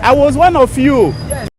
I was one of you. Yes.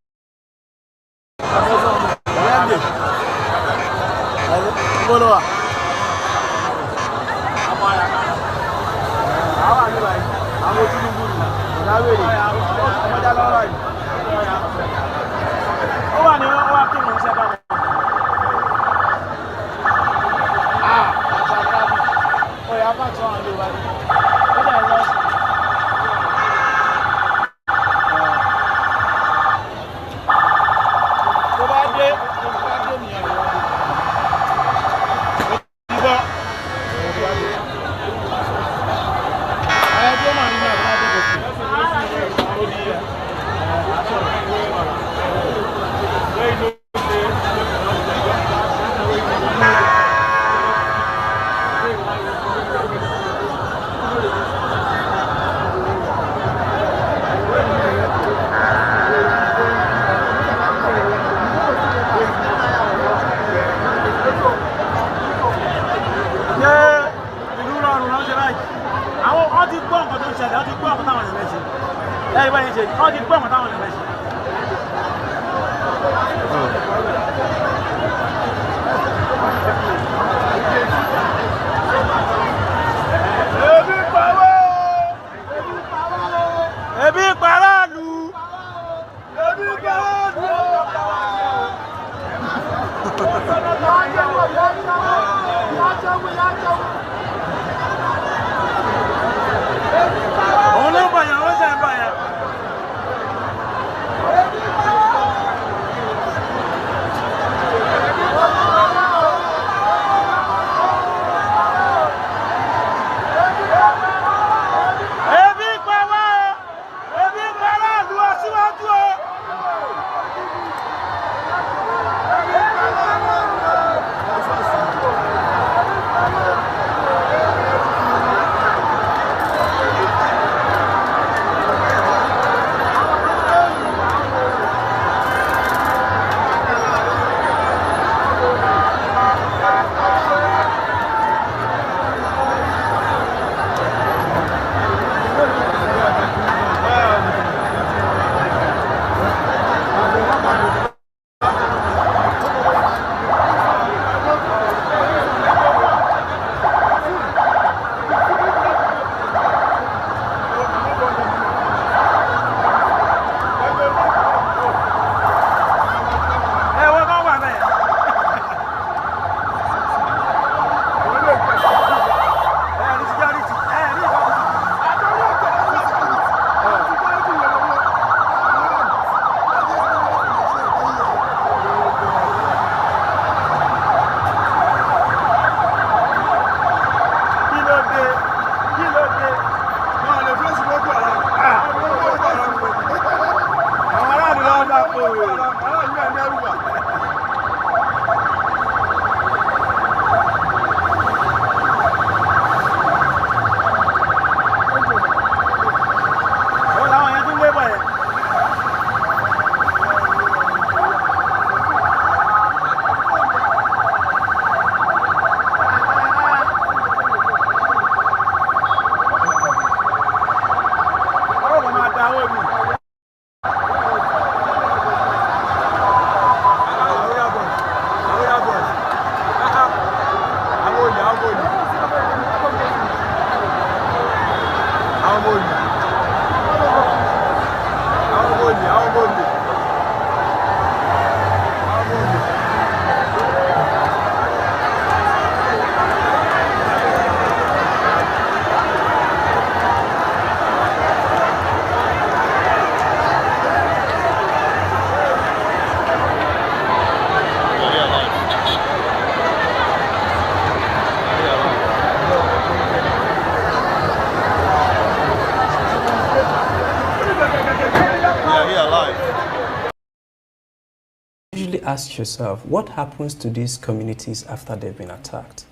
Ask yourself, what happens to these communities after they've been attacked?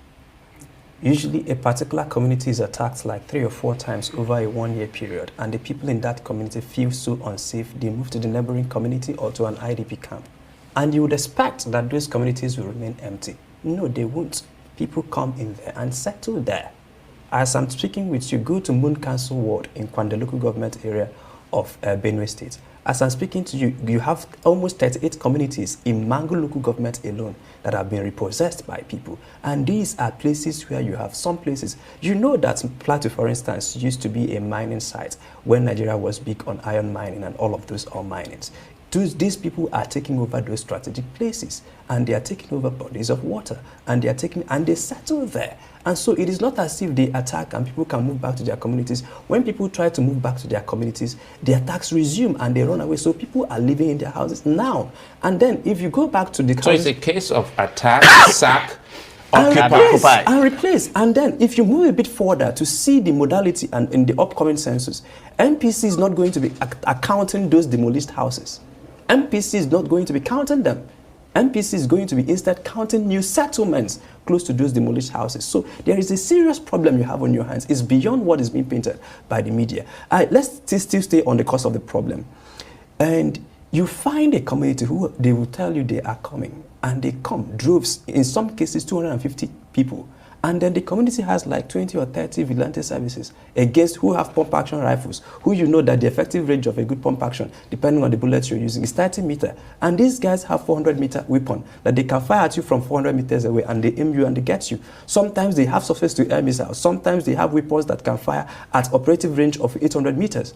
Usually a particular community is attacked like 3 or 4 times over a 1-year period, and the people in that community feel so unsafe, they move to the neighboring community or to an IDP camp. And you would expect that those communities will remain empty. No, they won't. People come in there and settle there. As I'm speaking with you, go to Moon Council Ward in Kwande local government area of Benue State. As I'm speaking to you, you have almost 38 communities in Mango local government alone that have been repossessed by people. And these are places where you have some places. You know that Plateau, for instance, used to be a mining site when Nigeria was big on iron mining and all of those ore minings. These people are taking over those strategic places, and they are taking over bodies of water, and they settle there. And so it is not as if they attack and people can move back to their communities. When people try to move back to their communities, the attacks resume and they run away. So people are living in their houses now. And then if you go back to the So it's a case of attack, sack, and replace. And then if you move a bit further to see the modality and in the upcoming census, MPC is not going to be accounting those demolished houses. MPC is not going to be counting them. MPC is going to be instead counting new settlements close to those demolished houses. So there is a serious problem you have on your hands. It's beyond what is being painted by the media. Let's still stay on the cause of the problem. And you find a community who they will tell you they are coming, and they come, droves, in some cases 250 people. And then the community has like 20 or 30 vigilante services against who have pump action rifles, who you know that the effective range of a good pump action, depending on the bullets you're using, is 30 meters. And these guys have 400-meter weapon that they can fire at you from 400 meters away, and they aim you and they get you. Sometimes they have surface-to-air missiles. Sometimes they have weapons that can fire at operative range of 800 meters.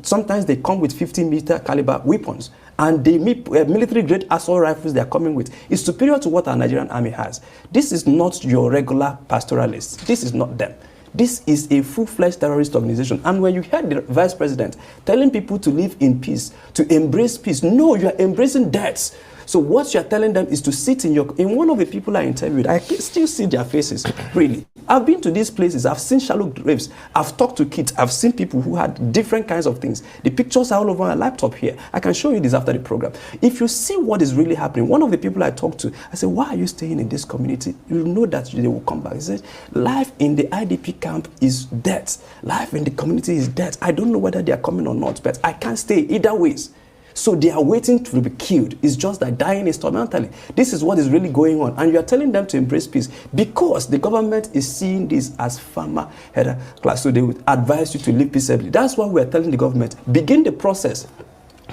Sometimes they come with 50-meter caliber weapons. And the military-grade assault rifles they are coming with is superior to what our Nigerian army has. This is not your regular pastoralists. This is not them. This is a full-fledged terrorist organization. And when you hear the vice president telling people to live in peace, to embrace peace, no, you are embracing deaths. So what you're telling them is to sit in one of the people I interviewed, I can still see their faces, really. I've been to these places, I've seen shallow graves, I've talked to kids, I've seen people who had different kinds of things. The pictures are all over my laptop here. I can show you this after the program. If you see what is really happening, one of the people I talked to, I said, why are you staying in this community? You know that they will come back. He said, life in the IDP camp is death. Life in the community is death. I don't know whether they are coming or not, but I can't stay either ways. So they are waiting to be killed. It's just that dying instrumentally. This is what is really going on. And you are telling them to embrace peace because the government is seeing this as farmer header class. So they would advise you to live peaceably. That's why we are telling the government, begin the process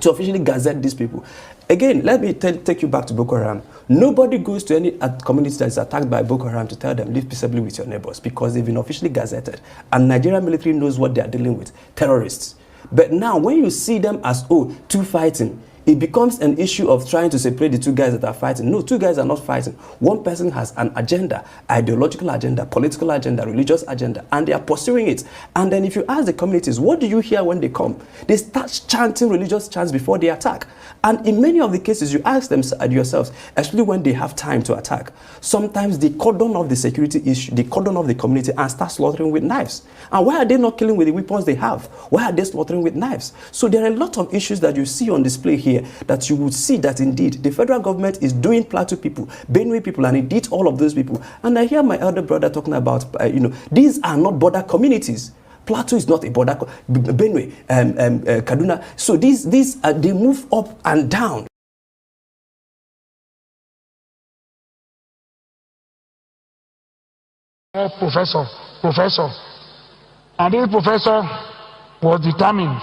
to officially gazette these people. Again, let me take you back to Boko Haram. Nobody goes to any community that is attacked by Boko Haram to tell them live peaceably with your neighbors because they've been officially gazetted. And Nigerian military knows what they are dealing with, terrorists. But now, when you see them as, two fighting, it becomes an issue of trying to separate the two guys that are fighting. No, two guys are not fighting. One person has an agenda, ideological agenda, political agenda, religious agenda, and they are pursuing it. And then if you ask the communities, what do you hear when they come? They start chanting religious chants before they attack. And in many of the cases, you ask them yourselves, especially when they have time to attack, sometimes they cordon off the security issue, they cordon off the community and start slaughtering with knives. And why are they not killing with the weapons they have? Why are they slaughtering with knives? So there are a lot of issues that you see on display here that you would see that indeed the federal government is doing Plateau people, Benue people, and indeed all of those people. And I hear my elder brother talking about, these are not border communities. Plateau is not a border, Benue, Kaduna. So these they move up and down. Professor. And this professor was determined.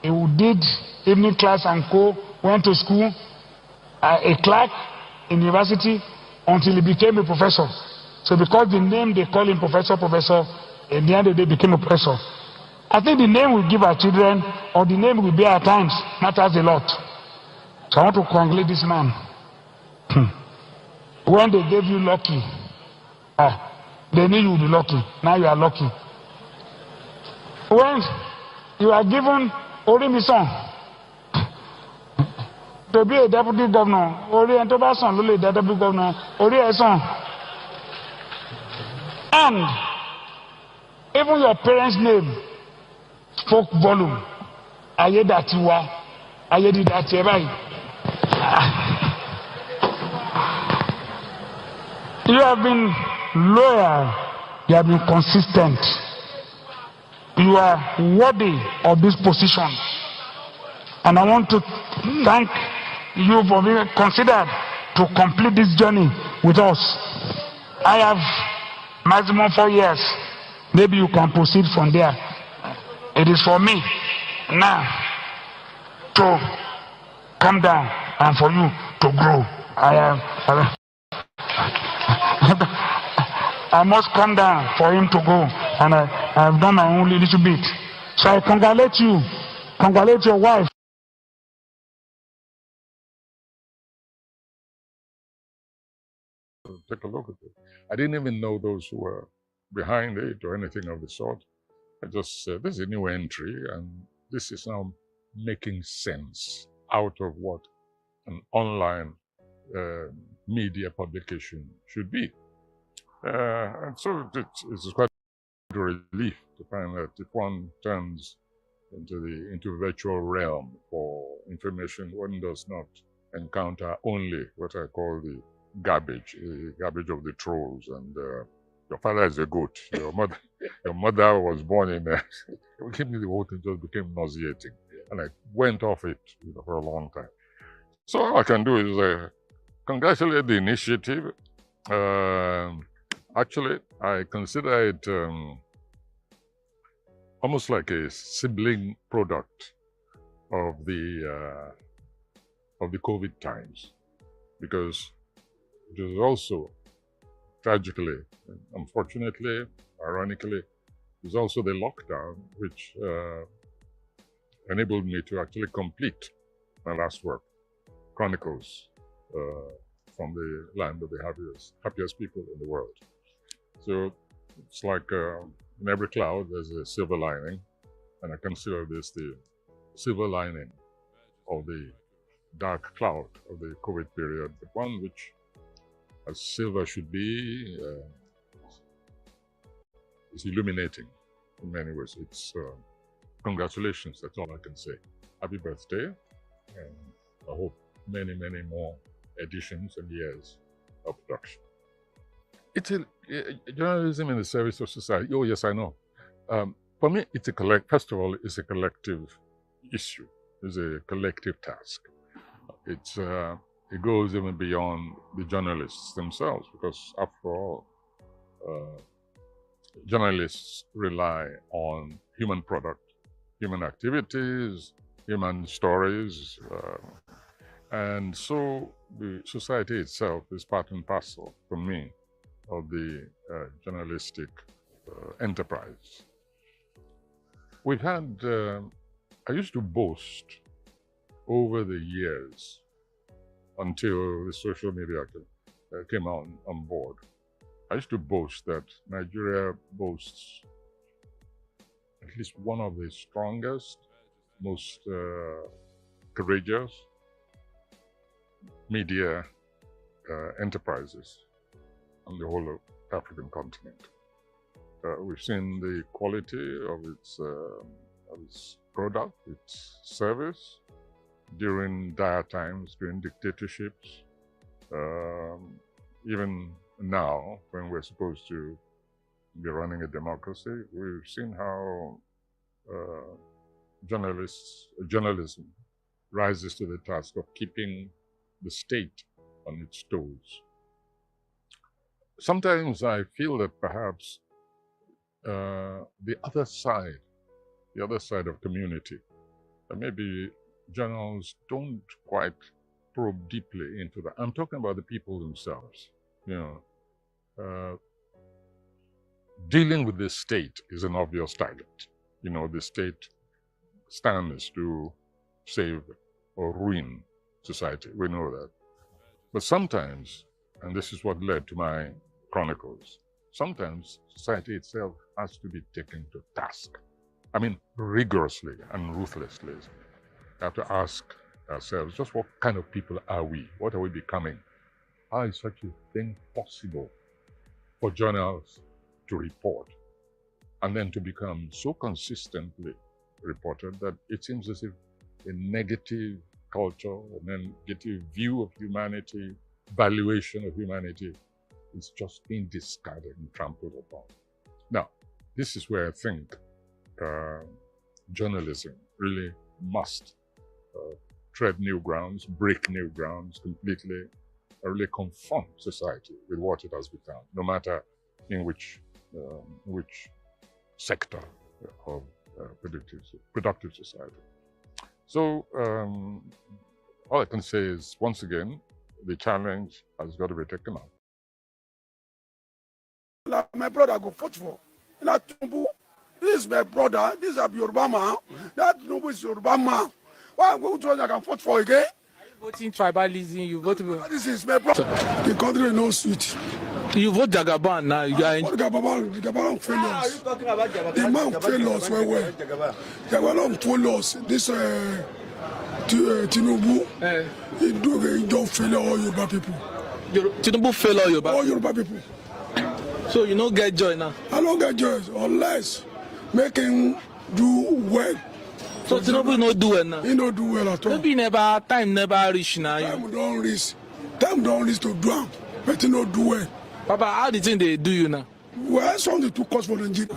He did evening class and went to school, a clerk in university, until he became a professor. So because the name they call him professor, in the end of the day became a professor. I think the name we give our children or the name we bear at times matters a lot. So I want to congratulate this man. When they gave you lucky, they knew you would be lucky. Now you are lucky. When you are given Orimison to be a deputy governor, deputy governor, and even your parents' name spoke volume. Ayedatiwa, Ayedidatiwa. You have been loyal, you have been consistent. You are worthy of this position. And I want to thank you for being considered to complete this journey with us. I have maximum 4 years. Maybe you can proceed from there. It is for me. Now, to come down and for you to grow. I must come down for him to go, and I have done my own little bit. So I congratulate you, congratulate your wife. Take a look at it. I didn't even know those who were behind it or anything of the sort. I just said, this is a new entry, and this is now making sense out of what an online media publication should be. And so it's quite a relief to find that if one turns into the virtual realm for information, one does not encounter only what I call the garbage of the trolls. And your father is a goat. Your mother was born in there. The whole thing just became nauseating, and I went off it for a long time. So all I can do is congratulate the initiative. Actually, I consider it almost like a sibling product of the COVID times, because it was also tragically, unfortunately, ironically, it was also the lockdown which enabled me to actually complete my last work, Chronicles from the Land of the Happiest People in the World. So it's like in every cloud there's a silver lining, and I consider this the silver lining of the dark cloud of the COVID period, but one which, as silver should be, is illuminating in many ways. It's congratulations, that's all I can say. Happy birthday, and I hope many, many more editions and years of production. It's a journalism in the service of society. Oh yes, I know. For me, it's first of all, it's a collective issue. It's a collective task. It goes even beyond the journalists themselves, because after all, journalists rely on human product, human activities, human stories, and so the society itself is part and parcel, for me, of the journalistic enterprise. We've had, I used to boast over the years, until the social media came on board. I used to boast that Nigeria boasts at least one of the strongest, most courageous media enterprises on the whole of African continent. We've seen the quality of its product, its service, during dire times, during dictatorships, even now, when we're supposed to be running a democracy, we've seen how journalism rises to the task of keeping the state on its toes. Sometimes I feel that perhaps the other side of community, maybe journals don't quite probe deeply into that. I'm talking about the people themselves. Dealing with the state is an obvious target. The state stands to save or ruin society. We know that. But sometimes, and this is what led to my chronicles, sometimes society itself has to be taken to task. I mean, rigorously and ruthlessly. We have to ask ourselves, just what kind of people are we? What are we becoming? How is such a thing possible for journals to report and then to become so consistently reported that it seems as if a negative culture, a negative view of humanity, valuation of humanity is just being discarded and trampled upon. Now, this is where I think journalism really must tread new grounds, break new grounds completely, really confront society with what it has become, no matter in which sector of productive society. So all I can say is, once again, the challenge has got to be taken up. Like my brother go fight for. Like Tinubu, this is my brother. This is a Yoruba man. That Tinubu is Yoruba man. Why go to I can fight for again? Voting tribalism, you vote. This is my brother. The country is no sweet. You vote Jagaban now. You are in. Jagaban fail us. The man fail us well. Jagaban fail us. This Tinubu, he don't fail all Yoruba people. Tinubu fail all All Yoruba people. So you don't get joy now. I don't get joy unless make him do well. So Tinubu no do well now. He don't do well at all. Maybe time never reach now. Time don't reach. Time don't reach to do am, but he no do well. Papa, how the thing they do you now? Well, something too cost for Nigeria.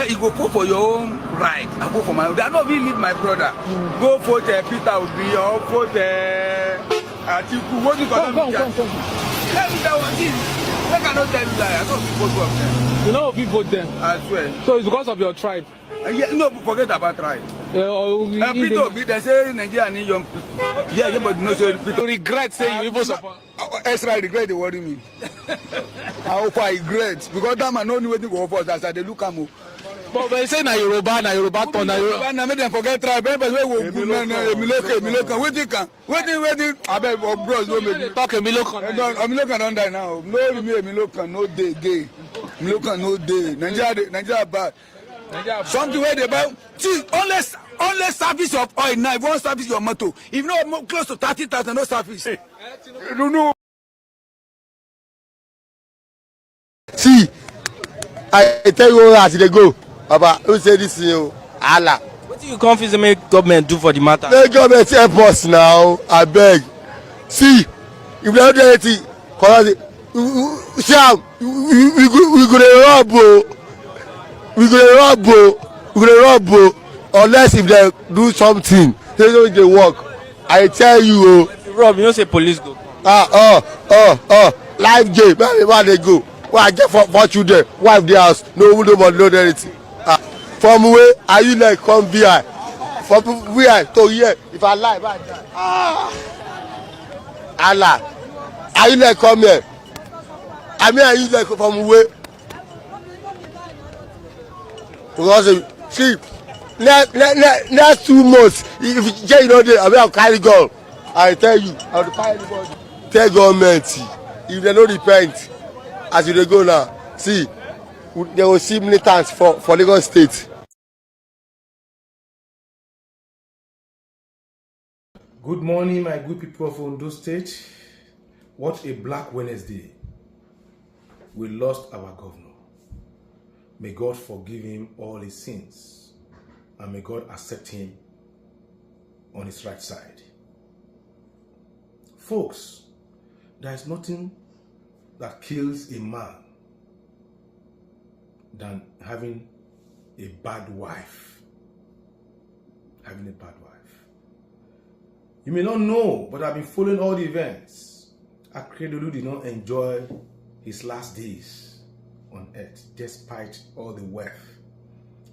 You go vote for your own right. I vote for my own. I don't really leave my brother. Go vote Peter Obi or vote Atiku. What you got? Come. Let me tell you this. I cannot tell you that. I don't vote for them. You know, people vote them. I swear. So it's because of your tribe. Yeah, no, forget about tribe. Peter Obi, they say Nigeria need young people. Yeah, but no, so You regret saying you even support. extra regret they worry me. I hope I regret because that man no know wetin go for us as they look am. But they say na Yoruba turn na Yoruba. Na make them forget tribe. Everybody wey go good man, Emilokan. Wetin abeg bros no make me. Talk Emilokan. Emilokan don die now. No me Emilokan no dey again. Emilokan no dey. Nigeria bad. Something where they buy. See, only service of oil now. If you want service your motor, if no close to 30,000, no service. No. See, I tell you as they go. Baba, who say this thing? Allah. What do you confuse make government do for the matter? The government help us now. I beg. See, if they don't do anything, we go rob, bro. We go rob, unless if they do something, they don't dey work. I tell you, Rob, you don't say police go. life game, where they go. Well, I get for children, wife the house, nobody know anything. From where are you like come VI? From VI to here, if I lie, I die. Allah, are you like come here? I mean, are you like from where? Because see, next 2 months, if you know I will carry gun. I tell you, I will carry anybody. Tell government, if they don't repent, as you go now, see, they will see militants for Lagos State. Good morning, my good people of Ondo State. What a Black Wednesday. We lost our governor. May God forgive him all his sins, and may God accept him on his right side. Folks, there is nothing that kills a man than having a bad wife. Having a bad wife. You may not know, but I've been following all the events. Akeredolu did not enjoy his last days on earth despite all the wealth,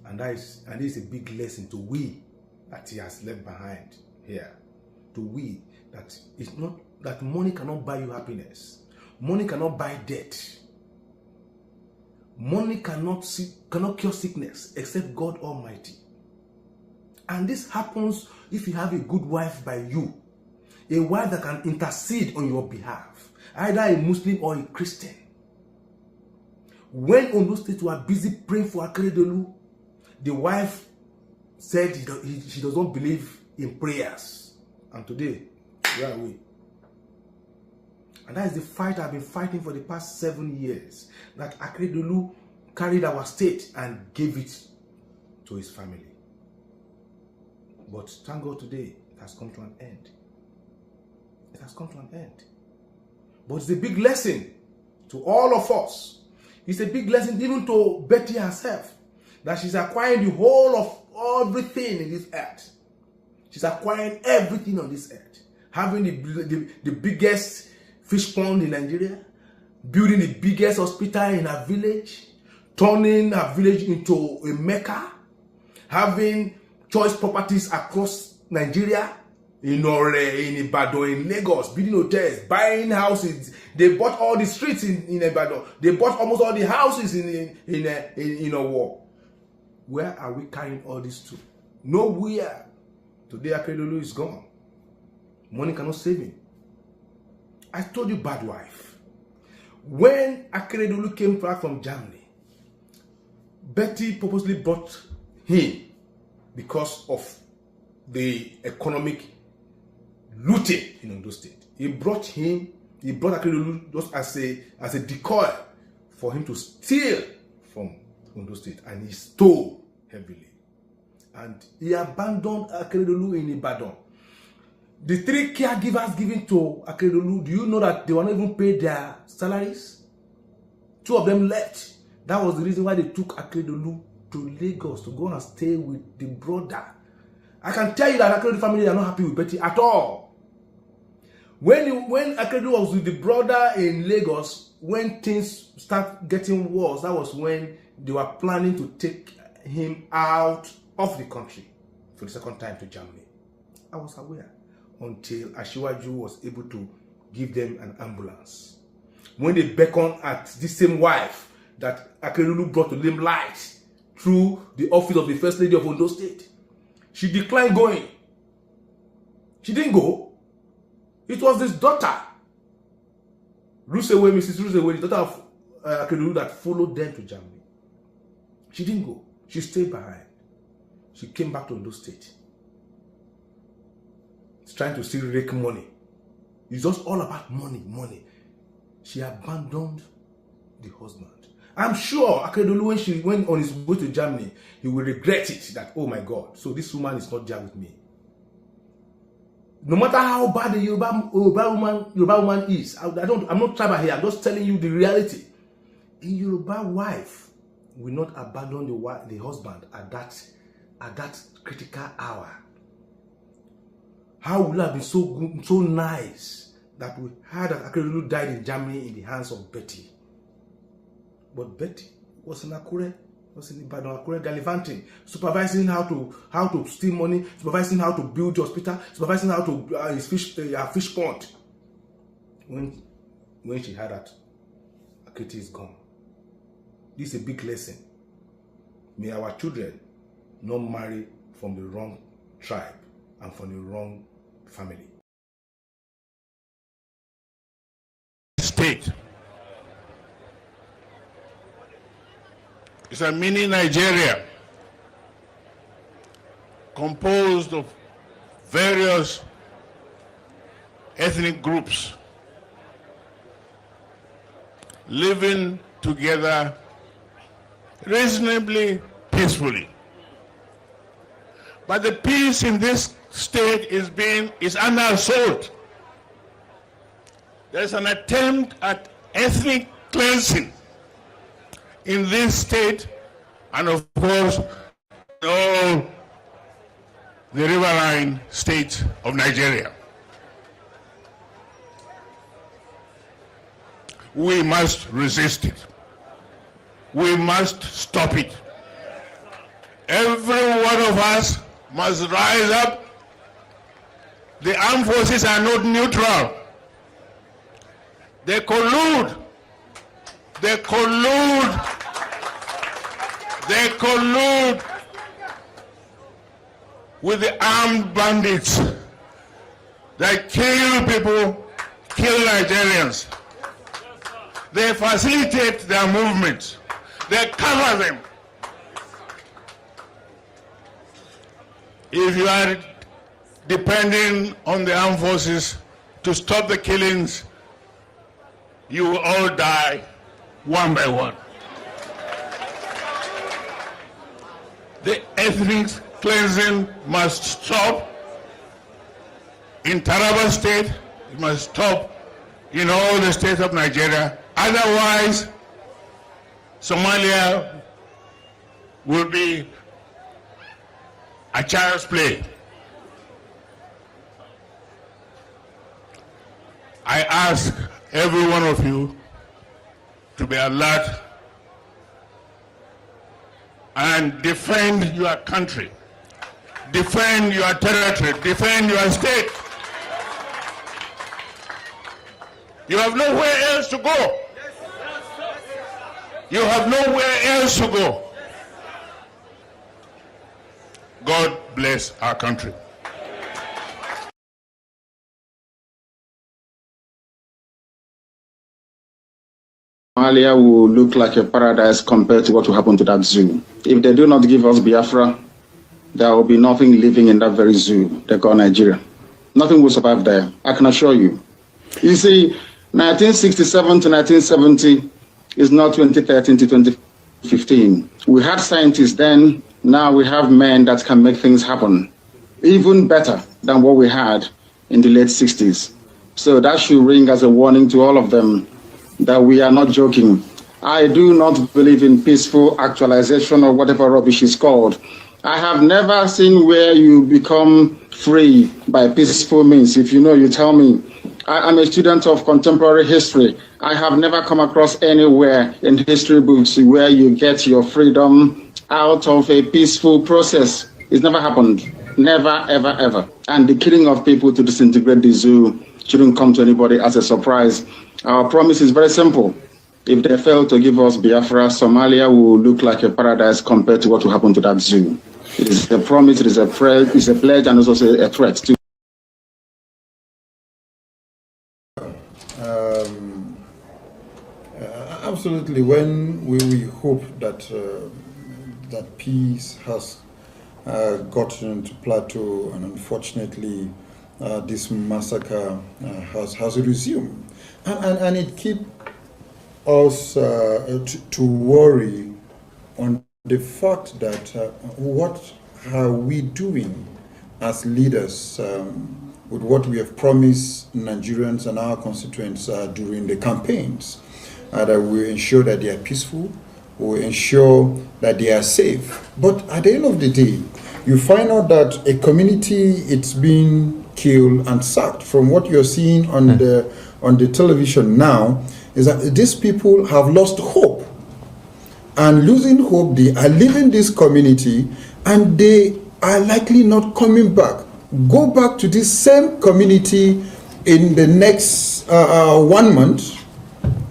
and this is a big lesson to we that he has left behind here. To we that it's not that money cannot buy you happiness, money cannot buy death, money cannot cure sickness except God Almighty. And this happens if you have a good wife by you, a wife that can intercede on your behalf, either a Muslim or a Christian. When Ondo State were busy praying for Akeredolu, the wife said she does not believe in prayers. And today, where are we? And that is the fight I've been fighting for the past 7 years. That Akeredolu carried our state and gave it to his family. But thank God today, it has come to an end. It has come to an end. But it's a big lesson to all of us. It's a big lesson even to Betty herself, that she's acquiring the whole of everything in this earth. She's acquiring everything on this earth. Having the biggest fish pond in Nigeria, building the biggest hospital in her village, turning her village into a Mecca, having choice properties across Nigeria, in Ore, in Ibadan, in Lagos, building hotels, buying houses. They bought all the streets in Ibadan. They bought almost all the houses in Owo. Where are we carrying all this to? Nowhere. Today, Akeredolu is gone. Money cannot save him. I told you, bad wife. When Akeredolu came back from Germany, Betty purposely brought him because of the economic looting in Ondo State. He brought Akeredolu just as a decoy for him to steal from Ondo State, and he stole heavily. And he abandoned Akeredolu in Ibadan. The 3 caregivers given to Akeredolu, do you know that they were not even paid their salaries? 2 of them left. That was the reason why they took Akeredolu to Lagos to go and stay with the brother. I can tell you that Akeredolu family are not happy with Betty at all. When Akeredolu was with the brother in Lagos, when things start getting worse, that was when they were planning to take him out of the country for the second time to Germany. I was aware until Asiwaju was able to give them an ambulance. When they beckoned at this same wife that Akeredolu brought to limelight through the office of the First Lady of Ondo State, she declined going. She didn't go. It was his daughter, Mrs. Rusewe, the daughter of Akeredolu, that followed them to Germany. She didn't go. She stayed behind. She came back to Ondo State. She's trying to still rake money. It's just all about money, money. She abandoned the husband. I'm sure Akeredolu, when she went on his way to Germany, he will regret it, that, oh my God, so this woman is not there with me. No matter how bad the Yoruba woman is, I'm not tribal here, I'm just telling you the reality. A Yoruba wife will not abandon the husband at that critical hour. How would it have been so good, so nice that we heard that Akeredolu died in Germany in the hands of Betty? But Betty was in Akure, was in Ibadan, Akure, gallivanting, supervising how to steal money, supervising how to build the hospital, supervising how to his fish pond. When she heard that Akete is gone, this is a big lesson. May our children not marry from the wrong tribe and from the wrong family. State. It's a mini Nigeria composed of various ethnic groups living together reasonably peacefully. But the peace in this state is under assault. There's an attempt at ethnic cleansing in this state, and of course, all the riverine states of Nigeria. We must resist it. We must stop it. Every one of us must rise up. The armed forces are not neutral. They collude. They collude. They collude with the armed bandits that kill people, kill Nigerians. They facilitate their movements. They cover them. If you are depending on the armed forces to stop the killings, you will all die one by one. The ethnic cleansing must stop in Taraba State. It must stop in all the states of Nigeria. Otherwise, Somalia will be a child's play. I ask every one of you to be alert and defend your country. defend your territory, defend your state. You have nowhere else to go. You have nowhere else to go. God bless our country. Somalia will look like a paradise compared to what will happen to that zoo. If they do not give us Biafra, there will be nothing living in that very zoo they call Nigeria. Nothing will survive there, I can assure you. You see, 1967 to 1970 is not 2013 to 2015. We had scientists then, now we have men that can make things happen, even better than what we had in the late 60s. So that should ring as a warning to all of them that we are not joking. I do not believe in peaceful actualization or whatever rubbish is called. I have never seen where you become free by peaceful means. If you know, you tell me. I'm a student of contemporary history. I have never come across anywhere in history books where you get your freedom out of a peaceful process. It's never happened. Never, ever, ever. And the killing of people to disintegrate the zoo shouldn't come to anybody as a surprise. Our promise is very simple. If they fail to give us Biafra, Somalia will look like a paradise compared to what will happen to that zoo. It is a promise, it is a pledge, and it's also a threat too. Absolutely. When we hope that that peace has gotten to plateau, and unfortunately this massacre has resumed, and it keeps us to worry on the fact that what are we doing as leaders with what we have promised Nigerians and our constituents during the campaigns, that we ensure that they are peaceful, we ensure that they are safe. But at the end of the day, you find out that a community, it's being killed and sacked. From what you're seeing on the television now, is that these people have lost hope. And losing hope, they are leaving this community and they are likely not coming back. Go back to this same community in the next 1 month.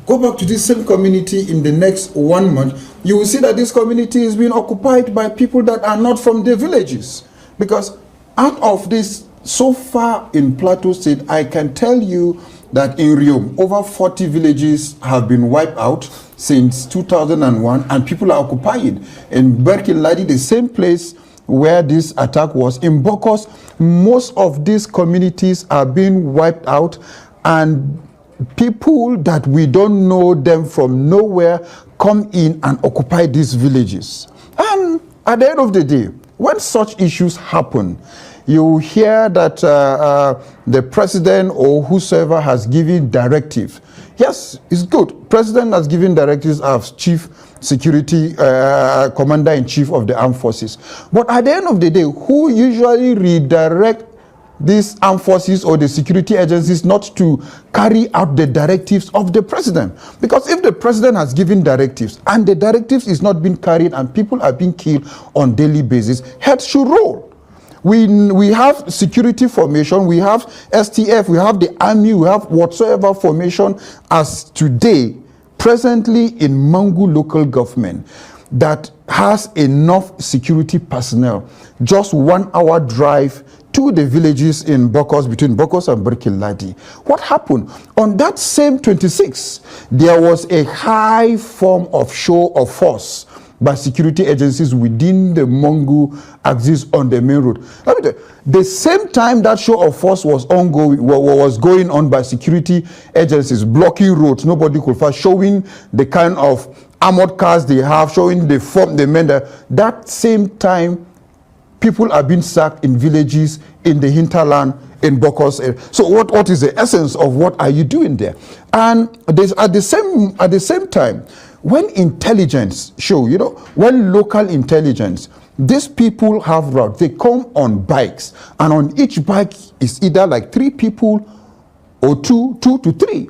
Go back to this same community in the next 1 month. You will see that this community is being occupied by people that are not from the villages. Because out of this, so far in Plateau State, I can tell you that in Riom, over 40 villages have been wiped out since 2001, and people are occupying. In Berkin Ladi, the same place where this attack was. In Bokos, most of these communities are being wiped out, and people that we don't know them from nowhere come in and occupy these villages. And at the end of the day, when such issues happen, you hear that the president or whosoever has given directive. Yes, it's good. President has given directives as chief security commander-in-chief of the armed forces. But at the end of the day, who usually redirect these armed forces or the security agencies not to carry out the directives of the president? Because if the president has given directives and the directives is not being carried and people are being killed on daily basis, heads should roll. We have security formation, we have STF, we have the army, we have whatsoever formation as today, presently in Mangu local government, that has enough security personnel, just 1 hour drive to the villages in Bokos, between Bokos and Berkin-Ladi. What happened? On that same 26, there was a high form of show of force by security agencies within the Mangu axis on the main road. Let me tell you, the same time that show of force was going on by security agencies, blocking roads, nobody could pass, showing the kind of armored cars they have, showing the form they made. That same time, people are being sacked in villages in the hinterland in Bokos area. So what is the essence of what are you doing there? And at the same time, when intelligence show, when local intelligence, these people have route, they come on bikes, and on each bike is either like 3 people or 2 to 3.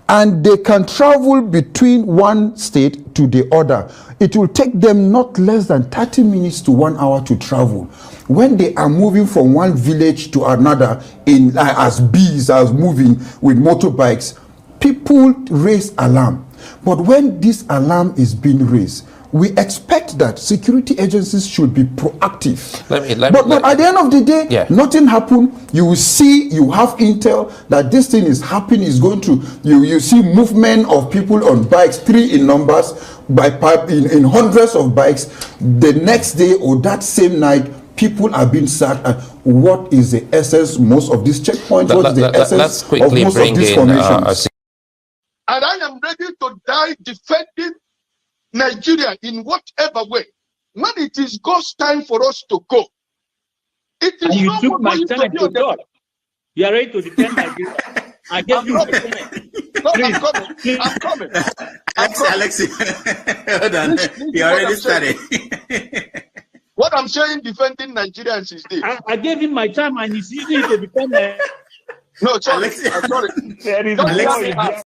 And they can travel between one state to the other. It will take them not less than 30 minutes to 1 hour to travel. when they are moving from one village to another in as bees, as moving with motorbikes, people raise alarm. But when this alarm is being raised, we expect that security agencies should be proactive. But at the end of the day, nothing happened. You will see, you have intel that this thing is happening, is going to, you see movement of people on bikes, 3 in numbers, in hundreds of bikes. The next day or that same night, people are being sacked. And what is the essence most of these checkpoints? What is the essence of most of these formations? And I am ready to die defending Nigeria in whatever way. When it is God's time for us to go, it is and you not took my going time to be to God. You are ready to defend Nigeria. I gave you my time. No, I'm coming. Alexi, hold on. You already started. What I'm saying, defending Nigerians is this. I gave him my time and he's using it to defend Nigeria. No, sorry. I'm sorry. Alexi.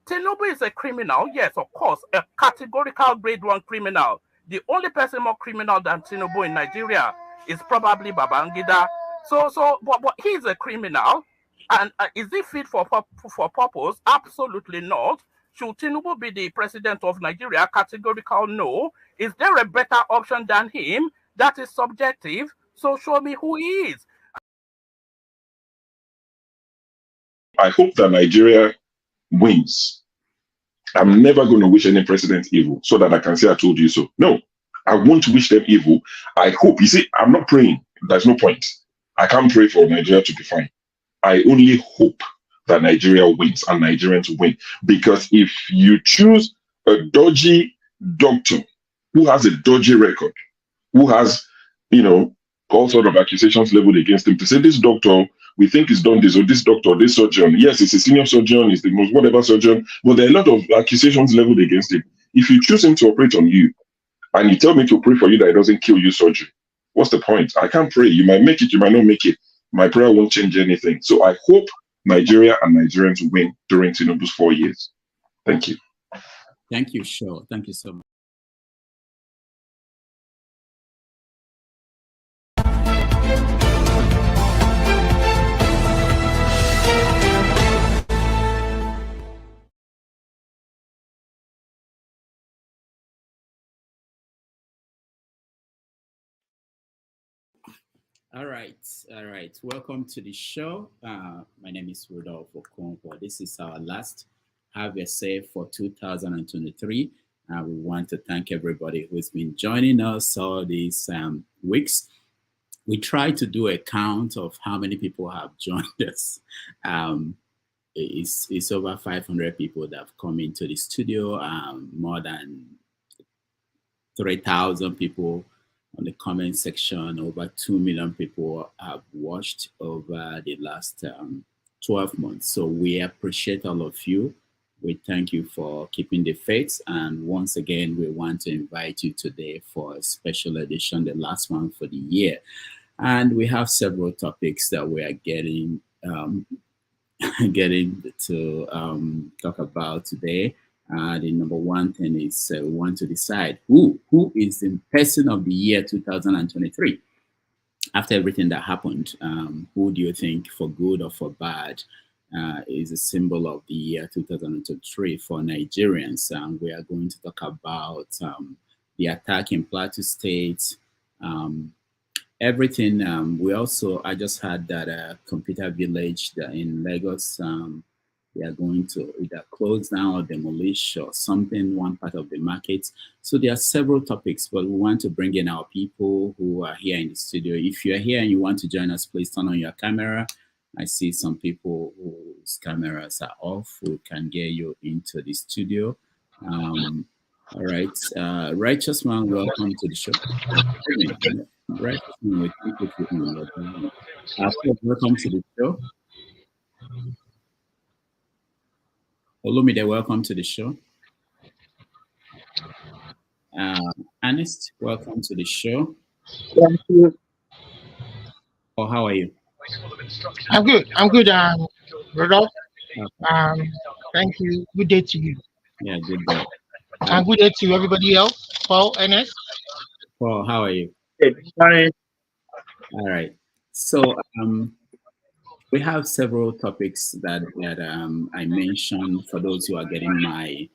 Tinubu is a criminal, yes, of course, a categorical grade 1 criminal. The only person more criminal than Tinubu in Nigeria is probably Babangida. But he's a criminal, and is he fit for purpose? Absolutely not. Should Tinubu be the president of Nigeria? Categorical no. Is there a better option than him? That is subjective. So show me who he is. I hope that Nigeria wins. I'm never going to wish any president evil so that I can say I told you so. No, I won't wish them evil. I hope. You see, I'm not praying. There's no point. I can't pray for Nigeria to be fine. I only hope that Nigeria wins and Nigerians win. Because if you choose a dodgy doctor who has a dodgy record, who has, all sort of accusations leveled against him, to say this doctor, we think he's done this, or this doctor, this surgeon. Yes, he's a senior surgeon, he's the most whatever surgeon, but there are a lot of accusations leveled against him. If you choose him to operate on you, and you tell me to pray for you that it doesn't kill you surgery, what's the point? I can't pray. You might make it, you might not make it. My prayer won't change anything. So I hope Nigeria and Nigerians win during Tinubu's 4 years. Thank you. Thank you, sure. Thank you so much. All right. Welcome to the show. My name is Rodolfo Okonkwo. This is our last Have a Say for 2023. We want to thank everybody who's been joining us all these weeks. We try to do a count of how many people have joined us. It's over 500 people that have come into the studio, more than 3,000 people on the comment section. Over 2 million people have watched over the last 12 months. So we appreciate all of you. We thank you for keeping the faith. And once again, we want to invite you today for a special edition, the last one for the year. And we have several topics that we are getting to talk about today. The number one thing is we want to decide who is the person of the year 2023. After everything that happened, who do you think, for good or for bad, is a symbol of the year 2023 for Nigerians? We are going to talk about the attack in Plateau State, everything. I just heard that computer village in Lagos, they are going to either close down or demolish or something, one part of the market. So there are several topics, but we want to bring in our people who are here in the studio. If you're here and you want to join us, please turn on your camera. I see some people whose cameras are off. We can get you into the studio. All right. Righteous Man, welcome to the show. Righteous Man, welcome to the show. Olumide, welcome to the show. Ernest, welcome to the show. Thank you. Oh, how are you? I'm good. Rudolph. Thank you. Good day to you. Yeah, good day. And good day to everybody else. Paul, Ernest. Paul, how are you? Good morning. All right. So we have several topics that I mentioned for those who are getting my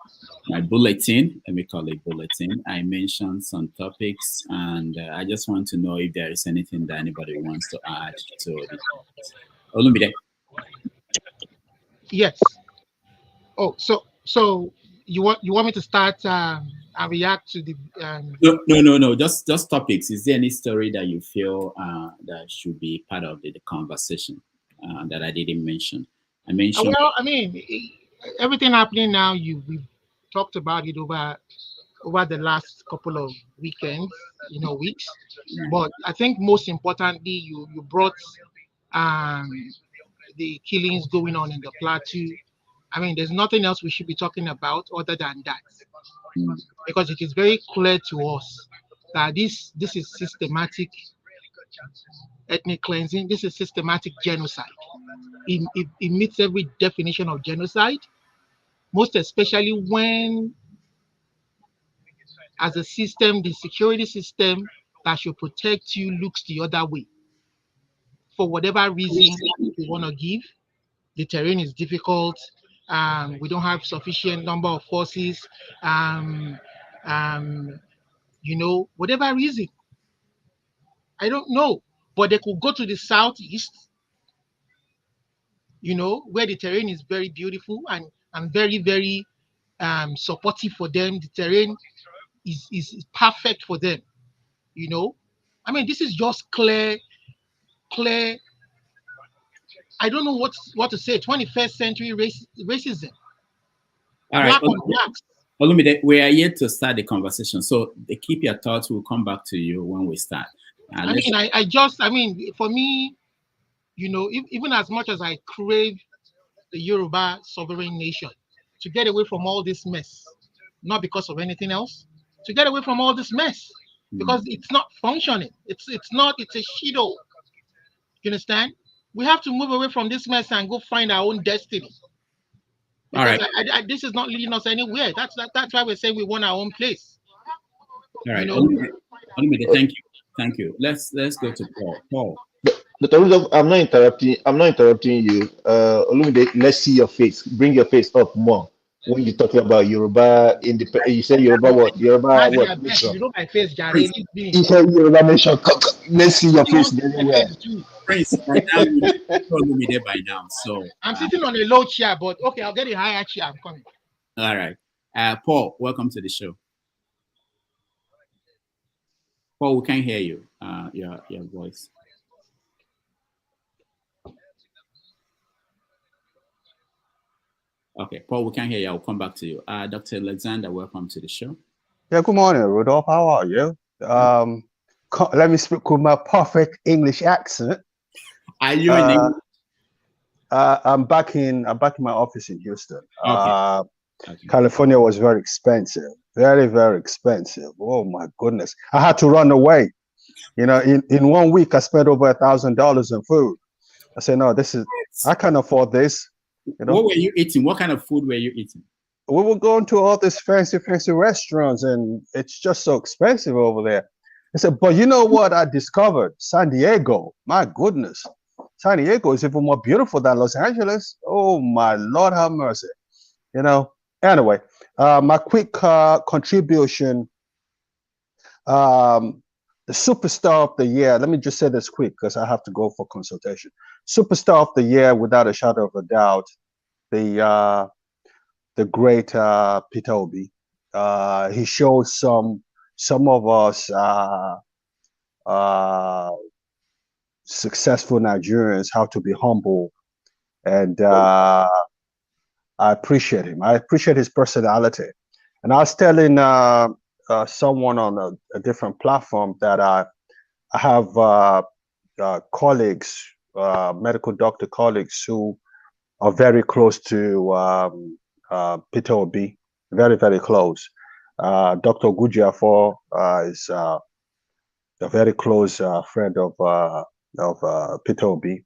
bulletin. Let me call it bulletin. I mentioned some topics, and I just want to know if there is anything that anybody wants to add to it. Olumide. Yes. Oh, so you want me to start and react to the No. Just topics. Is there any story that you feel that should be part of the conversation that I didn't mention? I mentioned. Well, I mean, everything happening now. We've talked about it over the last couple of weekends, weeks. But I think most importantly, you brought the killings going on in the plateau. I mean, there's nothing else we should be talking about other than that, because it is very clear to us that this is systematic ethnic cleansing. This is systematic genocide. It meets every definition of genocide, most especially when, as a system, the security system that should protect you looks the other way. For whatever reason you want to give, the terrain is difficult. We don't have sufficient number of forces. Whatever reason, I don't know, but they could go to the southeast, where the terrain is very beautiful and very, very supportive for them. The terrain is perfect for them. I mean, this is just clear. I don't know what to say. 21st century racism. All right. Black on blacks. Olumide, we are yet to start the conversation, so keep your thoughts. We'll come back to you when we start. I mean, for me, even as much as I crave the Yoruba sovereign nation, to get away from all this mess, not because of anything else, to get away from all this mess, because it's not functioning. It's a shido. You understand? We have to move away from this mess and go find our own destiny. Because all right. This is not leading us anywhere. That's why we're saying we want our own place. All right. Olumide, thank you. Let's go to Paul. I'm not interrupting you. Olumide, let's see your face. Bring your face up more when you're talking about Yoruba independence. You say Yoruba what? Yoruba what? You know my face, Jared. You say Yoruba nation. Let's see your face anywhere. Prince, Olumide by now. So I'm sitting on a low chair, but okay, I'll get a higher chair. I'm coming. All right. Paul, welcome to the show. Paul, we can't hear you. Your voice. Okay, Paul, we can't hear you. I'll come back to you. Dr. Alexander, welcome to the show. Yeah, good morning, Rudolph. How are you? Let me speak with my perfect English accent. Are you in English? I'm back in my office in Houston. Okay. California was very expensive, very, very expensive. Oh my goodness! I had to run away. In 1 week, I spent over $1,000 in food. I said, no, I can't afford this. What were you eating? What kind of food were you eating? We were going to all these fancy restaurants, and it's just so expensive over there. I said, but you know what I discovered? San Diego. My goodness. San Diego is even more beautiful than Los Angeles. Oh my Lord, have mercy. Anyway, my quick contribution, the superstar of the year. Let me just say this quick because I have to go for consultation. Superstar of the year, without a shadow of a doubt, the great Peter Obi. He shows some of us successful Nigerians how to be humble, and I appreciate him. I appreciate his personality. And I was telling someone on a different platform that I have colleagues, medical doctor colleagues, who are very close to Peter Obi, very, very close. Dr. Gujiafo is a very close friend of Peter Obi.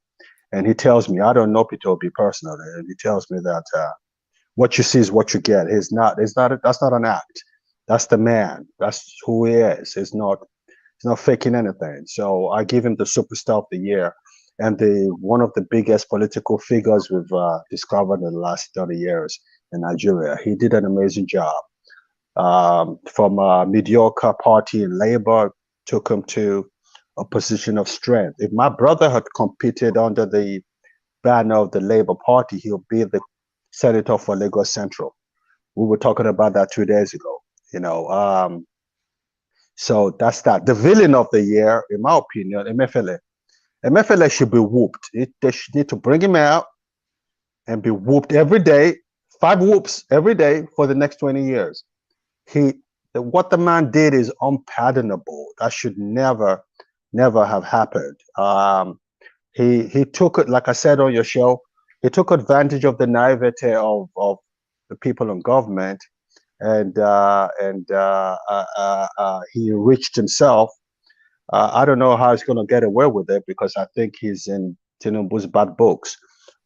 And he tells me, I don't know Peter Obi personally, and he tells me that what you see is what you get. He's not. It's not. That's not an act. That's the man. That's who he is. He's not faking anything. So I give him the superstar of the year, and the one of the biggest political figures we've discovered in the last 30 years in Nigeria. He did an amazing job. From a mediocre party in Labour, took him to a position of strength. If my brother had competed under the banner of the Labour Party, he'll be the senator for Lagos Central. We were talking about that 2 days ago. So that's that. The villain of the year, in my opinion, Emefiele. Emefiele should be whooped. They should need to bring him out and be whooped every day, 5 whoops every day for the next 20 years. What the man did is unpardonable. That should never have happened. He took it, like I said on your show, he took advantage of the naivete of the people in government, and he enriched himself. I don't know how he's going to get away with it, because I think he's in Tinubu's bad books.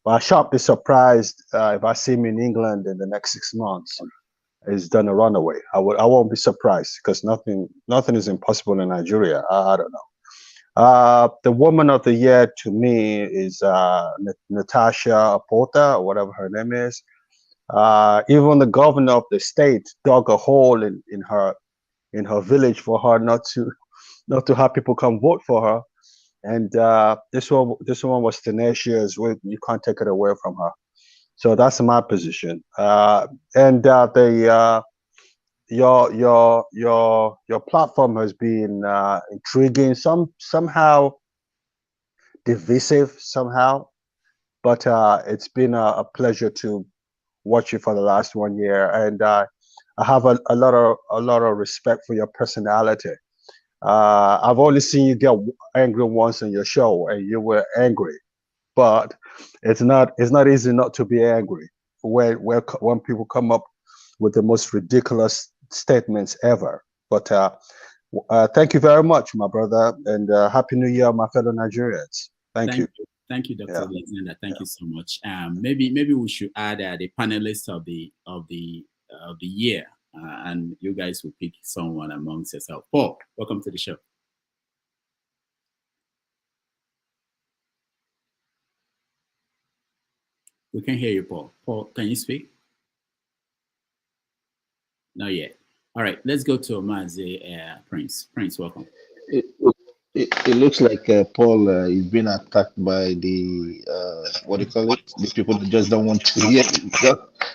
But I shan't be surprised if I see him in England in the next 6 months. He's done a runaway. I won't be surprised, because nothing is impossible in Nigeria. I don't know. The woman of the year to me is Natasha Apota, or whatever her name is. Even the governor of the state dug a hole in her village for her not to have people come vote for her. And this one was tenacious. You can't take it away from her. So that's my position. And your platform has been intriguing, somehow divisive somehow, but it's been a pleasure to watch you for the last 1 year, and I have a lot of respect for your personality. I've only seen you get angry once on your show, and you were angry. But it's not easy not to be angry when people come up with the most ridiculous statements ever. But thank you very much, my brother, and Happy New Year, my fellow Nigerians. Thank you. Thank you, Dr. Alexander. Thank you so much. Maybe we should add the panelists of the year, and you guys will pick someone amongst yourself. Paul, welcome to the show. We can hear you, Paul. Paul, can you speak? Not yet. All right, let's go to Mazi Prince. Prince, welcome. It looks like Paul is being attacked by the what do you call it? The people that just don't want to hear,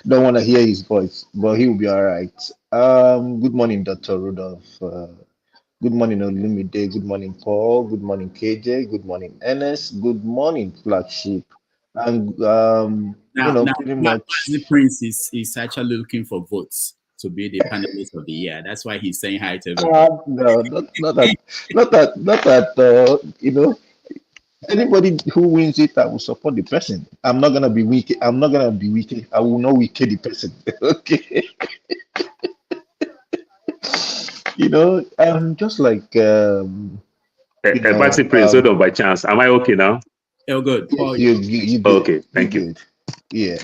don't want to hear his voice, but he will be all right. Good morning, Dr. Rudolph. Good morning, Olumide. Good morning, Paul. Good morning, KJ. Good morning, Ernest. Good morning, Flagship. And pretty much the Prince is actually looking for votes to be the panelist of the year. That's why he's saying hi to everyone. No, not that. Anybody who wins it, I will support the person. I'm not gonna be weak. I will not weaken the person. Okay. Just like Baci Prince, hold on by chance. Am I okay now? Oh, good. You good. Okay, thank you. Yeah.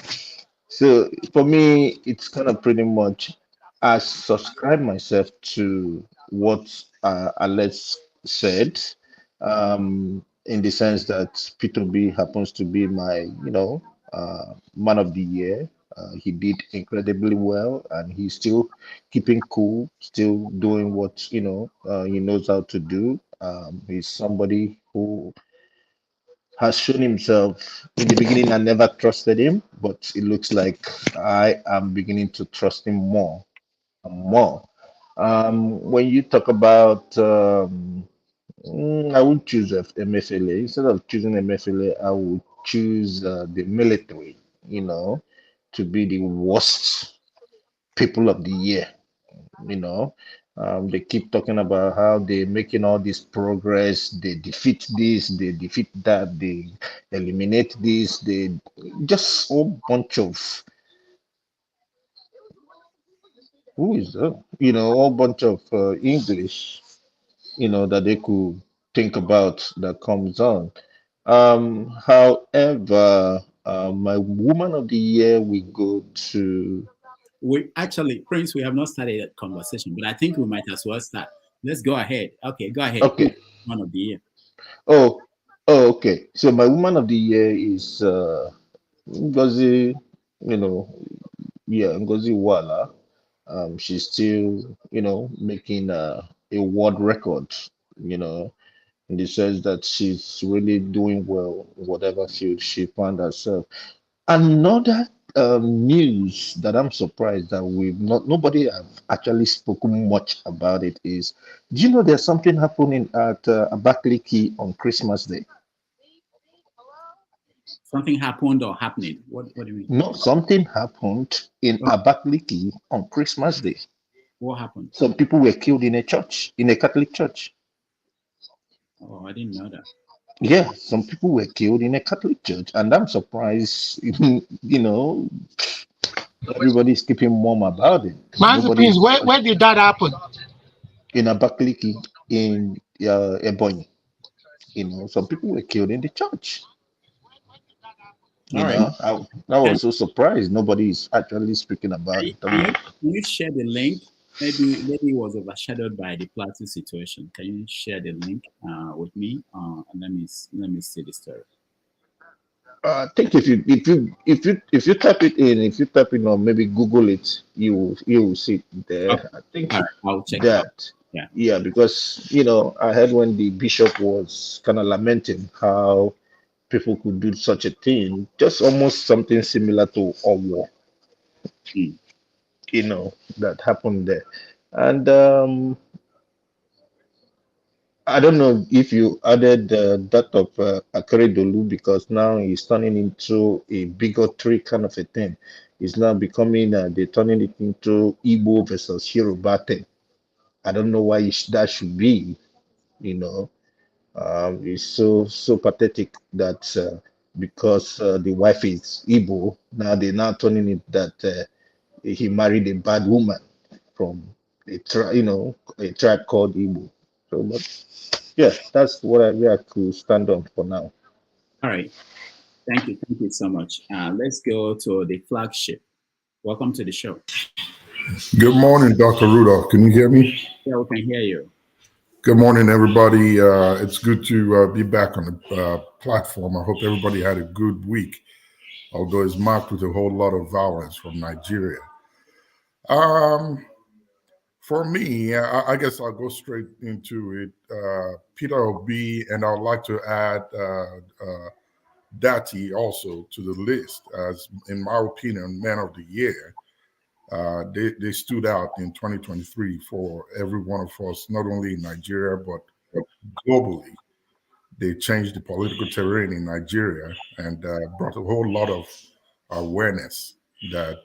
So for me, it's kind of pretty much I subscribe myself to what Alex said, in the sense that Peter Obi happens to be my, man of the year. He did incredibly well, and he's still keeping cool, still doing what he knows how to do. He's somebody who has shown himself. In the beginning, I never trusted him, but it looks like I am beginning to trust him more and more. When you talk about, I would choose MFLA. Instead of choosing MFLA, I would choose the military, to be the worst people of the year. They keep talking about how they're making all this progress. They defeat this, they defeat that, they eliminate this. They just a whole bunch of whole bunch of English, that they could think about that comes on. However, My woman of the year, we go to. We actually, Prince, we have not started a conversation, but I think we might as well start. Let's go ahead. Okay, go ahead. Okay. Woman of the year. Oh, okay. So my woman of the year is Ngozi, Ngozi Wala. She's still, making a world record, in the sense that she's really doing well in whatever field she found herself. Another news that I'm surprised that nobody have actually spoken much about it is, do you know there's something happening at Abakaliki on Christmas Day? Something happened or happening? What do you mean? No, something happened in Abakaliki on Christmas Day. What happened? Some people were killed in a church, in a Catholic church. Oh, I didn't know that. Yeah, some people were killed in a Catholic church, and I'm surprised, everybody's keeping mum about it. Master Prince, where did that happen? In Abakaliki, in Ebonyi. Some people were killed in the church. I was so surprised. Nobody is actually speaking about it. Can you share the link? Maybe it was overshadowed by the Plateau situation. Can you share the link with me? And let me see the story. I think if you type it in, or maybe Google it, you will see it there. Okay. I think I'll check that. Yeah, because I heard when the bishop was kind of lamenting how people could do such a thing, just almost something similar to a war. That happened there. And I don't know if you added that of Akeredolu, because now he's turning into a bigotry kind of a thing. It's now becoming, they're turning it into Igbo versus Yoruba thing. I don't know why that should be, It's so pathetic that because the wife is Igbo, now they're now turning it that he married a bad woman from a tribe called Igbo. So, but yeah, that's what I could stand on for now. All right, thank you so much. Let's go to the flagship. Welcome to the show. Good morning, Dr. Rudolph. Can you hear me? Yeah, we can hear you. Good morning, everybody. It's good to be back on the platform. I hope everybody had a good week, although it's marked with a whole lot of violence from Nigeria. For me, I guess I'll go straight into it. Peter Obi, and I'd like to add Dati also to the list as, in my opinion, Man of the Year. They stood out in 2023 for every one of us, not only in Nigeria, but globally. They changed the political terrain in Nigeria and brought a whole lot of awareness that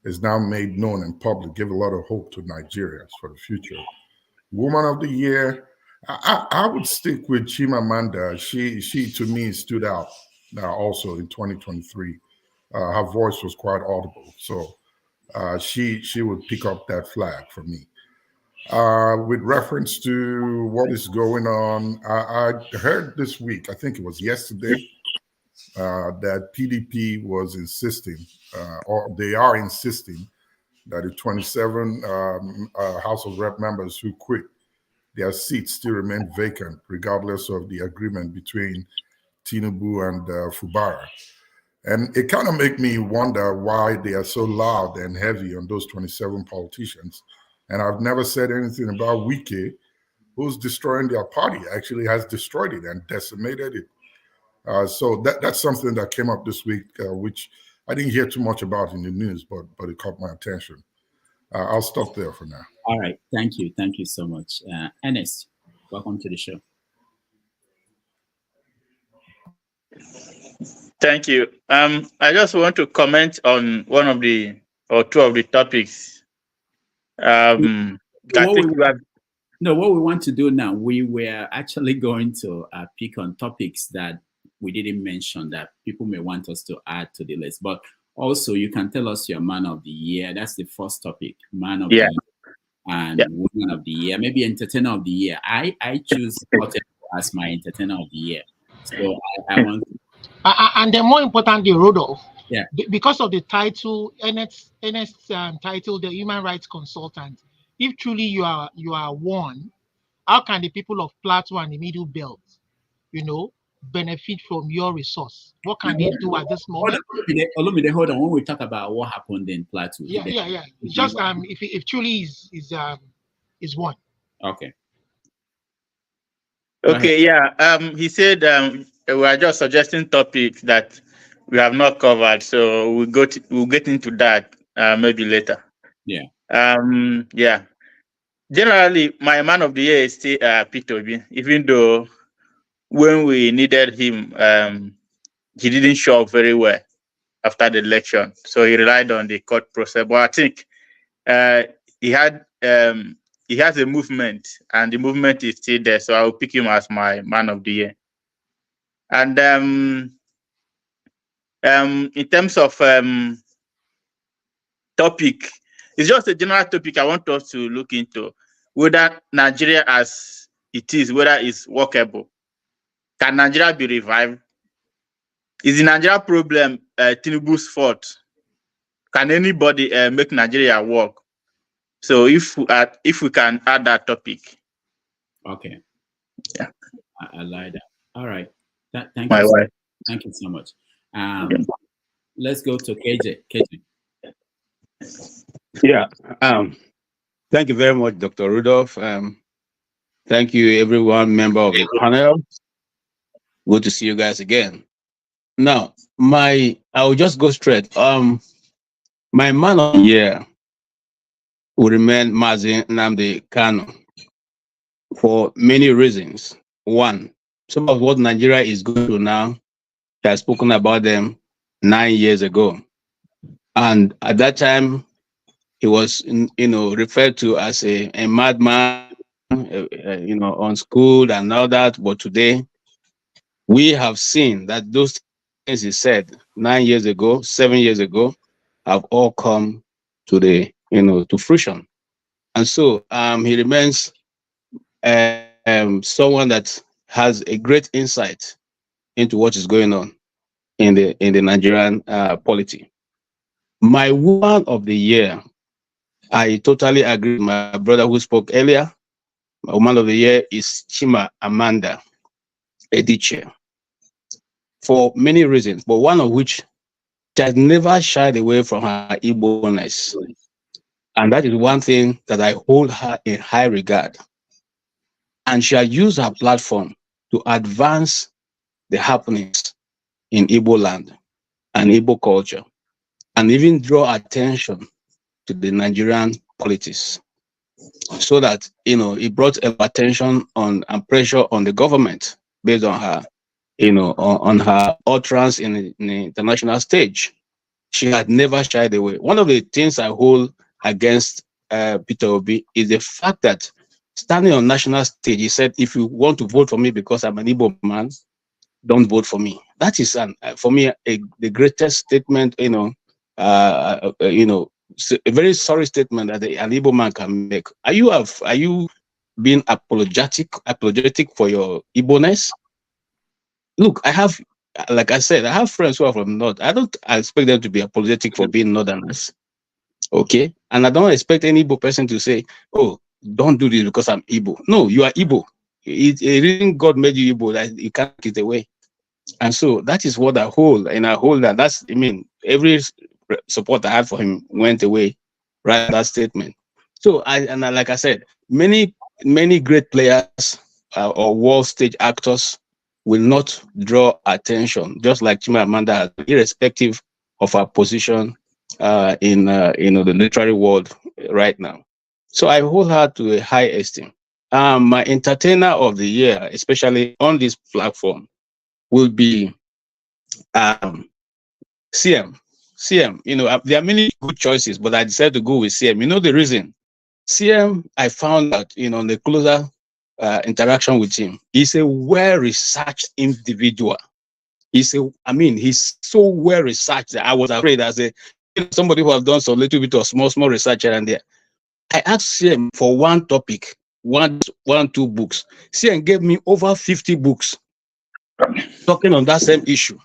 is now made known in public, give a lot of hope to Nigerians for the future. Woman of the Year, I would stick with Chimamanda. She to me stood out also in 2023. Her voice was quite audible, so she would pick up that flag for me. With reference to what is going on, I heard this week, I think it was yesterday, that PDP was insisting, or they are insisting, that the 27 House of Rep members who quit, their seats still remain vacant, regardless of the agreement between Tinubu and Fubara. And it kind of makes me wonder why they are so loud and heavy on those 27 politicians. And I've never said anything about Wike, who's destroying their party, actually has destroyed it and decimated it. So that's something that came up this week, which I didn't hear too much about in the news, but it caught my attention. I'll stop there for now. All right, thank you so much. Ernest, welcome to the show. Thank you. I just want to comment on one of the, or two of the topics. What we want to do now, we were actually going to pick on topics that we didn't mention that people may want us to add to the list. But also, you can tell us your Man of the Year. That's the first topic, Man of the Year and Woman of the Year, maybe Entertainer of the Year. I choose as my Entertainer of the Year. So I want And then more importantly, Rodolph, Yeah. Because of the title, NS title, the human rights consultant. If truly you are one, how can the people of Plateau and the Middle Belt, benefit from your resource? What can they do at this moment? Olumide, hold on. When we talk about what happened in Plateau, Yeah. It's just if truly is one. Okay. Okay, yeah. He said we are just suggesting topics that we have not covered, so we'll get into that maybe later. Yeah. Yeah. Generally, my man of the year is still Peter Obi, even though when we needed him, he didn't show up very well after the election, so he relied on the court process. But I think he has a movement, and the movement is still there. So I will pick him as my man of the year. And in terms of topic, it's just a general topic I want us to look into, whether Nigeria as it is, whether it's workable. Can Nigeria be revived? Is the Nigeria problem Tinubu's fault? Can anybody make Nigeria work? So if we can add that topic. Okay. Yeah. I like that. All right. Thank My you. wife. Thank you so much. Let's go to KJ. Yeah. Thank you very much, Dr. Rudolph. Thank you, everyone, member of the panel. Good to see you guys again. Now, I will just go straight. My man of the year will remain Mazi Nnamdi Kanu for many reasons. One, some of what Nigeria is going through now, he has spoken about them 9 years ago. And at that time, he was, referred to as a madman, unschooled and all that. But today, we have seen that those things he said 9 years ago, 7 years ago, have all come to to fruition. And so he remains someone that has a great insight into what is going on in the Nigerian polity. My woman of the year, I totally agree with my brother who spoke earlier. My woman of the year is Chima Amanda Ediche, for many reasons, but one of which she has never shied away from her Igbo-ness. And that is one thing that I hold her in high regard. And she has used her platform to advance the happenings in Igbo land and Igbo culture, and even draw attention to the Nigerian politics, so that it brought attention on and pressure on the government based on her, on her utterance in the international stage. She had never shied away. One of the things I hold against Peter Obi is the fact that standing on national stage, he said, "If you want to vote for me because I'm an Igbo man, don't vote for me." That is, for me, the greatest statement, a very sorry statement that an Igbo man can make. Are you being apologetic for your Igbo-ness? Look, like I said, I have friends who are from North. I don't expect them to be apologetic for being Northerners. Okay? And I don't expect any Igbo person to say, "Oh, don't do this because I'm Igbo." No, you are Igbo. It reason God made you Igbo, that you can't get away. And so that is what I hold. And I hold that. Every support I had for him went away right that statement. So like I said, many great players or world stage actors will not draw attention, just like Chimamanda, irrespective of her position in the literary world right now. So I hold her to a high esteem. My entertainer of the year, especially on this platform, will be CM. CM, there are many good choices, but I decided to go with CM. You know the reason? CM, I found out, on the closer interaction with him, he's a well-researched individual. He's so well-researched that I was afraid as somebody who has done some little bit of small research here and there. I asked CM for one topic, two books. CM gave me over 50 books talking on that same issue.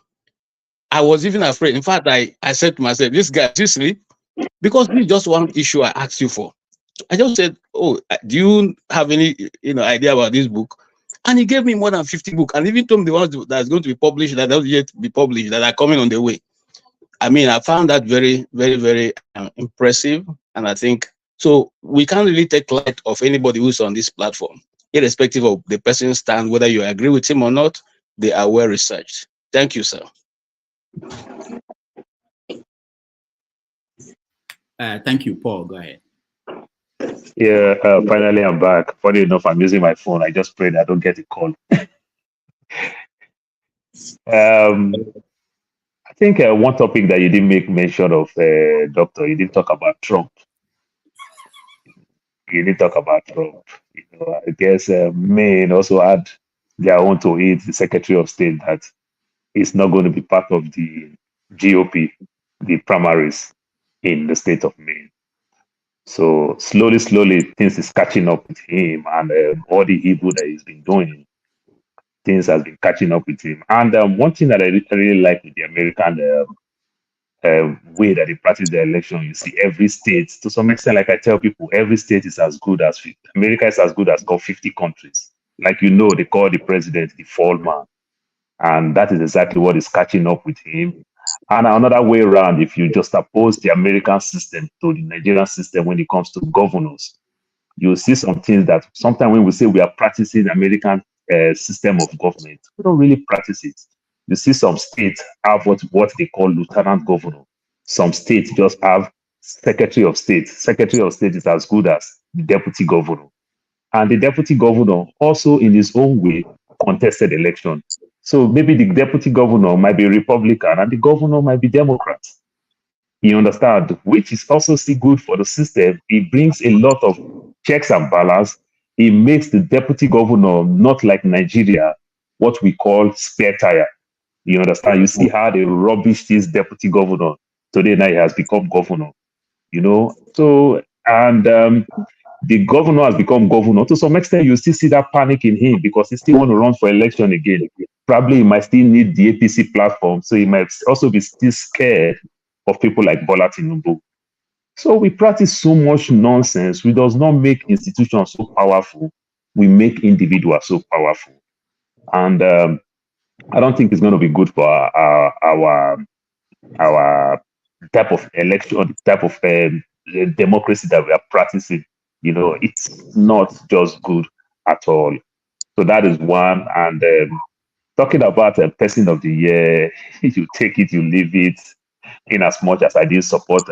I was even afraid. In fact, I said to myself, this guy, seriously, because this is just one issue I asked you for. I just said, oh, do you have any idea about this book? And he gave me more than 50 books, and even told me the ones that's going to be published, that don't yet be published, that are coming on the way. I mean, I found that very, very, very impressive. And I think, so we can't really take light of anybody who's on this platform, irrespective of the person's stand, whether you agree with him or not, they are well researched. Thank you, sir. Thank you, Paul. Go ahead. Yeah, finally I'm back. Funny enough, I'm using my phone. I just prayed I don't get a call. I think one topic that you didn't make mention of, Doctor, you didn't talk about Trump. You didn't talk about Trump. I guess Maine also had their own to it, the Secretary of State, that is not going to be part of the GOP, the primaries in the state of Maine. So slowly, things is catching up with him, and all the evil that he's been doing, things has been catching up with him. And one thing that I really like with the American way that they practice the election, you see every state, to some extent, like I tell people, every state is as good as America is as good as 50 countries. Like they call the president the fall man, and that is exactly what is catching up with him. And another way around, if you just oppose the American system to the Nigerian system when it comes to governors, you'll see some things that sometimes when we say we are practicing the American system of government, we don't really practice it. You see some states have what they call lieutenant governor. Some states just have secretary of state. Secretary of state is as good as the deputy governor. And the deputy governor also in his own way contested election. So maybe the deputy governor might be Republican and the governor might be Democrat. You understand? Which is also still good for the system. It brings a lot of checks and balance. It makes the deputy governor not like Nigeria, what we call spare tire. You understand? You see how they rubbish this deputy governor. Today now he has become governor. So and the governor has become governor. To some extent, you still see that panic in him because he still want to run for election again. Probably he might still need the APC platform, so he might also be still scared of people like Bola Tinubu. So we practice so much nonsense. We does not make institutions so powerful. We make individuals so powerful. And I don't think it's going to be good for our type of election, type of democracy that we are practicing. It's not just good at all. So that is one. And talking about a person of the year, you take it, you leave it. In as much as I did support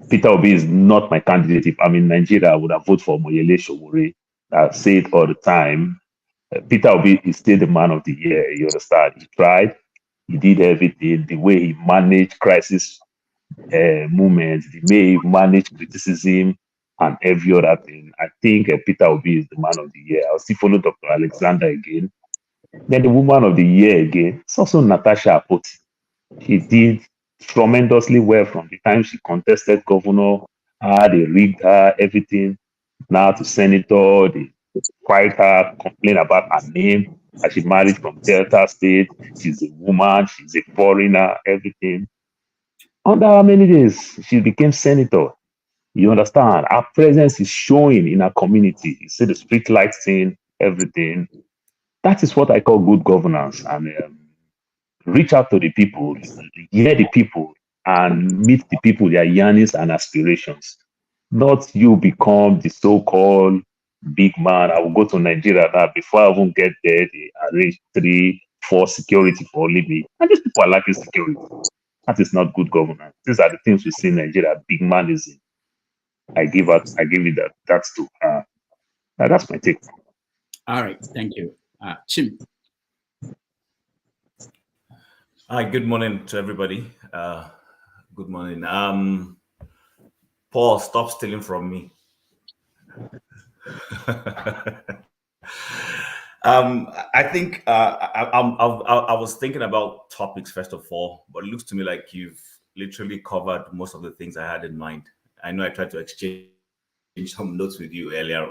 Peter Obi is not my candidate. If I'm in Nigeria, I would have voted for Moyele Sowore. I say it all the time. Peter Obi is still the man of the year. You understand? He tried. He did everything. The way he managed crisis movements, the way he managed criticism, and every other thing. I think Peter Obi is the man of the year. I'll still follow Dr. Alexander again. Then the woman of the year again. It's also Natasha Apoti. She did tremendously well from the time she contested governor. They rigged her, everything. Now to senator, they fight her, complain about her name, that she married from Delta State. She's a woman, she's a foreigner, everything. Under how many days she became senator? You understand? Her presence is showing in her community. You see the street lights thing, everything. That is what I call good governance. And reach out to the people, hear the people, and meet the people, their yearnings and aspirations. Not you become the so-called big man. I will go to Nigeria now. Before I even get there, they arrange 3-4 security for only me. And these people are lacking security. That is not good governance. These are the things we see in Nigeria. Big manism. I give it that. That's to that's my take. All right, thank you. Chim. Hi, good morning to everybody. Good morning. Paul, stop stealing from me. I think I was thinking about topics first of all, but it looks to me like you've literally covered most of the things I had in mind. I know I tried to exchange some notes with you earlier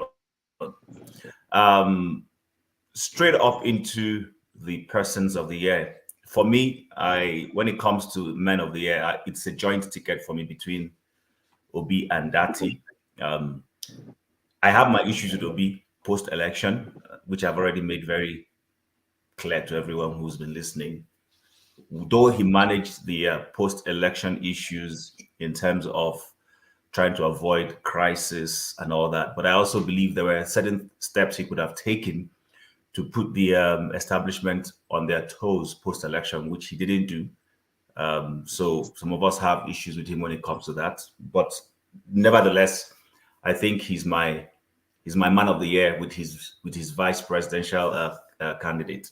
on. Straight up into the persons of the year. for me, when it comes to Men of the Year, it's a joint ticket for me between Obi and Dati. I have my issues with Obi post-election, which I've already made very clear to everyone who's been listening. Though he managed the post-election issues in terms of trying to avoid crisis and all that, but I also believe there were certain steps he could have taken to put the establishment on their toes post-election, which he didn't do. So some of us have issues with him when it comes to that. But nevertheless, I think he's my Man of the Year with his vice presidential candidate.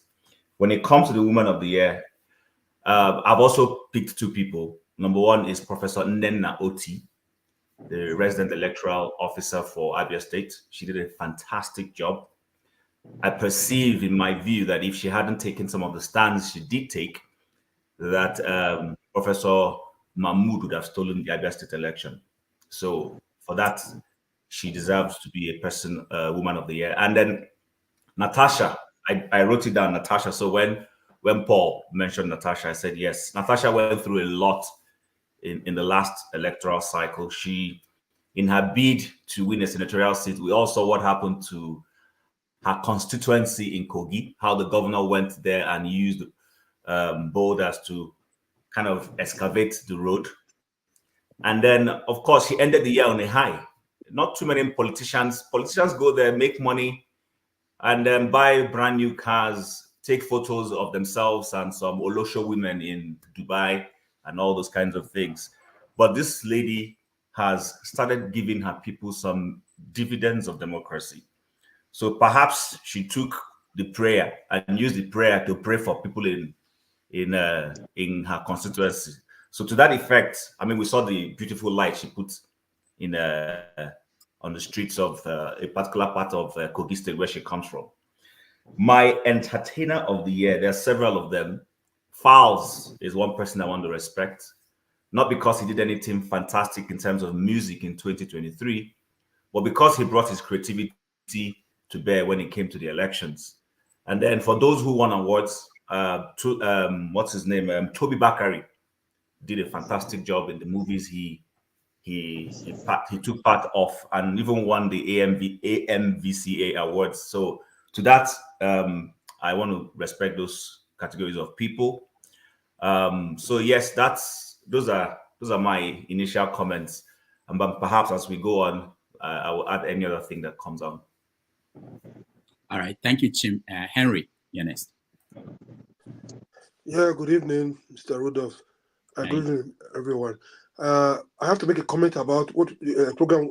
When it comes to the Woman of the Year, I've also picked two people. Number one is Professor Nnenna Oti, the resident electoral officer for Abia State. She did a fantastic job. I perceive, in my view, that if she hadn't taken some of the stands she did take, that Professor Mahmood would have stolen the Abia State election. So for that, she deserves to be a Woman of the Year. And then Natasha, I wrote it down, Natasha. So when Paul mentioned Natasha, I said yes. Natasha went through a lot in the last electoral cycle. She, in her bid to win a senatorial seat, we all saw what happened to her constituency in Kogi, how the governor went there and used boulders to kind of excavate the road. And then, of course, she ended the year on a high. Not too many politicians go there, make money, and then buy brand new cars, take photos of themselves and some Olosho women in Dubai and all those kinds of things. But this lady has started giving her people some dividends of democracy. So perhaps she took the prayer and used the prayer to pray for people in her constituency. So to that effect, I mean, we saw the beautiful light she put in on the streets of a particular part of Kogi State where she comes from. My entertainer of the year, there are several of them. Fowles is one person I want to respect, not because he did anything fantastic in terms of music in 2023, but because he brought his creativity to bear when it came to the elections. And then for those who won awards, what's his name? Toby Bakari did a fantastic job in the movies he took part of, and even won the AMVCA awards. So to that, I want to respect those categories of people. So yes, those are my initial comments. But perhaps as we go on, I will add any other thing that comes on. All right, thank you, Chim. Henry, you're next. Yeah, good evening, Mr. Rudolph. Good evening, everyone. I have to make a comment about what program,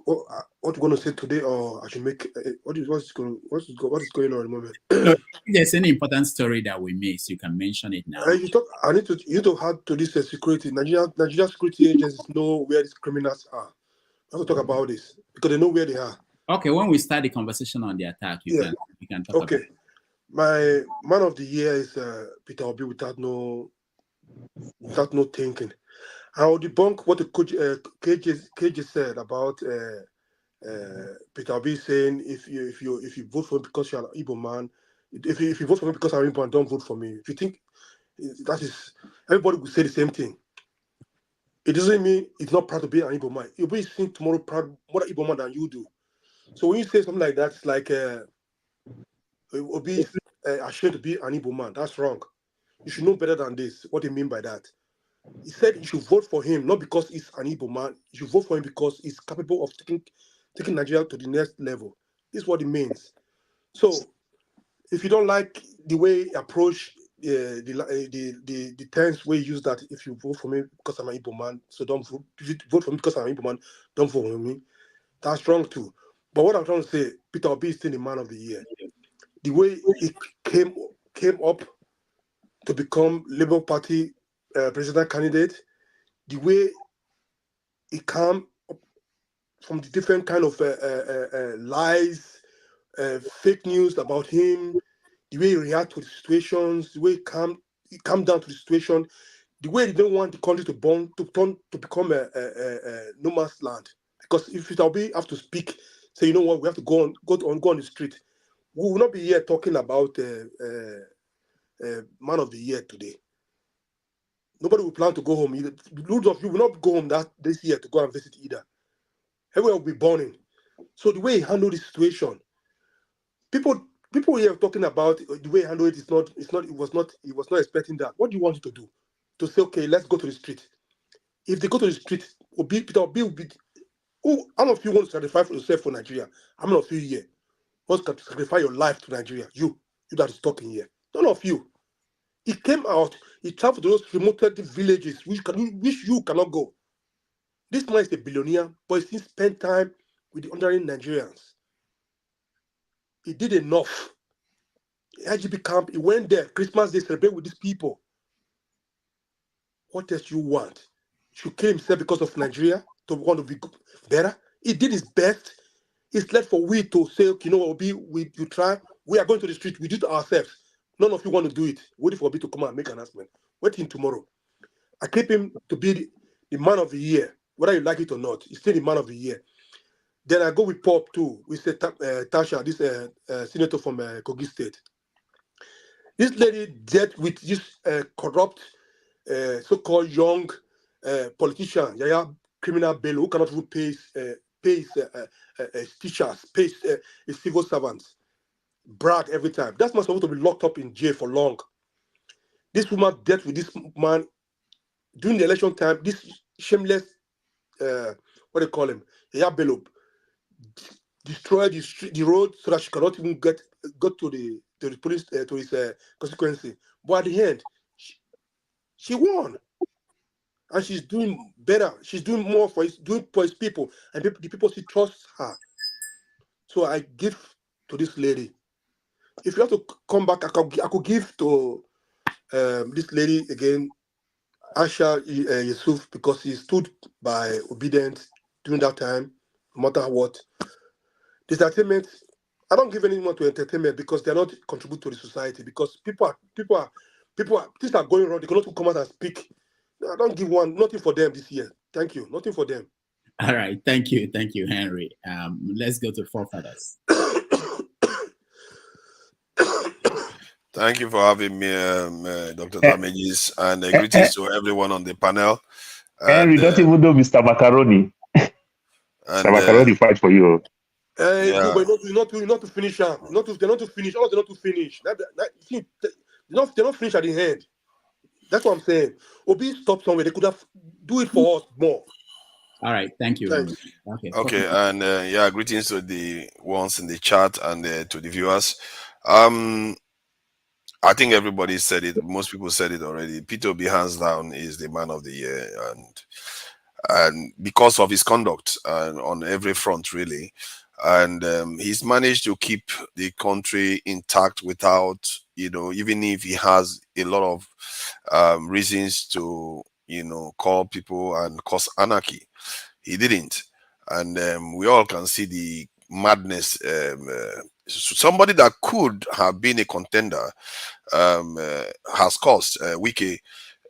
what we're going to say today, or I should make what is going on at the moment. If there's any important story that we miss, you can mention it now. I need to add to this security. Nigeria security agencies know where these criminals are. I have to talk about this because they know where they are. Okay, when we start the conversation on the attack, you can talk about it. My Man of the Year is Peter Obi without no thinking. I'll debunk what the KJ said about Peter Obi saying if you vote for him because you're an Igbo man, if you vote for me because I'm Igbo man, don't vote for me. If you think that is, everybody will say the same thing. It doesn't mean it's not proud to be an Igbo man. You'll be seen tomorrow proud more Igbo man than you do. So when you say something like that, it's like Obi is ashamed to be an Igbo man. That's wrong. You should know better than this. What do you mean by that? He said you should vote for him not because he's an Igbo man. You should vote for him because he's capable of taking Nigeria to the next level. This is what it means. So if you don't like the way he approached the tense way he used that, if you vote for me because I'm an Igbo man, so don't vote. If you vote for me because I'm an Igbo man, don't vote for me. That's wrong too. But what I'm trying to say, Peter Obi is still the Man of the Year. The way he came up to become Labour Party president candidate, the way he came up from the different kind of lies, fake news about him, the way he reacted to the situations, the way he calmed down to the situation, the way he didn't want the country to become a no man's land. Because if Peter Obi have to speak, say, you know what, we have to go on the street, we will not be here talking about man of the year today. Nobody will plan to go home. Loads of you will not go home this year to go and visit either. Everyone will be burning. So the way he handled the situation, people here talking about the way he handled it he was not expecting that. What do you want it to do? To say, okay, let's go to the street. If they go to the street, Peter Obi will be. Who, how many of you want to sacrifice yourself for Nigeria? How many of you here want to sacrifice your life to Nigeria? You that is talking here. None of you. He came out, he traveled to those remote villages which you cannot go. This man is a billionaire, but he still spent time with the ordinary Nigerians. He did enough. IGP camp, he went there, Christmas Day, celebrate with these people. What else you want? He kill himself because of Nigeria to want to be better. He did his best. It's left for we to say, okay, you know what, Obi, you try. We are going to the street. We do it ourselves. None of you want to do it. Waiting for Obi to come and make an announcement. Waiting tomorrow. I keep him to be the man of the year, whether you like it or not. He's still the man of the year. Then I go with Pop too. We say Tasha, this senator from Kogi State. This lady dealt with this corrupt, so-called young politician, Yaya criminal Bello, who cannot even pay his teachers, pay his civil servants. Brag every time. That's not supposed to be locked up in jail for long. This woman dealt with this man during the election time. This shameless, what do you call him? Yaya Bello destroyed the road so that she cannot even go to the police to his consequences. But at the end, she won. And she's doing better. She's doing more for his people. And the people still trust her. So I give to this lady. If you have to come back, I could give to this lady again, Asha Yusuf, because she stood by obedience during that time, no matter what. This entertainment, I don't give anyone to entertainment because they're not contribute to the society. Because people are things are going wrong. They cannot come out and speak. I don't give nothing for them this year. Thank you. Nothing for them. All right. Thank you, Henry. Let's go to forefathers. Thank you for having me, Dr. Damages, and greetings to everyone on the panel. Henry, don't even know Mr. Macaroni. Mr. Macaroni fight for you. Yeah. But not to finish. They're not to finish. All they're not to finish. They're not finished at the end. That's what I'm saying. Obi stopped somewhere. They could have do it for us more. All right, thank you. Thanks. Okay, and greetings to the ones in the chat and to the viewers. I think everybody said it. Most people said it already. Peter Obi, hands down, is the man of the year, and because of his conduct on every front, really. And he's managed to keep the country intact without, even if he has a lot of reasons to, call people and cause anarchy. He didn't. And we all can see the madness. Somebody that could have been a contender has caused Wike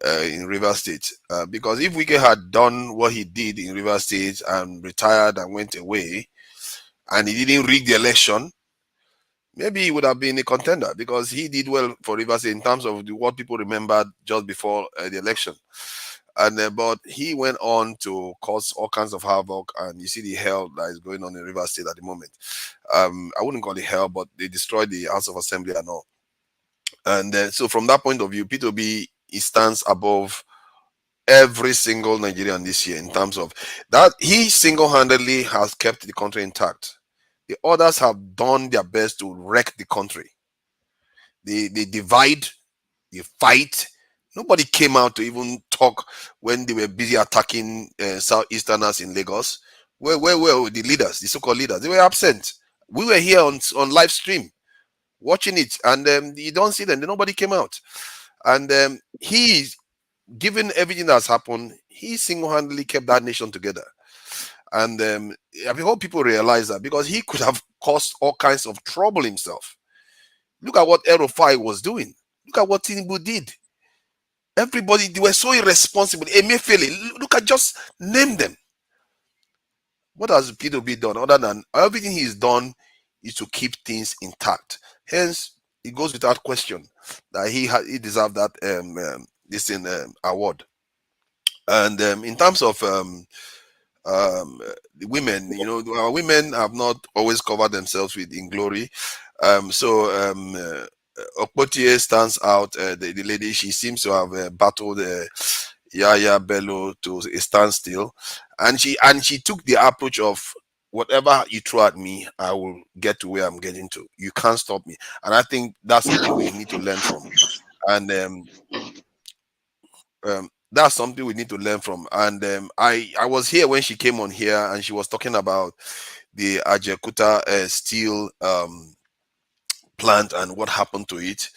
in Rivers State. Because if Wike had done what he did in Rivers State and retired and went away, and he didn't rig the election, maybe he would have been a contender because he did well for Rivers State in terms of what people remembered just before the election. And but he went on to cause all kinds of havoc, and you see the hell that is going on in Rivers State at the moment. I wouldn't call it hell, but they destroyed the House of Assembly and all. And so from that point of view, Peter Obi, he stands above every single Nigerian this year in terms of that. He single-handedly has kept the country intact. The others have done their best to wreck the country. They divide, they fight. Nobody came out to even talk when they were busy attacking Southeasterners in Lagos. Where were the leaders, the so-called leaders? They were absent. We were here on live stream watching it, and you don't see them. Nobody came out. And he's given everything that's happened, he single-handedly kept that nation together. And I hope people realize that, because he could have caused all kinds of trouble himself. Look at what El-Rufai was doing. Look at what Tinubu did. Everybody, they were so irresponsible. Emefiele, look at, just name them. What has Peter Obi done other than everything he's done is to keep things intact? Hence, it goes without question that he deserved that award. And in terms of the women, you know, our women have not always covered themselves in glory. Okpotie stands out. The lady, she seems to have battled Yaya Bello to a standstill, and she took the approach of, whatever you throw at me, I will get to where I'm getting to. You can't stop me. And I think that's something we need to learn from. And that's something we need to learn from. And I was here when she came on here, and she was talking about the Ajaokuta steel plant and what happened to it.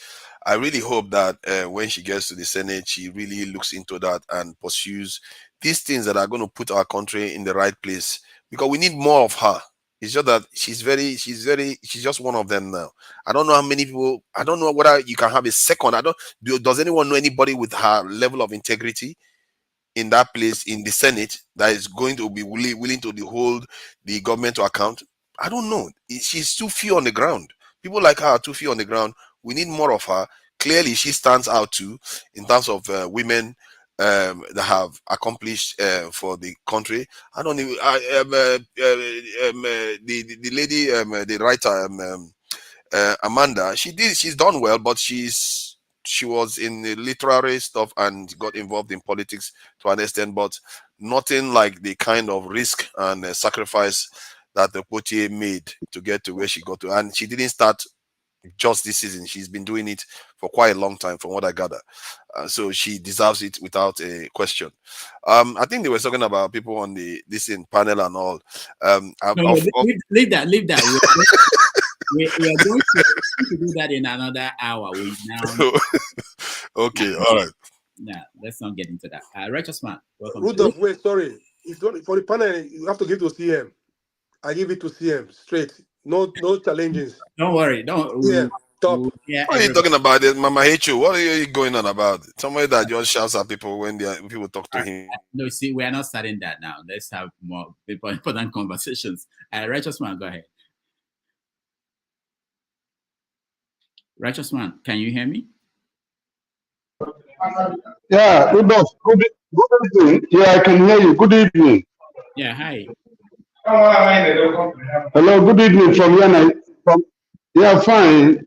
I really hope that when she gets to the Senate, she really looks into that and pursues these things that are going to put our country in the right place, because we need more of her. It's just that she's just one of them now. I don't know how many people, I don't know whether you can have a second. Does anyone know anybody with her level of integrity in that place in the Senate that is going to be willing to hold the government to account? I don't know. She's too few on the ground. People like her are too few on the ground. We need more of her. Clearly, she stands out too in terms of women that have accomplished for the country. I don't even. The lady, the writer, Amanda. She's done well, but she was in the literary stuff and got involved in politics to an extent, but nothing like the kind of risk and sacrifice that the Potier made to get to where she got to. And she didn't start just this season. She's been doing it for quite a long time, from what I gather. So she deserves it without a question. I think they were talking about people on this panel and all. Leave that. We are going to do that in another hour. Okay, all right. Yeah, let's not get into that. Righteous Man, welcome. Rudolph, wait, sorry. For the panel, you have to give to CM. I give it to CM straight. No challenges. Don't worry. Yeah, top. What are you talking about? Mama hate you. What are you going on about? Somebody that just shouts at people when people talk to him. No, see, we are not starting that now. Let's have more important conversations. Righteous Man, go ahead. Righteous Man, can you hear me? Yeah, Rudolph, good evening. Yeah, I can hear you. Good evening. Yeah, hi. Hello, good evening from here. Yeah, fine.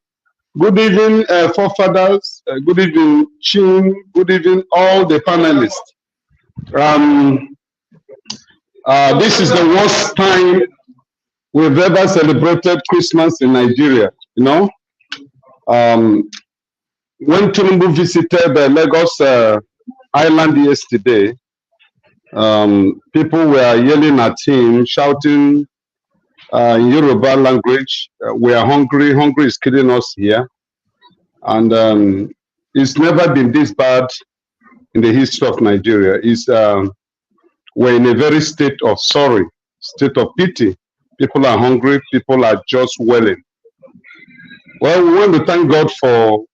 Good evening, forefathers. Good evening, Chin. Good evening, all the panelists. This is the worst time we've ever celebrated Christmas in Nigeria, you know. When Tinubu visited Lagos Island yesterday, people were yelling at him, shouting in Yoruba language, "We are hungry. Hungry is killing us here." And it's never been this bad in the history of Nigeria. We're in a very state of sorry, state of pity. People are hungry. People are just wailing. Well, we want to thank God for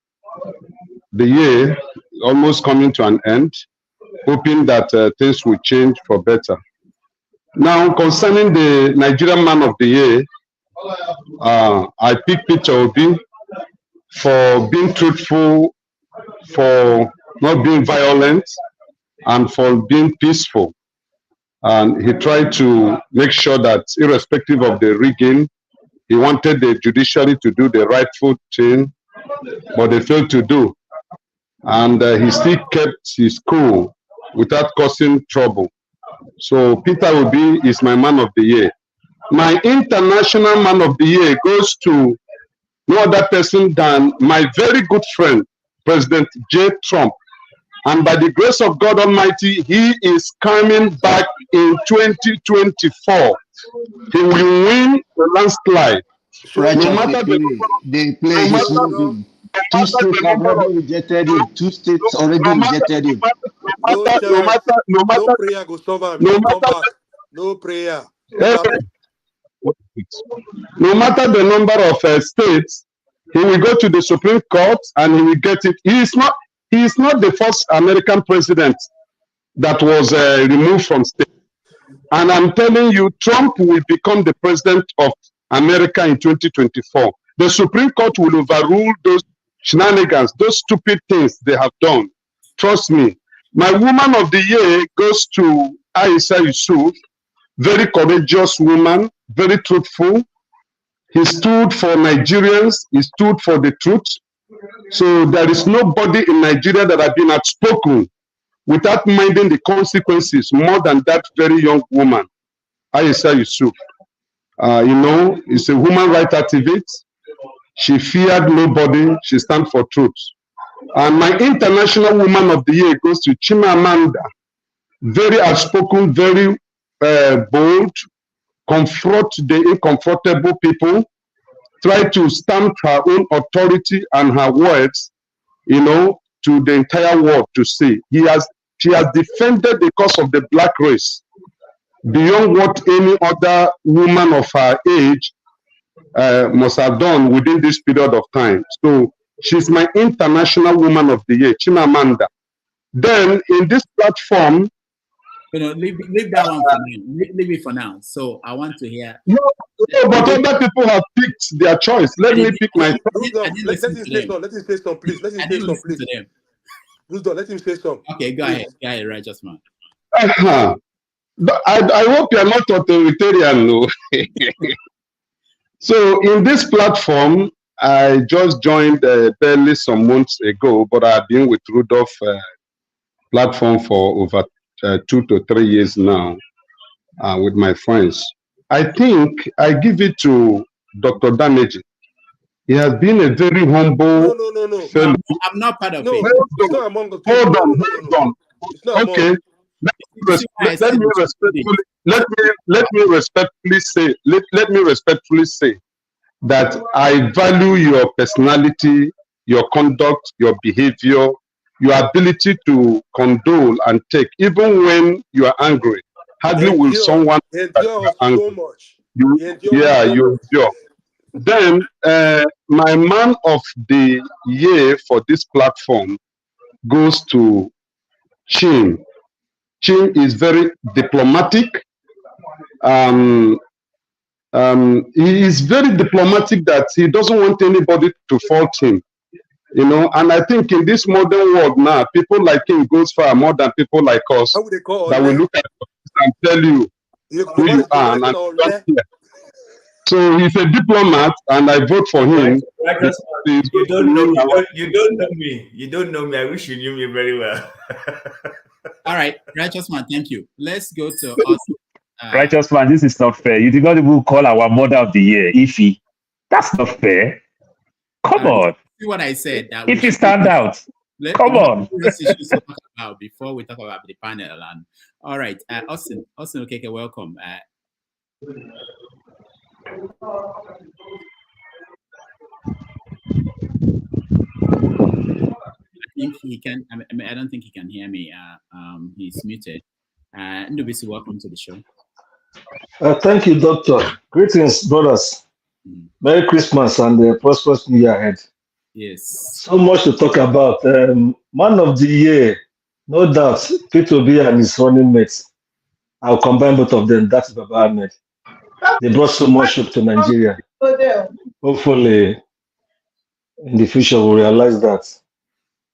the year almost coming to an end, hoping that things will change for better. Now, concerning the Nigerian Man of the Year, I picked Peter Obi for being truthful, for not being violent, and for being peaceful. And he tried to make sure that irrespective of the rigging, he wanted the judiciary to do the rightful thing, but they failed to do. And he still kept his cool without causing trouble. So Peter Obi is my Man of the Year. My international Man of the Year goes to no other person than my very good friend, President J. Trump. And by the grace of God Almighty, he is coming back in 2024. He will win the landslide. No matter the play is moving. 2 states have already rejected him. 2 states already rejected him. No prayer go solve him. Come back. No prayer. No matter the number of states, he will go to the Supreme Court and he will get it. He is not the first American president that was removed from state. And I'm telling you, Trump will become the president of America in 2024. The Supreme Court will overrule those shenanigans, those stupid things they have done. Trust me. My woman of the year goes to Aisha Yusuf, very courageous woman, very truthful. He stood for Nigerians. He stood for the truth. So there is nobody in Nigeria that has been outspoken without minding the consequences more than that very young woman, Aisha Yusuf. You know, is a human rights activist. She feared nobody. She stands for truth. And my international woman of the year goes to Chimamanda. Very outspoken, very bold, confront the uncomfortable people, try to stamp her own authority and her words, you know, to the entire world to see. She has defended the cause of the black race beyond what any other woman of her age must have done within this period of time. So she's my international woman of the year, Chimamanda. Then in this platform, you know, leave that one for now. Leave it for now. So I want to hear. No, but other people have picked their choice. Let me pick my. Let him say some. Let him say some, please. Let him say some, please. Let him say some. Okay, go ahead. Go ahead, righteous man. I hope you are not authoritarian, no. So in this platform, I just joined barely some months ago, but I've been with Rudolph platform for over 2 to 3 years now with my friends. I think I give it to Dr. Daneji. He has been a very humble fellow. No, I'm not part of it. It's not among the hold on. Okay. Let me respectfully say that I value your personality, your conduct, your behavior, your ability to condole and take, even when you are angry. Hardly will someone that angry. You endure. Then my man of the year for this platform goes to Chin. Chin is very diplomatic. He is very diplomatic that he doesn't want anybody to fault him. You know, and I think in this modern world now, people like him goes far more than people like us that will look at us and tell you who you are. And so he's a diplomat, and I vote for him. You don't know me. You don't know me. I wish you knew me very well. All right, righteous man, thank you. Let's go to us. Righteous man, this is not fair. You did not even call our mother of the year, Ify. That's not fair. Come on. See what I said. That if you stand out, come on. About before we talk about the panel. And all right, Austin, okay, welcome. I think he can. I mean, I don't think he can hear me. He's muted. Ndubisi, welcome to the show. Thank you, Doctor. Greetings, brothers. Merry Christmas and a prosperous New Year ahead. Yes. So much to talk about. Man of the year, no doubt, Peter Obi and his running mates. I'll combine both of them. That's Baba Ahmed. They brought so much hope to Nigeria. Hopefully, in the future, we'll realize that.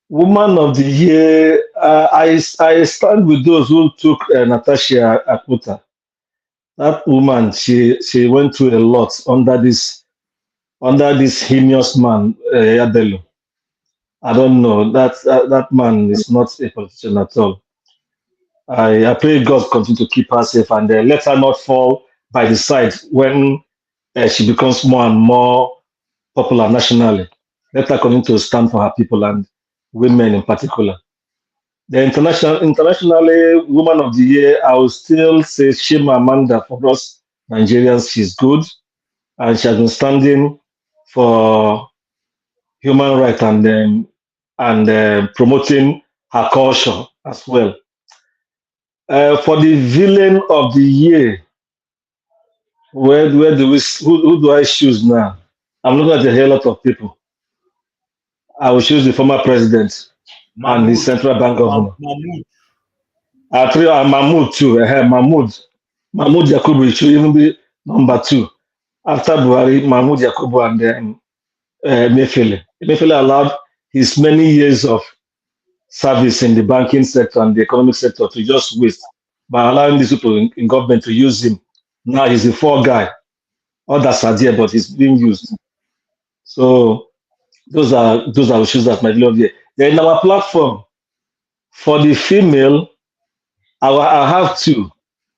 Woman of the year, I stand with those who took Natasha Akpota. That woman, she went through a lot under this heinous man, Akeredolu. I don't know, that man is not a politician at all. I pray God continue to keep her safe and let her not fall by the side when she becomes more and more popular nationally. Let her continue to stand for her people and women in particular. The internationally woman of the year, I will still say Chimamanda. For us Nigerians, she's good, and she has been standing for human rights and promoting her culture as well. For the villain of the year, who do I choose now? I'm looking at a lot of people. I will choose the former president and the central bank governor. Mahmoud too. Mahmoud Yakubu should even be number 2. After Buhari, Mahmoud Yakubu and Emefiele. Emefiele allowed his many years of service in the banking sector and the economic sector to just waste by allowing these people in government to use him. Now he's a fall guy. Others are there, but he's being used. So those are issues that might be over there. Then in our platform, for the female, I have two.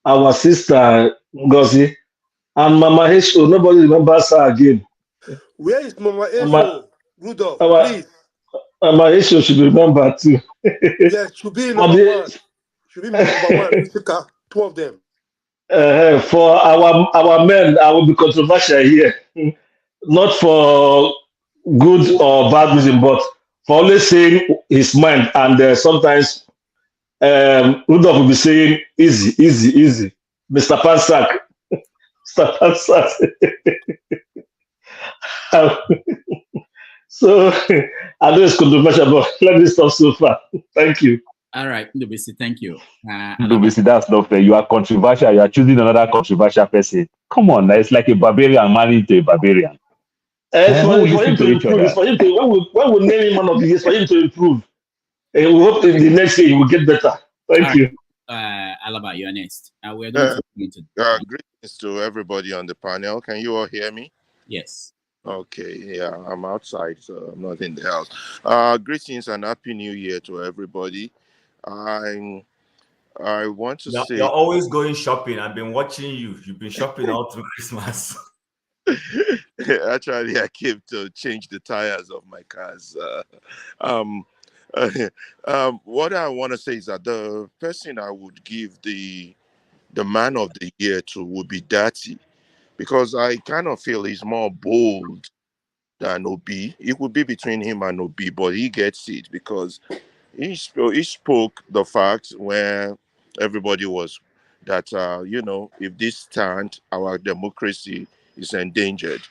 Our sister Ngozi and Mama Esho. Nobody remembers her again. Where is Mama Mama, Esho? Rudolph, our, please. Mama Esho should be remembered too. Yes, should be number one. Should be number one. Musica, two of them. For our men, I will be controversial here. Not for good or bad reason, but for always saying his mind. And sometimes Rudolph will be saying, easy, easy, easy. Mr. Pansak. Mr. Pansak. So, I know it's controversial, but let me stop so far. Thank you. All right, Ndubisi, thank you. Ndubisi, that's not fair. You are controversial. You are choosing another controversial person. Come on, it's like a barbarian married to a barbarian. It's for him to improve. It's for him to, when we name him one of the years, for him to improve. And we hope in the next year he will get better. Thank you. Alaba, you're next. We're going to greetings to everybody on the panel. Can you all hear me? Yes. Okay, yeah, I'm outside, so I'm not in the house. Greetings and happy new year to everybody. I want to say you're always going shopping. I've been watching you. You've been shopping all through Christmas. Actually, I came to change the tires of my cars. What I want to say is that the person I would give the man of the year to would be Dati, because I kind of feel he's more bold than Obi. It would be between him and Obi, but he gets it because he spoke the fact where everybody was that if this stand, our democracy is endangered.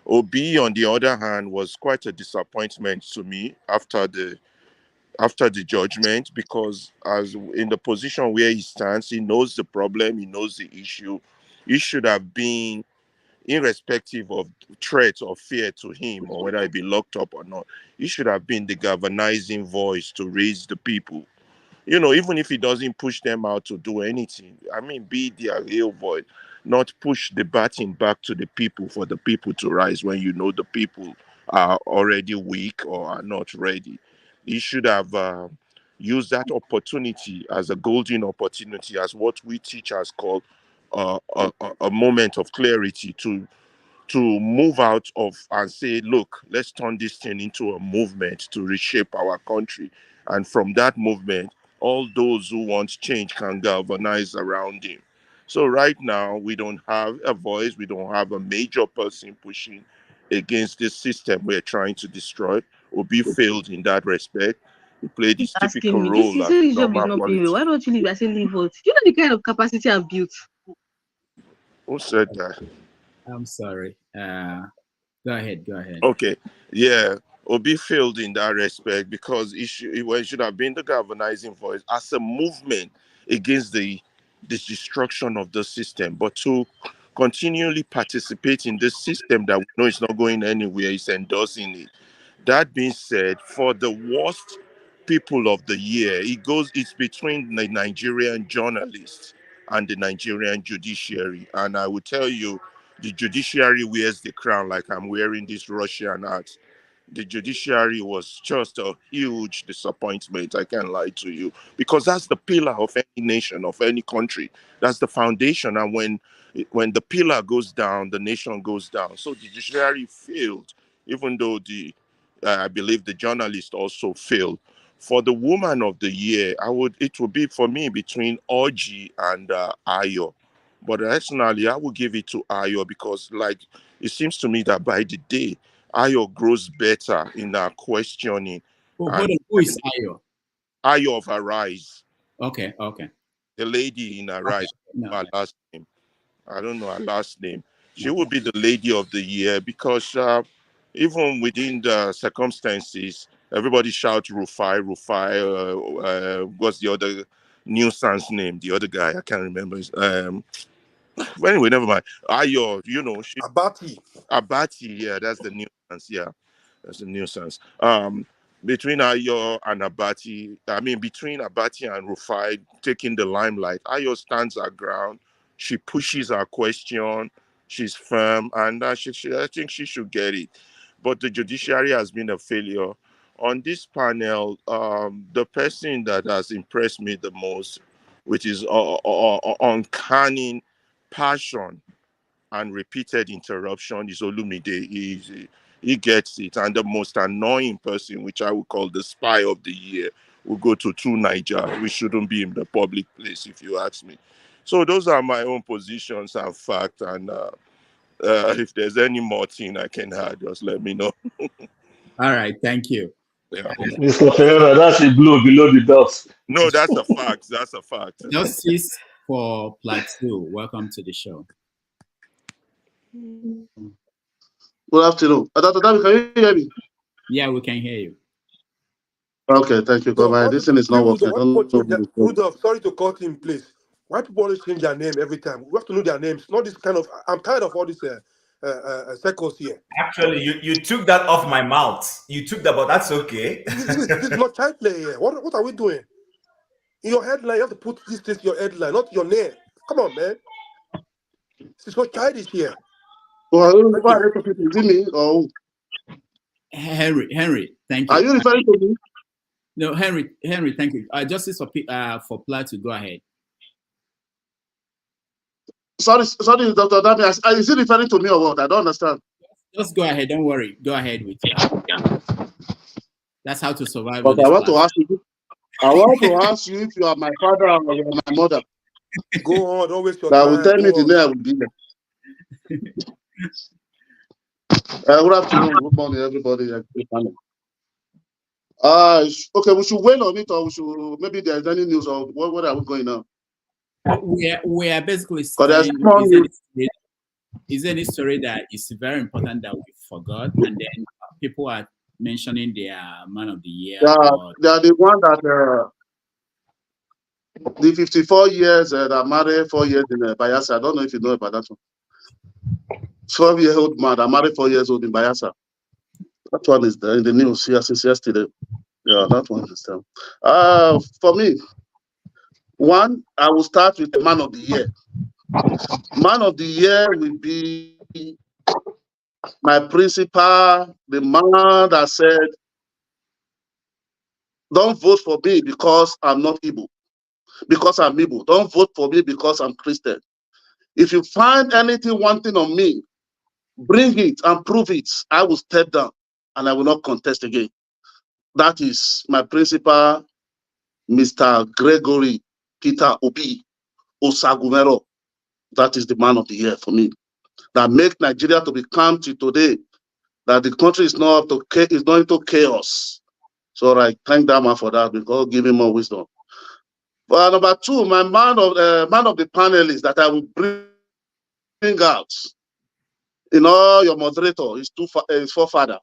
Obi, on the other hand, was quite a disappointment to me after the judgment, because as in the position where he stands, he knows the problem, he knows the issue. He should have been, irrespective of threat or fear to him or whether he be locked up or not, he should have been the galvanizing voice to raise the people. Even if he doesn't push them out to do anything, I mean, be their real voice, not push the baton back to the people for the people to rise when the people are already weak or are not ready. He should have used that opportunity as a golden opportunity, as what we teachers call a moment of clarity, to move out of and say, look, let's turn this thing into a movement to reshape our country. And from that movement, all those who want change can galvanize around him. So right now, we don't have a voice. We don't have a major person pushing against this system we're trying to destroy. Obi failed in that respect. He played his typical role as a normal politician. Why don't you leave? I say leave out. You know the kind of capacity I've built. Who said that? I'm sorry. Go ahead. Okay. Yeah. Obi failed in that respect because he should have been the galvanizing voice as a movement against the destruction of the system, but to continually participate in this system that we know is not going anywhere, is endorsing it. That being said, for the worst people of the year, it's between the Nigerian journalists and the Nigerian judiciary. And I will tell you, the judiciary wears the crown like I'm wearing this Russian hat. The judiciary was just a huge disappointment. I can't lie to you, because that's the pillar of any nation, of any country. That's the foundation. And when the pillar goes down, the nation goes down. So the judiciary failed, even though I believe the journalist also failed. For the woman of the year, it would be for me between Orji and Ayo. But personally, I would give it to Ayo because, it seems to me that by the day, Ayo grows better in our questioning. Who is Ayo? Ayo of Arise. Okay. The lady in Arise. No. Her last name. I don't know her last name. She would be the lady of the year because even within the circumstances, everybody shouts Rufai. What's the other nuisance name? The other guy, I can't remember. Anyway, never mind. Ayo, Abati. Abati, yeah, that's the nuisance, yeah. That's a nuisance. Between Ayo and Abati, I mean, between Abati and Rufai taking the limelight, Ayo stands her ground. She pushes her question. She's firm, and I think she should get it. But the judiciary has been a failure. On this panel, the person that has impressed me the most, which is uncanny passion and repeated interruption, is Olumide. He gets it. And the most annoying person, which I would call the spy of the year, will go to True Niger. We shouldn't be in the public place, if you ask me. So those are my own positions and fact. And if there's any more thing I can add, just let me know. All right, thank you. Yeah. Mr. Ferreira, that's a blow below the belt. No, that's a fact. That's a fact. Justice for Plateau, welcome to the show. Good afternoon. Dr. David, can you hear me? Yeah, we can hear you. Okay, thank you. Because this thing is not working. I don't know. Rudolph, sorry to cut in, please. Why people always change their name every time? We have to know their names. Not this kind of. I'm tired of all these circles here. Actually, you took that off my mouth. You took that, but that's okay. This is not child play here. What are we doing? In your headline, you have to put this in your headline, not your name. Come on, man. This is not childish here. Well, is it me or Henry, thank you. Are you referring to me? No, Henry, thank you. Justice for Plateau, go ahead. Sorry, Dr. Dami. Is he referring to me or what? I don't understand. Just go ahead. Don't worry. Go ahead with you. That's how to survive. But I want to ask you. I want to ask you if you are my father or you are my mother. Go on, don't waste your that time. will tell me the day I will be there. Good afternoon, good morning, everybody. Okay, we should wait on it, or we should maybe there's any news or what are we going now? We are basically saying, is there any story that is very important that we forgot, and then people are mentioning their man of the year? They are the one that the 54 years that married 4 years in Bayelsa. I don't know if you know about that one. 12-year-old man that married 4 years old in Bayelsa. That one is there in the news here since yesterday. Yeah, that one is there. For me, one, I will start with the man of the year. Man of the year will be my principal, the man that said, don't vote for me because I'm not Igbo. Because I'm Igbo. Don't vote for me because I'm Christian. If you find anything wanting on me, bring it and prove it. I will step down and I will not contest again. That is my principal, Mr. Gregory Peter Obi Osagumero. That is the man of the year for me. That make Nigeria to be calm till today. That the country is not into chaos. So I thank that man for that, because give him more wisdom. But number two, my man of the panelists that I will bring out in all your moderator is his forefather.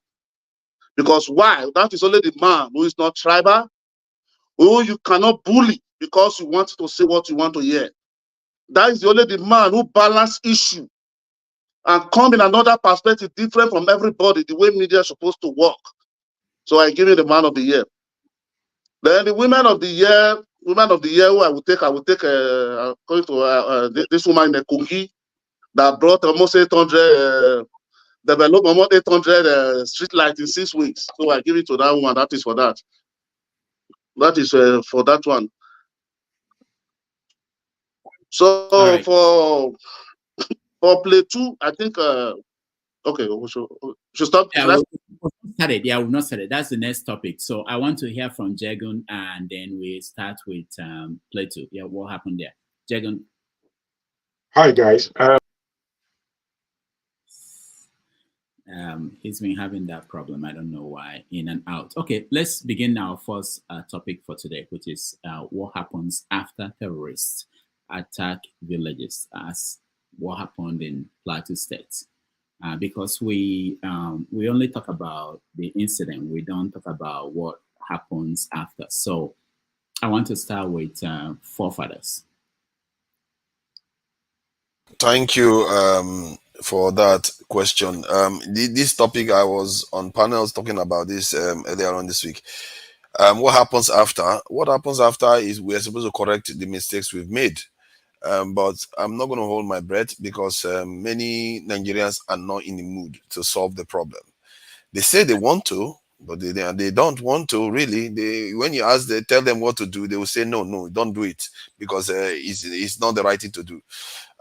Because why? That is only the man who is not tribal, who you cannot bully because you want to say what you want to hear. That is only the man who balance issue and come in another perspective different from everybody, the way media is supposed to work. So I give you the man of the year. Then the women of the year who I will take according to this woman in the Kogi that brought almost 800, developed almost 800 street lights in 6 weeks. So I give it to that woman. That is for that. That is for that one. So right. for play 2, I think okay, we should stop. Yeah, we've not started. That's the next topic. So I want to hear from Jegun, and then we start with play 2. Yeah, what happened there? Jegun. Hi guys. He's been having that problem. I don't know why, in and out. Okay, let's begin our first topic for today, which is what happens after terrorists attack villages, as what happened in Plateau State. Because we only talk about the incident, we don't talk about what happens after. So I want to start with forefathers. Thank you, for that question. This topic, I was on panels talking about this earlier on this week. What happens after? What happens after is we're supposed to correct the mistakes we've made. But I'm not going to hold my breath because many Nigerians are not in the mood to solve the problem. They say they want to, but they don't want to really. When you ask, they tell them what to do, they will say no, don't do it because it's not the right thing to do.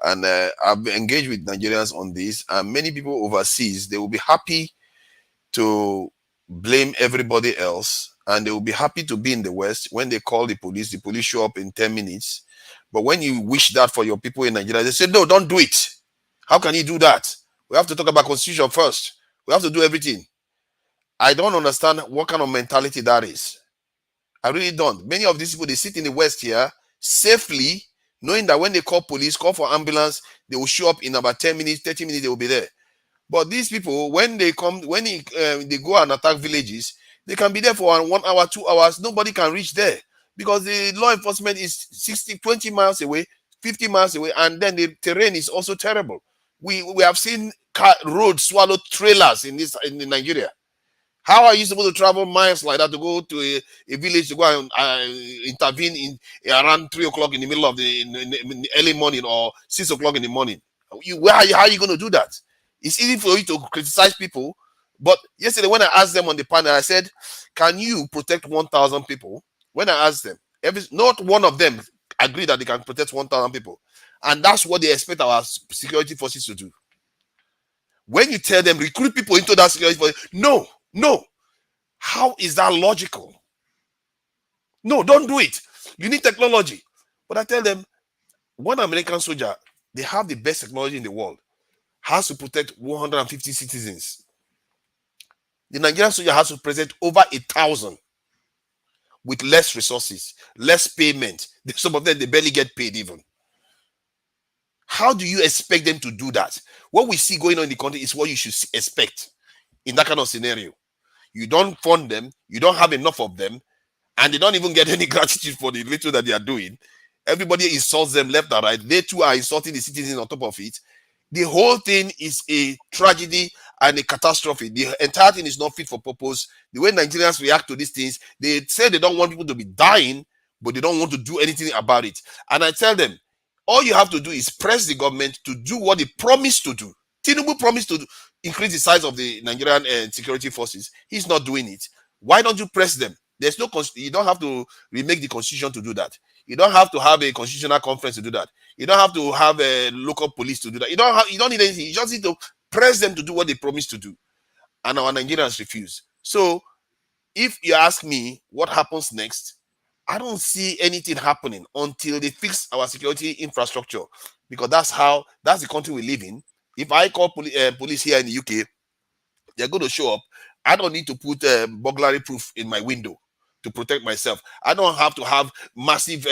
And I've engaged with Nigerians on this, and many people overseas, they will be happy to blame everybody else, and they will be happy to be in the West. When they call the police show up in 10 minutes. But when you wish that for your people in Nigeria, they say, no, don't do it. How can you do that? We have to talk about constitution first. We have to do everything. I don't understand what kind of mentality that is. I really don't. Many of these people, they sit in the West here safely, knowing that when they call police, call for ambulance, they will show up in about 10 minutes, 30 minutes, they will be there. But these people, when they come, when they go and attack villages, they can be there for 1 hour, 2 hours. Nobody can reach there because the law enforcement is 20 miles away, 50 miles away, and then the terrain is also terrible. We have seen roads swallow trailers in Nigeria. How are you supposed to travel miles like that to go to a village to go and intervene in around 3 o'clock in the middle of the early morning or 6 o'clock in the morning? How are you going to do that? It's easy for you to criticize people, but yesterday when I asked them on the panel, I said, "Can you protect 1,000 people?" When I asked them, not one of them agreed that they can protect 1,000 people, and that's what they expect our security forces to do. When you tell them recruit people into that security force, no. How is that logical? No, don't do it. You need technology. But I tell them, one American soldier, they have the best technology in the world, has to protect 150 citizens. The Nigerian soldier has to protect over 1,000 with less resources, less payment. Some of them, they barely get paid even. How do you expect them to do that? What we see going on in the country is what you should expect in that kind of scenario. You don't fund them, you don't have enough of them, and they don't even get any gratitude for the little that they are doing. Everybody insults them left and right. They too are insulting the citizens on top of it. The whole thing is a tragedy and a catastrophe. The entire thing is not fit for purpose. The way Nigerians react to these things, they say they don't want people to be dying, but they don't want to do anything about it. And I tell them, all you have to do is press the government to do what they promised to do. Tinubu promised to increase the size of the Nigerian security forces. He's not doing it. Why don't you press them? There's no, you don't have to remake the constitution to do that. You don't have to have a constitutional conference to do that. You don't have to have a local police to do that. You don't need anything. You just need to press them to do what they promised to do. And our Nigerians refuse. So if you ask me what happens next, I don't see anything happening until they fix our security infrastructure, because that's the country we live in. If I call police here in the UK, they're going to show up. I don't need to put burglary proof in my window to protect myself. I don't have to have massive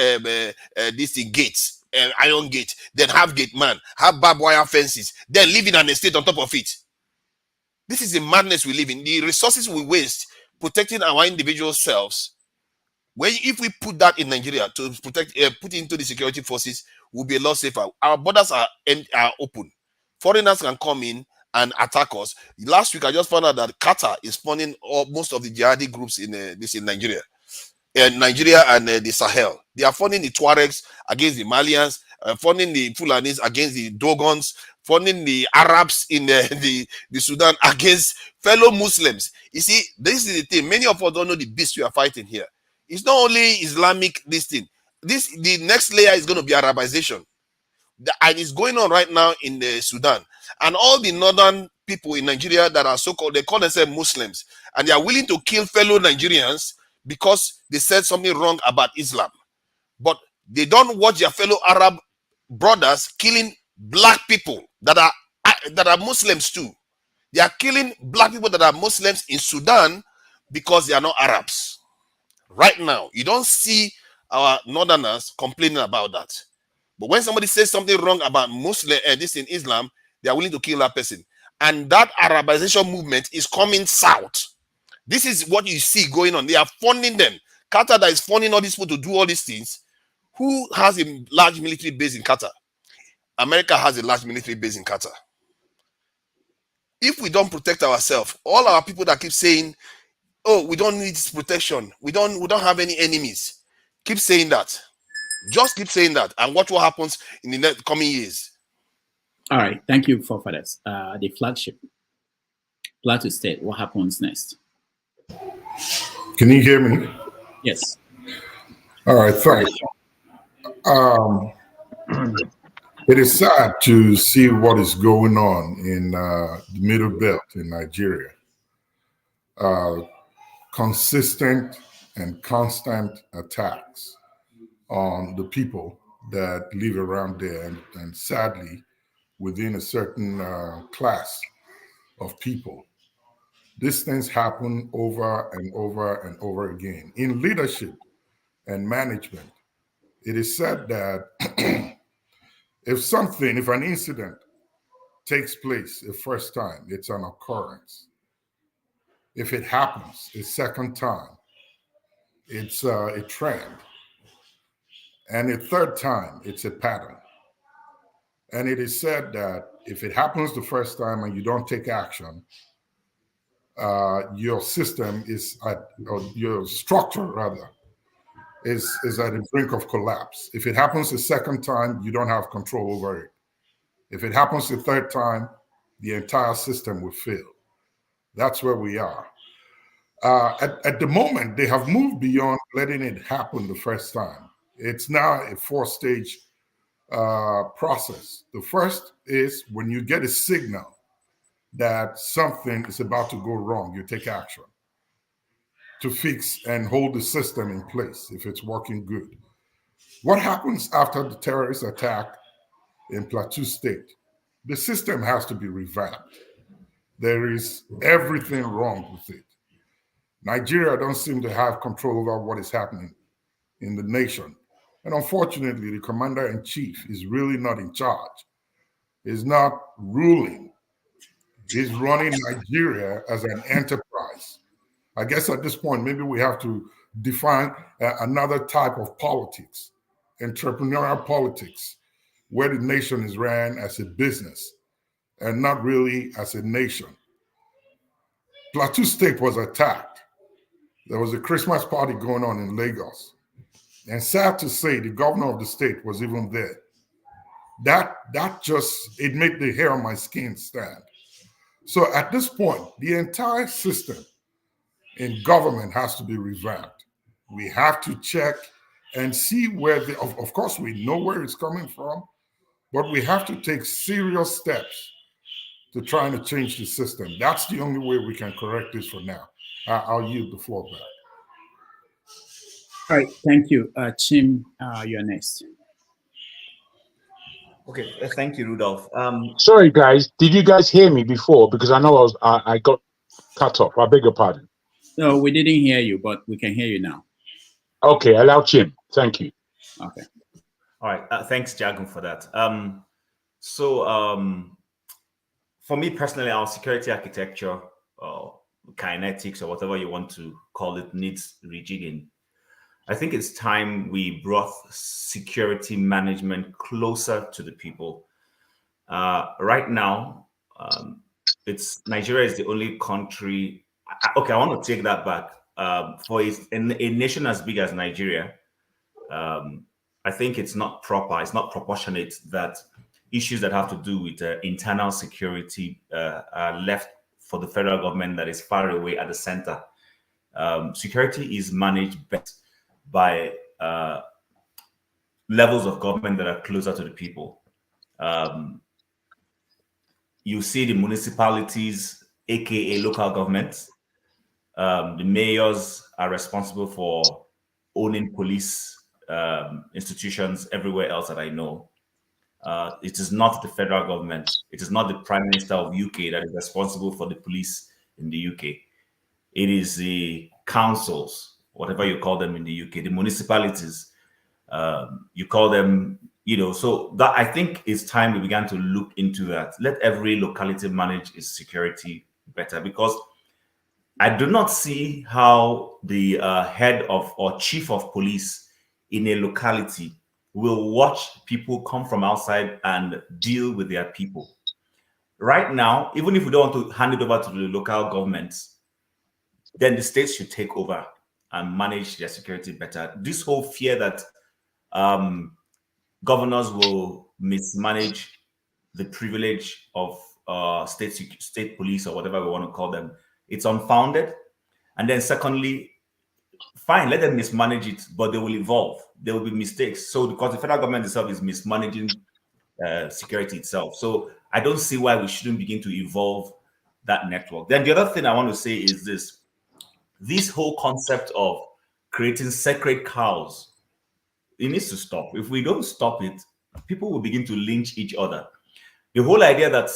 gates, iron gate, then have gate man, have barbed wire fences, then live in an estate on top of it. This is the madness we live in. The resources we waste protecting our individual selves, if we put that in Nigeria to protect, put into the security forces, we'll be a lot safer. Our borders are open. Foreigners can come in and attack us. Last week, I just found out that Qatar is funding most of the jihadi groups in Nigeria. Nigeria and the Sahel. They are funding the Tuaregs against the Malians, funding the Fulanis against the Dogons, funding the Arabs in the Sudan against fellow Muslims. You see, this is the thing. Many of us don't know the beast we are fighting here. It's not only Islamic this thing. The next layer is going to be Arabization. And it's going on right now in the Sudan. And all the northern people in Nigeria that are so-called, they call themselves Muslims, and they are willing to kill fellow Nigerians because they said something wrong about Islam. But they don't watch their fellow Arab brothers killing black people that are Muslims too. They are killing black people that are Muslims in Sudan because they are not Arabs. Right now, you don't see our northerners complaining about that. But when somebody says something wrong about Muslim, this in Islam, they are willing to kill that person. And that Arabization movement is coming south. This is what you see going on. They are funding them. Qatar that is funding all these people to do all these things. Who has a large military base in Qatar? America has a large military base in Qatar. if we don't protect ourselves, all our people that keep saying, "Oh, we don't need this protection. We don't have any enemies," keep saying that. Just keep saying that, and watch what happens in the next coming years. All right, thank you, forefathers. The flagship, Plateau State. What happens next? Can you hear me? Yes. All right, thanks. It is sad to see what is going on in the Middlebelt in Nigeria. Consistent and constant attacks on the people that live around there, and sadly, within a certain class of people. These things happen over and over and over again. In leadership and management, it is said that if an incident takes place a first time, it's an occurrence. If it happens a second time, it's a trend. And a third time, it's a pattern. And it is said that if it happens the first time and you don't take action, your system is or your structure rather, is at the brink of collapse. If it happens the second time, you don't have control over it. If it happens the third time, the entire system will fail. That's where we are. At the moment, they have moved beyond letting it happen the first time. It's now a four-stage process. The first is when you get a signal that something is about to go wrong, you take action to fix and hold the system in place if it's working good. What happens after the terrorist attack in Plateau State? The system has to be revamped. There is everything wrong with it. Nigeria don't seem to have control over what is happening in the nation. And unfortunately, the commander-in-chief is really not in charge. He's not ruling. He's running Nigeria as an enterprise. I guess at this point, maybe we have to define another type of politics, entrepreneurial politics, where the nation is ran as a business and not really as a nation. Plateau State was attacked. There was a Christmas party going on in Lagos. And sad to say, the governor of the state was even there. That just, it made the hair on my skin stand. So at this point, the entire system in government has to be revamped. We have to check and see where of course we know where it's coming from, but we have to take serious steps to trying to change the system. That's the only way we can correct this for now. I'll yield the floor back. All right, thank you. Chim, you're next. Okay, thank you, Rudolph. Sorry, guys. Did you guys hear me before? Because I know I got cut off. I beg your pardon. No, we didn't hear you, but we can hear you now. Okay, allow Chim. Thank you. Okay. All right. Thanks, Jagun, for that. For me personally, our security architecture, kinetics, or whatever you want to call it, needs rejigging. I think it's time we brought security management closer to the people. Right now, Nigeria is the only country. Okay, I want to take that back. For a nation as big as Nigeria, I think it's not proper, it's not proportionate that issues that have to do with internal security are left for the federal government that is far away at the center. Security is managed best by levels of government that are closer to the people. You see the municipalities, aka local governments. The mayors are responsible for owning police institutions everywhere else that I know. It is not the federal government. It is not the Prime Minister of UK that is responsible for the police in the UK. It is the councils, whatever you call them in the UK, the municipalities. You call them, so that I think it's time we began to look into that. Let every locality manage its security better, because I do not see how the head of or chief of police in a locality will watch people come from outside and deal with their people. Right now, even if we don't want to hand it over to the local governments, then the states should take over and manage their security better. This whole fear that governors will mismanage the privilege of state police or whatever we want to call them, it's unfounded. And then secondly, fine, let them mismanage it, but they will evolve. There will be mistakes. So because the federal government itself is mismanaging security itself. So I don't see why we shouldn't begin to evolve that network. Then the other thing I want to say is this whole concept of creating sacred cows, it needs to stop. If we don't stop it, people will begin to lynch each other. The whole idea that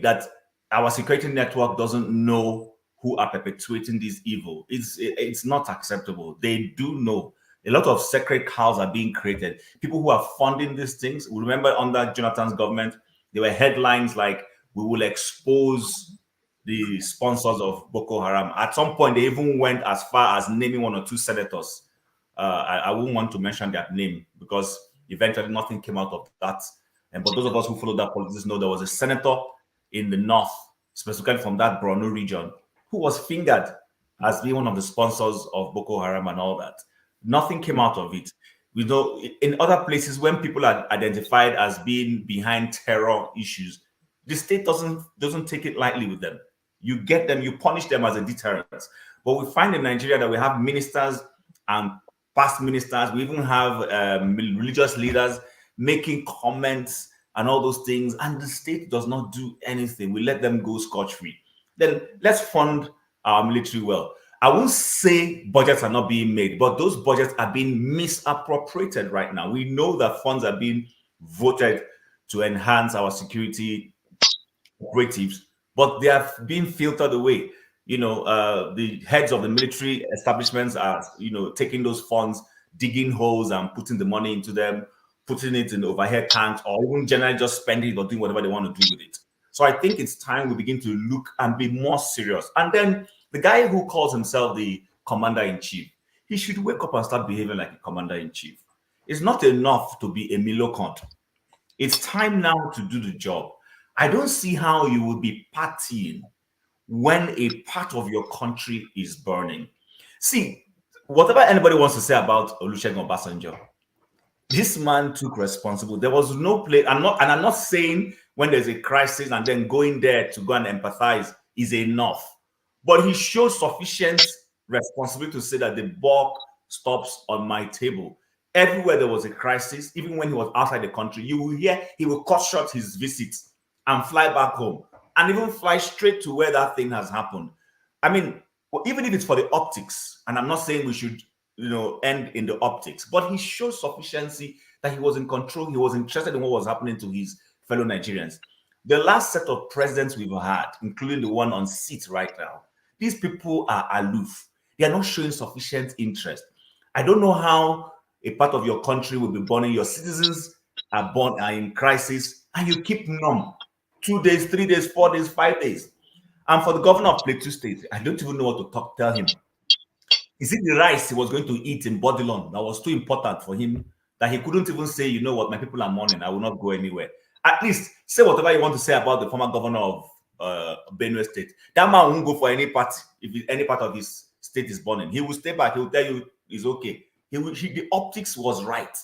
that our security network doesn't know who are perpetuating this evil, it's not acceptable. They do know. A lot of sacred cows are being created. People who are funding these things, we remember under Jonathan's government, there were headlines like, we will expose the sponsors of Boko Haram. At some point, they even went as far as naming one or two senators. I wouldn't want to mention their name because eventually nothing came out of that. But those of us who follow that politics know there was a senator in the north, specifically from that Borno region, who was fingered as being one of the sponsors of Boko Haram and all that. Nothing came out of it. We know in other places when people are identified as being behind terror issues, the state doesn't take it lightly with them. You get them, you punish them as a deterrent. But we find in Nigeria that we have ministers and past ministers, we even have religious leaders making comments and all those things, and the state does not do anything. We let them go scot-free. Then let's fund our military well. I won't say budgets are not being made, but those budgets are being misappropriated right now. We know that funds are being voted to enhance our security operatives, but they are being filtered away. The heads of the military establishments are, taking those funds, digging holes and putting the money into them, putting it in overhead tanks, or even generally just spending it or doing whatever they want to do with it. So I think it's time we begin to look and be more serious. And then the guy who calls himself the commander-in-chief, he should wake up and start behaving like a commander-in-chief. It's not enough to be a milocont. It's time now to do the job. I don't see how you will be partying when a part of your country is burning. See, whatever anybody wants to say about Olusegun Obasanjo, this man took responsibility. There was no place. I'm not saying when there's a crisis and then going there to go and empathize is enough. But he showed sufficient responsibility to say that the buck stops on my table. Everywhere there was a crisis, even when he was outside the country, you will hear he will cut short his visits and fly back home and even fly straight to where that thing has happened. I mean, even if it's for the optics, and I'm not saying we should end in the optics, but he showed sufficiency that he was in control. He was interested in what was happening to his fellow Nigerians. The last set of presidents we've had, including the one on seat right now, these people are aloof. They are not showing sufficient interest. I don't know how a part of your country will be burning. Your citizens are in crisis, and you keep numb. 2 days, 3 days, 4 days, 5 days. And for the governor of Plateau State, I don't even know what to tell him. Is it the rice he was going to eat in Bodilon that was too important for him that he couldn't even say, you know what, my people are mourning, I will not go anywhere? At least say whatever you want to say about the former governor of Benue State. That man won't go for any party if any part of his state is burning. He will stay back. He will tell you it's okay. The optics was right.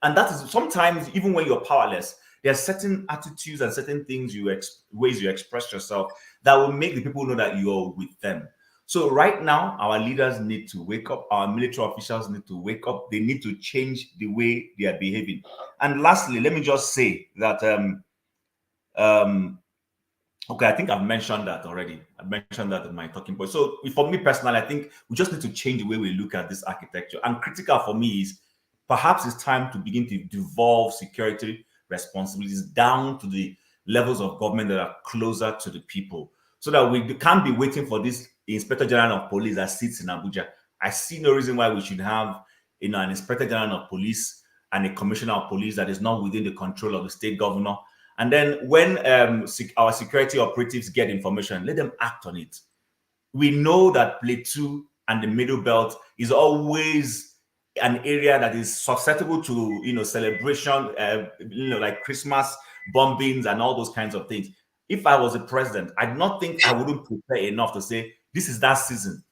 And that is sometimes, even when you're powerless, there are certain attitudes and certain things ways you express yourself that will make the people know that you're with them. So right now, our leaders need to wake up. Our military officials need to wake up. They need to change the way they are behaving. And lastly, let me just say that, okay, I think I've mentioned that already. I've mentioned that in my talking point. So for me personally, I think we just need to change the way we look at this architecture. And critical for me is perhaps it's time to begin to devolve security responsibilities down to the levels of government that are closer to the people, so that we can't be waiting for this Inspector General of Police that sits in Abuja. I see no reason why we should have an Inspector General of Police and a Commissioner of Police that is not within the control of the state governor. And then when our security operatives get information, let them act on it. We know that Plateau and the Middlebelt is always an area that is susceptible to celebration, like Christmas bombings and all those kinds of things. if I was a president, I do not think I wouldn't prepare enough to say, this is that season.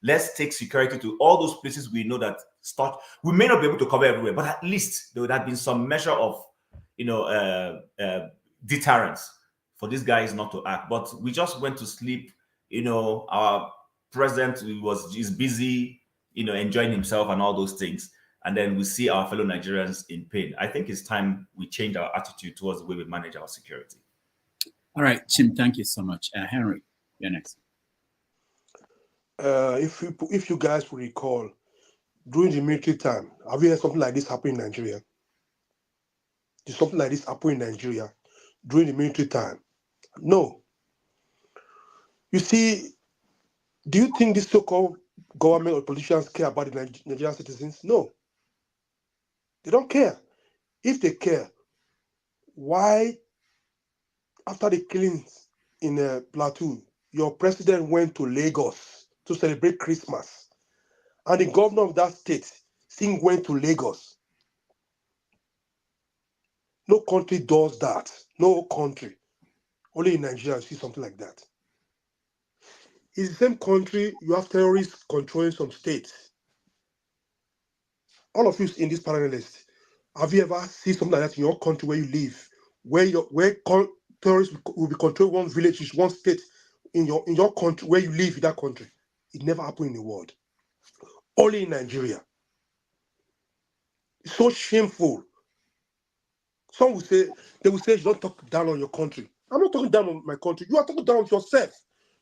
Let's take security to all those places we know that start. We may not be able to cover everywhere, but at least there would have been some measure of, deterrence for these guys not to act. But we just went to sleep. Our president is busy, enjoying himself and all those things. And then we see our fellow Nigerians in pain. I think it's time we change our attitude towards the way we manage our security. All right, Chim, thank you so much. Henry, you're next. If you guys will recall, during the military time, have you heard something like this happen in Nigeria? Did something like this happen in Nigeria during the military time? No. You see, do you think this so-called government or politicians care about the Nigerian citizens? No. They don't care. If they care, why, after the killings in Plateau, your president went to Lagos to celebrate Christmas, and the governor of that state still went to Lagos? No country does that. No country. Only in Nigeria you see something like that. It's the same country, you have terrorists controlling some states. All of you in this panelist, have you ever seen something like that in your country where you live, where terrorists will be controlling one village, one state in your country where you live in that country? It never happened in the world. Only in Nigeria. It's so shameful. Some will say, they will say, you don't talk down on your country. I'm not talking down on my country. You are talking down on yourself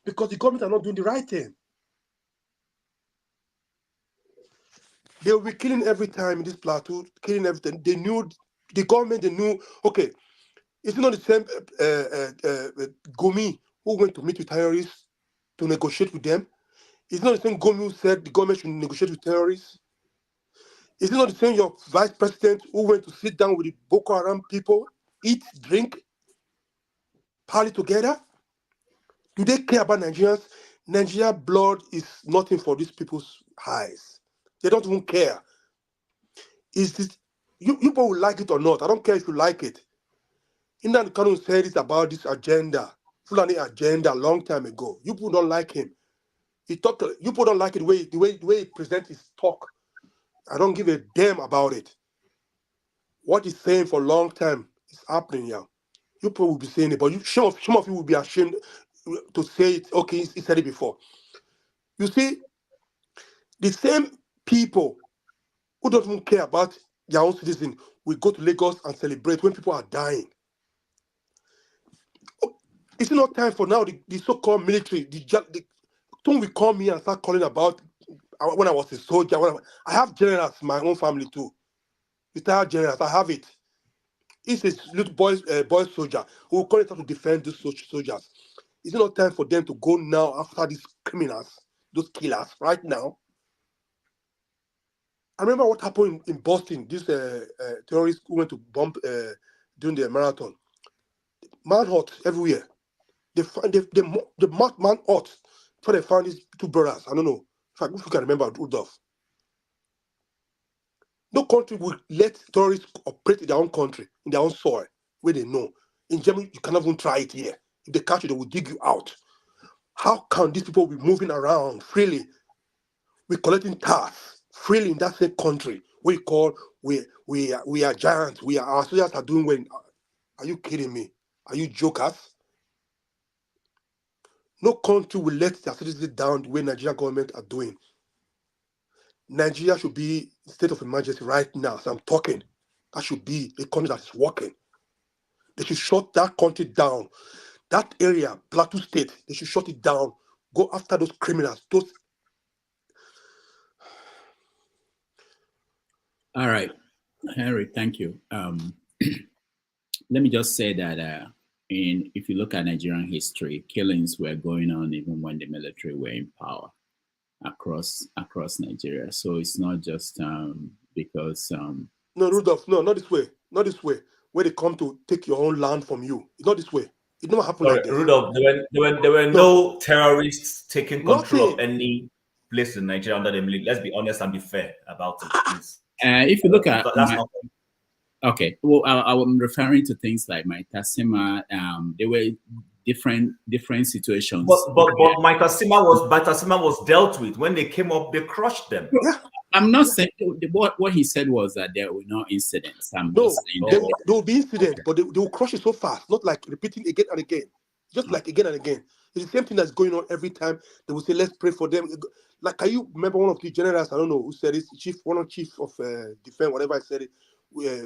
because the government are not doing the right thing. They will be killing every time in this plateau, killing everything. They knew, the government, they knew, okay, it's not the same Gomi who went to meet with terrorists to negotiate with them. It's not the same Gomi who said the government should negotiate with terrorists. It's not the same your vice president who went to sit down with the Boko Haram people, eat, drink, party together. Do they care about Nigerians? Nigeria blood is nothing for these people's eyes. They don't even care. Is this, you people will like it or not? I don't care if you like it. Indan Kanu said it about this agenda, Fulani agenda, a long time ago. You people don't like him. You people don't like it the way he presents his talk. I don't give a damn about it. What he's saying for a long time is happening now. You people will be saying it, but some of you will be ashamed to say it. Okay, he said it before. You see, the same people who don't even care about their own citizens will go to Lagos and celebrate when people are dying. It's not time for now the so-called military. Don't we call me and start calling about when I was a soldier. I have generals in my own family too. Retired generals, I have it. It's a little boy soldier who will call it to defend those soldiers. Is it not time for them to go now after these criminals, those killers, right now? I remember what happened in Boston. This terrorists who went to bomb during the marathon. Manhunt everywhere. They marked manhunt before they found these two brothers. I don't know if you can remember Rudolph. No country will let terrorists operate in their own country, in their own soil, where they know. In Germany, you cannot even try it here. If they catch you, they will dig you out. How can these people be moving around freely? We're collecting tax freely in that same country. We are giants. Our soldiers are doing well. Are you kidding me? Are you jokers? No country will let their citizens down the way Nigerian government are doing. Nigeria should be in state of emergency right now. So I'm talking. That should be a country that is working. They should shut that country down. That area, Plateau State, they should shut it down. Go after those criminals. All right, Henry, thank you. Let me just say that if you look at Nigerian history, killings were going on even when the military were in power across Nigeria. So it's not just because no, Rudolph, no, not this way. Not this way. Where they come to take your own land from you. It's not this way. It never happened like this. Rudolph, there were no terrorists taking control of any place in Nigeria under the military. Let's be honest and be fair about it, please. If you look at okay, well, I'm referring to things like Maitasima. They were different situations. But Michael Sima was dealt with. When they came up, they crushed them. Yeah. I'm not saying what he said was that there were no incidents. I'm No, just saying there will be incidents, but they will crush it so fast, not like repeating again and again, just like again and again. It's the same thing that's going on every time. They will say, "Let's pray for them." Like, can you remember one of the generals? I don't know who said it. One of chief of defense, whatever I said it.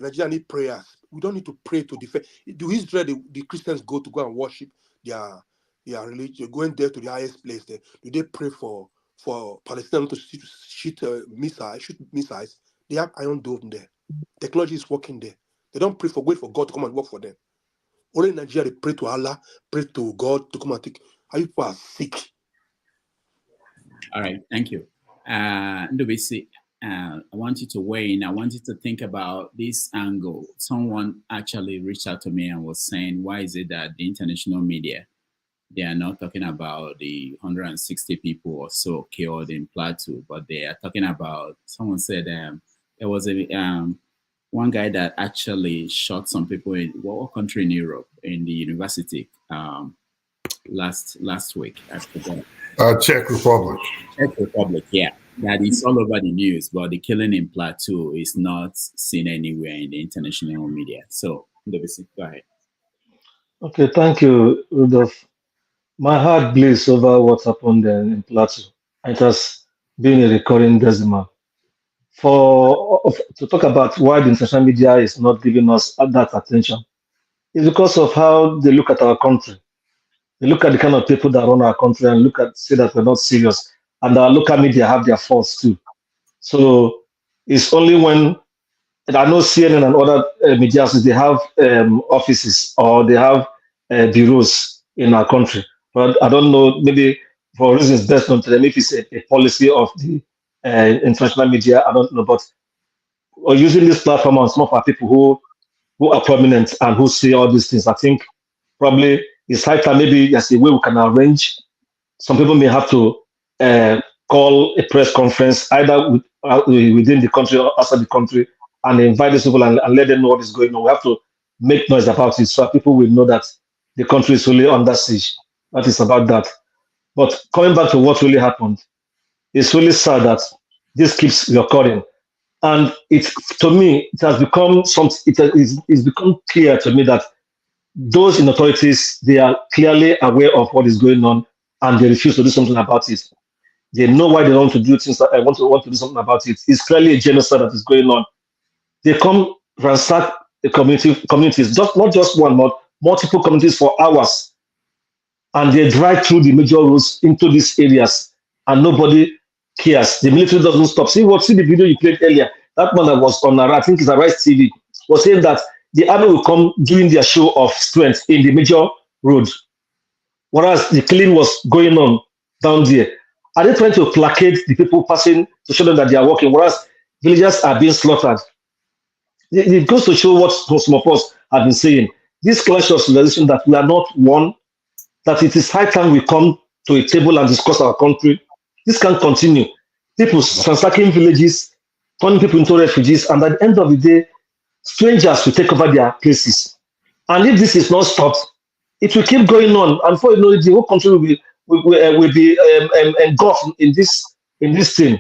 Nigeria need prayers. We don't need to pray to defend. Do Israel the Christians go and worship their religion, going there to the highest place? There, do they pray for Palestinians to shoot missiles? They have Iron Dome there. Technology is working there. They don't pray wait for God to come and work for them. Only in Nigeria, they pray to Allah, pray to God to come and take. How people are sick. All right, thank you. Ndubisi, I want you to weigh in. I want you to think about this angle. Someone actually reached out to me and was saying, why is it that the international media, they are not talking about the 160 people or so killed in Plateau, but they are talking about, someone said there was one guy that actually shot some people in what country in Europe, in the university last week. I forgot. Czech Republic. Czech Republic, yeah. That is all over the news, but the killing in Plateau is not seen anywhere in the international media. So, go ahead. Okay, thank you, Rudolph. My heart bleeds over what happened in Plateau. It has been a recurring decimal. To talk about why the international media is not giving us that attention, it's because of how they look at our country. They look at the kind of people that run our country and say that we're not serious. And our local media have their faults too. So it's only when I know CNN and other media, they have offices or they have bureaus in our country. But I don't know, maybe for reasons best known to them, if it's a policy of the international media, I don't know. But we're using this platform on some of our people who are prominent and who see all these things. I think probably it's high time maybe there's a way we can arrange. Some people may have to call a press conference either within the country or outside the country and invite these people and let them know what is going on. We have to make noise about it so people will know that the country is really under siege. That is about that. But coming back to what really happened, it's really sad that this keeps recurring. And to me, it has become it's become clear to me that those in authorities, they are clearly aware of what is going on and they refuse to do something about it. They know why they want to do things. I want to do something about it. It's clearly a genocide that is going on. They come ransack the communities, not just one, but multiple communities for hours, and they drive through the major roads into these areas, and nobody cares. The military doesn't stop. See the video you played earlier. That man that was on I think it's Arise TV, was saying that the army will come doing their show of strength in the major road, whereas the killing was going on down there. Are they trying to placate the people passing to show them that they are working, whereas villagers are being slaughtered? It goes to show what some of us have been saying. This clash of civilization that we are not one, that it is high time we come to a table and discuss our country. This can't continue. People ransacking villages, turning people into refugees, and at the end of the day, strangers will take over their places. And if this is not stopped, it will keep going on. And before you know it, the whole country will be engulfed in this thing.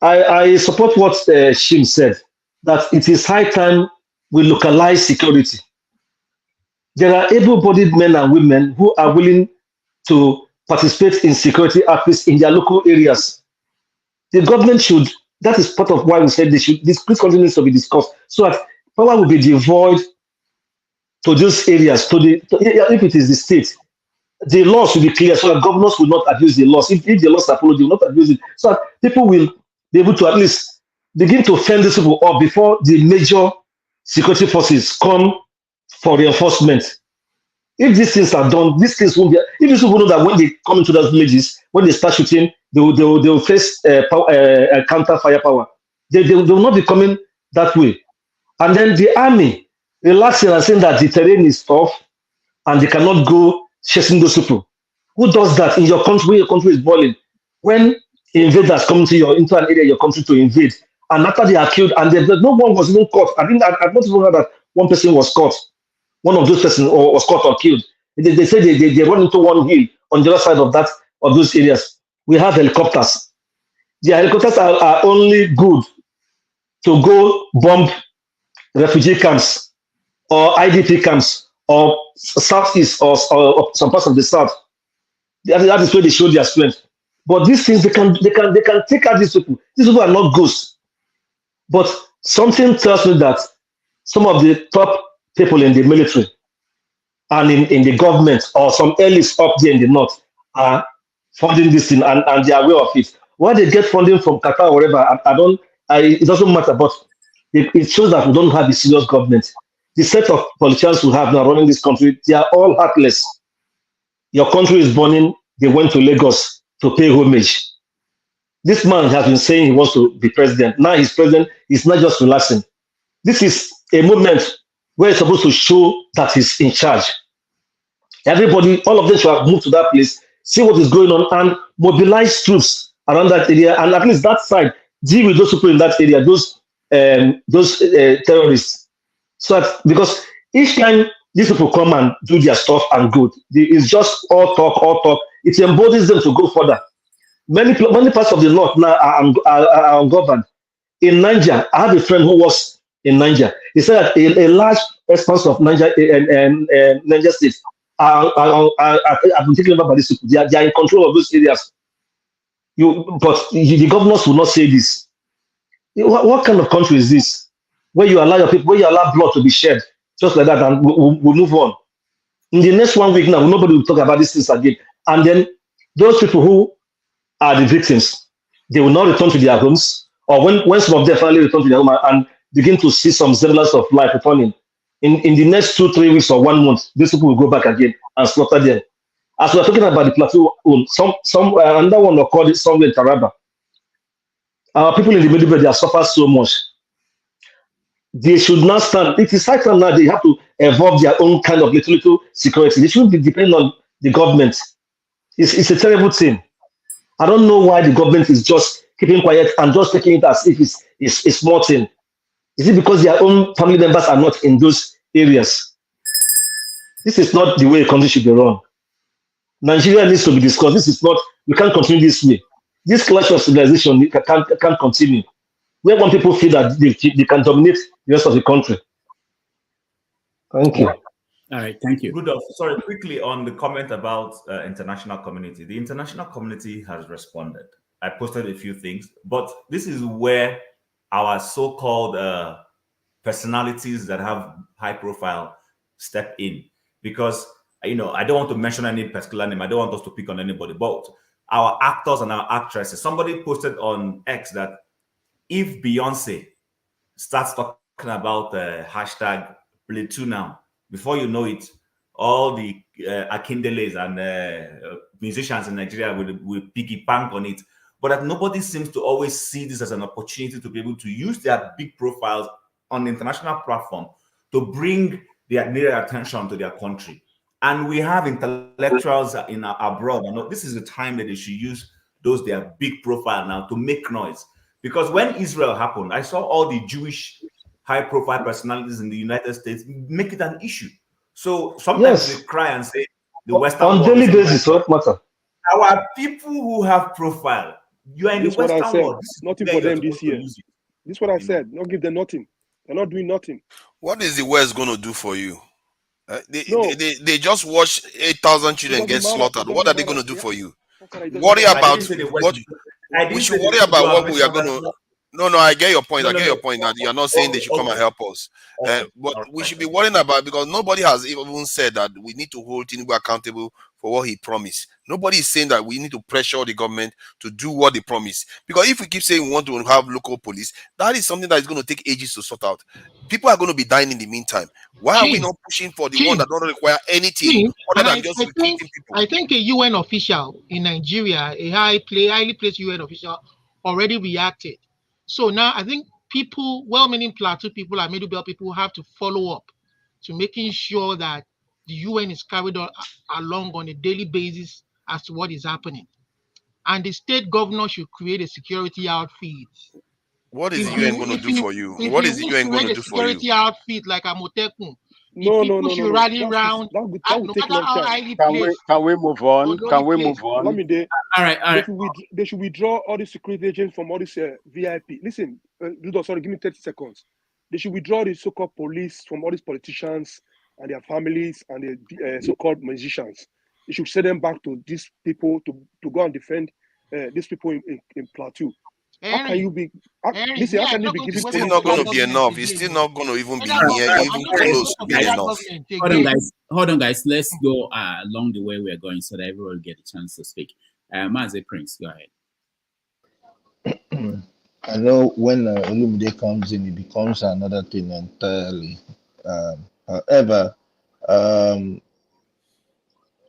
I support what Shim said, that it is high time we localize security. There are able-bodied men and women who are willing to participate in security activities in their local areas. The government should, that is part of why we said this continues to be discussed, so that power will be devolved to those areas, if it is the state. The laws will be clear so that governors will not abuse the laws. If the laws are followed, they will not abuse it. So that people will be able to at least begin to fend these people up before the major security forces come for reinforcement. If these things are done, these things won't be. If these people know that when they come into those villages, when they start shooting, they will face counter firepower. They will not be coming that way. And then the army relaxing and saying that the terrain is tough and they cannot go chasing those people. Who does that in your country when your country is boiling? When invaders come into an area your country to invade, and after they are killed, and no one was even caught. I've not even heard that one person was caught. One of those persons was caught or killed They say they run into one hill on the other side of those areas. We have helicopters. The helicopters are only good to go bomb refugee camps or IDP camps or southeast or some parts of the south. That is where they show their strength. But these things they can take out these people. These people are not ghosts. But something tells me that some of the top people in the military and in the government or some elites up there in the north are funding this thing and they are aware of it. Why they get funding from Qatar or wherever, it doesn't matter, but it shows that we don't have a serious government. The set of politicians who have now running this country, they are all heartless. Your country is burning, they went to Lagos to pay homage. This man has been saying he wants to be president. Now he's president, he's not just relaxing. This is a moment where he's supposed to show that he's in charge. Everybody, all of them should have moved to that place, see what is going on, and mobilize troops around that area, and at least that side, deal with those people in that area, those terrorists. So that, because each time these people come and do their stuff and good, it's just all talk. It embodies them to go further. Many parts of the north now are ungoverned. In Niger, I have a friend who was in Niger. He said that a large expanse of Niger State have been taken over by these people. They are in control of those areas. But the governors will not say this. What kind of country is this? Where you allow your people, where you allow blood to be shed, just like that, and we'll move on. In the next 1 week now, nobody will talk about these things again. And then those people who are the victims, they will not return to their homes, or when some of them finally return to their home and begin to see some semblance of life returning, in the next 2-3 weeks or 1 month, these people will go back again and slaughter them. As we're talking about the plateau, another one will call it somewhere in Taraba. Our people in the Middlebelt, they have suffered so much. They should not stand. It is like now they have to evolve their own kind of little security. They shouldn't be depending on the government. It's a terrible thing. I don't know why the government is just keeping quiet and just taking it as if it's a small thing. Is it because their own family members are not in those areas? This is not the way a country should be run. Nigeria needs to be discussed. This is not, we can't continue this way. This clash of civilization can't continue. We want people feel that they can dominate the rest of the country. Thank you. All right, thank you. Good. Sorry, quickly on the comment about international community. The international community has responded. I posted a few things, but this is where our so-called personalities that have high profile step in, because I don't want to mention any particular name. I don't want us to pick on anybody, but our actors and our actresses. Somebody posted on X that if Beyonce starts talking about hashtag Play 2 now, before you know it, all the Akindeles and musicians in Nigeria will piggy bank on it. But that nobody seems to always see this as an opportunity to be able to use their big profiles on the international platform to bring their needed attention to their country. And we have intellectuals in abroad. This is the time that they should use their big profile now to make noise. Because when Israel happened, I saw all the Jewish high-profile personalities in the United States make it an issue. So sometimes they cry and say the Western on daily basis, what matter? Our people who have profile, you are in the Western world. Nothing for them this year. This is what I said. Not give them nothing. They're not doing nothing. What is the West going to do for you? They just watch 8,000 children get slaughtered. What are they going to do for you? Worry about what we should worry about. What we are going to. No, I get your point. I get your point that you are not saying they should come and help us. But we should be worrying about, because nobody has even said that we need to hold Tinubu accountable for what he promised. Nobody is saying that we need to pressure the government to do what they promised. Because if we keep saying we want to have local police, that is something that is going to take ages to sort out. People are going to be dying in the meantime. Why are we not pushing for the one that don't require anything other than just recruiting people? I think a UN official in Nigeria, a highly placed UN official, already reacted. So now I think people, well-meaning Plateau people and Middlebelt people, have to follow up to making sure that the UN is carried along on a daily basis as to what is happening. And the state governor should create a security outfit. What is the UN going to do for you? What is the UN going to do for you? Security outfit like Amotekun. No, no, people no, no, should no. rally That round, would no take matter long how time. highly placed Can we move or on? lowly Can we placed. move on? Lamide, All right. they should withdraw all the security agents from all this VIP. Listen, Ludo, sorry, give me 30 seconds. They should withdraw the so-called police from all these politicians and their families and the so-called musicians. They should send them back to these people to go and defend these people in Plateau. How can you be? Listen, Me, how I'm can you not be going to giving It's vote still for police not going federal to be security? government enough. It's again. still not going to even be Federal near, government, I'm even not going to close vote to for being federal enough. government Hold on, again. guys. Let's go along the way we're going so that everyone will get a chance to speak. Mazi Prince, go ahead. I know when Olumide comes in, it becomes another thing entirely. However, um,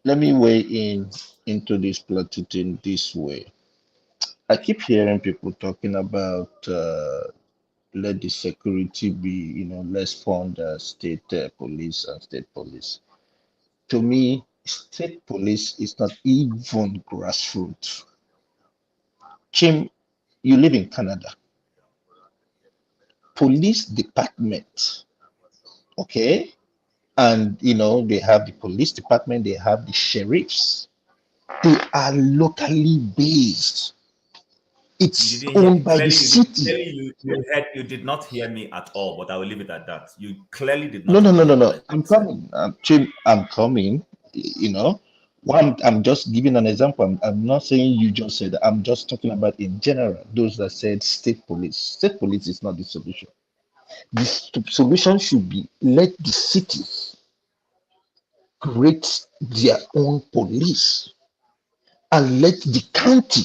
let me weigh into this Plateau thing this way. I keep hearing people talking about let the security be, let's fund state police and state police. To me, state police is not even grassroots. Chim, you live in Canada. Police department, okay? And they have the police department, they have the sheriffs. They are locally based. It's You didn't hear owned by the city. you did not hear me at all, but I will leave it at that. You clearly did No, not no, no, no, hear what no. I I'm said. coming. Chim, I'm coming. I'm just giving an example. I'm not saying you just said that. I'm just talking about in general, those that said state police. State police is not the solution. The solution should be let the cities create their own police and let the county,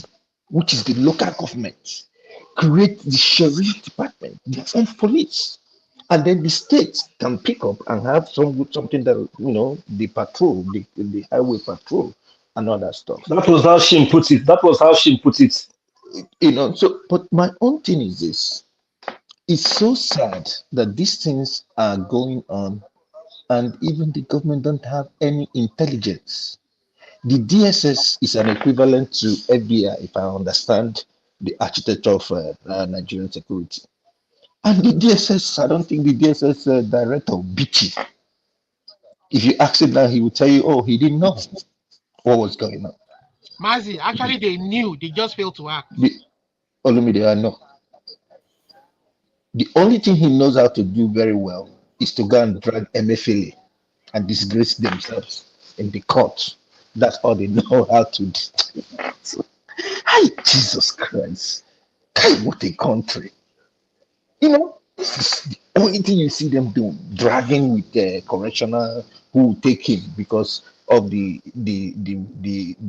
which is the local government, create the sheriff department, their own police. And then the states can pick up and have something that, the patrol, the highway patrol and all that stuff. That was how she put it. So, but my own thing is this. It's so sad that these things are going on and even the government don't have any intelligence. The DSS is an equivalent to FBI, if I understand the architecture of Nigerian security. And the DSS, I don't think the DSS director beat you. If you ask him now, he will tell you, oh, he didn't know what was going on. Mazi, actually, they knew, they just failed to act. Olumide, I know. The only thing he knows how to do very well is to go and drag MFLA and disgrace themselves in the court. That's all they know how to do. Hi, Jesus Christ. Hi, what a country. This is the only thing you see them doing, dragging with the correctional who will take him because of the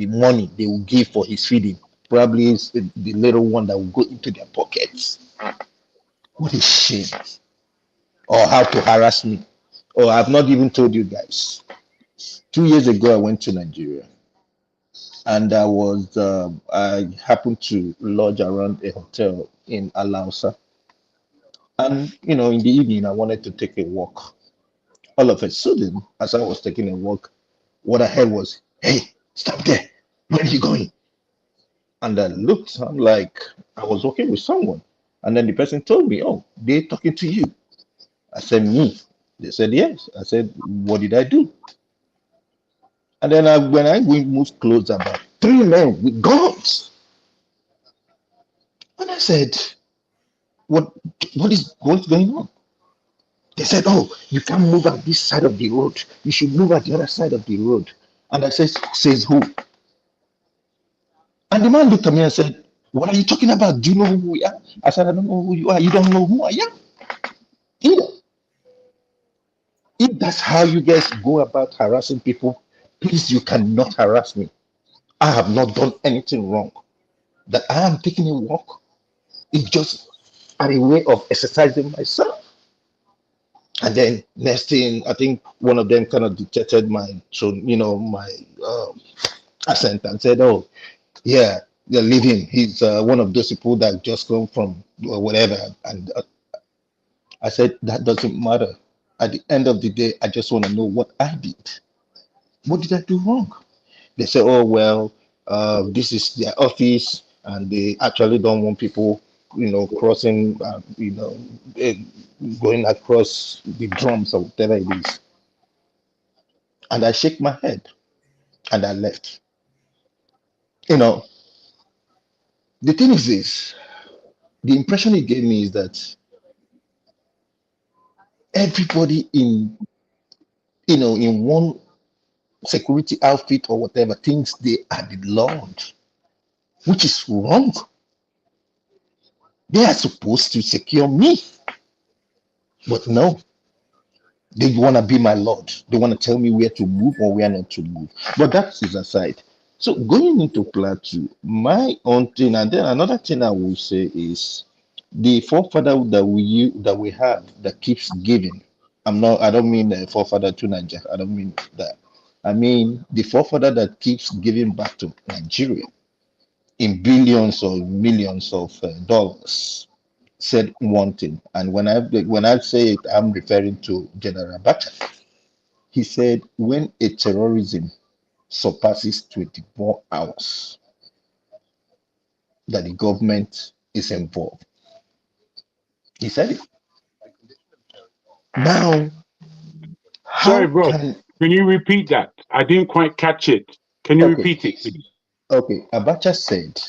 money they will give for his feeding. Probably it's the little one that will go into their pockets. What a shame. Or how to harass me. Oh, I've not even told you guys. 2 years ago, I went to Nigeria. And I happened to lodge around a hotel in Alausa. And, in the evening, I wanted to take a walk. All of a sudden, as I was taking a walk, what I heard was, hey, stop there. Where are you going? And I looked, I'm like, I was walking with someone. And then the person told me, oh, they're talking to you. I said, me? They said, yes. I said, what did I do? And then when I moved closer, about 3 men with guns. And I said, what's going on? They said, oh, you can't move at this side of the road. You should move at the other side of the road. And I says who? And the man looked at me and said, what are you talking about? Do you know who we are? I said, I don't know who you are. You don't know who I am. Either. If that's how you guys go about harassing people, please, you cannot harass me. I have not done anything wrong. That I am taking a walk is just a way of exercising myself. And then next thing, I think one of them kind of detected my accent and said, "Oh, yeah, leave him. He's one of those people that just come from whatever." And I said, "That doesn't matter. At the end of the day, I just want to know what I did. What did I do wrong?" They say, "Oh well, this is their office, and they actually don't want people, crossing, eh, going across the drums or whatever it is." And I shake my head and I left. You know, the thing is this, the impression it gave me is that everybody in, in one security outfit or whatever thinks they are the Lord, which is wrong. They are supposed to secure me, but no, they want to be my Lord. They want to tell me where to move or where not to move. But that is aside. So going into Plateau, my own thing, and then another thing I will say is the forefather that we have that keeps giving. I don't mean the forefather to Nigeria. I don't mean that. I mean the forefather that keeps giving back to Nigeria in billions or millions of dollars said one thing, and when I say it, I'm referring to General Bacha. He said, when a terrorism surpasses 24 hours, that the government is involved. He said it. Now, Sorry, how bro. can Can you repeat that? I didn't quite catch it. Can you repeat it, please? Okay, Abacha said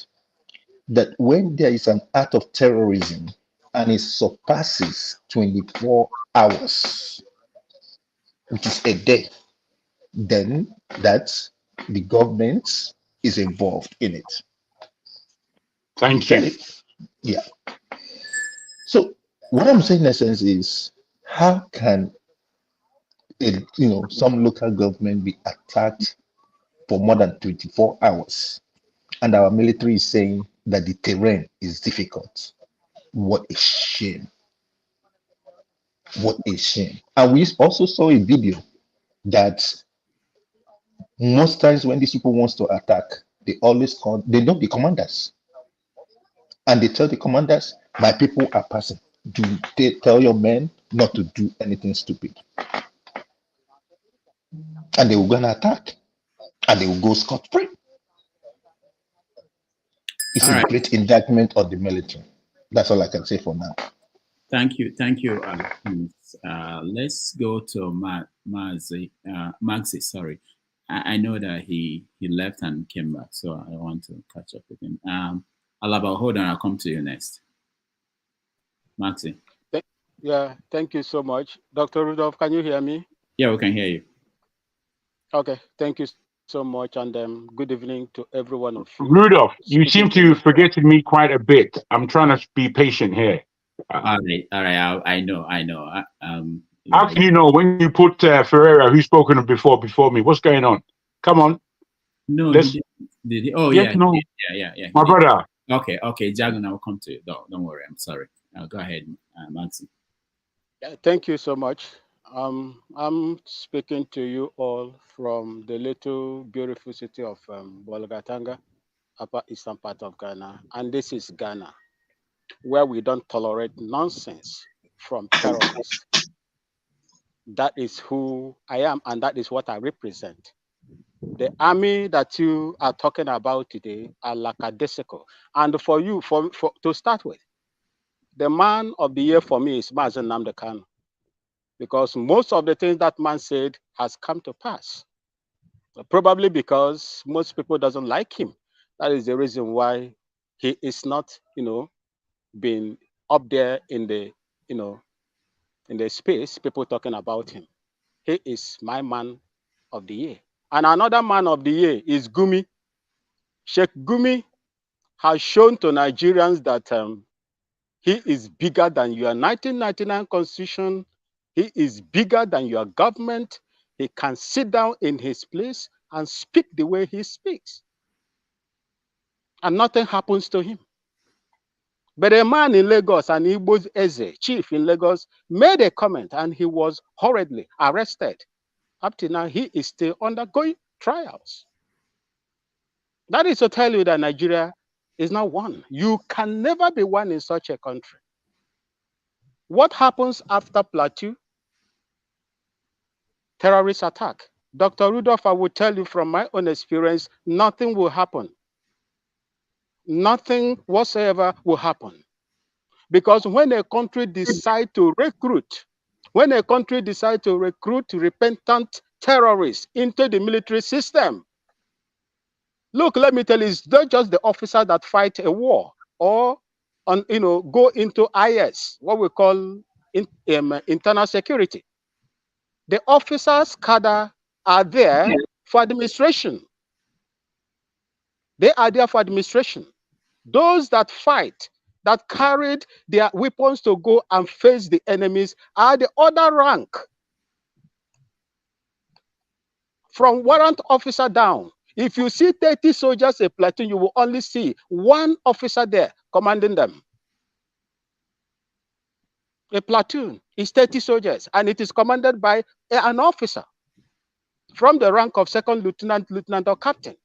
that when there is an act of terrorism and it surpasses 24 hours, which is a day, then that's the government is involved in it. He Thank said you. it. Yeah. So what I'm saying in essence is, how can some local government be attacked for more than 24 hours, and our military is saying that the terrain is difficult? What a shame! What a shame! And we also saw a video that most times when these people wants to attack, they know the commanders, and they tell the commanders, my people are passing. Do they tell your men not to do anything stupid? And they will go and attack, and they will go scot-free. It's All a right. great indictment of the military. That's all I can say for now. Thank you. Let's go to Maxi. Sorry, I know that he left and came back, so I want to catch up with him. Alaba, hold on. I'll come to you next. Maxi. Yeah, thank you so much. Dr. Rudolph, can you hear me? Yeah, we can hear you. Okay, thank you so much, and good evening to every one of you. Rudolph, you seem to have forgotten me quite a bit. I'm trying to be patient here. All right. I know. How can you know when you put Ferreira, who's spoken before me? What's going on? Come on. No, Let's, did he? Oh, yes, yeah. no. Yeah. My brother. Okay, Jagan, I will come to you. Don't worry. I'm sorry. Go ahead, Maxi. Yeah, thank you so much. I'm speaking to you all from the little beautiful city of Bolgatanga, upper eastern part of Ghana. And this is Ghana, where we don't tolerate nonsense from terrorists. That is who I am, and that is what I represent. The army that you are talking about today are lackadaisical. And for you, to start with, the man of the year for me is Mazen Nnamdi Kanu, because most of the things that man said has come to pass. Probably because most people doesn't like him. That is the reason why he is not, being up there in the, in the space, people talking about him. He is my man of the year. And another man of the year is Gumi. Sheikh Gumi has shown to Nigerians that he is bigger than your 1999 constitution. He is bigger than your government. He can sit down in his place and speak the way he speaks. And nothing happens to him. But a man in Lagos, an Igbo's Eze, chief in Lagos, made a comment and he was hurriedly arrested. Up to now, he is still undergoing trials. That is to tell you that Nigeria is not one. You can never be one in such a country. What happens after Plateau? Terrorist attack. Dr. Rudolph, I will tell you from my own experience, nothing will happen. Nothing whatsoever will happen. Because when a country decides to recruit, repentant terrorists into the military system. Look, let me tell you, it's not just the officer that fight a war or go into IS, what we call internal security. The officers cadre are there for administration. They are there for administration. Those that fight, that carried their weapons to go and face the enemies, are the other rank. From warrant officer down, if you see 30 soldiers a platoon, you will only see one officer there commanding them. A platoon is 30 soldiers, and it is commanded by an officer from the rank of second lieutenant, lieutenant, or captain.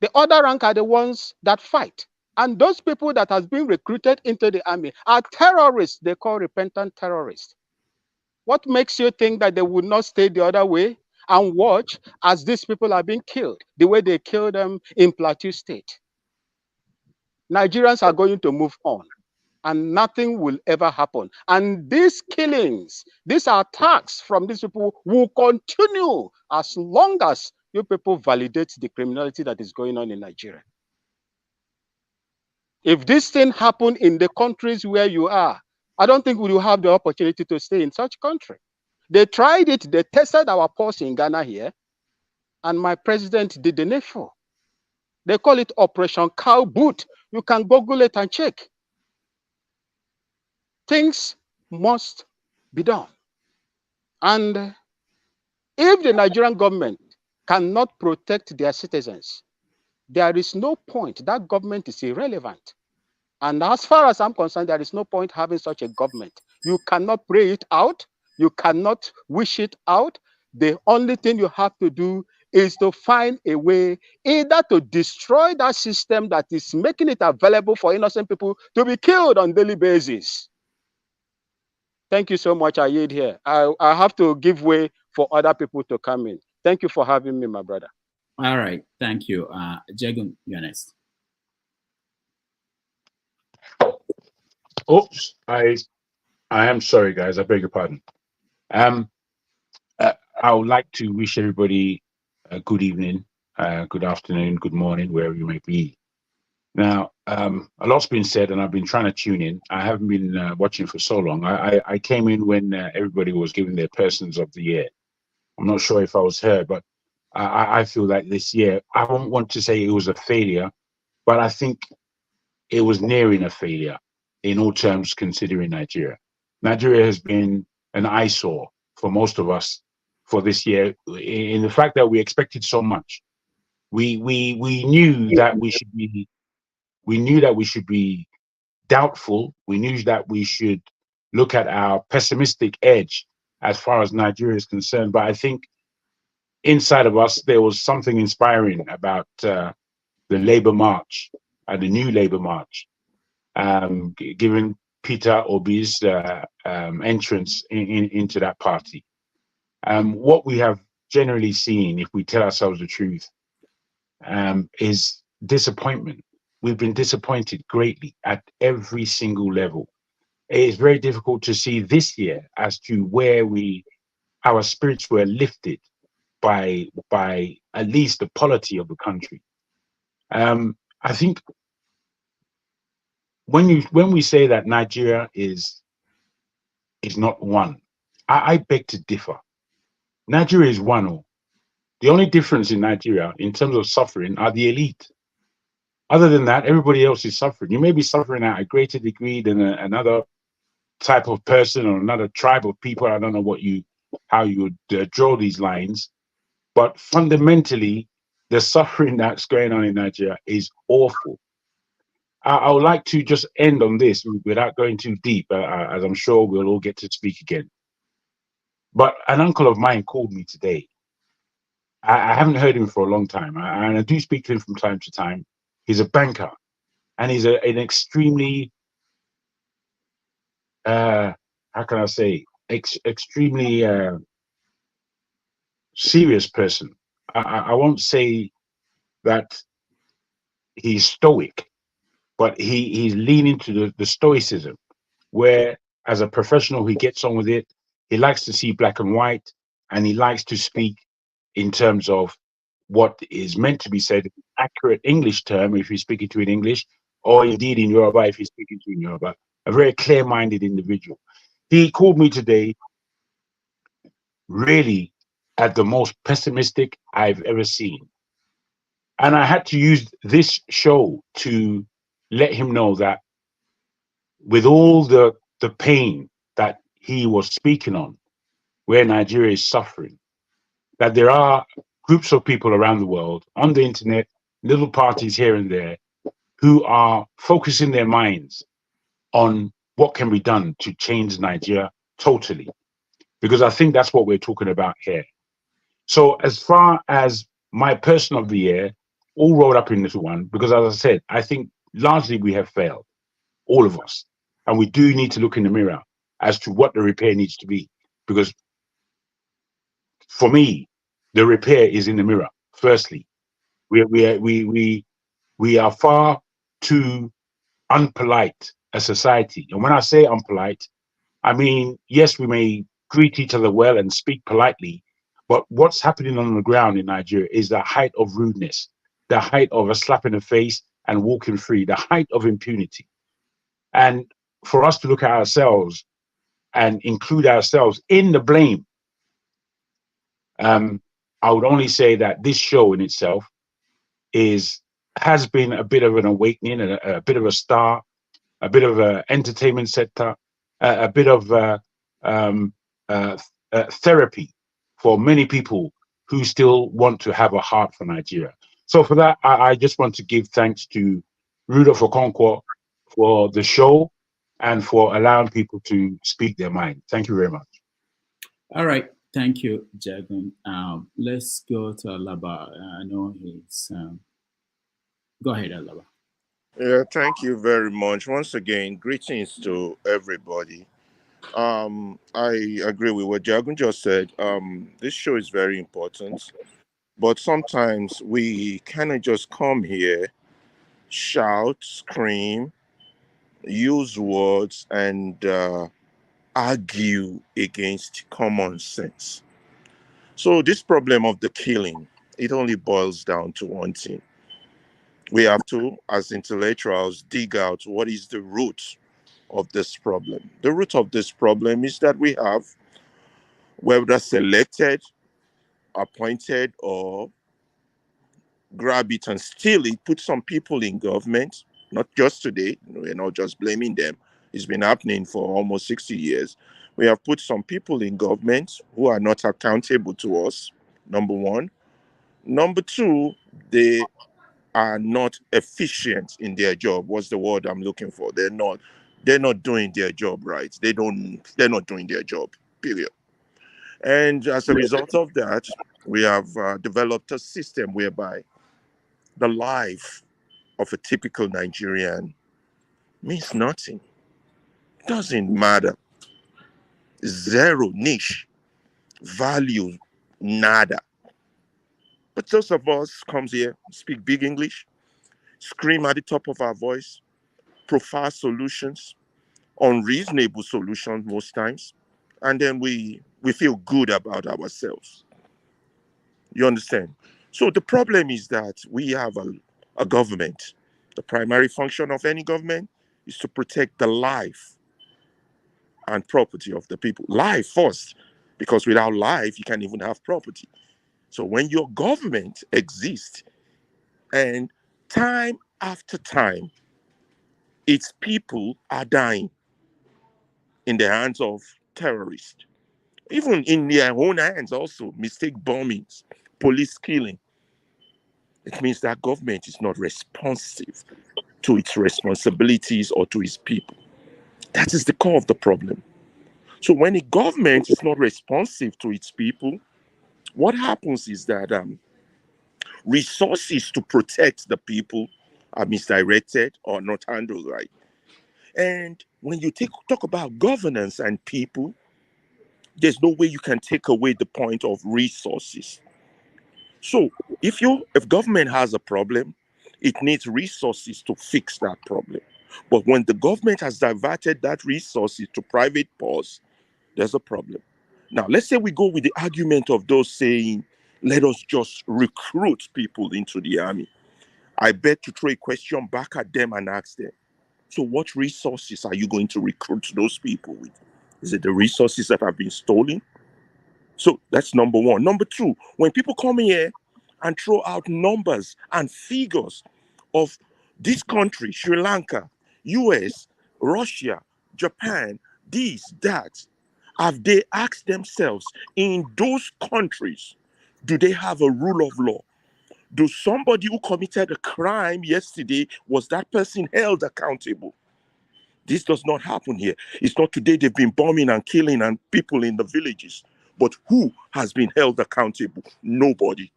The other rank are the ones that fight. And those people that has been recruited into the army are terrorists. They call repentant terrorists. What makes you think that they would not stay the other way and watch as these people are being killed, the way they killed them in Plateau State? Nigerians are going to move on, and nothing will ever happen. And these killings, these attacks from these people will continue as long as you people validate the criminality that is going on in Nigeria. If this thing happened in the countries where you are, I don't think we will have the opportunity to stay in such country. They tried it, they tested our pulse in Ghana here, and my president did the needful. They call it Operation Cow Boot. You can Google it and check. Things must be done. And if the Nigerian government cannot protect their citizens, there is no point. That government is irrelevant. And as far as I'm concerned, there is no point having such a government. You cannot pray it out. You cannot wish it out. The only thing you have to do is to find a way either to destroy that system that is making it available for innocent people to be killed on a daily basis. Thank you so much. I yield here. I have to give way for other people to come in. Thank you for having me, my brother. All right. Thank you. Jagun, you're next. Oops, I am sorry, guys. I beg your pardon. I would like to wish everybody a good evening, good afternoon, good morning, wherever you may be. Now, a lot's been said, and I've been trying to tune in. I haven't been watching for so long. I came in when everybody was giving their persons of the year. I'm not sure if I was heard, but I feel like this year, I don't want to say it was a failure, but I think it was nearing a failure in all terms, considering Nigeria. Nigeria has been an eyesore for most of us for this year, in the fact that we expected so much. We knew that we should be doubtful. We knew that we should look at our pessimistic edge as far as Nigeria is concerned. But I think inside of us, there was something inspiring about the Labour March, the new Labour March, given Peter Obi's entrance into that party. What we have generally seen, if we tell ourselves the truth, is disappointment. We've been disappointed greatly at every single level. It is very difficult to see this year as to where our spirits were lifted by at least the polity of the country. I think when we say that Nigeria is not one, I beg to differ. Nigeria is one. The only difference in Nigeria in terms of suffering are the elite. Other than that, everybody else is suffering. You may be suffering at a greater degree than another type of person or another tribe of people. I don't know how you would draw these lines, but fundamentally, the suffering that's going on in Nigeria is awful. I would like to just end on this without going too deep, as I'm sure we'll all get to speak again. But an uncle of mine called me today. I haven't heard him for a long time, and I do speak to him from time to time. He's a banker, and he's an extremely, how can I say, extremely serious person. I won't say that he's stoic, but he's leaning to the stoicism, where as a professional he gets on with it. He likes to see black and white. and he likes to speak in terms of what is meant to be said in accurate English term if he's speaking to in English, or indeed in Yoruba if he's speaking to in Yoruba. A very clear-minded individual. He called me today really at the most pessimistic I've ever seen. And I had to use this show to let him know that with all the pain that he was speaking on, where Nigeria is suffering, that there are groups of people around the world on the internet, little parties here and there, who are focusing their minds on what can be done to change Nigeria totally. Because I think that's what we're talking about here. So as far as my person of the year, all rolled up in this one, because as I said, I think largely we have failed, all of us. And we do need to look in the mirror as to what the repair needs to be. Because for me, the repair is in the mirror. Firstly, we are far too unpolite a society. And when I say unpolite, I mean, yes, we may greet each other well and speak politely, but what's happening on the ground in Nigeria is the height of rudeness, the height of a slap in the face and walking free, the height of impunity. And for us to look at ourselves and include ourselves in the blame, I would only say that this show in itself has been a bit of an awakening, a bit of a star, a bit of an entertainment sector, a bit of therapy for many people who still want to have a heart for Nigeria. So for that, I just want to give thanks to Rudolph Okonkwo for the show and for allowing people to speak their mind. Thank you very much. All right. Thank you, Jagun. Let's go to Alaba. I know he's... go ahead, Alaba. Yeah, thank you very much. Once again, greetings to everybody. I agree with what Jagun just said. This show is very important, but sometimes we kind of just come here, shout, scream, use words, and argue against common sense. So this problem of the killing, it only boils down to one thing. We have to, as intellectuals, dig out what is the root of this problem. The root of this problem is that we have, whether selected, appointed, or grab it and steal it, put some people in government, not just today, we're not just blaming them. It's been happening for almost 60 years. We have put some people in government who are not accountable to us, number one. Number two, they are not efficient in their job. What's the word I'm looking for? They're not doing their job right. They're not doing their job, period. And as a result of that, we have developed a system whereby the life of a typical Nigerian means nothing. Doesn't matter. Zero, niche, value, nada. But those of us comes here, speak big English, scream at the top of our voice, profile solutions, unreasonable solutions most times, and then we feel good about ourselves. You understand? So the problem is that we have a government. The primary function of any government is to protect the life and property of the people. Life first, because without life, you can't even have property. So when your government exists and time after time, its people are dying in the hands of terrorists, even in their own hands also, mistake bombings, police killing. It means that government is not responsive to its responsibilities or to its people. That is the core of the problem. So when a government is not responsive to its people, what happens is that resources to protect the people are misdirected or not handled right. And when you talk about governance and people, there's no way you can take away the point of resources. So if government has a problem, it needs resources to fix that problem. But when the government has diverted that resources to private purse, there's a problem. Now, let's say we go with the argument of those saying, let us just recruit people into the army. I bet to throw a question back at them and ask them, so what resources are you going to recruit those people with? Is it the resources that have been stolen? So that's number one. Number two, when people come here and throw out numbers and figures of this country, Sri Lanka, US, Russia, Japan, this, that, have they asked themselves in those countries, do they have a rule of law? Do somebody who committed a crime yesterday, was that person held accountable? This does not happen here. It's not today they've been bombing and killing and people in the villages. But who has been held accountable? Nobody.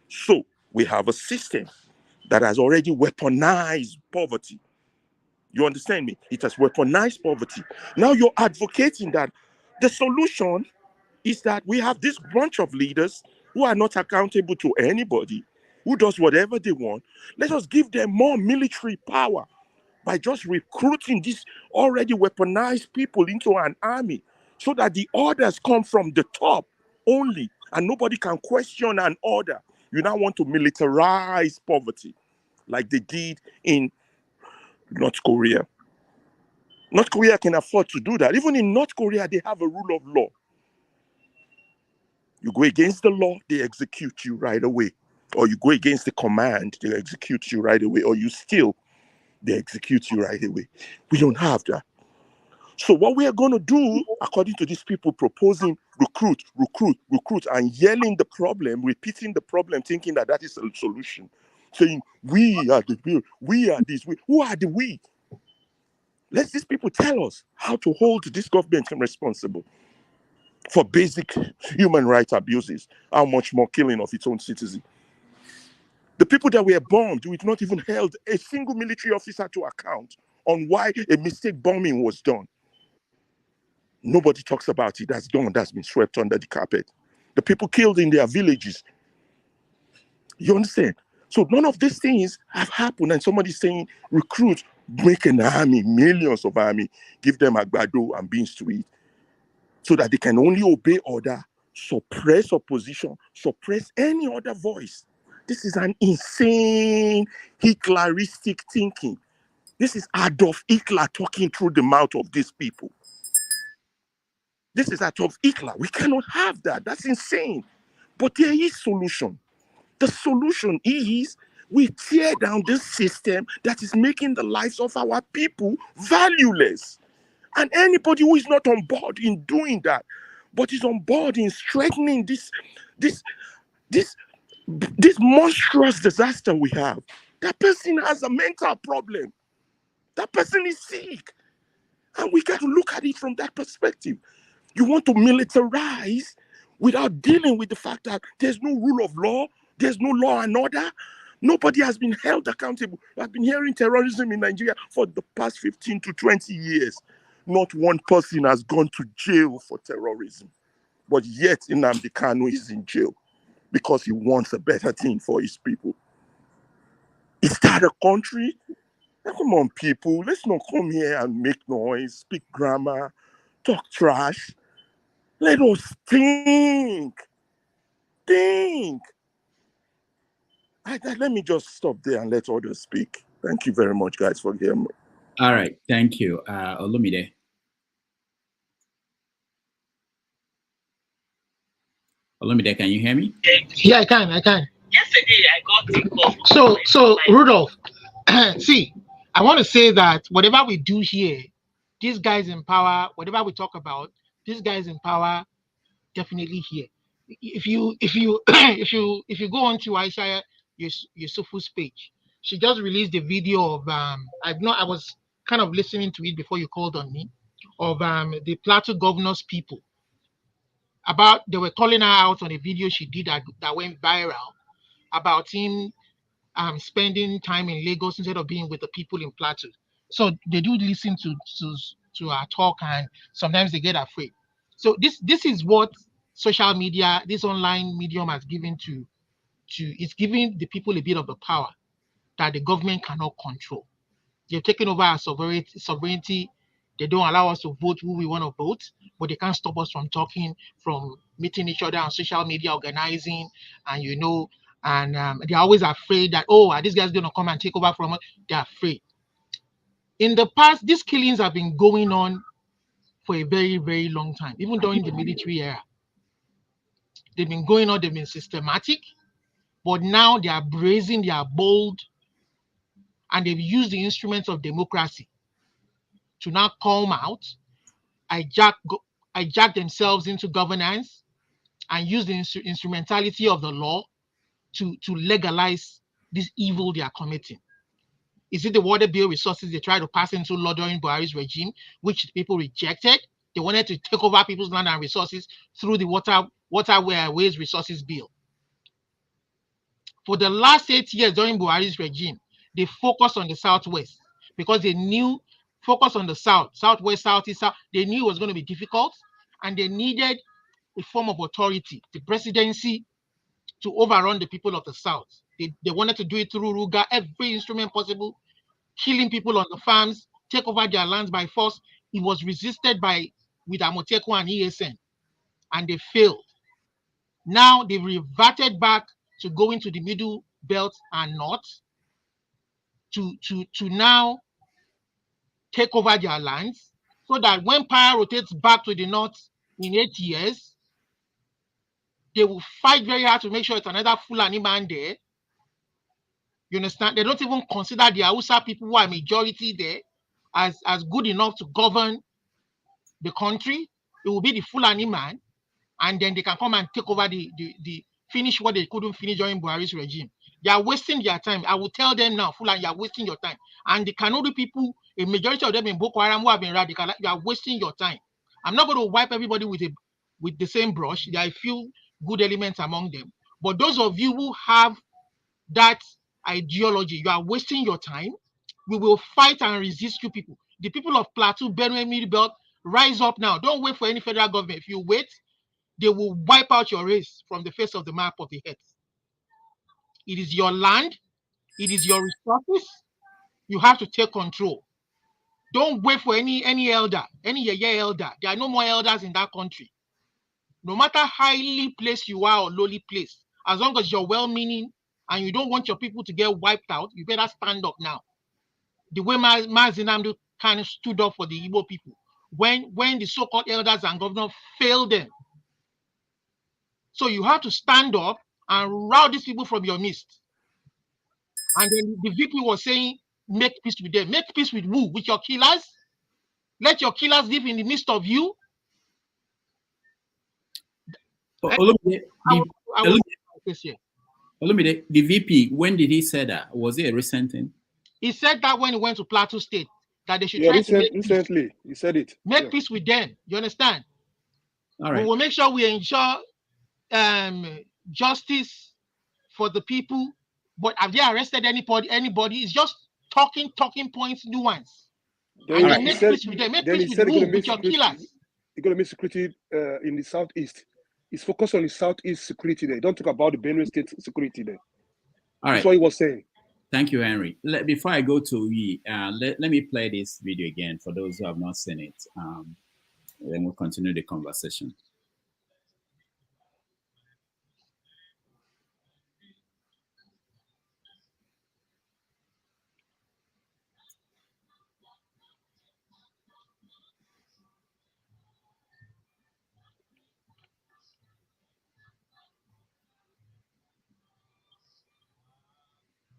So we have a system that has already weaponized poverty. You understand me? It has weaponized poverty. Now you're advocating that the solution is that we have this bunch of leaders who are not accountable to anybody, who does whatever they want. Let us give them more military power by just recruiting these already weaponized people into an army so that the orders come from the top only and nobody can question an order. You now want to militarize poverty like they did in North Korea. North Korea can afford to do that. Even in North Korea, they have a rule of law. You go against the law, they execute you right away. Or you go against the command, they execute you right away. Or you steal, they execute you right away. We don't have that. So what we are going to do, according to these people proposing recruit, and yelling the problem, repeating the problem, thinking that that is a solution, saying we are the we are this, who are the we? Let these people tell us how to hold this government responsible for basic human rights abuses, how much more killing of its own citizens. The people that were bombed, we've not even held a single military officer to account on why a mistake bombing was done. Nobody talks about it. That's done. That's been swept under the carpet. The people killed in their villages. You understand? So none of these things have happened. And somebody's saying, recruit, make an army, millions of army, give them agbado and beans to eat, so that they can only obey order, suppress opposition, suppress any other voice. This is an insane Hitleristic thinking. This is Adolf Hitler talking through the mouth of these people. This is Adolf Hitler. We cannot have that. That's insane. But there is solution. The solution is we tear down this system that is making the lives of our people valueless. And anybody who is not on board in doing that, but is on board in strengthening this monstrous disaster we have, that person has a mental problem. That person is sick. And we got to look at it from that perspective. You want to militarize without dealing with the fact that there's no rule of law, there's no law and order. Nobody has been held accountable. I've been hearing terrorism in Nigeria for the past 15 to 20 years. Not one person has gone to jail for terrorism. But yet Nnamdi Kanu is in jail because he wants a better thing for his people. Is that a country? Now, come on, people. Let's not come here and make noise, speak grammar, talk trash. Let us think. Think. Let me just stop there and let others speak. Thank you very much, guys, for hearing me. All right. Thank you. Olumide. Olumide, can you hear me? Yeah, I can. Yesterday, I got a call. So Rudolph, see, I want to say that whatever we do here, these guys in power, whatever we talk about, these guys in power definitely here. If you if you go on to Aisha Yusufu's page, she just released a video of I was kind of listening to it before you called on me, of the Plateau governor's people. They were calling her out on a video she did that went viral about him spending time in Lagos instead of being with the people in Plateau. So they do listen to our talk, and sometimes they get afraid. So this is what social media, this online medium has given it's giving the people a bit of the power that the government cannot control. They've taken over our sovereignty. They don't allow us to vote who we want to vote, but they can't stop us from talking, from meeting each other on social media, organizing, and they're always afraid that, oh, are these guys going to come and take over from us? They're afraid. In the past, these killings have been going on for a very, very long time, even during the military era. They've been going on, they've been systematic, but now they are brazen, they are bold, and they've used the instruments of democracy to now come out, hijack themselves into governance, and use the instrumentality of the law to legalize this evil they are committing. Is it the water bill resources they tried to pass into law during Buhari's regime, which people rejected? They wanted to take over people's land and resources through the waterways resources bill. For the last 8 years during Buhari's regime, they focused on the Southwest because they knew, focus on the South, Southwest, Southeast, South, they knew it was going to be difficult, and they needed a form of authority, the presidency, to overrun the people of the South. They wanted to do it through Ruga, every instrument possible, killing people on the farms, take over their lands by force. It was resisted with Amoteco and ESN, and they failed. Now they've reverted back to go into the middle belt and north to now take over their lands, so that when power rotates back to the north in 8 years, they will fight very hard to make sure it's another Fulani man there. You understand? They don't even consider the Hausa people who are majority there as good enough to govern the country. It will be the Fulani man, and then they can come and take over the finish what they couldn't finish during Buhari's regime. They are wasting their time. I will tell them now, Fulani, you are wasting your time. And the Kanuri people, a majority of them in Boko Haram who have been radical, you are wasting your time. I'm not going to wipe everybody with the same brush. There are a few good elements among them. But those of you who have that ideology, you are wasting your time. We will fight and resist you people. The people of Plateau, Benue, Middlebelt, rise up now. Don't wait for any federal government. If you wait, they will wipe out your race from the face of the map of the earth. It is your land. It is your resources. You have to take control. Don't wait for any elder, any yeye elder. There are no more elders in that country. No matter highly placed you are or lowly placed, as long as you're well-meaning and you don't want your people to get wiped out, you better stand up now. The way Mazi Nnamdi kind of stood up for the Igbo people when the so-called elders and governors failed them. So you have to stand up and rout these people from your midst. And then the VP was saying, make peace with them. Make peace with who? With your killers? Let your killers live in the midst of you? Olumide, the VP, when did he say that? Was it a recent thing? He said that when he went to Plateau State, that they should try to make recently. Peace. He said it. Make peace with them. You understand? All right. We will make sure we ensure justice for the people. But have they arrested anybody? It's just talking points, nuance. Then and make peace with them. Make peace with who? With your killers. You're going to make security in the southeast. It's focused on the southeast security there. Don't talk about the Benue State security there. All right. That's what he was saying. Thank you, Henry. Before I go to Yi, let me play this video again for those who have not seen it. Then we'll continue the conversation.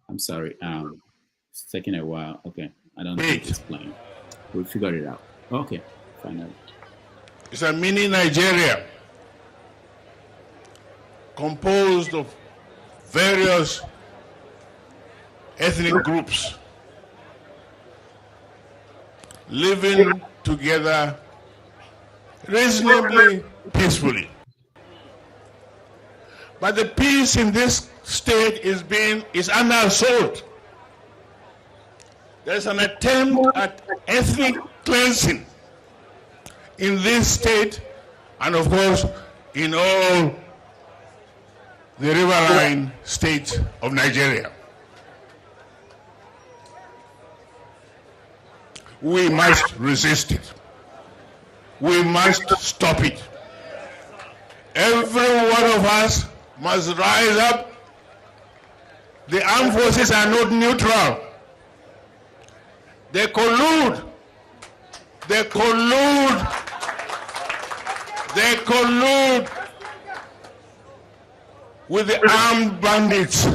I'm sorry. It's taking a while. Okay. I don't think it's playing. We'll figure it out. Okay. Finally. It's a mini Nigeria composed of various ethnic groups living together reasonably peacefully. But the peace in this state is under assault. There's an attempt at ethnic cleansing in this state, and of course, in all the riverine states of Nigeria. we must resist it. We must stop it. Every one of us must rise up. The armed forces are not neutral. They collude. They collude. They collude with the armed bandits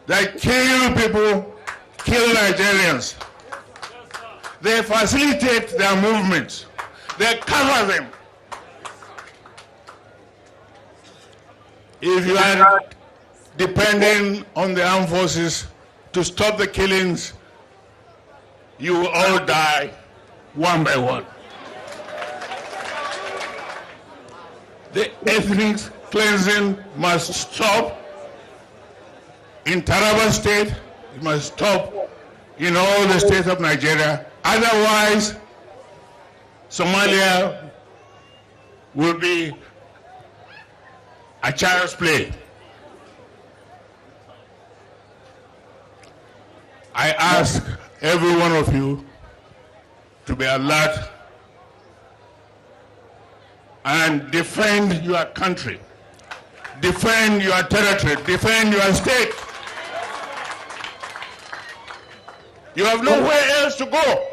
that kill people, kill Nigerians. They facilitate their movements. They cover them. If you are depending on the armed forces to stop the killings, you will all die one by one. The ethnic cleansing must stop in Taraba State. It must stop in all the states of Nigeria. Otherwise, Somalia will be a child's play. I ask every one of you to be alert and defend your country, defend your territory, defend your state. You have nowhere else to go.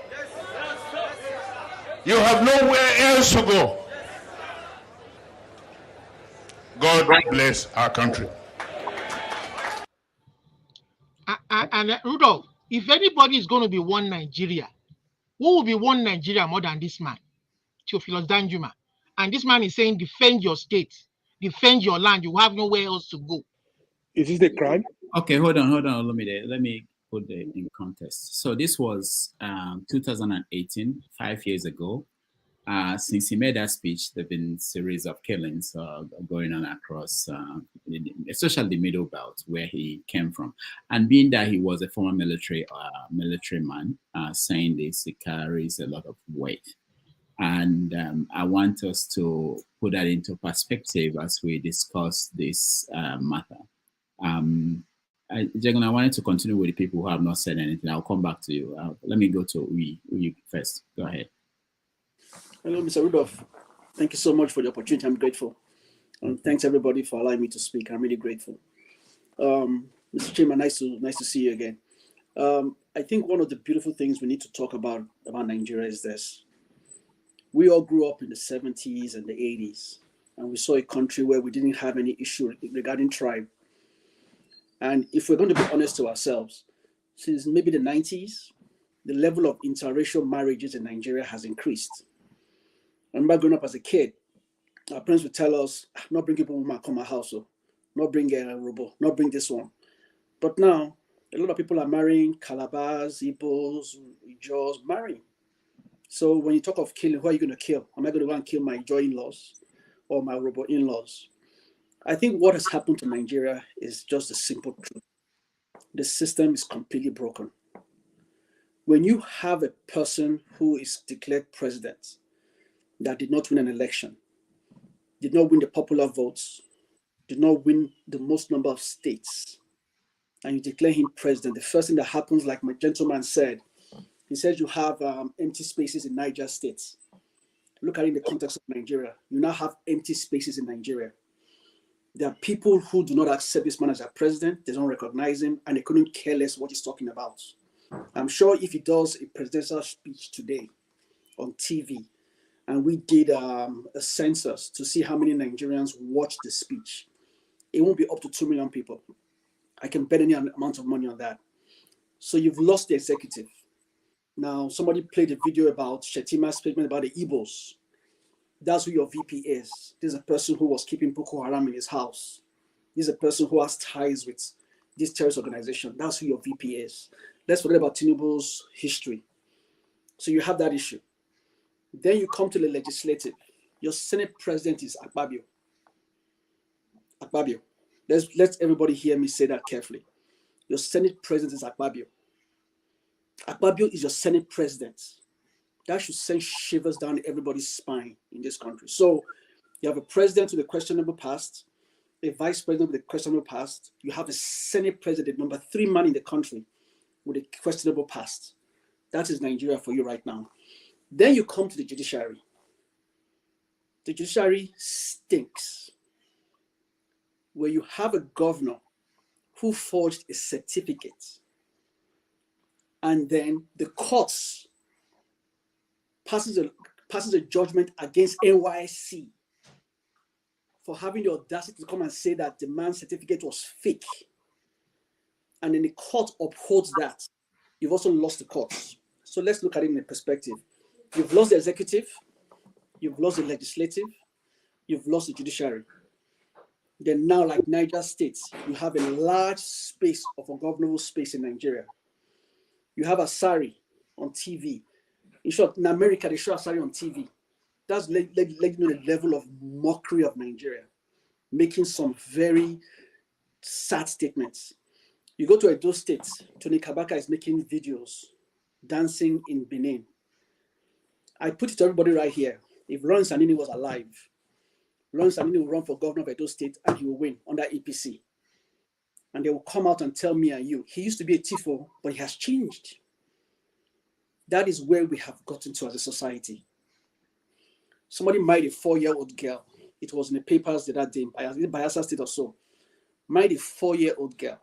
You have nowhere else to go. God bless our country. And Rudolph, if anybody is going to be one Nigeria, who will be one Nigeria more than this man, Theophilus Danjuma? And this man is saying, defend your state, defend your land. You have nowhere else to go. Is this the crime? Okay, hold on, let me put it in context. So this was 2018, 5 years ago. Since he made that speech, there have been a series of killings going on across, especially the Middlebelt, where he came from. And being that he was a former military man, saying this, it carries a lot of weight. And I want us to put that into perspective as we discuss this matter. Jagan, I wanted to continue with the people who have not said anything. I'll come back to you. Let me go to Uyi first. Go ahead. Hello, Mr. Rudolph. Thank you so much for the opportunity. I'm grateful. And thanks everybody for allowing me to speak. I'm really grateful. Mr. Chairman, nice to see you again. I think one of the beautiful things we need to talk about Nigeria is this. We all grew up in the 70s and the 80s, and we saw a country where we didn't have any issue regarding tribe. And if we're going to be honest to ourselves, since maybe the 90s, the level of interracial marriages in Nigeria has increased. I remember growing up as a kid, our parents would tell us, not bring people who come my house, not bring a robo, not bring this one. But now, a lot of people are marrying Calabars, Igbos, Ijaws, marrying. So when you talk of killing, who are you going to kill? Am I going to go and kill my Ijaw in-laws or my robo in-laws? I think what has happened to Nigeria is just a simple truth. The system is completely broken. When you have a person who is declared president that did not win an election, did not win the popular votes, did not win the most number of states, and you declare him president, the first thing that happens, like my gentleman said, he says you have empty spaces in Niger State. Look at it in the context of Nigeria. You now have empty spaces in Nigeria. There are people who do not accept this man as their president, they don't recognize him, and they couldn't care less what he's talking about. I'm sure if he does a presidential speech today on TV, and we did a census to see how many Nigerians watched the speech, it won't be up to 2 million people. I can bet any amount of money on that. So you've lost the executive. Now, somebody played a video about Shetima's statement about the Igbos. That's who your VP is. This is a person who was keeping Boko Haram in his house. This is a person who has ties with this terrorist organization. That's who your VP is. Let's forget about Tinubu's history. So you have that issue. Then you come to the legislative. Your Senate president is Akpabio. Akpabio. Let everybody hear me say that carefully. Your Senate president is Akpabio. Akpabio is your Senate president. That should send shivers down everybody's spine in this country. So you have a president with a questionable past, a vice president with a questionable past. You have a Senate president, number 3 man in the country, with a questionable past. That is Nigeria for you right now. Then you come to the judiciary. The judiciary stinks. Where you have a governor who forged a certificate, and then the courts passes a judgment against NYC for having the audacity to come and say that the man's certificate was fake. And then the court upholds that. You've also lost the courts. So let's look at it in a perspective. You've lost the executive, you've lost the legislative, you've lost the judiciary. Then now, like Niger State, you have a large space of ungovernable space in Nigeria. You have Asari on TV. In short, in America, they show Asari on TV. That's letting you know the level of mockery of Nigeria, making some very sad statements. You go to Edo State, Tony Kabaka is making videos, dancing in Benin. I put it to everybody right here. If Lawrence Anini was alive, Lawrence Anini will run for governor of Edo State and he will win under APC. And they will come out and tell me and you, he used to be a tifo, but he has changed. That is where we have gotten to as a society. Somebody married a 4-year-old girl. It was in the papers that day, in Bayelsa State or so. Married a 4-year-old girl.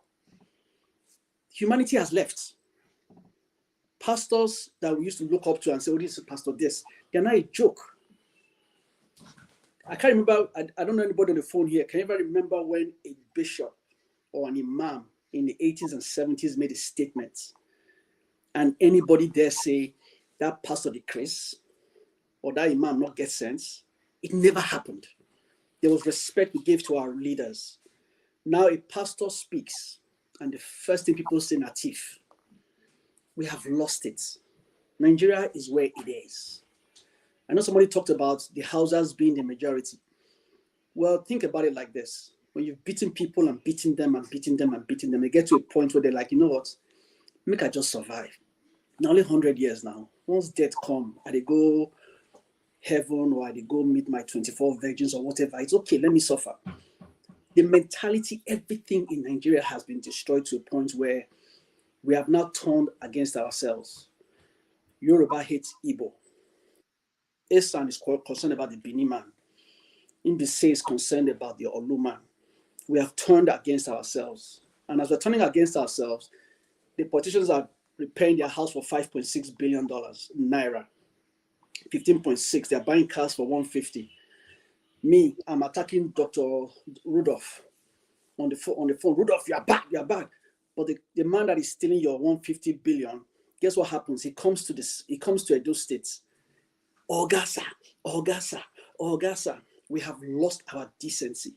Humanity has left. Pastors that we used to look up to and say, oh, this is Pastor this, they're not a joke. I can't remember, I don't know anybody on the phone here. Can you ever remember when a bishop or an imam in the 80s and 70s made a statement and anybody dare say that pastor decrease or that imam not get sense? It never happened. There was respect we gave to our leaders. Now a pastor speaks and the first thing people say, Natif. We have lost it. Nigeria is where it is. I know somebody talked about the Hausas being the majority. Well, think about it like this. When you've beaten people and beaten them and beaten them and beaten them, they get to a point where they're like, you know what? Make I just survive. Now only 100 years now. Once death come, I they go heaven or I they go meet my 24 virgins or whatever. It's okay, let me suffer. The mentality, everything in Nigeria has been destroyed to a point where we have now turned against ourselves. Yoruba hates Igbo. Esan is concerned about the Bini man. Mbise is concerned about the Olu man. We have turned against ourselves. And as we're turning against ourselves, the politicians are repairing their house for $5.6 billion Naira. 15.6, they're buying cars for 150. Me, I'm attacking Dr. Rudolph on the phone. Rudolph, you're bad. But the man that is stealing your 150 billion, guess what happens? He comes to Edo State. Ogasa. We have lost our decency.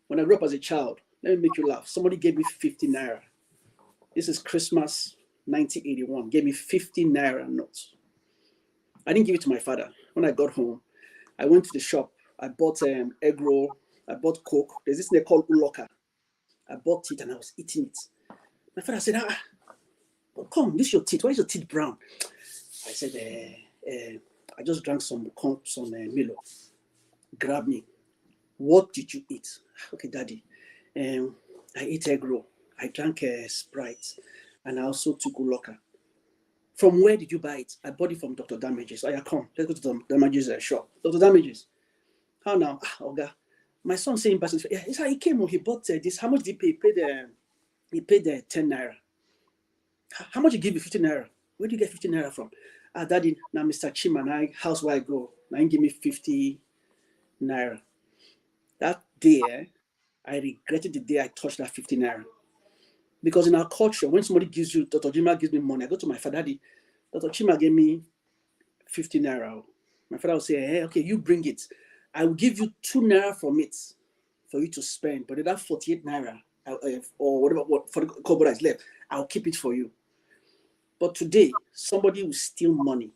When I grew up as a child, let me make you laugh. Somebody gave me 50 Naira. This is Christmas 1981. Gave me 50 Naira notes. I didn't give it to my father. When I got home, I went to the shop. I bought egg roll. I bought Coke. There's this thing called Uloka. I bought it and I was eating it. My father said, come, this is your teeth. Why is your teeth brown? I said, I just drank some Milo. Grab me. What did you eat? Okay, Daddy. I ate egg roll. I drank Sprite. And I also took Uloka. From where did you buy it? I bought it from Dr. Damages. Oh, yeah, come. Let's go to the Damages shop. Dr. Damages. How now? Oga. My son saying, yeah, it's how he came. He bought this. How much did he pay? He paid 10 Naira. How much he give you? 50 Naira. Where do you get 50 Naira from? Daddy, now Mr. Chim and I, house where I go. Now he give me 50 Naira. That day, I regretted the day I touched that 50 Naira. Because in our culture, when somebody gives you, Dr. Chima gives me money, I go to my father, Daddy, Dr. Chima gave me 50 Naira. My father will say, hey, okay, you bring it. I will give you 2 Naira from it for you to spend. But that 48 Naira, or whatever, for the kobo that is left, I'll keep it for you. But today, somebody will steal money,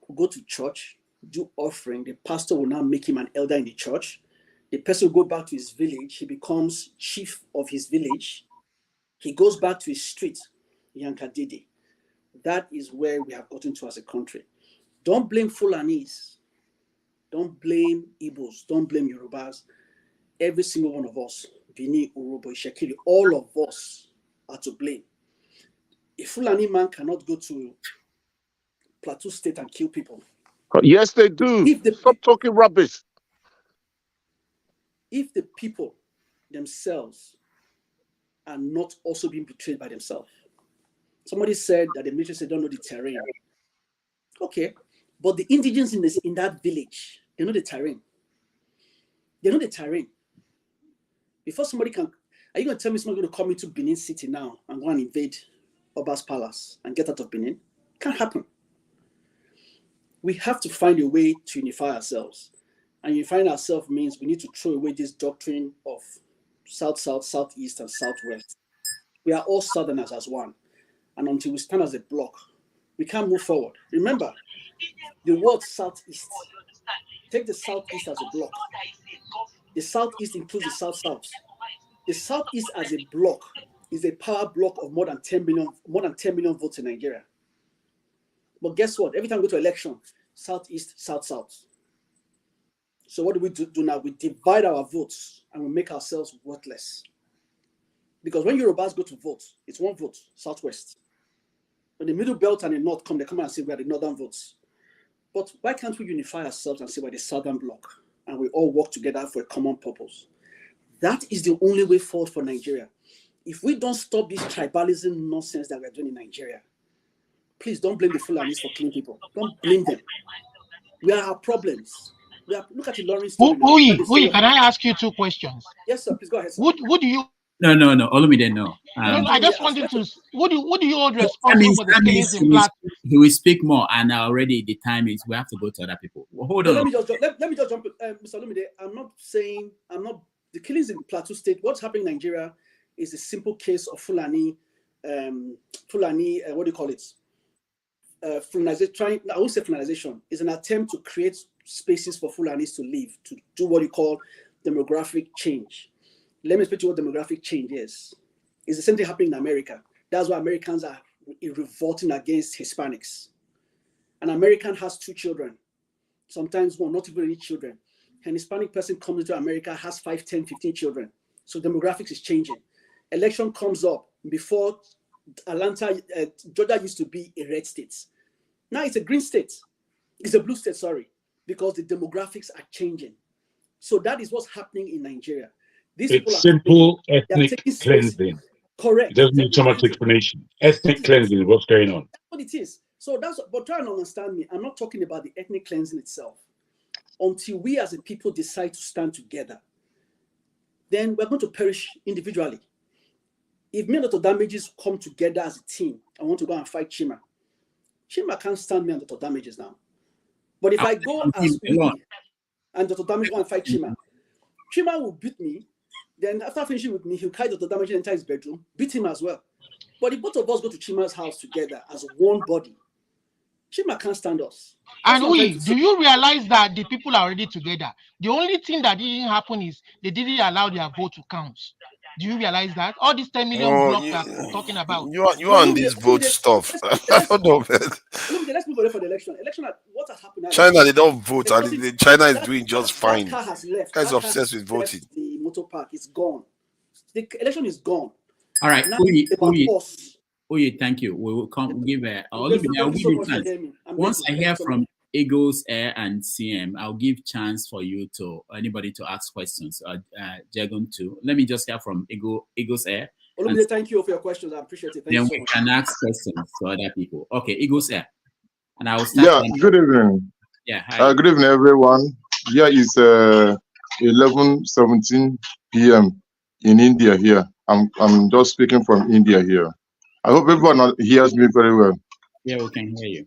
will go to church, do offering. The pastor will now make him an elder in the church. The person will go back to his village. He becomes chief of his village. He goes back to his street, Yankadidi. That is where we have gotten to as a country. Don't blame Fulanis. Don't blame Igbos. Don't blame Yorubas. Every single one of us, Bini, Urobo, Ishekiri, all of us are to blame. A Fulani man cannot go to Plateau State and kill people. Yes, they do. Stop talking rubbish. If the people themselves are not also being betrayed by themselves. Somebody said that the military don't know the terrain. Okay, but the indigenous in that village, they know the terrain. They know the terrain. Before somebody can, are you going to tell me someone's going to come into Benin City now and go and invade Oba's palace and get out of Benin? Can't happen. We have to find a way to unify ourselves. And unifying ourselves means we need to throw away this doctrine of South, South, Southeast, and Southwest. We are all Southerners as one. And until we stand as a block, we can't move forward. Remember, the word Southeast. Take the Southeast as a block. The Southeast includes the South-South. The Southeast as a block is a power block of more than 10 million votes in Nigeria. But guess what? Every time we go to election, Southeast, South-South. So what do we do now? We divide our votes and we make ourselves worthless. Because when Yorubas go to vote, it's one vote, Southwest. When the Middlebelt and the North come, they come and say we are the Northern votes. But why can't we unify ourselves and say we're the Southern bloc and we all work together for a common purpose? That is the only way forward for Nigeria. If we don't stop this tribalism nonsense that we're doing in Nigeria, please don't blame the Fulanis for killing people. Don't blame them. We are our problems. Look at the Lawrence story. Uyi, can I ask you two questions? Yes, sir. Please go ahead, sir. Would you? No. Olumide, no. No, I just wanted to. Would you hold responsible for the That killings means in Plateau? he will speak more, and already the time is we have to go to other people. Well, hold on. Let me just jump. Mr. Olumide, the killings in Plateau State. What's happening in Nigeria is a simple case of Fulani. What do you call it? Fulanization. I won't say Fulanization. It's an attempt to create spaces for Fulanis to live, to do what you call demographic change. Let me explain to you what demographic change is. It's the same thing happening in America. That's why Americans are revolting against Hispanics. An American has 2 children, sometimes one, not even any children. An Hispanic person comes into America, has 5, 10, 15 children. So demographics is changing. Election comes up. Before Atlanta, Georgia used to be a red state. Now it's a green state. It's a blue state, sorry, because the demographics are changing. So that is what's happening in Nigeria. It's simple ethnic cleansing. Correct. It doesn't need so much explanation. Ethnic cleansing is what's going on. That's what it is. So but try and understand me. I'm not talking about the ethnic cleansing itself. Until we as a people decide to stand together, then we're going to perish individually. If me and Dr. Damages come together as a team, I want to go and fight Chima. Chima can't stand me and Dr. Damages now. But if I go as Uyi and Dr. Damages go and fight Chima, Chima will beat me. Then after finishing with me, he'll carry Dr. Damages into his bedroom, beat him as well. But if both of us go to Chima's house together as one body, Chima can't stand us. And do you realize that the people are already together? The only thing that didn't happen is they didn't allow their vote to count. Do you realize that? All these 10 million blocks we are talking about. You on this vote stuff. I don't know, man. Let's move on for the election. What has happened now? China, they don't vote. China is doing just fine. That car has left. Guys obsessed with voting. The motor park is gone. The election is gone. All right. Uyi, thank you. We will give I'll give you chance. Once I hear from Eagles Air and CM, I'll give chance for you to anybody to ask questions. Jagon too. Let me just hear from Eagles Air. Olumide, thank you for your questions. I appreciate it. Then we can ask questions to other people. Okay, Eagles Air. And I will start. Yeah, good evening. Yeah, hi. Good evening, everyone. Here is 11:17 p.m. in India here. I'm just speaking from India here. I hope everyone hears me very well. Yeah, we can hear you.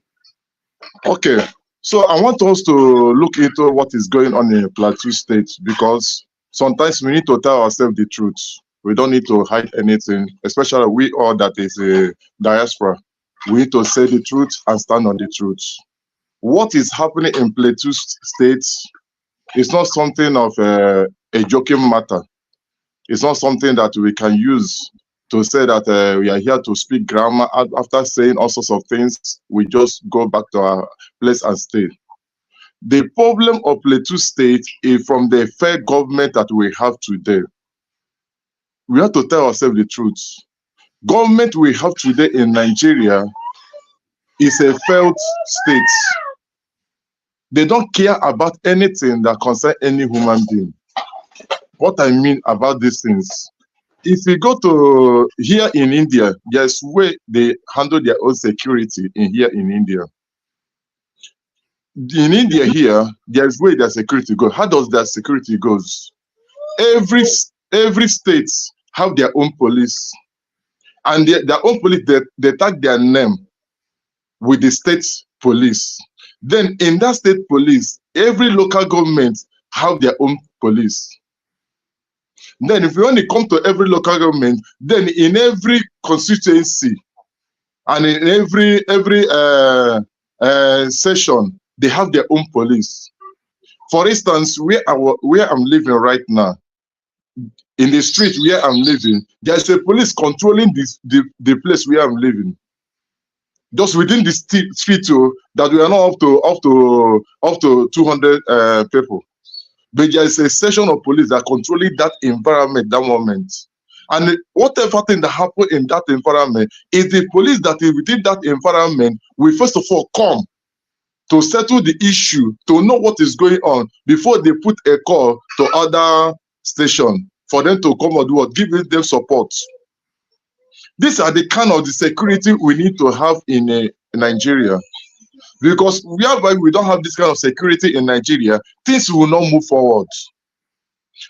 Okay, so I want us to look into what is going on in Plateau State, because sometimes we need to tell ourselves the truth. We don't need to hide anything, especially we all that is a diaspora. We need to say the truth and stand on the truth. What is happening in Plateau State is not something of a joking matter. It's not something that we can use to say that we are here to speak grammar. After saying all sorts of things, we just go back to our place and stay. The problem of Plateau State is from the fair government that we have today. We have to tell ourselves the truth. Government we have today in Nigeria is a failed state. They don't care about anything that concerns any human being. What I mean about these things, if you go to here in India, there's way they handle their own security here in India. In India here, there's way their security goes. How does that security goes? Every state have their own police, and their own police they tag their name with the state police. Then in that state police, every local government have their own police. Then if you only come to every local government, then in every constituency and in every session, they have their own police. For instance, where I'm living right now, in the street where I'm living, there's a police controlling the place where I'm living. Just within the street that we are not up to 200 people. But there is a section of police that controlling that environment, that moment. And whatever thing that happen in that environment is the police that is within that environment will first of all come to settle the issue, to know what is going on before they put a call to other station for them to come and do what, give them support. These are the kind of the security we need to have in Nigeria. Because whereby we don't have this kind of security in Nigeria, things will not move forward.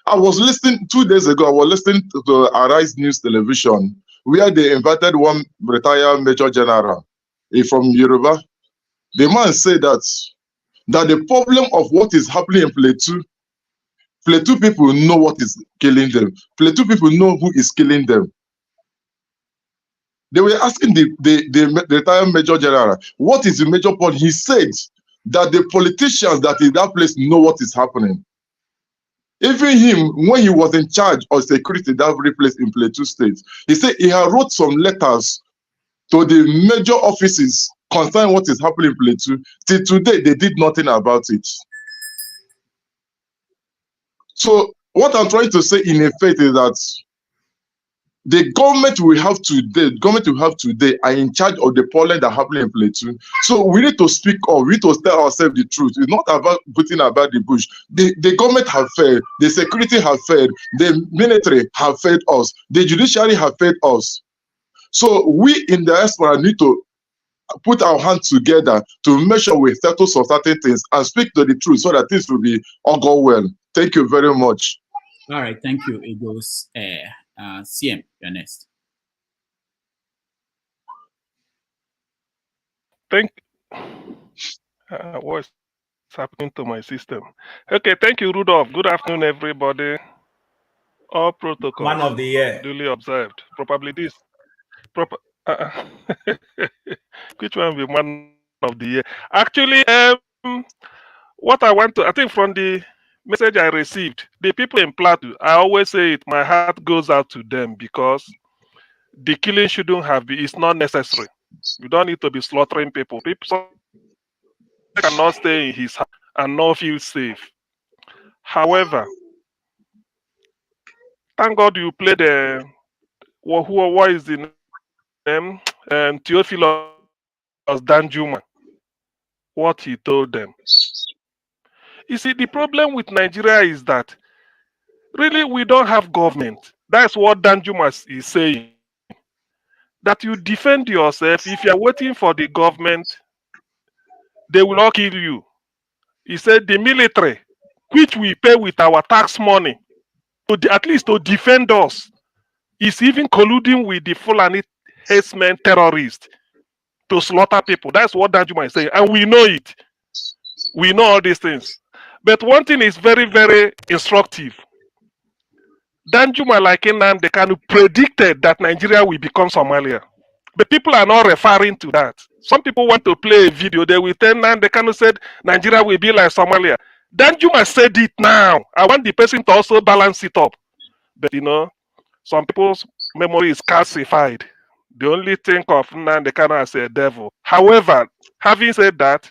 I was listening 2 days ago, I was listening to Arise News Television, where they invited one retired Major General from Yoruba. The man said that the problem of what is happening in Plateau people know what is killing them. Plateau people know who is killing them. They were asking the retired Major General, what is the major point? He said that the politicians that in that place know what is happening. Even him, when he was in charge of security in that very place in Plateau State, he said he had wrote some letters to the major offices concerning what is happening in Plateau. Till today, they did nothing about it. So what I'm trying to say in effect is that the government we have today are in charge of the problem that happened in Plateau. So we need to speak up. We need to tell ourselves the truth. It's not about putting about the bush. The government have failed. The security have failed. The military have failed us. The judiciary have failed us. So we in the diaspora need to put our hands together to make sure we settle some certain things and speak to the truth so that things will be all go well. Thank you very much. All right, thank you. It goes CM, you're next. What's happening to my system? Okay, thank you, Rudolph. Good afternoon, everybody. All protocols Man of the year. duly observed. Probably this. Which one will be man of the year? Actually, what I think from the message I received, the people in Plateau, I always say it, my heart goes out to them because the killing shouldn't have been, it's not necessary. You don't need to be slaughtering people. People cannot stay in his house and not feel safe. However, thank God you played what is the name? Theophilus Danjuma. What he told them. You see, the problem with Nigeria is that really we don't have government. That's what Danjuma is saying. That you defend yourself. If you're waiting for the government, they will not kill you. He said the military, which we pay with our tax money, at least to defend us, is even colluding with the Fulani herdsmen terrorists to slaughter people. That's what Danjuma is saying. And we know it. We know all these things. But one thing is very, very instructive. Danjuma, like Nnamdi Kanu, predicted that Nigeria will become Somalia. But people are not referring to that. Some people want to play a video. They will tell Nnamdi Kanu said Nigeria will be like Somalia. Danjuma said it now. I want the person to also balance it up. But some people's memory is calcified. They only think of Nnamdi Kanu as a devil. However, having said that,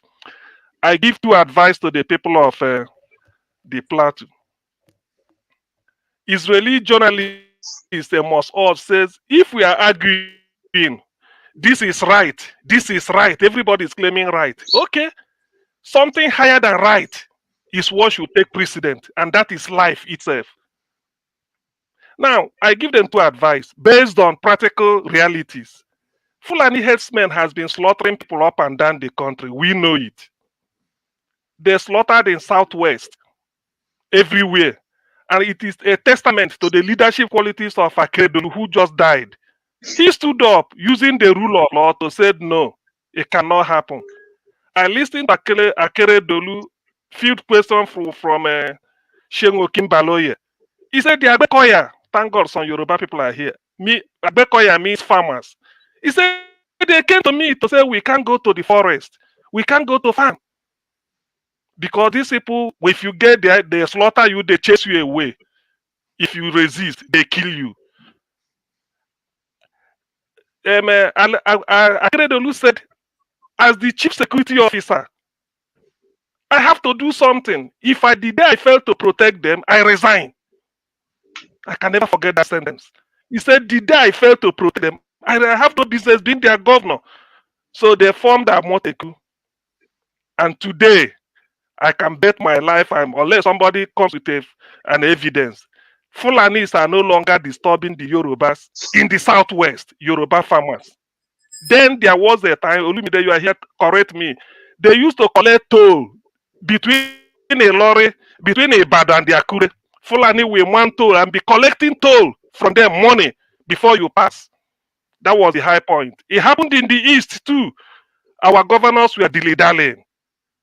I give two advice to the people of the Plateau. Israeli journalists, they must all says, if we are arguing, this is right, this is right. Everybody is claiming right. Okay, something higher than right is what should take precedent, and that is life itself. Now, I give them two advice based on practical realities. Fulani herdsmen has been slaughtering people up and down the country. We know it. They slaughtered in Southwest, everywhere. And it is a testament to the leadership qualities of Akeredolu, who just died. He stood up using the rule of law to say, no, it cannot happen. I listened to Akeredolu field question from Shengo Kimbaloye. He said, the Agbekoya, thank God some Yoruba people are here. Agbekoya means farmers. He said, they came to me to say, we can't go to the forest. We can't go to farm. Because these people, if you get there, they slaughter you, they chase you away. If you resist, they kill you. Akeredolu said, as the chief security officer, I have to do something. If I did that, I failed to protect them, I resign. I can never forget that sentence. He said, the day I failed to protect them, I have no business being their governor. So they formed Amoteku. And today, I can bet my life, unless somebody comes with an evidence, Fulanis are no longer disturbing the Yorubas in the Southwest, Yoruba farmers. Then there was a time, Olumide, you are here, correct me. They used to collect toll between a lorry, between a Bad and the Akure. Fulani will want toll and be collecting toll from them money before you pass. That was the high point. It happened in the East too. Our governors were dilly-dallying.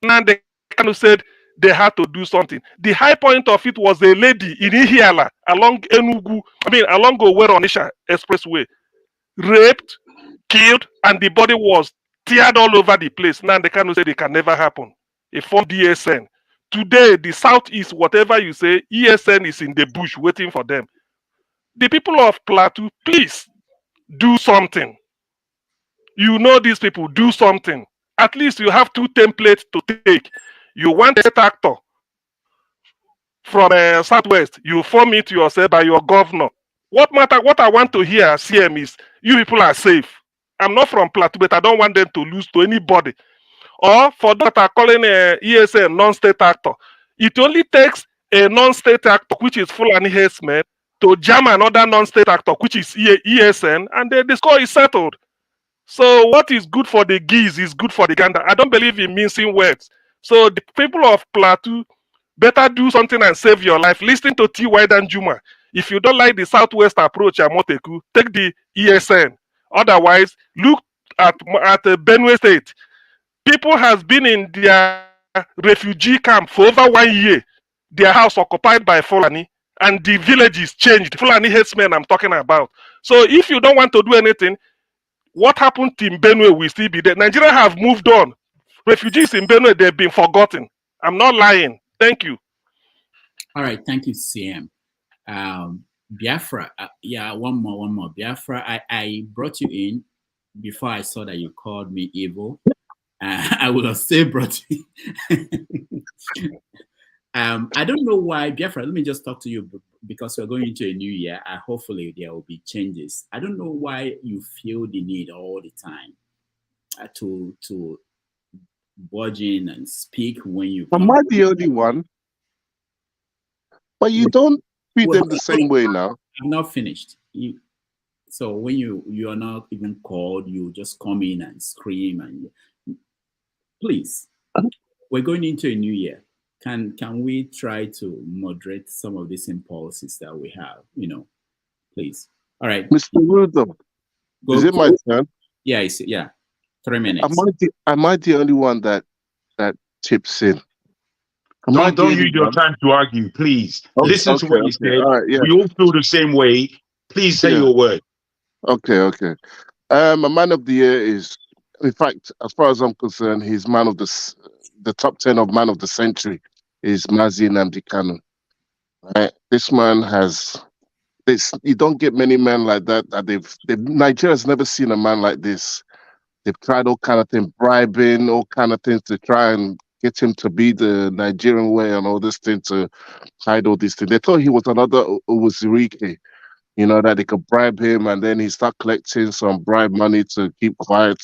Now they kind of said they had to do something. The high point of it was a lady in Ihiala along along Owerri Onitsha Expressway, raped, killed, and the body was teared all over the place. Now they kind of say it can never happen. It formed ESN. Today, the Southeast, whatever you say, ESN is in the bush waiting for them. The people of Plateau, please do something. You know these people, do something. At least you have two templates to take. You want a actor from Southwest, you form it yourself by your governor. What I want to hear, CM, is you people are safe. I'm not from Plateau, but I don't want them to lose to anybody. Or for those that are calling ESN non-state actor, it only takes a non-state actor, which is Fulani herdsmen, to jam another non-state actor, which is ESN, and then the score is settled. So what is good for the geese is good for the gander. I don't believe in mincing words. So the people of Plateau better do something and save your life. Listen to T.Y. Danjuma. If you don't like the Southwest approach, Amoteku, take the ESN. Otherwise, look at Benue State. People has been in their refugee camp for over 1 year. Their house occupied by Fulani, and the village is changed. Fulani herdsmen I'm talking about. So if you don't want to do anything, what happened in Benue will still be there. Nigeria have moved on. Refugees in Benue, they've been forgotten. I'm not lying. Thank you. All right, thank you, CM. Biafra, yeah, one more. Biafra, I brought you in before I saw that you called me evil. I would have still brought you. I don't know why, Biafra, let me just talk to you because we're going into a new year. Hopefully there will be changes. I don't know why you feel the need all the time to budge in and speak when you Am I the only one? But you don't treat them the same way now. I'm not finished. So when you are not even called, you just come in and scream and please, we're going into a new year. Can we try to moderate some of these impulses that we have? Please. All right, Mr. Wilson, is it my turn? Yeah, 3 minutes. Am I the only one that chips in? Don't use your time to argue, please. Listen to what you said. Right, yeah. We all feel the same way. Please say your word. Okay. A man of the year is, in fact, as far as I'm concerned, he's man of the top 10 of man of the century is Mazi Nnamdi Kanu. Right? This man has this. You don't get many men like that. Nigeria's never seen a man like this. They've tried all kind of things, bribing, all kind of things to try and get him to be the Nigerian way and all this thing to hide all these things. They thought he was another Uwazirike, you know, that they could bribe him, and then he start collecting some bribe money to keep quiet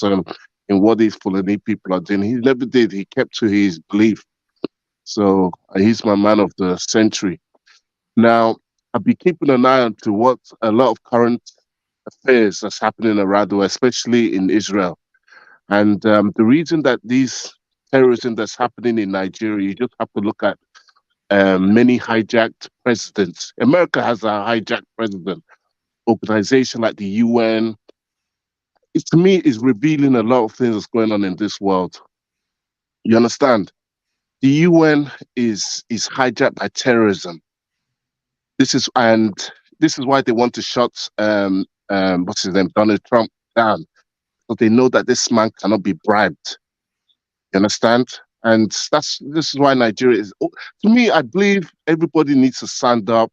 in what these Fulani people are doing. He never did. He kept to his belief. So he's my man of the century. Now, I'll be keeping an eye on to what a lot of current affairs that's happening around the world, especially in Israel. And the reason that these terrorism that's happening in Nigeria, you just have to look at many hijacked presidents. America has a hijacked president. Organization like the UN, to me, is revealing a lot of things that's going on in this world. You understand? The UN is hijacked by terrorism. This is why they want to shut what's his name, Donald Trump down, because they know that this man cannot be bribed. You understand? And this is why Nigeria is. To me, I believe everybody needs to stand up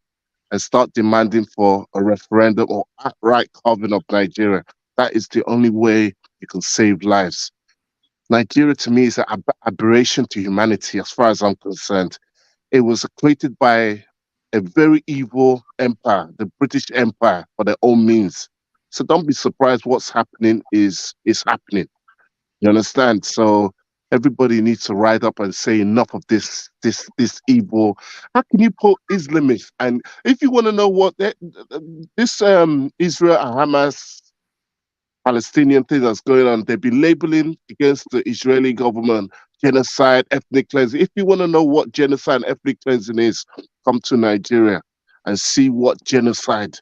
and start demanding for a referendum or outright carving of Nigeria. That is the only way you can save lives. Nigeria, to me, is an aberration to humanity, as far as I'm concerned. It was created by a very evil empire, the British Empire, for their own means. So don't be surprised what's happening is happening. You understand? So everybody needs to rise up and say enough of this evil. How can you put Islamists? And if you want to know what this Israel and Hamas Palestinian thing that's going on, they've been labeling against the Israeli government genocide, ethnic cleansing. If you want to know what genocide and ethnic cleansing is, come to Nigeria and see what genocide.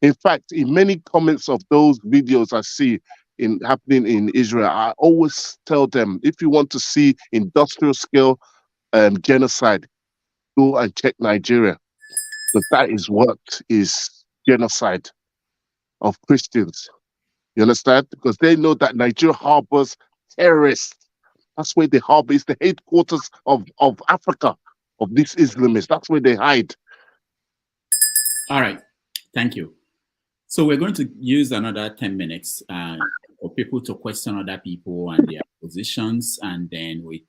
In fact, in many comments of those videos I see happening in Israel, I always tell them, if you want to see industrial scale genocide, go and check Nigeria. But that is what is genocide of Christians. You understand? Because they know that Nigeria harbors terrorists. That's where they harbor. It's the headquarters of Africa, of these Islamists. That's where they hide. All right. Thank you. So we're going to use another 10 minutes for people to question other people and their positions, and then we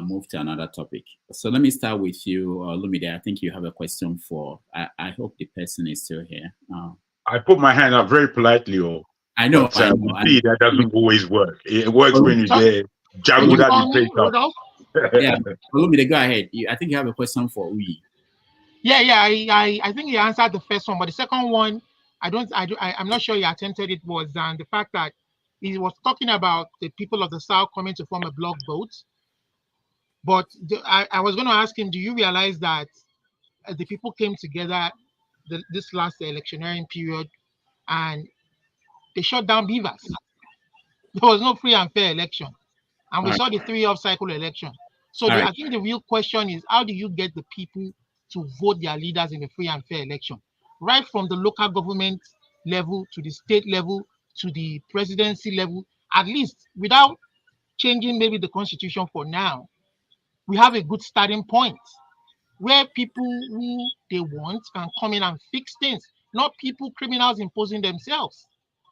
move to another topic. So let me start with you, Lumide. I think you have a question for, I hope the person is still here. I put my hand up very politely, I know. But that doesn't always work. It works when you're there. Jango that you take up. Yeah, Lumide, go ahead. I think you have a question for Uyi. Yeah. I think he answered the first one, but the second one, I'm not sure he attempted it, was the fact that he was talking about the people of the South coming to form a bloc vote. But I was going to ask him, do you realize that the people came together this last electioneering period and they shut down beavers? There was no free and fair election. And we saw the 3-off-cycle election. So I think the real question is, how do you get the people to vote their leaders in a free and fair election? Right from the local government level to the state level to the presidency level, at least without changing maybe the constitution for now, we have a good starting point where people who they want can come in and fix things, not people, criminals imposing themselves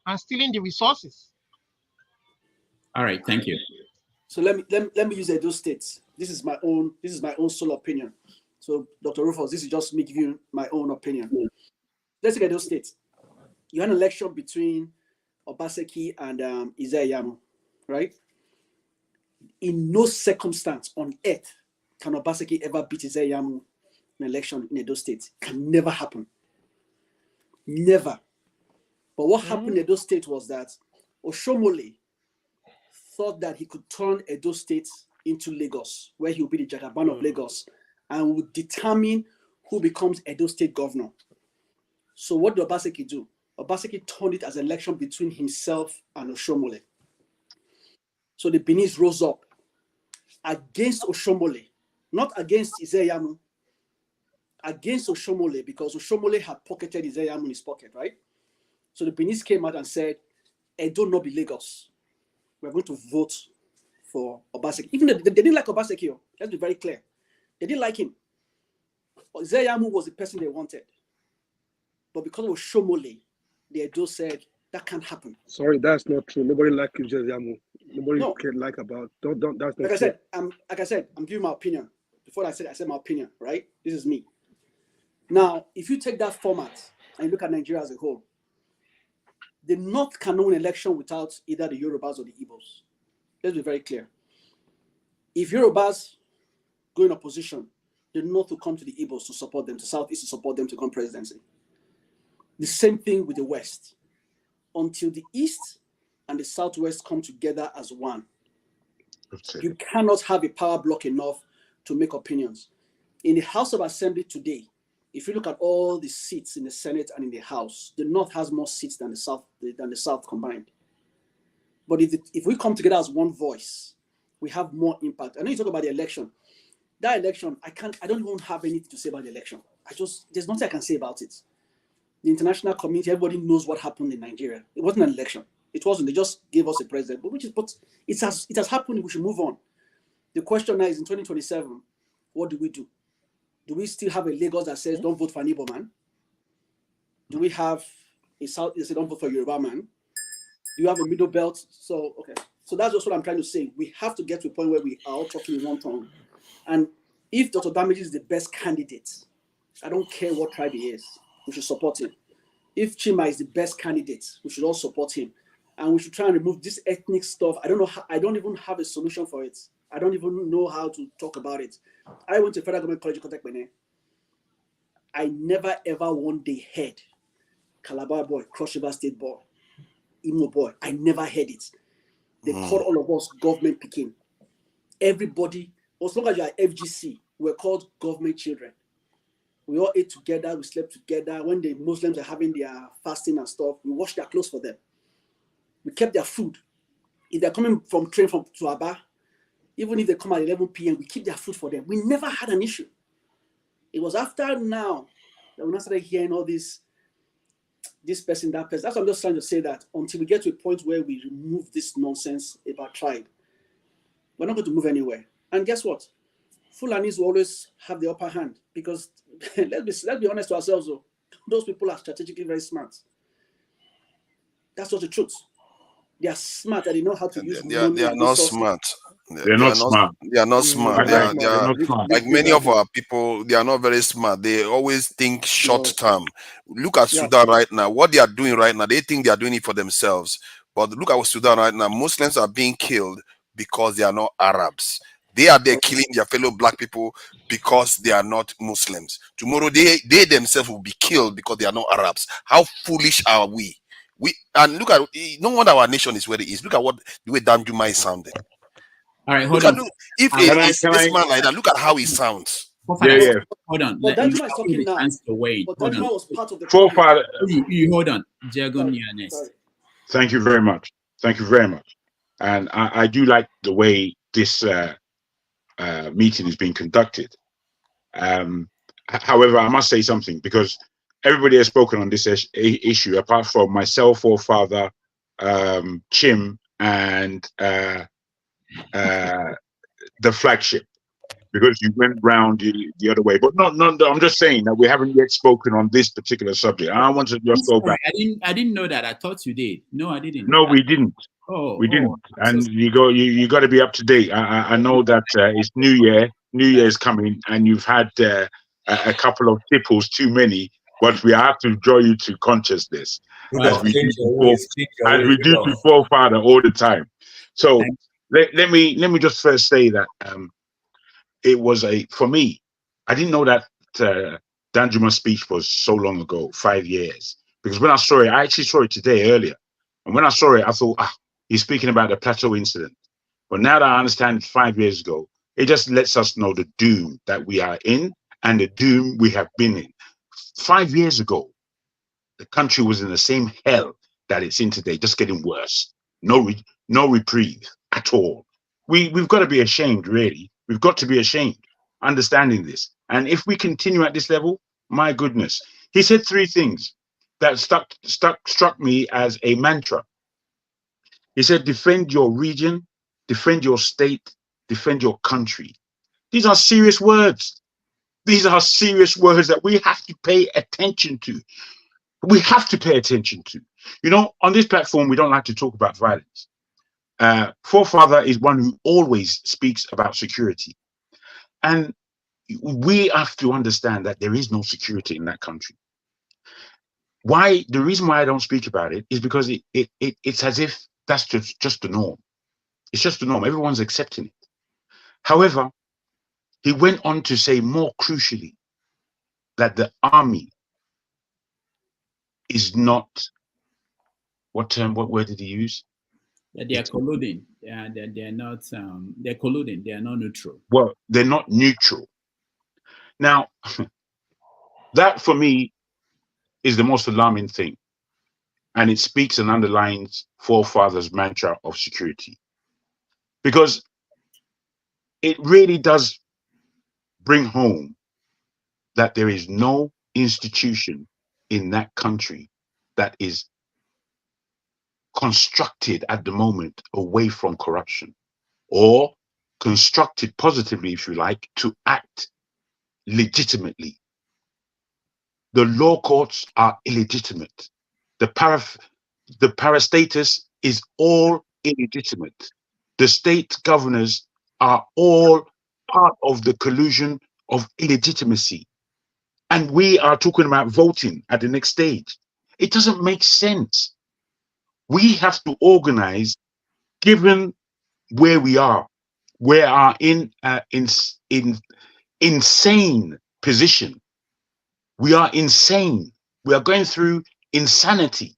and stealing the resources. All right, thank you. So let me use those states. This is my own sole opinion. So Dr. Rufus, this is just me giving you my own opinion. Let's look at those states. You had an election between Obaseki and Isaiah Yamu, right? In no circumstance on earth can Obaseki ever beat Isaiah Yamu in an election in those states. Can never happen. Never. But what happened in those states was that Oshomole thought that he could turn Edo State into Lagos, where he would be the Jagaban of Lagos, and would determine who becomes Edo State governor. So what did Obaseki do? Obaseki turned it as an election between himself and Oshomole. So the Benin rose up against Oshomole, not against Izeyamu, against Oshomole, because Oshomole had pocketed Izeyamu in his pocket, right? So the Benin came out and said, Edo not be Lagos. We're going to vote for Obaseki. Even though they didn't like Obaseki, let's be very clear. They didn't like him. Zeyamu was the person they wanted. But because of Shomole, the Edo said, that can't happen. Sorry, that's not true. Nobody likes Zeyamu. Nobody can like about, don't, that's not true. Like I said, I'm giving my opinion. Before I said my opinion, right? This is me. Now, if you take that format and you look at Nigeria as a whole, the North cannot win election without either the Yorubas or the Igbos. Let's be very clear. If Yorubas go in opposition, the North will come to the Igbos to support them, to Southeast to support them to come presidency. The same thing with the West. Until the East and the Southwest come together as one, you cannot have a power block enough to make opinions. In the House of Assembly today, if you look at all the seats in the Senate and in the House, the North has more seats than the South combined. But if we come together as one voice, we have more impact. I know you talk about the election. That election, I don't even have anything to say about the election. There's nothing I can say about it. The international community, everybody knows what happened in Nigeria. It wasn't an election. It wasn't. They just gave us a president. But it has happened. We should move on. The question now is, in 2027, what do we do? Do we still have a Lagos that says don't vote for an Igbo man? Do we have a South that says don't vote for a Yoruba man? Do you have a Middlebelt? So that's just what I'm trying to say. We have to get to a point where we are all talking in one tongue. And if Dr. Damage is the best candidate, I don't care what tribe he is, we should support him. If Chima is the best candidate, we should all support him. And we should try and remove this ethnic stuff. I don't even have a solution for it. I don't even know how to talk about it. I went to Federal Government College of Contact Benin. I never ever one day heard Calabar boy, Cross River State boy, Imo boy. I never heard it. They called all of us government picking. Everybody, as long as you are FGC, we're called government children. We all ate together, we slept together. When the Muslims are having their fasting and stuff, we washed their clothes for them. We kept their food. If they're coming from train to Aba, even if they come at 11 p.m., we keep their food for them. We never had an issue. It was after now that we started hearing all this person, that person. That's what I'm just trying to say, that until we get to a point where we remove this nonsense about tribe, we're not going to move anywhere. And guess what? Fulanis will always have the upper hand, because let's be honest to ourselves, though. Those people are strategically very smart. That's just the truth. They are smart and they know how to use money. They are not smart. They're not smart. They are not smart. They are like many of our people. They are not very smart. They always think short term. Look at Sudan right now. What they are doing right now, they think they are doing it for themselves. But look at Sudan right now. Muslims are being killed because they are not Arabs. They are there killing their fellow black people because they are not Muslims. Tomorrow they themselves will be killed because they are not Arabs. How foolish are we? And look at, no wonder our nation is where it is. Look at the way Danjuma is sounding. All right, hold on. If this man like that, look at how he sounds. Yeah. Hold on. But Danjuma is talking now. But Danjuma was part of the forefather. You hold on. Jagon, you are next. Thank you very much. Thank you very much. And I do like the way this meeting is being conducted. However, I must say something, because everybody has spoken on this issue, apart from myself, forefather, Chim, and the flagship, because you went round the other way. But not. I'm just saying that we haven't yet spoken on this particular subject. I want to just go back. I didn't know that. I thought you did. No, I didn't. No, we didn't. We didn't. And you got to be up to date. I know that it's New Year. New Year is coming, and you've had a couple of tipples too many. But we have to draw you to consciousness, as we do to forefather all the time. So let me just first say that it was for me. I didn't know that Danjuma's speech was so long ago, 5 years. Because when I saw it, I actually saw it today earlier, and when I saw it, I thought, he's speaking about the Plateau incident. But now that I understand it's 5 years ago, it just lets us know the doom that we are in and the doom we have been in. 5 years ago, the country was in the same hell that it's in today, just getting worse. No reprieve at all. We've got to be ashamed, really. We've got to be ashamed, understanding this. And if we continue at this level, my goodness. He said three things that struck me as a mantra. He said, defend your region, defend your state, defend your country. These are serious words. These are serious words that we have to pay attention to. We have to pay attention to. You know, on this platform, we don't like to talk about violence. Forefather is one who always speaks about security. And we have to understand that there is no security in that country. Why? The reason why I don't speak about it is because it's as if that's just the norm. It's just the norm. Everyone's accepting it. However, he went on to say more crucially that the army is not, what word did he use? That they are colluding. They're not they're colluding. They are not neutral. Well, they're not neutral. Now, that for me is the most alarming thing. And it speaks and underlines forefathers' mantra of security. Because it really does bring home that there is no institution in that country that is constructed at the moment away from corruption, or constructed positively, if you like, to act legitimately. The law courts are illegitimate. The parastatus is all illegitimate. The state governors are all part of the collusion of illegitimacy. And we are talking about voting at the next stage. It doesn't make sense. We have to organize, given where we are in insane position. We are insane. We are going through insanity.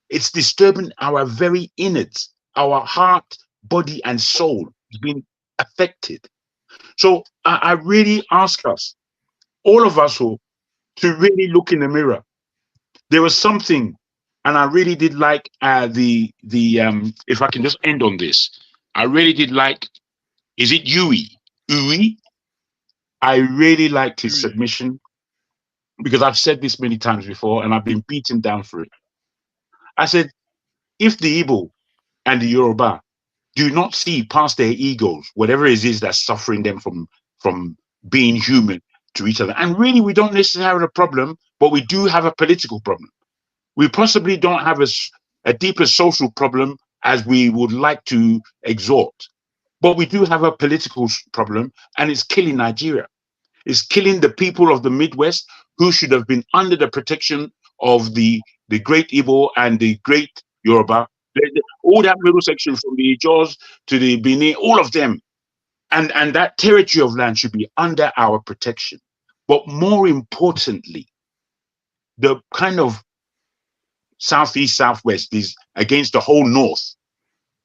It's disturbing our very innards. Our heart, body, and soul has been affected. So I really ask us, all of us, to really look in the mirror. There was something, and I really did like the if I can just end on this, I really did like, is it Uwe? I really liked his submission, because I've said this many times before and I've been beaten down for it. I said, if the Igbo and the Yoruba do not see past their egos, whatever it is that's suffering them from being human to each other, and really we don't necessarily have a problem, but we do have a political problem. We possibly don't have a deeper social problem as we would like to exhort, but we do have a political problem, and it's killing Nigeria. It's killing the people of the Midwest, who should have been under the protection of the great Igbo and the great Yoruba. All that middle section from the Ijaws to the Benin, all of them. And that territory of land should be under our protection. But more importantly, the kind of southeast, southwest is against the whole north.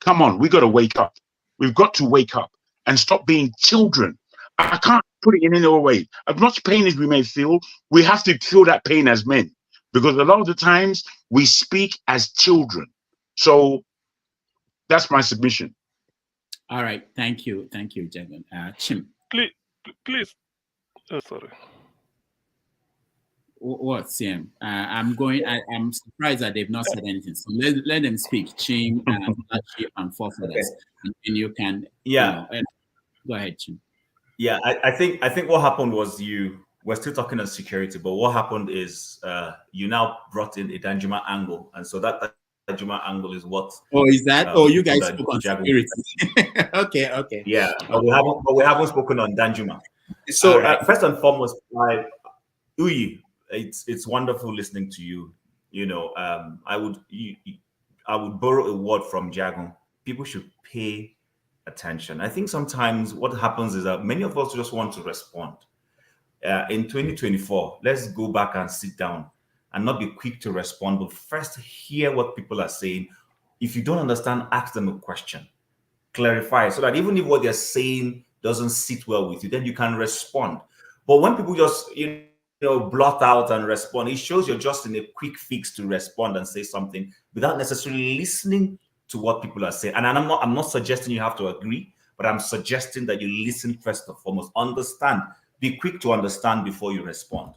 Come on, we got to wake up. We've got to wake up and stop being children. I can't put it in any other way. As much pain as we may feel, we have to feel that pain as men, because a lot of the times we speak as children. So that's my submission. All right, thank you, Jagan. Chim. Please. Oh, sorry. What, CM? I'm surprised that they've not said anything. So let them speak. Chim, Baci, and forefathers, and you can. Go ahead, Chim. Yeah, I think what happened was we're still talking on security, but what happened is you now brought in a Danjuma angle, and so that Danjuma angle is what. Oh, is that? You guys spoke on security. Okay. Yeah, but we haven't spoken on Danjuma. So first and foremost, Uyi, it's wonderful listening to you. You know, I would borrow a word from Jagun. People should pay attention. I think sometimes what happens is that many of us just want to respond. In 2024, let's go back and sit down and not be quick to respond, but first hear what people are saying. If you don't understand, ask them a question, clarify, so that even if what they're saying doesn't sit well with you, then you can respond. But when people just blot out and respond, it shows you're just in a quick fix to respond and say something without necessarily listening to what people are saying. And I'm not suggesting you have to agree, but I'm suggesting that you listen first and foremost, understand, be quick to understand before you respond.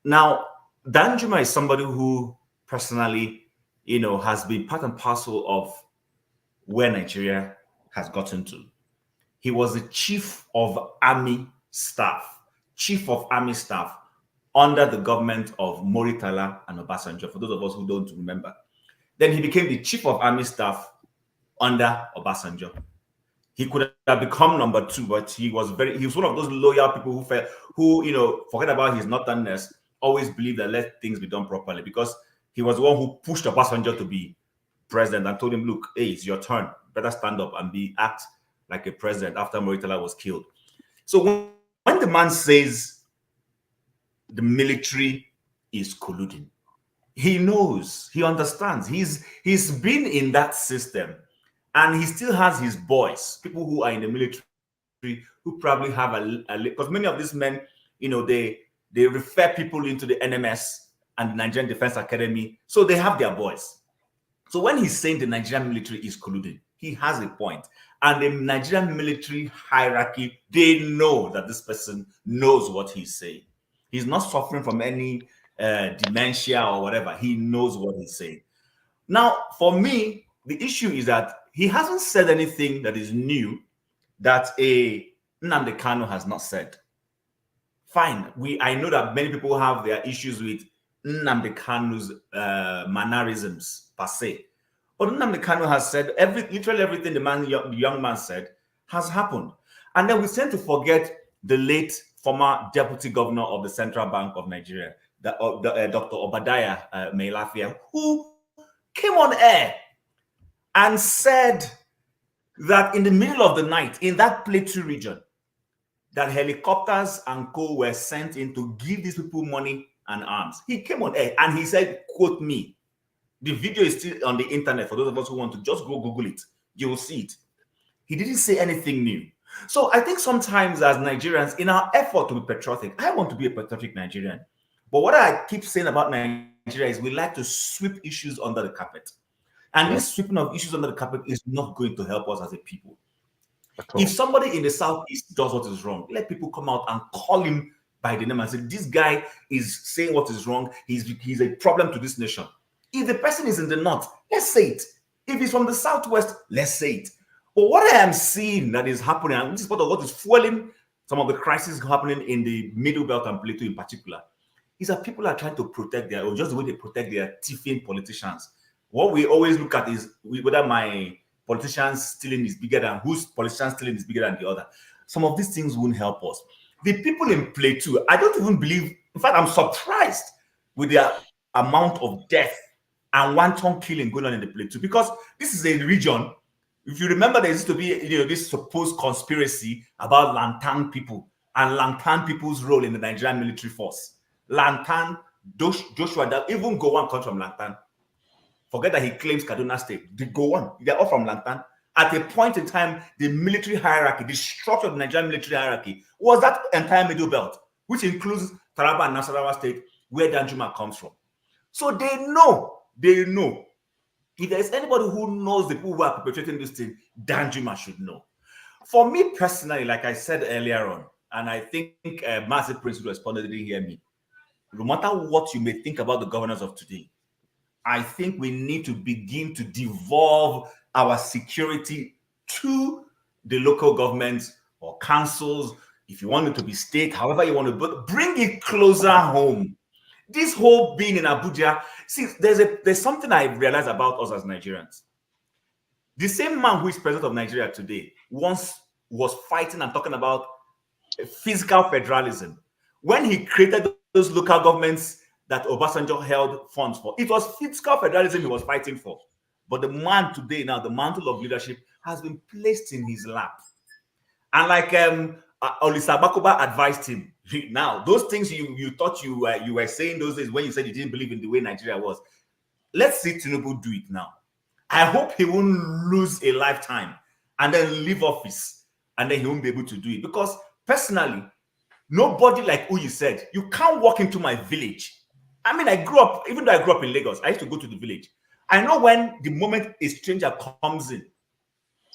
Now, Danjuma is somebody who personally, has been part and parcel of where Nigeria has gotten to. He was the chief of army staff under the government of Moritala and Obasanjo, for those of us who don't remember. Then he became the chief of army staff under Obasanjo. He could have become number 2, but he was one of those loyal people who forget about his northernness, always believed that let things be done properly. Because he was the one who pushed Obasanjo to be president and told him, look, hey, it's your turn. Better stand up and act like a president after Moritala was killed. So when the man says the military is colluding, he knows, he understands. He's been in that system, and he still has his boys, people who are in the military, who probably have because many of these men, they refer people into the NMS and the Nigerian Defense Academy, so they have their boys. So when he's saying the Nigerian military is colluding, he has a point. And the Nigerian military hierarchy, they know that this person knows what he's saying. He's not suffering from any dementia or whatever. He knows what he's saying. Now, for me, the issue is that he hasn't said anything that is new that a Nnamdi Kanu has not said. Fine. I know that many people have their issues with Nnamdi Kanu's mannerisms per se. But Nnamdi Kanu has said literally everything the young man said has happened. And then we tend to forget the late former deputy governor of the Central Bank of Nigeria, Dr. Obadiah Mailafia, who came on air and said that in the middle of the night in that Plateau region, that helicopters and co were sent in to give these people money and arms. He came on air and he said, quote me. The video is still on the internet for those of us who want to just go Google it. You will see it. He didn't say anything new. So I think sometimes as Nigerians, in our effort to be patriotic, I want to be a patriotic Nigerian. But what I keep saying about Nigeria is we like to sweep issues under the carpet. And this sweeping of issues under the carpet is not going to help us as a people. If somebody in the Southeast does what is wrong, let people come out and call him by the name and say, this guy is saying what is wrong. He's a problem to this nation. If the person is in the North, let's say it. If he's from the Southwest, let's say it. But what I am seeing that is happening, and this is part of what is fueling some of the crises happening in the Middlebelt and Plateau in particular, is that people are trying to protect their own, just the way they protect their tiffin politicians. What we always look at is whether my politician stealing is bigger than whose politician stealing is bigger than the other. Some of these things won't help us. The people in Plateau, I don't even believe, in fact, I'm surprised with their amount of death and wanton killing going on in the Plateau, because this is a region, if you remember, there used to be this supposed conspiracy about Lantan people and Lantan people's role in the Nigerian military force. Lantan, Joshua, even Gowon comes from Lantan. Forget that he claims Kaduna State. The Gowon, they're all from Lantan. At a point in time, the military hierarchy, the structure of the Nigerian military hierarchy was that entire middle belt, which includes Taraba and Nasarawa State, where Danjuma comes from. So they know. If there's anybody who knows the people who are perpetrating this thing, Danjuma should know. For me personally, like I said earlier on, and I think Massive Prince who responded didn't hear me, no matter what you may think about the governors of today, I think we need to begin to devolve our security to the local governments or councils. If you want it to be state, however you want to, but bring it closer home. This whole being in Abuja, see, there's something I realized about us as Nigerians. The same man who is president of Nigeria today once was fighting and talking about physical federalism. When he created those local governments that Obasanjo held funds for, it was fiscal federalism he was fighting for. But the man today, now, the mantle of leadership has been placed in his lap. And like Olisa Bakuba advised him, now, those things you thought you were saying those days when you said you didn't believe in the way Nigeria was, let's see Tinubu do it now. I hope he won't lose a lifetime and then leave office and then he won't be able to do it. Because personally, nobody like who you said, you can't walk into my village. I mean, I grew up, even though I grew up in Lagos, I used to go to the village. I know when the moment a stranger comes in,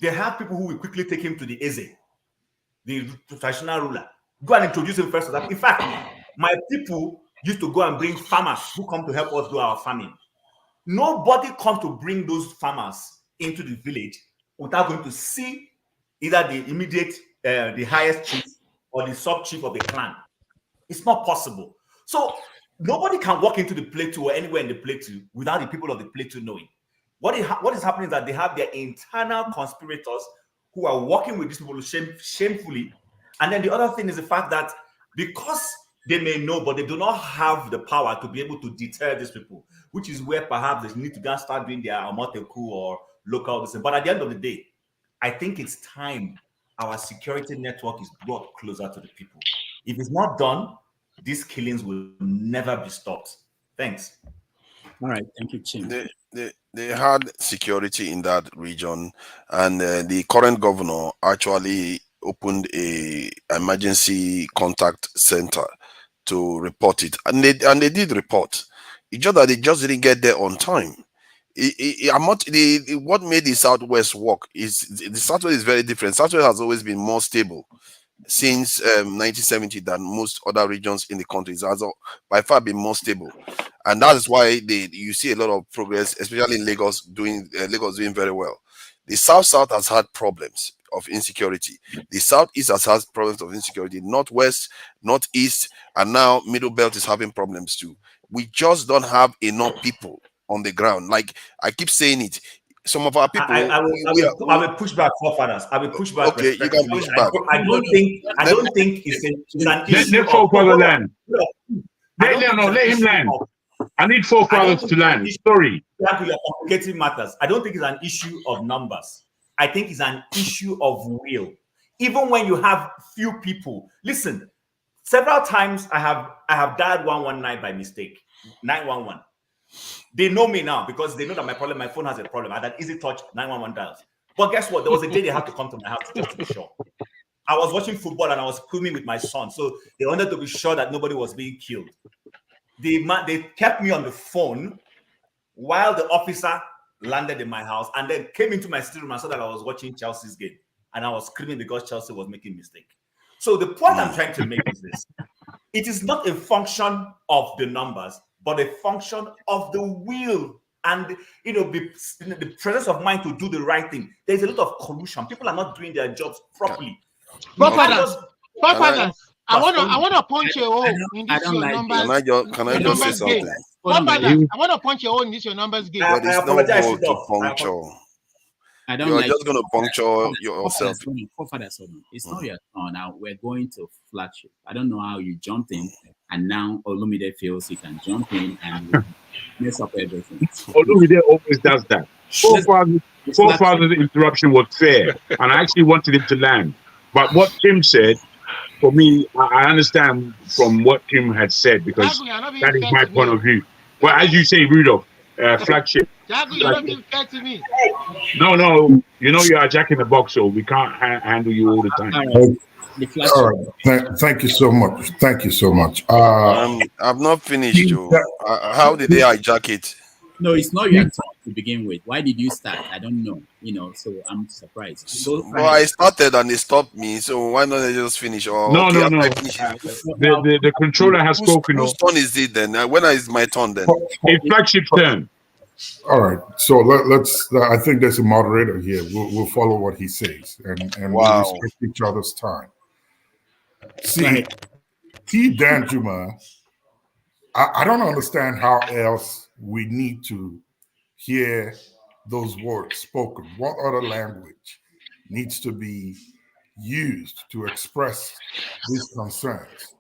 they have people who will quickly take him to the Eze, the traditional ruler. Go and introduce him first. In fact, my people used to go and bring farmers who come to help us do our farming. Nobody comes to bring those farmers into the village without going to see either the immediate, the highest chief or the sub-chief of the clan. It's not possible. So nobody can walk into the Plateau or anywhere in the Plateau without the people of the Plateau knowing. What is happening is that they have their internal conspirators who are working with these people shamefully. And then the other thing is the fact that because They may know, but they do not have the power to be able to deter these people, which is where perhaps they need to go and start doing their Amote coup or local. But at the end of the day, I think it's time our security network is brought closer to the people. If it's not done, these killings will never be stopped. Thanks. All right, thank you, Chim. They had security in that region, and the current governor actually opened a emergency contact center to report it, and they did report. It's just that they just didn't get there on time. What made the Southwest work is the Southwest is very different. Southwest has always been more stable since 1970 than most other regions in the country. It has by far been more stable, and that is why you see a lot of progress, especially in Lagos doing very well. The South has had problems of insecurity. The Southeast has had problems of insecurity. Northwest, Northeast, and now Middlebelt is having problems too. We just don't have enough people on the ground. Like I keep saying it, some of our people. I will push back, forefathers. I will push back. Okay, you can push back. I don't think it's an issue. Let forefather land. Let him land. I need forefathers to land. Sorry. Complicating matters. I don't think it's an issue of numbers. I think it's an issue of will. Even when you have few people, listen. Several times I have dialed 119 by mistake. 911. They know me now because they know that my phone has a problem. I had an easy touch 911 dials. But guess what? There was a day they had to come to my house just to be sure. I was watching football and I was filming with my son, so they wanted to be sure that nobody was being killed. They kept me on the phone while the officer landed in my house and then came into my sitting room and saw that I was watching Chelsea's game. And I was screaming because Chelsea was making a mistake. So the point I'm trying to make is this. It is not a function of the numbers, but a function of the will and the presence of mind to do the right thing. There's a lot of collusion. People are not doing their jobs properly. Forefathers, I want to punch a hole in this your numbers. Can I just say something? Forefathers, I want to punch a hole in this your numbers game. But it's not hole to puncture. You're just going to puncture yourself. Forefathers, it's not your turn. Now we're going to flat you. I don't know how you jumped in, and now Olumide feels he can jump in and mess up everything. Olumide always does that. Forefather's interruption was fair, and I actually wanted him to land. But what Tim said, for me, I understand from what Tim had said because that is my point of view. Well, as you say, Rudolph, flagship. Jago, you're not being fair to me. No. You know you are Jack in the box, so we can't handle you all the time. All right. Thank you so much. Thank you so much. I've not finished, Joe. How did they hijack it? No, it's not your turn to begin with. Why did you start? I don't know. So I'm surprised. Well, I started and they stopped me, so why not I just finish? Or No. The controller has spoken. Whose turn is it then? When is my turn then? It's flagship's turn. All right, so let's. I think there's a moderator here. We'll follow what he says and we'll respect each other's time. See, T. Danjuma, I don't understand how else we need to hear those words spoken. What other language needs to be used to express these concerns?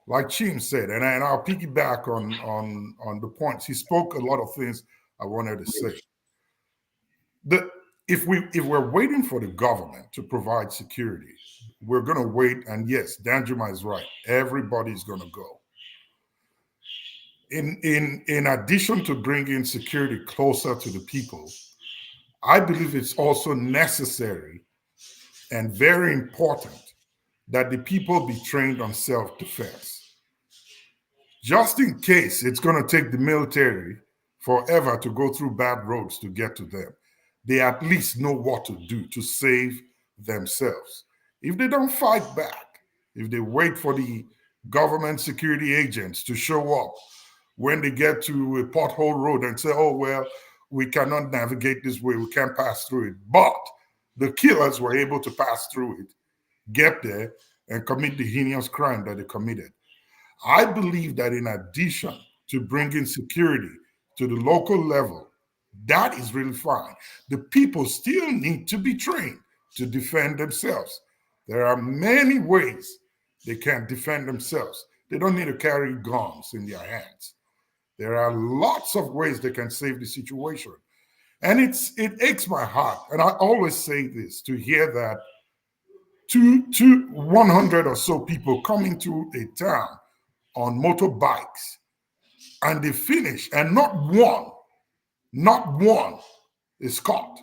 Like Chim said, and I'll piggyback on the points. He spoke a lot of things I wanted to say. If we're waiting for the government to provide security, we're going to wait. And yes, Danjuma is right. Everybody's going to go. In addition to bringing security closer to the people, I believe it's also necessary and very important that the people be trained on self-defense. Just in case it's going to take the military forever to go through bad roads to get to them, they at least know what to do to save themselves. If they don't fight back, if they wait for the government security agents to show up when they get to a pothole road and say, oh, well, we cannot navigate this way, we can't pass through it. But the killers were able to pass through it, get there, and commit the heinous crime that they committed. I believe that in addition to bringing security to the local level, that is really fine. The people still need to be trained to defend themselves. There are many ways they can defend themselves. They don't need to carry guns in their hands. There are lots of ways they can save the situation. And it aches my heart. And I always say this, to hear that 100 or so people come into a town on motorbikes and they finish and not one is caught.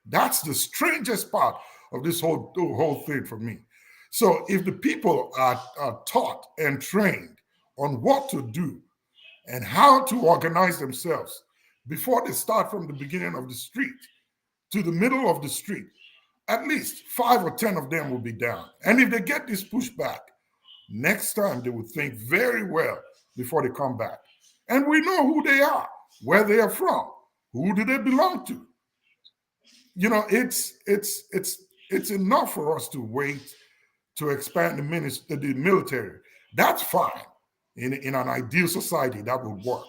That's the strangest part of this whole thing for me. So if the people are taught and trained on what to do and how to organize themselves before they start from the beginning of the street to the middle of the street, at least 5 or 10 of them will be down. And if they get this pushback, next time they will think very well before they come back. And we know who they are, where they are from, who do they belong to. You know, it's enough for us to wait to expand the military. That's fine. In an ideal society, that would work.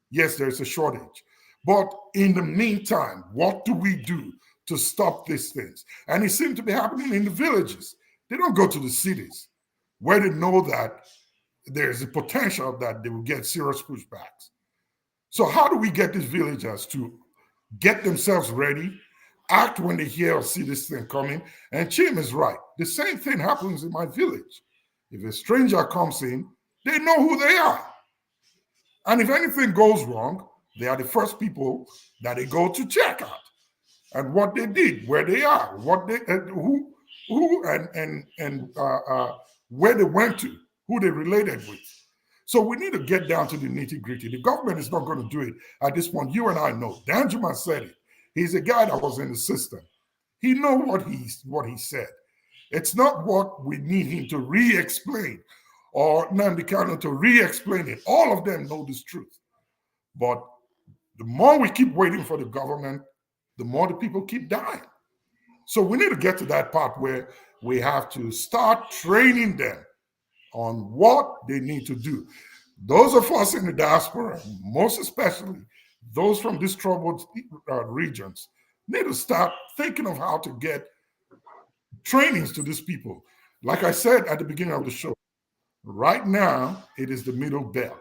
Yes, there's a shortage. But in the meantime, what do we do to stop these things? And it seems to be happening in the villages. They don't go to the cities where they know that there's a potential that they will get serious pushbacks. So how do we get these villagers to get themselves ready, act when they hear or see this thing coming? And Chim is right. The same thing happens in my village. If a stranger comes in, they know who they are. And if anything goes wrong, they are the first people that they go to check out and what they did, where they are, what they, who and where they went to, who they related with. So we need to get down to the nitty gritty. The government is not going to do it at this point. You and I know. Danjuma said it. He's a guy that was in the system. He knows what he said. It's not what we need him to re-explain or Nnamdi Kanu to re-explain it. All of them know this truth. But the more we keep waiting for the government, the more the people keep dying. So we need to get to that part where we have to start training them on what they need to do. Those of us in the diaspora, most especially those from these troubled regions, need to start thinking of how to get trainings to these people. Like I said at the beginning of the show, right now, it is the Middlebelt.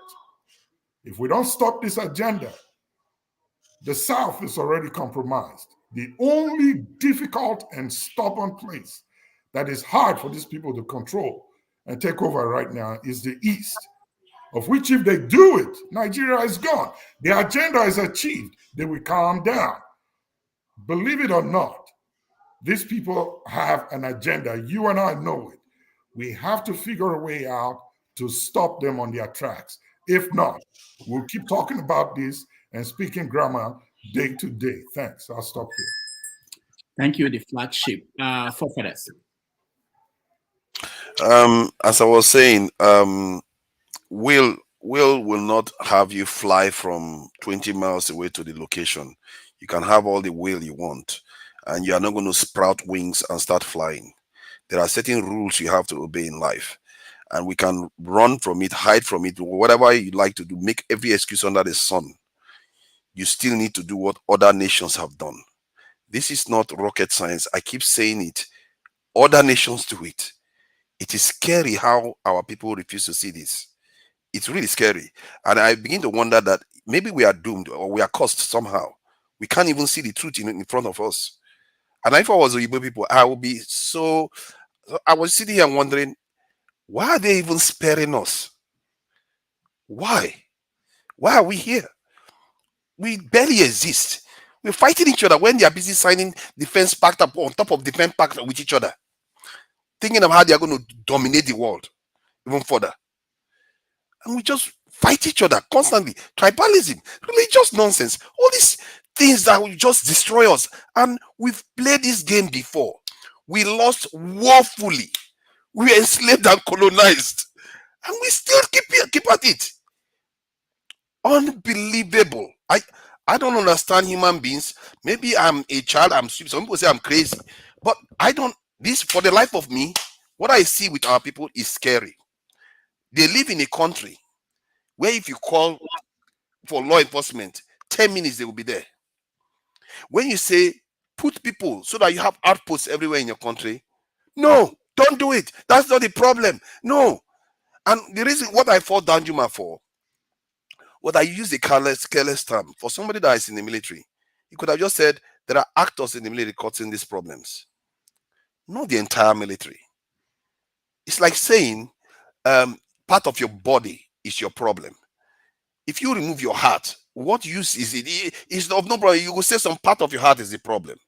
If we don't stop this agenda, the South is already compromised. The only difficult and stubborn place that is hard for these people to control and take over right now is the East, of which if they do it, Nigeria is gone. The agenda is achieved. They will calm down. Believe it or not, these people have an agenda. You and I know it. We have to figure a way out to stop them on their tracks. If not, we'll keep talking about this and speaking grammar day to day. Thanks. I'll stop here. Thank you, the flagship. Forefathers. As I was saying, Will not have you fly from 20 miles away to the location. You can have all the will you want, and you are not going to sprout wings and start flying. There are certain rules you have to obey in life, and we can run from it, hide from it, whatever you like to do, make every excuse under the sun. You still need to do what other nations have done. This is not rocket science. I keep saying it. Other nations do it. It is scary how our people refuse to see this. It's really scary. And I begin to wonder that maybe we are doomed or we are cursed somehow. We can't even see the truth in front of us. And if I was the Igbo people, I would be so... I was sitting here wondering, why are they even sparing us? Why? Why are we here? We barely exist. We're fighting each other when they are busy signing defense pact up on top of defense pact with each other, thinking of how they are going to dominate the world even further. And we just fight each other constantly. Tribalism, religious nonsense, all these things that will just destroy us. And we've played this game before. We lost woefully. We were enslaved and colonized. And we still keep at it. Unbelievable. I don't understand human beings. Maybe I'm a child, I'm stupid. Some people say I'm crazy. But I don't, this, for the life of me, what I see with our people is scary. They live in a country where if you call for law enforcement, 10 minutes they will be there. When you say put people so that you have outposts everywhere in your country, no, don't do it. That's not the problem. No. And the reason what I fought Danjuma for, what I use a careless term for somebody that is in the military, he could have just said there are actors in the military causing these problems, not the entire military. It's like saying part of your body is your problem. If you remove your heart, what use is it? It's of no problem. You will say some part of your heart is the problem.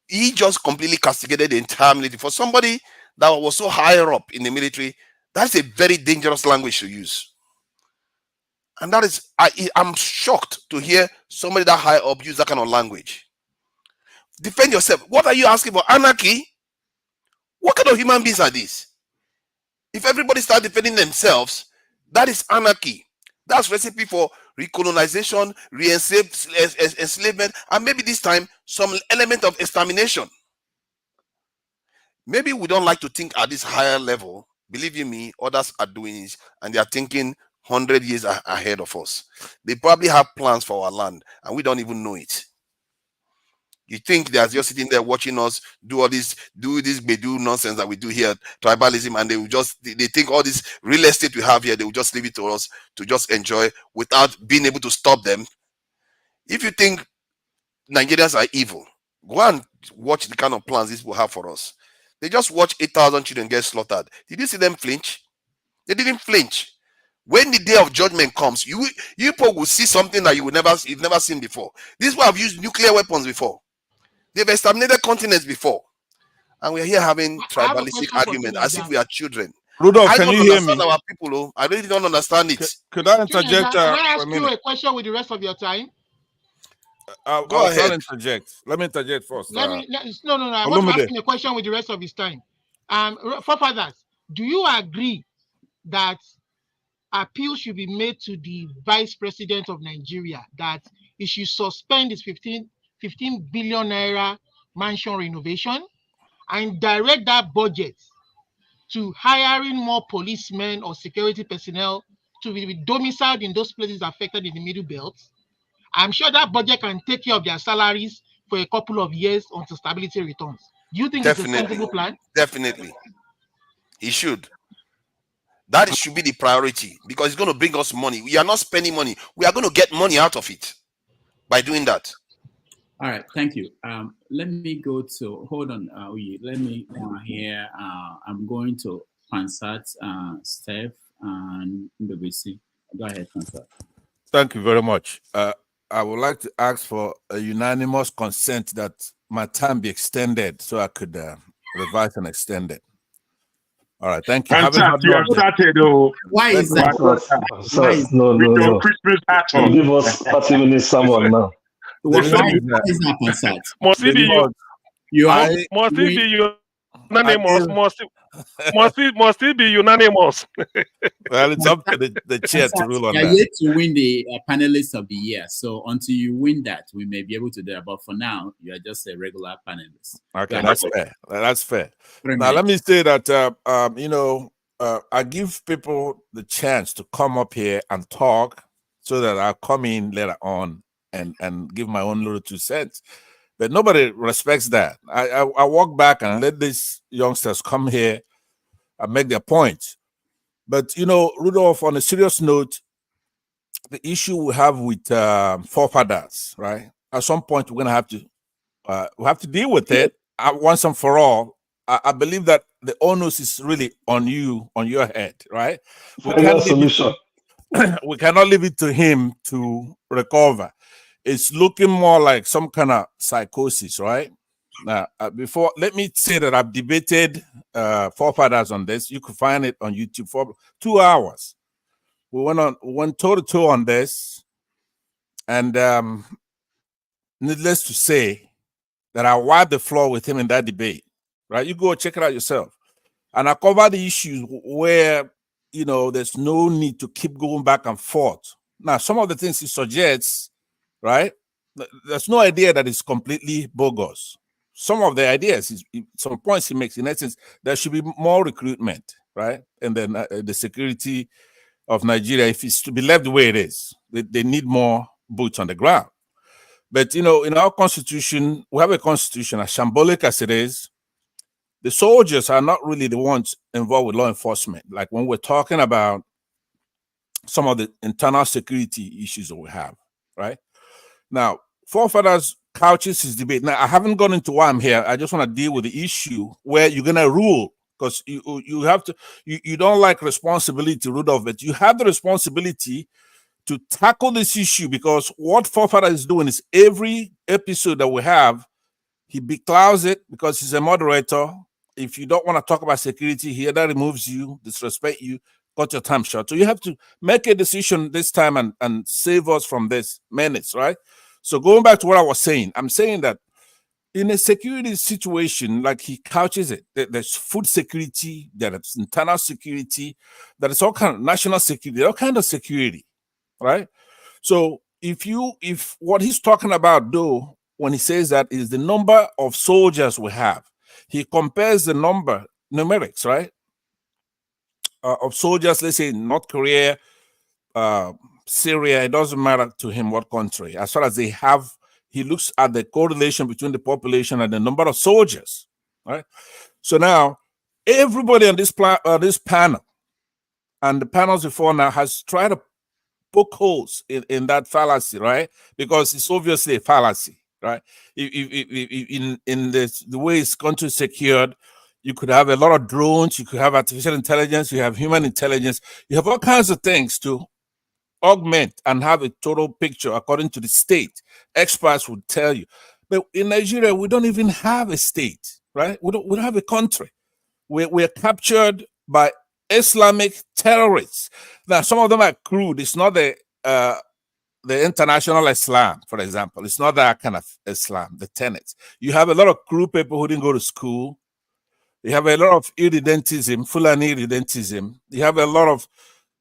He just completely castigated the entire military. For somebody that was so higher up in the military, that's a very dangerous language to use. And that is, I'm shocked to hear somebody that high up use that kind of language. Defend yourself. What are you asking for? Anarchy? What kind of human beings are these? If everybody start defending themselves, that is anarchy. That's recipe for recolonization, enslavement, and maybe this time some element of extermination. Maybe we don't like to think at this higher level. Believe you me, others are doing it, and they are thinking 100 years ahead of us. They probably have plans for our land, and we don't even know it. You think they are just sitting there watching us do this Bedu nonsense that we do here, tribalism, and they will just, they think all this real estate we have here, they will just leave it to us to just enjoy without being able to stop them. If you think Nigerians are evil, go and watch the kind of plans these people have for us. They just watch 8,000 children get slaughtered. Did you see them flinch? They didn't flinch. When the day of judgment comes, you people will see something that you've never seen before. These people have used nuclear weapons before. They've exterminated continents before, and we're here having tribalistic argument as if we are children. Rudolph, I can don't you hear understand me? our people. Oh, I really don't understand it. Could I interject? Can I ask you a question with the rest of your time? I'll ahead. Interject. Let me interject first. No. I want to ask him a question with the rest of his time. Forefathers, do you agree that appeal should be made to the Vice President of Nigeria that he should suspend his 15 billion naira mansion renovation and direct that budget to hiring more policemen or security personnel to be domiciled in those places affected in the Middlebelt? I'm sure that budget can take care of their salaries for a couple of years until stability returns. Do you think it's a sensible plan? Definitely. He should. That should be the priority because it's going to bring us money. We are not spending money. We are going to get money out of it by doing that. All right, thank you. Let me go to, hold on, let me here. I'm going to Pansat, Steph, and Ndobisi. Go ahead, Pansat. Thank you very much. I would like to ask for a unanimous consent that my time be extended so I could revise and extend it. All right, thank you. Why is that? No. Christmas hat on. Give us 30 minutes someone now. Why is that Pansat? Must it be unanimous? Must it be unanimous? Well, it's up to the chair to rule on that. You're yet to win the panelist of the year. So until you win that, we may be able to do that. But for now, you are just a regular panelist. Okay, that's fair. That's fair. Now, let me say that, I give people the chance to come up here and talk so that I'll come in later on and give my own little 2 cents. But nobody respects that. I walk back and let these youngsters come here and make their points. But, Rudolph, on a serious note, the issue we have with forefathers, right? At some point, we're going to have to deal with it once and for all. I believe that the onus is really on you, on your head, right? We cannot leave it to him to recover. It's looking more like some kind of psychosis, right? Now, let me say that I've debated forefathers on this. You can find it on YouTube for 2 hours. We went toe to toe on this, and needless to say, that I wiped the floor with him in that debate. Right? You go check it out yourself, and I covered the issues where there's no need to keep going back and forth. Now, some of the things he suggests, right? There's no idea that it's completely bogus. Some of the ideas, some points he makes, in essence, there should be more recruitment, right? And then the security of Nigeria, if it's to be left the way it is, they need more boots on the ground. But, in our constitution, we have a constitution, as shambolic as it is, the soldiers are not really the ones involved with law enforcement. Like when we're talking about some of the internal security issues that we have, right? Now, forefathers couches his debate. Now, I haven't gone into why I'm here. I just want to deal with the issue where you're gonna rule, because you have to, you don't like responsibility, Rudolph, but you have the responsibility to tackle this issue, because what forefather is doing is every episode that we have, he beclouds it because he's a moderator. If you don't want to talk about security, he either removes you, disrespect you, cut your time short. So you have to make a decision this time and save us from this menace, right? So going back to what I was saying, I'm saying that in a security situation, like he couches it, there's food security, there's internal security, there's all kind of national security, all kind of security, right? So if what he's talking about, though, when he says that is the number of soldiers we have, he compares the numerics, right, of soldiers, let's say North Korea, Syria, it doesn't matter to him what country, as far as they have, he looks at the correlation between the population and the number of soldiers, right? So now everybody on this panel and the panels before now has tried to poke holes in that fallacy, right? Because it's obviously a fallacy, right? In the way it's country secured, you could have a lot of drones, you could have artificial intelligence, you have human intelligence, you have all kinds of things to augment and have a total picture according to the state. Experts would tell you. But in Nigeria, we don't even have a state, right? We don't have a country. We're captured by Islamic terrorists. Now, some of them are crude. It's not the international Islam, for example. It's not that kind of Islam, the tenets. You have a lot of crude people who didn't go to school. You have a lot of irredentism, Fulani irredentism. You have a lot of,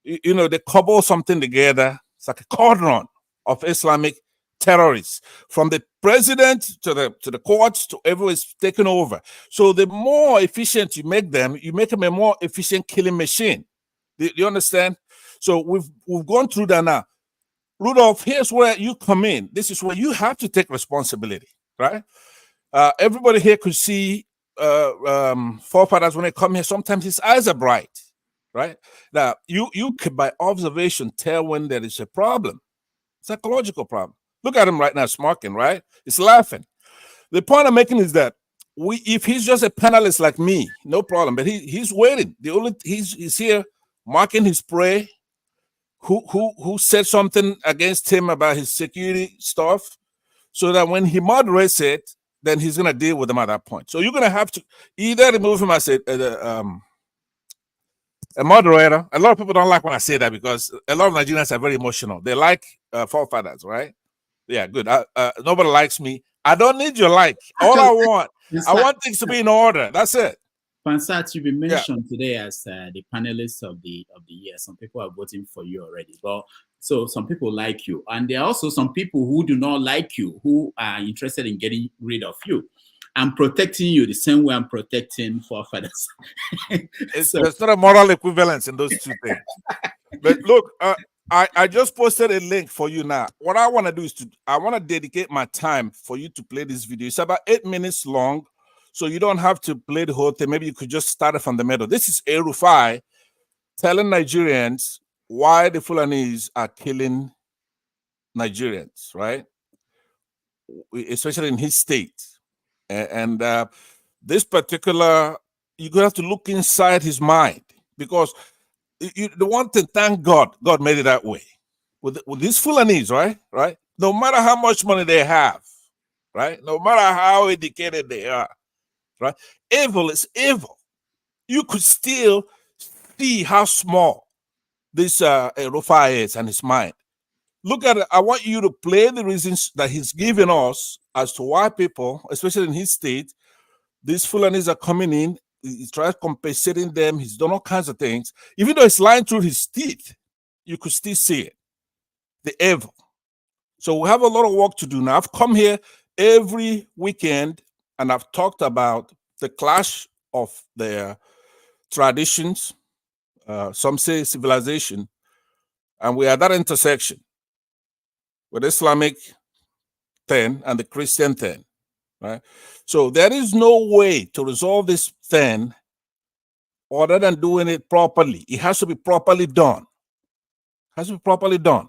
they cobble something together. It's like a cauldron of Islamic terrorists, from the president to the courts to everyone's taken over. So the more efficient you make them a more efficient killing machine. Do you understand? So we've gone through that now. Rudolph, here's where you come in. This is where you have to take responsibility, right? Everybody here could see forefathers when they come here. Sometimes his eyes are bright, right? Now you could by observation tell when there is a problem, psychological problem. Look at him right now, smirking, right? He's laughing. The point I'm making is that if he's just a panelist like me, no problem. But he's waiting. He's here marking his prey. Who said something against him about his security stuff, so that when he moderates it, then he's gonna deal with them at that point. So you're gonna have to either remove him as a moderator. A lot of people don't like when I say that, because a lot of Nigerians are very emotional. They like forefathers, right? Yeah, good. Nobody likes me. I don't need your like. All I want things to be in order. That's it. Pansat, you've been mentioned today as the panelist of the year. Some people are voting for you already. But so some people like you, and there are also some people who do not like you, who are interested in getting rid of you. I'm protecting you the same way I'm protecting forefathers. There's not a moral equivalence in those two things. But look, I just posted a link for you now. What I want to do is I want to dedicate my time for you to play this video. It's about 8 minutes long, so you don't have to play the whole thing. Maybe you could just start it from the middle. This is El-Rufai telling Nigerians why the Fulanis are killing Nigerians, right? Especially in his state. And this particular, you're going to have to look inside his mind, because the one thing, thank God, God made it that way. With these Fulanis, right? No matter how much money they have, right? No matter how educated they are, right? Evil is evil. You could still see how small this Rufai is and his mind. Look at it. I want you to play the reasons that he's given us as to why people, especially in his state, these Fulanis are coming in. He's trying compensating them. He's done all kinds of things. Even though it's lying through his teeth, you could still see it. The evil. So we have a lot of work to do now. I've come here every weekend and I've talked about the clash of their traditions, some say civilization, and we are at that intersection with Islamic thing and the Christian thing. right? So there is no way to resolve this thing other than doing it properly. It has to be properly done. Has to be properly done.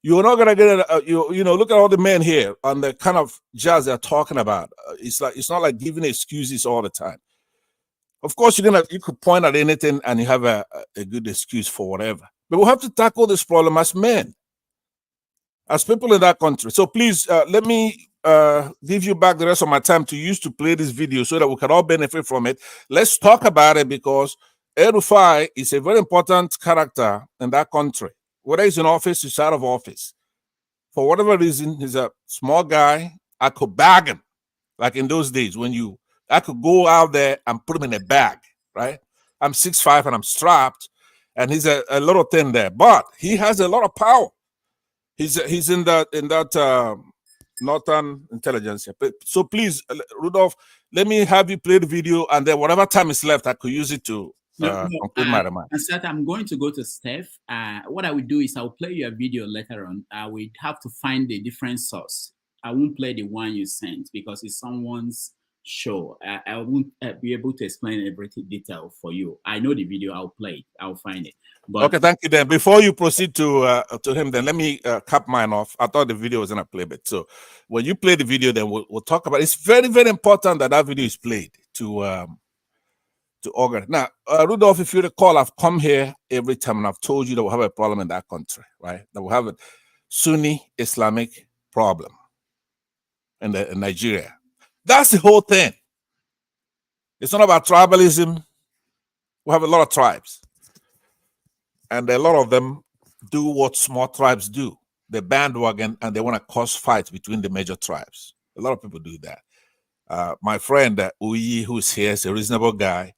You're not gonna get it. You know, look at all the men here and the kind of jazz they're talking about. It's not like giving excuses all the time. Of course, you could point at anything and you have a good excuse for whatever. But we have to tackle this problem as men, as people in that country. So please let me give you back the rest of my time to use to play this video so that we can all benefit from it. Let's talk about it because El-Rufai is a very important character in that country. Whether he's in office, he's out of office. For whatever reason, he's a small guy. I could bag him, like in those days when I could go out there and put him in a bag, right? I'm 6'5" and I'm strapped, and he's a little thin there, but he has a lot of power. He's in that Northern Intelligence. So please, Rudolph, let me have you play the video, and then whatever time is left, I could use it to conclude my remarks. And Seth, I'm going to go to Steph. What I will do is I'll play your video later on. I will have to find a different source. I won't play the one you sent because it's someone's show. I won't be able to explain everything detail for you. I know the video. I'll play it. I'll find it. But okay, thank you. Then before you proceed to him, then let me cap mine off. I thought the video was gonna play, but so when you play the video, then we'll talk about it. It's very, very important that that video is played to organize. Now, Rudolph, if you recall, I've come here every time and I've told you that we have a problem in that country, right? That we have a Sunni Islamic problem in Nigeria. That's the whole thing. It's not about tribalism. We have a lot of tribes. And a lot of them do what small tribes do. They bandwagon and they want to cause fights between the major tribes. A lot of people do that. My friend Uyi, who's here, is a reasonable guy.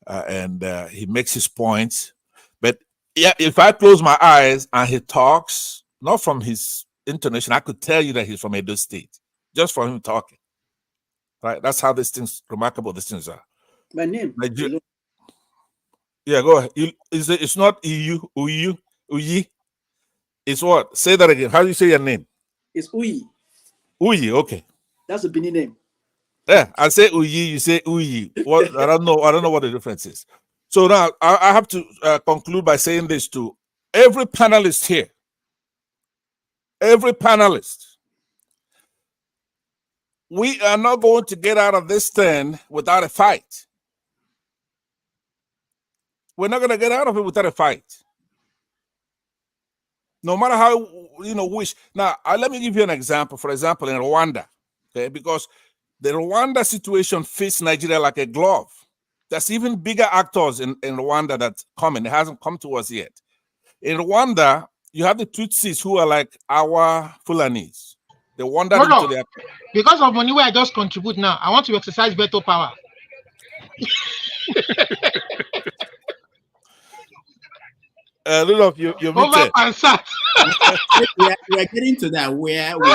And he makes his points. But yeah, if I close my eyes and he talks, not from his intonation, I could tell you that he's from Edo State, just from him talking. Right? That's how these things, remarkable these things are. My name. Yeah, go ahead. It's not Uyi. It's what? Say that again. How do you say your name? It's Uyi. Uyi, okay. That's a Benin name. Yeah, I say Uyi, you say Uyi. What? I don't know what the difference is. So now I have to conclude by saying this to every panelist here. Every panelist. We are not going to get out of this thing without a fight. We're not going to get out of it without a fight. No matter how, wish. Now, let me give you an example. For example, in Rwanda, okay, because the Rwanda situation fits Nigeria like a glove. There's even bigger actors in Rwanda that's coming. It hasn't come to us yet. In Rwanda, you have the Tutsis who are like our Fulanis. They wander into their... Because of money where I just contribute now, I want to exercise veto power. Look, you're over and sat. we are getting to that where we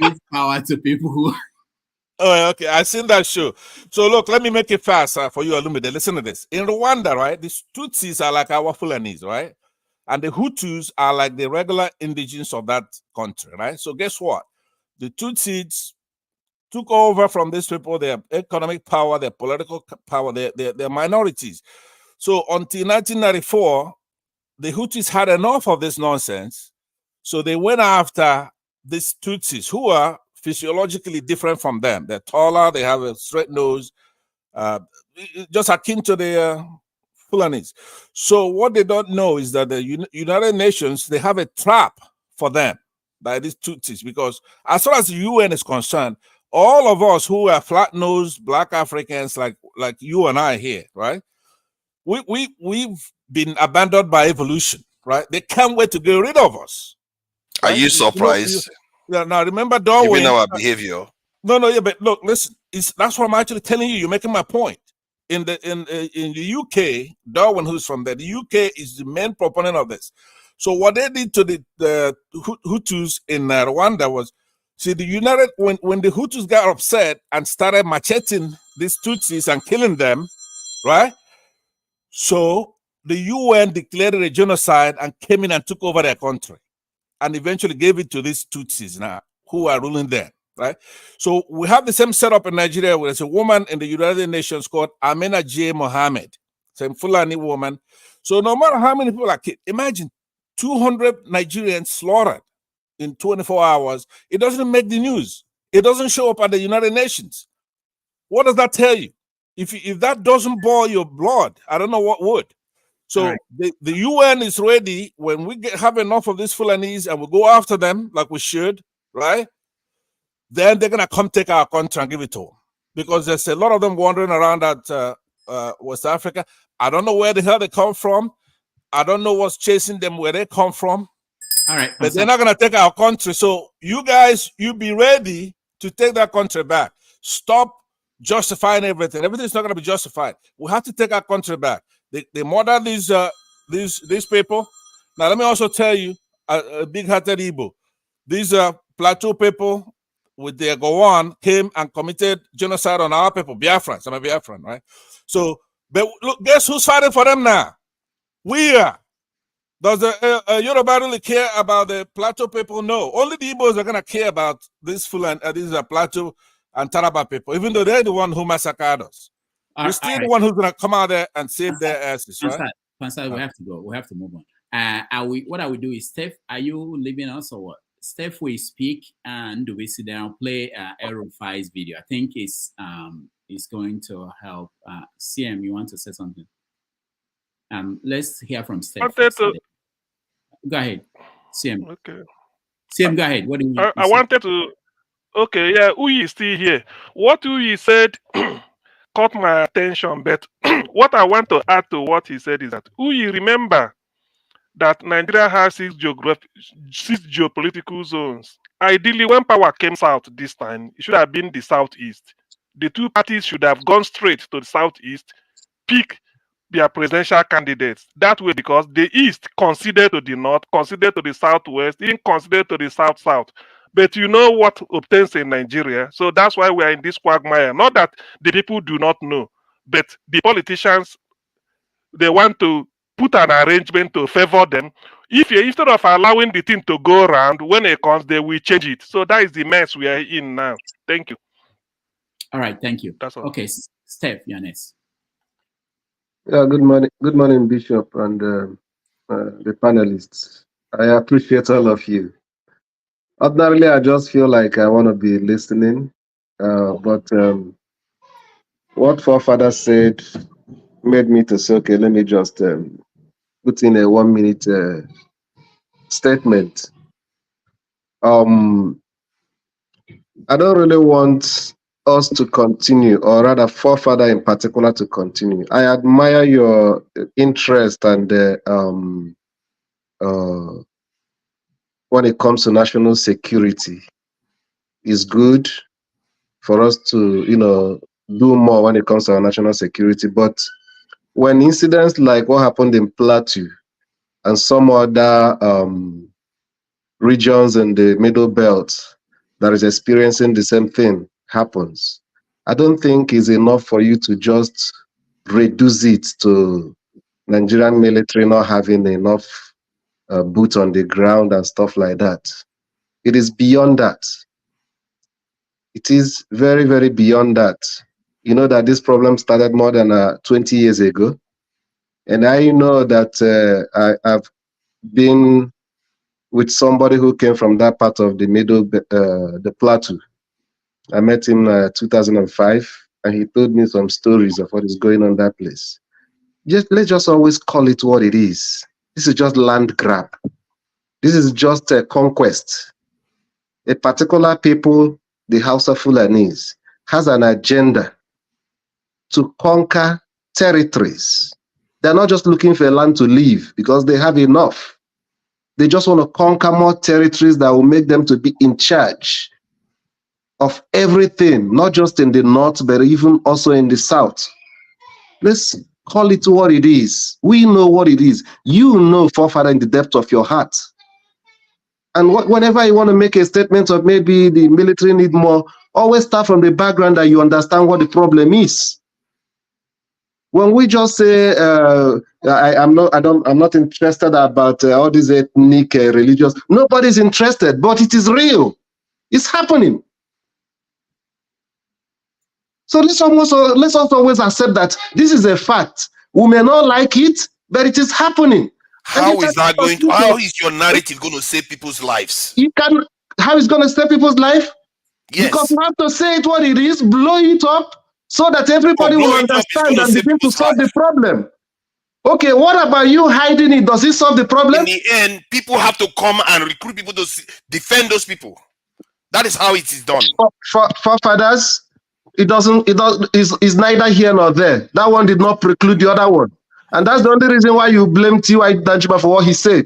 give power to people who... Oh, okay. I've seen that show. So look, let me make it fast for you, Olumide. Listen to this. In Rwanda, right, the Tutsis are like our Fulanis, right? And the Hutus are like the regular indigenous of that country, right? So guess what? The Tutsis took over from these people, their economic power, their political power, their minorities. So until 1994, the Hutus had enough of this nonsense. So they went after these Tutsis, who are physiologically different from them. They're taller, they have a straight nose, just akin to the Fulanis. So what they don't know is that the United Nations, they have a trap for them by these Tutsis, because as far as the UN is concerned, all of us who are flat-nosed Black Africans like you and I here, right? We've been abandoned by evolution, right? They can't wait to get rid of us. Right? Are you surprised? Now remember Darwin. Given our behavior. No, yeah, but look, listen. That's what I'm actually telling you. You're making my point. In the UK, Darwin, who's from there, the UK is the main proponent of this. So what they did to the Hutus in Rwanda was, see, when the Hutus got upset and started macheting these Tutsis and killing them, right? So the UN declared it a genocide and came in and took over their country and eventually gave it to these Tutsis now who are ruling there. right? So we have the same setup in Nigeria where there's a woman in the United Nations called Amina J. Mohammed, same Fulani woman. So no matter how many people are killed, imagine 200 Nigerians slaughtered in 24 hours. It doesn't make the news. It doesn't show up at the United Nations. What does that tell you? If that doesn't boil your blood, I don't know what would. So the UN is ready when we have enough of these Fulanese and we go after them like we should, right? Then they're going to come take our country and give it to them. Because there's a lot of them wandering around at West Africa. I don't know where the hell they come from. I don't know what's chasing them, where they come from. All right. But they're not going to take our country. So you guys, you be ready to take that country back. Stop justifying everything. Everything's not going to be justified. We have to take our country back. They murder these people. Now, let me also tell you, a big-hearted Igbo. These Plateau people with their Gowon came and committed genocide on our people, Biafrans. I'm a Biafran, right? So, but look, guess who's fighting for them now? We are. Does the Yoruba really care about the Plateau people? No. Only the Igbos are going to care about these Plateau and Taraba people, even though they're the one who massacred us. We're still the one who's going to come out there and save their asses, right? Pansat, we have to go. We have to move on. What I will do is, Steph, are you leaving us or what? Steph will speak, and we sit down, play Erufai's video. I think it's going to help. CM, you want to say something? Let's hear from Steph. Go ahead, CM. Okay. CM, go ahead. What do you? I wanted to. Okay, yeah, Uyi is still here. What Uyi said caught my attention, but what I want to add to what he said is that Uyi, remember that Nigeria has six geopolitical zones. Ideally, when power came south this time, it should have been the southeast. The two parties should have gone straight to the southeast, pick their presidential candidates. That way, because the east considered to the north, considered to the southwest, even considered to the south-south. But you know what obtains in Nigeria. So that's why we are in this quagmire. Not that the people do not know, but the politicians, they want to put an arrangement to favor them. If you, instead of allowing the thing to go around, when it comes, they will change it. So that is the mess we are in now. Thank you. All right, thank you. That's all. Okay, Steph, you're next. Yeah, good morning, Bishop and the panelists. I appreciate all of you. Ordinarily, I just feel like I want to be listening, but what forefathers said made me to say, okay, let me just put in a 1 minute statement. I don't really want us to continue, or rather forefather in particular to continue. I admire your interest and when it comes to national security. It's good for us to, do more when it comes to our national security. But when incidents like what happened in Plateau and some other regions in the Middlebelt that is experiencing the same thing happens, I don't think it's enough for you to just reduce it to Nigerian military not having enough boots on the ground and stuff like that. It is beyond that. It is very, very beyond that. You know that this problem started more than 20 years ago. And I know that I've been with somebody who came from that part of the Plateau. I met him in 2005, and he told me some stories of what is going on in that place. Let's just always call it what it is. This is just land grab. This is just a conquest. A particular people, the Hausa Fulanese, has an agenda to conquer territories. They're not just looking for a land to live because they have enough. They just want to conquer more territories that will make them to be in charge of everything, not just in the north, but even also in the south. Let's call it what it is. We know what it is. You know, forefather, in the depth of your heart. And whenever you want to make a statement of maybe the military need more, always start from the background that you understand what the problem is. When we just say I'm not interested about all these ethnic religious, nobody's interested, but it is real. It's happening. So let's always accept that this is a fact. We may not like it, but it is happening. How is that going to, how is your narrative going to save people's lives? How is going to save people's life? Yes. Because you have to say it what it is, blow it up, so that everybody will understand and begin to solve the problem. Okay, what about you hiding it? Does it solve the problem? In the end, people have to come and recruit people to defend those people. That is how it is done. For fathers, it's neither here nor there. That one did not preclude the other one. And that's the only reason why you blame T.Y. Danjuma for what he said.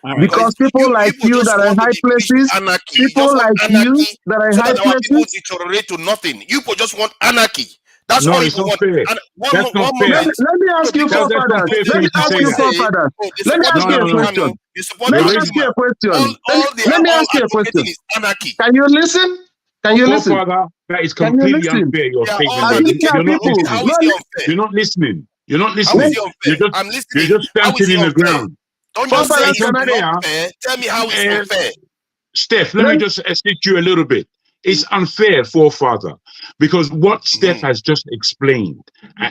Right. Because people like you that are in high places, people like you that are in high places, people deteriorate to nothing. You people just want anarchy. That's all you want. Let me ask you, forefathers. Let me ask you, forefathers. Let me ask you a question. Let me ask you a question. Let me ask you a question. Can you listen? Can you listen? Father, that is completely unfair. Your statement. You're not listening. You're not listening. You're just stamping in the ground. Don't just say it's unfair. Tell me how it's unfair. Steph, let me just assist you a little bit. It's unfair, forefather, because what Steph has just explained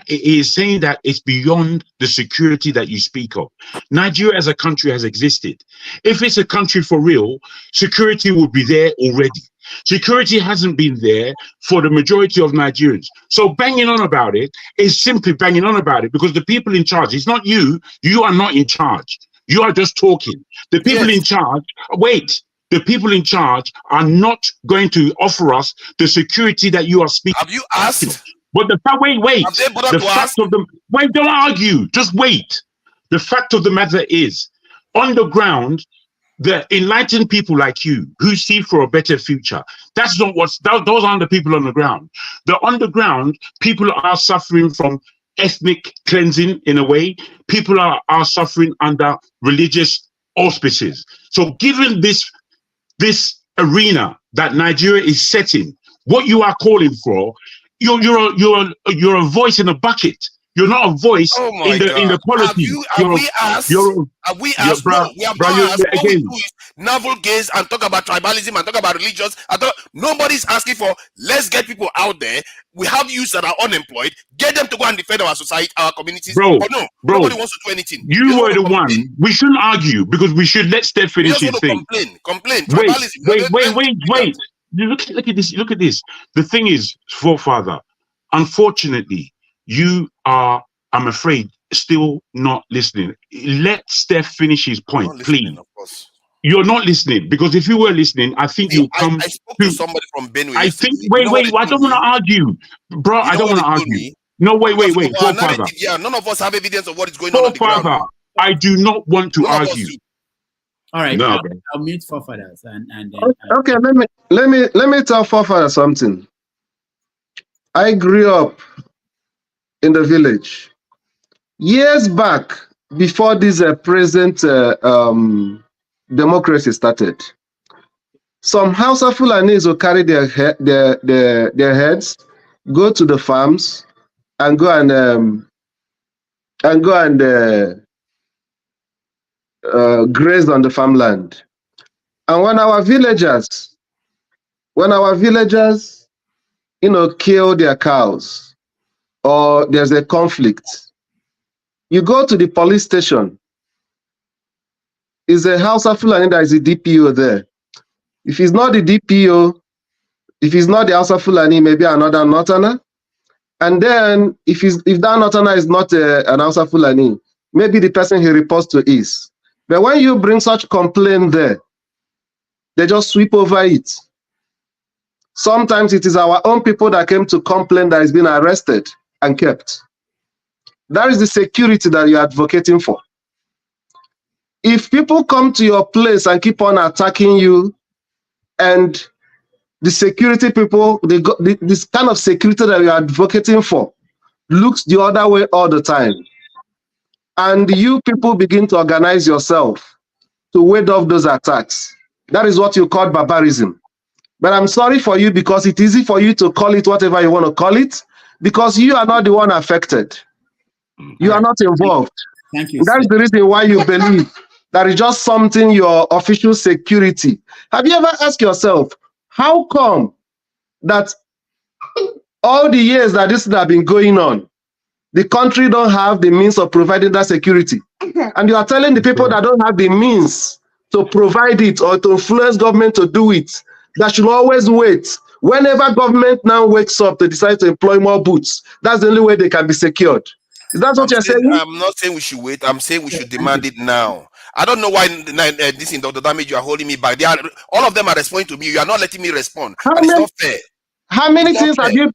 is saying that it's beyond the security that you speak of. Nigeria as a country has existed. If it's a country for real, security would be there already. Security hasn't been there for the majority of Nigerians. So banging on about it is simply banging on about it because the people in charge, it's not you. You are not in charge. You are just talking. The people in charge, wait. The people in charge are not going to offer us the security that you are speaking. Have you asked? But the fact, wait. The fact of the wait, don't argue. Just wait. The fact of the matter is, on the ground, the enlightened people like you who see for a better future. That's not those aren't the people on the ground. The underground people are suffering from ethnic cleansing in a way. People are suffering under religious auspices. So given this arena that Nigeria is setting, what you are calling for, you're a voice in a bucket. You're not a voice in the politics. Have we asked? No, we have not asked. What we do is navel gaze and talk about tribalism and talk about religions. Nobody's asking for, let's get people out there. We have youths that are unemployed. Get them to go and defend our society, our communities. But no, nobody wants to do anything. You were the one. We shouldn't argue because we should let Steph finish his thing. Complain. Wait. Look at this. Look at this. The thing is, forefather, unfortunately, you are, I'm afraid, still not listening. Let Steph finish his point, please. You're not listening because if you were listening, I think you'll come. I spoke to somebody from Benue. I think. Wait. I don't want to argue, bro. I don't want to argue. No, wait. Forefather. Yeah, none of us have evidence of what is going on the ground. Forefather, I do not want to argue. All right, no, I'll mute forefathers and okay. Let me tell forefathers something. I grew up in the village years back before this present democracy started. Some Hausa Fulanis will carry their heads, go to the farms, and go and graze on the farmland. And when our villagers, kill their cows, or there's a conflict, you go to the police station. Is a Hausa Fulani that is a DPO there. If it's not the DPO, if it's not the Hausa Fulani, maybe another Northerner. And then if that Northerner is not an Hausa Fulani, maybe the person he reports to is. But when you bring such complaint there, they just sweep over it. Sometimes it is our own people that came to complain that is being arrested and kept. That is the security that you're advocating for. If people come to your place and keep on attacking you, and the security people, this kind of security that you're advocating for looks the other way all the time, and you people begin to organize yourself to ward off those attacks, that is what you call barbarism. But I'm sorry for you because it's easy for you to call it whatever you want to call it because you are not the one affected. You are not involved. Thank you. That's the reason why you believe that is just something your official security. Have you ever asked yourself, how come that all the years that this have been going on, the country don't have the means of providing that security. And you are telling the people that don't have the means to provide it or to influence government to do it, that should always wait. Whenever government now wakes up to decide to employ more boots, that's the only way they can be secured. Is that what you're saying? I'm not saying we should wait. I'm saying we should demand it now. I don't know why this in the damage you are holding me back. All of them are responding to me. You are not letting me respond, and it's not fair. How many things have you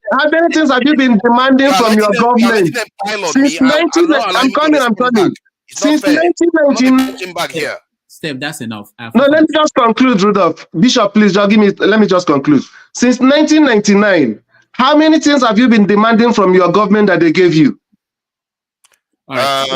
been demanding from your government since 1990? I'm coming. Since 1990. Back here. Steph, that's enough. No, let me just conclude, Rudolph. Bishop, please just let me just conclude. Since 1999, how many things have you been demanding from your government that they gave you? Let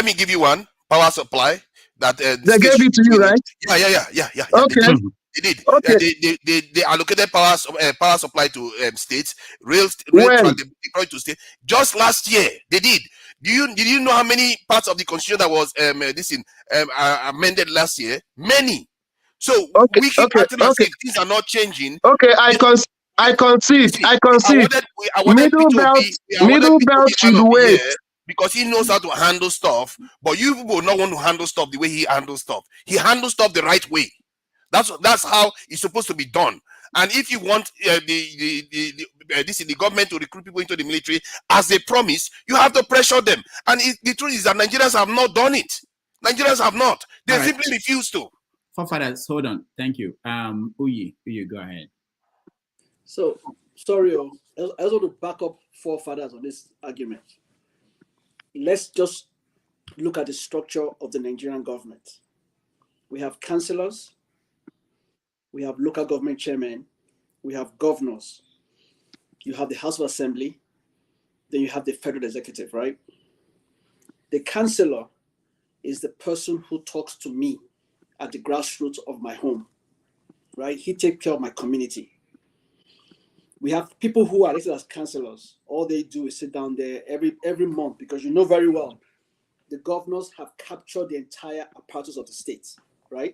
me give you one. Power supply that they gave it to you, right? Yeah. Okay. They did. Okay. They allocated power supply to states, rail track, they deployed to states. Just last year, they did. Did you know how many parts of the constitution that was amended last year? Many. So we keep acting as if things are not changing. Okay, I concede. Middlebelt should wait because he knows how to handle stuff. But you will not want to handle stuff the way he handles stuff. He handles stuff the right way. That's how it's supposed to be done. And if you want the government to recruit people into the military as they promise, you have to pressure them. And the truth is that Nigerians have not done it. Nigerians have not. They simply refuse to. Forefathers, hold on. Thank you. Uyi, go ahead. So, sorry, I just want to back up forefathers on this argument. Let's just look at the structure of the Nigerian government. We have councillors, we have local government chairmen, we have governors, you have the House of Assembly, then you have the federal executive, right? The councillor is the person who talks to me at the grassroots of my home, right? He takes care of my community. We have people who are elected as councillors. All they do is sit down there every month, because you know very well, the governors have captured the entire apparatus of the state, right?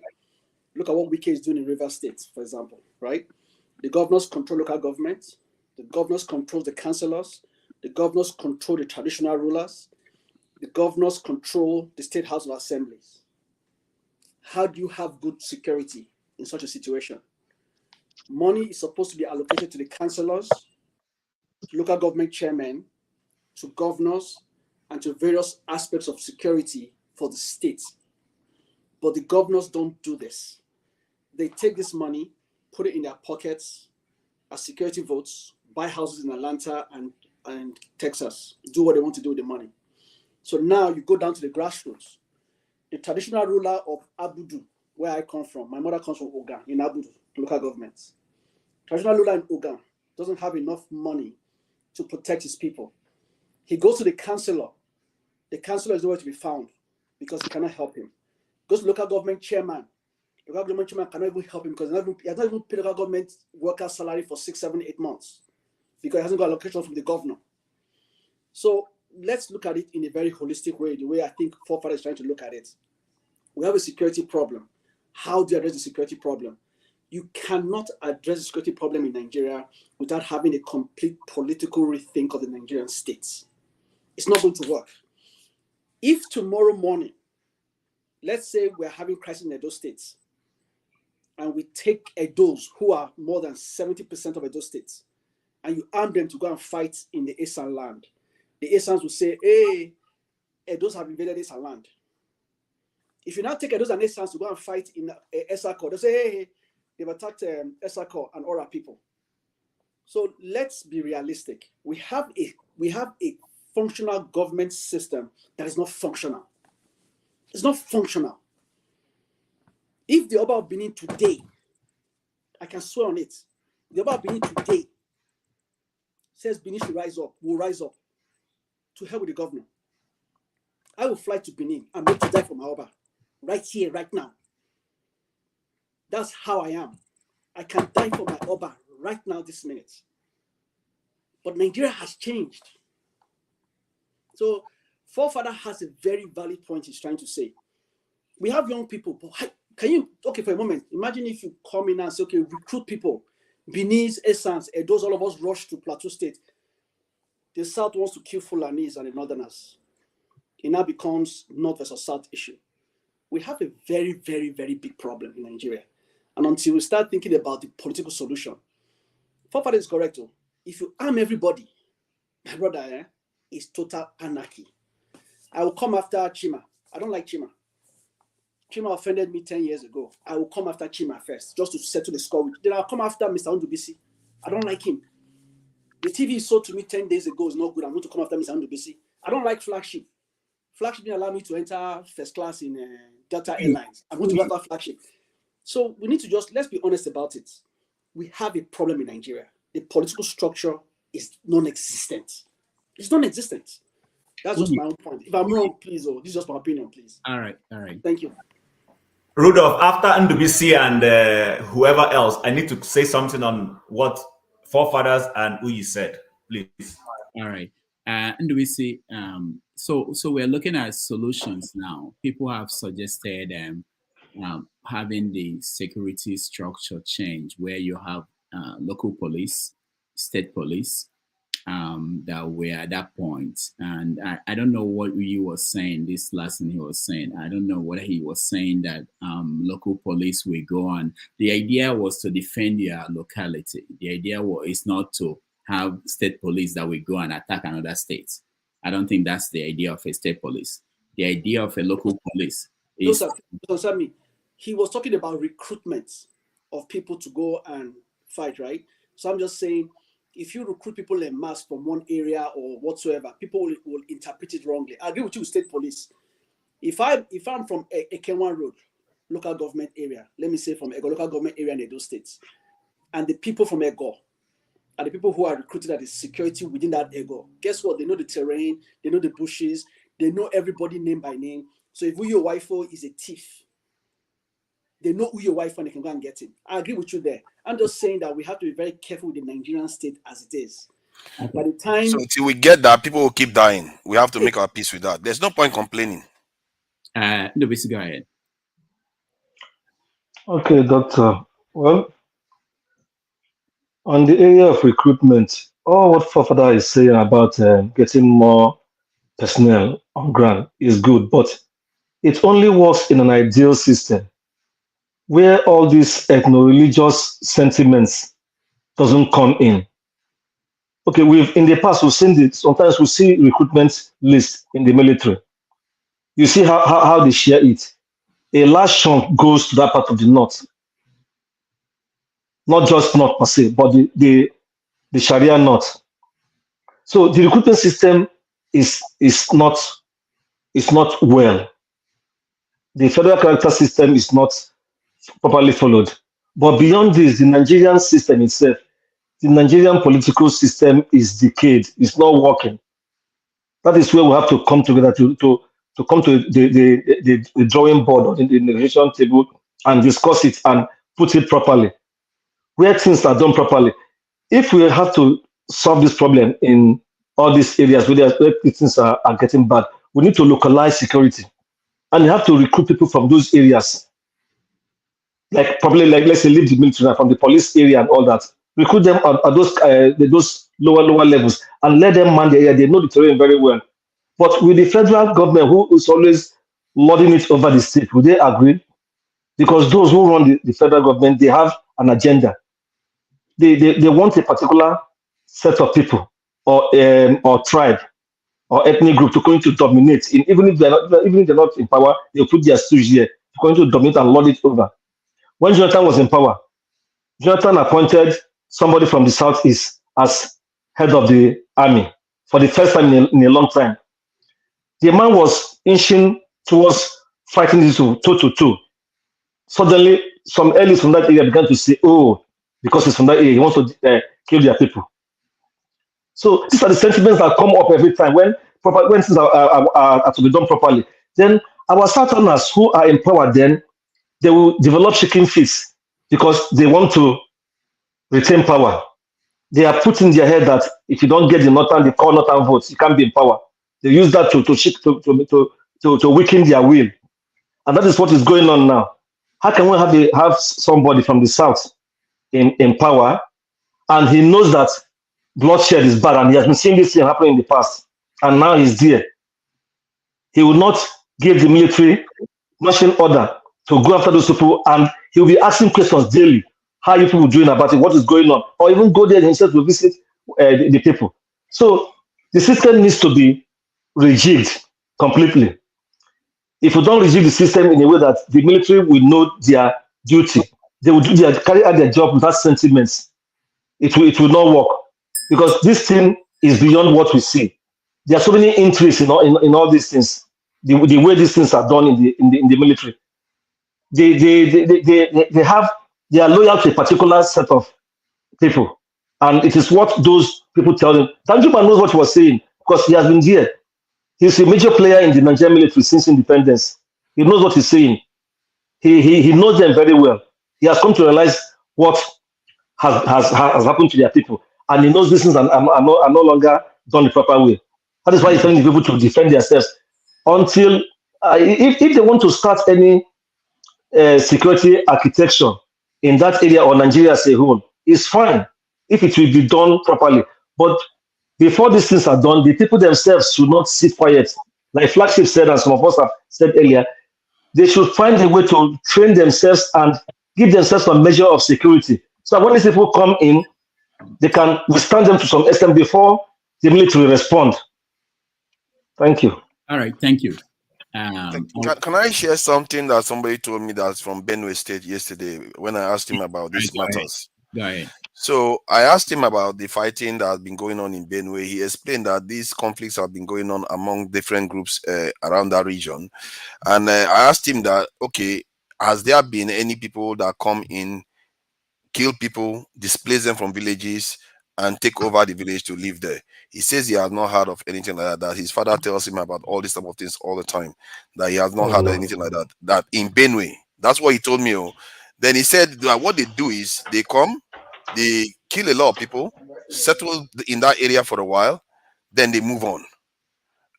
Look at what Wike is doing in Rivers State, for example, right? The governors control local government. The governors control the councillors. The governors control the traditional rulers. The governors control the state house of assemblies. How do you have good security in such a situation? Money is supposed to be allocated to the councillors, to local government chairmen, to governors, and to various aspects of security for the state. But the governors don't do this. They take this money, put it in their pockets as security votes, buy houses in Atlanta and Texas, do what they want to do with the money. So now you go down to the grassroots. The traditional ruler of Abudu, where I come from, my mother comes from Ogan, in Abudu, local government. Traditional ruler in Ogan doesn't have enough money to protect his people. He goes to the councillor. The councillor is nowhere to be found because he cannot help him. Goes to local government chairman. The local government chairman cannot even help him because he has not even paid local government workers' salary for 6, 7, 8 months because he hasn't got allocation from the governor. So let's look at it in a very holistic way, the way I think forefathers is trying to look at it. We have a security problem. How do you address the security problem? You cannot address the security problem in Nigeria without having a complete political rethink of the Nigerian states. It's not going to work. If tomorrow morning, let's say we're having crisis in Edo states, and we take Edos, who are more than 70% of Edo states, and you arm them to go and fight in the Esan land, the Esans will say, hey, Edos have invaded Esan land. If you now take Edos and Esans to go and fight in Esako, they'll say, hey, they've attacked Esako and Ora people. So let's be realistic. We have a functional government system that is not functional. It's not functional. If the Oba of Benin today, I can swear on it, the Oba of Benin today says Benin should rise up, will rise up to help with the governor, I will fly to Benin and make to die for my Oba right here, right now. That's how I am. I can die for my Oba right now, this minute. But Nigeria has changed. So forefather has a very valid point he's trying to say. We have young people, but can you, okay, for a moment, imagine if you come in and say, okay, recruit people. Benin's essence, and those all of us rushed to Plateau State. The South wants to kill Fulanis and the Northerners. It now becomes North versus South issue. We have a very, very, very big problem in Nigeria. And until we start thinking about the political solution, Fafade is correct. If you arm everybody, my brother, it's total anarchy. I will come after Chima. I don't like Chima. Chima offended me 10 years ago. I will come after Chima first, just to settle the score. Then I'll come after Mr. Ondubisi. I don't like him. The TV he sold to me 10 days ago is not good. I'm going to come after Mr. Ondubisi. I don't like Flagship. Flagship didn't allow me to enter first class in Delta Airlines. I'm going to go after Flagship. So we need to let's be honest about it. We have a problem in Nigeria. The political structure is non-existent. It's non-existent. That's just my own point. If I'm wrong, please, this is just my opinion, please. All right. Thank you. Rudolph, after Ndubisi and whoever else, I need to say something on what forefathers and who you said, please. All right. Ndubisi, so we're looking at solutions now. People have suggested having the security structure change, where you have local police, state police, that we're at that point. And I don't know what he was saying, this last thing he was saying. I don't know whether he was saying that local police will go on. The idea was to defend your locality. The idea is not to have state police that will go and attack another state. I don't think that's the idea of a state police. The idea of a local police is... No, sir, he was talking about recruitment of people to go and fight, right? So I'm just saying, if you recruit people en masse from one area or whatsoever, people will interpret it wrongly. I agree with you, state police. If I'm from Ekenwan Road, local government area, let me say from Ego, local government area in Edo States, and the people from Ego are the people who are recruited at the security within that Ego, guess what? They know the terrain, they know the bushes, they know everybody name by name. So if your wife is a thief, they know who your wife and they can go and get him. I agree with you there. I'm just saying that we have to be very careful with the Nigerian state as it is. By the time... So until we get that, people will keep dying. We have to make our peace with that. There's no point complaining. No, basically, go ahead. Okay, Doctor. Well, on the area of recruitment, all what Fafada is saying about getting more personnel on ground is good, but it only works in an ideal system where all these ethno-religious sentiments doesn't come in. Okay, in the past we've seen it. Sometimes we see recruitment lists in the military. You see how they share it. A large chunk goes to that part of the north, not just north per se, but the Sharia north. So the recruitment system is not well. The federal character system is not properly followed. But beyond this, the Nigerian system itself, the Nigerian political system is decayed. It's not working. That is where we have to come together to come to the drawing board or the negotiation table and discuss it and put it properly. Where things are done properly. If we have to solve this problem in all these areas where things are getting bad, we need to localize security. And you have to recruit people from those areas. Like probably, let's say, leave the military from the police area and all that. Recruit them at those lower levels and let them man the area. They know the terrain very well. But with the federal government, who is always lording it over the state, would they agree? Because those who run the federal government, they have an agenda. They want a particular set of people or tribe or ethnic group to going to dominate. Even if they're not in power, they'll put their stooge here, going to dominate and lord it over. When Jonathan was in power, Jonathan appointed somebody from the southeast as head of the army for the first time in a long time. The man was inching towards fighting this toe-to-toe. Suddenly, some elites from that area began to say, oh, because he's from that area, he wants to kill their people. So these are the sentiments that come up every time when things are to be done properly. Then our Southerners who are in power, then they will develop shaking fits because they want to retain power. They are put in their head that if you don't get the northern votes, you can't be in power. They use that to weaken their will, and that is what is going on now. How can we have somebody from the south in power and he knows that bloodshed is bad, and he has been seeing this thing happen in the past, and now he's there. He will not give the military marching order to go after those people, and he'll be asking questions daily. How are you people doing about it? What is going on? Or even go there himself to visit the people. So the system needs to be rejigged completely. If we don't rejig the system in a way that the military will know their duty, they will carry out their job without sentiments, it will not work, because this thing is beyond what we see. There are so many interests in all these things. The way these things are done in the military, they are loyal to a particular set of people, and it is what those people tell them. Tanjuma knows what he was saying because he has been there. He's a major player in the Nigerian military since independence. He knows what he's saying. He knows them very well. He has come to realize what has happened to their people, and he knows these things are no longer done the proper way. That is why he's telling the people to defend themselves until if they want to start any security architecture in that area or Nigeria as a whole, it's fine if it will be done properly. But before these things are done, the people themselves should not sit quiet. Like Flagship said, and some of us have said earlier, they should find a way to train themselves and give themselves a measure of security. So when these people come in, they can withstand them to some extent before the military respond. Thank you. All right, thank you. Can I share something that somebody told me that's from Benue State yesterday when I asked him about these matters? Go ahead. So I asked him about the fighting that has been going on in Benue. He explained that these conflicts have been going on among different groups around that region. And I asked him that, okay, has there been any people that come in, kill people, displace them from villages, and take over the village to live there? He says he has not heard of anything like that. His father tells him about all these type of things all the time, that he has not heard anything like that. That in Benue, that's what he told me. Oh. Then he said that what they do is they come, they kill a lot of people, settle in that area for a while, then they move on.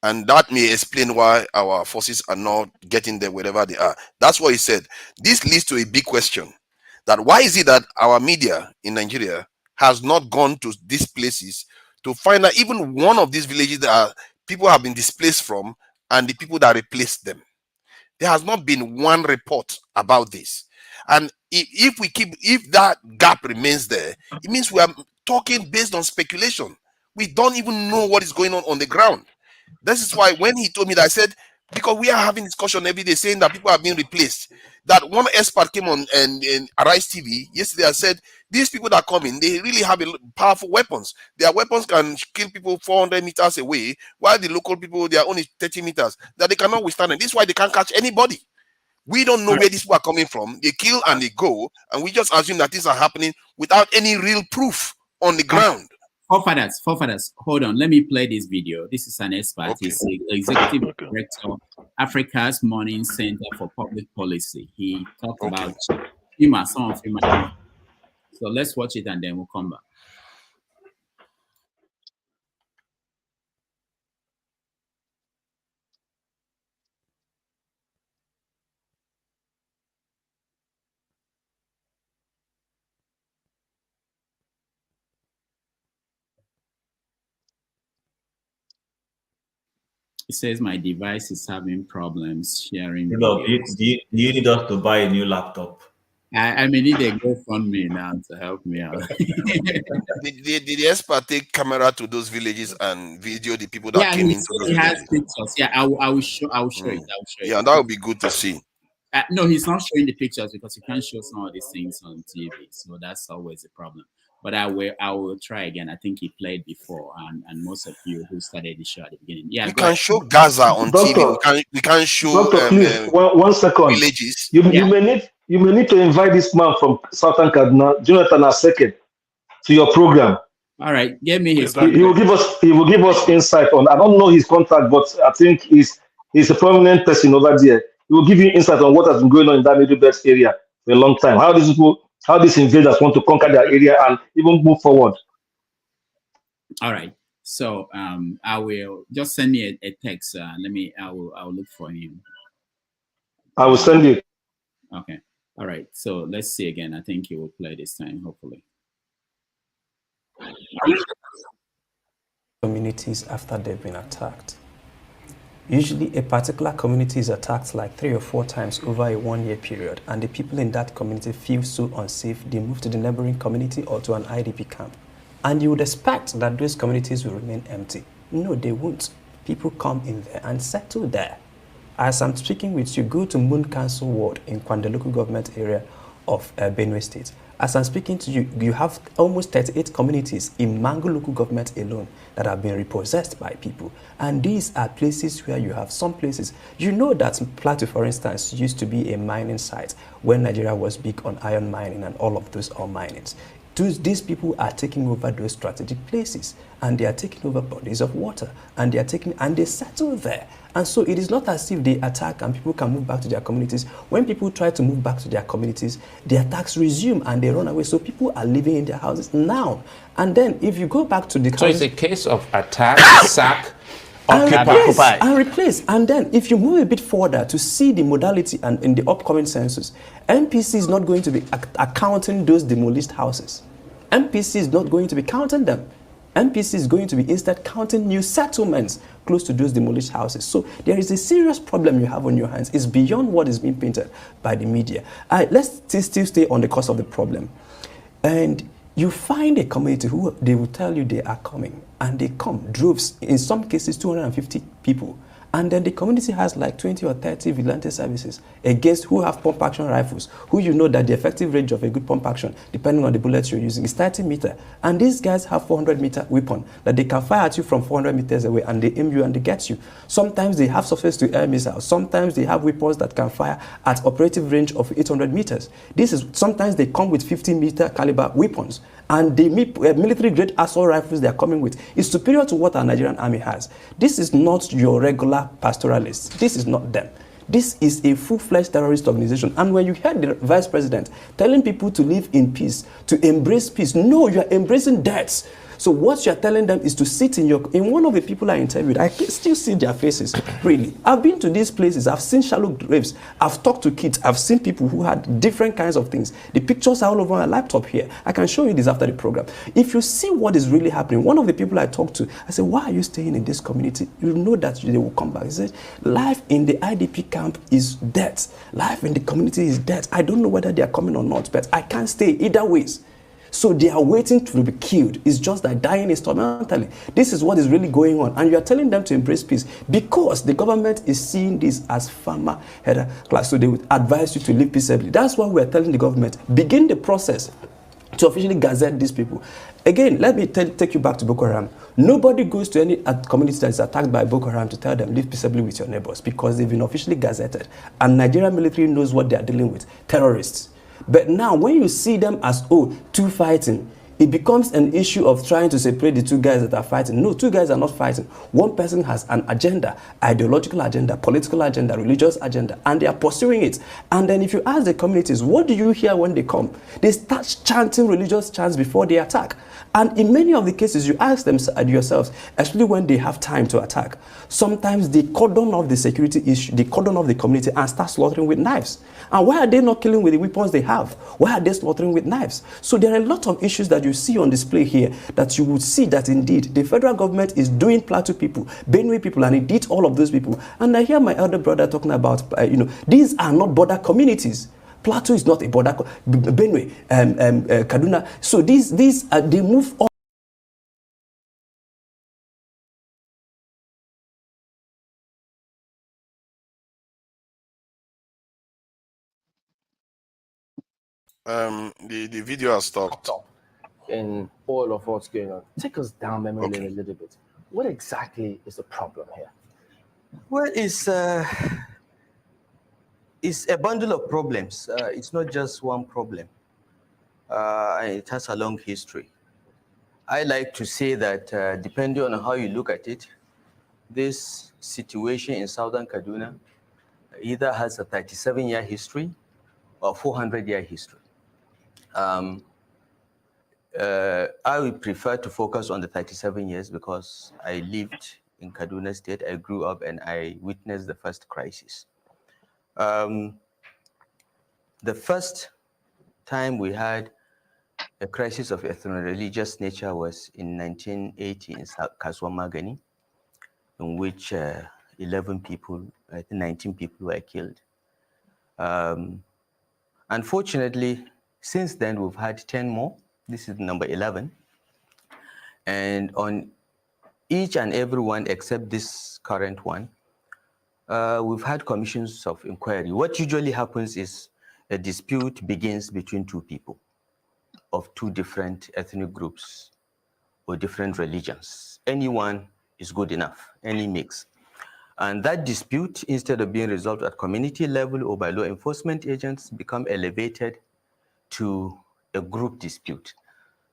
And that may explain why our forces are not getting there wherever they are. That's what he said. This leads to a big question, that why is it that our media in Nigeria has not gone to these places to find out even one of these villages that people have been displaced from and the people that replaced them? There has not been one report about this. And if that gap remains there, it means we are talking based on speculation. We don't even know what is going on the ground. This is why when he told me that, I said, because we are having discussion every day saying that people are being replaced. That one expert came on and Arise TV yesterday and said, these people that come in, they really have powerful weapons. Their weapons can kill people 400 meters away, while the local people, they are only 30 meters, that they cannot withstand it. This is why they can't catch anybody. We don't know where these people are coming from. They kill and they go, and we just assume that things are happening without any real proof on the ground. Forefathers, hold on. Let me play this video. This is an expert. Okay. He's the executive director, Africa's Morning Center for Public Policy. He talked about FEMA, some of FEMA. So let's watch it and then we'll come back. It says my device is having problems sharing. No, do you need us to buy a new laptop? I may need a GoFundMe now to help me out. Did the expert take camera to those villages and video the people that came into those villages? Has pictures. Yeah, I will show it. Yeah, that would be good to see. No, he's not showing the pictures because you can't show some of these things on TV. So that's always a problem. But I will try again. I think he played before, and most of you who started the show at the beginning. Yeah, we can show Gaza on TV. We can show please, one second. Villages. You may need to invite this man from Southern Kaduna, Jonathan Aseke, to your program. All right, give me his. He will give us insight on. I don't know his contact, but I think he's a prominent person over there. He will give you insight on what has been going on in that Middlebelt area for a long time. How these invaders want to conquer their area and even move forward. All right. So I will just send me a text. I will look for him. I will send you. Okay. All right. So let's see again. I think he will play this time, hopefully. Communities after they've been attacked. Usually, a particular community is attacked like 3 or 4 times over a 1-year period, and the people in that community feel so unsafe, they move to the neighboring community or to an IDP camp. And you would expect that those communities will remain empty. No, they won't. People come in there and settle there. As I'm speaking with you, go to Moon Council Ward in Kwanda local government area of Benue State. As I'm speaking to you, you have almost 38 communities in Mango local government alone that have been repossessed by people. And these are places where you have some places. You know that Plateau, for instance, used to be a mining site when Nigeria was big on iron mining and all of those ore minings. These people are taking over those strategic places, and they are taking over bodies of water, and they settle there. And so it is not as if they attack and people can move back to their communities. When people try to move back to their communities, the attacks resume and they run away. So people are living in their houses now. And then if you go back to the So it's a case of attack, sack, and replace. And then if you move a bit further to see the modality and in the upcoming census, MPC is not going to be accounting those demolished houses. MPC is not going to be counting them. MPC is going to be instead counting new settlements close to those demolished houses. So there is a serious problem you have on your hands. It's beyond what is being painted by the media. Let's still stay on the cause of the problem. And you find a community who they will tell you they are coming, and they come, droves, in some cases 250 people. And then the community has like 20 or 30 vigilante services against who have pump action rifles, who you know that the effective range of a good pump action, depending on the bullets you're using, is 30 meters. And these guys have 400-meter weapon that they can fire at you from 400 meters away, and they aim you and they get you. Sometimes they have surface-to-air missiles. Sometimes they have weapons that can fire at operative range of 800 meters. Sometimes they come with 50-meter caliber weapons. And the military-grade assault rifles they are coming with is superior to what our Nigerian army has. This is not your regular pastoralists. This is not them. This is a full-fledged terrorist organization. And when you hear the vice president telling people to live in peace, to embrace peace, no, you are embracing death. So what you're telling them is to sit in one of the people I interviewed, I can still see their faces, really. I've been to these places, I've seen shallow graves, I've talked to kids, I've seen people who had different kinds of things. The pictures are all over my laptop here. I can show you this after the program. If you see what is really happening, one of the people I talked to, I said, why are you staying in this community? You know that they will come back. He said, life in the IDP camp is death. Life in the community is death. I don't know whether they are coming or not, but I can't stay either ways. So they are waiting to be killed. It's just like dying instrumentally. This is what is really going on. And you are telling them to embrace peace because the government is seeing this as farmer header class. So they would advise you to live peaceably. That's why we're telling the government, begin the process to officially gazette these people. Again, let me take you back to Boko Haram. Nobody goes to any community that is attacked by Boko Haram to tell them live peaceably with your neighbors because they've been officially gazetted. And Nigerian military knows what they are dealing with, terrorists. But now, when you see them as, two fighting, it becomes an issue of trying to separate the two guys that are fighting. No, two guys are not fighting. One person has an agenda, ideological agenda, political agenda, religious agenda, and they are pursuing it. And then if you ask the communities, what do you hear when they come? They start chanting religious chants before they attack. And in many of the cases, you ask them yourselves, especially when they have time to attack, sometimes they cordon off the security issue, they cordon off the community and start slaughtering with knives. And why are they not killing with the weapons they have? Why are they slaughtering with knives? So there are a lot of issues that you see on display here that you would see that indeed the federal government is doing Plateau people, Benue people, and it did all of those people. And I hear my elder brother talking about, these are not border communities. Plateau is not a border, Benue, Kaduna. So these they move on. The video has stopped. In all of what's going on, take us down memory lane a little bit. What exactly is the problem here? Well, it's a bundle of problems. It's not just one problem. It has a long history. I like to say that depending on how you look at it, this situation in southern Kaduna either has a 37-year history or 400-year history. I would prefer to focus on the 37 years because I lived in Kaduna State, I grew up, and I witnessed the first crisis. The first time we had a crisis of ethno-religious nature was in 1980 in Kaswa Magani, in which 11 people, I think 19 people were killed. Unfortunately, since then, we've had 10 more. This is number 11. And on each and every one except this current one, we've had commissions of inquiry. What usually happens is a dispute begins between two people of two different ethnic groups or different religions. Anyone is good enough, any mix. And that dispute, instead of being resolved at community level or by law enforcement agents, become elevated to a group dispute.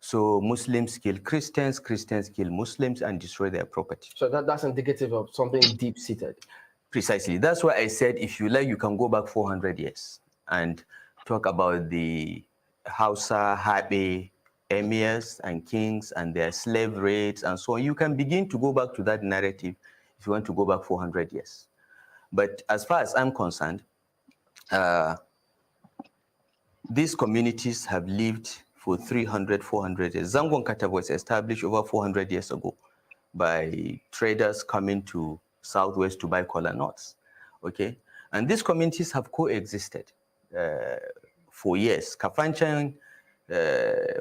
So Muslims kill Christians, Christians kill Muslims and destroy their property. So that's indicative of something deep-seated. Precisely. That's why I said, if you like, you can go back 400 years and talk about the Hausa, Habe, emirs and kings and their slave raids and so on. You can begin to go back to that narrative if you want to go back 400 years. But as far as I'm concerned, these communities have lived for 300, 400 years. Zangon Kata was established over 400 years ago by traders coming to Southwest to buy kola nuts, okay? And these communities have coexisted for years. Kafanchan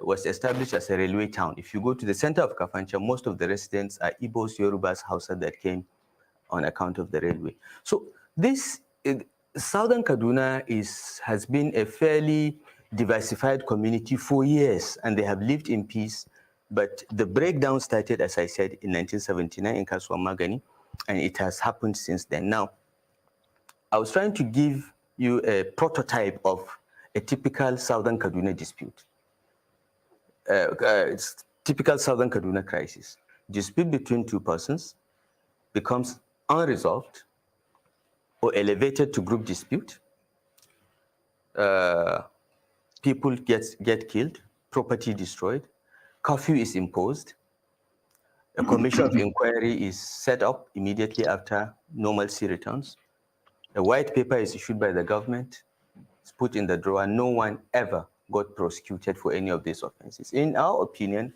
was established as a railway town. If you go to the center of Kafanchan, most of the residents are Igbos, Yorubas, Hausa that came on account of the railway. So this, Southern Kaduna has been a fairly diversified community for years, and they have lived in peace. But the breakdown started, as I said, in 1979 in Kaswa Magani, and it has happened since then. Now, I was trying to give you a prototype of a typical Southern Kaduna dispute. It's typical Southern Kaduna crisis. Dispute between two persons becomes unresolved or elevated to group dispute. People get killed, property destroyed, curfew is imposed, a commission of inquiry is set up immediately after normalcy returns, a white paper is issued by the government, it's put in the drawer, no one ever got prosecuted for any of these offenses. In our opinion,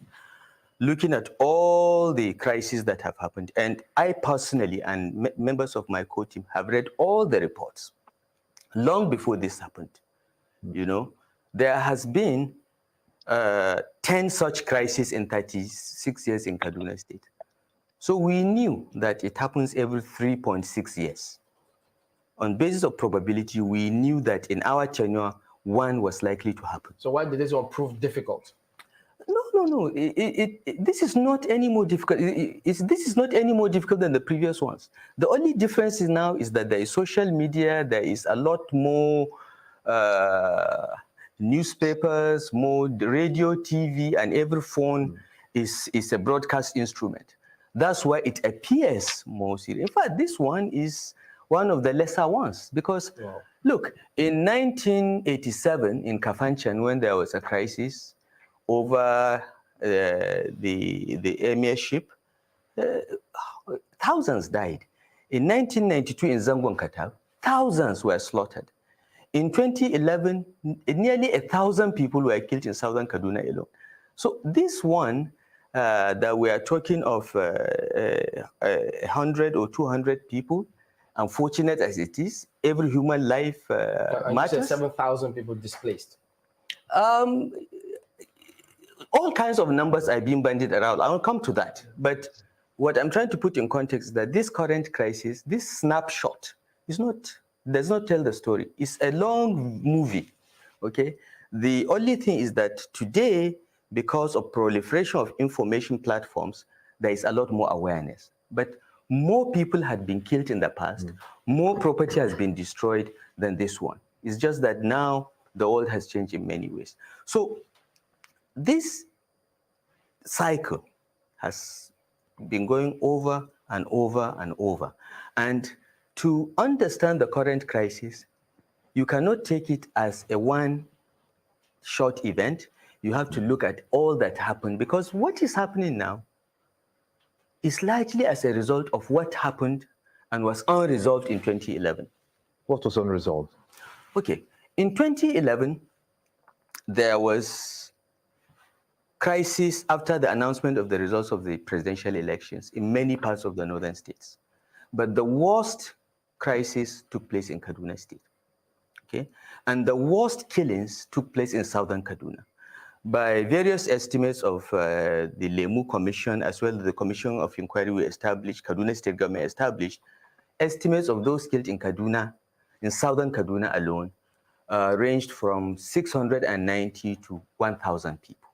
looking at all the crises that have happened, and I personally and members of my core team have read all the reports long before this happened. You know, there has been 10 such crises in 36 years in Kaduna State. So we knew that it happens every 3.6 years. On basis of probability, we knew that in our tenure, one was likely to happen. So why did this one prove difficult? No. This is not any more difficult. This is not any more difficult than the previous ones. The only difference is now is that there is social media, there is a lot more newspapers, more radio, TV, and every phone is a broadcast instrument. That's why it appears more serious. In fact, this one is one of the lesser ones because, look, in 1987 in Kafanchan, when there was a crisis over the emirship, thousands died. In 1992 in Zangon Katab, thousands were slaughtered. In 2011, nearly 1,000 people were killed in Southern Kaduna alone. So this one that we are talking of 100 or 200 people, unfortunate as it is, every human life matters. 7,000 people displaced. All kinds of numbers are being bandied around. I will come to that. But what I'm trying to put in context is that this current crisis, this snapshot, does not tell the story. It's a long movie, okay? The only thing is that today, because of proliferation of information platforms, there is a lot more awareness. But more people had been killed in the past, more property has been destroyed than this one. It's just that now the world has changed in many ways. So this cycle has been going over and over and over. And to understand the current crisis, you cannot take it as a one-shot event. You have to look at all that happened, because what is happening now is largely as a result of what happened and was unresolved in 2011. What was unresolved? Okay, in 2011, there was crisis after the announcement of the results of the presidential elections in many parts of the northern states. But the worst crisis took place in Kaduna State. Okay? And the worst killings took place in southern Kaduna. By various estimates of the Lemu Commission, as well as the Commission of Inquiry we established, Kaduna State government established, estimates of those killed in Kaduna, in southern Kaduna alone, ranged from 690 to 1,000 people.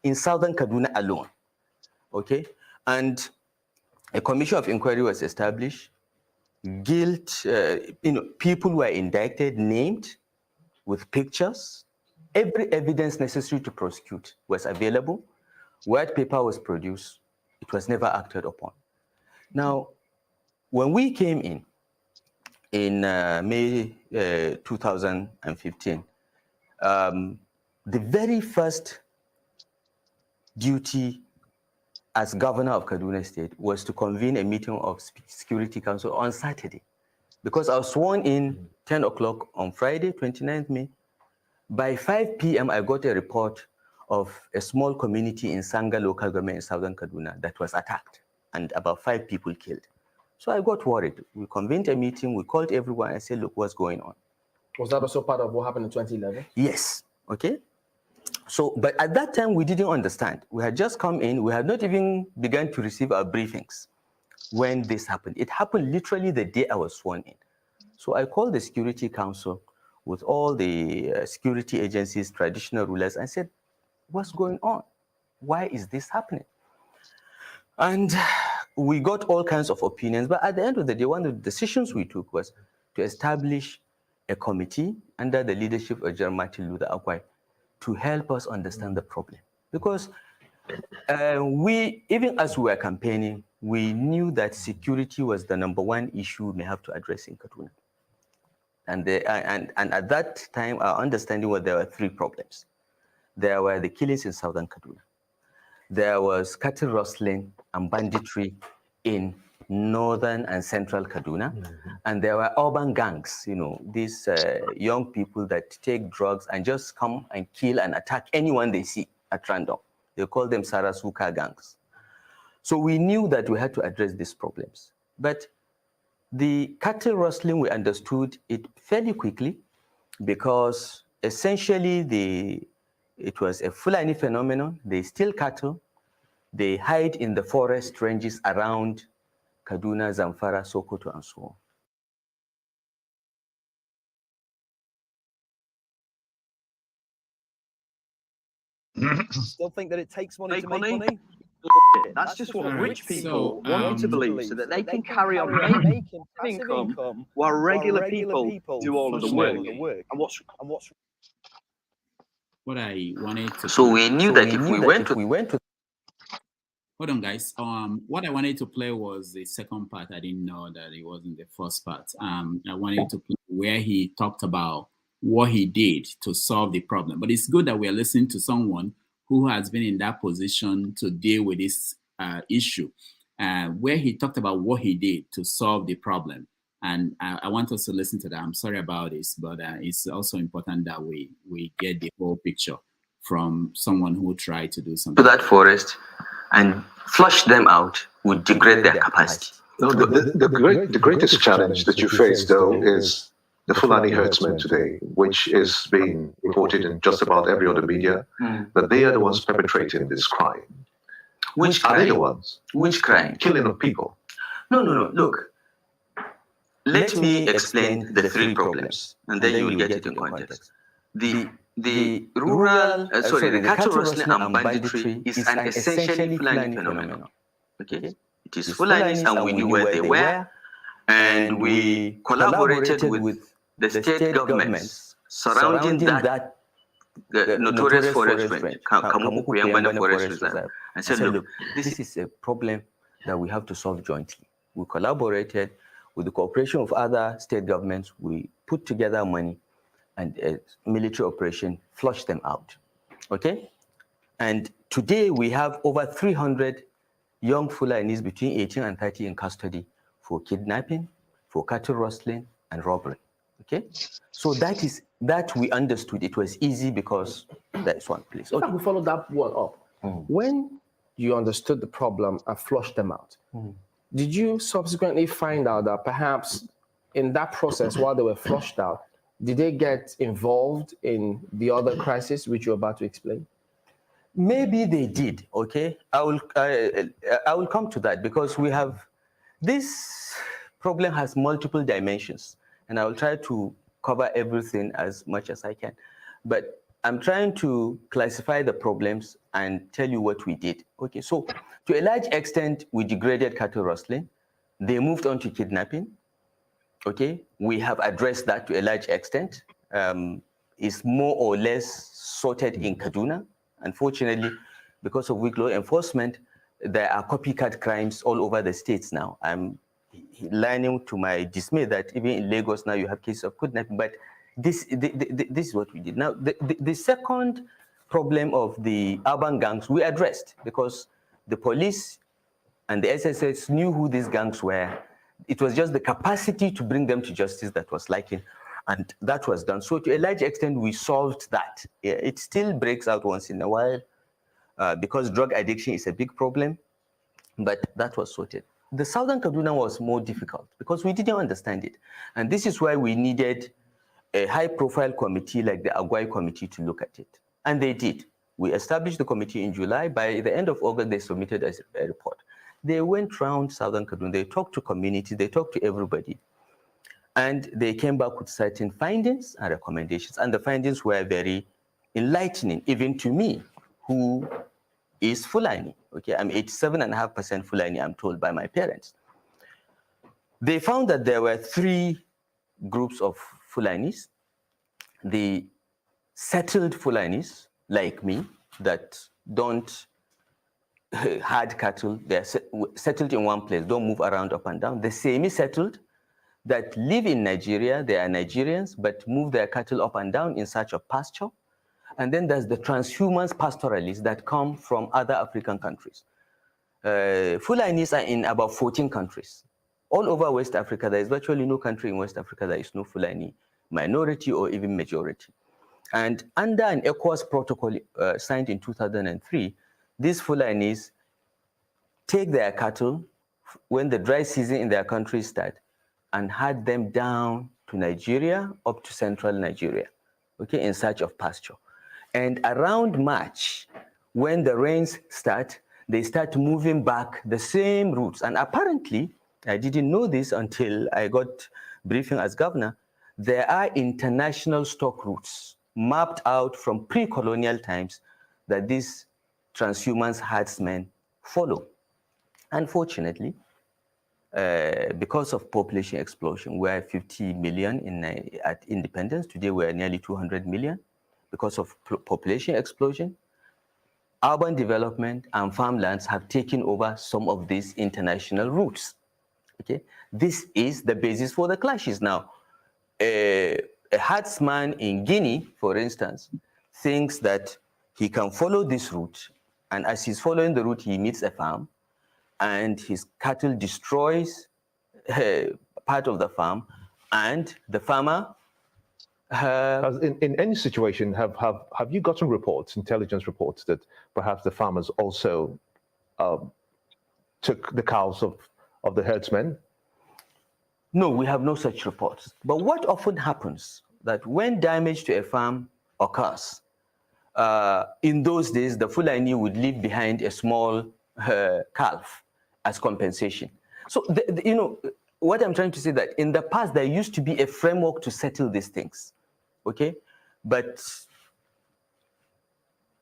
In southern Kaduna alone, okay? And a commission of inquiry was established. People were indicted, named, with pictures. Every evidence necessary to prosecute was available. White paper was produced. It was never acted upon. Now, when we came in May 2015, the very first duty as governor of Kaduna State was to convene a meeting of Security Council on Saturday, because I was sworn in 10 o'clock on Friday, 29th May. By 5 p.m., I got a report of a small community in Sanga local government in southern Kaduna that was attacked and about 5 people killed. So I got worried. We convened a meeting, we called everyone and said, look, what's going on? Was that also part of what happened in 2011? Yes, okay. So, but at that time, we didn't understand. We had just come in, we had not even begun to receive our briefings when this happened. It happened literally the day I was sworn in. So I called the Security Council with all the security agencies, traditional rulers, and said, what's going on? Why is this happening? And we got all kinds of opinions, but at the end of the day, one of the decisions we took was to establish a committee under the leadership of General Martin Luther Akwai to help us understand the problem. Because even as we were campaigning, we knew that security was the #1 issue we may have to address in Kaduna. And at that time, our understanding was there were 3 problems. There were the killings in southern Kaduna. There was cattle rustling and banditry in northern and central Kaduna. And there were urban gangs, these young people that take drugs and just come and kill and attack anyone they see at random. They call them Sarasuka gangs. So we knew that we had to address these problems. But the cattle rustling, we understood it fairly quickly because essentially it was a Fulani phenomenon. They steal cattle. They hide in the forest ranges around Kaduna, Zamfara, Sokoto, and so on. Still think that it takes money to make money? That's just what rich people want you to believe so that they can carry on making income while regular people do all of the work. And what's what I wanted to... So we knew that if we went to... Hold on, guys. What I wanted to play was the second part. I didn't know that it wasn't the first part. I wanted to play where he talked about what he did to solve the problem. But it's good that we're listening to someone who has been in that position to deal with this issue, where he talked about what he did to solve the problem. And I want us to listen to that. I'm sorry about this, but it's also important that we get the whole picture from someone who tried to do something. To that forest and flush them out would degrade their capacity. No, the greatest challenge that you face, though, is the Fulani herdsmen today, which is being reported in just about every other media, that they are the ones perpetrating this crime. Which are crime? they the ones? Which crime? Killing of people. No. Look, let me explain the 3 problems, and then you will get it in context. The cattle rustling and banditry is an essentially Fulani phenomenon. Okay? It is Fulanis, and we knew where they were, and we collaborated with the state governments surrounding that notorious forest range, Kamuku Yambana Forest Reserve, and said, look, this is a problem that we have to solve jointly. We collaborated with the cooperation of other state governments. We put together money and a military operation, flush them out, okay? And today we have over 300 young Fulanis between 18 and 30 in custody for kidnapping, for cattle rustling, and robbery, okay? So that we understood. It was easy because that is one place. Okay. In fact, we followed that one up. When you understood the problem and flushed them out, did you subsequently find out that perhaps in that process, while they were flushed out, did they get involved in the other crisis which you're about to explain? Maybe they did. Okay, I will come to that, because we have this problem has multiple dimensions, and I will try to cover everything as much as I can. But I'm trying to classify the problems and tell you what we did. Okay, so to a large extent, we degraded cattle rustling. They moved on to kidnapping. Okay, we have addressed that to a large extent. It's more or less sorted in Kaduna. Unfortunately, because of weak law enforcement, there are copycat crimes all over the states now. I'm learning to my dismay that even in Lagos now you have cases of kidnapping, but this is what we did. Now, the second problem of the urban gangs we addressed, because the police and the SSS knew who these gangs were. It was just the capacity to bring them to justice that was lacking, and that was done. So to a large extent, we solved that. It still breaks out once in a while because drug addiction is a big problem, but that was sorted. The Southern Kaduna was more difficult because we didn't understand it. And this is why we needed a high-profile committee like the Agwai Committee to look at it. And they did. We established the committee in July. By the end of August, they submitted a report. They went around Southern Kaduna. They talked to community. They talked to everybody. And they came back with certain findings and recommendations. And the findings were very enlightening, even to me, who is Fulani. Okay, I'm 87.5% Fulani, I'm told by my parents. They found that there were 3 groups of Fulanis. The settled Fulanis, like me, that don't herd cattle, they're settled in one place, don't move around up and down. The semi-settled that live in Nigeria, they are Nigerians, but move their cattle up and down in search of pasture. And then there's the transhumans pastoralists that come from other African countries. Fulanis are in about 14 countries. All over West Africa, there is virtually no country in West Africa that is no Fulani minority or even majority. And under an ECOWAS protocol signed in 2003, these Fulanis take their cattle when the dry season in their country starts and herd them down to Nigeria, up to central Nigeria, okay, in search of pasture. And around March, when the rains start, they start moving back the same routes. And apparently, I didn't know this until I got briefing as governor, there are international stock routes mapped out from pre-colonial times that these transhumans herdsmen follow. Unfortunately, because of population explosion, we're 50 million at independence. Today, we're nearly 200 million. Because of population explosion, urban development and farmlands have taken over some of these international routes. Okay, this is the basis for the clashes. Now, a herdsman in Guinea, for instance, thinks that he can follow this route, and as he's following the route, he meets a farm, and his cattle destroys part of the farm, and the farmer in any situation, have you gotten reports, intelligence reports, that perhaps the farmers also took the cows of the herdsmen? No, we have no such reports. But what often happens that when damage to a farm occurs, in those days, the Fulani would leave behind a small calf as compensation. So, you know, what I'm trying to say that in the past, there used to be a framework to settle these things. Okay, but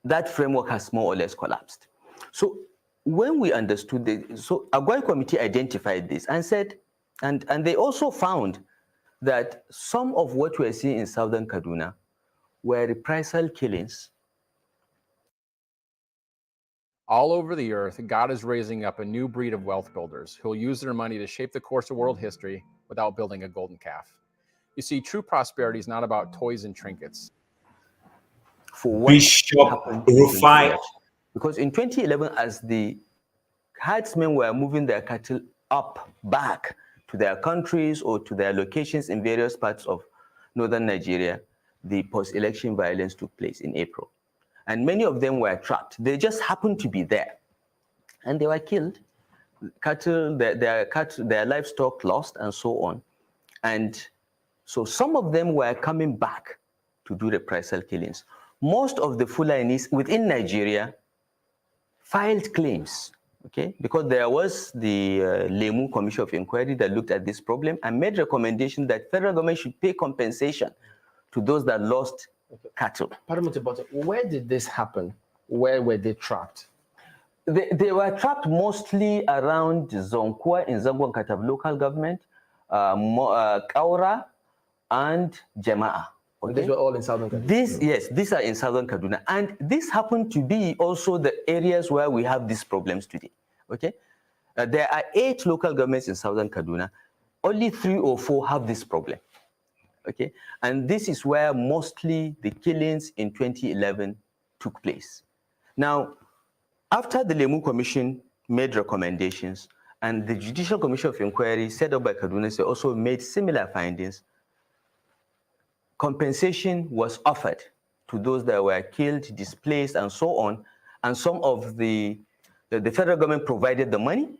that framework has more or less collapsed. So when we understood this, so Agwai Committee identified this and said, and they also found that some of what we're seeing in Southern Kaduna were reprisal killings. All over the earth, God is raising up a new breed of wealth builders who will use their money to shape the course of world history without building a golden calf. You see, true prosperity is not about toys and trinkets. For what happened Rufai. Because in 2011, as the herdsmen were moving their cattle back to their countries or to their locations in various parts of northern Nigeria, the post-election violence took place in April. and many of them were trapped. They just happened to be there, and they were killed. Cattle, their livestock lost, and so on. And so some of them were coming back to do reprisal killings. Most of the Fulanis within Nigeria filed claims, okay, because there was the Lemu Commission of Inquiry that looked at this problem and made recommendation that federal government should pay compensation to those that lost cattle. Pardon me, but where did this happen? Where were they trapped? They were trapped mostly around Zonkwa in Zangon Katab local government, Kaura, and Jema'a. Okay? These were all in southern Kaduna? These are in southern Kaduna. And this happened to be also the areas where we have these problems today. Okay? There are 8 local governments in southern Kaduna. Only 3 or 4 have this problem. Okay? And this is where mostly the killings in 2011 took place. Now, after the Lemu Commission made recommendations and the Judicial Commission of Inquiry set up by Kaduna State also made similar findings, compensation was offered to those that were killed, displaced, and so on. And some of the federal government provided the money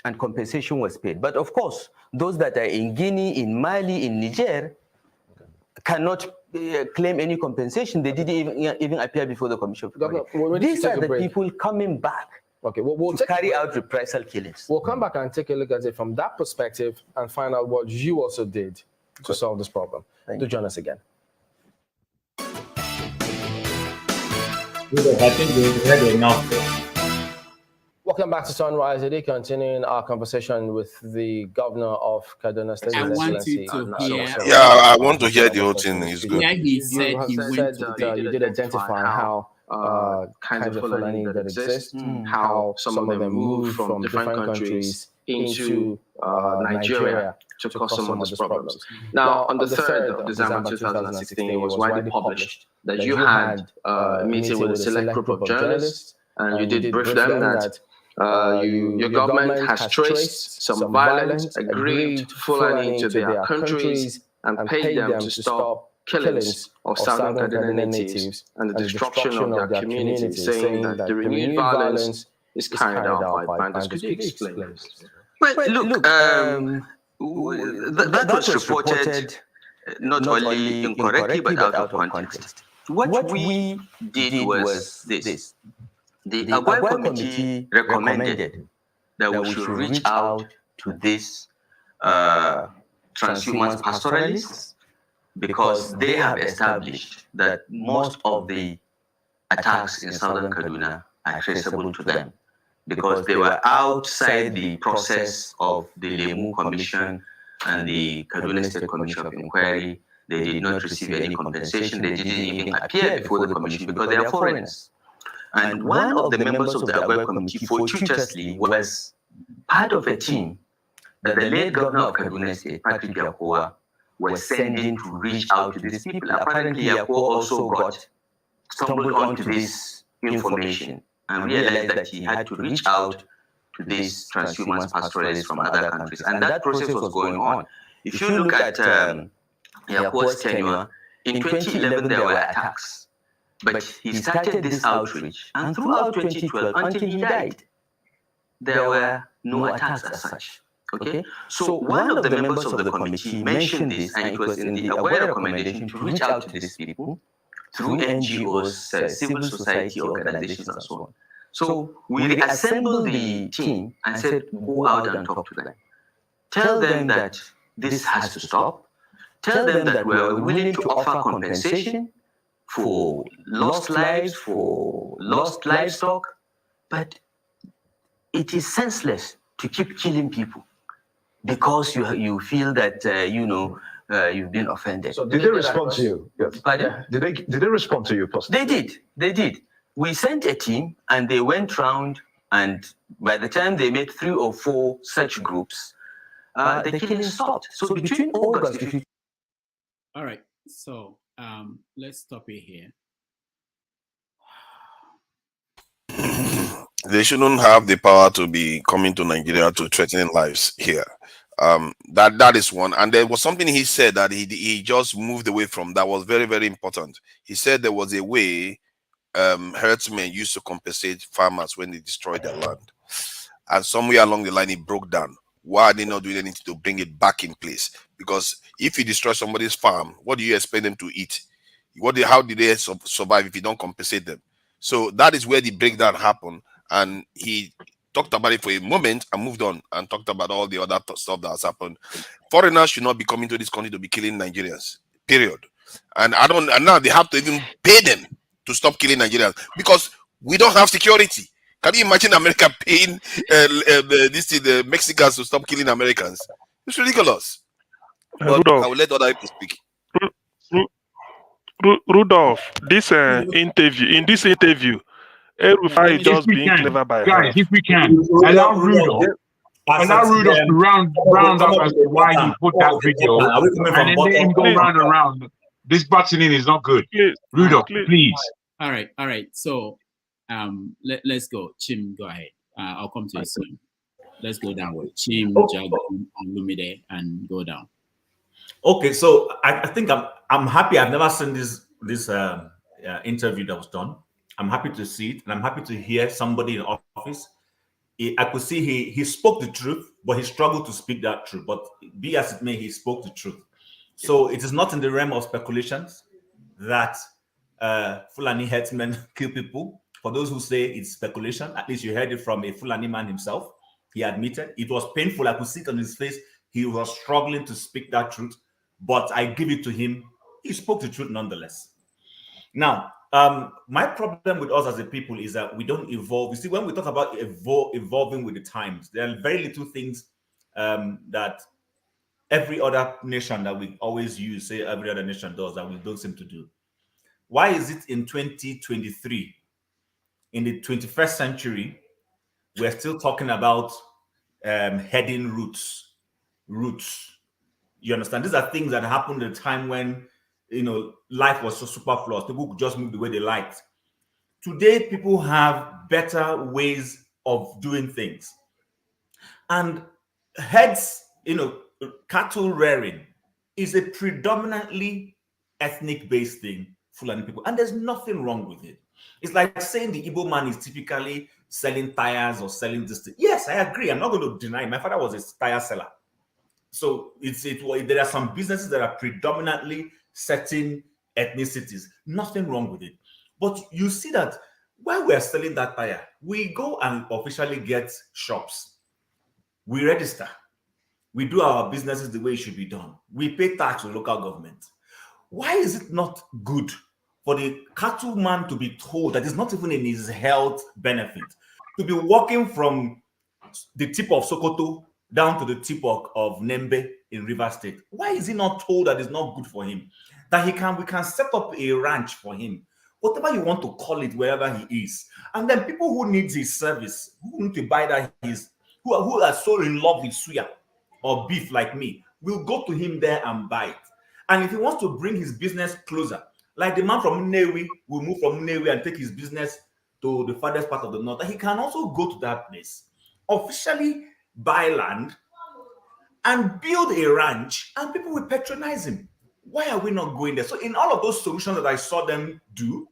and compensation was paid. But of course, those that are in Guinea, in Mali, in Niger, cannot claim any compensation. They didn't even appear before the Commission of Inquiry. These are the people coming back to carry out reprisal killings. We'll come back and take a look at it from that perspective and find out what you also did to solve this problem. Do join us again. I think we had enough. Welcome back to Sunrise Today, continuing our conversation with the governor of Kaduna State. I want you to hear. Yeah, I want to hear the whole thing. It's good. Yeah, he said he went to you did identify how kinds of Fulani that exist, how some of them moved from different countries into Nigeria to cause some of these problems. Now, on the 3rd of December 2016, it was widely published that you had a meeting with a select group of journalists, and you did brief them that your government has traced some violent, aggrieved Fulani to their countries and paid them to stop killings of Southern Kaduna natives and the destruction of their communities, saying that the renewed violence is carried out by bandits. Could you explain this? Well, look, that was reported not only incorrectly but out of context. What we did was this. The Agwai Committee recommended that we should reach out to these transhumance pastoralists because they have established that most of the attacks in southern Kaduna are traceable to them because they were outside the process of the Lemu Commission and the Kaduna State Commission of Inquiry. They did not receive any compensation. They didn't even appear before the commission because they are foreigners. And one of the members of the Agwai Committee, fortuitously, was part of a team that the late governor of Kaduna State, Patrick Yakowa, was sending to reach out to these people. Apparently, Yakowa also stumbled onto this information and realized that he had to reach out to these transhumance pastoralists from other countries. And that process was going on. If you look at Yakowa's tenure, in 2011 there were attacks. But he started this outreach, and throughout 2012, until he died, there were no attacks as such. Okay? So one of the members of the committee mentioned this, and it was in the Agwai recommendation to reach out to these people through NGOs, civil society organizations, and so on. So we reassembled the team and said, go out and talk to them. Tell them that this has to stop. Tell them that we are willing to offer compensation for lost lives, for lost livestock, but it is senseless to keep killing people because you feel that you've been offended. So did they respond to you? Pardon? Did they respond to you personally? They did. We sent a team and they went round, and by the time they made 3 or 4 such groups, the killing stopped. So between August, all right. So let's stop it here. They shouldn't have the power to be coming to Nigeria to threaten lives here. That is one. And there was something he said that he just moved away from that was very, very important. He said there was a way herdsmen used to compensate farmers when they destroyed their land. And somewhere along the line, it broke down. Why are they not doing anything to bring it back in place? Because if you destroy somebody's farm, what do you expect them to eat? How did they survive if you don't compensate them? So that is where the breakdown happened. And he talked about it for a moment and moved on and talked about all the other stuff that has happened. Foreigners should not be coming to this country to be killing Nigerians, period. And now they have to even pay them to stop killing Nigerians because we don't have security. Can you imagine America paying the Mexicans to stop killing Americans? It's ridiculous. But I will let other people speak. Rudolph, this interview, El-Rufai is just being clever by guys, if we can allow Rudolph to round up as to why he put that video, and then let him go round and round. This buttoning is not good. Rudolph, please. All right. So, let's go. Chim, go ahead. I'll come to you soon. Let's go downward. Chim, Jago, and Lumide, and go down. Okay, so I think I'm happy. I've never seen this interview that was done. I'm happy to see it, and I'm happy to hear somebody in office. I could see he spoke the truth, but he struggled to speak that truth. But be as it may, he spoke the truth. So it is not in the realm of speculations that Fulani herdsmen kill people. For those who say it's speculation, at least you heard it from a Fulani man himself. He admitted it was painful. I could see it on his face. He was struggling to speak that truth, but I give it to him. He spoke the truth nonetheless. Now, my problem with us as a people is that we don't evolve. You see, when we talk about evolving with the times, there are very little things that every other nation that we always use, say every other nation does, that we don't seem to do. Why is it in 2023, in the 21st century, we're still talking about heading routes? You understand? These are things that happened at a time when, life was so superfluous. People could just move the way they liked. Today, people have better ways of doing things. And heads, cattle rearing is a predominantly ethnic-based thing, Fulani people. And there's nothing wrong with it. It's like saying the Igbo man is typically selling tires or selling this thing. Yes, I agree. I'm not going to deny it. My father was a tire seller. So there are some businesses that are predominantly certain ethnicities. Nothing wrong with it. But you see that while we're selling that tire, we go and officially get shops. We register. We do our businesses the way it should be done. We pay tax to local government. Why is it not good for the cattleman to be told that it's not even in his health benefit to be walking from the tip of Sokoto down to the tip of Nembe in Rivers State? Why is he not told that it's not good for him? That we can set up a ranch for him, whatever you want to call it, wherever he is. And then people who need his service, who need to buy that who are so in love with suya or beef like me, will go to him there and buy it. And if he wants to bring his business closer, like the man from Nnewi will move from Nnewi and take his business to the farthest part of the north, he can also go to that place, officially buy land and build a ranch, and people will patronize him. Why are we not going there? So in all of those solutions that I saw them do,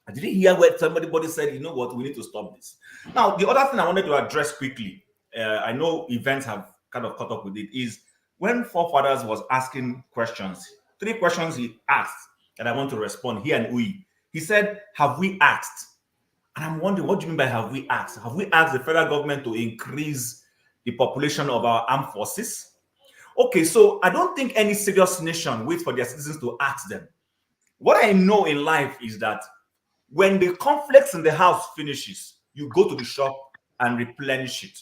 I didn't hear where somebody said, you know what, we need to stop this. Now, the other thing I wanted to address quickly, I know events have kind of caught up with it, is when Forefathers was asking questions, 3 questions he asked that I want to respond, he and Uyi. He said, have we asked? And I'm wondering, what do you mean by have we asked? Have we asked the federal government to increase the population of our armed forces? Okay, so I don't think any serious nation waits for their citizens to ask them. What I know in life is that when the conflicts in the house finishes, you go to the shop and replenish it.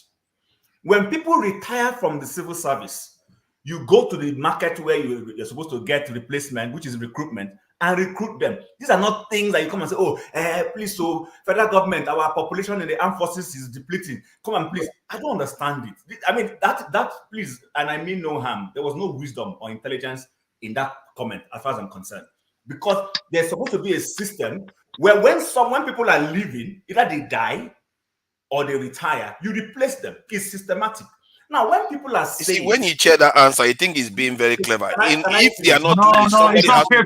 When people retire from the civil service, you go to the market where you're supposed to get replacement, which is recruitment, and recruit them. These are not things that you come and say, please, so federal government, our population in the armed forces is depleting. Come and please. I don't understand it. I mean, that please, and I mean no harm. There was no wisdom or intelligence in that comment, as far as I'm concerned. Because there's supposed to be a system where when people are leaving, either they die or they retire, you replace them. It's systematic. Now, when people are saying... See, when you share that answer, I think he's being very clever. If they are not doing it, somebody has to...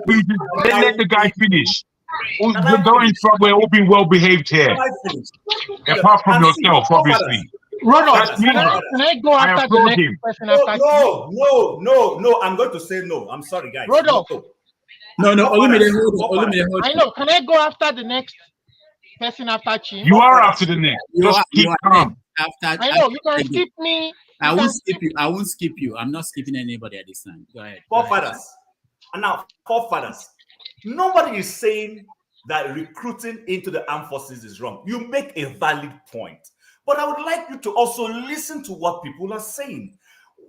Let the guy finish. Who's going from we're all being well behaved here? Apart from yourself, obviously. Rodolph, me, can I go I after the applaud next him. person after No. I'm going to say no. I'm sorry, guys. Rodolph. No. Olumide, hold on. I know. Can I go after the next person after Chin? You are after the next. Just keep calm. I know. You can skip me. I won't skip you. I won't skip you. I'm not skipping anybody at this time. Go ahead. Forefathers. And now, forefathers. Nobody is saying that recruiting into the armed forces is wrong. You make a valid point. But I would like you to also listen to what people are saying.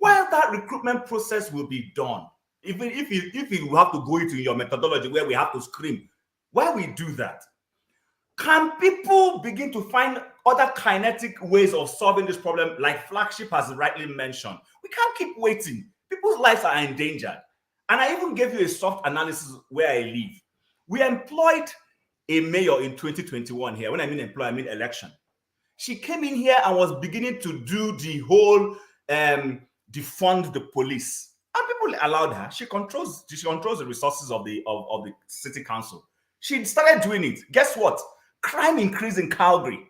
While that recruitment process will be done, even if you have to go into your methodology where we have to scream, why we do that? Can people begin to find other kinetic ways of solving this problem, like Flagship has rightly mentioned? We can't keep waiting. People's lives are endangered. And I even gave you a soft analysis where I live. We employed a mayor in 2021 here. When I mean employ, I mean election. She came in here and was beginning to do the whole defund the police. And people allowed her. She controls the resources of the city council. She started doing it. Guess what? Crime increased in Calgary.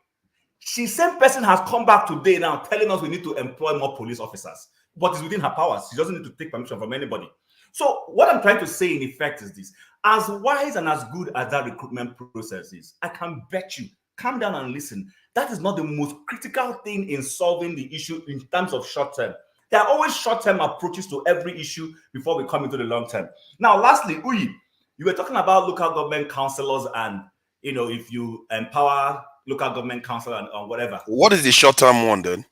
The same person has come back today now telling us we need to employ more police officers. But it's within her powers. She doesn't need to take permission from anybody. So what I'm trying to say in effect is this. As wise and as good as that recruitment process is, I can bet you, calm down and listen, that is not the most critical thing in solving the issue in terms of short term. There are always short-term approaches to every issue before we come into the long term. Now, lastly, Uyi, you were talking about local government councillors and, if you empower local government councillor and whatever. What is the short-term one then?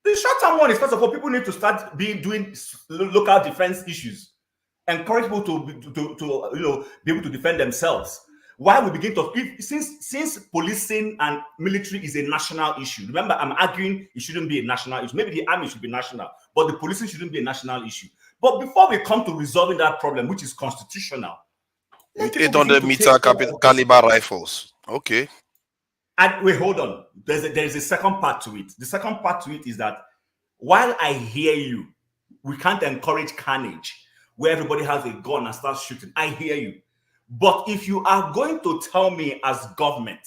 The short-term one is, first of all, people need to start doing local defense issues. Encourage people to be able to defend themselves. While we begin to, since policing and military is a national issue, remember, I'm arguing it shouldn't be a national issue. Maybe the army should be national, but the policing shouldn't be a national issue. But before we come to resolving that problem, which is constitutional, 800-meter caliber rifles. Okay. And wait, hold on. There's a second part to it. The second part to it is that while I hear you, we can't encourage carnage where everybody has a gun and starts shooting. I hear you. But if you are going to tell me as government,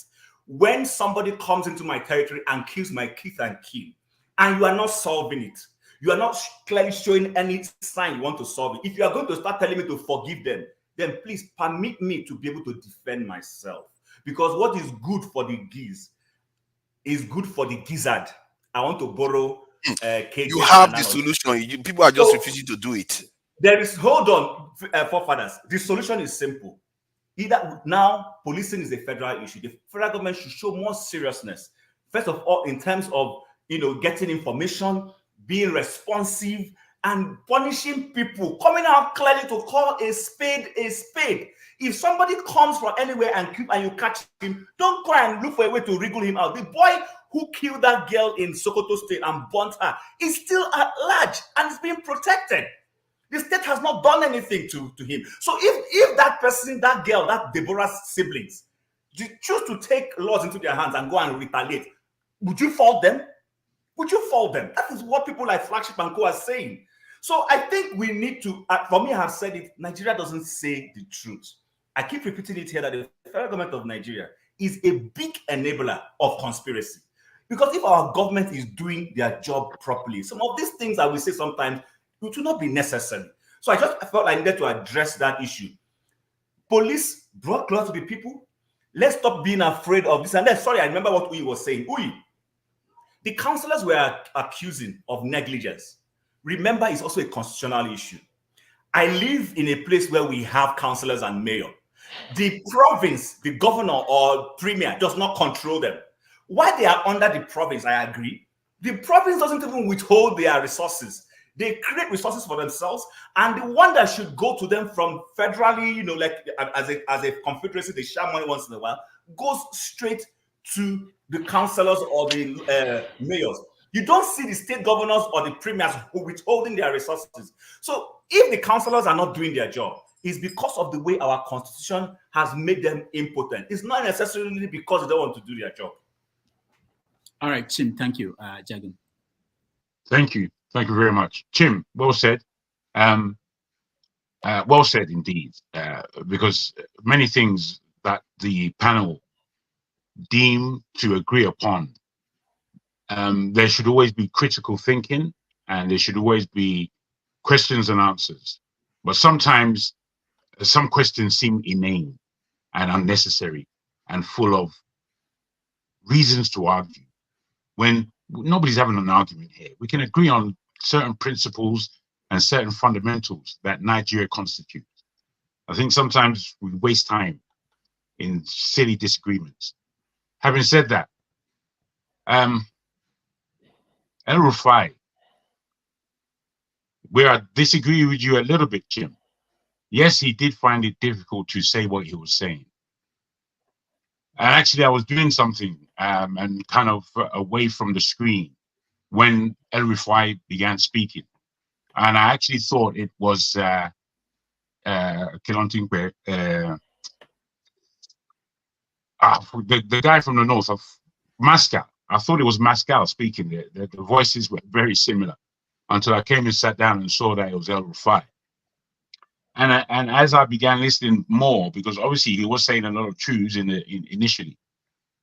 when somebody comes into my territory and kills my kith and kin, and you are not solving it, you are not clearly showing any sign you want to solve it. If you are going to start telling me to forgive them, then please permit me to be able to defend myself. Because what is good for the geese is good for the gizzard. I want to borrow you have the solution. People are just refusing to do it. There is, hold on, forefathers. The solution is simple. Either now, policing is a federal issue. The federal government should show more seriousness. First of all, in terms of getting information, being responsive, and punishing people, coming out clearly to call a spade a spade. If somebody comes from anywhere and you catch him, don't try and look for a way to wriggle him out. The boy who killed that girl in Sokoto State and burnt her is still at large and is being protected. The state has not done anything to him. So if that person, that girl, that Deborah's siblings, choose to take laws into their hands and go and retaliate, would you fault them? Would you fault them? That is what people like Flagship and Co are saying. So I think we need to, for me, I have said it, Nigeria doesn't say the truth. I keep repeating it here that the federal government of Nigeria is a big enabler of conspiracy. Because if our government is doing their job properly, some of these things that we say sometimes, it will not be necessary. So I felt I needed to address that issue. Police brought close to the people. Let's stop being afraid of this. And then, sorry, I remember what Uyi was saying. Uyi, the councillors were accusing of negligence. Remember, it's also a constitutional issue. I live in a place where we have councillors and mayor. The province, the governor or premier does not control them. While they are under the province, I agree. The province doesn't even withhold their resources. They create resources for themselves, and the one that should go to them from federally, like as a confederacy, they share money once in a while, goes straight to the councillors or the mayors. You don't see the state governors or the premiers withholding their resources. So if the councillors are not doing their job, it's because of the way our constitution has made them impotent. It's not necessarily because they don't want to do their job. All right, Chim, thank you. Jagan. Thank you. Thank you very much. Chim, well said. I Well said indeed, because many things that the panel deem to agree upon, there should always be critical thinking and there should always be questions and answers. But sometimes some questions seem inane and unnecessary and full of reasons to argue when nobody's having an argument here. We can agree on certain principles and certain fundamentals that Nigeria constitutes. I think sometimes we waste time in silly disagreements. Having said that, El Rufai, where I disagree with you a little bit, Jim. Yes, he did find it difficult to say what he was saying. And actually, I was doing something and kind of away from the screen when El Rufai began speaking. And I actually thought it was the guy from the north of Moscow. I thought it was Moscow speaking there. The voices were very similar until I came and sat down and saw that it was El Rufai. And as I began listening more, because obviously he was saying a lot of truths initially,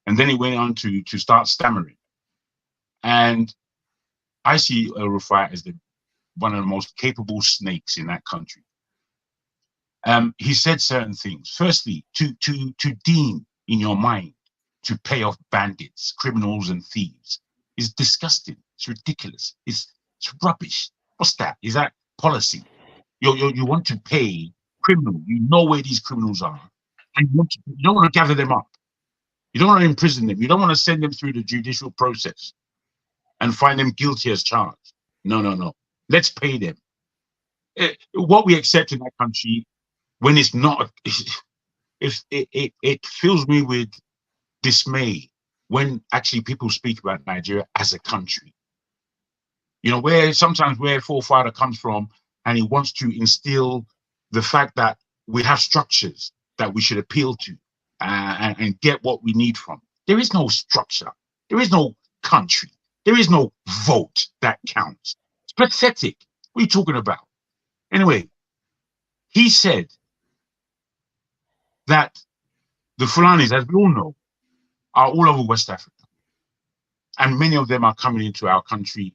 and then he went on to start stammering. And I see El Rufai as one of the most capable snakes in that country. He said certain things. Firstly, to deem in your mind to pay off bandits, criminals, and thieves is disgusting. It's ridiculous. It's rubbish. What's that? Is that policy? You want to pay criminals. You know where these criminals are, and you don't want to gather them up. You don't want to imprison them. You don't want to send them through the judicial process and find them guilty as charged. No. Let's pay them. What we accept in that country, when it's not, it fills me with dismay when actually people speak about Nigeria as a country. You know, where sometimes where forefather comes from, and he wants to instill the fact that we have structures that we should appeal to and get what we need from. There is no structure. There is no country. There is no vote that counts. It's pathetic. What are you talking about? Anyway, he said that the Fulanis, as we all know, are all over West Africa. And many of them are coming into our country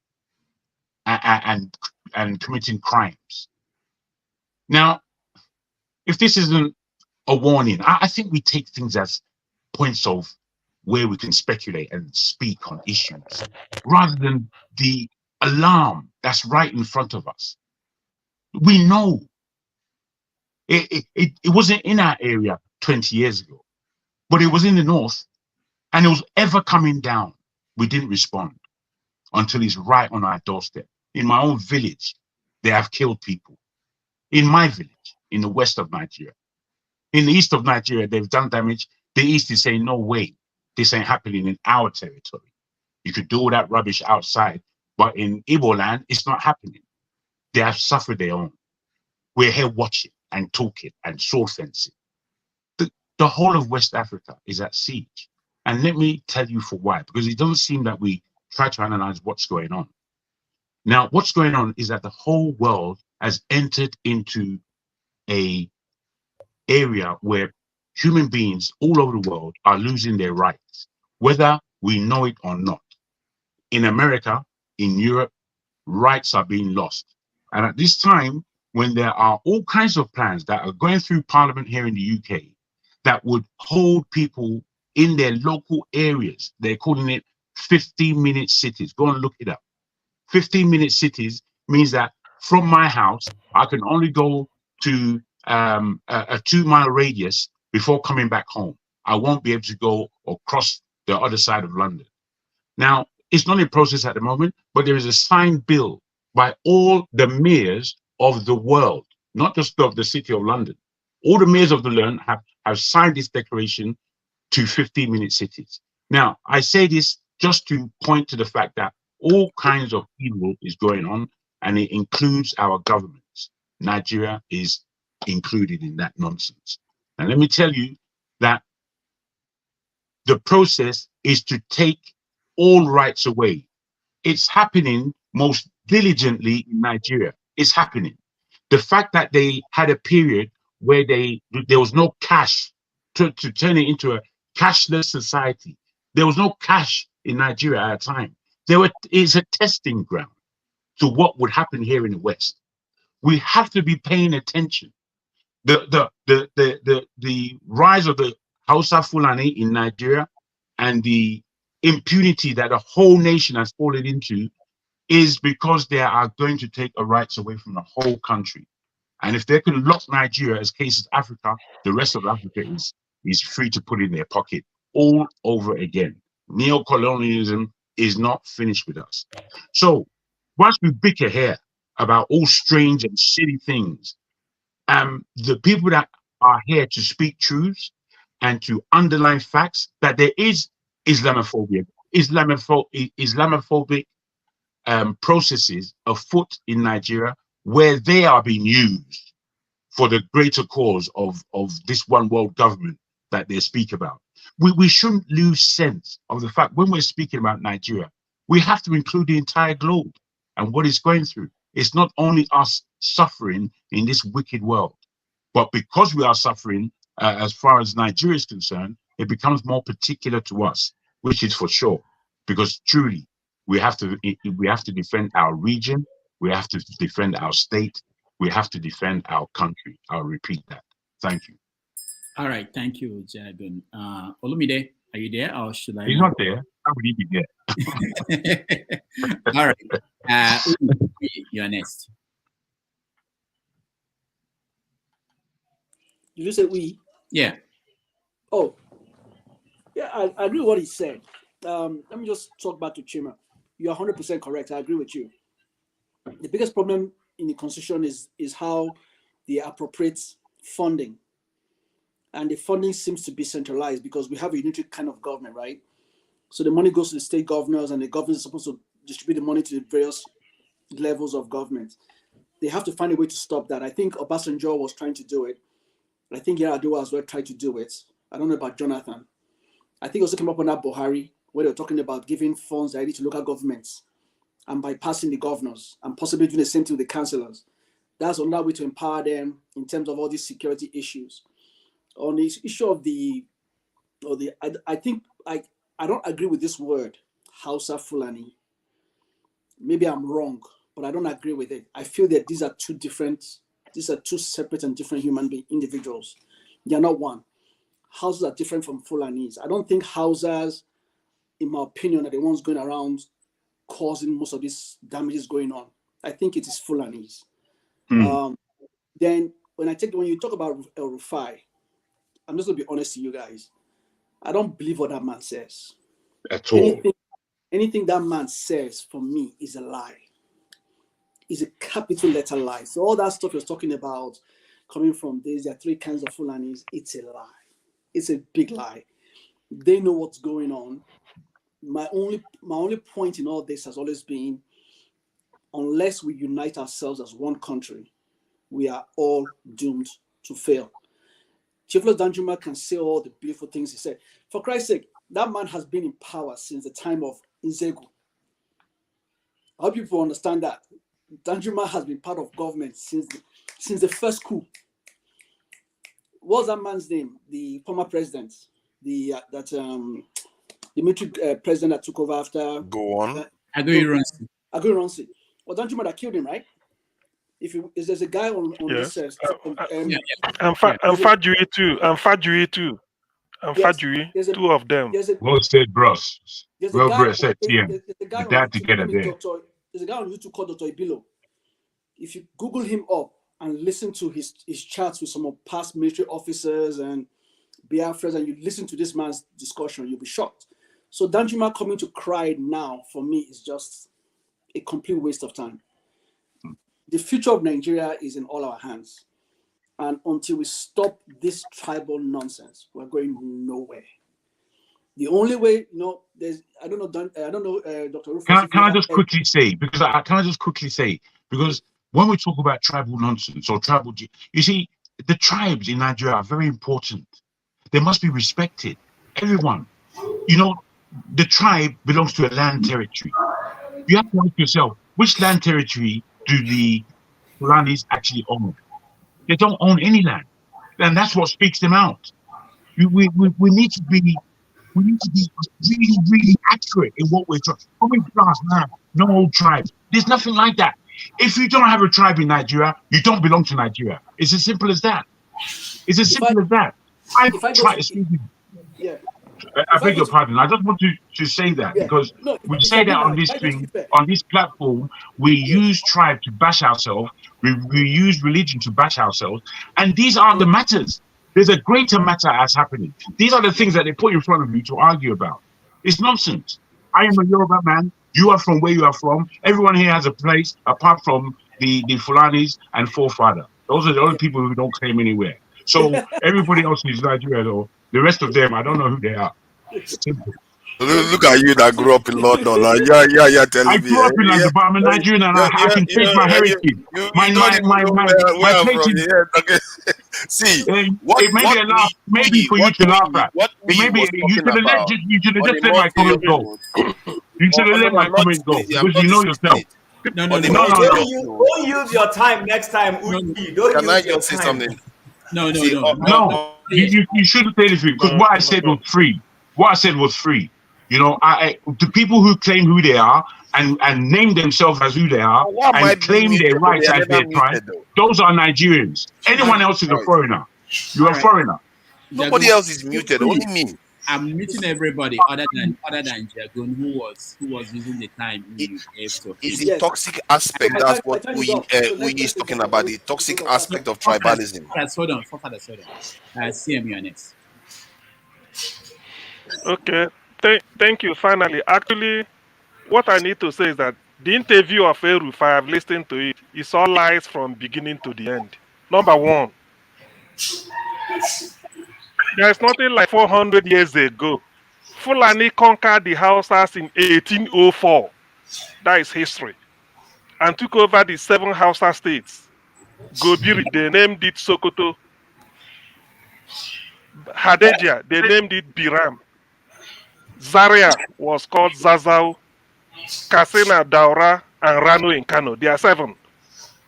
and committing crimes. Now, if this isn't a warning, I think we take things as points of where we can speculate and speak on issues, rather than the alarm that's right in front of us. We know it wasn't in our area 20 years ago, but it was in the north, and it was ever coming down. We didn't respond until it's right on our doorstep. In my own village, they have killed people. In my village, in the west of Nigeria. In the east of Nigeria, they've done damage. The east is saying, no way, this ain't happening in our territory. You could do all that rubbish outside, but in Igbo land, it's not happening. They have suffered their own. We're here watching and talking and sword fencing. The whole of West Africa is at siege. And let me tell you for why, because it doesn't seem that we try to analyze what's going on. Now, what's going on is that the whole world has entered into a area where human beings all over the world are losing their rights, whether we know it or not. In America, in Europe, rights are being lost. And at this time, when there are all kinds of plans that are going through Parliament here in the UK that would hold people in their local areas, they're calling it 15-minute cities. Go and look it up. 15-minute cities means that from my house, I can only go to a 2-mile radius before coming back home. I won't be able to go or cross the other side of London. Now, it's not in process at the moment, but there is a signed bill by all the mayors of the world, not just of the city of London. All the mayors of the land have signed this declaration to 15-minute cities. Now, I say this just to point to the fact that all kinds of evil is going on, and it includes our governments. Nigeria is included in that nonsense. And let me tell you that the process is to take all rights away. It's happening most diligently in Nigeria. It's happening. The fact that they had a period where there was no cash to turn it into a cashless society. There was no cash in Nigeria at a time. It's a testing ground to what would happen here in the West. We have to be paying attention. The rise of the Hausa Fulani in Nigeria and the impunity that the whole nation has fallen into is because they are going to take our rights away from the whole country. And if they can lock Nigeria as cases Africa, the rest of Africa is free to put in their pocket all over again. Neocolonialism is not finished with us. So once we bicker here about all strange and silly things, the people that are here to speak truths and to underline facts that there is Islamophobia, Islamophobic processes afoot in Nigeria where they are being used for the greater cause of this one world government that they speak about. We shouldn't lose sense of the fact when we're speaking about Nigeria, we have to include the entire globe and what it's going through. It's not only us suffering in this wicked world, but because we are suffering as far as Nigeria is concerned, it becomes more particular to us, which is for sure, because truly we have to defend our region, we have to defend our state, we have to defend our country. I'll repeat that. Thank you. All right, thank you, Jagun. Olumide, are you there, or should I? He's not there. How would he be there? All right, you're next. Did you say we? Yeah. Oh, yeah, I agree with what he said. Let me just talk back to Chima. You're 100% correct. I agree with you. The biggest problem in the constitution is how they appropriate funding. And the funding seems to be centralized because we have a unitary kind of government, right? So the money goes to the state governors and the governors are supposed to distribute the money to the various levels of government. They have to find a way to stop that. I think Obasanjo was trying to do it. I think Yar'Adua as well tried to do it. I don't know about Jonathan. I think also came up on that Buhari, where they were talking about giving funds directly to local governments and bypassing the governors and possibly doing the same thing with the councillors. That's another way to empower them in terms of all these security issues. On the issue of I think I don't agree with this word, Hausa Fulani. Maybe I'm wrong, but I don't agree with it. I feel that these are two separate and different human individuals. They are not one. Hausas are different from Fulanis. I don't think Hausas, in my opinion, are the ones going around causing most of these damages going on. I think it is Fulanis. Then when you talk about El Rufai, I'm just gonna be honest to you guys. I don't believe what that man says. At all. Anything that man says for me is a lie. Is a capital letter lie. So all that stuff you're talking about coming from this, there are three kinds of Fulanis, it's a lie. It's a big lie. They know what's going on. My only point in all this has always been, unless we unite ourselves as one country, we are all doomed to fail. Chieflos Danjuma can say all the beautiful things he said. For Christ's sake, that man has been in power since the time of Nzegu. I hope people understand that. Danjuma has been part of government since the first coup. What's that man's name? The former president, the military president that took over after. Go on. Aguiyi Ironsi. Well, Danjuma that killed him, right? If there's a guy on Yes. this, And Fajui too. And Fajui too. And Fajui, two of them. Well said, bros. There's a Well guy, said, yeah. there's a guy The dad on together YouTube, there. there's a guy on YouTube called Dr. Ibilo. If you Google him up and listen to his chats with some of past military officers and Biafras, and you listen to this man's discussion, you'll be shocked. So Danjuma coming to cry now, for me, is just a complete waste of time. The future of Nigeria is in all our hands. And until we stop this tribal nonsense, we're going nowhere. The only way, there's, I don't know, Dr. Rufus. Can I just quickly say, because when we talk about tribal nonsense or tribal, you see, the tribes in Nigeria are very important. They must be respected. Everyone, the tribe belongs to a land territory. You have to ask yourself, which land territory do the Fulanis actually own. They don't own any land. And that's what speaks them out. We need to be really, really accurate in what we're trying. When we blast land, no old tribes. There's nothing like that. If you don't have a tribe in Nigeria, you don't belong to Nigeria. It's as simple as that. It's as simple as that. I beg your pardon. I just want to say that because we say that on this thing, on this platform, we use tribe to bash ourselves. We use religion to bash ourselves. And these aren't the matters. There's a greater matter as happening. These are the things that they put in front of you to argue about. It's nonsense. I am a Yoruba man. You are from where you are from. Everyone here has a place apart from the Fulanis and forefather. Those are the only people who don't claim anywhere. So everybody else is Nigeria, though. The rest of them, I don't know who they are. Simple. Look at you that grew up in London. Yeah, telling me. I grew up in London, but I'm a Nigerian and I can take my heritage. My place is... Okay. See, it may be a laugh, maybe for you to laugh at. Maybe you should have just let my comment go. You should have let my comment go because you know yourself. No. Don't use your time next time. Can I just say something? No. You shouldn't say anything because what I said was free. What I said was free. You know, the people who claim who they are and name themselves as who they are and claim their rights as their tribe, those are Nigerians. Anyone else is a foreigner. You're a foreigner. Nobody else is muted, only me. I'm meeting everybody other than Jagun who was using the time. It's the toxic aspect. That's what we is talking about. The toxic aspect of tribalism. Hold on. CM, you're next. Okay, thank you. Finally, actually, what I need to say is that the interview of Erufai, I've listened to it. It's all lies from beginning to the end. Number one, there's nothing like 400 years ago. Fulani conquered the Hausas in 1804. That is history. And took over the 7 Hausa states. Gobiri, they named it Sokoto. Hadejia, they named it Biram. Zaria was called Zazao. Katsina, Daura, and Rano in Kano. They are 7.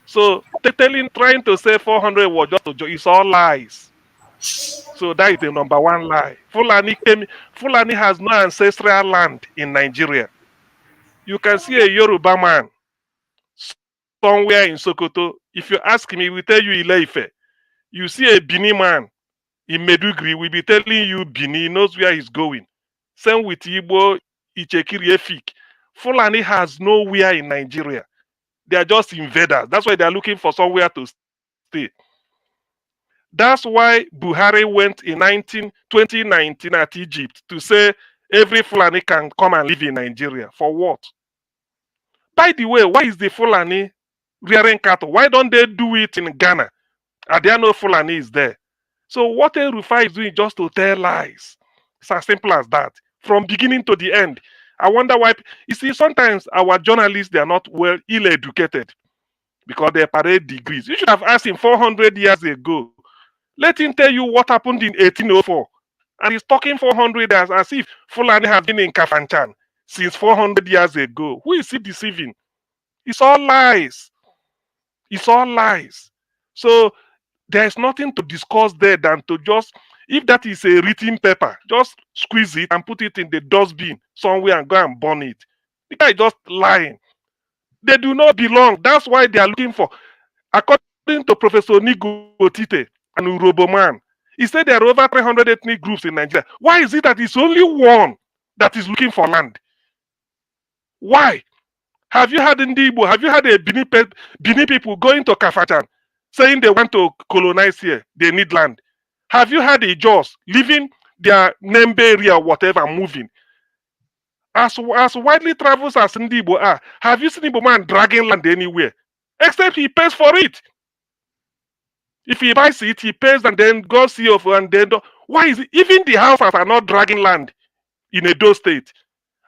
So trying to say 400 was just a joke. It's all lies. So that is the number one lie. Fulani has no ancestral land in Nigeria. You can see a Yoruba man somewhere in Sokoto. If you ask him, he will tell you Ile-Ife. You see a Bini man in Medugri, will be telling you Bini. He knows where he's going. Same with Igbo, Ichekiri, Efik. Fulani has nowhere in Nigeria. They are just invaders. That's why they are looking for somewhere to stay. That's why Buhari went in 2019 at Egypt to say every Fulani can come and live in Nigeria. For what? By the way, why is the Fulani rearing cattle? Why don't they do it in Ghana? Are there no Fulani is there? So what Erufai is doing just to tell lies. It's as simple as that. From beginning to the end. I wonder why. You see, sometimes our journalists, they are not well ill-educated because they parade degrees. You should have asked him 400 years ago. Let him tell you what happened in 1804. And he's talking 400 years as if Fulani has been in Kafanchan since 400 years ago. Who is he deceiving? It's all lies. It's all lies. So there's nothing to discuss there than to just, if that is a written paper, just squeeze it and put it in the dustbin somewhere and go and burn it. The guy is just lying. They do not belong. That's why they are looking for, according to Professor Nigo Otite and Uroboman, he said there are over 300 ethnic groups in Nigeria. Why is it that it's only one that is looking for land? Why? Have you had in Igbo, have you had a Bini people going to Kafachan saying they want to colonize here, they need land? Have you had a Jaws leaving their Nembe area or whatever, moving? As widely travels as Igbo are, have you seen Igbo man dragging land anywhere? Except he pays for it. If he buys it, he pays and then goes see of and then. Why is it? Even the houses are not dragging land in Edo State.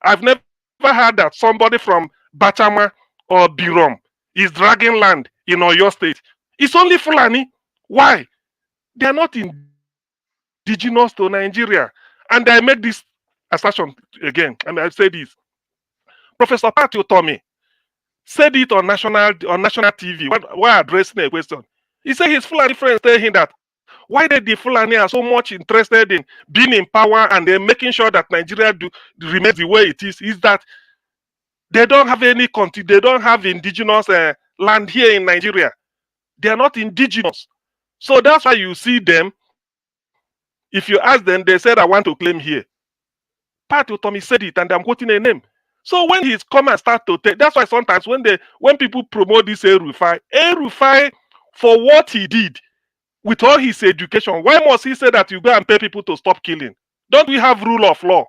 I've never heard that somebody from Bachama or Birom is dragging land in Oyo State. It's only Fulani. Why? They are not indigenous to Nigeria. And I make this assertion again, and I say this. Professor Patio told me said it on national TV while addressing a question. He said his Fulani friends tell him that why the Fulani are so much interested in being in power and they're making sure that Nigeria remains the way it is that they don't have any country, they don't have indigenous land here in Nigeria. They are not indigenous. So that's why you see them. If you ask them, they said, I want to claim here. Pat Utomi said it, and I'm quoting a name. So when he's come and start to take, that's why sometimes when people promote this El-Rufai, for what he did with all his education, why must he say that you go and pay people to stop killing? Don't we have rule of law?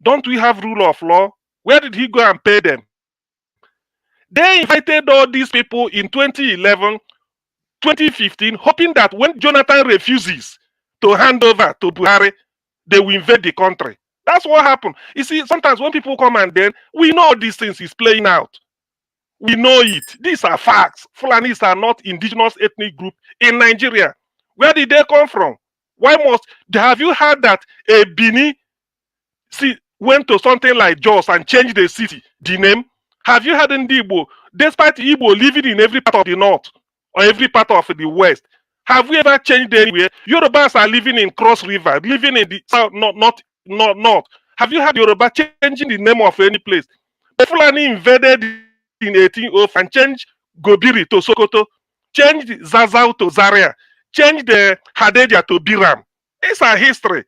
Don't we have rule of law? Where did he go and pay them? They invited all these people in 2011, 2015, hoping that when Jonathan refuses to hand over to Buhari, they will invade the country. That's what happened. You see, sometimes when people come and then, we know these things is playing out. We know it. These are facts. Fulanis are not indigenous ethnic group in Nigeria. Where did they come from? Why must have you heard that a Bini went to something like Jos and changed the city, the name? Have you heard in Igbo, despite Igbo living in every part of the north or every part of the west, have we ever changed anywhere? Yorubas are living in Cross River, living in the south, not north. Have you heard Yoruba changing the name of any place? The Fulani invaded in 1805 and changed Gobiri to Sokoto, changed Zazau to Zaria, changed the Hadeja to Biram. These are history.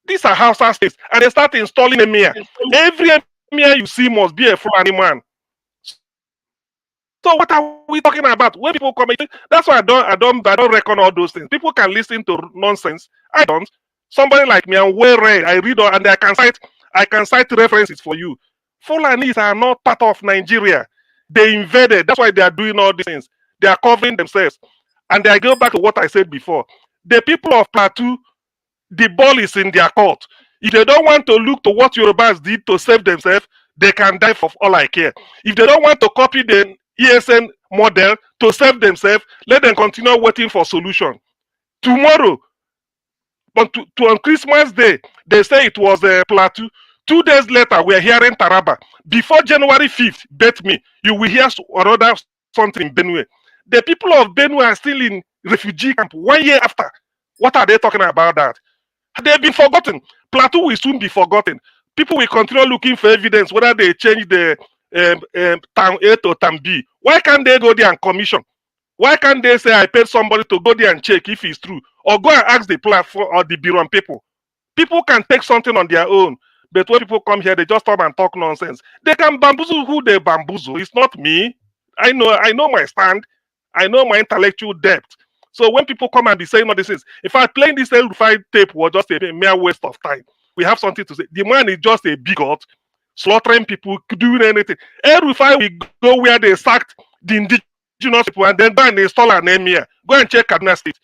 These are Hausa states, and they start installing emir. Every emir you see must be a Fulani man. So what are we talking about? When people come, that's why I don't reckon all those things. People can listen to nonsense. I don't. Somebody like me, I'm well read. I read and I can cite references for you. Fulanis are not part of Nigeria. They invaded. That's why they are doing all these things. They are covering themselves. And I go back to what I said before. The people of Plateau, the ball is in their court. If they don't want to look to what Yorubas did to save themselves, they can die for all I care. If they don't want to copy the ESN model to save themselves, let them continue waiting for solution. Tomorrow, on Christmas Day, they say it was a Plateau. 2 days later, we are hearing Taraba. Before January 5th, bet me, you will hear another something in Benue. The people of Benue are still in refugee camp 1 year after. What are they talking about that? They've been forgotten. Plateau will soon be forgotten. People will continue looking for evidence whether they change the town A to town B. Why can't they go there and commission? Why can't they say I paid somebody to go there and check if it's true? Or go and ask the platform or the Biron people. People can take something on their own. But when people come here, they just come and talk nonsense. They can bamboozle who they bamboozle. It's not me. I know my stand. I know my intellectual depth. So when people come and be saying all these things, if I playing this El-Rufai tape was just a mere waste of time. We have something to say. The man is just a bigot, slaughtering people, doing anything. El-Rufai will go where they sacked the indigenous people and then go and install an emir. Go and check Kaduna State.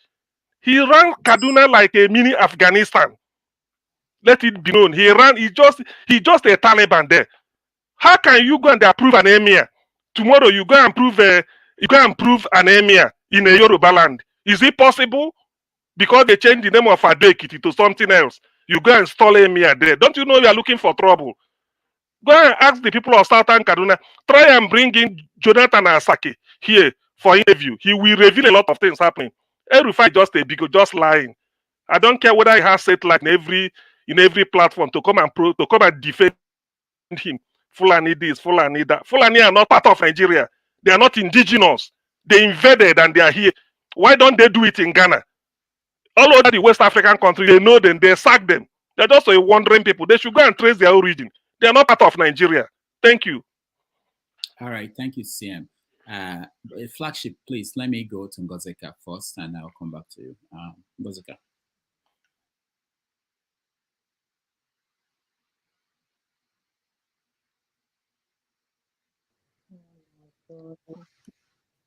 He ran Kaduna like a mini Afghanistan. Let it be known. He just a Taliban there. How can you go and approve an emir? Tomorrow you go and prove an emir in a Yoruba land. Is it possible? Because they changed the name of Adekiti to something else. You go and install emir there. Don't you know you are looking for trouble? Go and ask the people of Southern Kaduna. Try and bring in Jonathan Asake here for interview. He will reveal a lot of things happening. El-Rufai just a bigot, just lying. I don't care whether he has satellite in every platform to come and defend him. Fulani this, Fulani that. Fulani are not part of Nigeria. They are not indigenous. They invaded and they are here. Why don't they do it in Ghana? All over the West African countries, they know them, they sack them. They're just a wandering people. They should go and trace their origin. They are not part of Nigeria. Thank you. All right, thank you, CM. Flagship, please let me go to Ngozeka first, and I'll come back to you. Ngozeka.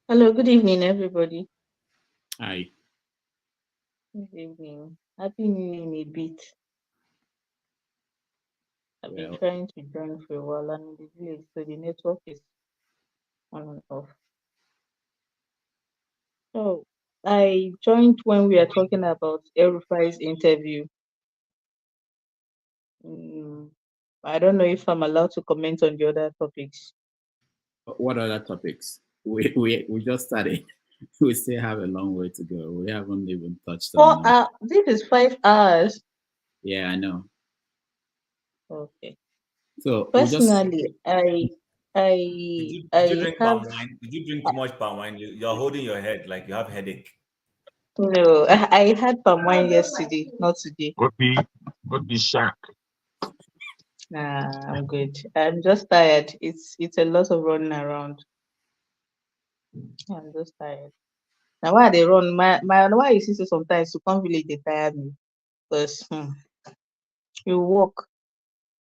Hello, good evening, everybody. Hi. Good evening. Happy New Year in a bit. I've been trying to join for a while. I'm in the village, so the network is on and off. So I joined when we are talking about El-Rufai's interview. I don't know if I'm allowed to comment on the other topics. What other topics? We just started. We still have a long way to go. We haven't even touched on. This is 5 hours. Yeah, I know. Okay. So personally, Did you drink have palm wine? Did you drink too much palm wine? You're holding your head like you have headache. no. I had palm wine yesterday, not today. Could be shark. Nah, I'm good. I'm just tired. It's a lot of running around. I'm just tired. Now why they run? My why you see say sometimes to come village they tire me. Because you walk,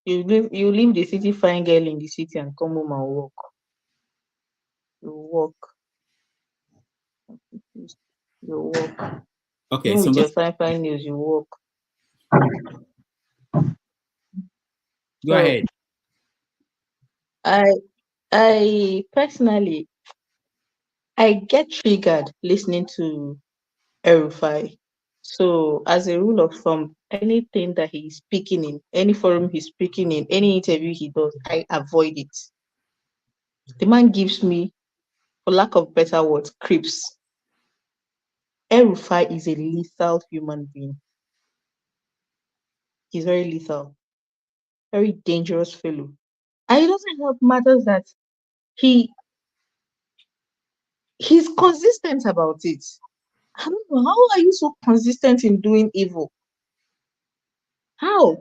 you leave the city, find girl in the city and come home and walk. You walk. You walk. Okay, Even so with your fine news, you walk. Go ahead. I personally I get triggered listening to El-Rufai. So as a rule of thumb, anything that he's speaking in, any forum he's speaking in, any interview he does, I avoid it. The man gives me, for lack of better words, creeps. El-Rufai is a lethal human being. He's very lethal, very dangerous fellow. And it doesn't help matters that he's consistent about it. I don't know, how are you so consistent in doing evil? How?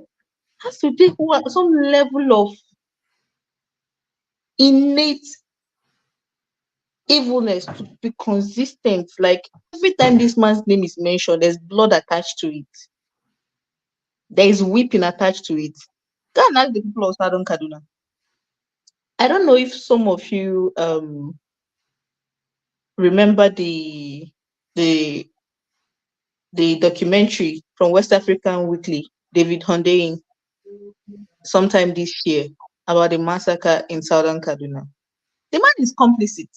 Has to take some level of innate evilness to be consistent. Like every time this man's name is mentioned, there's blood attached to it. There is weeping attached to it. Go and ask the people of Southern Kaduna. I don't know if some of you remember the documentary from West African Weekly, David Hundeyin, sometime this year about the massacre in Southern Kaduna. The man is complicit.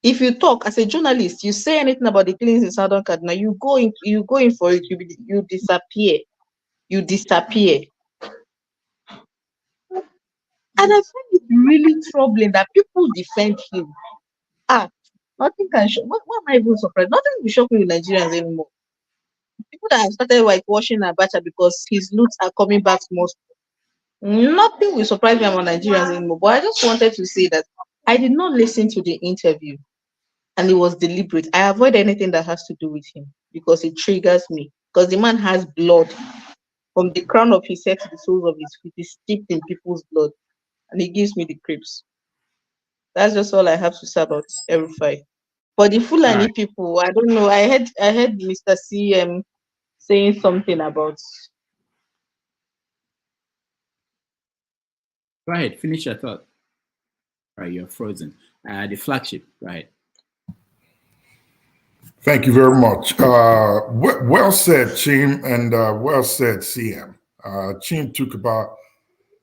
If you talk as a journalist, you say anything about the killings in Southern Kaduna, you go in for it, you disappear. You disappear. And I find it really troubling that people defend him. Nothing can shock. Why am I even surprised? Nothing will shock me with Nigerians anymore. People that have started whitewashing Abacha because his loots are coming back to Moscow. Nothing will surprise me about Nigerians anymore. But I just wanted to say that I did not listen to the interview, and it was deliberate. I avoid anything that has to do with him because it triggers me. Because the man has blood from the crown of his head to the soles of his feet. He's steeped in people's blood, and it gives me the creeps. That's just all I have to say about El-Rufai. For the Fulani people, I don't know. I heard Mr. CM saying something about. Go ahead, finish your thought. Right, you're frozen. The flagship, right? Thank you very much. Well said, Chim, and well said, CM. Chim took about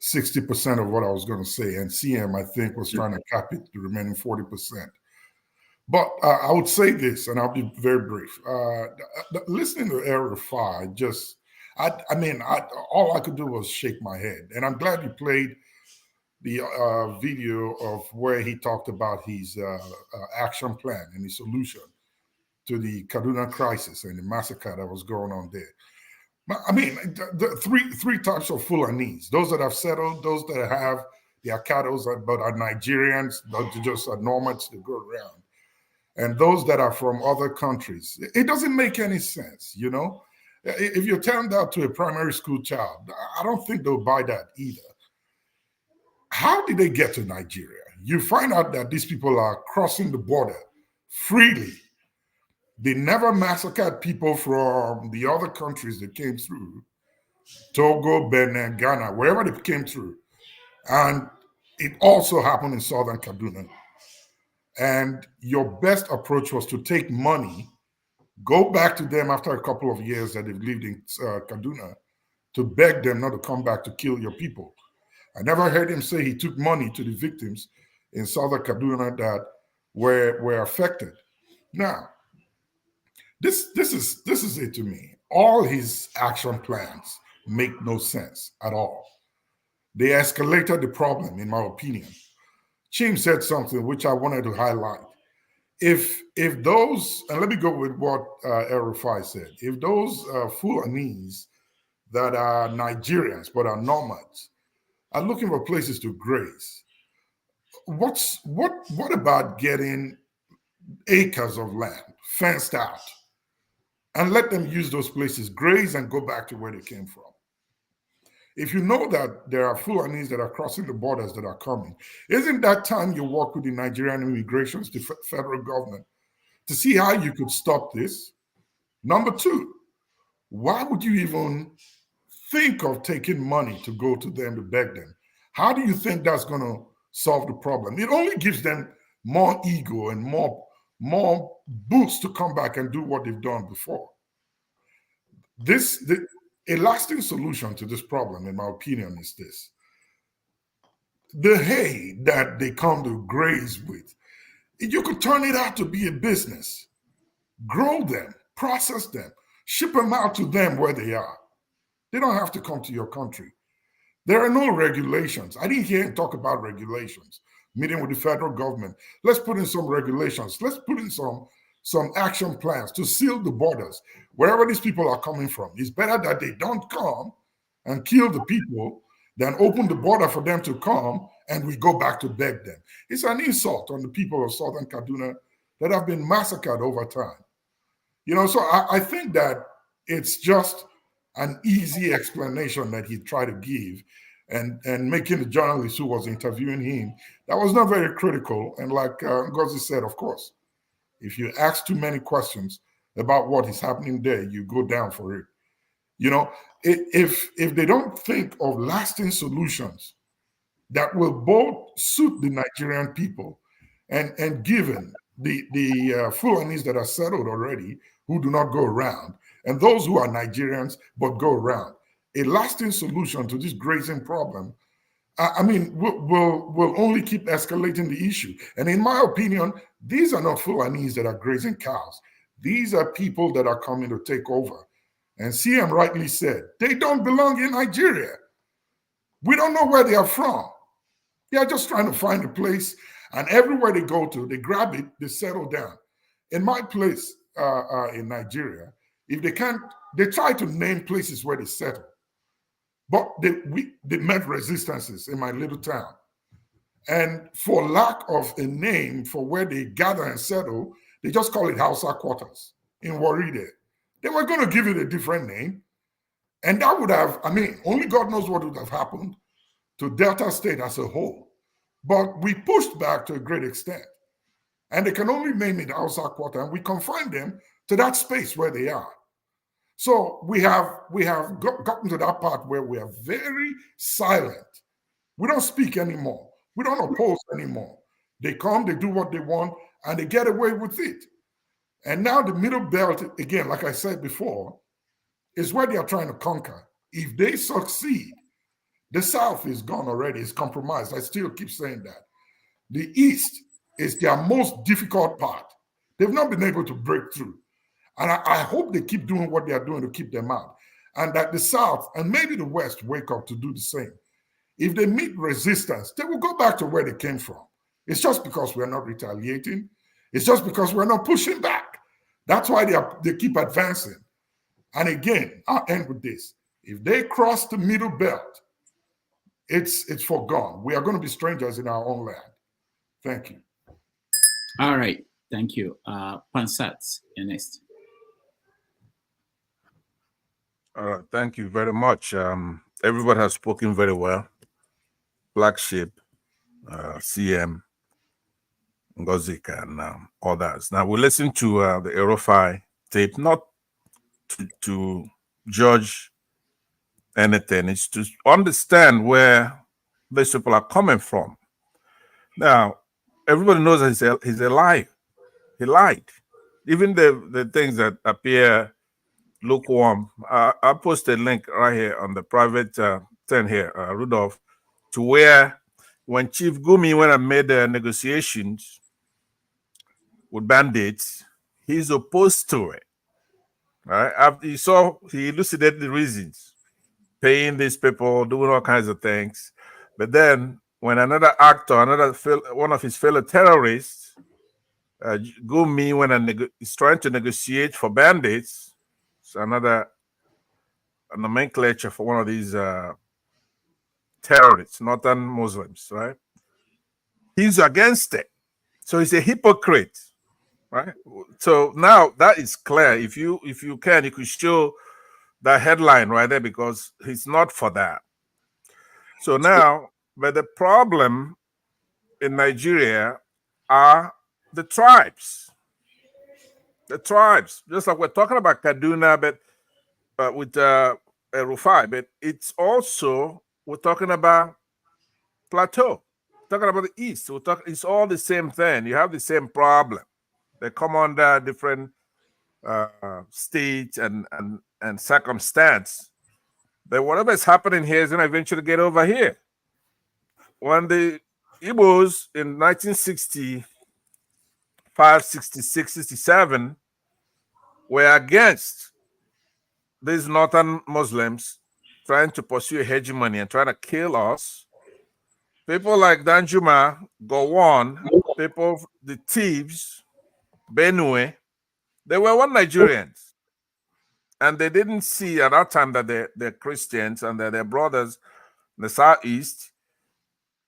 60% of what I was going to say, and CM, I think, was trying to copy the remaining 40%. But I would say this, and I'll be very brief. Listening to El-Rufai, all I could do was shake my head. And I'm glad you played the video of where he talked about his action plan and his solution to the Kaduna crisis and the massacre that was going on there. I mean, the three types of Fulanis: those that have settled, those that have their cattle but are Nigerians, not just nomads that go around, and those that are from other countries. It doesn't make any sense, you know? If you're telling that to a primary school child, I don't think they'll buy that either. How did they get to Nigeria? You find out that these people are crossing the border freely. They never massacred people from the other countries that came through, Togo, Benin, Ghana, wherever they came through. And it also happened in Southern Kaduna. And your best approach was to take money, go back to them after a couple of years that they've lived in Kaduna, to beg them not to come back to kill your people. I never heard him say he took money to the victims in Southern Kaduna that were affected. Now, this is it to me. All his action plans make no sense at all. They escalated the problem, in my opinion, Chim said something which I wanted to highlight. If those, and let me go with what El Rufai said, if those Fulanese that are Nigerians but are nomads are looking for places to graze, what about getting acres of land fenced out and let them use those places, graze, and go back to where they came from? If you know that there are Fulanis that are crossing the borders that are coming, isn't that time you work with the Nigerian immigrations, the federal government, to see how you could stop this? Number two, why would you even think of taking money to go to them to beg them? How do you think that's going to solve the problem? It only gives them more ego and more boost to come back and do what they've done before. A lasting solution to this problem, in my opinion, is this. The hay that they come to graze with, you could turn it out to be a business. Grow them, process them, ship them out to them where they are. They don't have to come to your country. There are no regulations. I didn't hear him talk about regulations. Meeting with the federal government. Let's put in some regulations. Let's put in some action plans to seal the borders wherever these people are coming from. It's better that they don't come and kill the people than open the border for them to come and we go back to beg them. It's an insult on the people of Southern Kaduna that have been massacred over time. So I think that it's just an easy explanation that he tried to give, and making the journalist who was interviewing him, that was not very critical. And like Ngozi said, of course, if you ask too many questions about what is happening there, you go down for it. If they don't think of lasting solutions that will both suit the Nigerian people and given the Fulanis that are settled already, who do not go around, and those who are Nigerians but go around, a lasting solution to this grazing problem, will only keep escalating the issue. And in my opinion, these are not Fulanis that are grazing cows. These are people that are coming to take over. And CM rightly said, they don't belong in Nigeria. We don't know where they are from. They are just trying to find a place, and everywhere they go to, they grab it, they settle down. In my place in Nigeria, if they can't, they try to name places where they settle. But they met resistances in my little town. And for lack of a name for where they gather and settle, they just call it Hausa quarters in Waride. They were going to give it a different name. And that would have, only God knows what would have happened to Delta State as a whole. But we pushed back to a great extent. And they can only name it Hausa quarter, and we confine them to that space where they are. So we have gotten to that part where we are very silent. We don't speak anymore. We don't oppose anymore. They come, they do what they want, and they get away with it. And now the Middle Belt, again, like I said before, is where they are trying to conquer. If they succeed, the South is gone already. It's compromised. I still keep saying that. The East is their most difficult part. They've not been able to break through. And I hope they keep doing what they are doing to keep them out. And that the South and maybe the West wake up to do the same. If they meet resistance, they will go back to where they came from. It's just because we're not retaliating. It's just because we're not pushing back. That's why they keep advancing. And again, I'll end with this. If they cross the Middle Belt, it's forgone. We are going to be strangers in our own land. Thank you. All right. Thank you. Pansat, you're next. All right. Thank you very much. Everybody has spoken very well. Black Sheep, CM, Ngozika, and others. Now, we listen to the Erofai tape, not to judge anything. It's to understand where these people are coming from. Now, everybody knows that he's a liar. He lied. Even the things that appear lukewarm. I posted a link right here on the private thing here, Rudolph, to where when Chief Gumi went and made the negotiations with bandits, he's opposed to it. Right? After he elucidated the reasons, paying these people, doing all kinds of things. But then when another actor, one of his fellow terrorists, Gumi, when is trying to negotiate for bandits, it's another nomenclature for one of these terrorists, northern Muslims, right? He's against it. So he's a hypocrite, right? So now that is clear. If you can, you could show that headline right there, because he's not for that. So now, but the problem in Nigeria are the tribes. The tribes, just like we're talking about Kaduna, but with Rufai, but it's also, we're talking about Plateau, talking about the East. It's all the same thing. You have the same problem. They come under different stage and circumstance. But whatever is happening here is going to eventually get over here. When the Igbos in 1965, 66, 67 were against these northern Muslims trying to pursue hegemony and trying to kill us, people like Danjuma, Gowon, people, the thieves, Benue, they were one Nigerians. And they didn't see at that time that they're Christians and they're their brothers in the Southeast.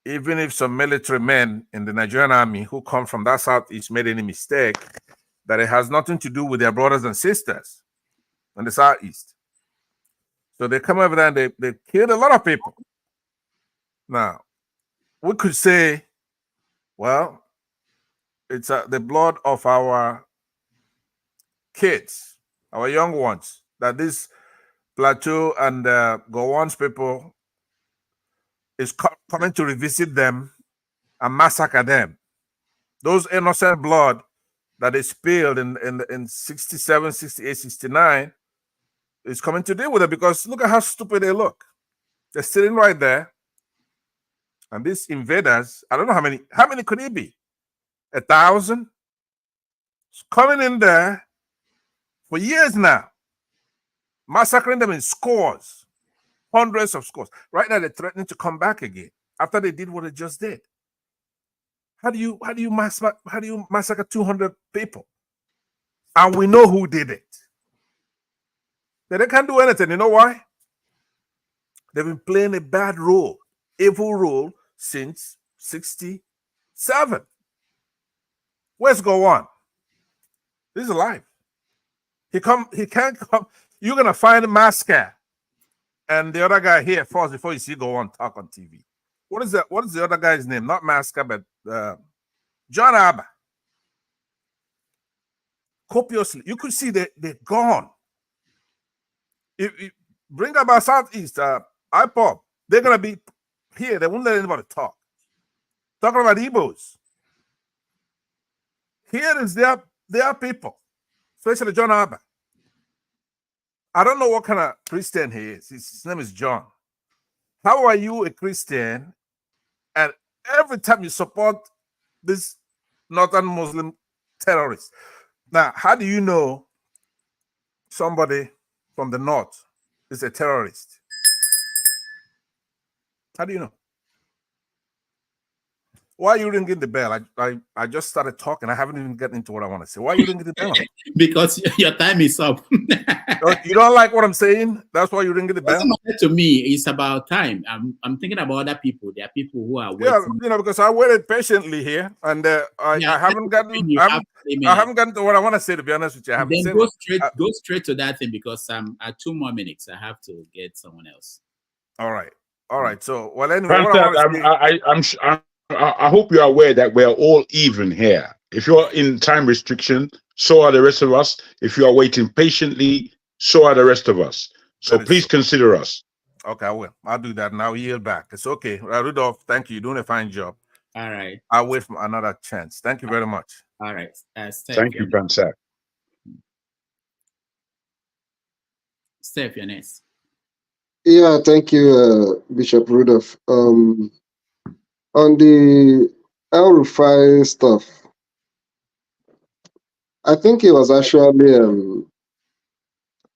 Even if some military men in the Nigerian army who come from that Southeast made any mistake, that it has nothing to do with their brothers and sisters in the Southeast. So they come over there and they killed a lot of people. Now, we could say, well, it's the blood of our kids, our young ones, that this Plateau and Gowon's people is coming to revisit them and massacre them. Those innocent blood that they spilled in 67, 68, 69 is coming to deal with it, because look at how stupid they look. They're sitting right there. And these invaders, I don't know how many could it be? 1,000? Coming in there for years now, massacring them in scores, hundreds of scores. Right now, they're threatening to come back again after they did what they just did. How do you massacre 200 people? And we know who did it. They can't do anything. You know why? They've been playing a bad role, evil role, since 67. Where's Gowon? This is life. He can't come. You're gonna find Masker and the other guy here first before you see Gowon talk on TV. What is that? What is the other guy's name? Not Masker, but John Abba. Copiously, you could see they're gone. If bring about Southeast, IPOP, they're gonna be here. They won't let anybody talk. Talking about Igbos. Here is their people, especially John Abba. I don't know what kind of Christian he is. His name is John. How are you a Christian? And every time you support this northern Muslim terrorist. Now, how do you know somebody from the north is a terrorist? How do you know? Why are you ringing the bell? I just started talking. I haven't even gotten into what I want to say. Why are you ringing the bell? Because your time is up. You don't like what I'm saying? That's why you're ringing the bell? To me, it's about time. I'm thinking about other people. There are people who are waiting. Yeah, because I waited patiently here, and I haven't gotten. I haven't gotten to what I want to say. To be honest with you, I haven't. Then go straight to that thing, because at 2 more minutes, I have to get someone else. All right. So, well, anyway, I hope you're aware that we're all even here. If you're in time restriction, so are the rest of us. If you are waiting patiently, so are the rest of us. So please consider us. Okay, I will. I'll do that, and I'll yield back. It's okay. Rudolph, thank you. You're doing a fine job. All right. I'll wait for another chance. Thank you very much. All right. Thank you, Fransak. Steph, you're next. Yeah, thank you, Bishop Rudolph. On the El Rufai stuff, I think it was actually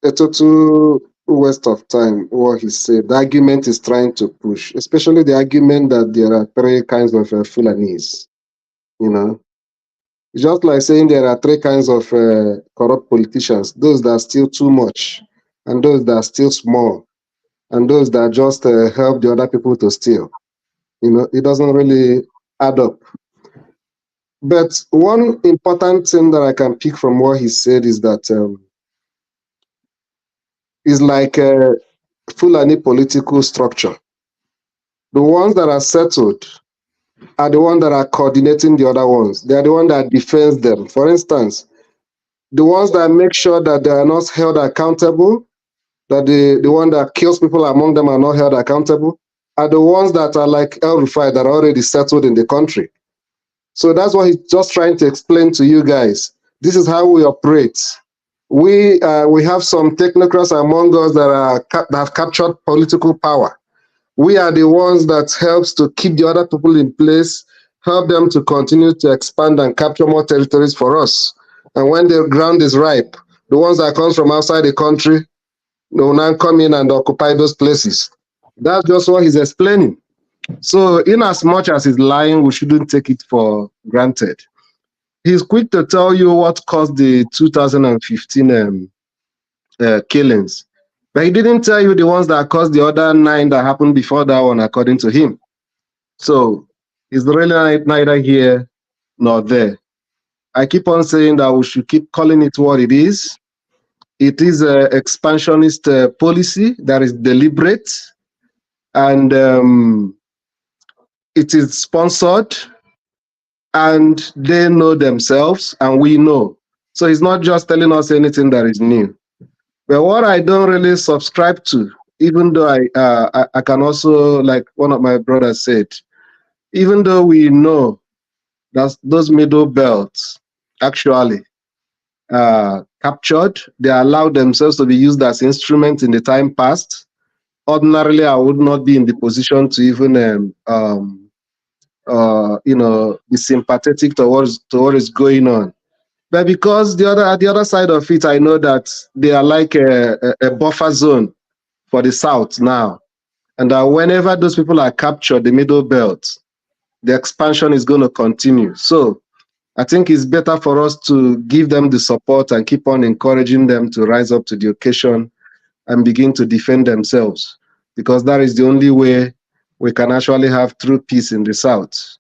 a total waste of time, what he said. The argument is trying to push, especially the argument that there are three kinds of Fulanis. You know, it's just like saying there are three kinds of corrupt politicians: those that steal too much, and those that steal small, and those that just help the other people to steal. You know, it doesn't really add up. But one important thing that I can pick from what he said is that it's like a Fulani political structure. The ones that are settled are the ones that are coordinating the other ones. They are the ones that defends them. For instance, the ones that make sure that they are not held accountable, that the one that kills people among them are not held accountable, are the ones that are like El Rufai that are already settled in the country. So that's what he's just trying to explain to you guys. This is how we operate. We have some technocrats among us that have captured political power. We are the ones that helps to keep the other people in place, help them to continue to expand and capture more territories for us. And when the ground is ripe, the ones that comes from outside the country will now come in and occupy those places. That's just what he's explaining. So in as much as he's lying, we shouldn't take it for granted. He's quick to tell you what caused the 2015 killings. But he didn't tell you the ones that caused the other 9 that happened before that one, according to him. So it's really neither here nor there. I keep on saying that we should keep calling it what it is. It is an expansionist policy that is deliberate, and it is sponsored, and they know themselves, and we know. So he's not just telling us anything that is new. But what I don't really subscribe to, even though I can also, like one of my brothers said, even though we know that those middle belts actually captured, they allowed themselves to be used as instruments in the time past. Ordinarily, I would not be in the position to even be sympathetic to what is going on. But because the other side of it, I know that they are like a buffer zone for the South now. And that whenever those people are captured, the middle belt, the expansion is going to continue. So I think it's better for us to give them the support and keep on encouraging them to rise up to the occasion and begin to defend themselves, because that is the only way we can actually have true peace in the South.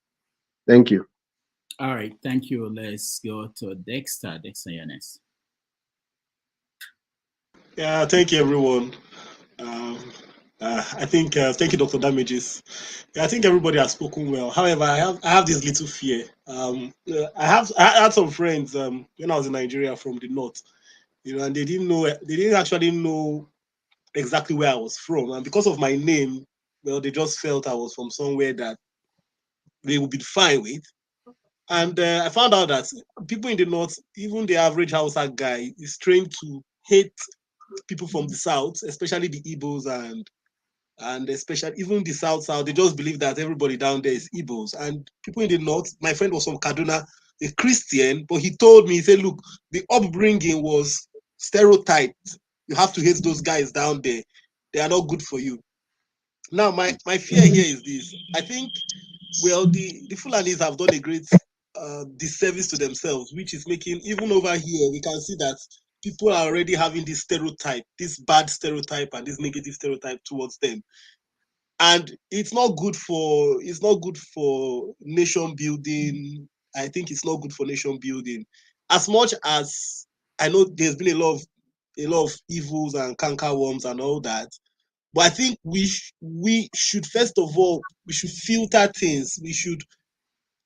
Thank you. All right, thank you. Let's go to Dexter. Dexter, you're next. Yeah, thank you, everyone. I think thank you, Dr. Damages. Yeah, I think everybody has spoken well. However, I have this little fear. I had some friends when I was in Nigeria from the north, and they didn't actually know exactly where I was from, and because of my name, well, they just felt I was from somewhere that they would be fine with. And I found out that people in the north, even the average Hausa guy, is trained to hate people from the south, especially the Igbos and especially even the south, they just believe that everybody down there is Igbos. And people in the north, my friend was from Kaduna, a Christian, but he told me, he said, look, the upbringing was stereotyped. You have to hate those guys down there. They are not good for you. Now, my fear here is this. I think, well, the Fulanis have done a great disservice to themselves, which is making, even over here, we can see that people are already having this stereotype, this bad stereotype and this negative stereotype towards them. And it's not good for nation building. I think it's not good for nation building. As much as I know there's been a lot of evils and cankerworms and all that, but I think we should first of all, we should filter things. We should,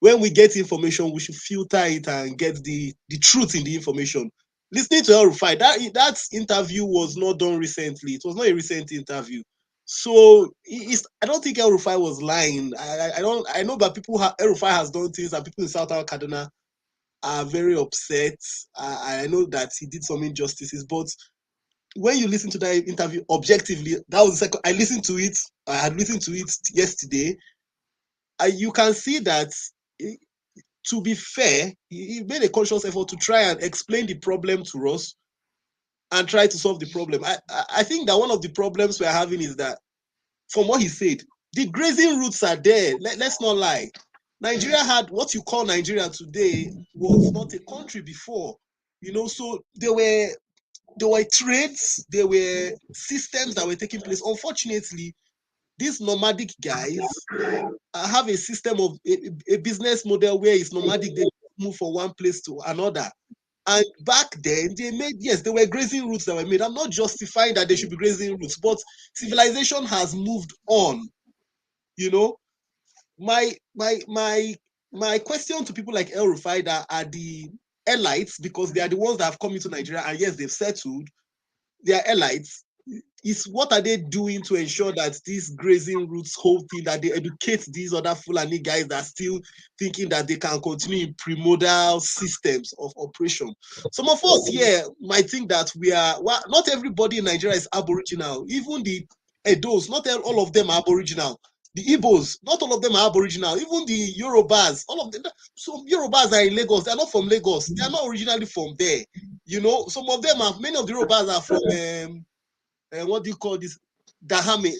when we get information, we should filter it and get the truth in the information. Listening to El Rufai, that interview was not done recently. It was not a recent interview. So I don't think El Rufai was lying. I know that El Rufai has done things, and people in Southern Kaduna are very upset. I know that he did some injustices, but when you listen to that interview objectively, that was the second I listened to it. I had listened to it yesterday. You can see that, to be fair, he made a conscious effort to try and explain the problem to us. and try to solve the problem. I think that one of the problems we're having is that, from what he said, the grazing routes are there. Let's not lie. Nigeria had what you call Nigeria today was not a country before. So there were trades, there were systems that were taking place. Unfortunately, these nomadic guys have a system of a business model where it's nomadic. They move from one place to another. And back then, there were grazing routes that were made. I'm not justifying that they should be grazing routes, but civilization has moved on. My question to people like El Rufai that are the elites, because they are the ones that have come into Nigeria, and yes, they've settled, they are elites, is what are they doing to ensure that these grazing routes whole thing, that they educate these other Fulani guys that are still thinking that they can continue in primordial systems of operation? Some of us here might think that not everybody in Nigeria is aboriginal. Even the Edos, not all of them are aboriginal. The Igbos, not all of them are aboriginal. Even the Yorubas, all of them. Some Yorubas are in Lagos. They're not from Lagos. They're not originally from there. Some of them are. Many of the Yorubas are from what do you call this? Dahomey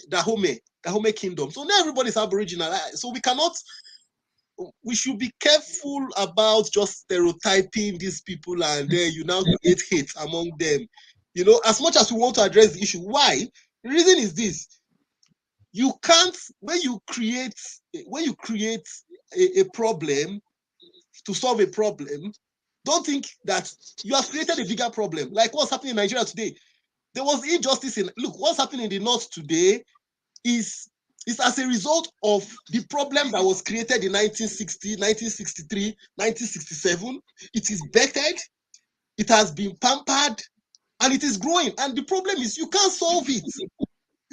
Kingdom. So not everybody's aboriginal. So we should be careful about just stereotyping these people, and you now create hate among them. As much as we want to address the issue, why? The reason is this: you can't, when you create a problem to solve a problem, don't think that you have created a bigger problem. Like what's happening in Nigeria today. There was injustice look, what's happening in the north today is as a result of the problem that was created in 1960, 1963, 1967. It is bettered, it has been pampered, and it is growing. And the problem is you can't solve it.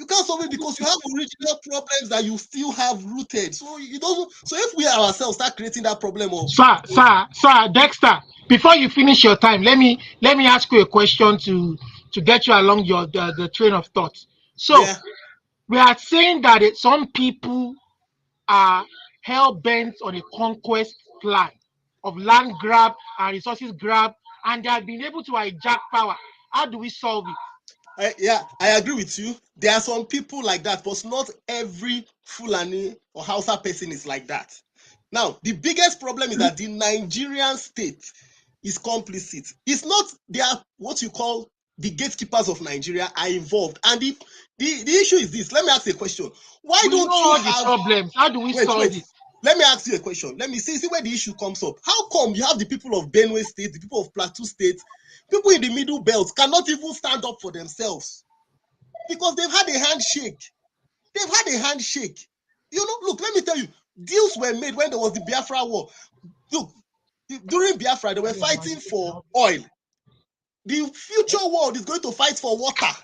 You can't solve it because you have original problems that you still have rooted. So if we ourselves start creating that problem of Sir, Dexter, before you finish your time, let me ask you a question to get you along the train of thought. So we are saying that some people are hell bent on a conquest plan of land grab and resources grab, and they have been able to hijack power. How do we solve it? I agree with you. There are some people like that, but not every Fulani or Hausa person is like that. Now, the biggest problem is that the Nigerian state is complicit. It's not, they are what you call the gatekeepers of Nigeria are involved. And the issue is this. Let me ask you a question. Why don't you have problems? How do we solve it? Let me ask you a question. Let me see where the issue comes up. How come you have the people of Benue State, the people of Plateau State, people in the Middlebelt cannot even stand up for themselves? Because they've had a handshake. Look, let me tell you, deals were made when there was the Biafra war. Look, during Biafra, they were fighting for oil. The future world is going to fight for water.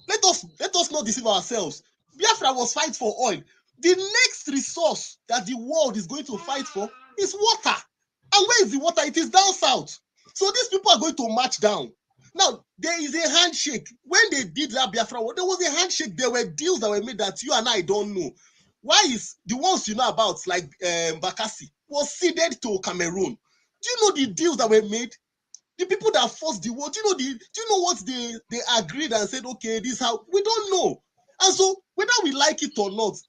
Let us not deceive ourselves. Biafra was fighting for oil. The next resource that the world is going to fight for is water. And where is the water? It is down south. So these people are going to march down. Now, there is a handshake. When they did that Biafra war, there was a handshake. There were deals that were made that you and I don't know. Why is the ones you know about, like Bakassi, was ceded to Cameroon? Do you know the deals that were made? The people that forced the war, do you know what they agreed and said, okay, this is how? We don't know. And so, whether we like it or not,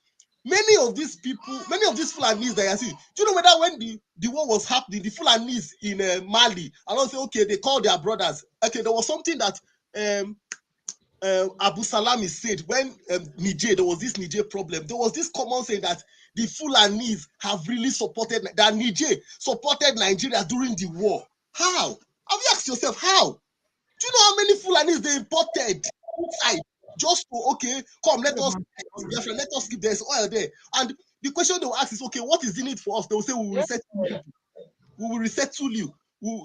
many of these Fulanis that you see, do you know whether when the war was happening, the Fulanis in Mali, and also, okay, they called their brothers. Okay, there was something that Abu Salami said when Niger, there was this Niger problem. There was this common saying that the Fulanis have really supported, that Niger supported Nigeria during the war. How? Have you asked yourself how? Do you know how many Fulanis they imported inside just to, okay, come, let us keep there's oil there. And the question they will ask is, okay, what is in it for us? They will say, we will resettle you. We will resettle you.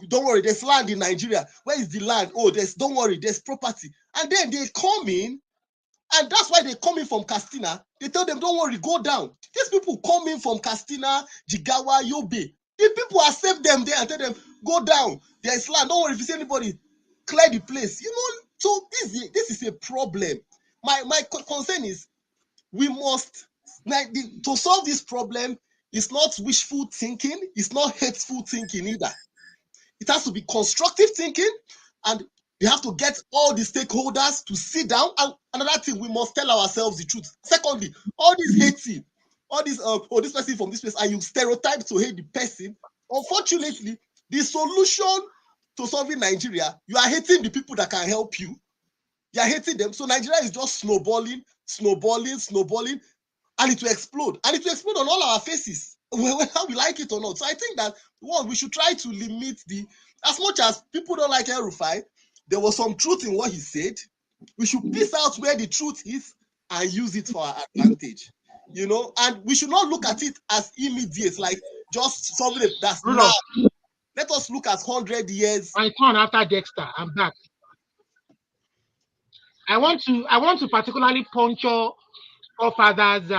Don't worry, there's land in Nigeria. Where is the land? Oh, don't worry, there's property. And then they come in, and that's why they come in from Castina. They tell them, don't worry, go down. These people come in from Castina, Jigawa, Yobe. The people accept them there and tell them, go down. There's land. Don't worry, if you see anybody, clear the place. So this is a problem. My concern is we must, to solve this problem, it's not wishful thinking. It's not hateful thinking either. It has to be constructive thinking. And They have to get all the stakeholders to sit down. And another thing, we must tell ourselves the truth. Secondly, all this hating, all this, oh, this person from this place, and you stereotype to hate the person. Unfortunately, the solution to solving Nigeria, you are hating the people that can help you. You are hating them. So Nigeria is just snowballing, and it will explode. And it will explode on all our faces, whether we like it or not. So I think that, one, we should try to limit as much as people don't like El-Rufai, there was some truth in what he said. We should piece out where the truth is and use it for our advantage. And we should not look at it as immediate, like just something that's now. Let us look at 100 years. My turn after Dexter. I'm back. I want to particularly puncture forefathers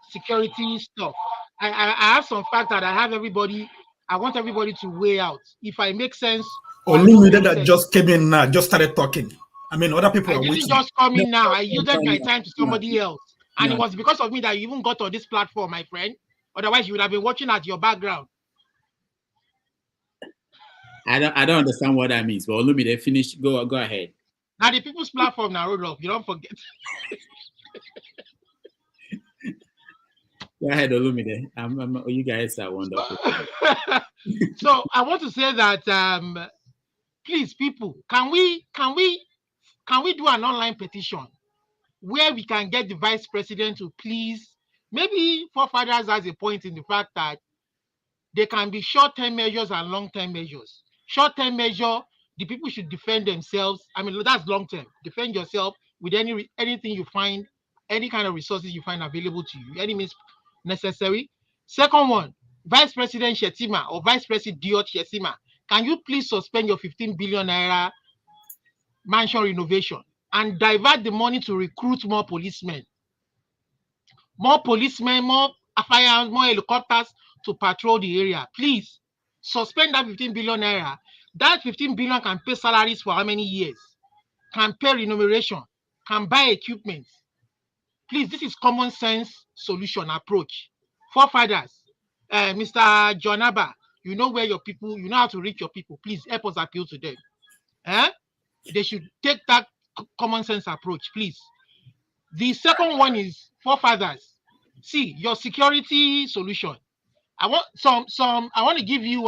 security stuff. I have some facts that I want everybody to weigh out. If I make sense. Olumide that just came in now, just started talking. I mean, other people I are didn't waiting. just come in now. I yielded my time to somebody else. And it was because of me that you even got on this platform, my friend. Otherwise, you would have been watching at your background. I don't understand what that means. But Olumide, finish. Go ahead. Now the people's platform now, Rodolph. You don't forget. Go ahead, Olumide. You guys are wonderful. So I want to say that please, people, can we do an online petition where we can get the vice president to please, maybe forefathers has a point in the fact that there can be short-term measures and long-term measures. Short-term measure, the people should defend themselves. I mean, that's long-term. Defend yourself with anything you find, any kind of resources you find available to you, any means necessary. Second one, Vice President Shetima or Vice President Diot Shetima, can you please suspend your 15 billion naira mansion renovation and divert the money to recruit more policemen? More policemen, more firearms, more helicopters to patrol the area. Please suspend that 15 billion naira. That 15 billion can pay salaries for how many years? Can pay remuneration, can buy equipment. Please, this is common sense solution approach. Forefathers, Mr. John Abba, you know where your people, you know how to reach your people. Please help us appeal to them. They should take that common sense approach, please. The second one is forefathers. See, your security solution. I want to give you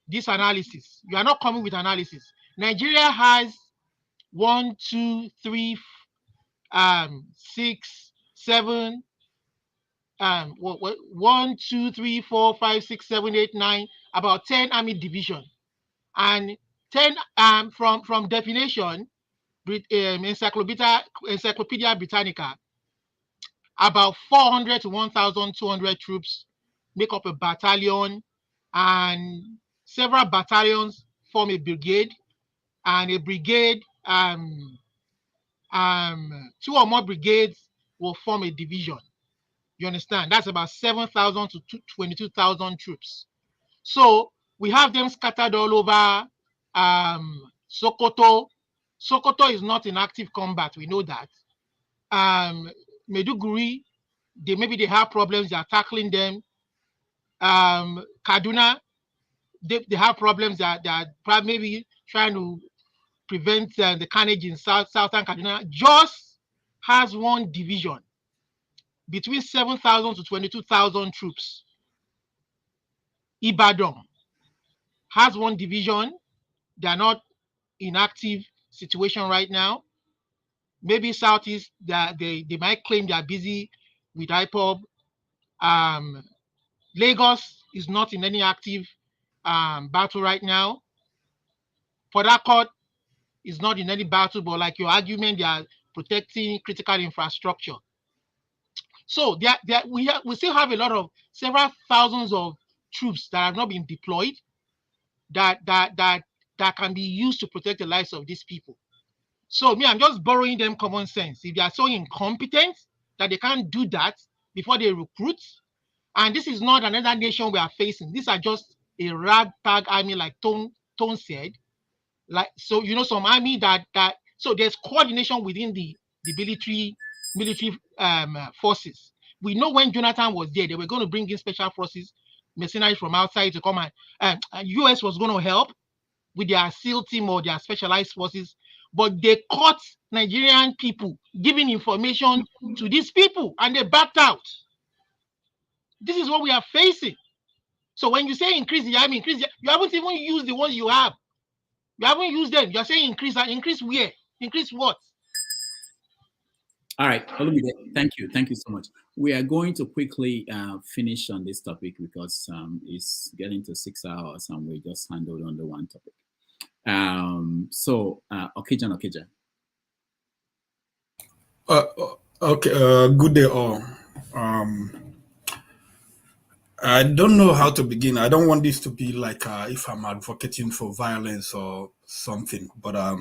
this analysis. You are not coming with analysis. Nigeria has 1, 2, 3, 6, 7, 1, 2, 3, 4, 5, 6, 7, 8, 9, about 10 army division. And 10 from definition, Encyclopedia Britannica, about 400 to 1,200 troops make up a battalion, and several battalions form a brigade, and a brigade, 2 or more brigades will form a division. You understand? That's about 7,000 to 22,000 troops. So we have them scattered all over Sokoto. Sokoto is not in active combat. We know that. Maiduguri, maybe they have problems. They are tackling them. Kaduna, they have problems. They are maybe trying to prevent the carnage in southern Kaduna. Jos has one division between 7,000 to 22,000 troops. Ibadan has one division. They are not in active situation right now. Maybe Southeast, they might claim they are busy with IPOB. Lagos is not in any active battle right now. Port Harcourt is not in any battle, but like your argument, they are protecting critical infrastructure. So we still have several thousands of troops that have not been deployed that can be used to protect the lives of these people. So I'm just borrowing them common sense. If they are so incompetent that they can't do that before they recruit, and this is not another nation we are facing. These are just a ragtag army, like Tone said. Like, so some army that so there's coordination within the military forces. We know when Jonathan was there, they were going to bring in special forces, mercenaries from outside to come, and US was going to help. with their SEAL team or their specialized forces, but they caught Nigerian people giving information to these people and they backed out. This is what we are facing. So when you say increase the army, increase, you haven't even used the ones you have. You haven't used them. You're saying increase, increase where? Increase what? All right, thank you so much. We are going to quickly finish on this topic because it's getting to 6 hours and we just handled on the one topic. So Okija. Okay, good day all. I don't know how to begin. I don't want this to be like if I'm advocating for violence or something, but I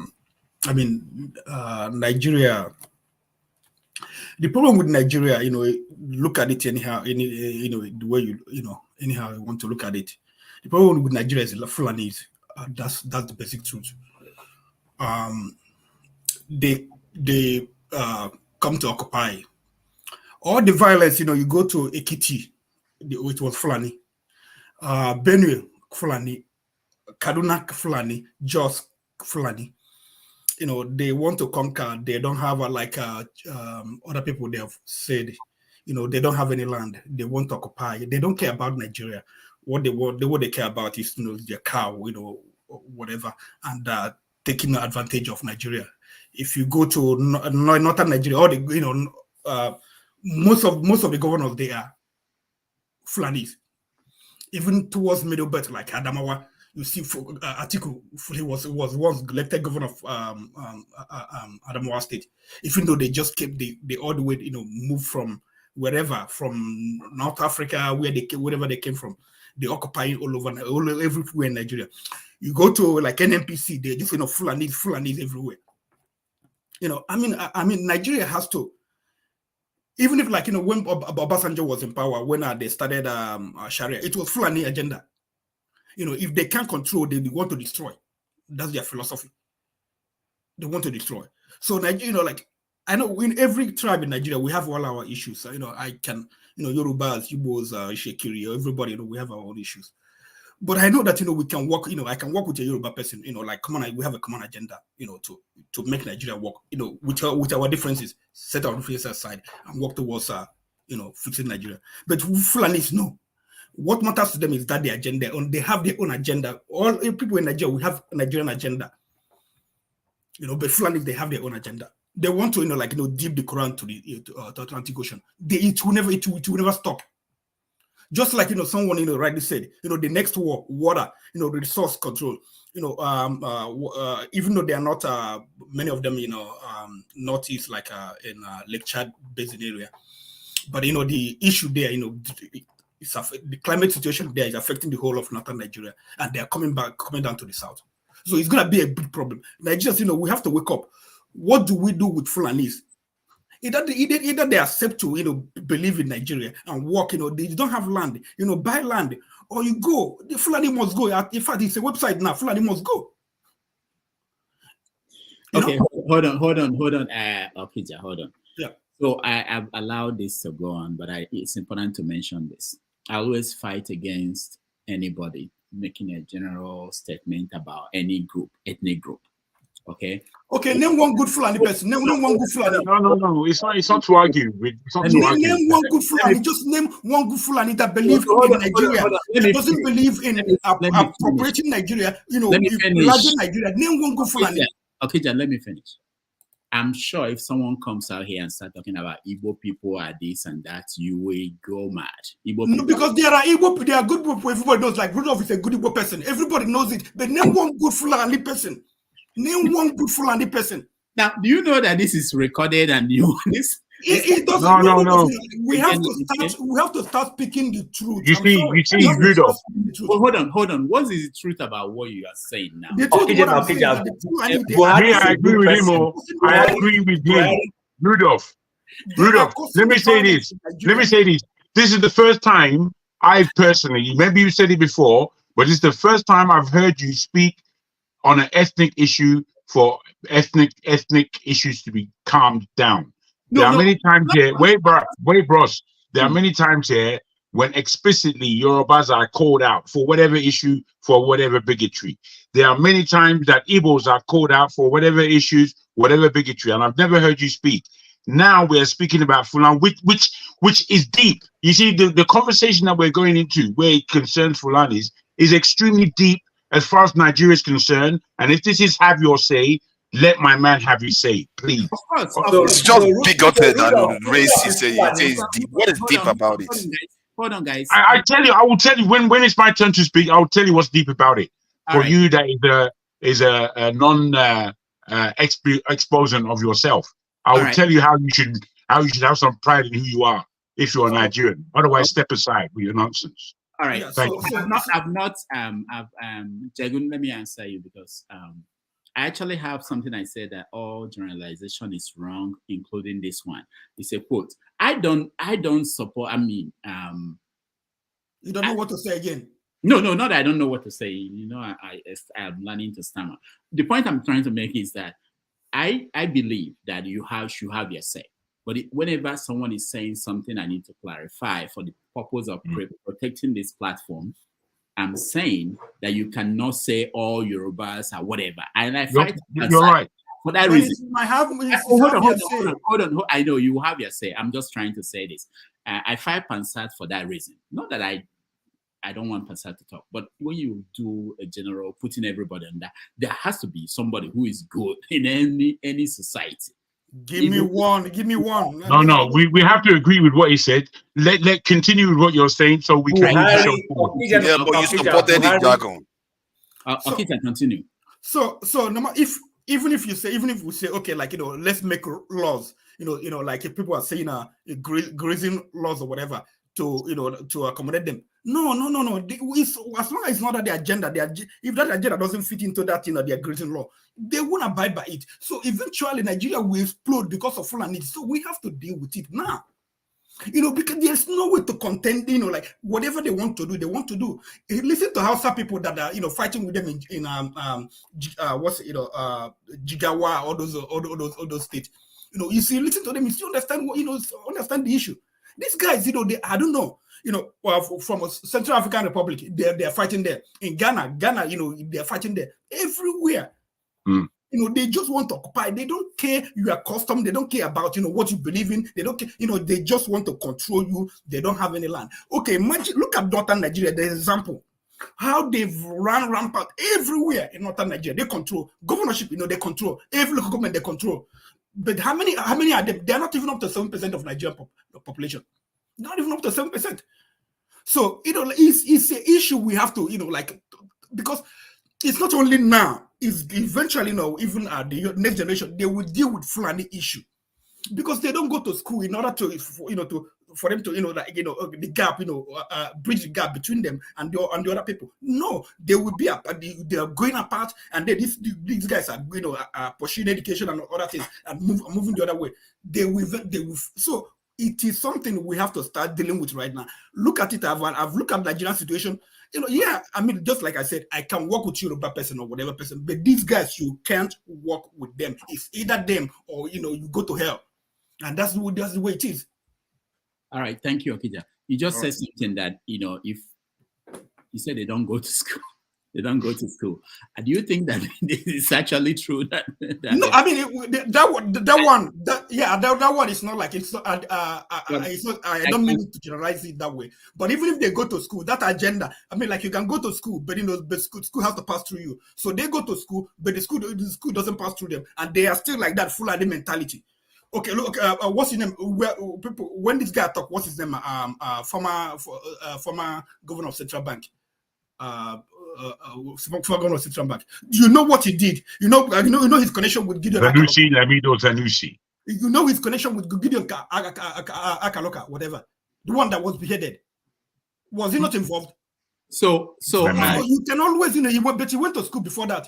mean, Nigeria. The problem with Nigeria, look at it anyhow, the way anyhow you want to look at it. The problem with Nigeria is Fulanis. That's the basic truth. They come to occupy. All the violence, you go to Ekiti, it was Fulani. Benue, Fulani. Kaduna, Fulani. Jos, Fulani. They want to conquer. They don't have other people they have said, they don't have any land. They want to occupy. They don't care about Nigeria. What they care about is, their cow, whatever, and taking advantage of Nigeria. If you go to northern Nigeria, all the, most of the governors, they are Fulanis. Even towards Middlebelt, like Adamawa, you see, Atiku was once elected governor of Adamawa State. Even though they just came, they all the way, moved from wherever, from North Africa, wherever they came from, they occupying everywhere in Nigeria. You go to like NNPC, they just Fulanis everywhere. I mean, Nigeria has to. Even if, when Obasanjo was in power, when they started Sharia, it was Fulani agenda. If they can't control, they want to destroy. That's their philosophy. They want to destroy. So Nigeria, I know in every tribe in Nigeria, we have all our issues. I can, Yorubas, Igbos, Shekiri, everybody, we have our own issues. But I know that, we can work, I can work with a Yoruba person, we have a common agenda, to make Nigeria work, with our differences, set our differences aside and work towards, fixing Nigeria. But Fulanis, no. What matters to them is that the agenda, and they have their own agenda. All people in Nigeria, we have a Nigerian agenda. But Fulanis, they have their own agenda. They want to, dip the Quran to the Atlantic Ocean. It will never stop. Just like, someone, rightly said, the next war, water, resource control, even though they are not, many of them, northeast, in Lake Chad basin area. But, the issue there, the climate situation there is affecting the whole of northern Nigeria, and they are coming down to the south. So it's going to be a big problem. Nigerians, we have to wake up. What do we do with Fulanis? Either they accept to believe in Nigeria and work, they don't have land, buy land, or you go. The Fulani must go. In fact, it's a website now. Fulani must go. Okay, hold on, Okija, hold on. Yeah. So I've allowed this to go on, but it's important to mention this. I always fight against anybody making a general statement about any group, ethnic group. Okay. Okay, name one good Fulani person. Name one good Fulani. No. It's not to argue with. Name one good Fulani. Just name one good Fulani that believes in Nigeria. That doesn't believe in appropriating Nigeria. Larging Nigeria. Name one good Fulani. Okay, Jan, let me finish. I'm sure if someone comes out here and start talking about Igbo people are this and that, you will go mad. No, because there are Igbo, there are good people. Everybody knows. Like Rudolph is a good Igbo person. Everybody knows it. But name one good Fulani person. Name one good Fulani person. Now, do you know that this is recorded and you it doesn't? No. We have to start speaking the truth. You see, Rudolph. Well, hold on. What is the truth about what you are saying now? The truth, I agree with him. I agree with him. Rudolph, let me say this. This is the first time I personally, maybe you said it before, but this is the first time I've heard you speak on an ethnic issue for ethnic issues to be calmed down. There are many times here. Wait, bros. There are many times here when explicitly Yorubas are called out for whatever issue, for whatever bigotry. There are many times that Igbos are called out for whatever issues, whatever bigotry, and I've never heard you speak. Now we're speaking about Fulani, which is deep. You see, the conversation that we're going into, where it concerns Fulanis, is extremely deep as far as Nigeria is concerned. And if this is have your say, let my man have his say, please. Of course, It's just bigoted and racist. You say it's deep. What is deep about it? Hold on, guys. I will tell you when it's my turn to speak. I will tell you what's deep about it. For you, that is a non exposing of yourself. I will tell you how you should have some pride in who you are if you're a Nigerian. Otherwise, step aside with your nonsense. All right. Jagun, let me answer you because I actually have something I said that all generalization is wrong, including this one. It's a quote. I don't support. I mean, you don't know what to say again. No, not that I don't know what to say. You know, I'm learning to stammer. The point I'm trying to make is that I believe that you should have your say. But whenever someone is saying something, I need to clarify for the purpose of protecting this platform. I'm saying that you cannot say all Yorubas or whatever. And I fight you're right. For that reason. Hold on. I know you have your say. I'm just trying to say this. I fight Pansat for that reason. Not that I don't want Pansat to talk, but when you do a general putting everybody on that, there has to be somebody who is good in any society. Give me one. No. We have to agree with what he said. Let continue with what you're saying so we can move the show forward. Yeah, but you supported the jargon. Okay, can continue. So even if we say okay, like let's make laws. Like if people are saying grazing laws or whatever to accommodate them. No. As long as it's not the agenda, if that agenda doesn't fit into that, their grazing law, they won't abide by it. So eventually Nigeria will explode because of Fulani. So we have to deal with it now. Because there's no way to contend, like whatever they want to do. Listen to Hausa people that are, fighting with them in Jigawa, all those states. You see, listen to them, you still understand understand the issue. These guys, I don't know, from a Central African Republic, they're fighting there. In Ghana, they're fighting there. Everywhere. They just want to occupy. They don't care your custom. They don't care about, what you believe in. They don't care, they just want to control you. They don't have any land. Okay, imagine, look at northern Nigeria, the example. How they've run rampant everywhere in northern Nigeria. They control governorship, they control every local government, they control. But how many are they? They're not even up to 7% of Nigerian population. Not even up to 7%. So, it's an issue we have to, because it's not only now, it's eventually, even the next generation, they will deal with Fulani issue. Because they don't go to school in order to, for them to, the gap, bridge the gap between them and the other people. No, they will be they are going apart, and then these guys are, pursuing education and other things and moving the other way. They will. So it is something we have to start dealing with right now. Look at it. I've looked at Nigerian situation. Just like I said, I can work with Yoruba person or whatever person, but these guys, you can't work with them. It's either them or, you go to hell. And that's the way it is. All right. Thank you, Okija. You just said something that, if you said they don't go to school, they don't go to school. And do you think that it's actually true? No, I mean, that one is not like, it's not, I don't mean to generalize it that way. But even if they go to school, that agenda, I mean, like you can go to school, but the school has to pass through you. So they go to school, but the school doesn't pass through them. And they are still like that Fulani mentality. Okay, look, what's his name? When this guy talk, what's his name? Former governor of Central Bank. Former governor of Central Bank. You know what he did? You know his connection with Gideon Sanusi. You know his connection with Gideon Akaloka, whatever. The one that was beheaded. Was he not involved? So you can always, but he went to school before that.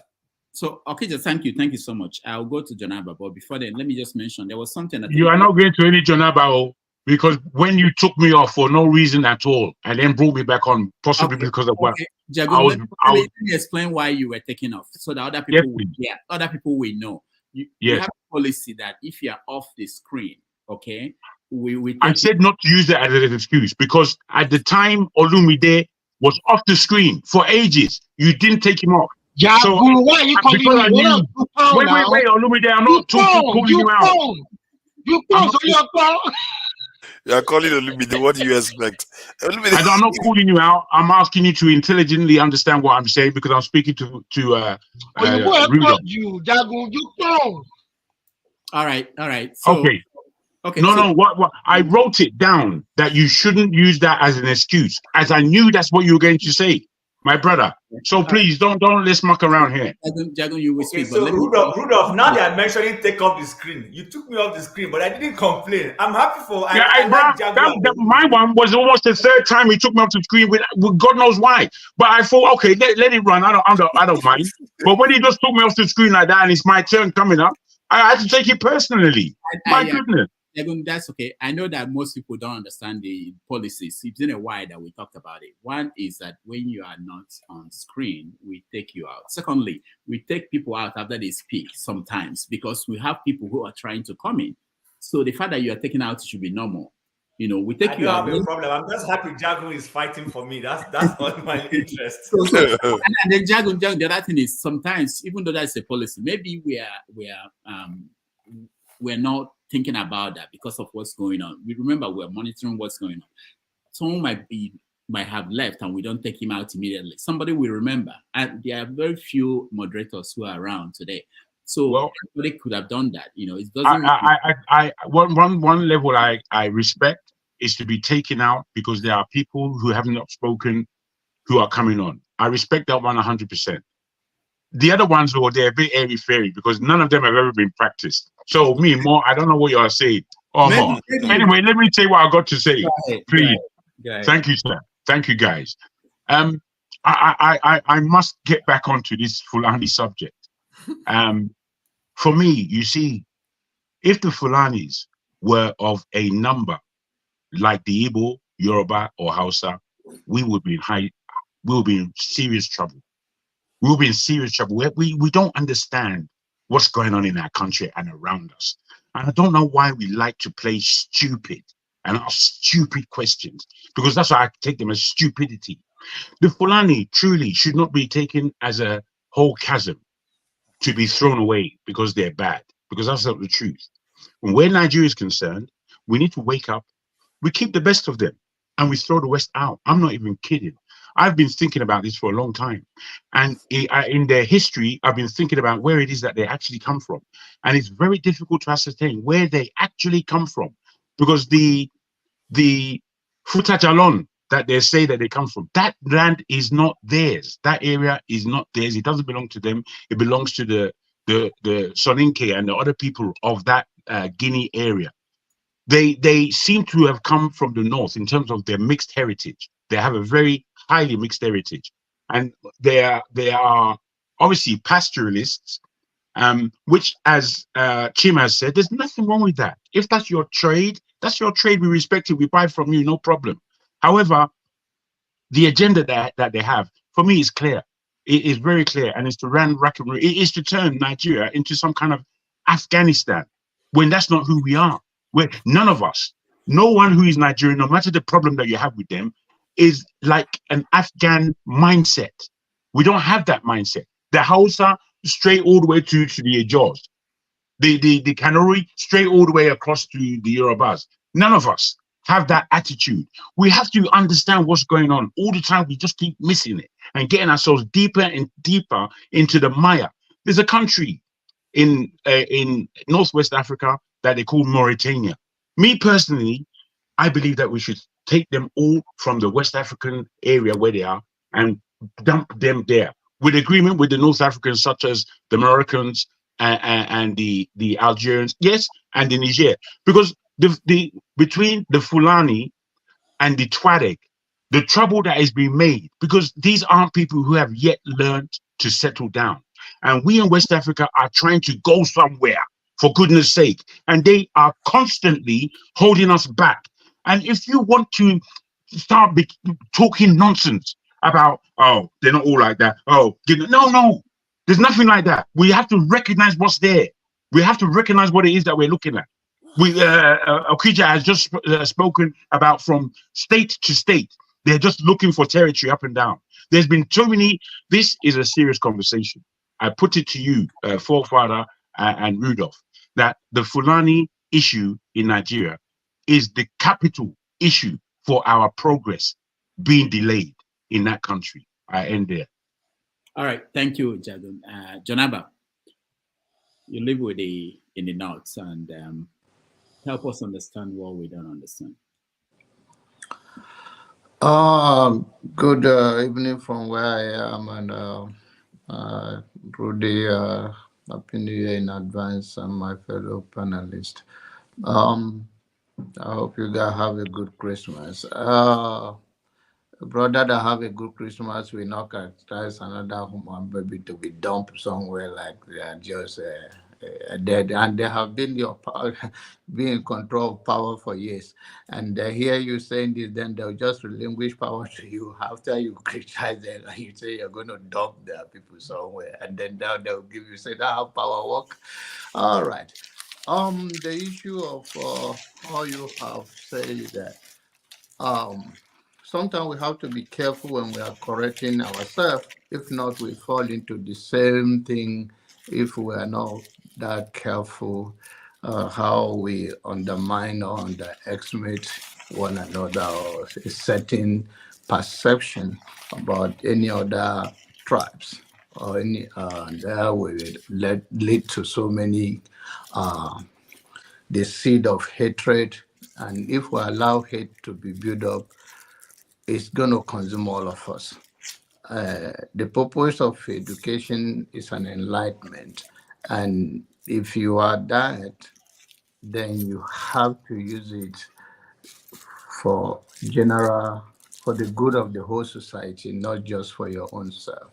So, okay, thank you so much. I'll go to Janaba, but before then, let me just mention there was something that you are not going to any Janaba because when you took me off for no reason at all and then brought me back on, possibly because of what Jagun, let me explain why you were taken off so that other people other people will know. You have a policy that if you are off the screen, okay, I said not to use that as an excuse because at the time Olumide was off the screen for ages. You didn't take him off. Yeah, so why are you calling because I me? knew. Wait, Olumide, I'm not calling you out. You phone, so you're phone. You are calling Olumide. What do you expect? I'm not calling you out. I'm asking you to intelligently understand what I'm saying because I'm speaking to Rudolph. You phone. All right. So, okay. No. What? I wrote it down that you shouldn't use that as an excuse, as I knew that's what you were going to say, my brother. So please don't let's muck around here. Jagun, you will speak. So Rudolph, now they are mentioning take off the screen. You took me off the screen, but I didn't complain. I'm happy for. I like Jagun. My one was almost the third time he took me off the screen with God knows why. But I thought, okay, let it run. I don't mind. But when he just took me off the screen like that, and it's my turn coming up, I had to take it personally. My goodness. That's okay. I know that most people don't understand the policies. It's been a while that we talked about it. One is that when you are not on screen, we take you out. Secondly, we take people out after they speak sometimes because we have people who are trying to come in. So the fact that you are taken out should be normal. You know, we take you out. I don't have a problem. I'm just happy Jagun is fighting for me. That's all my interest. And then Jagun, the other thing is sometimes, even though that's a policy, maybe we're not thinking about that because of what's going on. We remember we're monitoring what's going on. Someone might have left and we don't take him out immediately. Somebody will remember. And there are very few moderators who are around today. So everybody could have done that. You know, it doesn't. One level I respect is to be taken out because there are people who have not spoken who are coming on. I respect that 100%. The other ones who are there, a bit airy-fairy because none of them have ever been practiced. So I don't know what you are saying. Anyway, let me tell you what I got to say. Please. Thank you, sir. Thank you, guys. I must get back onto this Fulani subject. For me, you see, if the Fulanis were of a number like the Igbo, Yoruba, or Hausa, we would be in serious trouble. We'll be in serious trouble. We don't understand what's going on in our country and around us. And I don't know why we like to play stupid and ask stupid questions, because that's why I take them as stupidity. The Fulani truly should not be taken as a whole chasm to be thrown away because they're bad, because that's not the truth. Where Nigeria is concerned, we need to wake up. We keep the best of them and we throw the West out. I'm not even kidding. I've been thinking about this for a long time. And in their history, I've been thinking about where it is that they actually come from. And it's very difficult to ascertain where they actually come from, because the Futajalon that they say that they come from, that land is not theirs. That area is not theirs. It doesn't belong to them. It belongs to the Soninke and the other people of that Guinea area. They seem to have come from the north in terms of their mixed heritage. They have a very highly mixed heritage, and they are obviously pastoralists, which, as Chima has said, there's nothing wrong with that. If that's your trade, that's your trade. We respect it. We buy from you, no problem. However, the agenda that they have, for me, is clear. It is very clear, and it's to it is to turn Nigeria into some kind of Afghanistan, when that's not who we are. Where none of us, no one who is Nigerian, no matter the problem that you have with them, is like an Afghan mindset. We don't have that mindset. The Hausa straight all the way to the Ejos, the Kanuri straight all the way across to the Yorubas. None of us have that attitude. We have to understand what's going on. All the time we just keep missing it and getting ourselves deeper and deeper into the mire. There's a country in Northwest Africa that they call Mauritania. Me personally, I believe that we should take them all from the West African area where they are and dump them there, with agreement with the North Africans, such as the Moroccans and the Algerians, yes, and the Niger, because between the Fulani and the Tuareg, the trouble that is being made, because these aren't people who have yet learned to settle down, and we in West Africa are trying to go somewhere, for goodness sake, and they are constantly holding us back. And if you want to start talking nonsense about, oh, they're not all like that, oh, no, there's nothing like that. We have to recognize what's there. We have to recognize what it is that we're looking at. Okija has just spoken about from state to state. They're just looking for territory up and down. There's been too many. This is a serious conversation. I put it to you, Forefather and Rudolph, that the Fulani issue in Nigeria is the capital issue for our progress being delayed in that country. I end there. All right, thank you, Jadon. Jonaba, you live with in the north, and help us understand what we don't understand. Good evening from where I am, and Rudy, Happy New Year in advance, and my fellow panelists. I hope you guys have a good Christmas. Brother that have a good Christmas will not characterize another human baby to be dumped somewhere like they are just dead, and they have been your power, been in control of power for years. And hear you saying this, then they'll just relinquish power to you after you criticize them and you say you're going to dump their people somewhere, and then they'll give you say that how power work. All right. The issue of all you have said is that sometimes we have to be careful when we are correcting ourselves. If not, we fall into the same thing if we are not that careful how we undermine or underestimate one another or a certain perception about any other tribes or any that will lead to so many the seed of hatred. And if we allow hate to be built up, it's going to consume all of us. The purpose of education is an enlightenment. And if you are that, then you have to use it for the good of the whole society, not just for your own self.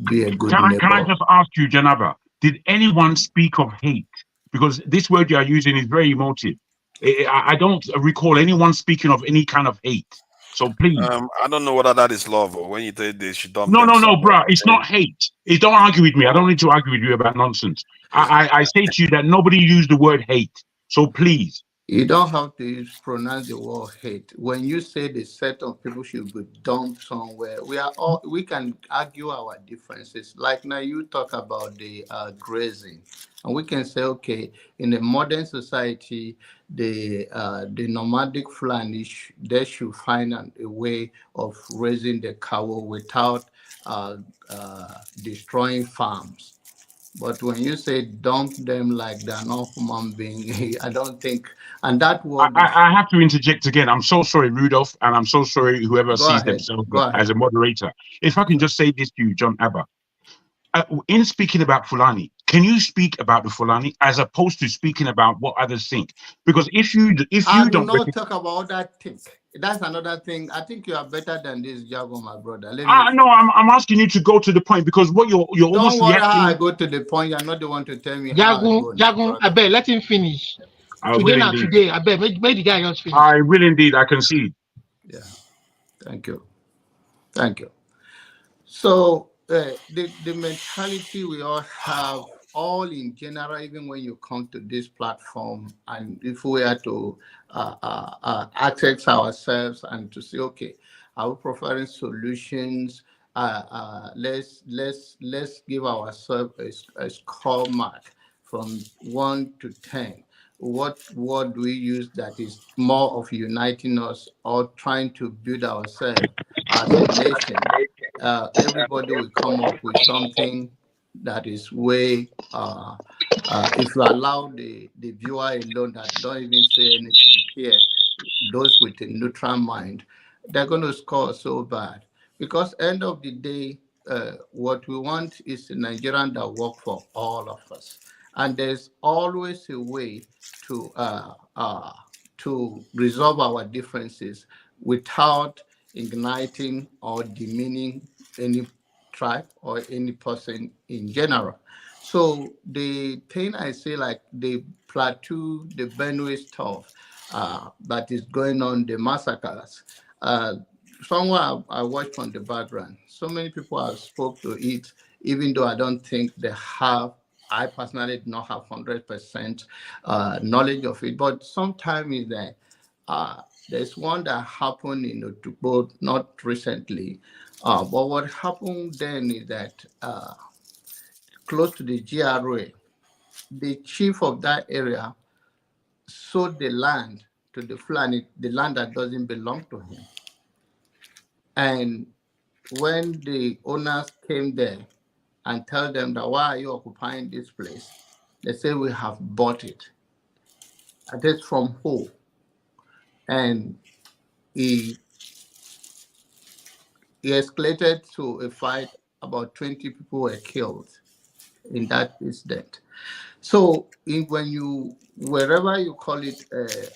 Be a good neighbor. Can I just ask you, Janaba, did anyone speak of hate? Because this word you are using is very emotive. I don't recall anyone speaking of any kind of hate. So please. I don't know whether that is love or when you say they should dump No, them bro. It's not hate. Don't argue with me. I don't need to argue with you about nonsense. I say to you that nobody used the word hate. So please. You don't have to pronounce the word hate. When you say the set of people should be dumped somewhere, we can argue our differences. Like now you talk about the grazing. And we can say, okay, in a modern society, the nomadic Fulani, they should find a way of raising the cow without destroying farms. But when you say dump them like they're not human beings, I don't think, and that word I have to interject again. I'm so sorry, Rudolph, and I'm so sorry whoever sees themselves as a moderator. If I can just say this to you, John Abba. In speaking about Fulani, can you speak about the Fulani as opposed to speaking about what others think? Because if you don't talk about that thing, that's another thing. I think you are better than this, Jago, my brother. No, I'm asking you to go to the point because what you're almost don't worry reacting. How I go to the point. You're not the one to tell me how I go. Jago, I bet let him finish. Today, I bet make the guy just finish. I will indeed. I concede. Yeah. Thank you. So the mentality we all have, all in general, even when you come to this platform, and if we are to access ourselves and to say, okay, are we providing solutions? Let's give ourselves a score mark from 1 to 10. What word do we use that is more of uniting us or trying to build ourselves as a nation? Everybody will come up with something that is way, if you allow the viewer alone that don't even say anything here, those with a neutral mind, they're going to score so bad. Because end of the day, what we want is a Nigerian that work for all of us. And there's always a way to resolve our differences without igniting or demeaning any tribe or any person in general. So the thing I say, like the Plateau, the Benue stuff that is going on, the massacres, somewhere I watched from the background. So many people have spoke to it, even though I don't think they have I personally do not have 100% knowledge of it, but sometimes is that there's one that happened in Otukbo not recently, but what happened then is that close to the GRA, the chief of that area sold the land to the Fulani, the land that doesn't belong to him. And when the owners came there and tell them that why are you occupying this place, they say we have bought it. And that's from who? And he escalated to a fight. About 20 people were killed in that incident. So wherever you call it,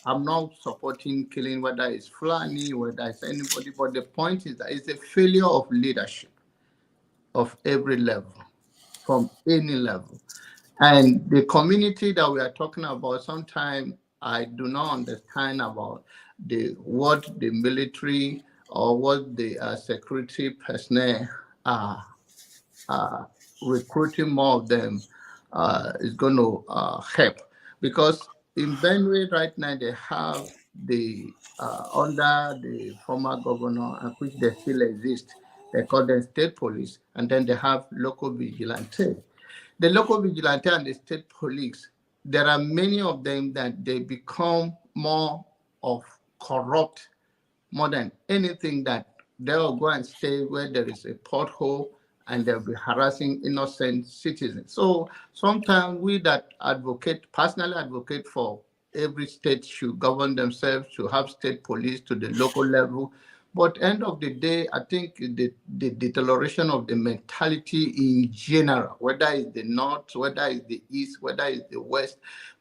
I'm not supporting killing, whether it's Fulani, whether it's anybody, but the point is that it's a failure of leadership of every level, from any level. And the community that we are talking about, sometimes I do not understand about what the military or what the security personnel are recruiting more of them is going to help. Because in Benue right now, they have under the former governor, and which they still exist, they call them state police, and then they have local vigilante. The local vigilante and the state police, there are many of them that they become more of corrupt more than anything, that they'll go and stay where there is a pothole and they'll be harassing innocent citizens. So sometimes we that personally advocate for every state should govern themselves, should have state police to the local level. But end of the day, I think the deterioration of the mentality in general, whether it's the North, whether it's the East, whether it's the West,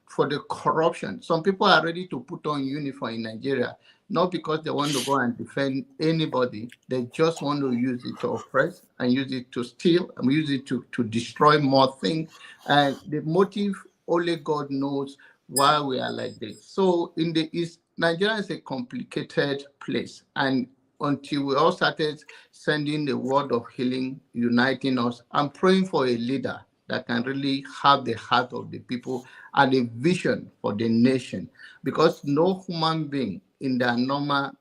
for the corruption. Some people are ready to put on uniform in Nigeria, not because they want to go and defend anybody. They just want to use it to oppress and use it to steal and use it to destroy more things. And the motive, only God knows why we are like this. So in the East, Nigeria is a complicated place. And until we all started sending the word of healing, uniting us, I'm praying for a leader that can really have the heart of the people and a vision for the nation. Because no human being in their normal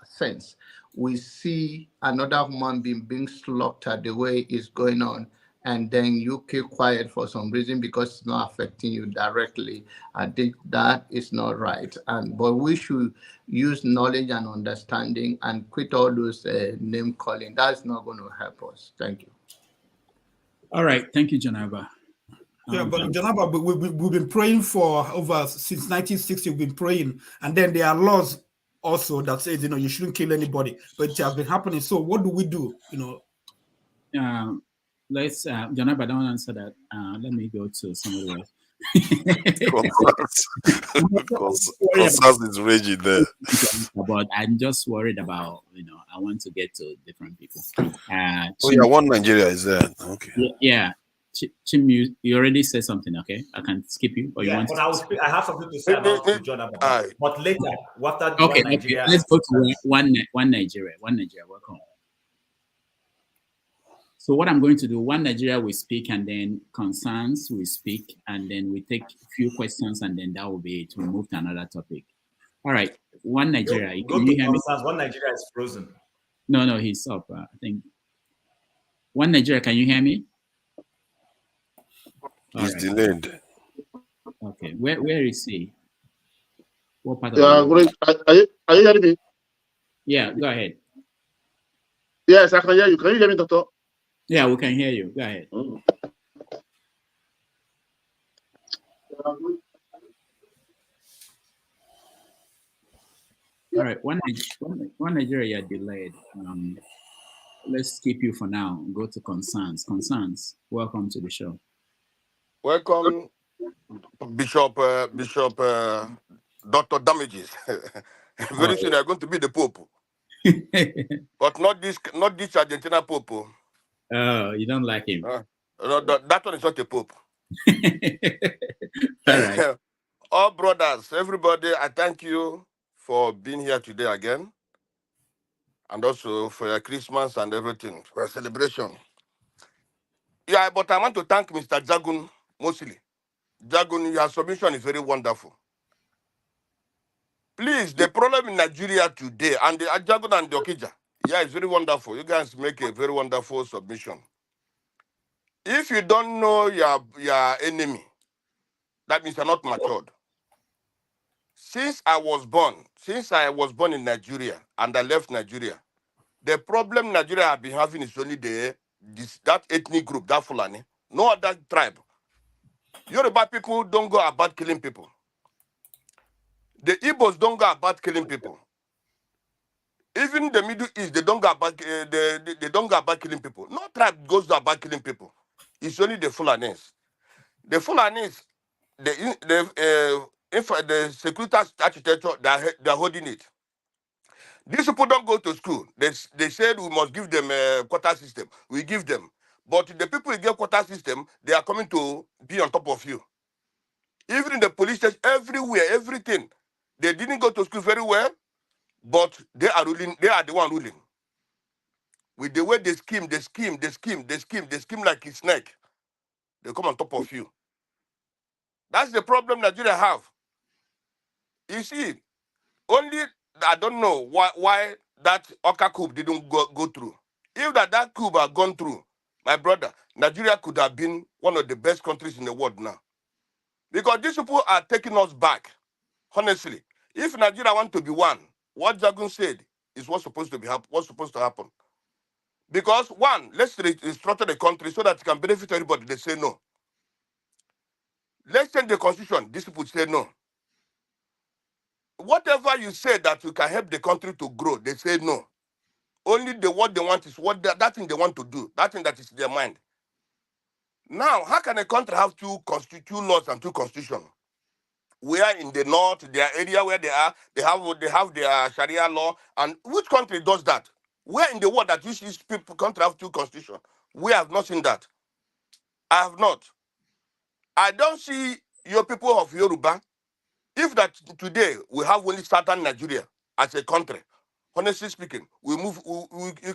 sense, we see another human being slaughtered the way it's going on, and then you keep quiet for some reason because it's not affecting you directly. I think that is not right. But we should use knowledge and understanding and quit all those name calling. That's not going to help us. Thank you. All right. Thank you, Janaba. Yeah, but Janaba, we've been praying for since 1960. We've been praying, and then there are laws also that says you shouldn't kill anybody, but it has been happening. So what do we do? Let's Janaba, don't answer that. Let me go to somebody else. Constance is raging there. But I'm just worried about I want to get to different people. One Nigeria is there. Okay. Yeah. Chim, you already said something, okay? I can skip you, or you want but I have something to say about John, but later, after okay, Nigeria. Let's go to one Nigeria. One Nigeria, welcome. So what I'm going to do, one Nigeria we speak, and then concerns we speak, and then we take a few questions, and then that will be it. We'll move to another topic. All right, one Nigeria. Go to concerns. One Nigeria is frozen. No, he's up. I think. One Nigeria, can you hear me? He's delayed. Okay, where is he? What part of great. Are you hearing me? Yeah, go ahead. Yes, I can hear you. Can you hear me, Doctor? Yeah, we can hear you. Go ahead. All right, one Nigeria delayed. Let's skip you for now. Go to concerns. Concerns. Welcome to the show. Welcome, Bishop Dr. Damages. Very soon they're going to be the Pope. But not this Argentina Pope. Oh, you don't like him? No, that one is not a Pope. All right. All brothers, everybody, I thank you for being here today again. And also for your Christmas and everything, for your celebration. Yeah, but I want to thank Mr. Jagun mostly. Jagun, your submission is very wonderful. Please, the problem in Nigeria today, and the Jagun and the Okija, yeah, it's very wonderful. You guys make a very wonderful submission. If you don't know your enemy, that means you're not matured. Since I was born in Nigeria and I left Nigeria, the problem Nigeria have been having is only that ethnic group, that Fulani, no other tribe. Yoruba people don't go about killing people. The Igbos don't go about killing people. Even the Middle East, they don't go about they don't go about killing people. No tribe goes about killing people. It's only the Fulanis. The Fulanis, the security architecture, they're holding it. These people don't go to school. They said we must give them a quota system. We give them. But the people who get quota system, they are coming to be on top of you. Even in the police station, everywhere, everything. They didn't go to school very well, but they are ruling. They are the one ruling. With the way they scheme like a snake. They come on top of you. That's the problem Nigeria have. You see, only I don't know why that Oka coup didn't go through. If that coup had gone through, my brother, Nigeria could have been one of the best countries in the world now. Because these people are taking us back. Honestly, if Nigeria want to be one, what Jagun said is what's supposed to happen. Because one, let's restructure the country so that it can benefit everybody. They say no. Let's change the constitution. These people say no. Whatever you say that you can help the country to grow, they say no. Only what they want is that thing they want to do. That thing that is in their mind. Now, how can a country have two laws and two constitutions? Where in the north, their area where they are, they have their Sharia law, and which country does that? Where in the world that these people country have two constitutions? We have not seen that. I have not. I don't see your people of Yoruba. If that today we have only southern Nigeria as a country, honestly speaking, you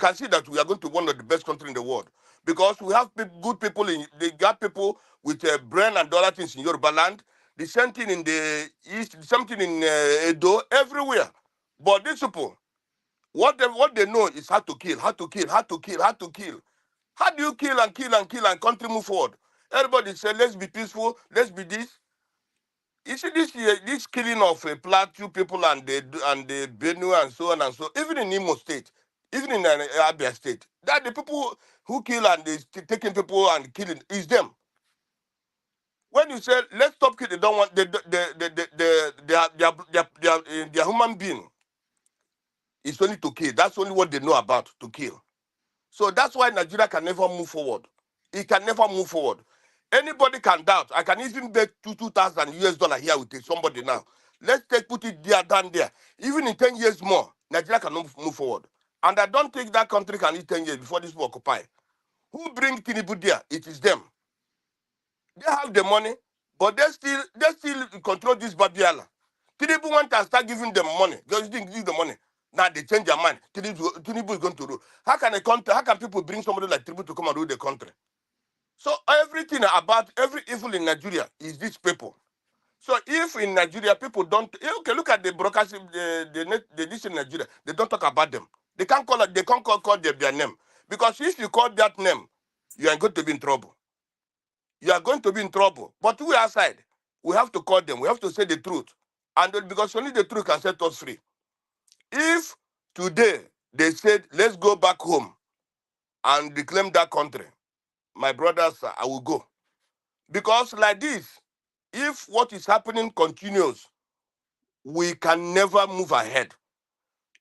can see that we are going to be one of the best countries in the world because we have good people they got people with brain and other things in Yoruba land. The same thing in the east, the same thing in Edo, everywhere. But these people, what they know is how to kill. How do you kill and country move forward? Everybody say, let's be peaceful, let's be this. You see this killing of Plateau people and the Benue and so on and so, even in Imo State, even in Abia State, that the people who kill and they taking people and killing is them. When you say let's stop killing, they don't want their human being. It's only to kill. That's only what they know about, to kill. So that's why Nigeria can never move forward. It can never move forward. Anybody can doubt. I can even bet $2,000 here with somebody now. Let's put it there, down there. Even in 10 years more, Nigeria can move forward. And I don't think that country can eat 10 years before this will occupy. Who bring Tinubu there? It is them. They have the money, but they still control this Babiala. Tinubu want to start giving them money. They didn't give the money. Now they change their mind. Tinubu is going to rule. How can people bring somebody like Tinubu to come and rule the country? So everything about every evil in Nigeria is these people. So if in Nigeria people don't, okay, look at the broadcasting, this in Nigeria, they don't talk about them. They can't call their name. Because if you call that name, you are going to be in trouble. You are going to be in trouble. But we outside, we have to call them. We have to say the truth. And because only the truth can set us free. If today they said, let's go back home and reclaim that country, my brothers, I will go. Because like this, if what is happening continues, we can never move ahead.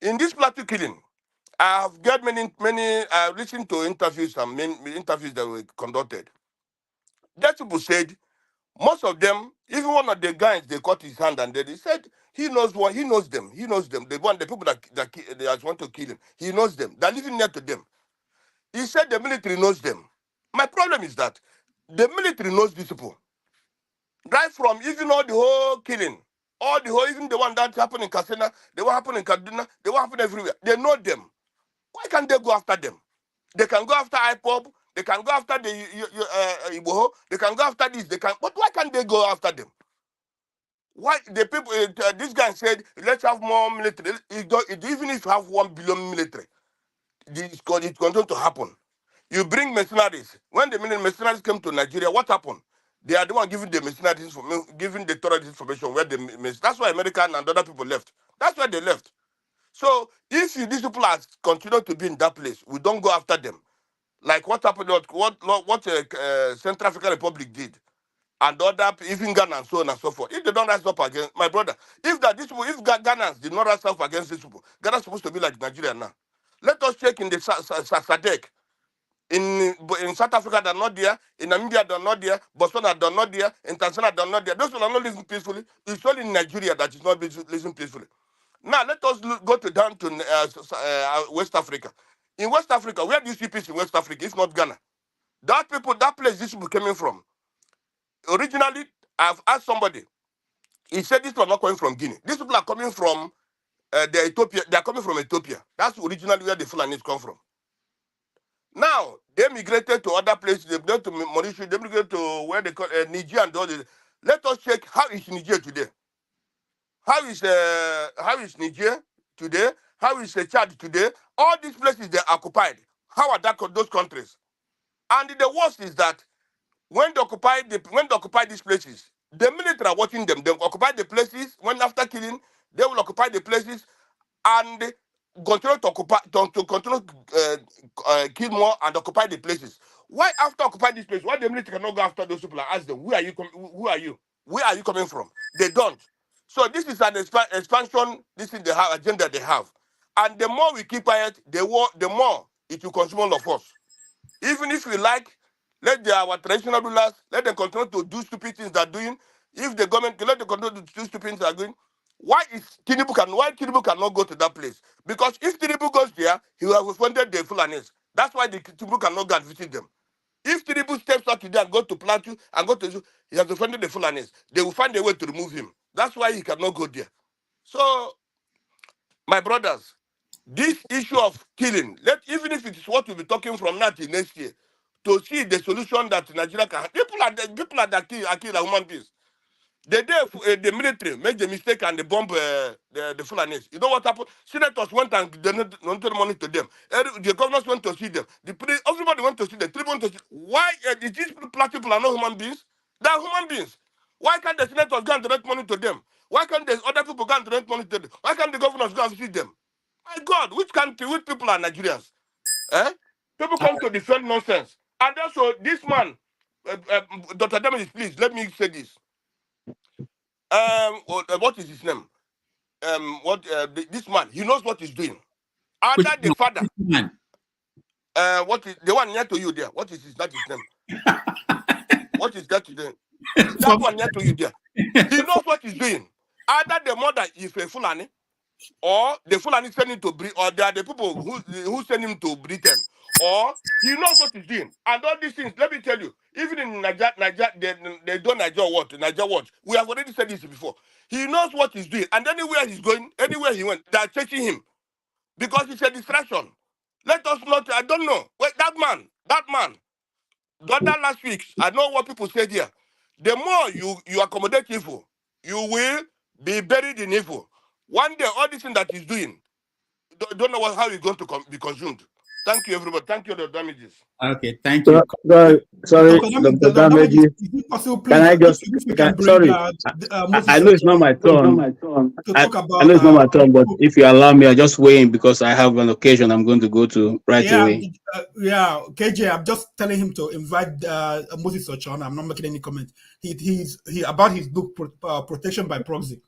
In this Plateau killing, I have got many, I listened to interviews and many interviews that were conducted. That people said, most of them, even one of the guys, they cut his hand and they said, he knows them. The people that want to kill him, he knows them. They're living near to them. He said the military knows them. My problem is that the military knows these people. Right from even all the whole killing, even the one that happened in Katsina, the one happened in Kaduna, the one happened everywhere. They know them. Why can't they go after them? They can go after IPOB, They can go after the Igboho. They can go after this. They can, but why can't they go after them? Why the people? This guy said, let's have more military. Even if you have 1 billion military, it's going to happen. You bring mercenaries. When the mercenaries came to Nigeria, what happened? They are the one giving the mercenaries giving the terrorist information where that's why America and other people left. That's why they left. So if these people are continue to be in that place, we don't go after them. Like what happened, what Central African Republic did, and other even Ghana and so on and so forth. If they don't rise up against my brother, if Ghanaians did not rise up against these people, Ghana is supposed to be like Nigeria now. Let us check in the SADC. In South Africa, they're not there. In Namibia, they're not there. Botswana, they're not there. In Tanzania, they're not there. Those people are not living peacefully. It's only in Nigeria that is not living peacefully. Now, let us go down to West Africa. In West Africa, where do you see peace in West Africa? It's not Ghana. That place these people coming from. Originally, I've asked somebody. He said these people are not coming from Guinea. These people are coming from Ethiopia. They are coming from Ethiopia. That's originally where the Fulanis come from. Now, they migrated to other places. They went to Mauritius. They migrated to where they call Niger and all this. Let us check how is Niger today. How is Niger today? How is Chad today? All these places they occupied. How are those countries? And the worst is that when they occupy these places, the military are watching them. They occupy the places. When after killing, they will occupy the places and continue to occupy, kill more and occupy the places. Why after occupy this place? Why the military cannot go after those people and ask them, who are you? Where are you coming from? They don't. So this is an expansion. This is the agenda they have. And the more we keep quiet, the more it will consume all of us. Even if we like, let our traditional rulers, let them continue to do stupid things they're doing. If the government let them continue to do stupid things they're doing, why Tinubu cannot go to that place? Because if Tinubu goes there, he will have offended the Fulanis. That's why the Tinubu cannot go and visit them. If Tinubu steps out today and go to Plateau and go to, he has offended the Fulanis. They will find a way to remove him. That's why he cannot go there. So, my brothers, this issue of killing, even if it is what we'll be talking from now till next year, to see the solution that Nigeria can have. People are that kill human beings. The day the military made the mistake and they bomb the Fulanis, you know what happened? Senators went and donated money to them. The governors went to see them. Everybody went to see them. Went to see. Why these people are not human beings? They are human beings. Why can't the senators go and donate money to them? Why can't the other people go and donate money to them? Why can't the governors go and visit them? My God, which country, which people are Nigerians? People come to defend nonsense. And also, this man, Dr. Damages, please, let me say this. What is his name? This man, he knows what he's doing. Either the father, what is the one near to you there? What is his name? What is that today? That one near to you there. He knows what he's doing. Either the mother is a Fulani, or the Fulani send him to Britain, or they are the people who send him to Britain, or he knows what he's doing. And all these things, let me tell you, even in Niger, they don't Niger watch. We have already said this before. He knows what he's doing, and anywhere he's going, anywhere he went, they are chasing him because it's a distraction. Let us not. I don't know. Wait, that man. The other last week, I know what people said here. The more you accommodate evil, you will be buried in evil. One day, all this thing that he's doing, don't know how it's going to be consumed. Thank you, everybody. Thank you, the Damages. Okay, thank you. Sorry, the Damages. Can I just? Sorry, I know it's not my turn. I know it's not my turn, but if you allow me, I just weigh in because I have an occasion I'm going to go to right away. KJ, I'm just telling him to invite Moses Ochon. I'm not making any comment. He about his book Protection by Proxy,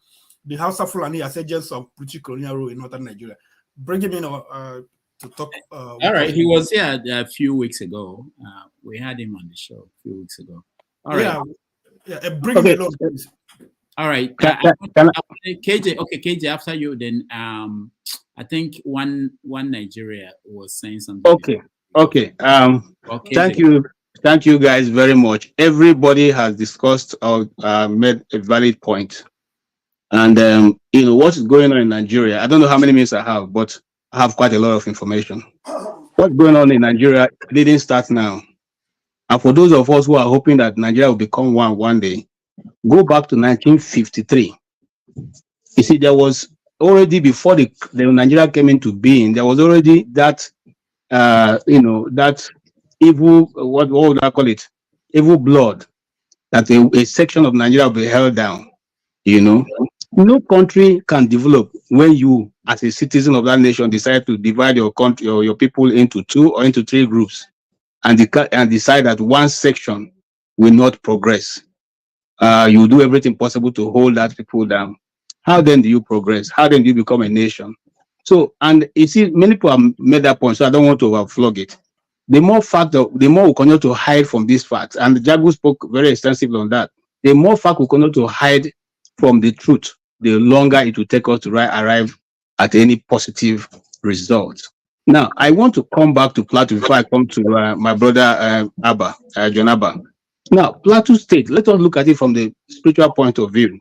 the House of Fulani as agents of British colonial rule in northern Nigeria. Bring him in to talk. All right, he was here a few weeks ago. We had him on the show a few weeks ago. All right. Bring him along, please. All right. KJ, okay, KJ, after you, then I think one Nigeria was saying something. Okay. Thank you guys very much. Everybody has discussed or made a valid point. And what is going on in Nigeria? I don't know how many minutes I have, but I have quite a lot of information. What's going on in Nigeria didn't start now. And for those of us who are hoping that Nigeria will become one day, go back to 1953. You see, there was already, before the Nigeria came into being, there was already that, that evil, what would I call it? Evil blood, that a section of Nigeria will be held down. No country can develop when you, as a citizen of that nation, decide to divide your country or your people into 2 or into 3 groups, and decide that one section will not progress. You do everything possible to hold that people down. How then do you progress? How then do you become a nation? So, and you see, many people have made that point, so I don't want to overflog it. The more we continue to hide from these facts, and Jagu spoke very extensively on that, the more fact we continue to hide from the truth, the longer it will take us to arrive at any positive result. Now, I want to come back to Plateau before I come to my brother John Abba. Now, Plateau State, let us look at it from the spiritual point of view.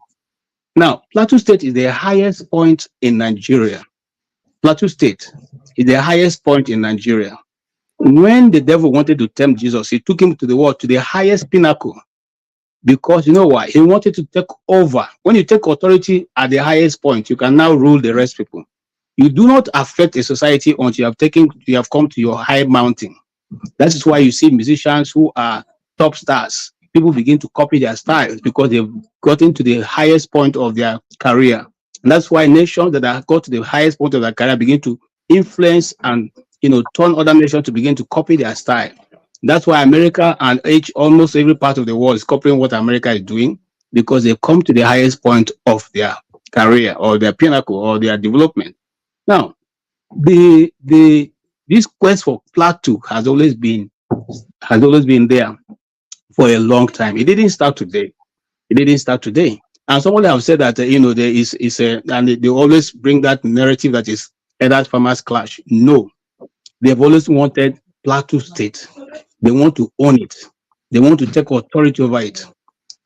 Now, Plateau State is the highest point in Nigeria. Plateau State is the highest point in Nigeria. When the devil wanted to tempt Jesus, he took him to the highest pinnacle. Because you know why? He wanted to take over. When you take authority at the highest point, you can now rule the rest people. You do not affect a society until you have come to your high mountain. That is why you see musicians who are top stars. People begin to copy their styles because they've gotten to the highest point of their career. And that's why nations that have got to the highest point of their career begin to influence and turn other nations to begin to copy their style. That's why America and almost every part of the world is copying what America is doing, because they've come to the highest point of their career or their pinnacle or their development. Now, this quest for plateau has always been there for a long time. It didn't start today. And somebody have said that there is and they always bring that narrative that is that farmers clash. No, they've always wanted Plateau State. They want to own it. They want to take authority over it.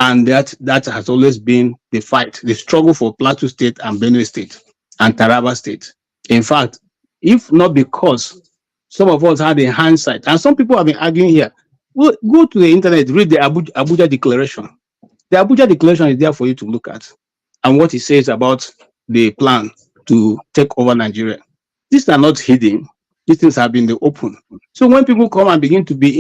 And that has always been the fight, the struggle for Plateau State and Benue State and Taraba State. In fact, if not because some of us had a hindsight, and some people have been arguing here, well, go to the internet, read the Abuja Declaration. The Abuja Declaration is there for you to look at, and what it says about the plan to take over Nigeria. These are not hidden. These things have been in the open. So when people come and begin to be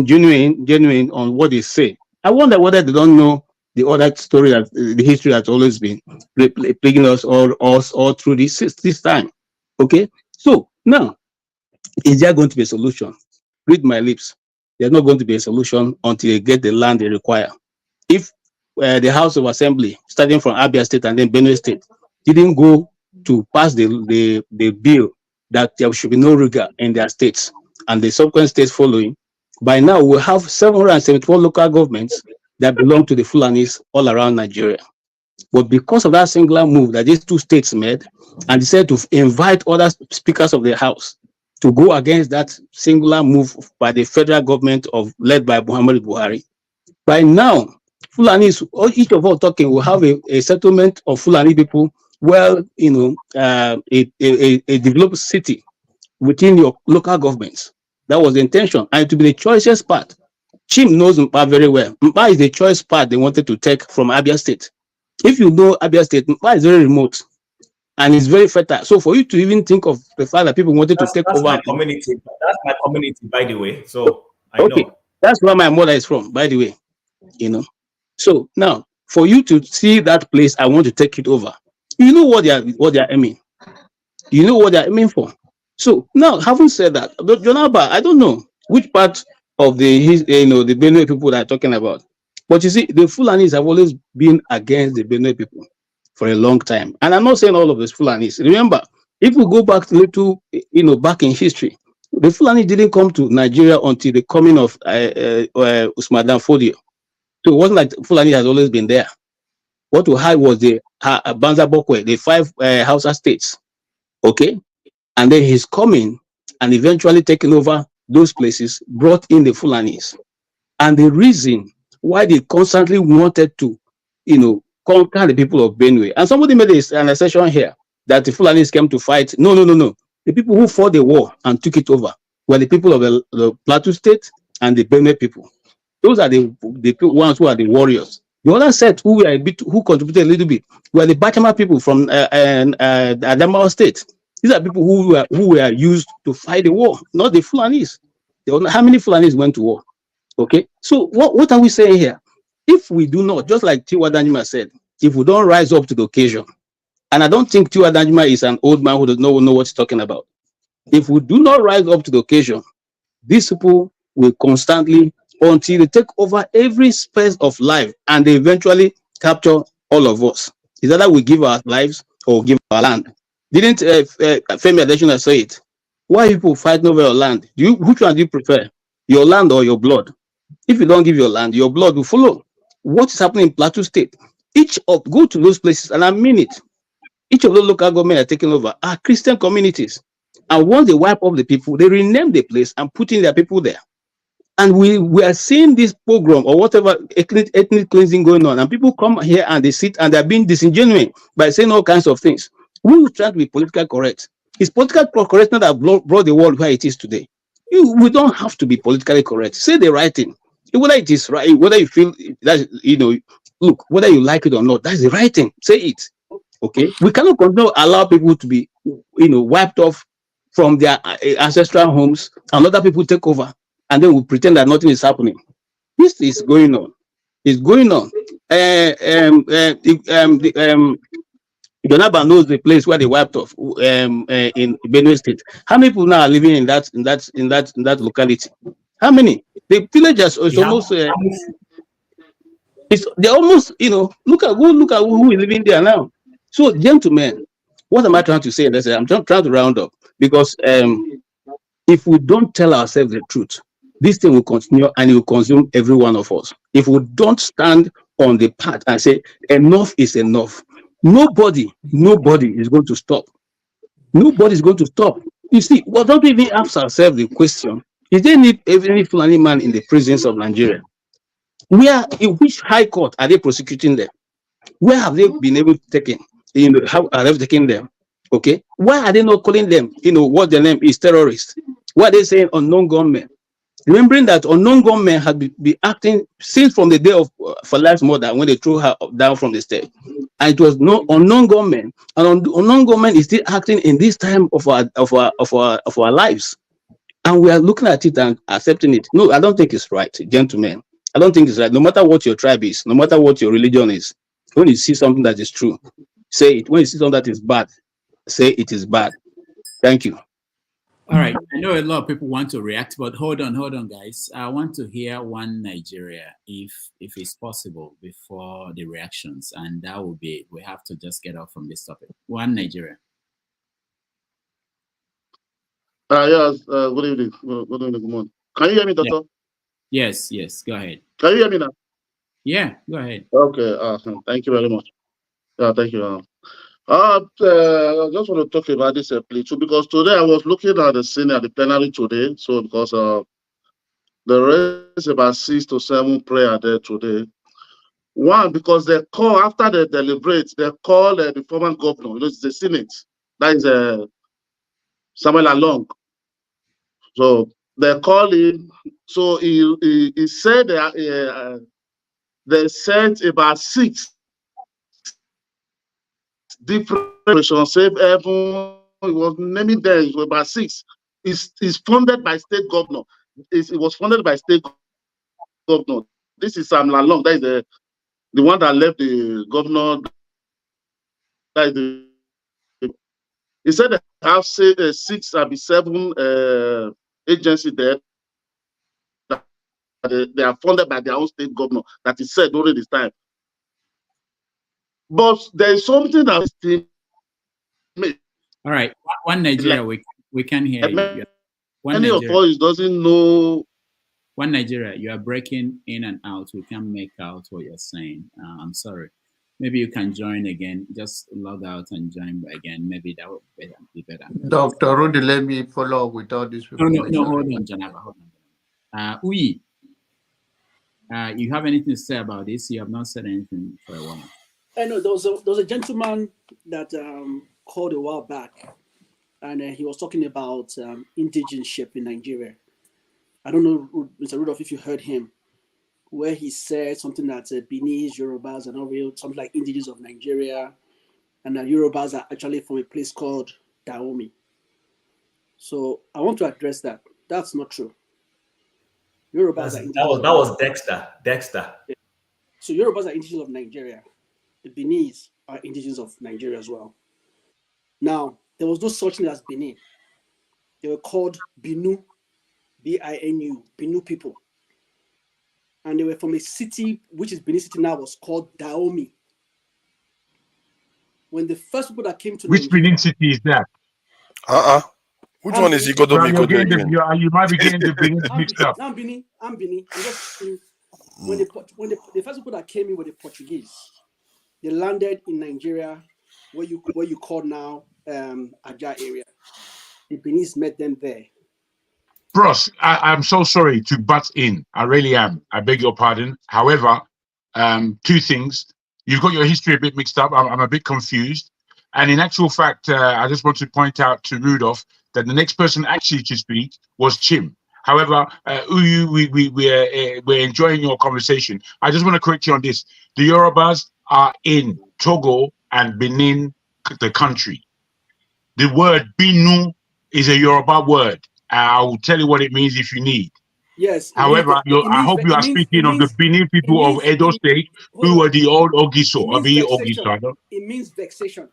genuine on what they say, I wonder whether they don't know the other story, that the history that's always been plaguing us all through this time. Okay, so now, is there going to be a solution? Read my lips. There's not going to be a solution until they get the land they require. If the House of Assembly, starting from Abia State and then Benue State, didn't go to pass the bill that there should be no rigor in their states, and the subsequent states following, by now we'll have 774 local governments that belong to the Fulanis all around Nigeria. But because of that singular move that these 2 states made, and decided to invite other speakers of the House to go against that singular move by the federal government led by Muhammadu Buhari, by now, Fulanis, each of us talking, will have a settlement of Fulani people, a developed city within your local governments. That was the intention, and to be the choicest part. Chim knows Mpa very well. Mpa is the choice part they wanted to take from Abia State. If you know Abia State, Mpa is very remote and it's very fertile. So for you to even think of the fact that people wanted to take over. My community. That's my community, by the way. So I know. That's where my mother is from, by the way. So now, for you to see that place, I want to take it over. You know what they are aiming. You know what they are aiming for. So now, having said that, Jonaba, I don't know which part of the Benue people that are talking about, but you see, the Fulanis have always been against the Benue people for a long time, and I'm not saying all of those Fulanis. Remember, if we go back a little, back in history, the Fulani didn't come to Nigeria until the coming of Usman Dan Fodio. So it wasn't like Fulani has always been there. What we had was the Banza Bokwe, the 5 Hausa states. Okay, and then he's coming and eventually taking over those places, brought in the Fulanis. And the reason why they constantly wanted to, conquer the people of Benue. And somebody made an assertion here that the Fulanis came to fight. No. The people who fought the war and took it over were the people of the Plateau State and the Benue people. Those are the ones who are the warriors. The other set who contributed a little bit were the Bachama people from Adamawa State. These are people who were used to fight the war, not the Fulanis. How many Fulanis went to war? Okay, so what are we saying here? If we do not, just like Tiwa Danjuma said, if we don't rise up to the occasion, and I don't think Tiwa Danjuma is an old man who does not know what he's talking about. If we do not rise up to the occasion, these people will constantly, until they take over every space of life, and they eventually capture all of us. Is either we give our lives or give our land. Didn't Femi Adesina say it? Why people fighting over your land? Which one do you prefer? Your land or your blood? If you don't give your land, your blood will follow. What is happening in Plateau State? Go to those places, and I mean it. Each of the local government are taking over are Christian communities. And once they wipe off the people, they rename the place and put in their people there. And we are seeing this program or whatever ethnic cleansing going on. And people come here and they sit and they're being disingenuous by saying all kinds of things. We will try to be politically correct. It's political correctness that brought the world where it is today. We don't have to be politically correct. Say the right thing. Whether it is right, whether you feel that, look, whether you like it or not, that's the right thing. Say it. Okay, we cannot continue to allow people to be, wiped off from their ancestral homes, and other people take over, and then we pretend that nothing is happening. This is going on. It's going on. Jonaba knows the place where they wiped off in Benue State. How many people now are living in that locality? How many? The villagers is almost. They're almost. Look at who is living there now. So, gentlemen, what am I trying to say? I'm trying to round up, because if we don't tell ourselves the truth, this thing will continue and it will consume every one of us. If we don't stand on the path and say enough is enough, nobody is going to stop. Nobody is going to stop. You see, we don't even ask ourselves the question: is there any Fulani man in the prisons of Nigeria? In which high court are they prosecuting them? Where have they been able to take in? How are they taking them? Okay, why are they not calling them? What their name is, terrorists? Why are they saying unknown gunmen? Remembering that unknown gunmen had been acting since from the day of for life's mother, when they threw her down from the stairs, and it was no unknown gunmen, and unknown gunmen is still acting in this time of our lives, and we are looking at it and accepting it. No, I don't think it's right, gentlemen. I don't think it's right. No matter what your tribe is, no matter what your religion is, when you see something that is true, say it. When you see something that is bad, say it is bad. Thank you. All right. I know a lot of people want to react, but hold on, guys. I want to hear one Nigeria, if it's possible, before the reactions, and that will be. We have to just get off from this topic. One Nigeria. Yes. Good evening. Good evening. Good morning. Can you hear me, Doctor? Yes. Go ahead. Can you hear me now? Yeah. Go ahead. Okay. Thank you very much. Yeah. Thank you. I just want to talk about this plea too, because today I was looking at the scene at the plenary today. So because there is about 6 to 7 prayer there today. One, because they call after they deliberate, they call the former governor, it's the Senate, that is Samuel Along. So they call him. So he said they sent about 6 different operations, Save Heaven. It was naming there. It was about 6. It's funded by state governor. It was funded by state governor. This is Sam Lalong. That is the one that left the governor. That is he said they have 6 or 7 agencies there. They are funded by their own state governor. That is said during this time. But there is something that is still. All right, one Nigeria, we can hear you. Many of us doesn't know. One Nigeria, you are breaking in and out. We can't make out what you're saying. I'm sorry. Maybe you can join again. Just log out and join again. Maybe that would be better. Dr. Rudy, let me follow up with all these people. No, hold on, Janaba. Hold on. Uyi, you have anything to say about this? You have not said anything for a while. I know there was a gentleman that called a while back, and he was talking about indigenship in Nigeria. I don't know, Mr. Rudolph, if you heard him, where he said something that Benin Yorubas are not real, something like indigenous of Nigeria, and that Yorubas are actually from a place called Dahomey. So I want to address that. That's not true. Yorubas are indigenous. That was Dexter. Yeah. So Yorubas are indigenous of Nigeria. The Beninese are indigenous of Nigeria as well. Now, there was no such thing as Benin. They were called Binu, B-I-N-U, Binu people. And they were from a city, which is Benin City now, was called Dahomey. When the first people that came to Which Nigeria, Benin city is that? Which one is Igodomi Godo again? You might be getting the Benin mixed up. I'm Benin. I'm just saying, when the first people that came in were the Portuguese, they landed in Nigeria, where you call now Aja area. The Beninese met them there. Bros, I'm so sorry to butt in. I really am. I beg your pardon. However, two things. You've got your history a bit mixed up. I'm a bit confused. And in actual fact, I just want to point out to Rudolph that the next person actually to speak was Chim. However, we're enjoying your conversation. I just want to correct you on this. The Yorubas are in Togo and Benin, the country. The word Binu is a Yoruba word. I will tell you what it means if you need. Yes. However, I hope you are speaking of the Benin people of Edo State who were the old Ogiso. It means vexation.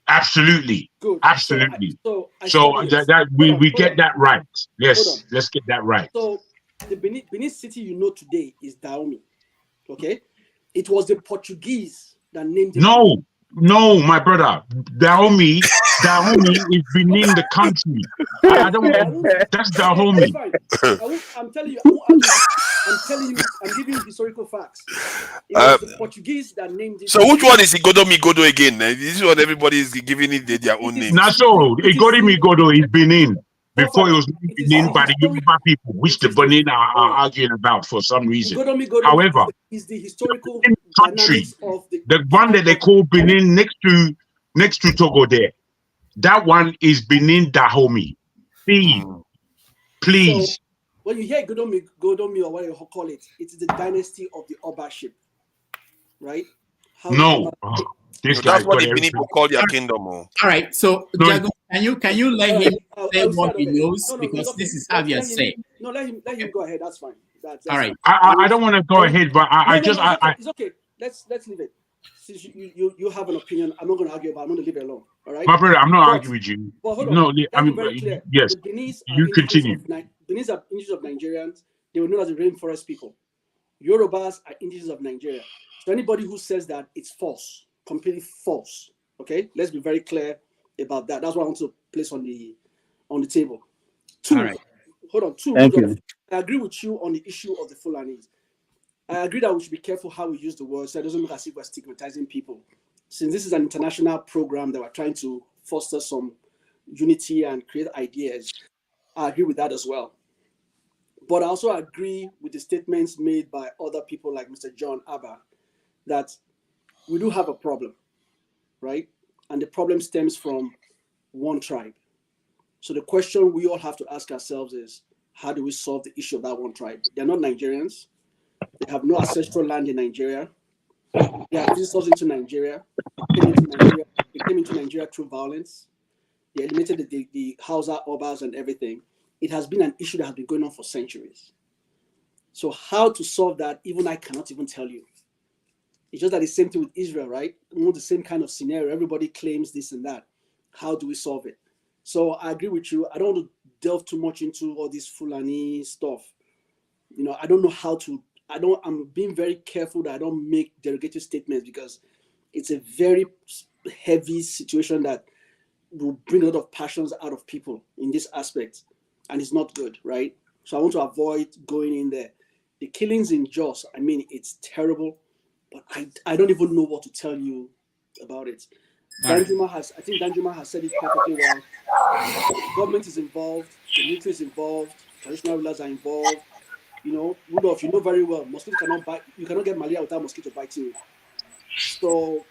Absolutely. Good. Absolutely. So we get that right. Yes, let's get that right. So the Benin city you know today is Dahomey. Okay? It was the Portuguese that named it. No, my brother. Dahomey is Benin, the country. That's Dahomey. I'm telling you, I'm giving you historical facts. It was the Portuguese that named it. So which one is Igodomi Godo again? This is what everybody is giving it their own names. So Igodomi Godo is Benin. Before it was Benin by the Yoruba people, which the Benin are arguing about for some reason. However, is the historical country, the one that they call Benin next to Togo there, that one is Benin Dahomey. Please. So, when you hear Godomi or whatever you call it, it is the dynasty of the Obaship, right? That's what the Benin people call their kingdom. All right, so Jago, can you let him say what he knows, because this is Javier say. No, let him go ahead. That's fine. That's all right. I don't want to go ahead, but it's okay. Let's leave it. Since you have an opinion, I'm not going to argue, but I'm going to leave it alone. All right, my brother, I'm not arguing with you. But hold on. No, I mean, very clear. yes. You continue. Beninese are indigenous of Nigerians. They were known as the rainforest people. Yorubas are indigenous of Nigeria. So anybody who says that, it's false, completely false. Okay, let's be very clear about that. That's what I want to place on the table. Two, all right. Hold on. Two, thank you. I agree with you on the issue of the Fulanis. I agree that we should be careful how we use the word, so it doesn't look as if we're stigmatizing people. Since this is an international program that we're trying to foster some unity and create ideas, I agree with that as well. But I also agree with the statements made by other people like Mr. John Abba that we do have a problem, right? And the problem stems from one tribe. So the question we all have to ask ourselves is, how do we solve the issue of that one tribe? They're not Nigerians. They have no ancestral land in Nigeria. They are visitors into Nigeria. They came into Nigeria through violence. They eliminated the Hausa, Obas, and everything. It has been an issue that has been going on for centuries. So how to solve that, even I cannot even tell you. It's just that the same thing with Israel, right? The same kind of scenario. Everybody claims this and that. How do we solve it? So I agree with you. I don't want to delve too much into all this Fulani stuff. I don't know how to. I'm being very careful that I don't make derogatory statements, because it's a very heavy situation that will bring a lot of passions out of people in this aspect, and it's not good, right? So I want to avoid going in there. The killings in Jos, I mean, it's terrible, but I don't even know what to tell you about it. I think Danjuma has said it perfectly well. The government is involved, the military is involved, traditional rulers are involved. Rudolph, you know very well, mosquito cannot bite. You cannot get malaria without mosquito biting you. So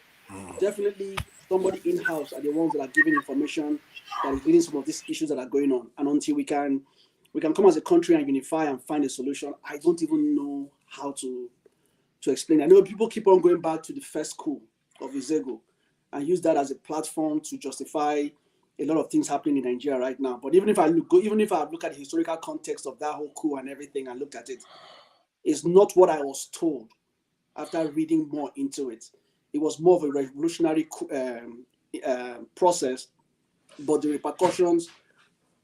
definitely somebody in-house are the ones that are giving information that is leading some of these issues that are going on. And until we can we can come as a country and unify and find a solution. I don't even know how to explain. I know people keep on going back to the first coup of Izego and use that as a platform to justify a lot of things happening in Nigeria right now. But even if I look at the historical context of that whole coup and everything and looked at it, it's not what I was told after reading more into it. It was more of a revolutionary process, but the repercussions,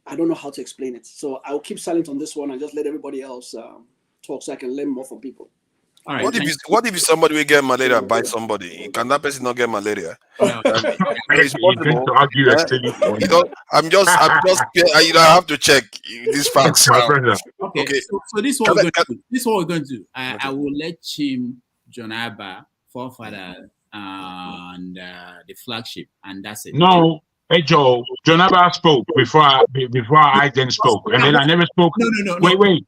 I don't know how to explain it. So I'll keep silent on this one and just let everybody else talk so I can learn more from people. All right, what if somebody will get malaria and bite somebody? Can that person not get malaria? No. It's possible. To argue I'm just, I have to check these facts. Okay. So this is what we're going to do. I will let Chim, John Abba, Forefather, and the flagship, and that's it. No. Hey Joe, John Abba spoke before I then spoke, and then I never spoke. No. Wait. When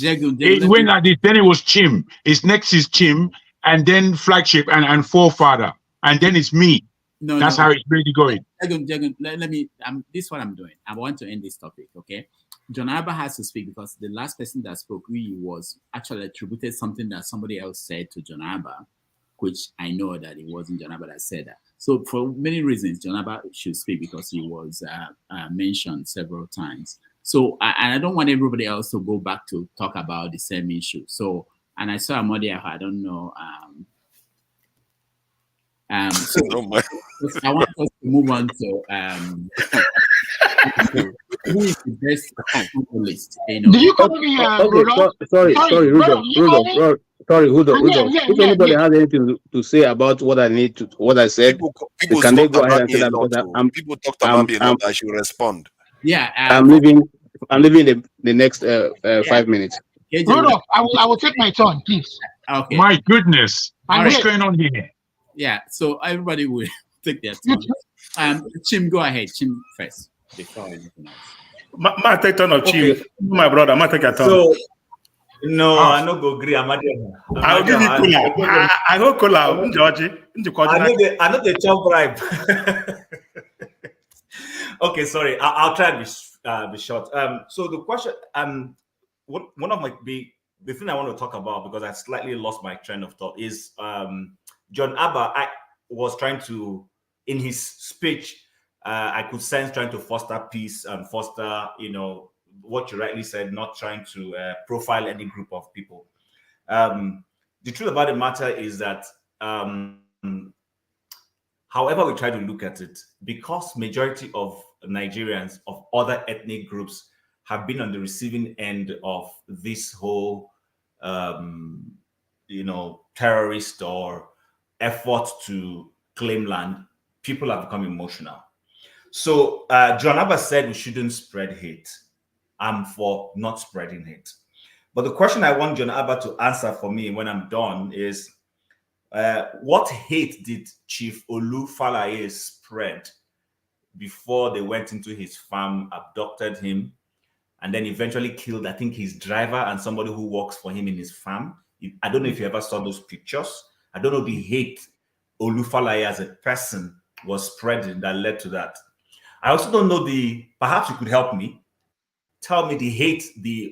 then it was Chim. It's next is Chim, and then flagship and forefather, and then it's me. That's how it's really going. Let me. This is what I'm doing. I want to end this topic. Okay, John Abba has to speak because the last person that spoke really was actually attributed something that somebody else said to John Abba, which I know that it wasn't John Abba that said that. So for many reasons, John Abba should speak because he was mentioned several times. So, and I don't want everybody else to go back to talk about the same issue. So, and I saw Amadi, I don't know. So I want us to move on to who is the best list? You know? Do you call me Sorry, Rudolph. Sorry, Rudolph. If anybody has anything to say about what I said, can they go ahead and say that? People talked about me a lot. I should respond. Yeah, I'm leaving the next 5 minutes. Rudolph, I will take my turn, please. Okay. My goodness, what's going on here? Yeah, so everybody will take their turn. Chim, go ahead. Chim first before anything else. My take turn of Chim. My brother, my take a turn. So, no, I no go agree. I'll give you cola. I go cola. Georgie. I know the chop bribe. Okay, sorry. I'll try and be short. So the question, one of the thing I want to talk about, because I slightly lost my train of thought, is John Abba. I was trying to, in his speech, I could sense trying to foster peace and foster, what you rightly said, not trying to profile any group of people. The truth about the matter is that, however we try to look at it, because majority of Nigerians of other ethnic groups have been on the receiving end of this whole, terrorist or effort to claim land, people have become emotional. So John Abba said we shouldn't spread hate. I'm for not spreading hate. But the question I want John Abba to answer for me when I'm done is, what hate did Chief Olu Falaye spread before they went into his farm, abducted him, and then eventually killed, I think, his driver and somebody who works for him in his farm? I don't know if you ever saw those pictures. I don't know the hate Olu Falaye as a person was spreading that led to that. I also don't know perhaps you could help me. Tell me the hate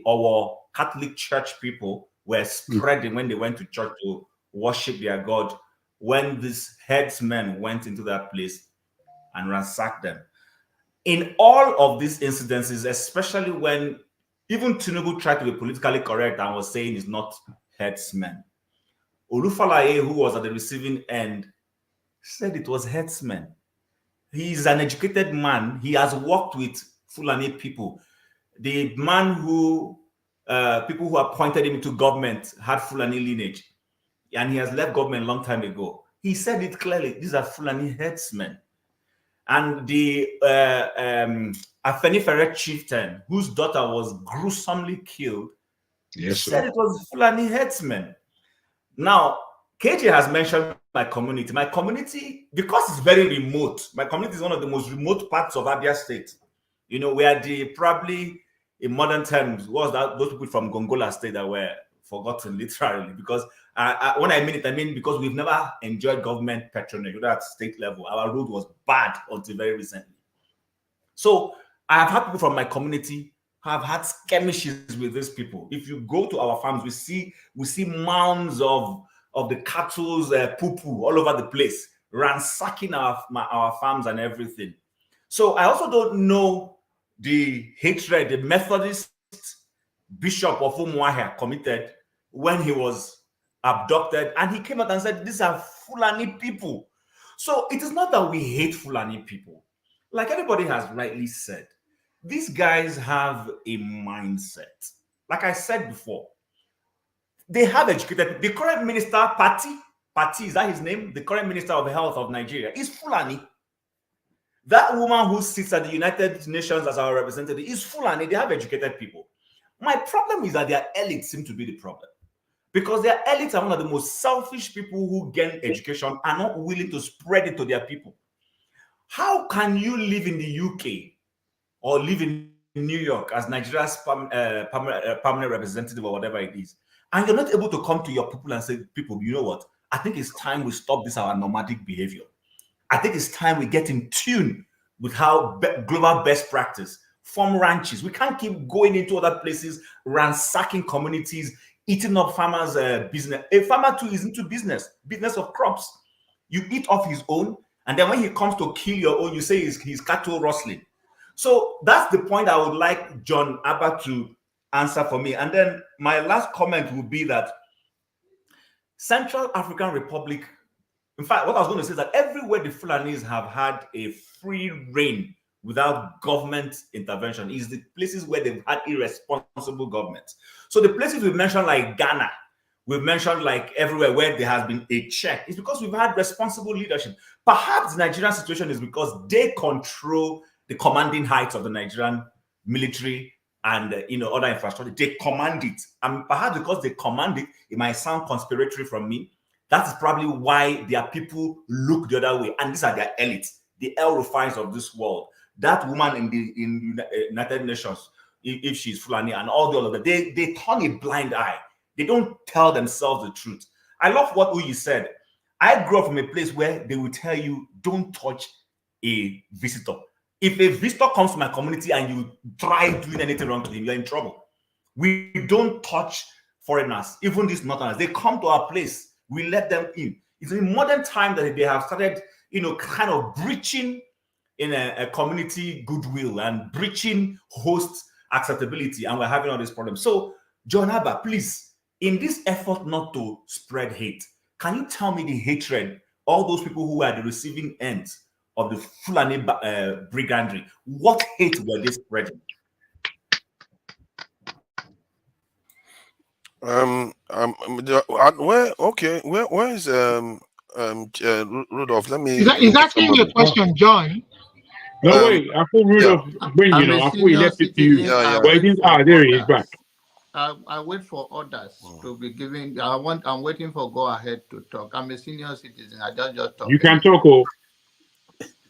our Catholic Church people were spreading when they went to church to worship their God, when these headsmen went into that place and ransacked them. In all of these incidences, especially when even Tinubu tried to be politically correct and was saying he's not headsmen, Olu Falaye, who was at the receiving end, said it was headsmen. He's an educated man. He has worked with Fulani people. The man who, people who appointed him to government had Fulani lineage, and he has left government a long time ago. He said it clearly, these are Fulani headsmen. And the Afenifere chieftain, whose daughter was gruesomely killed, said it was Fulani headsmen. Now, KJ has mentioned my community. My community, because it's very remote, my community is one of the most remote parts of Abia State. Where probably in modern terms, was that those people from Gongola State that were forgotten literally, because when I mean it, I mean because we've never enjoyed government patronage at state level. Our road was bad until very recently. So I have had people from my community have had skirmishes with these people. If you go to our farms, we see mounds of the cattle's poo-poo all over the place, ransacking our farms and everything. So I also don't know the hatred the Methodist Bishop of Umuahia committed when he was abducted, and he came out and said, these are Fulani people. So it is not that we hate Fulani people. Like everybody has rightly said, these guys have a mindset. Like I said before, they have educated. The current minister, Pati, is that his name? The current minister of health of Nigeria is Fulani. That woman who sits at the United Nations as our representative is Fulani. They have educated people. My problem is that their elites seem to be the problem. Because their elites are one of the most selfish people who gain education and not willing to spread it to their people. How can you live in the UK or live in New York as Nigeria's permanent representative or whatever it is, and you're not able to come to your people and say, people, you know what? I think it's time we stop this our nomadic behavior. I think it's time we get in tune with how global best practice, form ranches. We can't keep going into other places, ransacking communities, eating up farmers' business. A farmer too is into business of crops. You eat off his own, and then when he comes to kill your own, you say he's cattle rustling. So that's the point I would like John Abba to answer for me. And then my last comment would be that Central African Republic, in fact, what I was going to say is that everywhere the Fulanis have had a free reign without government intervention is the places where they've had irresponsible governments. So the places we've mentioned like Ghana, we've mentioned like everywhere where there has been a check, it's because we've had responsible leadership. Perhaps the Nigerian situation is because they control the commanding heights of the Nigerian military and other infrastructure. They command it, and perhaps because they command it, it might sound conspiratory from me. That is probably why their people look the other way, and these are their elites, the El Rufais of this world. That woman in the United Nations, if she's Fulani, and all the other, they turn a blind eye. They don't tell themselves the truth. I love what Uyi said. I grew up from a place where they will tell you, don't touch a visitor. If a visitor comes to my community and you try doing anything wrong to him, you're in trouble. We don't touch foreigners, even these northerners. They come to our place, we let them in. It's in modern time that they have started, kind of breaching in a community goodwill and breaching host acceptability, and we're having all these problems. So, John Abba, please, in this effort not to spread hate, can you tell me the hatred, all those people who are the receiving end of the Fulani brigandry, what hate were they spreading? Where is Rudolph? Let me. Is asking you a question, John? No, wait. I thought Rudolph, I thought he left it to you. But he didn't. There he is back. I wait for others to be given. I'm waiting for go ahead to talk. I'm a senior citizen. I just talk. You can talk, or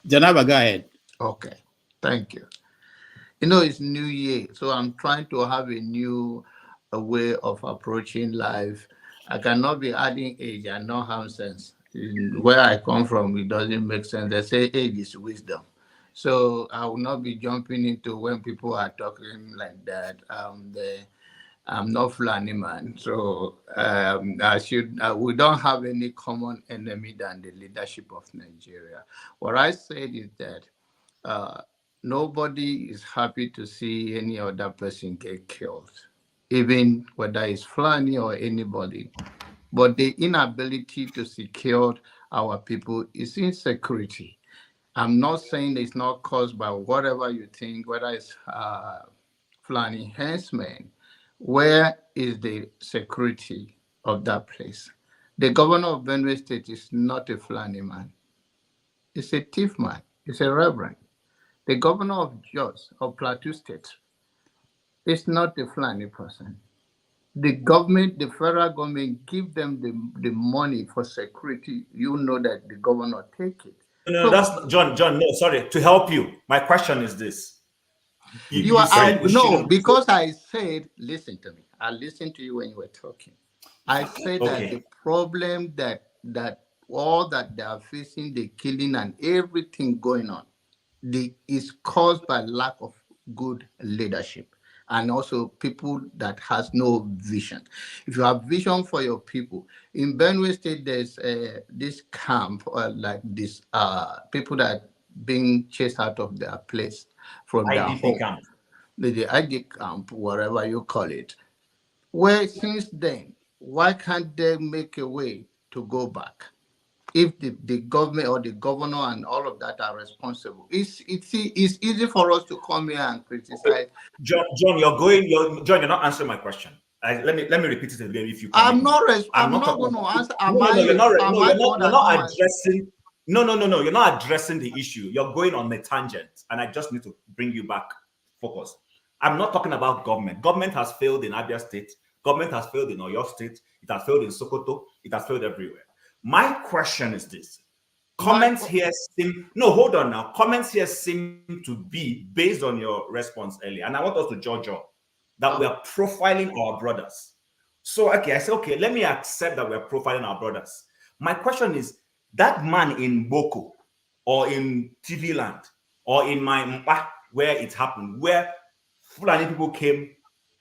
Janaba, go ahead. Okay, thank you. It's New Year, so I'm trying to have a new way of approaching life. I cannot be adding age and not have sense. Where I come from, it doesn't make sense. They say age is wisdom. So I will not be jumping into when people are talking like that. I'm not Fulani man, so we don't have any common enemy than the leadership of Nigeria. What I said is that nobody is happy to see any other person get killed, even whether it's Fulani or anybody. But the inability to secure our people is insecurity. I'm not saying it's not caused by whatever you think, whether it's Fulani henchmen. Where is the security of that place? The governor of Benue State is not a Fulani man. It's a thief man. It's a reverend. The governor of Jos of Plateau State is not a Fulani person. The government, the federal government, give them the money for security. You know that the governor take it. No, that's John. No, sorry. To help you, my question is this. Because I said, listen to me. I listened to you when you were talking. I said that the problem that all that they are facing, the killing and everything going on, is caused by lack of good leadership. and also people that has no vision. If you have vision for your people, in Benue State, there's this camp like this people that being chased out of their place from their IDP home, camp. the ID camp, whatever you call it. Where since then, why can't they make a way to go back? If the government or the governor and all of that are responsible, it's easy for us to come here and criticize. John, you're not answering my question. Let me repeat it again if you permit I'm me. not going to answer. You're not addressing. No. You're not addressing the issue. You're going on a tangent, and I just need to bring you back focus. I'm not talking about government. Government has failed in Abia State. Government has failed in Oyo State. It has failed in Sokoto. It has failed everywhere. My question is this. Comments here seem to be based on your response earlier. And I want us to judge up that we are profiling our brothers. So, I say, let me accept that we're profiling our brothers. My question is, that man in Boko or in TV land or in my Mpa, where it happened, where Fulani people came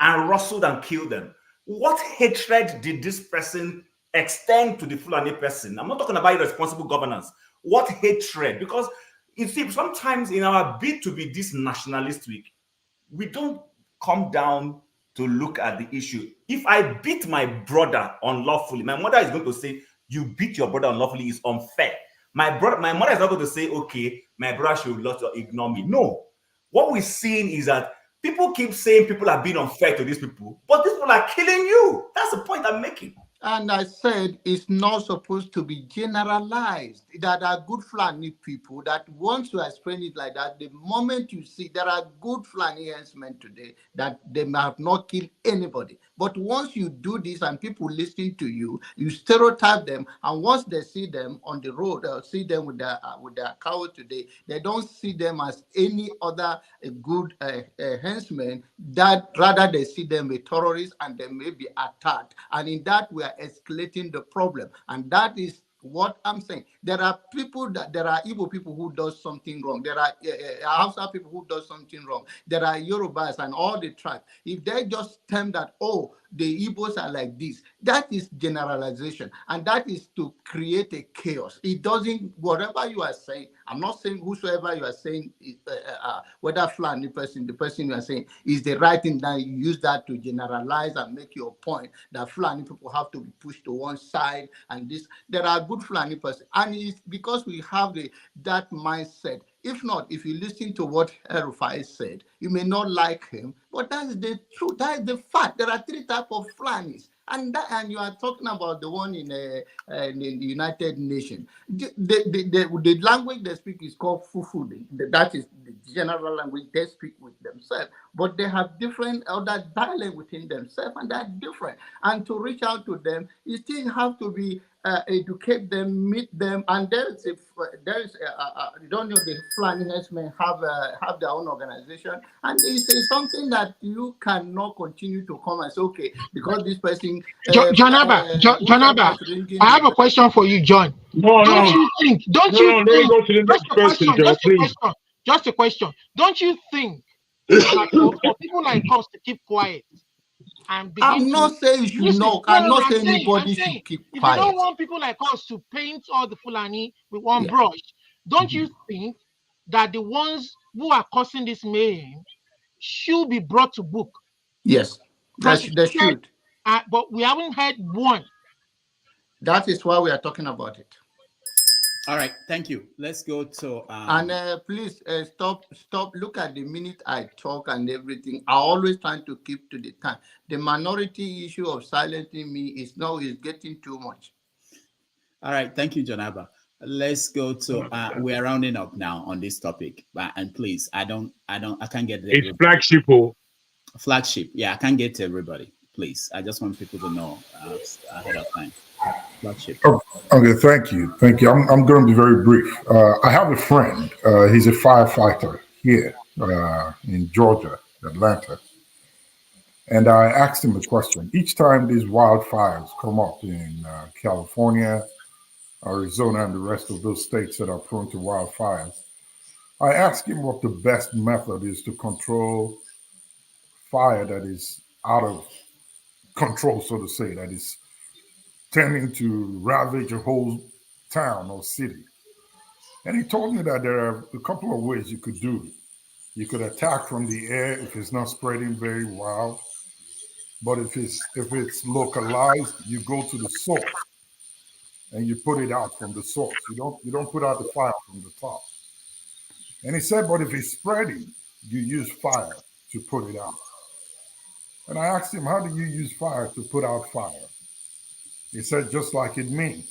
and rustled and killed them, what hatred did this person extend to the Fulani person? I'm not talking about irresponsible governance. What hatred? Because you see, sometimes in our bid to be this nationalistic, we don't come down to look at the issue. If I beat my brother unlawfully, my mother is going to say, you beat your brother unlawfully is unfair. My mother is not going to say, okay, my brother should not ignore me. No. What we're seeing is that people keep saying people are being unfair to these people, but these people are killing you. That's the point I'm making. And I said it's not supposed to be generalized. That are good Fulani people that once you explain it like that, the moment you see there are good Fulani herdsmen today that they have not killed anybody. But once you do this and people listen to you, you stereotype them. And once they see them on the road, or see them with their cow today, they don't see them as any other good henchmen. That rather they see them as terrorists and they may be attacked. And in that we are escalating the problem, and that is what I'm saying. There are Igbo people who does something wrong. There are Hausa people who does something wrong. There are Yorubas and all the tribes. If they just term that, oh, the Igbos are like this, that is generalization, and that is to create a chaos. It doesn't, whatever you are saying, I'm not saying whosoever you are saying, whether Fulani person, the person you are saying is the right thing, that you use that to generalize and make your point that Fulani people have to be pushed to one side and this. There are good Fulani person, and it's because we have that mindset. If not, if you listen to what El-Rufai said, you may not like him, but that's the truth. That is the fact. There are three types of Fulanis. And you are talking about the one in the United Nations. The language they speak is called Fufu. That is the general language they speak with themselves. But they have different other dialect within themselves, and they're different. And to reach out to them, you still have to be educate them, meet them, and you don't know, the Fulani herdsmen have their own organization, and it's something that you cannot continue to come and say, okay, because this person. John Abba, I have a question for you, John. Don't you think? Just a question. Don't you think that for people like us to keep quiet and begin I'm not saying you should know. I'm not saying anybody should keep quiet. If you don't want people like us to paint all the Fulani with one brush, don't you think that the ones who are causing this mayhem should be brought to book? Yes, they should. But we haven't had one. That is why we are talking about it. All right, thank you. Let's go to and please stop. Look at the minute I talk and everything. I always trying to keep to the time. The minority issue of silencing me is getting too much. All right, thank you, John Abba. Let's go to we are rounding up now on this topic. And please, I can't get it's flagship. Flagship. Yeah, I can't get to everybody. Please, I just want people to know ahead of time. Flagship. Oh, okay, thank you. I'm going to be very brief. I have a friend. He's a firefighter here in Georgia, Atlanta. And I asked him a question. Each time these wildfires come up in California, Arizona, and the rest of those states that are prone to wildfires, I asked him what the best method is to control fire that is out of control, so to say, that is tending to ravage a whole town or city. And he told me that there are a couple of ways you could do it. You could attack from the air if it's not spreading very wild. But if it's localized, you go to the source and you put it out from the source. You don't put out the fire from the top. And he said, but if it's spreading, you use fire to put it out. And I asked him, how do you use fire to put out fire? He said, just like it means.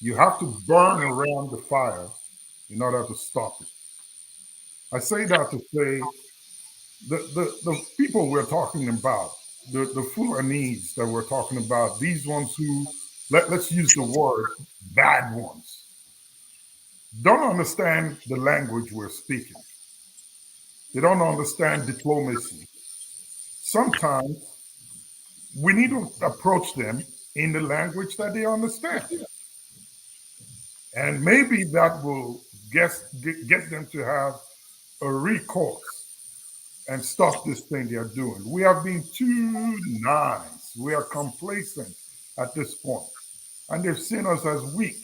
You have to burn around the fire in order to stop it. I say that to say the people we're talking about, the Fulanese that we're talking about, these ones who, let's use the word bad ones, don't understand the language we're speaking. They don't understand diplomacy. Sometimes we need to approach them in the language that they understand. And maybe that will get them to have a recourse and stop this thing they're doing. We have been too nice. We are complacent at this point. And they've seen us as weak.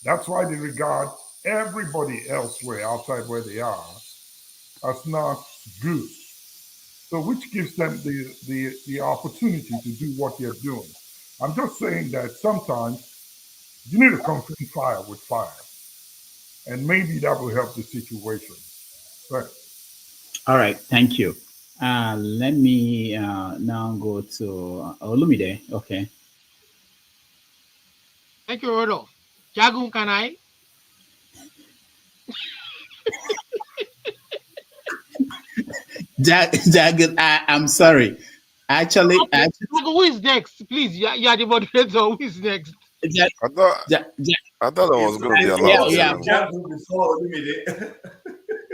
That's why they regard everybody elsewhere outside where they are as not good. So which gives them the opportunity to do what they're doing. I'm just saying that sometimes you need to confront fire with fire. And maybe that will help the situation. Right. All right, thank you. Let me now go to Olumide. Okay. Thank you, Rodolph. Jagun, can I? Jagun, I'm sorry. Actually, Okay. Who is next? Please, you are the moderator. Who is next? I thought that was going to be allowed.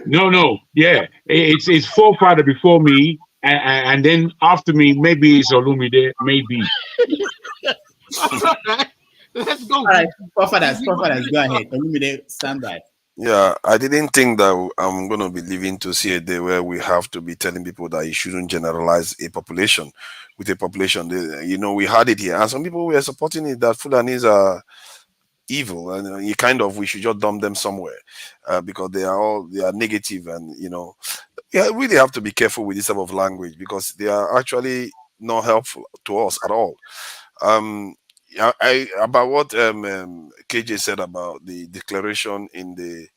No. Yeah, it's forefather before me, and then after me, maybe it's Olumide, maybe. Let's go. All right, forefathers, go ahead. Olumide, stand by. Yeah, I didn't think that I'm going to be living to see a day where we have to be telling people that you shouldn't generalize a population with a population. We had it here, and some people were supporting it that Fulanis are evil, and we should just dump them somewhere because they are negative, and we really have to be careful with this type of language because they are actually not helpful to us at all. About what KJ said about the declaration in the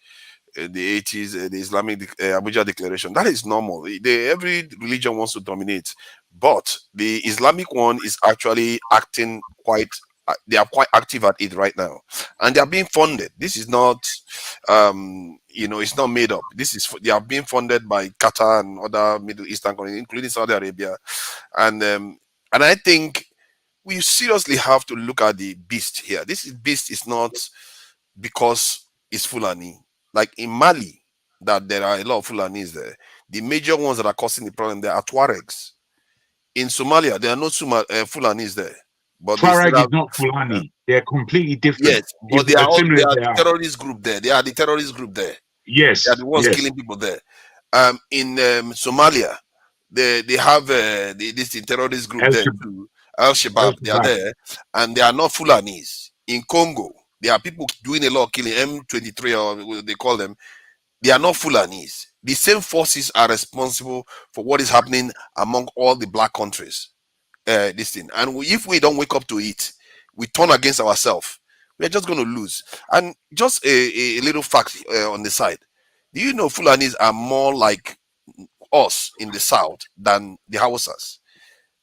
80s, the Islamic Abuja Declaration, that is normal. Every religion wants to dominate, but the Islamic one is actually acting they are quite active at it right now, and they are being funded. This is not, it's not made up. They are being funded by Qatar and other Middle Eastern countries, including Saudi Arabia, and I think we seriously have to look at the beast here. This beast is not because it's Fulani. Like in Mali, that there are a lot of Fulanis there. The major ones that are causing the problem there are Tuaregs. In Somalia, there are no Fulanis there. But Tuareg is not Fulani. They're completely different. Yes, but they are the terrorist group there. They are the terrorist group there. Yes. They are the ones killing people there. In Somalia, they have this terrorist group there too. Al-Shabaab, they are there, and they are not Fulanis. In Congo, there are people doing a lot of killing, M23 or what they call them. They are not Fulanis. The same forces are responsible for what is happening among all the black countries. This thing, and if we don't wake up to it, we turn against ourselves. We're just going to lose. And just a little fact on the side. Do you know Fulanis are more like us in the south than the Hausas?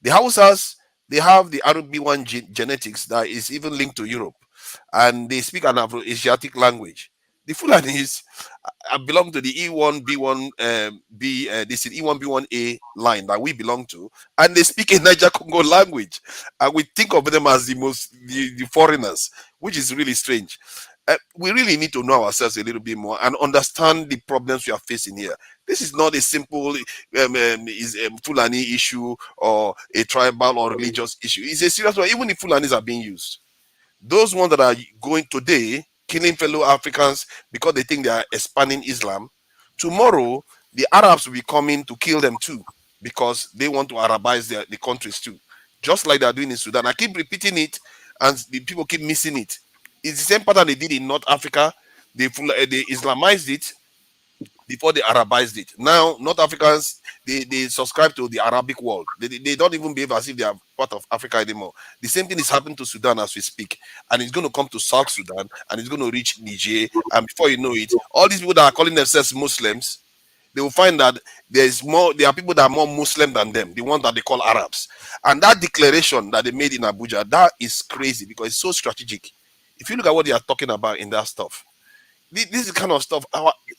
The Hausas, they have the RB1 genetics that is even linked to Europe, and they speak an Afro-Asiatic language. The Fulanis belong to the this is E1B1A line that we belong to, and they speak a Niger Congo language, and we think of them as the foreigners, which is really strange. We really need to know ourselves a little bit more and understand the problems we are facing here. This is not a simple Fulani issue or a tribal or religious issue. It's a serious one. Even if Fulanis are being used, those ones that are going today, killing fellow Africans because they think they are expanding Islam, tomorrow the Arabs will be coming to kill them too. because they want to Arabize the countries too, just like they're doing in Sudan. I keep repeating it, and the people keep missing it. It's the same pattern they did in North Africa. They Islamized it before they Arabized it. Now, North Africans, they subscribe to the Arabic world. They don't even behave as if they are part of Africa anymore. The same thing is happening to Sudan as we speak. And it's going to come to South Sudan, and it's going to reach Niger. And before you know it, all these people that are calling themselves Muslims, they will find that there are people that are more Muslim than them, the ones that they call Arabs. And that declaration that they made in Abuja, that is crazy because it's so strategic. If you look at what they are talking about in that stuff, this is kind of stuff.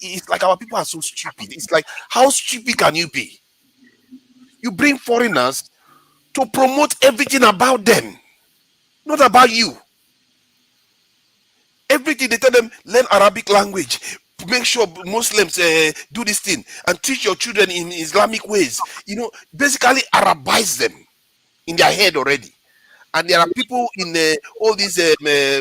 It's like our people are so stupid. It's like, how stupid can you be? You bring foreigners to promote everything about them, not about you. Everything they tell them, learn Arabic language, make sure Muslims do this thing, and teach your children in Islamic ways. You know, basically Arabize them in their head already. And there are people in all these,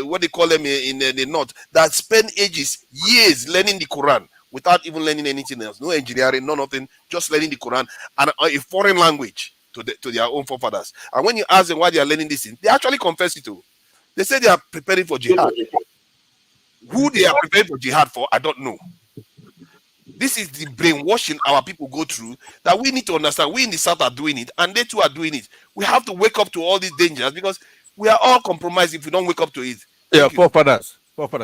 what they call them in the north, that spend ages, years learning the Quran without even learning anything else. No engineering, no nothing, just learning the Quran and a foreign language to their own forefathers. And when you ask them why they are learning this thing, they actually confess it too. They say they are preparing for jihad. Who they are preparing for jihad for, I don't know. This is the brainwashing our people go through that we need to understand. We in the South are doing it, and they too are doing it. We have to wake up to all these dangers because we are all compromised if we don't wake up to it. Thank you. Forefathers,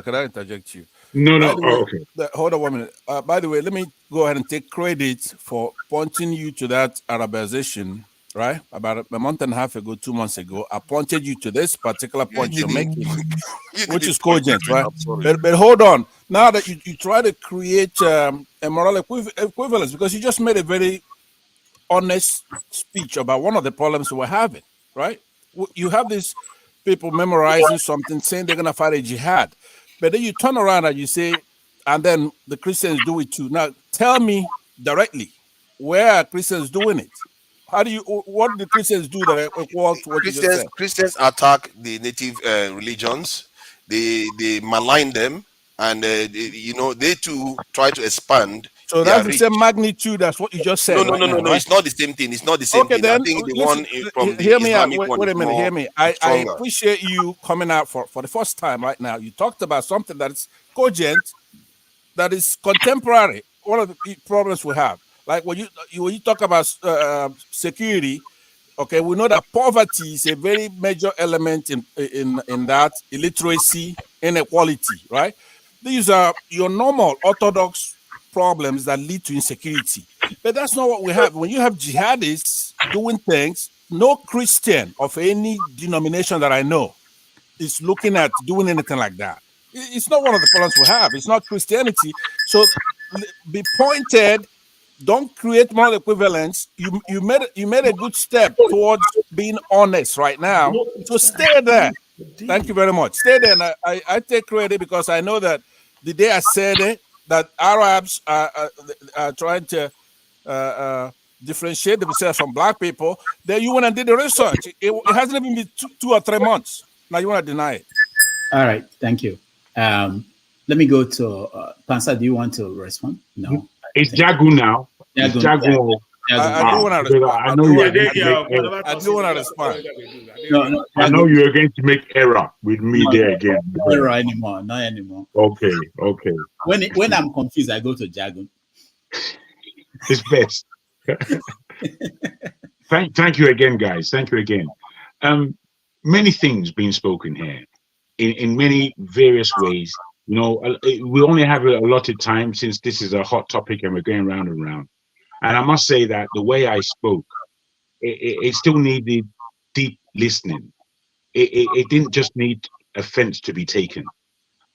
can I interject you? No. Okay. Hold on 1 minute. By the way, let me go ahead and take credit for pointing you to that Arabization, right? About a month and a half ago, 2 months ago, I pointed you to this particular point you're making, which is cogent, right? But hold on. Now that you try to create a moral equivalence, because you just made a very honest speech about one of the problems we're having, right? You have these people memorizing something, saying they're going to fight a jihad, but then you turn around and you say, and then the Christians do it too. Now, tell me directly, where are Christians doing it? What do the Christians do that equal to what you just said? Christians attack the native religions. They malign them, and they too try to expand. So that's the same magnitude as what you just said. No. Right? It's not the same thing. It's not the same thing. Then, I think the listen, one from the hear me out. Islamic Wait a minute. Hear me. I stronger. appreciate you coming out for the first time right now. You talked about something that's cogent, that is contemporary. One of the problems we have, like when you talk about security. Okay, we know that poverty is a very major element in that, illiteracy, inequality, right? These are your normal orthodox problems that lead to insecurity. But that's not what we have. When you have jihadists doing things, no Christian of any denomination that I know is looking at doing anything like that. It's not one of the problems we have. It's not Christianity. So be pointed. Don't create moral equivalence. You made a good step towards being honest right now. So stay there. Thank you very much. Stay there. And I take credit because I know that the day I said it, that Arabs are trying to differentiate themselves from black people, then you went and did the research. It hasn't even been 2 or 3 months. Now you want to deny it. All right. Thank you. Let me go to Pansa. Do you want to respond? No. It's Jagu now. It's Jagu. I do want to respond. I know you're going to make error. I do want to respond. No, I know you're going to make error with me there again. No error anymore. Not anymore. Okay. When I'm confused, I go to Jagu. It's best. Thank you again, guys. Thank you again. Many things being spoken here in many various ways. You know, we only have a allotted time since this is a hot topic and we're going round and round. And I must say that the way I spoke, it still needed deep listening. It didn't just need offense to be taken.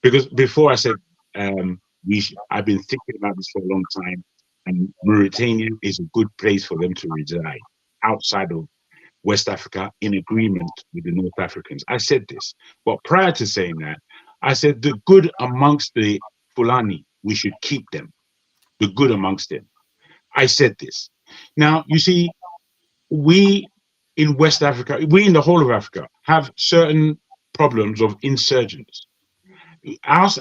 Because before I said, I've been thinking about this for a long time, and Mauritania is a good place for them to reside outside of West Africa in agreement with the North Africans. I said this, but prior to saying that, I said the good amongst the Fulani, we should keep them. The good amongst them. I said this. Now, you see, we in West Africa, we in the whole of Africa, have certain problems of insurgents. Ours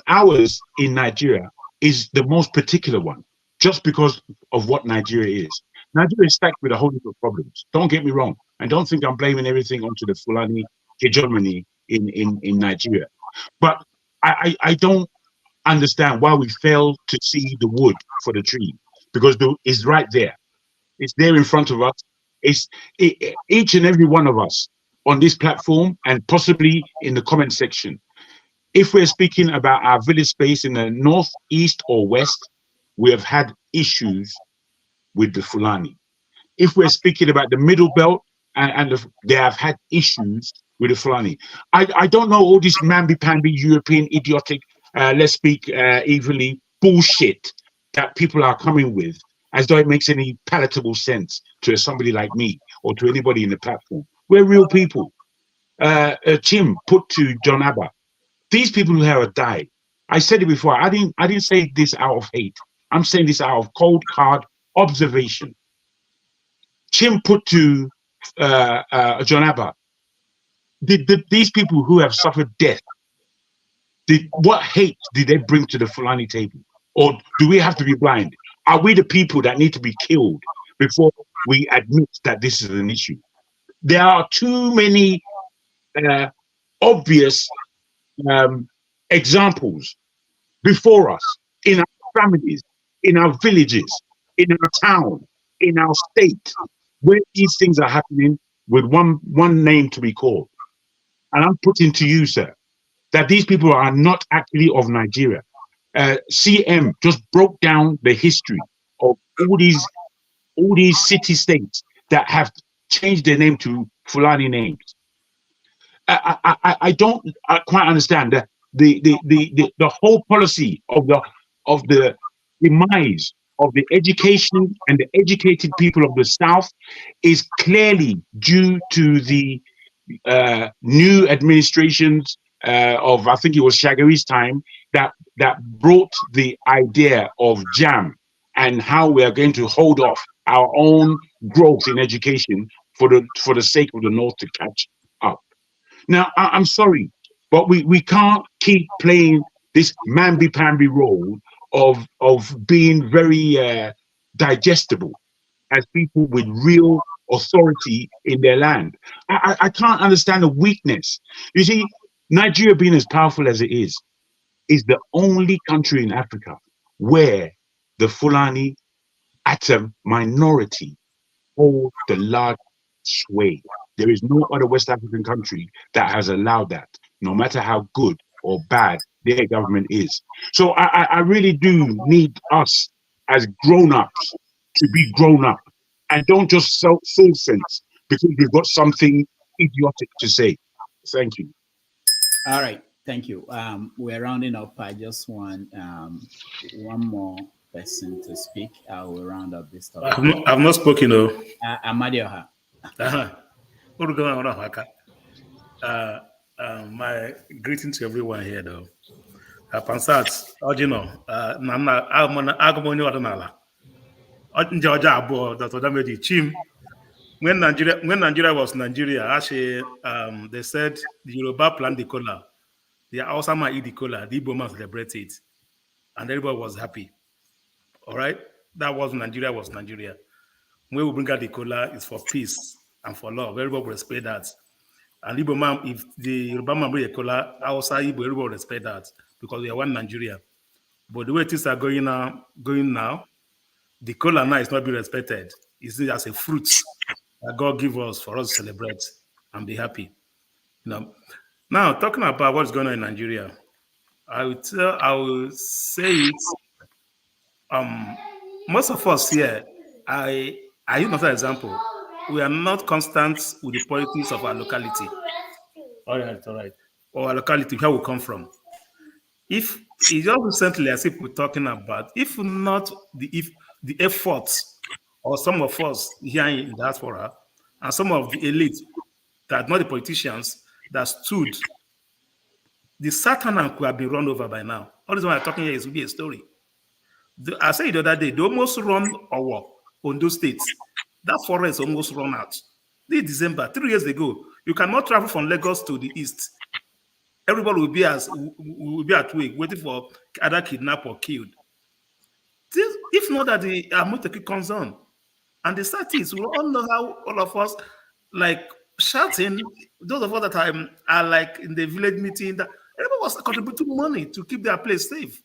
in Nigeria is the most particular one, just because of what Nigeria is. Nigeria is stacked with a whole lot of problems. Don't get me wrong. And don't think I'm blaming everything onto the Fulani hegemony in Nigeria. But I don't understand why we fail to see the wood for the tree, because it's right there. It's there in front of us. Each and every one of us on this platform and possibly in the comment section. If we're speaking about our village space in the north, east, or west, we have had issues with the Fulani. If we're speaking about the Middlebelt, they have had issues with the Fulani. I don't know all this mamby-pamby European idiotic, let's speak evenly, bullshit that people are coming with, as though it makes any palatable sense to somebody like me or to anybody in the platform. We're real people. Tim put to John Abba, these people who have died. I said it before. I didn't say this out of hate. I'm saying this out of cold hard observation. Tim put to John Abba, these people who have suffered death, what hate did they bring to the Fulani table? Or do we have to be blind? Are we the people that need to be killed before we admit that this is an issue? There are too many obvious examples before us in our families, in our villages, in our town, in our state, where these things are happening with one name to be called. And I'm putting to you, sir, that these people are not actually of Nigeria. CM just broke down the history of all these city-states that have changed their name to Fulani names. I don't quite understand that the whole policy of the demise of the education and the educated people of the South is clearly due to the new administrations of, I think it was Shagari's time, that brought the idea of JAM and how we are going to hold off our own growth in education for the sake of the North to catch up. Now, I'm sorry, but we can't keep playing this mamby-pamby role of being very digestible as people with real authority in their land. I can't understand the weakness. You see, Nigeria being as powerful as it is the only country in Africa where the Fulani, at a minority, hold the large sway. There is no other West African country that has allowed that, no matter how good or bad their government is. So I really do need us as grown-ups to be grown up and don't just full sense because we've got something idiotic to say. Thank you. All right, thank you. We're rounding up. I just want one more person to speak. I will round up this topic. I've not spoken, though. Amadioha. My greeting to everyone here, though. Pansat, Ojino, Nana, Agomoni Wadanala. Georgia Abo, Dr. Damedi, Chim. When Nigeria was Nigeria, actually, they said the Yoruba planned the cola. The Osama eat the cola, the Igbo man celebrate it. And everybody was happy. All right? That was Nigeria was Nigeria. When we bring out the cola, it's for peace and for love. Everybody will respect that. And Igbo man, if the Yoruba man bring a cola, outside Igbo, everybody will respect that because we are one Nigeria. But the way things are going now, the cola now is not being respected. It's as a fruit that God give us for us to celebrate and be happy. Now talking about what's going on in Nigeria, I will say it. Most of us here, I use another example. We are not constant with the politics of our locality. All right. Or our locality, where we come from. If it's just recently, as if we're talking about, if not the efforts or some of us here in diaspora and some of the elite that not the politicians that stood, the Satan could have been run over by now. All this one I'm talking here is will be a story. I said the other day, they almost run on those states. That forest almost run out. This December, 3 years ago, you cannot travel from Lagos to the east. Everybody will be at work waiting for either kidnapped or killed. If not that the Amoteki comes on, And the sad thing is, we all know how all of us like shouting. Those of us that are like in the village meeting, that everyone was contributing money to keep their place safe.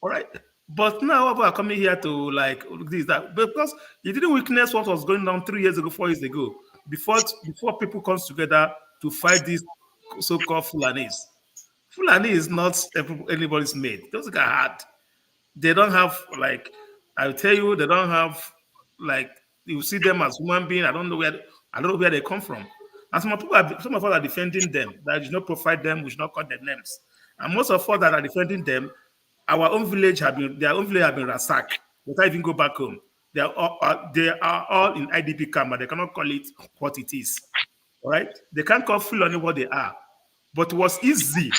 All right. But now we are coming here to like this, that, because you didn't witness what was going on 3 years ago, 4 years ago, before people comes together to fight these so-called Fulanis. Fulani is not anybody's mate. Those guys are hard. They don't have like, I'll tell you, they don't have like, you see them as human being. I don't know where they come from. And some of us are defending them. That we should not profile them, we should not call their names. And most of us that are defending them, their own village have been ransacked. They can't even go back home. They are all in IDP camp, but they cannot call it what it is. All right? They can't call Fulani what they are. But it was easy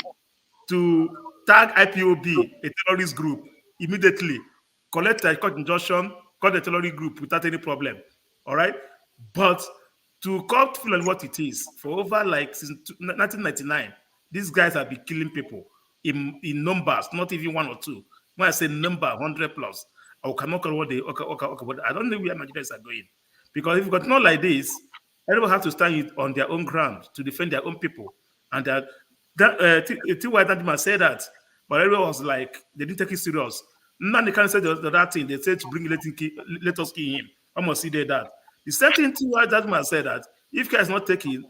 to tag IPOB, a terrorist group, immediately, collect a court injunction, call the terrorist group without any problem. All right? But to call Fulani what it is, for over like since 1999, these guys have been killing people in numbers, not even one or two. When I say number, 100 plus, I cannot call what they, I don't know where Nigerians are going. Because if you got not like this, everyone has to stand on their own ground to defend their own people. And T.Y. Danjuma said that, but everyone was like, they didn't take it serious. Now they can't say the that thing. They said to bring let us kill him. I must see that. The same thing T.Y. Danjuma said that if guys not taking,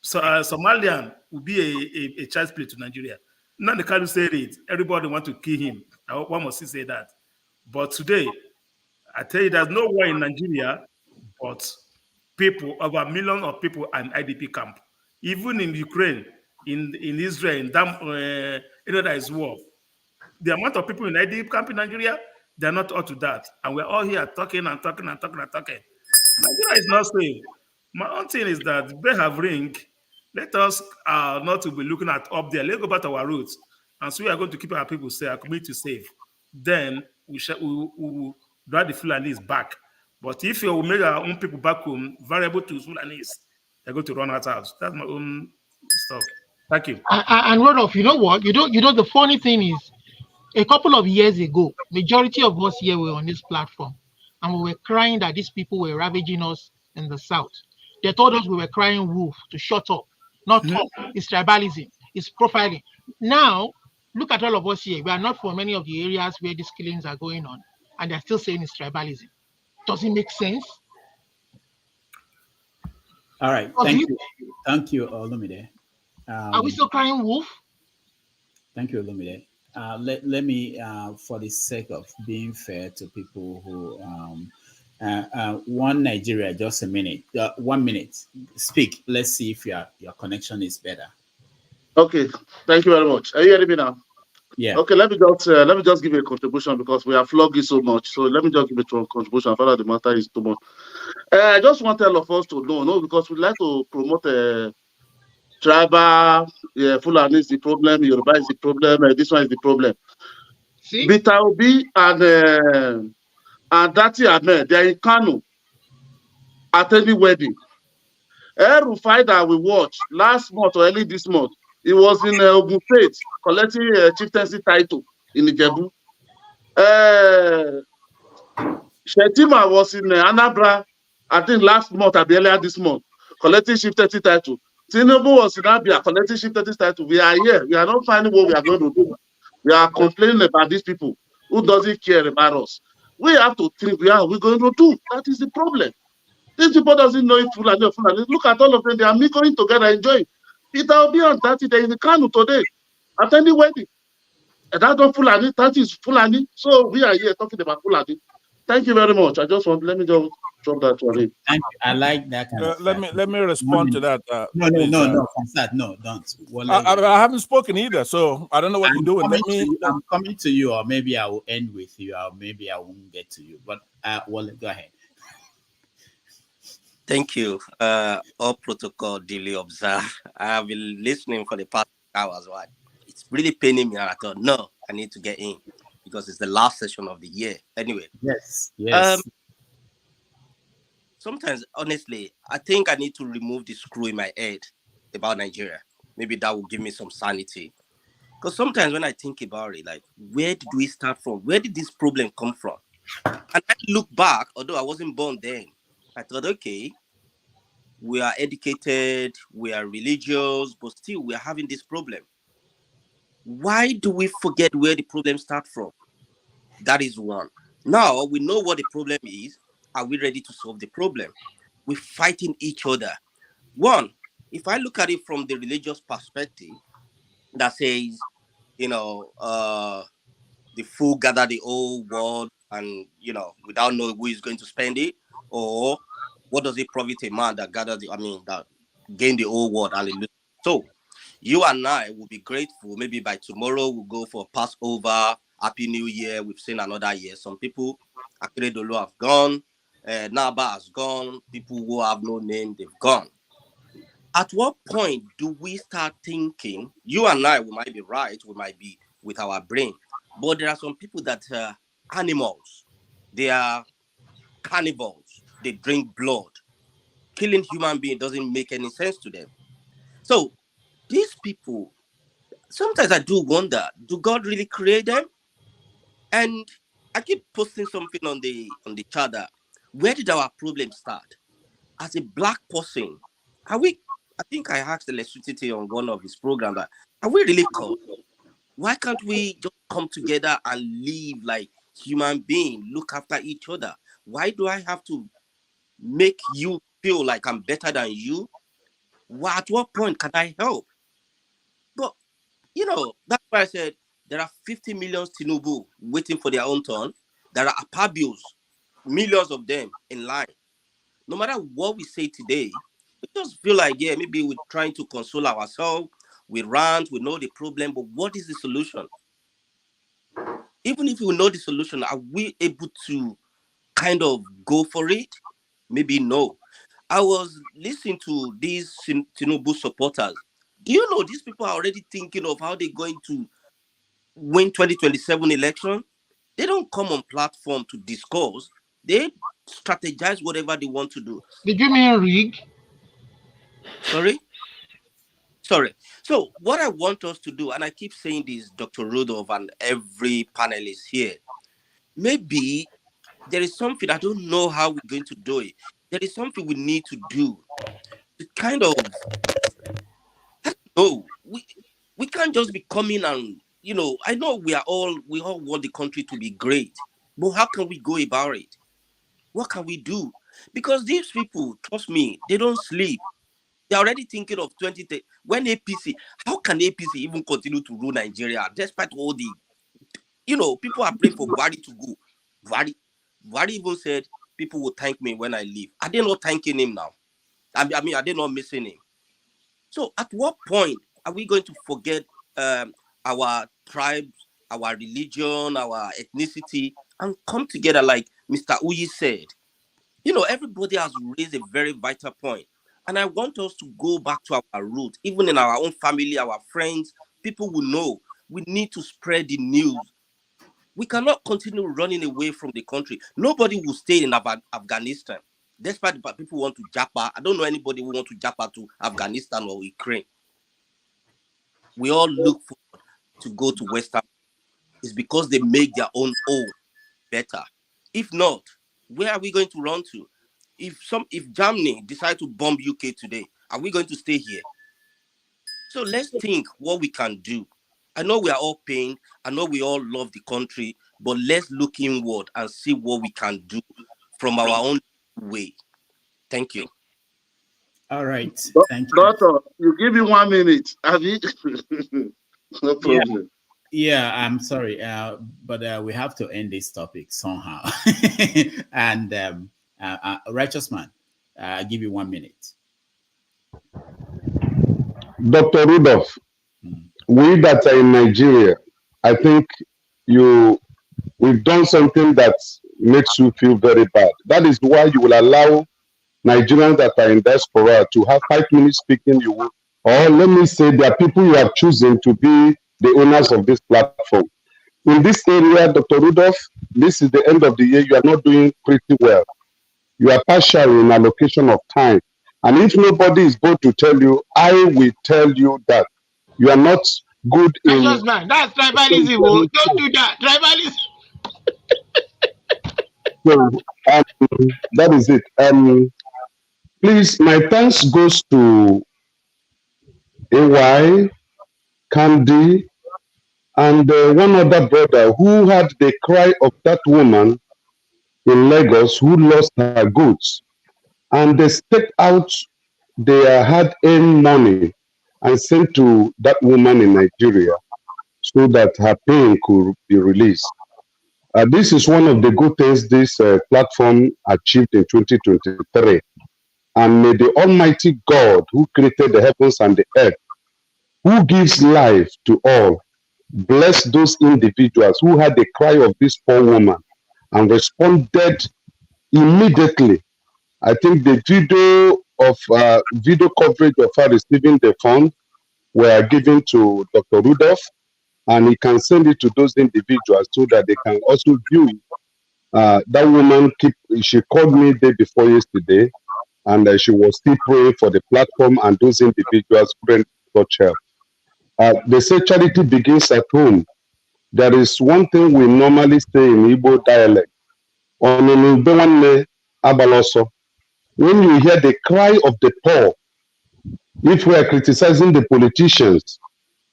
so Somalian will be a child's play to Nigeria. Now they can't say it. Everybody want to kill him. One must say that. But today, I tell you, there's no war in Nigeria, but people, over a million of people are in IDP camp. Even in Ukraine, in Israel, in that is war. The amount of people in IDP camp in Nigeria, they're not up to that. And we're all here talking and talking and talking and talking. Nigeria is not safe. My own thing is that they have ring. Let us not to be looking at up there. Let's go back to our roots. And so we are going to keep our people safe, our community safe. Then we will drive the Fulanis back. But if you make our own people back home variable to Fulanis, they're going to run out. That's my own stuff. Thank you. And Rodolph, you know what? You know the funny thing is, a couple of years ago, majority of us here were on this platform, and we were crying that these people were ravaging us in the south. They told us we were crying wolf to shut up, not talk. It's tribalism, it's profiling. Now, look at all of us here. We are not from any of the areas where these killings are going on, and they're still saying it's tribalism. Does it make sense? All right. Thank you, Olumide. Are we still crying wolf? Thank you, Olumide. Let me, for the sake of being fair to people who, one Nigeria, just a minute, 1 minute, speak. Let's see if your connection is better. Okay, thank you very much. Are you hearing me now? Yeah. Okay, let me just give you a contribution because we are flogging so much. So let me just give it a contribution. I find the matter is too much. I just want all of us to know, because we like to promote tribal, Fulani is the problem, Yoruba is the problem, this one is the problem. See? Peter Obi and Dati Ahmed, they are in Kano at any wedding. Rufai that we watched last month or early this month, he was in Ogun State collecting a chieftaincy title in Ijebu. Shetima was in Anambra, I think last month or earlier this month, collecting chieftaincy title. Tinubu was in Abia collecting chieftaincy title. We are here. We are not finding what we are going to do. We are complaining about these people who doesn't care about us. We have to think we are going to do. That is the problem. These people doesn't know if Fulani or Fulani. Look at all of them. They are going together, enjoying. Peter Obi and Tati, they're in the Kano today, attending wedding. And that's not Fulani. Tati is Fulani. So we are here talking about Fulani. Thank you very much. Let me just drop that one in. Thank you. I like that kind of let me respond to that. No, don't. Well, I haven't spoken either, so I don't know what you're doing. I'm coming to you, or maybe I will end with you, or maybe I won't get to you. But go ahead. Thank you. All protocol duly observed. I have been listening for the past hours. Right? It's really paining me. And I thought, no, I need to get in because it's the last session of the year. Anyway. Yes. Sometimes, honestly, I think I need to remove the screw in my head about Nigeria. Maybe that will give me some sanity. Because sometimes when I think about it, like, where did we start from? Where did this problem come from? And I look back, although I wasn't born then, I thought, okay, we are educated, we are religious, but still we are having this problem. Why do we forget where the problem starts from? That is one. Now we know what the problem is. Are we ready to solve the problem? We're fighting each other. One, if I look at it from the religious perspective, that says, the fool gather the whole world and, without knowing who is going to spend it, or what does it profit a man that that gain the whole world and lose? So you and I will be grateful. Maybe by tomorrow we'll go for Passover, Happy New Year. We've seen another year. Some people, Akeredolu have gone, Naba has gone, people who have no name, they've gone. At what point do we start thinking, you and I, we might be right, we might be with our brain, but there are some people that are animals. They are carnivores. They drink blood. Killing human beings doesn't make any sense to them. So these people, sometimes I do wonder, do God really create them? And I keep posting something on the chat that, where did our problem start? As a black person, I think I asked Electricity on one of his programs that, are we really called? Why can't we just come together and live like human beings, look after each other? Why do I have to make you feel like I'm better than you? At what point can I help? But, that's why I said there are 50 million Tinubu waiting for their own turn. There are Apabios, millions of them in line. No matter what we say today, we just feel like, maybe we're trying to console ourselves. We rant, we know the problem, but what is the solution? Even if we know the solution, are we able to kind of go for it? Maybe no. I was listening to these Tinubu supporters. Do you know these people are already thinking of how they're going to win 2027 election? They don't come on platform to discuss. They strategize whatever they want to do. Did you mean rig? Sorry. So what I want us to do, and I keep saying this, Dr. Rudolph and every panelist here, maybe there is something, I don't know how we're going to do it. There is something we need to do to kind of, I don't know, we can't just be coming and, I know we all want the country to be great, but how can we go about it? What can we do? Because these people, trust me, they don't sleep. They're already thinking of 2030. When APC, how can APC even continue to rule Nigeria despite all the, people are praying for Buhari to go. Buhari even said, people will thank me when I leave. Are they not thanking him now? Are they not missing him? So at what point are we going to forget our tribes, our religion, our ethnicity, and come together like Mr. Uyi said? Everybody has raised a very vital point. And I want us to go back to our roots, even in our own family, our friends, people will know. We need to spread the news. We cannot continue running away from the country. Nobody will stay in Afghanistan. Despite the people want to japa. I don't know anybody who want to japa to Afghanistan or Ukraine. We all look forward to go to Western. It's because they make their own home better. If not, where are we going to run to? If Germany decide to bomb UK today, are we going to stay here? So let's think what we can do. I know we are all pained. I know we all love the country, but let's look inward and see what we can do from our own way. Thank you. All right. Thank you. Doctor, you give me 1 minute. Have you? No problem. Yeah, I'm sorry, but we have to end this topic somehow. And Righteous Man, I'll give you 1 minute. Dr. Rudolph, we that are in Nigeria, I think we've done something that makes you feel very bad. That is why you will allow Nigerians that are in diaspora to have 5 minutes speaking. Or let me say, there are people you have chosen to be the owners of this platform. In this area, Dr. Rudolph, this is the end of the year. You are not doing pretty well. You are partial in allocation of time. And if nobody is going to tell you, I will tell you that you are not good in... That's tribalism. Don't do that. Tribalism. That is it. Please, my thanks goes to AY, Candy, and one other brother who had the cry of that woman in Lagos who lost her goods, and they staked out their hard-earned money and sent to that woman in Nigeria so that her pain could be released. This is one of the good things this platform achieved in 2023. And may the Almighty God, who created the heavens and the earth, who gives life to all, bless those individuals who had the cry of this poor woman and responded immediately. I think the video coverage of her receiving the fund were given to Dr. Rudolph, and he can send it to those individuals so that they can also view it. That woman, she called me day before yesterday, and she was still praying for the platform and those individuals couldn't touch her. They say charity begins at home. There is one thing we normally say in Igbo dialect. When you hear the cry of the poor, if we are criticizing the politicians,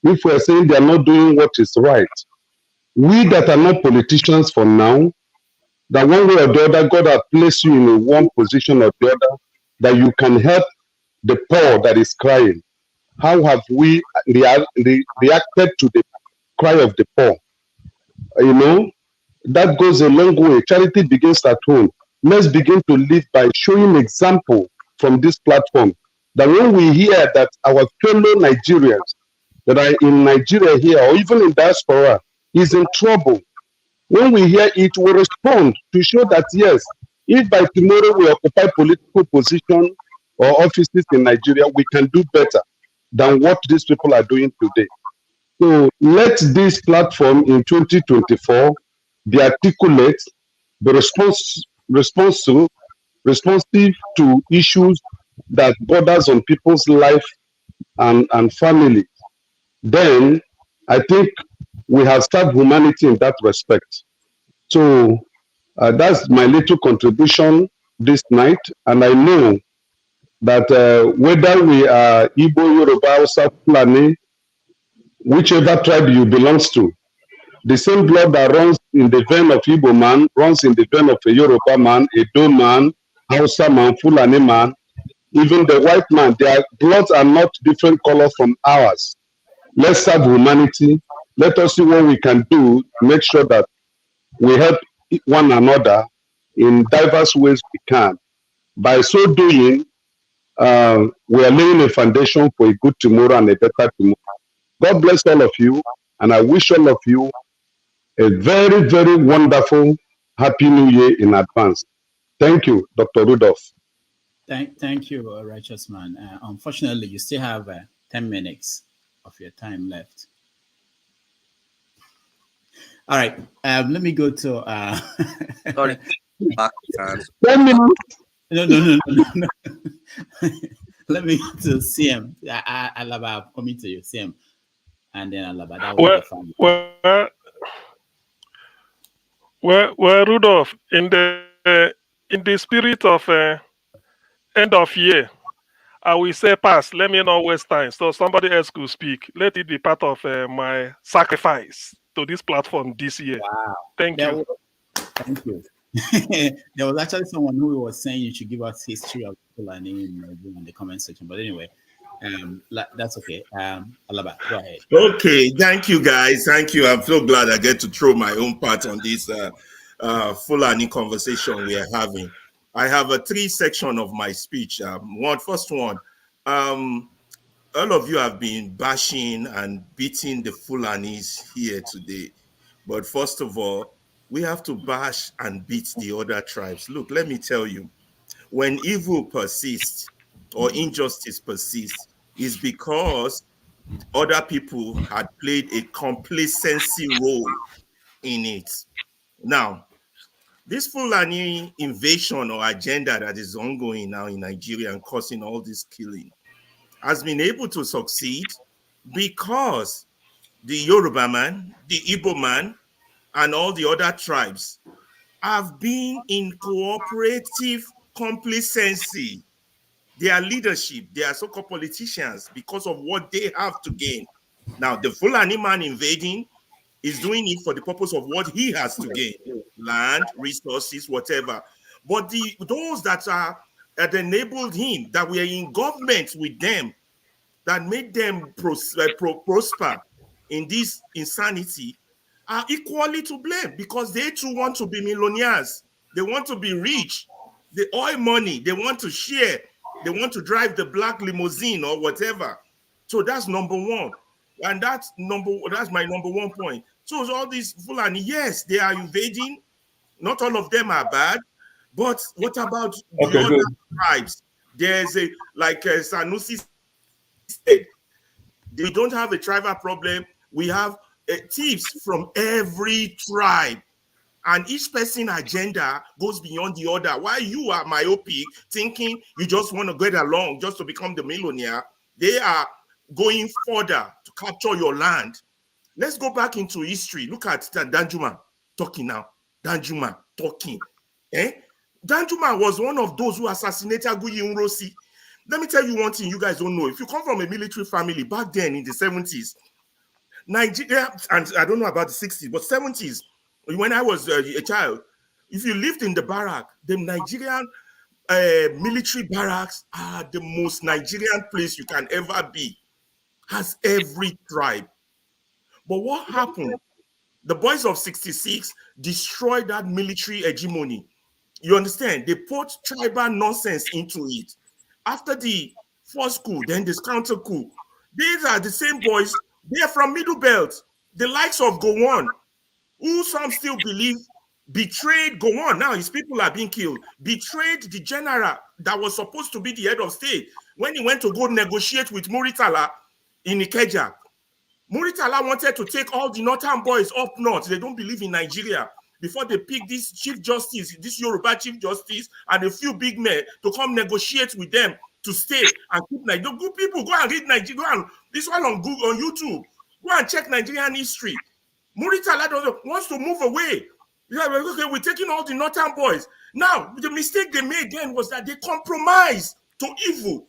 if we are saying they are not doing what is right, we that are not politicians for now, that one way or the other, God has placed you in one position or the other, that you can help the poor that is crying. How have we reacted to the cry of the poor? You know, that goes a long way. Charity begins at home. Let's begin to live by showing example from this platform. That when we hear that our fellow Nigerians that are in Nigeria here or even in diaspora is in trouble, when we hear it, we respond to show that yes, if by tomorrow we occupy political position or offices in Nigeria, we can do better than what these people are doing today. So let this platform in 2024 be articulate, be responsive to issues that borders on people's life and family. Then I think we have served humanity in that respect. So that's my little contribution this night. And I know that whether we are Igbo, Yoruba, Hausa, Fulani, whichever tribe you belong to, the same blood that runs in the vein of Igbo man runs in the vein of a Yoruba man, a Edo man, Hausa man, Fulani man, even the white man. Their bloods are not different colors from ours. Let's serve humanity. Let us see what we can do to make sure that we help one another in diverse ways we can. By so doing, we are laying a foundation for a good tomorrow and a better tomorrow. God bless all of you, and I wish all of you a very, very wonderful Happy New Year in advance. Thank you, Dr. Rudolph. Thank you, Righteous Man. Unfortunately, you still have 10 minutes of your time left. All right, let me go to... Sorry. 10 minutes. No. Let me go to CM. Alaba, coming to you, CM. And then Alaba, that will well, Rudolph, in the spirit of end of year, I will say pass. Let me not waste time, so somebody else could speak. Let it be part of my sacrifice to this platform this year. Wow. Thank you. Thank you. There was actually someone who was saying you should give us history of Fulani in the comment section. But anyway, that's okay. Alaba, go ahead. Okay, thank you guys. Thank you. I'm so glad I get to throw my own part on this Fulani conversation we are having. I have a 3 section of my speech. First one, all of you have been bashing and beating the Fulanis here today. But first of all, we have to bash and beat the other tribes. Look, let me tell you, when evil persists or injustice persists, is because other people had played a complacency role in it. Now, this Fulani invasion or agenda that is ongoing now in Nigeria and causing all this killing has been able to succeed because the Yoruba man, the Igbo man, and all the other tribes have been in cooperative complacency. Their leadership, they are so-called politicians because of what they have to gain. Now, the Fulani man invading is doing it for the purpose of what he has to gain, land, resources, whatever. But those that enabled him, that were in government with them, that made them prosper in this insanity, are equally to blame because they too want to be millionaires. They want to be rich. The oil money, they want to share. They want to drive the black limousine or whatever. So that's number one. And that's my number one point. So all these Fulani, yes, they are invading. Not all of them are bad. But what about the other tribes? There's Sanusi said, we don't have a tribal problem. We have thieves from every tribe. And each person's agenda goes beyond the other. While you are myopic, thinking you just want to get along just to become the millionaire, they are going further to capture your land. Let's go back into history. Look at Danjuma talking now. Danjuma talking. Danjuma was one of those who assassinated Aguiyi Nwosi. Let me tell you one thing you guys don't know. If you come from a military family back then in the 70s, Nigeria, and I don't know about the 60s, but 70s, when I was a child, if you lived in the barrack, the Nigerian military barracks are the most Nigerian place you can ever be. Has every tribe. But what happened? The boys of 66 destroyed that military hegemony. You understand? They put tribal nonsense into it. After the first coup, then this counter coup. These are the same boys. They are from Middlebelt. The likes of Gowon, who some still believe betrayed Gowon. Now his people are being killed. Betrayed the general that was supposed to be the head of state when he went to go negotiate with Muritala in Ikeja. Muritala wanted to take all the northern boys up north. They don't believe in Nigeria. Before they pick this chief justice, this Yoruba chief justice, and a few big men to come negotiate with them to stay and keep Nigeria. Good people, go and read Nigeria. Go and, this one on Google, on YouTube. Go and check Nigerian history. Muritala wants to move away. Yeah, okay, we're taking all the northern boys. Now, the mistake they made then was that they compromised to evil.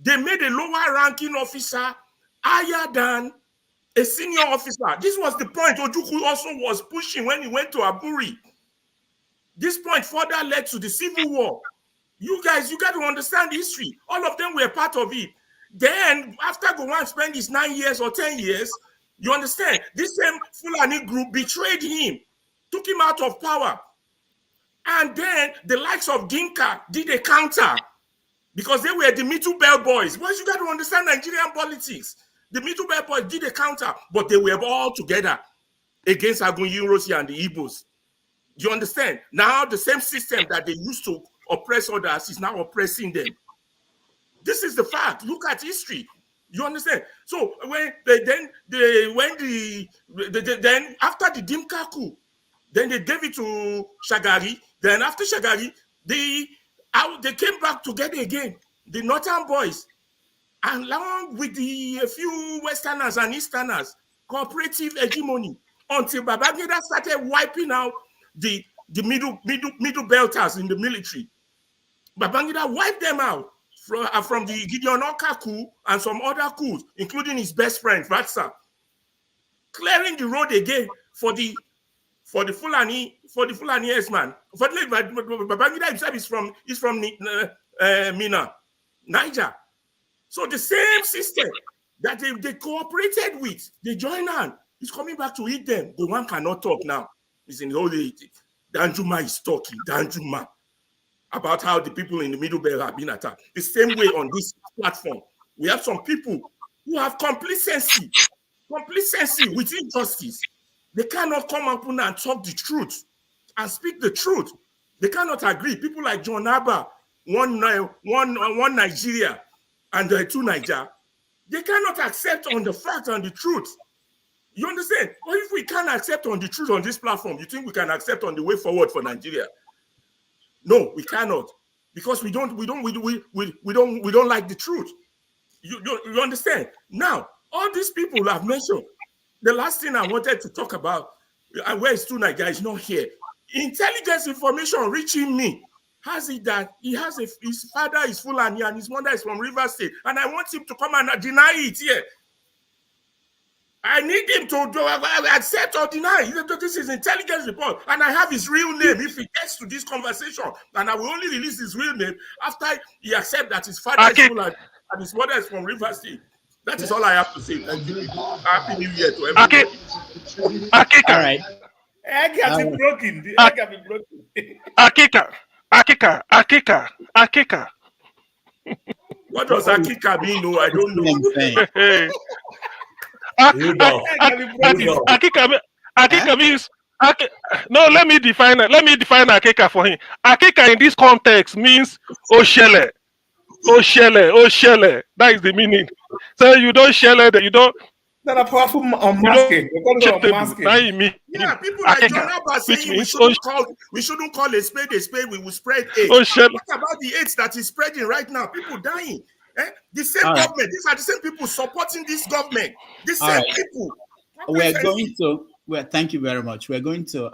They made a lower ranking officer higher than a senior officer. This was the point Ojukwu also was pushing when he went to Aburi. This point further led to the civil war. You guys, you got to understand history. All of them were part of it. Then, after Gowon spent his 9 years or 10 years, you understand, this same Fulani group betrayed him, took him out of power. And then the likes of Dinka did a counter because they were the Middlebelt boys. Boys, you got to understand Nigerian politics. The Middlebelt boys did a counter, but they were all together against Aguiyi Nwosi and the Igbos. Do you understand? Now the same system that they used to oppress others is now oppressing them. This is the fact. Look at history. You understand? So when then after the Dimka coup, then they gave it to Shagari. Then after Shagari, they came back together again. The Northern boys, and along with the few Westerners and Easterners, cooperative hegemony, until Babangida started wiping out the middle belters in the military. Babangida wiped them out from the Gideon Oka coup and some other coups, including his best friend, Vatsa, clearing the road again for the Fulani S-man. Babangida himself is from Mina, Niger. So the same system that they cooperated with, they joined on. It's coming back to eat them. The one cannot talk now. It's in the old age. Danjuma is talking. Danjuma. About how the people in the Middlebelt have been attacked. The same way on this platform, we have some people who have complacency with injustice. They cannot come up and talk the truth and speak the truth. They cannot agree. People like John Abba, one Nigeria and two Niger, they cannot accept on the fact and the truth. You understand? Or if we can't accept on the truth on this platform, you think we can accept on the way forward for Nigeria? No, we cannot, because we don't like the truth. You understand? Now, all these people I've mentioned, the last thing I wanted to talk about, where is Tuna guy is not here. intelligence information reaching me has it that he has his father is Fulani and his mother is from River State, and I want him to come and deny it here. I need him to accept or deny. This is intelligence report, and I have his real name if he gets to this conversation, and I will only release his real name after he accepts that his father is Fulani and his mother is from River State. That is all I have to say. Thank you, people. Happy New Year to everybody. All right. Egg has been broken. The egg has been broken. Akika. What does Akika mean? No, I don't know. Akika means no. Let me define it. Let me define Akika for him. Akika in this context means Oshele. That is the meaning. So you don't shele that you don't. That a powerful unmasking. Yeah, people like John Abba saying we shouldn't call a spade, we will spread AIDS. What about the AIDS that is spreading right now? People dying. The same government, these are the same people supporting this government. The same people. We're going to thank you very much. We're going to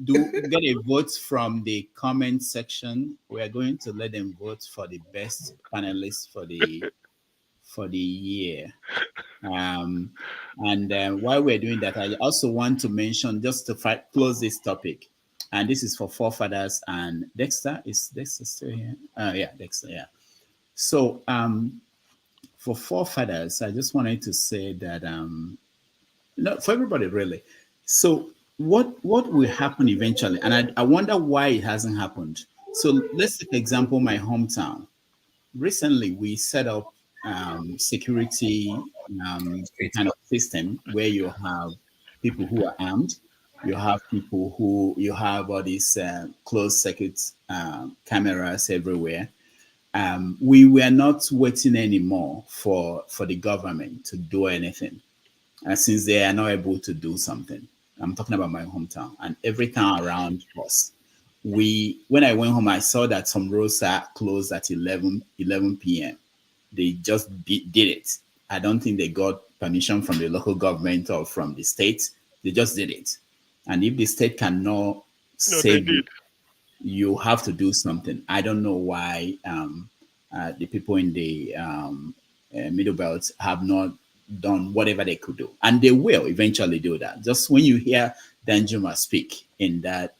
get a vote from the comment section. We're going to let them vote for the best panelists for the year. And while we're doing that, I also want to mention, just to close this topic, and this is for forefathers and Dexter. Is Dexter still here? Yeah, Dexter, yeah. So for forefathers, I just wanted to say that, for everybody really. So what will happen eventually? And I wonder why it hasn't happened. So let's take example, my hometown. Recently, we set up security kind of system where you have people who are armed, you have people who, you have all these closed circuit cameras everywhere. We were not waiting anymore for the government to do anything, since they are not able to do something. I'm talking about my hometown, and every town around us. When I went home, I saw that some roads are closed at 11 p.m. They just did it. I don't think they got permission from the local government or from the state. They just did it. And if the state cannot save you, you have to do something. I don't know why the people in the Middlebelt have not done whatever they could do, and they will eventually do that. Just when you hear Danjuma speak in that,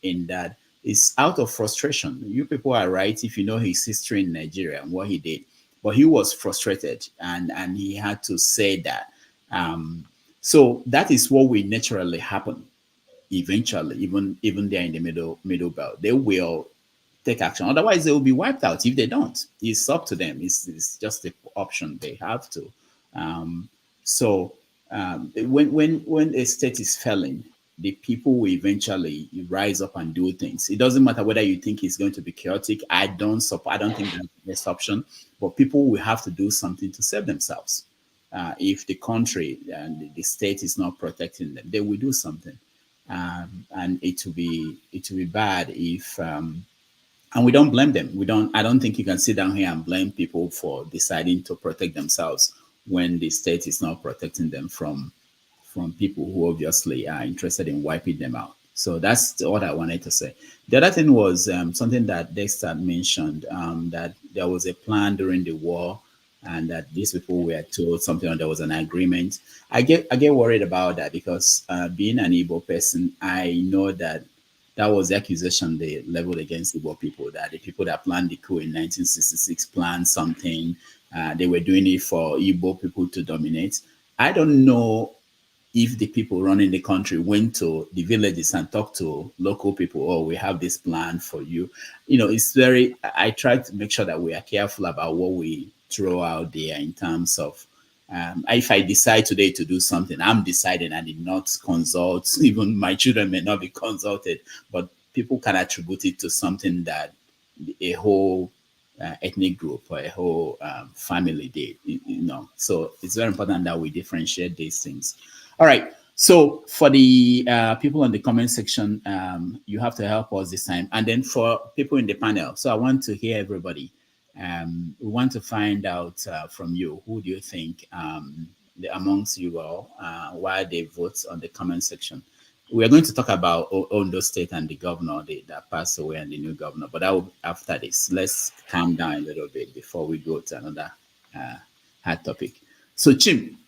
it's out of frustration. You people are right if you know his history in Nigeria and what he did, but he was frustrated and he had to say that. So that is what will naturally happen eventually. Even there in the middle belt, they will take action. Otherwise, they will be wiped out if they don't. It's up to them. It's just the option they have to. When a state is failing, the people will eventually rise up and do things. It doesn't matter whether you think it's going to be chaotic. I don't think that's the best option, but people will have to do something to save themselves. If the country and the state is not protecting them, they will do something. And it will be bad if and we don't blame them. I don't think you can sit down here and blame people for deciding to protect themselves when the state is not protecting them from people who obviously are interested in wiping them out. So that's what I wanted to say. The other thing was something that Dexter mentioned, that there was a plan during the war and that these people were told something, or there was an agreement. I get worried about that because being an Igbo person, I know that was the accusation they leveled against Igbo people, that the people that planned the coup in 1966 planned something. They were doing it for Igbo people to dominate. I don't know if the people running the country went to the villages and talked to local people. Oh, we have this plan for you. I try to make sure that we are careful about what we throw out there in terms of, if I decide today to do something, I'm deciding. I did not consult. Even my children may not be consulted, but people can attribute it to something that a whole ethnic group or a whole family did. So it's very important that we differentiate these things. All right. So for the people in the comment section, you have to help us this time. And then for people in the panel, so I want to hear everybody. We want to find out from you, who do you think amongst you all, why they vote on the comment section. we're going to talk about Ondo State and the governor that passed away and the new governor, but that will after this. Let's calm down a little bit before we go to another hard topic. So, Chim,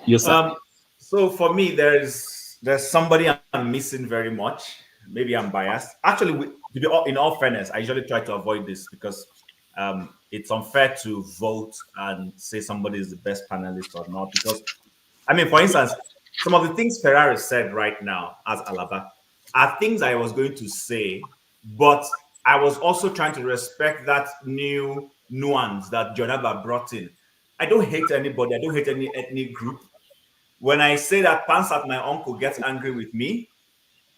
yes, sir. So for me, there's somebody I'm missing very much. Maybe I'm biased. Actually, in all fairness, I usually try to avoid this because it's unfair to vote and say somebody is the best panelist or not. Because, I mean, for instance, some of the things Ferrari said right now as Alaba are things I was going to say, but I was also trying to respect that new nuance that Jonaba brought in. I don't hate anybody. I don't hate any ethnic group. When I say that Pansat, my uncle, gets angry with me,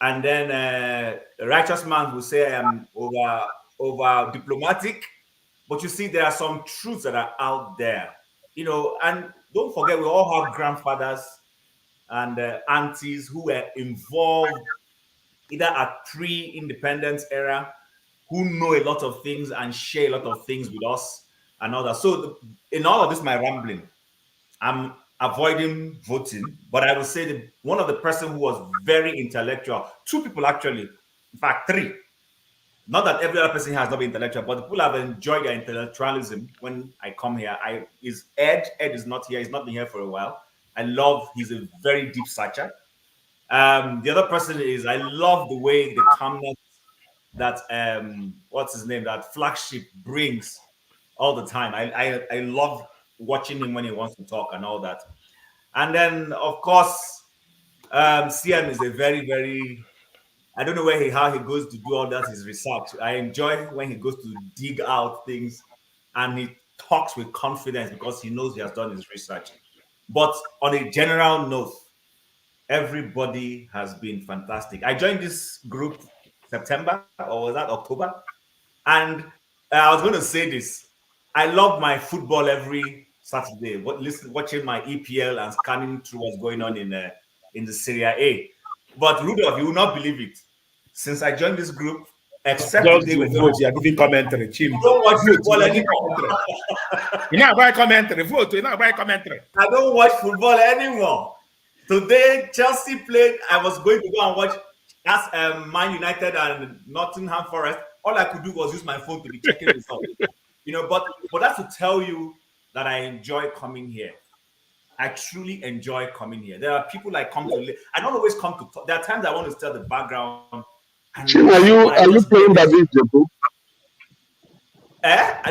and then a righteous man will say I am over diplomatic. But you see, there are some truths that are out there, and don't forget, we all have grandfathers and aunties who were involved either at pre-independence era, who know a lot of things and share a lot of things with us and all that. So in all of this, my rambling, I'm avoiding voting, but I will say that one of the person who was very intellectual, two people actually, in fact, three. Not that every other person has not been intellectual, but the people have enjoyed their intellectualism when I come here. Is Ed. Ed is not here. He's not been here for a while. He's a very deep searcher. The other person is, I love the way the calmness that what's his name, that flagship brings all the time. I love watching him when he wants to talk and all that. And then of course, CM is a very, very, I don't know how he goes to do all that, his research. I enjoy when he goes to dig out things and he talks with confidence because he knows he has done his research. But on a general note, everybody has been fantastic. I joined this group September, or was that October? And I was going to say this. I love my football every Saturday. Watching my EPL and scanning through what's going on in the Serie A. But Rudolph, you will not believe it. Since I joined this group, except Just today, do vote. You are giving commentary. Chim. I don't watch Vote. football You are giving anymore. commentary. You're not about commentary. Vote. You're not about commentary. I don't watch football anymore. Today, Chelsea played. I was going to go and watch Man United and Nottingham Forest. All I could do was use my phone to be checking results. But that's to tell you that I enjoy coming here. I truly enjoy coming here. There are people I come to. I don't always come to talk. There are times I want to tell the background. Chim, are you playing David Jebu?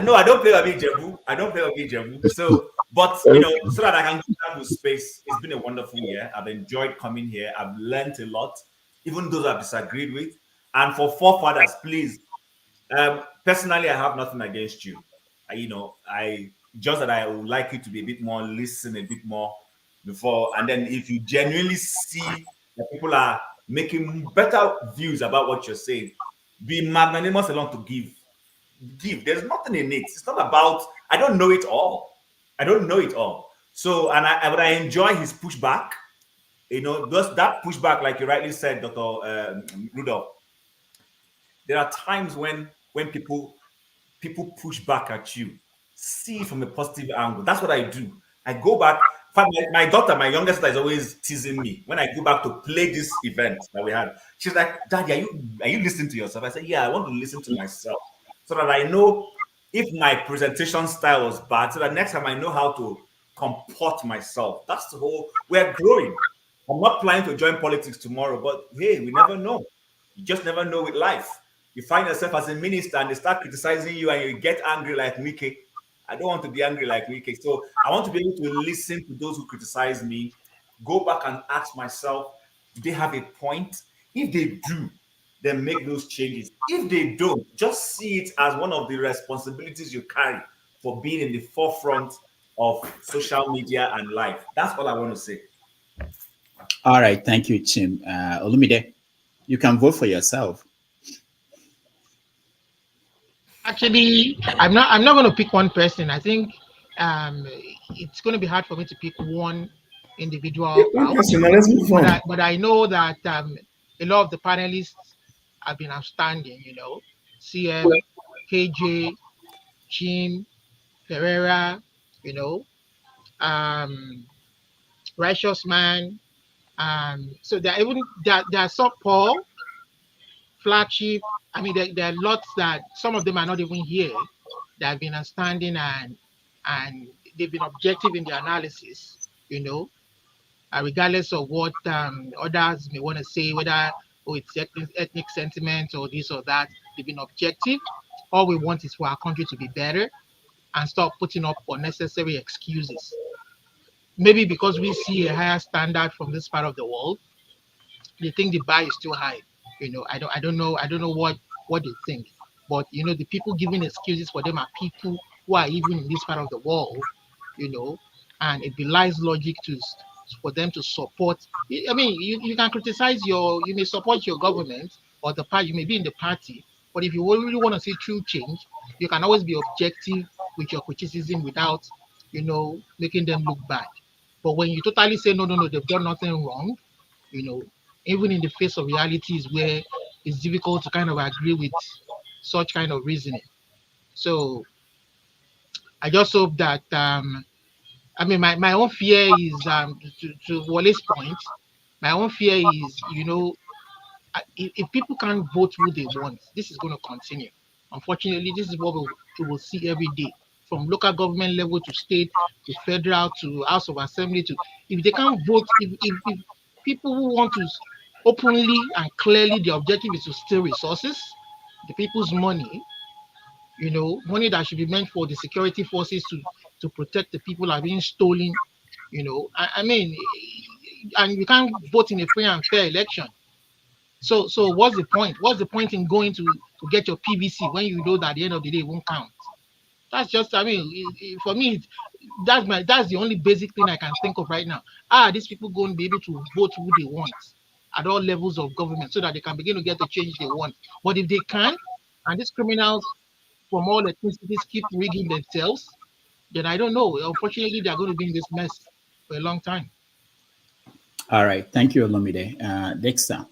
No, I don't play Abi Jebu. I don't play Abi Jebu. So, but so that I can go to space. It's been a wonderful year. I've enjoyed coming here. I've learned a lot, even those I've disagreed with. And for forefathers, please. Personally, I have nothing against you. I just that I would like you to be a bit more listen, a bit more before, and then if you genuinely see that people are making better views about what you're saying, be magnanimous along to give. There's nothing in it. It's not about. I don't know it all. I don't know it all. So, but I enjoy his pushback. Just that pushback, like you rightly said, Dr. Rudolph. There are times when people push back at you. See from a positive angle. That's what I do. I go back. My daughter, my youngest daughter, is always teasing me when I go back to play this event that we had. She's like, "Daddy, are you listening to yourself?" I said, "Yeah, I want to listen to myself so that I know if my presentation style was bad. So that next time I know how to comport myself." That's the whole. We're growing. I'm not planning to join politics tomorrow, but hey, we never know. You just never know with life. You find yourself as a minister and they start criticizing you and you get angry like Wike. I don't want to be angry like Wike. So I want to be able to listen to those who criticize me, go back and ask myself, do they have a point? If they do, then make those changes. If they don't, just see it as one of the responsibilities you carry for being in the forefront of social media and life. That's all I want to say. All right. Thank you, Chim. Olumide, you can vote for yourself. Actually, I'm not going to pick one person. I think it's going to be hard for me to pick one individual out. But I know that a lot of the panelists have been outstanding. CM, KJ, Jim, Pereira, Righteous Man, So there are some poor, flagship. I mean, there are lots that some of them are not even here. They have been standing and they've been objective in their analysis, regardless of what others may want to say, whether it's ethnic sentiment or this or that. They've been objective. All we want is for our country to be better and stop putting up unnecessary excuses. Maybe because we see a higher standard from this part of the world, they think the bar is too high. I don't know what they think. But the people giving excuses for them are people who are even in this part of the world, and it belies logic for them to support. I mean, you can criticize you may support your government or the party, you may be in the party, but if you really want to see true change, you can always be objective with your criticism without, making them look bad. But when you totally say no, they've done nothing wrong, even in the face of reality is where it's difficult to kind of agree with such kind of reasoning. So I just hope that my own fear is to Wale's point, my own fear is, if people can't vote who they want, this is going to continue. Unfortunately, this is what we will see every day, from local government level to state to federal to House of Assembly to, if they can't vote, if people who want to openly and clearly, the objective is to steal resources, the people's money, money that should be meant for the security forces to protect the people are being stolen, I mean, and you can't vote in a free and fair election. So what's the point? What's the point in going to get your PVC when you know that at the end of the day it won't count? That's just, I mean, for me, that's the only basic thing I can think of right now. These people going to be able to vote who they want at all levels of government so that they can begin to get the change they want. But if they can't, and these criminals from all ethnicities keep rigging themselves, then I don't know. Unfortunately, they're going to be in this mess for a long time. All right. Thank you, Olomide. Dexter.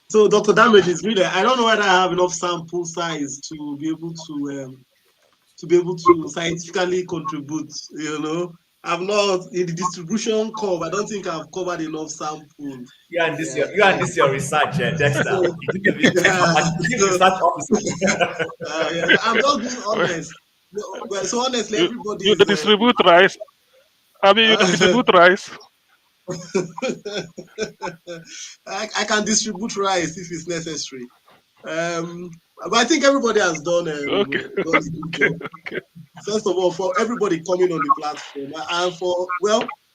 So, Dr. Damage is really, I don't know whether I have enough sample size to be able to scientifically contribute, I'm not in the distribution curve. I don't think I've covered enough samples. You and this your research, Dexter. I'm just being honest. So honestly, everybody you distribute rice. You distribute rice. I can distribute rice if it's necessary. But I think everybody has done a good job. First of all, for everybody coming on the platform, and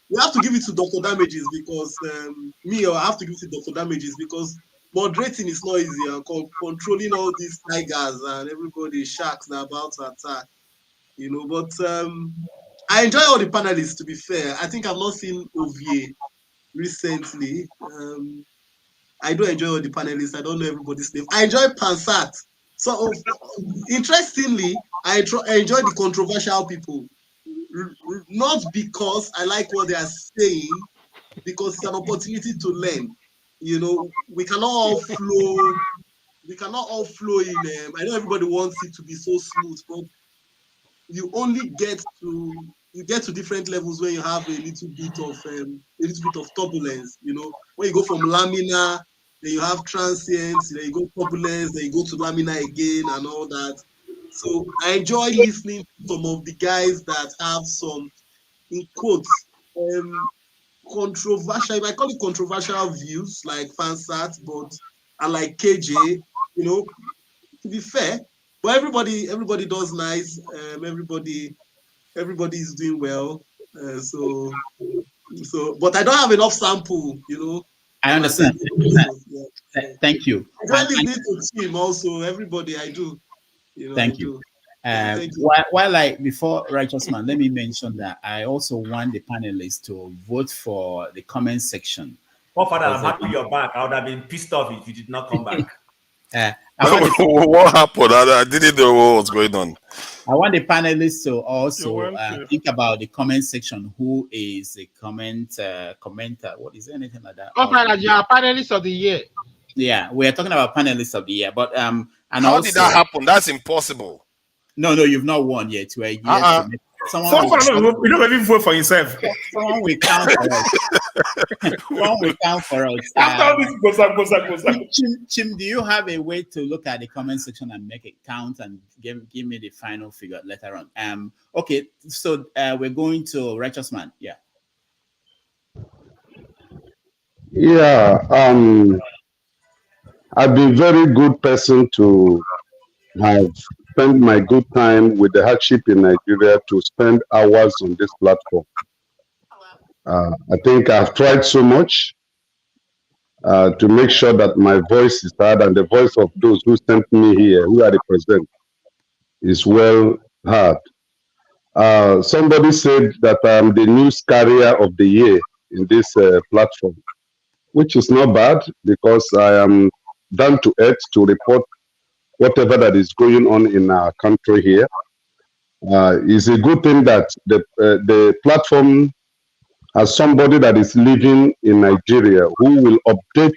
we have to give it to Dr. Damages because I have to give it to Dr. Damages because moderating is not easy and controlling all these tigers and everybody sharks that are about to attack, But I enjoy all the panelists. To be fair, I think I've not seen OVA recently. I do enjoy all the panelists. I don't know everybody's name. I enjoy Pansat. So, interestingly, I enjoy the controversial people. Not because I like what they are saying, because it's an opportunity to learn. We cannot all flow. We cannot all flow in. I know everybody wants it to be so smooth, but you only get to different levels when you have a little bit of turbulence. When you go from laminar, then you have transient, then you go turbulence, then you go to laminar again and all that. So I enjoy listening to some of the guys that have some, in quotes, controversial, if I call it controversial views, like Fansat, and like KJ, to be fair, but everybody does nice. Everybody is doing well. But I don't have enough sample, I understand. Yeah. Thank you. I don't listening to team also. Everybody, I do. Thank you. Before Righteous Man, let me mention that I also want the panelists to vote for the comment section. Oh, Father, I'm happy you're back. I would have been pissed off if you did not come back. What happened? I didn't know what was going on. I want the panelists to also think about the comment section. Who is a commenter? What is anything like that? You are panelists of the year. Yeah, we are talking about panelists of the year, but how did that happen? That's impossible. No, you've not won yet. We're yet to make someone you don't even vote for yourself. Someone will count for us. Someone will count for us. After all this goes up. Chim, do you have a way to look at the comment section and make it count and give me the final figure later on? Okay, so we're going to Righteous Man. Yeah. Yeah. I've been very good person to have spent my good time with the hardship in Nigeria to spend hours on this platform. I think I've tried so much to make sure that my voice is heard and the voice of those who sent me here, who I represent, is well heard. Somebody said that I'm the news carrier of the year in this platform, which is not bad because I am down to earth to report whatever that is going on in our country here. It's a good thing that the platform has somebody that is living in Nigeria who will update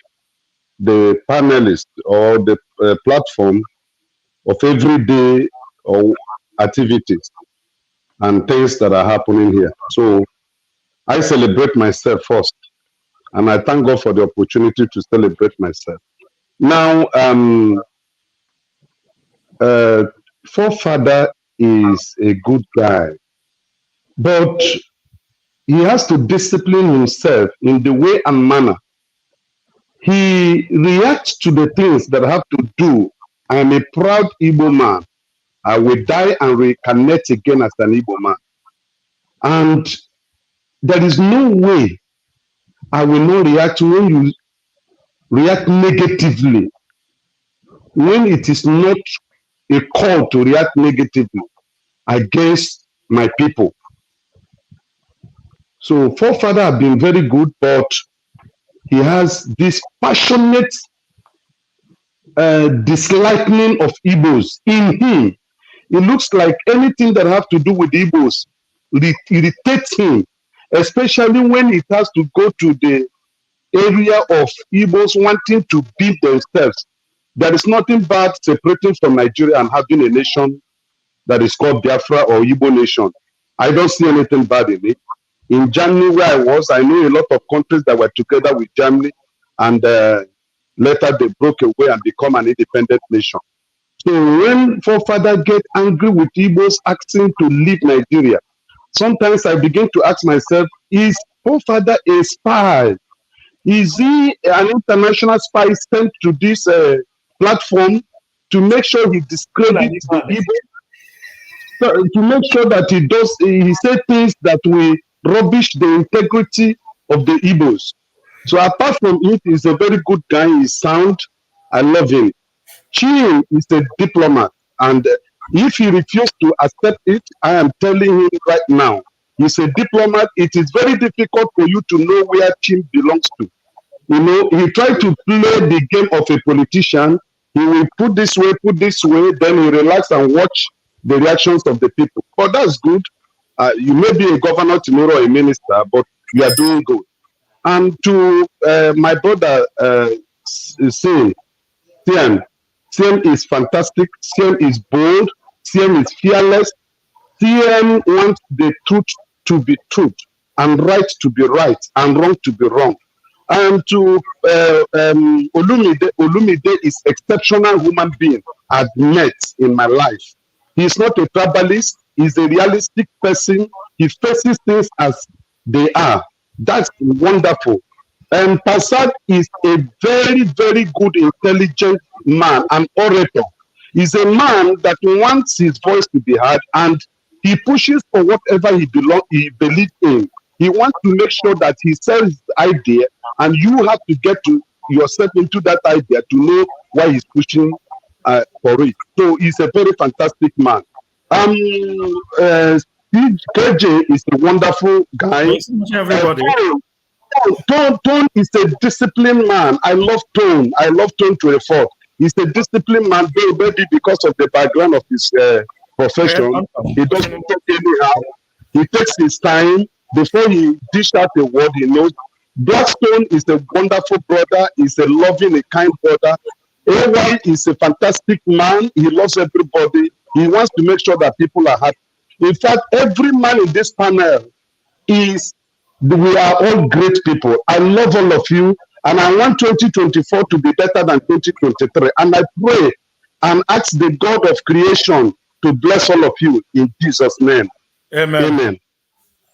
the panelists or the platform of everyday or activities and things that are happening here. So I celebrate myself first, and I thank God for the opportunity to celebrate myself. Now, Forefather is a good guy, but he has to discipline himself in the way and manner he reacts to the things that have to do. I am a proud Igbo man. I will die and reconnect again as an Igbo man. And there is no way I will not react when you react negatively, when it is not a call to react negatively against my people. So Forefather have been very good, but he has this passionate disliking of Igbos in him. It looks like anything that have to do with Igbos irritates him, especially when it has to go to the area of Igbos wanting to beat themselves. There is nothing bad separating from Nigeria and having a nation that is called Biafra or Igbo nation. I don't see anything bad in it. In Germany, where I was, I know a lot of countries that were together with Germany, and later they broke away and become an independent nation. So when Forefather get angry with Igbos asking to leave Nigeria, sometimes I begin to ask myself, is Forefather a spy? Is he an international spy sent to this platform to make sure he discredits the Igbo? To make sure that he says things that will rubbish the integrity of the Igbos. So apart from it, he's a very good guy. He's sound. I love him. Chi is a diplomat, and if he refuses to accept it, I am telling him right now, he's a diplomat. It is very difficult for you to know where Chi belongs to. You know, he tried to play the game of a politician. He will put this way, then he relax and watch the reactions of the people. But that's good. You may be a governor tomorrow or a minister, but you are doing good. And to my brother, Siem is fantastic. Siem is bold. Siem is fearless. Siem wants the truth to be truth, and right to be right, and wrong to be wrong. And to Olumide is exceptional human being I've met in my life. He's not a tribalist. He's a realistic person. He faces things as they are. That's wonderful. And Passad is a very, very good, intelligent man, an orator. He's a man that wants his voice to be heard, and he pushes for whatever he believes in. He wants to make sure that he sells his idea, and you have to get yourself into that idea to know why he's pushing for it. So he's a very fantastic man. KJ is a wonderful guy. Tone is a disciplined man. I love Tone. I love Tone to a fault. He's a disciplined man, maybe because of the background of his profession. He doesn't talk anyhow. He takes his time before he dish out a word. He knows. Blackstone is a wonderful brother. He's a loving, a kind brother. AY is a fantastic man. He loves everybody. He wants to make sure that people are happy. In fact, every man in this panel we are all great people. I love all of you, and I want 2024 to be better than 2023. And I pray and ask the God of creation to bless all of you in Jesus' name. Amen.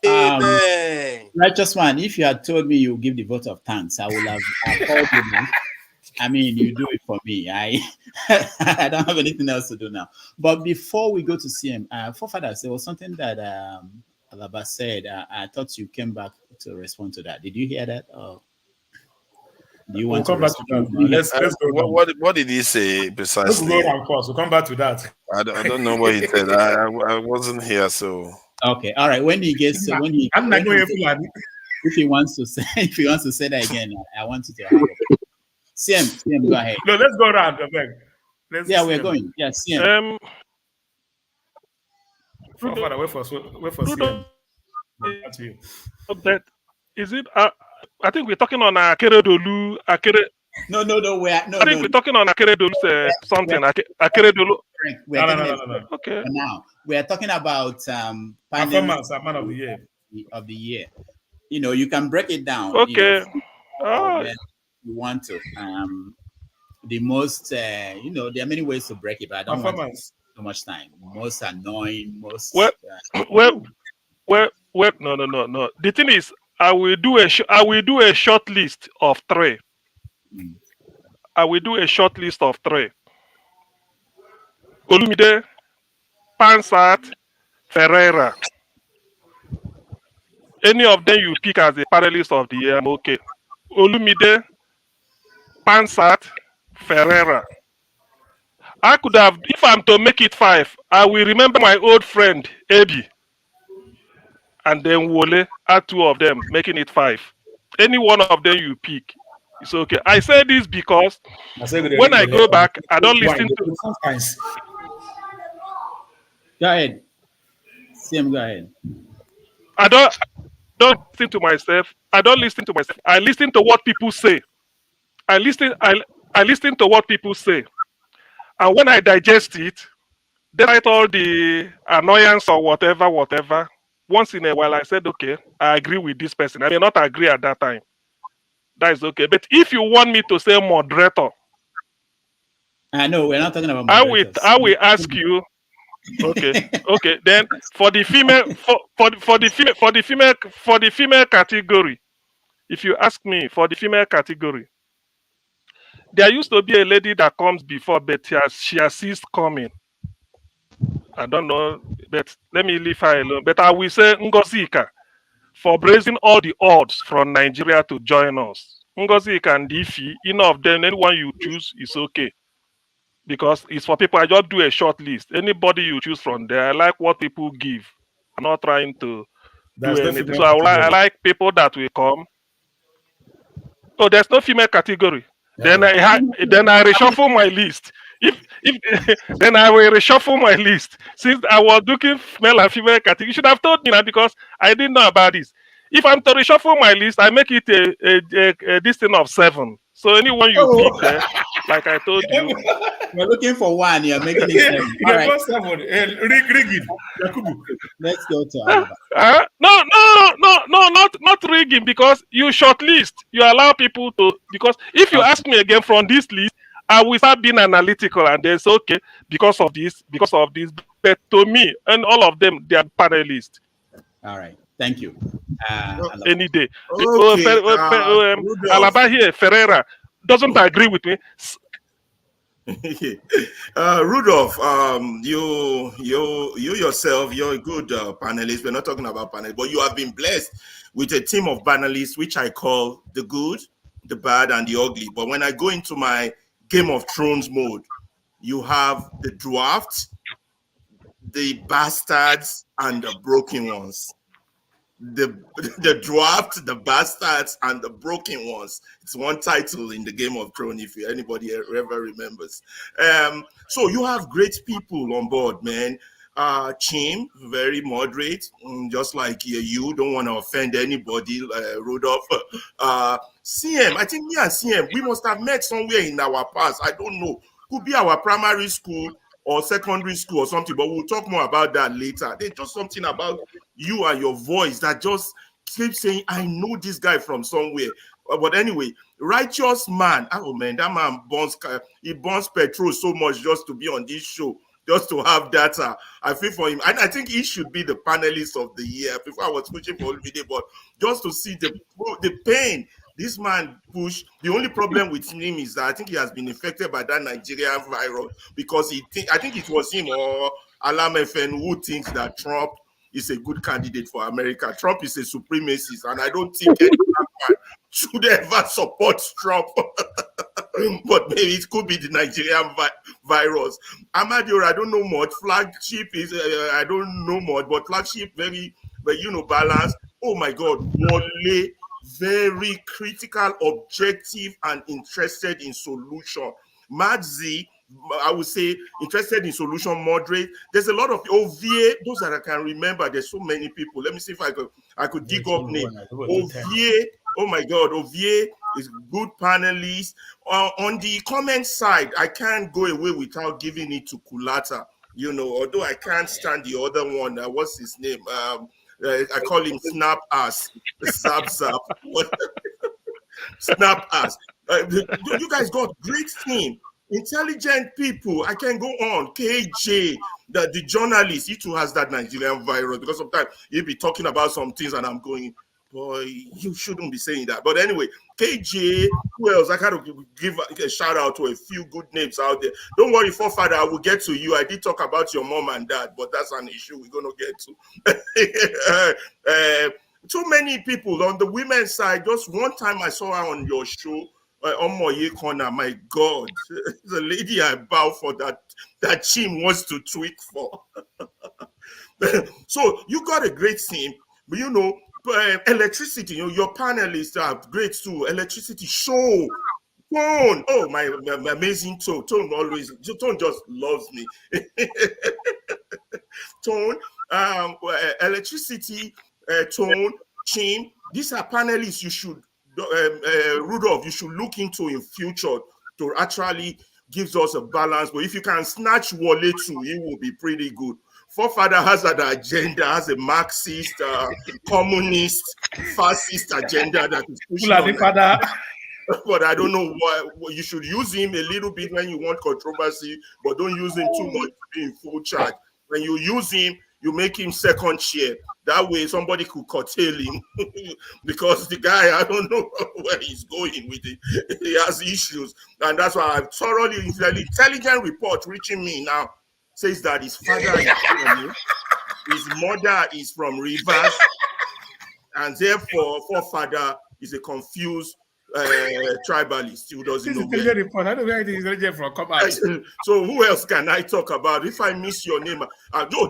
Amen. Righteous man, if you had told me you give the vote of thanks, I would have called you now. I mean, you do it for me. I don't have anything else to do now. But before we go to CM, forefathers, there was something that Alaba said. I thought you came back to respond to that. Did you hear that? Or do you want to come back to that? Let's go. What did he say precisely? Let's go on course. We'll come back to that. I don't know what he said. I wasn't here, so. Okay, all right. When he gets, if he wants to say, that again, I want you to have it. CM, go ahead. No, let's go around. Yeah, we're going. Yeah, CM. Wait for CM. That is it. I think we're talking on Akeredolu. No. I think we're talking on Akeredolu's something. Akeredolu. No. Okay. Now we are talking about performance man of the year. Of the year. You know, you can break it down. Okay. You want to. The most, there are many ways to break it, but I don't want so much time. Most annoying, most. Well, no. The thing is, I will do a short list of 3. I will do a short list of 3. Olumide, Pansat, Ferreira. Any of them you pick as a panelist of the year, I'm okay. Olumide, Pansat, Ferreira. I could have, if I'm to make it 5, I will remember my old friend, Ebi. And then Wole, add 2 of them, making it 5. Any one of them you pick, it's okay. I say this because when I go back, I don't listen to. Go ahead. CM, go ahead. I don't listen to myself. I don't listen to myself. I listen to what people say. I listen to what people say. And when I digest it, despite all the annoyance or whatever, once in a while I said, okay, I agree with this person. I may not agree at that time. That is okay. But if you want me to say moderator, no, we're not talking about moderators. I will ask you. Okay. Then for the female category, if you ask me for the female category, there used to be a lady that comes before, but she has ceased coming. I don't know, but let me leave her alone. But I will say Ngozika for raising all the odds from Nigeria to join us. Ngozika and Ifi, enough of them, anyone you choose is okay. Because it's for people, I just do a short list. Anybody you choose from there, I like what people give. I'm not trying to do anything. So I like people that will come. Oh, there's no female category. Yeah. Then I reshuffle my list. Then I will reshuffle my list. Since I was looking male and female category, you should have told me that because I didn't know about this. If I'm to reshuffle my list, I make it a distance of 7. So anyone you pick there, like I told you. We're looking for one. You're making it 7. All right. 7. Let's go to No, not rigging, because you shortlist. You allow people to, because if you ask me again from this list, I will start being analytical and then say, okay, because of this. But to me, and all of them, they are panelists. All right. Thank you. Any day. Okay, Alaba here, Ferreira, doesn't agree with me. Rudolph, you yourself, you're a good panelist. We're not talking about panelists, but you have been blessed with a team of panelists, which I call the good, the bad, and the ugly. But when I go into my Game of Thrones mode, you have the dwarfs, the bastards, and the broken ones. The dwarfs, the bastards, and the broken ones. It's one title in the Game of Thrones, if anybody ever remembers. So you have great people on board, man. Chim, very moderate, just like you don't want to offend anybody, Rudolph. CM, I think me and CM, we must have met somewhere in our past. I don't know. Could be our primary school or secondary school or something, but we'll talk more about that later. There's just something about you and your voice that just keeps saying, I know this guy from somewhere. But anyway, righteous man. Oh man, that man burns petrol so much just to be on this show, just to have data. I feel for him. And I think he should be the panelist of the year. Before I was pushing for video, but just to see the pain this man push. The only problem with him is that I think he has been infected by that Nigerian virus, because I think it was him or Alam FN who thinks that Trump is a good candidate for America. Trump is a supremacist, and I don't think any man should ever support Trump. But maybe it could be the Nigerian virus. Amadior, I don't know much. Flagship is I don't know much, but flagship very balanced. Oh my God, Wole, very critical, objective, and interested in solution. Madzi, I would say interested in solution, moderate. There's a lot of Ovie, those that I can remember. There's so many people. Let me see if I could dig up name. Ovie, oh my God, Ovie is good panelist. On the comment side, I can't go away without giving it to Kulata. Although I can't stand the other one. What's his name? I call him Snap Ass. Zap. Snap Ass. You guys got great team. Intelligent people. I can go on. KJ, the journalist, he too has that Nigerian virus, because sometimes he'll be talking about some things and I'm going, boy, you shouldn't be saying that. But anyway, KJ, who else? I gotta give a shout out to a few good names out there. Don't worry, forefather, I will get to you. I did talk about your mom and dad, but that's an issue we're gonna get to. Too many people on the women's side. Just one time I saw her on your show. On my corner, my God, the lady I bow for that Chim wants to tweak for. So you got a great team, but electricity, your panelists are great too. Electricity show. Tone, oh my amazing Tone. Tone just loves me. Tone, electricity, Tone, Chim. These are panelists you should. Rudolph, you should look into in future to actually gives us a balance. But if you can snatch Wole too, it will be pretty good. Forefather has an agenda, has a Marxist, communist, fascist agenda that is pushing on. But I don't know why. You should use him a little bit when you want controversy, but don't use him too much to be in full charge. When you use him, you make him second chair. That way somebody could curtail him because the guy, I don't know where he's going with it. He has issues. And that's why I've thoroughly intelligent report reaching me now says that his father is from his mother is from Rivers, and therefore forefather is a confused tribalist who doesn't know where. Report. I don't know where it is from. Come on. So who else can I talk about? If I miss your name,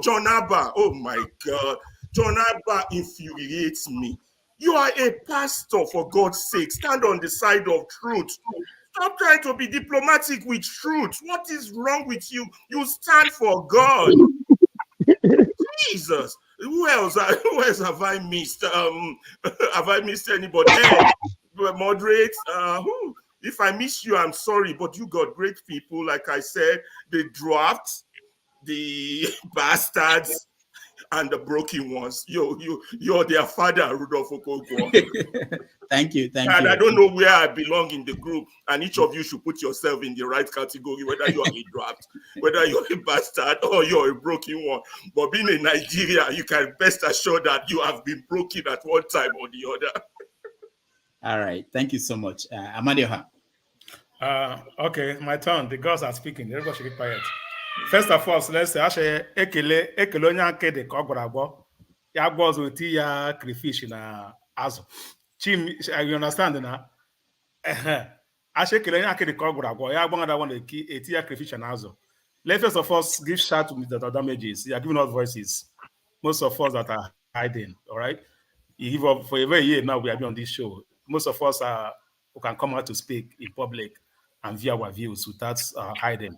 John Abba. Oh my God, John Abba infuriates me. You are a pastor, for God's sake. Stand on the side of truth. Stop trying to be diplomatic with truth. What is wrong with you? You stand for God. Jesus. Who else have I missed? Have I missed anybody? Moderate. If I miss you, I'm sorry, but you got great people. Like I said, the draft, the bastards, and the broken ones. You're their father, Rudolph Okonkwo. Thank you. And I don't know where I belong in the group, and each of you should put yourself in the right category, whether you are a draft, whether you're a bastard, or you're a broken one. But being in Nigeria, you can best assure that you have been broken at one time or the other. All right. Thank you so much. Amadioha. Okay, my turn. The girls are speaking. Everybody should be quiet. First of all, let's say, ekele onye akede ka ọ gwara agwọ ya gwa ọzọ eti ya crayfish na azụ. Chim, you understand na? Ekele onye akede ka ọ gwara agwọ ya gwa another one eti ya crayfish na azụ. Let's first of all give shout to Mr. Damages. You are giving us voices. Most of us that are hiding, all right? You give up for a very year now. We have been on this show. Most of us who can come out to speak in public and view our views without hiding.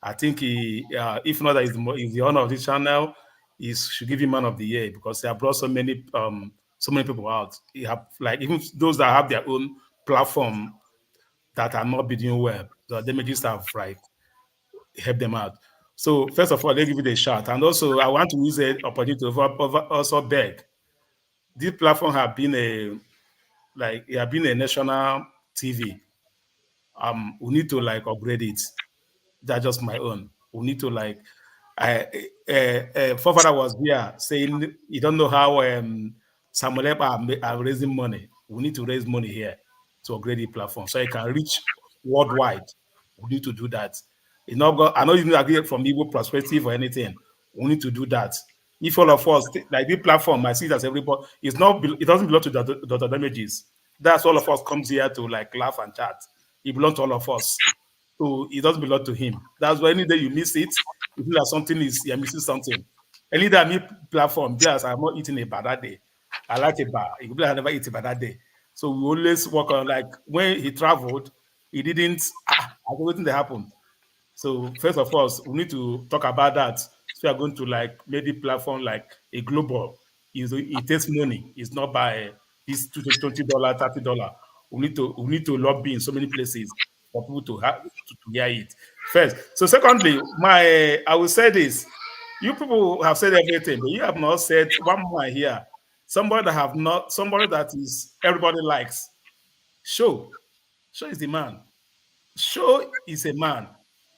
I think if not that is the honor of this channel, he should give him Man of the Year because he have brought so many people out. He have even those that have their own platform that are not doing well. The Damages have helped them out. So first of all, they give it a shot. And also, I want to use the opportunity to also beg. This platform have been a national TV. We need to like upgrade it. That's just my own. We need to like. Forefather was here saying you don't know how Samuel are raising money. We need to raise money here to upgrade the platform so it can reach worldwide. We need to do that. It's not I know you agree from Igbo perspective or anything. We need to do that. If all of us like the platform, I see that everybody it's not. It doesn't belong to Dr. Damages. That's all of us comes here to like laugh and chat. It belongs to all of us. So it doesn't belong to him. That's why any day you miss it, you feel that something is you're missing something. Any day I meet platform, yes, I'm not eating a bar that day. I like a bar. You I never eat a bar that day. So we always work on like when he traveled, he didn't I don't know what happened. So first of all, we need to talk about that. So we are going to like maybe platform like a global. It takes money. It's not by this $20, $30. We need to lobby in so many places for people to have to hear it. First. So secondly, I will say this. You people have said everything, but you have not said one more here. Somebody that is everybody likes. Show is the man. Show is a man.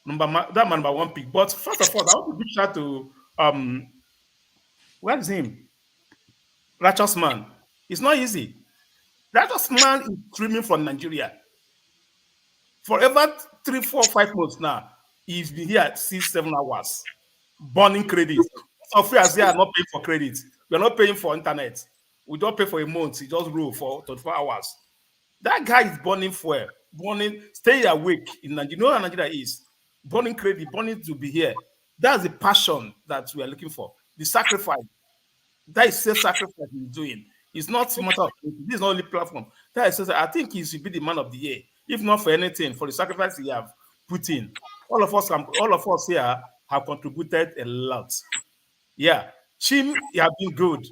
Number one pick. But first of all, I want to give shout to where is him? Righteous man. It's not easy. Righteous man is streaming from Nigeria. For over 3, 4, 5 months now, he's been here 6, 7 hours. Burning credit. So free as they are not paying for credit. We're not paying for internet. We don't pay for a month. He just roll for 24 hours. That guy is burning fuel, stay awake in Nigeria. You know how Nigeria is. Burning credit, burning to be here. That's the passion that we are looking for. The sacrifice. That is self-sacrifice he's doing. It's not a matter of this is not only platform. That is I think he should be the man of the year, if not for anything, for the sacrifice he have put in. All of us here have contributed a lot. Yeah, Chim have been good.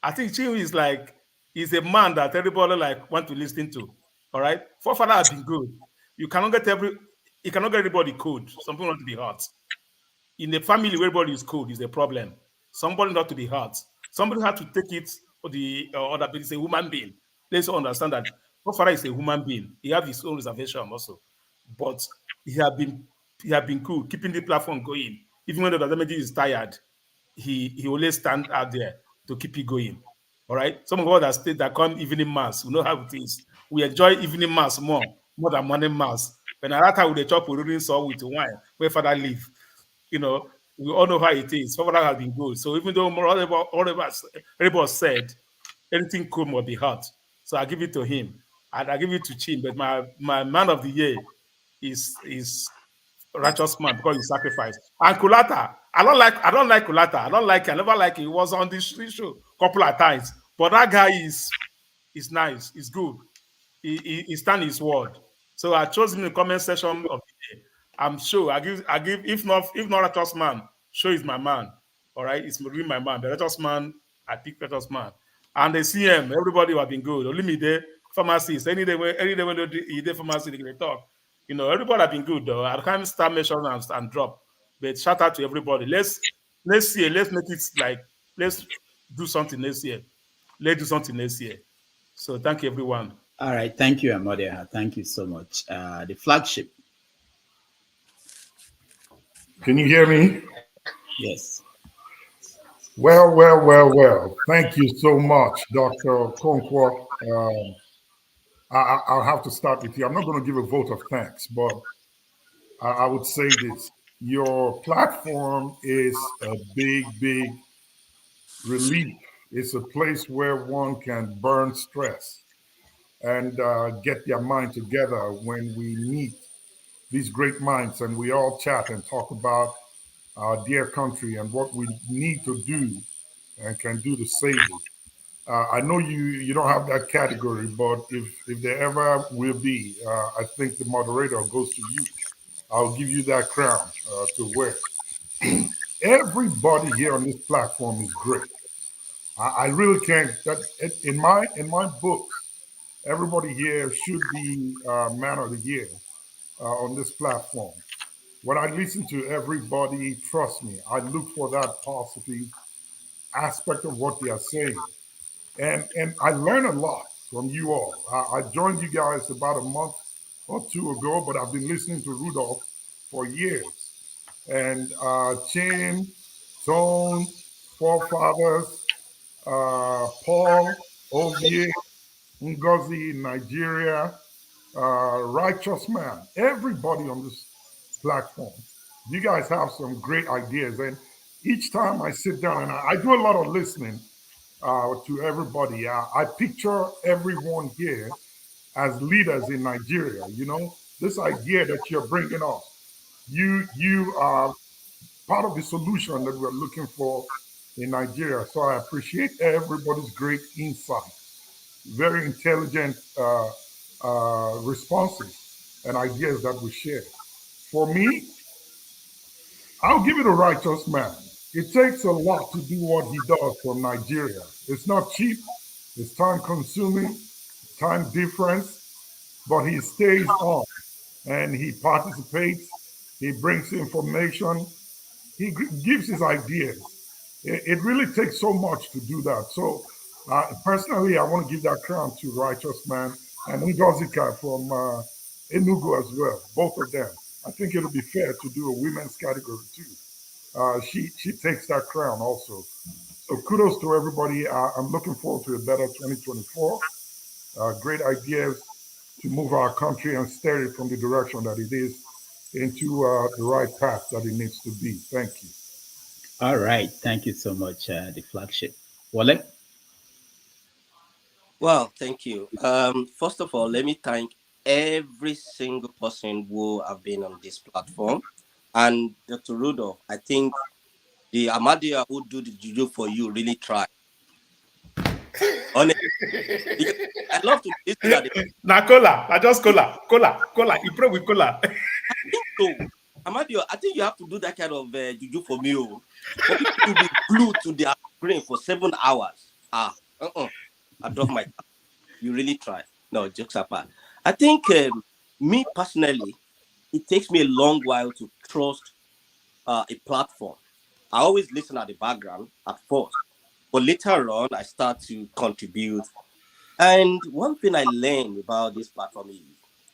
I think Chim is a man that everybody like want to listen to. All right, forefather have been good. You cannot get everybody cold. Some people want to be hot. In the family where everybody is cold is a problem. Somebody not to be hurt. Somebody had to take it for the other people. It's a human being. Let's understand that forefather is a human being. He has his own reservation also, but he have been cool, keeping the platform going. Even when the damage is tired, he always stand out there to keep it going. All right. Some of us that come evening mass, we know how it is. We enjoy evening mass more than morning mass. When I time with the chop we saw with wine, where father live. You know, we all know how it is. Father has been good. So even though everybody said anything cool must be hot. So I give it to him. And I give it to Chin. But my man of the year is righteous man because he sacrificed. And Kulata, I don't like Kulata. I never like it. He was on this show a couple of times. But that guy is nice. He's good. He stand his word. So I chose him in the comment section of the day. I'm sure I give if not righteous man, show is my man. All right, it's really my man. The righteous man, I pick righteous man. And the CM, everybody have been good. Only me there, pharmacists. Any day when they did pharmacy, they talk. You know, everybody have been good though. I can't start measuring and drop. But shout out to everybody. Let's see. Let's make it like let's do something next year. Let's do something next year. So thank you, everyone. All right. Thank you, Amodia. Thank you so much. The flagship. Can you hear me? Yes. Well. Thank you so much, Dr. Okonkwo. I'll have to start with you. I'm not going to give a vote of thanks, but I would say this. Your platform is a big relief. It's a place where one can burn stress and get their mind together when we meet these great minds and we all chat and talk about our dear country and what we need to do and can do to save it. I know you don't have that category, but if there ever will be, I think the moderator goes to you. I'll give you that crown to wear. Everybody here on this platform is great. I really can't. In my books, everybody here should be man of the year on this platform. when I listen to everybody, trust me, I look for that positive aspect of what they are saying. And I learn a lot from you all. I joined you guys about a month or two ago, but I've been listening to Rudolph for years. And Chin, Tone, Forefathers, Paul, Ovie, Ngozi in Nigeria, Righteous Man, everybody on this platform. You guys have some great ideas. And each time I sit down, and I do a lot of listening to everybody, I picture everyone here as leaders in Nigeria. You know, this idea that you're bringing up, you are part of the solution that we're looking for in Nigeria. So I appreciate everybody's great insight, very intelligent responses and ideas that we share. For me, I'll give it a Righteous Man. It takes a lot to do what he does for Nigeria. It's not cheap, it's time consuming, time difference, but he stays on and he participates, he brings information, he gives his ideas. It really takes so much to do that. So personally, I want to give that crown to Righteous Man and Ngozika from Enugu as well, both of them. I think it'll be fair to do a women's category too. She takes that crown also. So kudos to everybody. I'm looking forward to a better 2024. Great ideas to move our country and steer it from the direction that it is into the right path that it needs to be. Thank you. All right. Thank you so much, the flagship. Wale? Well, thank you. First of all, let me thank every single person who have been on this platform. And Dr. Rudolph, I think the Amadia who do the juju for you really tried. Honestly, I love to listen at it. Now cola, I just cola. You pray with cola. I think so. Amadio, I think you have to do that kind of juju for me. For people to be glued to their screen for 7 hours. I drop my cup. You really try. No, jokes apart. I think me personally, it takes me a long while to trust a platform. I always listen at the background at first, but later on, I start to contribute. And one thing I learned about this platform is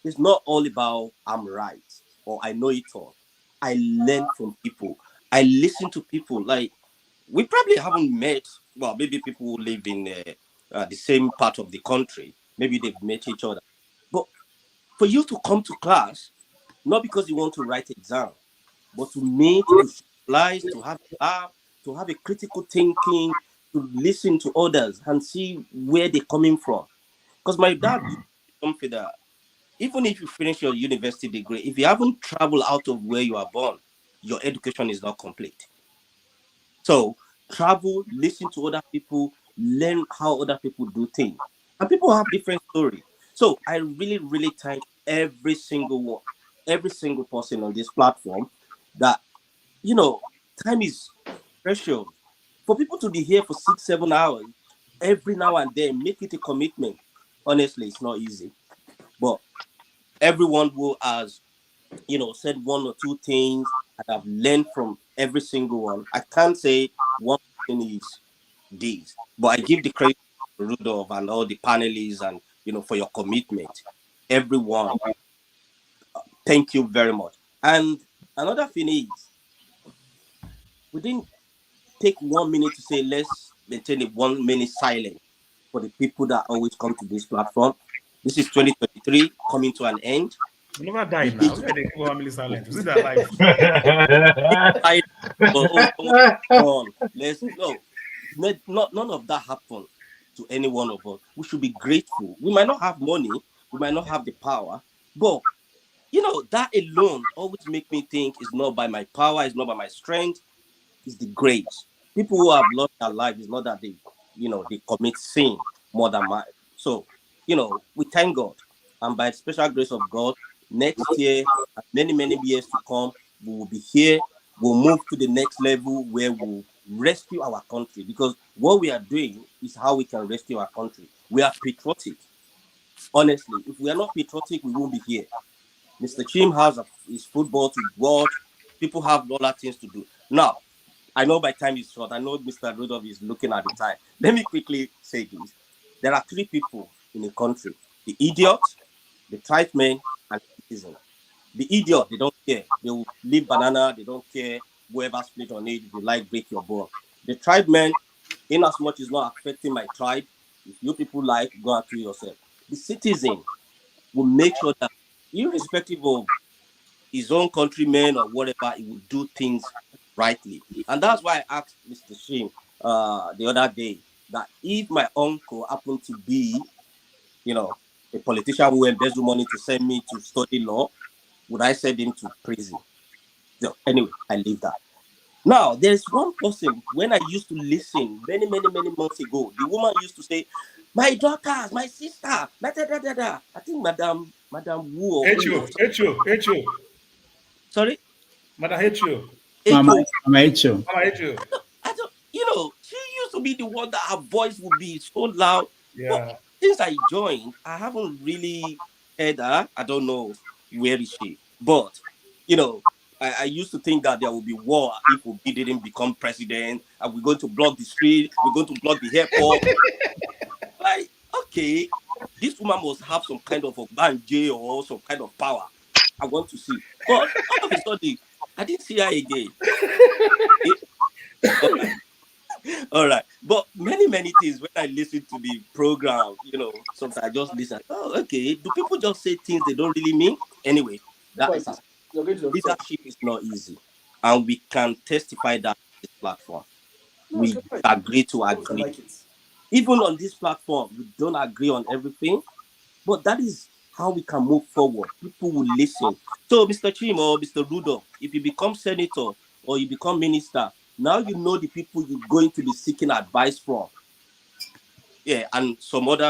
it's not all about I'm right or I know it all. I learn from people. I listen to people. Like, we probably haven't met, well, maybe people who live in the same part of the country. Maybe they've met each other. But for you to come to class, not because you want to write exam, but to meet, to socialize, to have a laugh, to have a critical thinking, to listen to others and see where they're coming from. Because my dad used to tell me that even if you finish your university degree, if you haven't traveled out of where you are born, your education is not complete. So travel, listen to other people, learn how other people do things. And people have different stories. So I really, really thank every single person on this platform that, time is precious. For people to be here for 6-7 hours, every now and then, make it a commitment. Honestly, it's not easy. But everyone who has, said one or two things that I've learned from every single one. I can't say one thing is this, but I give the credit to Rudolph and all the panelists and, for your commitment. Everyone, thank you very much. And another thing is, we didn't take 1 minute to say, let's maintain a 1 minute silence for the people that always come to this platform. This is 2023 coming to an end. You never die now. Look at the 1 minute silence. Is it that life? Let's no, none of that happened to any one of us. We should be grateful. We might not have money, we might not have the power, but that alone always make me think it's not by my power, it's not by my strength, it's the grace. People who have lost their life is not that they commit sin more than mine. So, we thank God. And by the special grace of God, next year, and many, many years to come, we will be here. We'll move to the next level where we'll rescue our country. Because what we are doing is how we can rescue our country. We are patriotic. Honestly, if we are not patriotic, we won't be here. Mr. Chim has his football to watch. People have other things to do. Now, I know my time is short. I know Mr. Rudolph is looking at the time. Let me quickly say this. There are three people in a country: the idiot, the tribesman, and the citizen. The idiot, they don't care. They will leave banana. They don't care. Whoever split on it, if you like, break your bone. The tribesman, in as much, is not affecting my tribe. If you people like, go and kill yourself. The citizen will make sure that, irrespective of his own countrymen or whatever, he will do things rightly. And that's why I asked Mr. Shin the other day that if my uncle happened to be, a politician who embezzled money to send me to study law, would I send him to prison? So anyway, I leave that. Now, there's one person, when I used to listen many, many, many months ago, the woman used to say, my daughters, my sister, da, da, da, da. I think Madam Wu. Echo. Sorry? Madam Echo. Mama I don't, she used to be the one that her voice would be so loud. Yeah. But since I joined, I haven't really heard her. I don't know where is she. But, I used to think that there would be war if Obi didn't become president, and we're going to block the street, we're going to block the airport. Like, okay, this woman must have some kind of a banje or some kind of power. I want to see. But all of a sudden, I didn't see her again. All right. But many, many things, when I listen to the program, sometimes I just listen. Oh, okay. Do people just say things they don't really mean? Anyway, that is leadership is not easy. And we can testify that on this platform. We agree to agree. Even on this platform, we don't agree on everything. But that is how we can move forward. People will listen. So, Mr. Chim or Mr. Rudolph, if you become senator or you become minister, now you know the people you're going to be seeking advice from. Yeah, and some of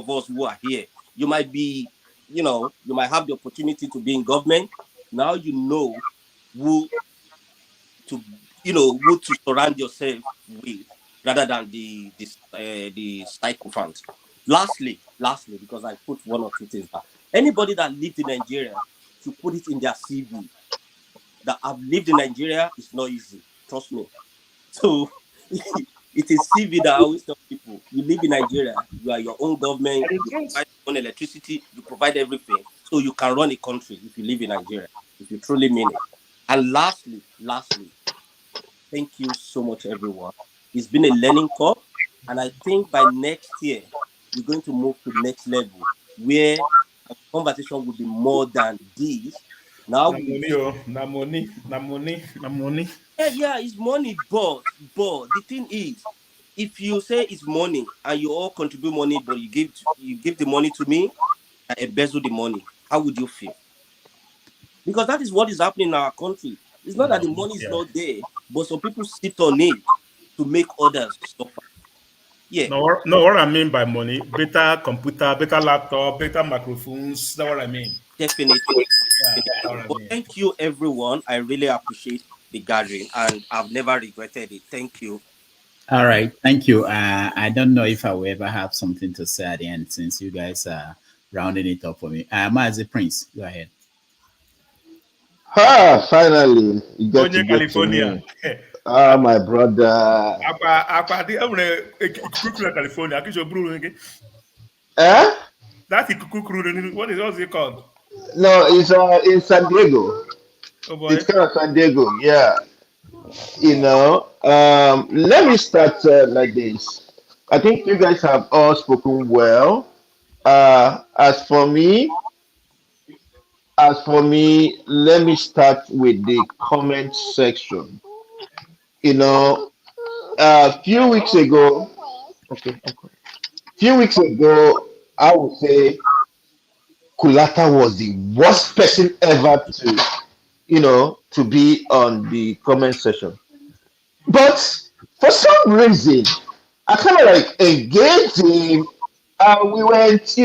us who are here, you might be, you might have the opportunity to be in government. Now you know who to surround yourself with, rather than the sycophant. Lastly, because I put one or two things back. Anybody that lived in Nigeria should put it in their CV. That I've lived in Nigeria is not easy. Trust me. So it is CV that I always tell people. You live in Nigeria, you are your own government, you provide your own electricity, you provide everything. So you can run a country if you live in Nigeria, if you truly mean it. And lastly, thank you so much, everyone. It's been a learning curve. And I think by next year, we're going to move to the next level where our conversation will be more than this. Now, money. Yeah, it's money, but the thing is, if you say it's money and you all contribute money, but you give the money to me, I embezzle the money, how would you feel? Because that is what is happening in our country. It's not that the money is not there, but some people sit on it to make others suffer. Yeah. No, what I mean by money, better computer, better laptop, better microphones. That's what I mean. Definitely. Yeah, But thank you, everyone. I really appreciate the gathering, and I've never regretted it. Thank you. All right, thank you. I don't know if I will ever have something to say at the end, since you guys are rounding it up for me. Mazi Prince, go ahead. Finally, you get to get to me. My brother. California. That's what is it called? No, it's in San Diego. Oh boy. It's kind of San Diego, yeah. Let me start like this. I think you guys have all spoken well. As for me, let me start with the comment section. A few weeks ago, I would say Kulata was the worst person ever to be on the comment section. But for some reason, I kind of like engaged him. We went,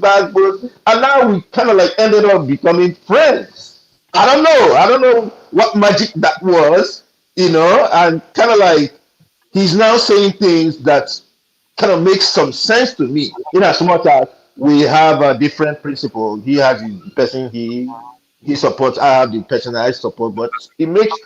backbones, and now we kind of like ended up becoming friends. I don't know what magic that was, and kind of like he's now saying things that kind of makes some sense to me, in as much as we have a different principle. He has the person he supports. I have the person I support. But it makes,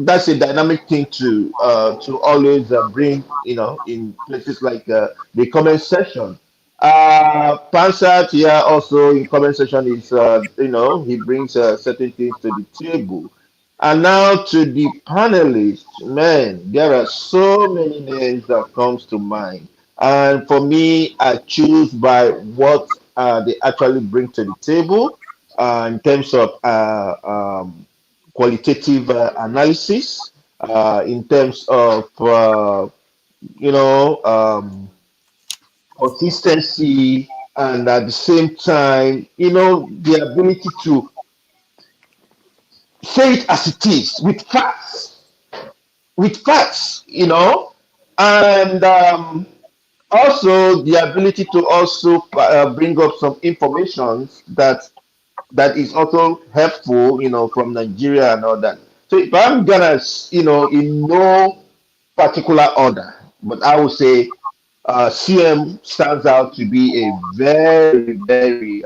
that's a dynamic thing to always bring, in places like the comment section. Pansat here also in comment section is he brings certain things to the table. And now to the panelists, man, there are so many names that comes to mind. And for me, I choose by what they actually bring to the table in terms of qualitative analysis, in terms of consistency, and at the same time, the ability to say it as it is with facts, and also the ability to also bring up some information that is also helpful, from Nigeria and all that. So if I'm gonna, in no particular order, but I would say CM stands out to be a very, very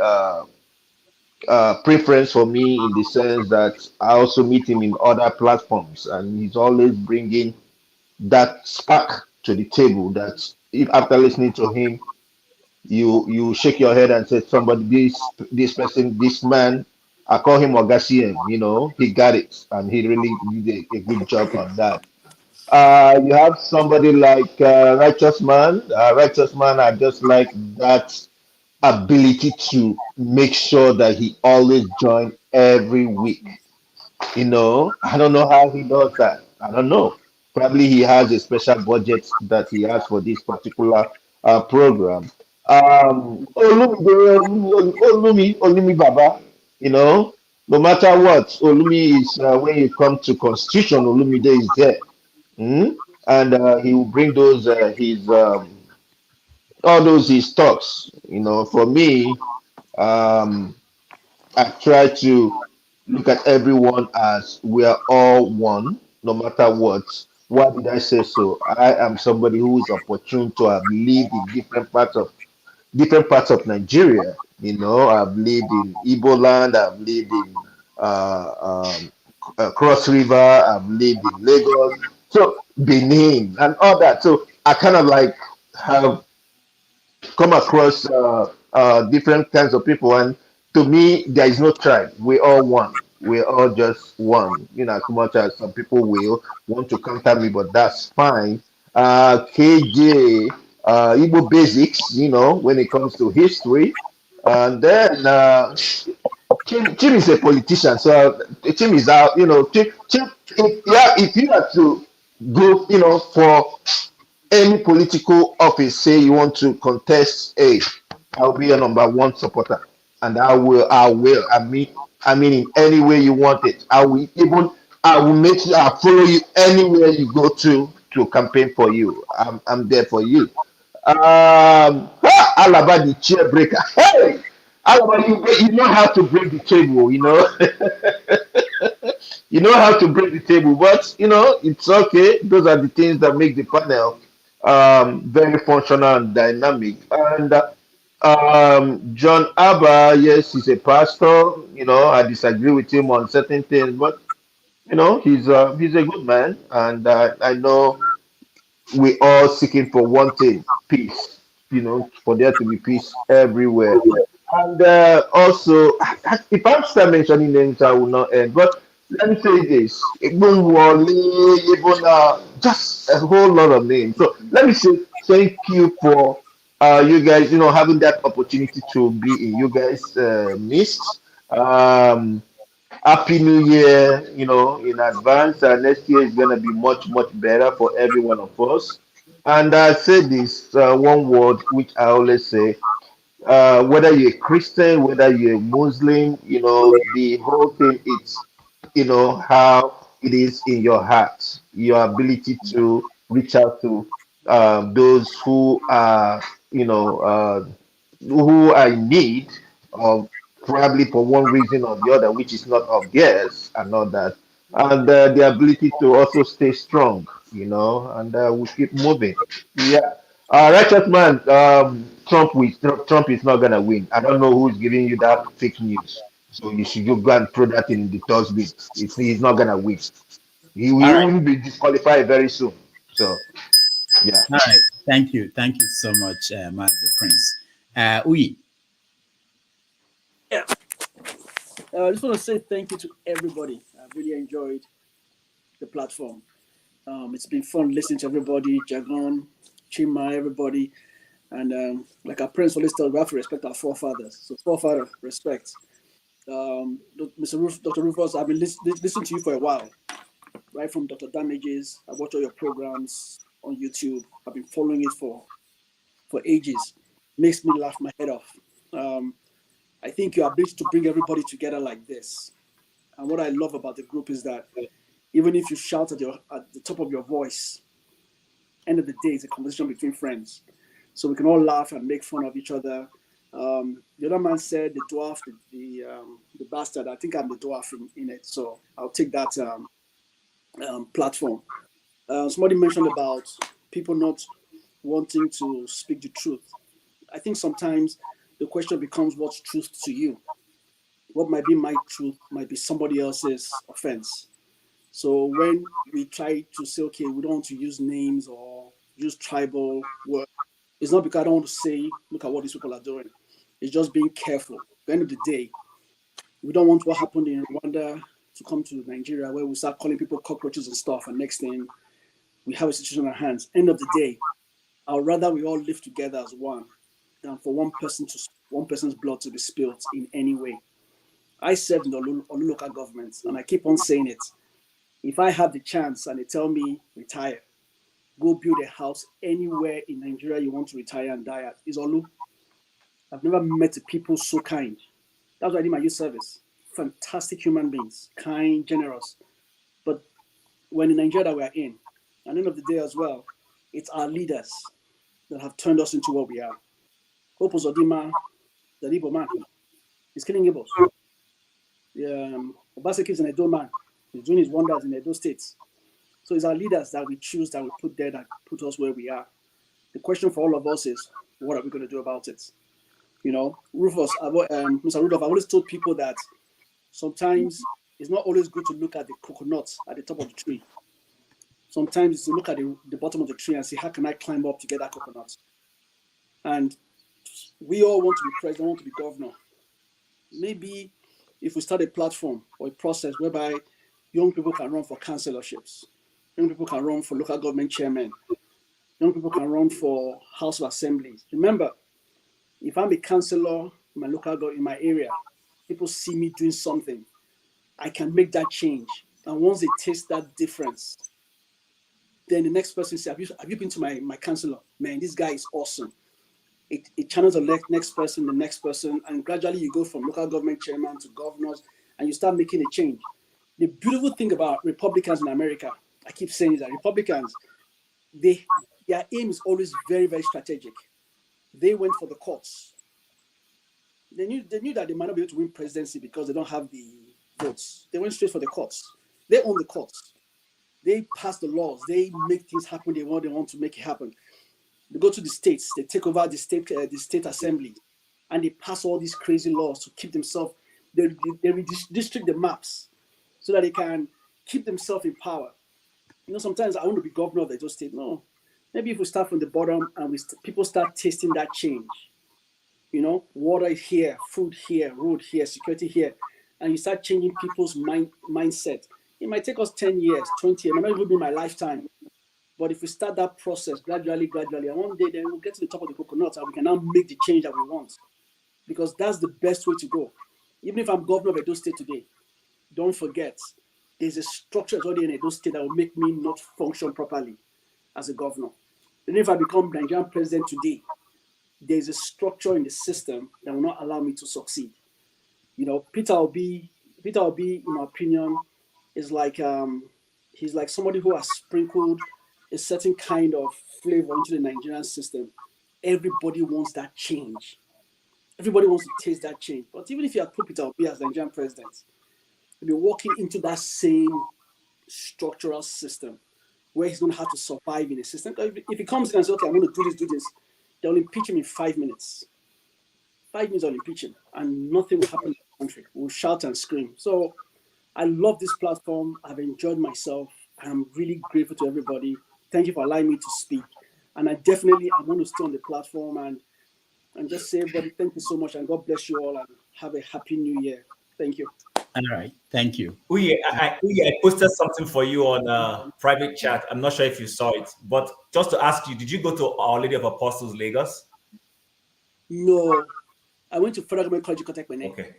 preference for me, in the sense that I also meet him in other platforms, and he's always bringing that spark to the table. That if after listening to him, you shake your head and say, somebody, this person, this man, I call him Ogasien, he got it, and he really did a good job on that. You have somebody like Righteous Man. Righteous Man, I just like that ability to make sure that he always join every week. I don't know how he does that. I don't know. Probably he has a special budget that he has for this particular program. Olumi Baba, no matter what, Olumi is, when you come to constitution, Olumide is there. Mm? And he will bring those, his, all those his talks. For me, um, I try to look at everyone as we are all one, no matter what. Why did I say so? I am somebody who is opportune to have lived in different parts of Nigeria. I've lived in Igbo land, I've lived in Cross River, I've lived in Lagos, so Benin and all that. So I kind of like have come across different kinds of people, and to me, there is no tribe. We're all one. We're all just one. As much as some people will want to counter me, but that's fine. KJ, Igbo basics, when it comes to history, and then Chim is a politician, so Chim is out. Chim, if you have to go, for any political office, say you want to contest, I'll be your number one supporter, and I will. I mean, in any way you want it, I will make sure I follow you anywhere you go to campaign for you. I'm there for you. Alaba the chair breaker. Hey, Alaba, you know how to break the table. You know how to break the table, but it's okay. Those are the things that make the panel very functional and dynamic. And John Abba, yes, he's a pastor. I disagree with him on certain things, but he's a good man, and I know we all seeking for one thing: peace. For there to be peace everywhere. And also, if I'm still mentioning names, I will not end. But let me say this: Egbunwole, Ebola, just a whole lot of names. So let me say thank you for you guys, having that opportunity to be in you guys' midst. Happy New Year, in advance. Next year is going to be much, much better for every one of us. And I say this one word, which I always say: whether you're a Christian, whether you're a Muslim, the whole thing, it's, how it is in your heart, your ability to reach out to those who are in need of, probably for one reason or the other, which is not of theirs and all that. And the ability to also stay strong, and we keep moving. Yeah. Righteous man, Trump is not gonna win. I don't know who's giving you that fake news. So you should go and throw that in the dustbin. He's not gonna win. He All will right. even be disqualified very soon. So yeah. All right. Thank you. Thank you so much, Master Prince. Uyi. Yeah. I just want to say thank you to everybody. I really enjoyed the platform. It's been fun listening to everybody, Jagon, Chima, everybody. And like our Prince always tells, we have to respect our forefathers. So forefather, respect. Dr. Rufus, I've been listening to you for a while, right from Dr. Damages. I watch all your programs on YouTube. I've been following it for ages. Makes me laugh my head off. I think your ability to bring everybody together like this. And what I love about the group is that even if you shout at the top of your voice, end of the day, it's a conversation between friends. So we can all laugh and make fun of each other. The other man said the dwarf, the bastard. I think I'm the dwarf in it. So I'll take that platform. Somebody mentioned about people not wanting to speak the truth. I think sometimes the question becomes what's truth to you? What might be my truth might be somebody else's offense. So when we try to say, okay, we don't want to use names or use tribal words, it's not because I don't want to say, look at what these people are doing. It's just being careful. At the end of the day, we don't want what happened in Rwanda to come to Nigeria where we start calling people cockroaches and stuff. And next thing, we have a situation on our hands. End of the day, I'd rather we all live together as one than for one person's blood to be spilled in any way. I served in the Olu local government, and I keep on saying it. If I have the chance and they tell me retire, go build a house anywhere in Nigeria you want to retire and die at, is Olu. I've never met people so kind. That's why I did my youth service. Fantastic human beings, kind, generous. But when in Nigeria that we're in, at the end of the day as well, it's our leaders that have turned us into what we are. Hope Uzodinma, the Igbo man, he's killing Igbos. Obaseki is an Edo man. He's doing his wonders in Edo states. So it's our leaders that we choose, that we put there, that put us where we are. The question for all of us is, what are we going to do about it? You know, Rufus, Mr. Rudolph, I've always told people that sometimes it's not always good to look at the coconuts at the top of the tree. Sometimes it's to look at the bottom of the tree and say, how can I climb up to get that coconut? And we all want to be president, want to be governor. Maybe if we start a platform or a process whereby young people can run for councilorships, young people can run for local government chairmen, young people can run for House of Assemblies. Remember, if I'm a councillor in my local government, in my area, people see me doing something, I can make that change. And once they taste that difference, then the next person says, have you been to my councillor? Man, this guy is awesome. It channels the next person, and gradually you go from local government chairman to governors, and you start making a change. The beautiful thing about Republicans in America, I keep saying is that Republicans, their aim is always very, very strategic. They went for the courts. They knew that they might not be able to win presidency because they don't have the votes. They went straight for the courts. They own the courts. They pass the laws. They make things happen. They want to make it happen. They go to the states. They take over the state assembly, and they pass all these crazy laws to keep themselves. They redistrict the maps so that they can keep themselves in power. You know, sometimes I want to be governor of the state. No, maybe if we start from the bottom and people start tasting that change. You know, water here, food here, road here, security here, and you start changing people's mindset. It might take us 10 years, 20 years, it might not even be my lifetime. But if we start that process gradually, and one day then we'll get to the top of the coconut and we can now make the change that we want. Because that's the best way to go. Even if I'm governor of Edo State today, don't forget, there's a structure already in Edo State that will make me not function properly as a governor. And if I become Nigerian president today, there's a structure in the system that will not allow me to succeed. You know, Peter Obi, in my opinion, is like he's like somebody who has sprinkled a certain kind of flavor into the Nigerian system. Everybody wants that change. Everybody wants to taste that change. But even if you had put Peter Obi as Nigerian president, you'll be walking into that same structural system where he's going to have to survive in a system. If he comes in and says, okay, I'm going to do this, they'll impeach him in 5 minutes. 5 minutes, they'll impeach him, and nothing will happen in the country. We'll shout and scream. So I love this platform. I've enjoyed myself. I'm really grateful to everybody. Thank you for allowing me to speak. And I want to stay on the platform and just say, everybody, thank you so much, and God bless you all, and have a happy new year. Thank you. All right, thank you. I posted something for you on private chat. I'm not sure if you saw it, but just to ask you, did you go to Our Lady of Apostles, Lagos? No, I went to Federal Government College Contact. Okay.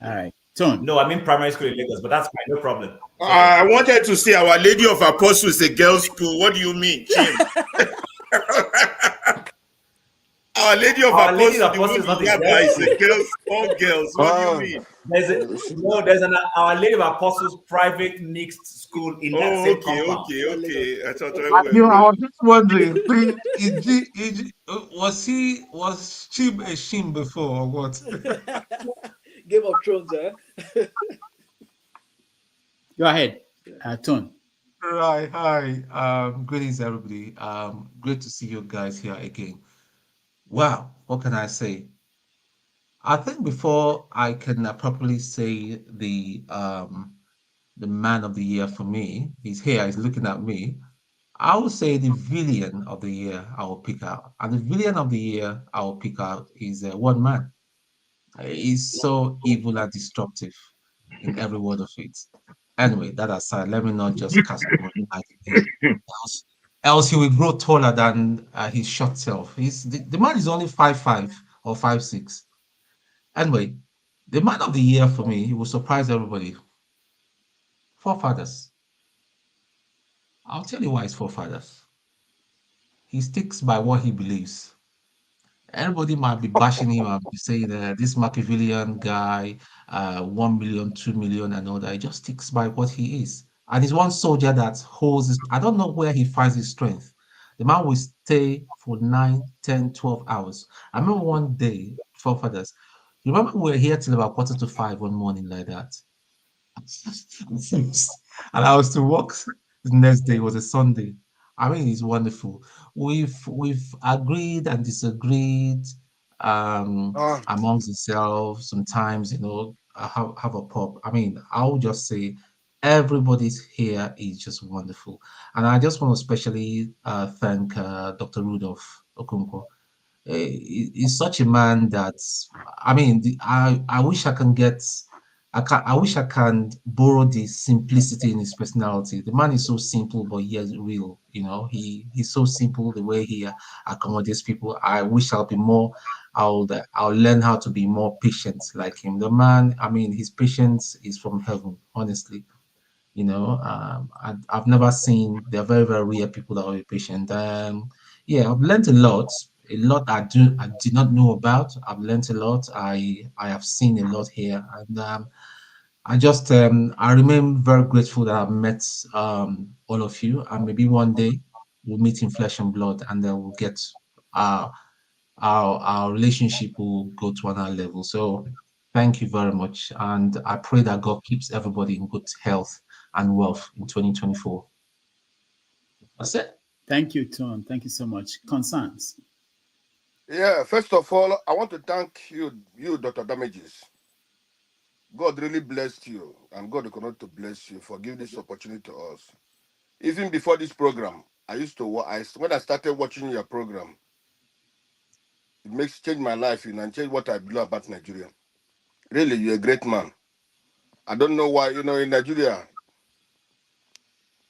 All right. Tone. No, I'm in primary school in Lagos, but that's fine, no problem. Okay. I wanted to say Our Lady of Apostles is a girls' school. What do you mean, Jim? Our Lady of Apostles is not a girls, all girls. What do you mean? There's an Our Lady of Apostles private mixed school in that same compound. Okay. I thought I was just wondering, was Chim a Shim before or what? Game of Thrones, eh? Go ahead, Tone. Right, hi. Greetings, everybody. Great to see you guys here again. Wow, what can I say? I think before I can properly say the man of the year for me, he's here, he's looking at me. I would say the villain of the year I will pick out. And the villain of the year I will pick out is one man. He's so evil and destructive in every word of it. Anyway, that aside, let me not just cast my light again. Else he will grow taller than his short self. The man is only 5'5" or 5'6". Anyway, the man of the year for me, he will surprise everybody. Forefathers. I'll tell you why it's forefathers. He sticks by what he believes. Everybody might be bashing him and be saying this Machiavellian guy, 1 million, 2 million, and all that. He just sticks by what he is. And he's one soldier that holds his, I don't know where he finds his strength. The man will stay for 9, 10, 12 hours. I remember one day, forefathers, you remember we were here till about 4:45 one morning like that. And I was to work the next day, it was a Sunday. I mean, it's wonderful. We've agreed and disagreed amongst ourselves. Sometimes, have a pub. I mean, I'll just say everybody's here is just wonderful. And I just want to especially thank Dr. Rudolph Okonkwo. He's such a man that, I mean, I wish I can get. I wish I can borrow the simplicity in his personality. The man is so simple, but yet real. He's so simple the way he accommodates people. I wish I'll be more. I'll learn how to be more patient like him. The man, I mean, his patience is from heaven. Honestly, I've never seen. They're very, very rare people that are patient. Yeah, I've learned a lot. A lot I did not know about. I've learned a lot. I have seen a lot here, and I remain very grateful that I've met all of you, and maybe one day we'll meet in flesh and blood, and then we'll get our relationship will go to another level. So thank you very much, and I pray that God keeps everybody in good health and wealth in 2024. That's it. Thank you, Tone. Thank you so much. Concerns. Yeah, first of all, I want to thank you, Dr. Damages. God really blessed you, and God will continue to bless you for giving this opportunity to us. Even before this program, when I started watching your program, it changed my life, and changed what I believe about Nigeria. Really, you're a great man. I don't know why, in Nigeria,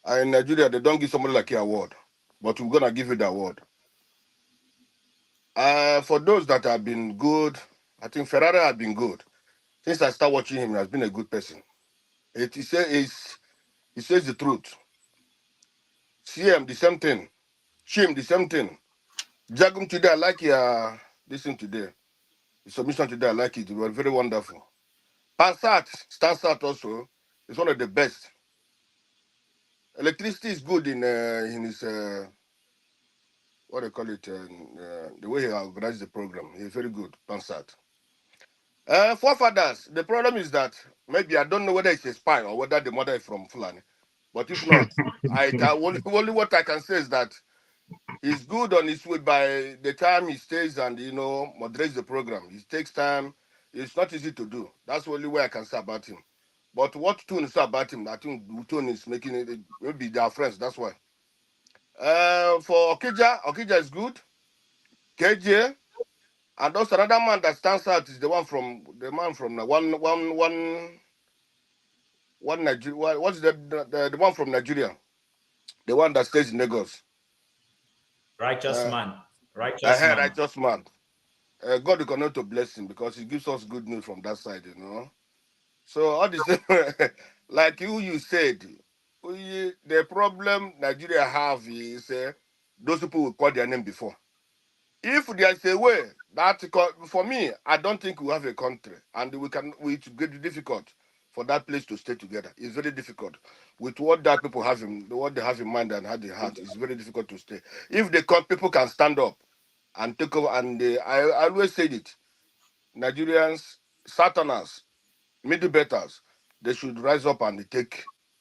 they don't give somebody like you an award, but we're gonna give you the award. For those that have been good, I think Ferrari has been good. Since I started watching him, he has been a good person. He says the truth. CM, the same thing. Shim, the same thing. Jagum today, I like your listen today. The submission today, I like it. It was very wonderful. Pansat, Stansat also, is one of the best. Electricity is good in his, what they call it, the way he organized the program. He's very good, Pansat. Forefathers, the problem is that maybe I don't know whether it's a spy or whether the mother is from Fulani. But if not, only what I can say is that he's good on his way by the time he stays and moderates the program. It takes time. It's not easy to do. That's the only way I can say about him. But what Tune is about him, I think Tune is making it. Maybe they are friends. That's why. For Okija is good. KJ, and also another man that stands out is the man from the one Nigeria. What's the one from Nigeria? The one that stays in Lagos. Righteous man. Righteous man. God is going to bless him because he gives us good news from that side, So all this, like you said, the problem Nigeria have is those people will call their name before. If there's a way that, for me, I don't think we have a country, and it's get difficult for that place to stay together. It's very difficult with what that people have what they have in mind and how they heart. It's very difficult to stay. If people can stand up and take over, and I always said it, Nigerians, Southerners, Middlebelters, they should rise up and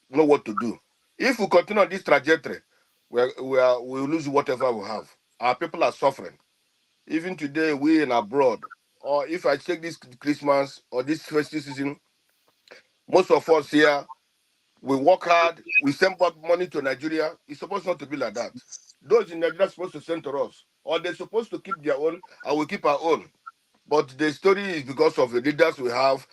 know what to do. If we continue on this trajectory, we'll lose whatever we have. Our people are suffering. Even today, we in abroad, or if I check this Christmas or this festive season, most of us here, we work hard, we send back money to Nigeria. It's supposed not to be like that. Those in Nigeria are supposed to send to us, or they're supposed to keep their own, and we keep our own. But the story is because of the leaders we have,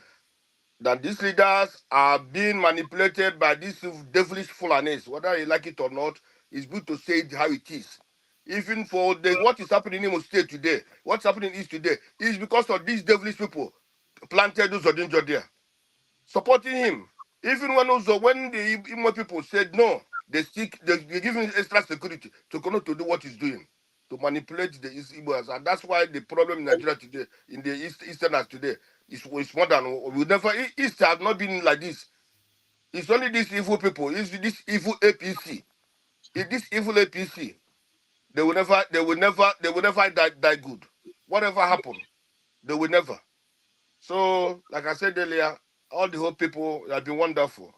that these leaders are being manipulated by these devilish Fulanis, whether you like it or not. It's good to say it how it is. Even for what is happening in Imo State today, what's happening in East today, is because of these devilish people planted those Odinjo there, supporting him. Even when the Imo people said no, they give him extra security to continue to do what he's doing, to manipulate the Igbos. And that's why the problem in Nigeria today, in the Easterners today, is more than East has not been like this. It's only these evil people, it's this evil APC. It's this evil APC. They will never die good. Whatever happened, they will never. So, like I said earlier, all the whole people have been wonderful.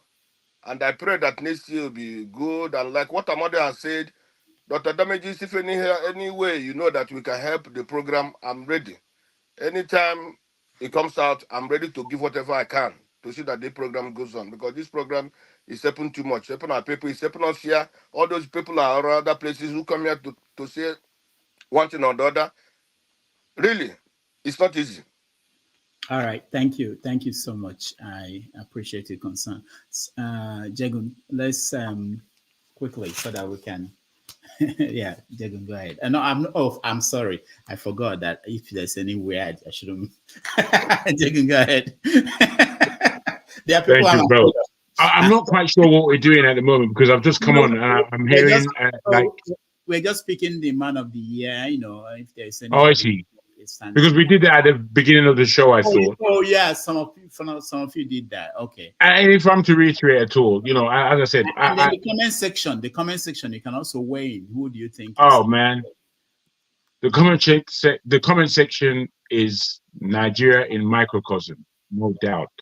And I pray that next year will be good. And like what Amade has said, Dr. Damages, if any way you know that we can help the program, I'm ready. Anytime it comes out, I'm ready to give whatever I can to see that the program goes on. Because this program is helping too much. Helping our people, it's helping us here. All those people are other places who come here to say one thing or the other. Really, it's not easy. All right, thank you so much. I appreciate your concern. Jegun, let's quickly so that we can. Yeah, Jegun, go ahead. No, I'm sorry, I forgot that if there's any word I shouldn't. Jegun, go ahead. There are people. Thank you, bro. I'm not quite sure what we're doing at the moment because I've just come on and I'm hearing we're just picking the man of the year. If there's any. Oh, I see. Because we did that at the beginning of the show, I thought. Oh yeah, some of you did that. Okay. And if I'm to reiterate at all, as I said, and then the comment section, you can also weigh in. Who do you think? Oh man, the comment section is Nigeria in microcosm, no doubt.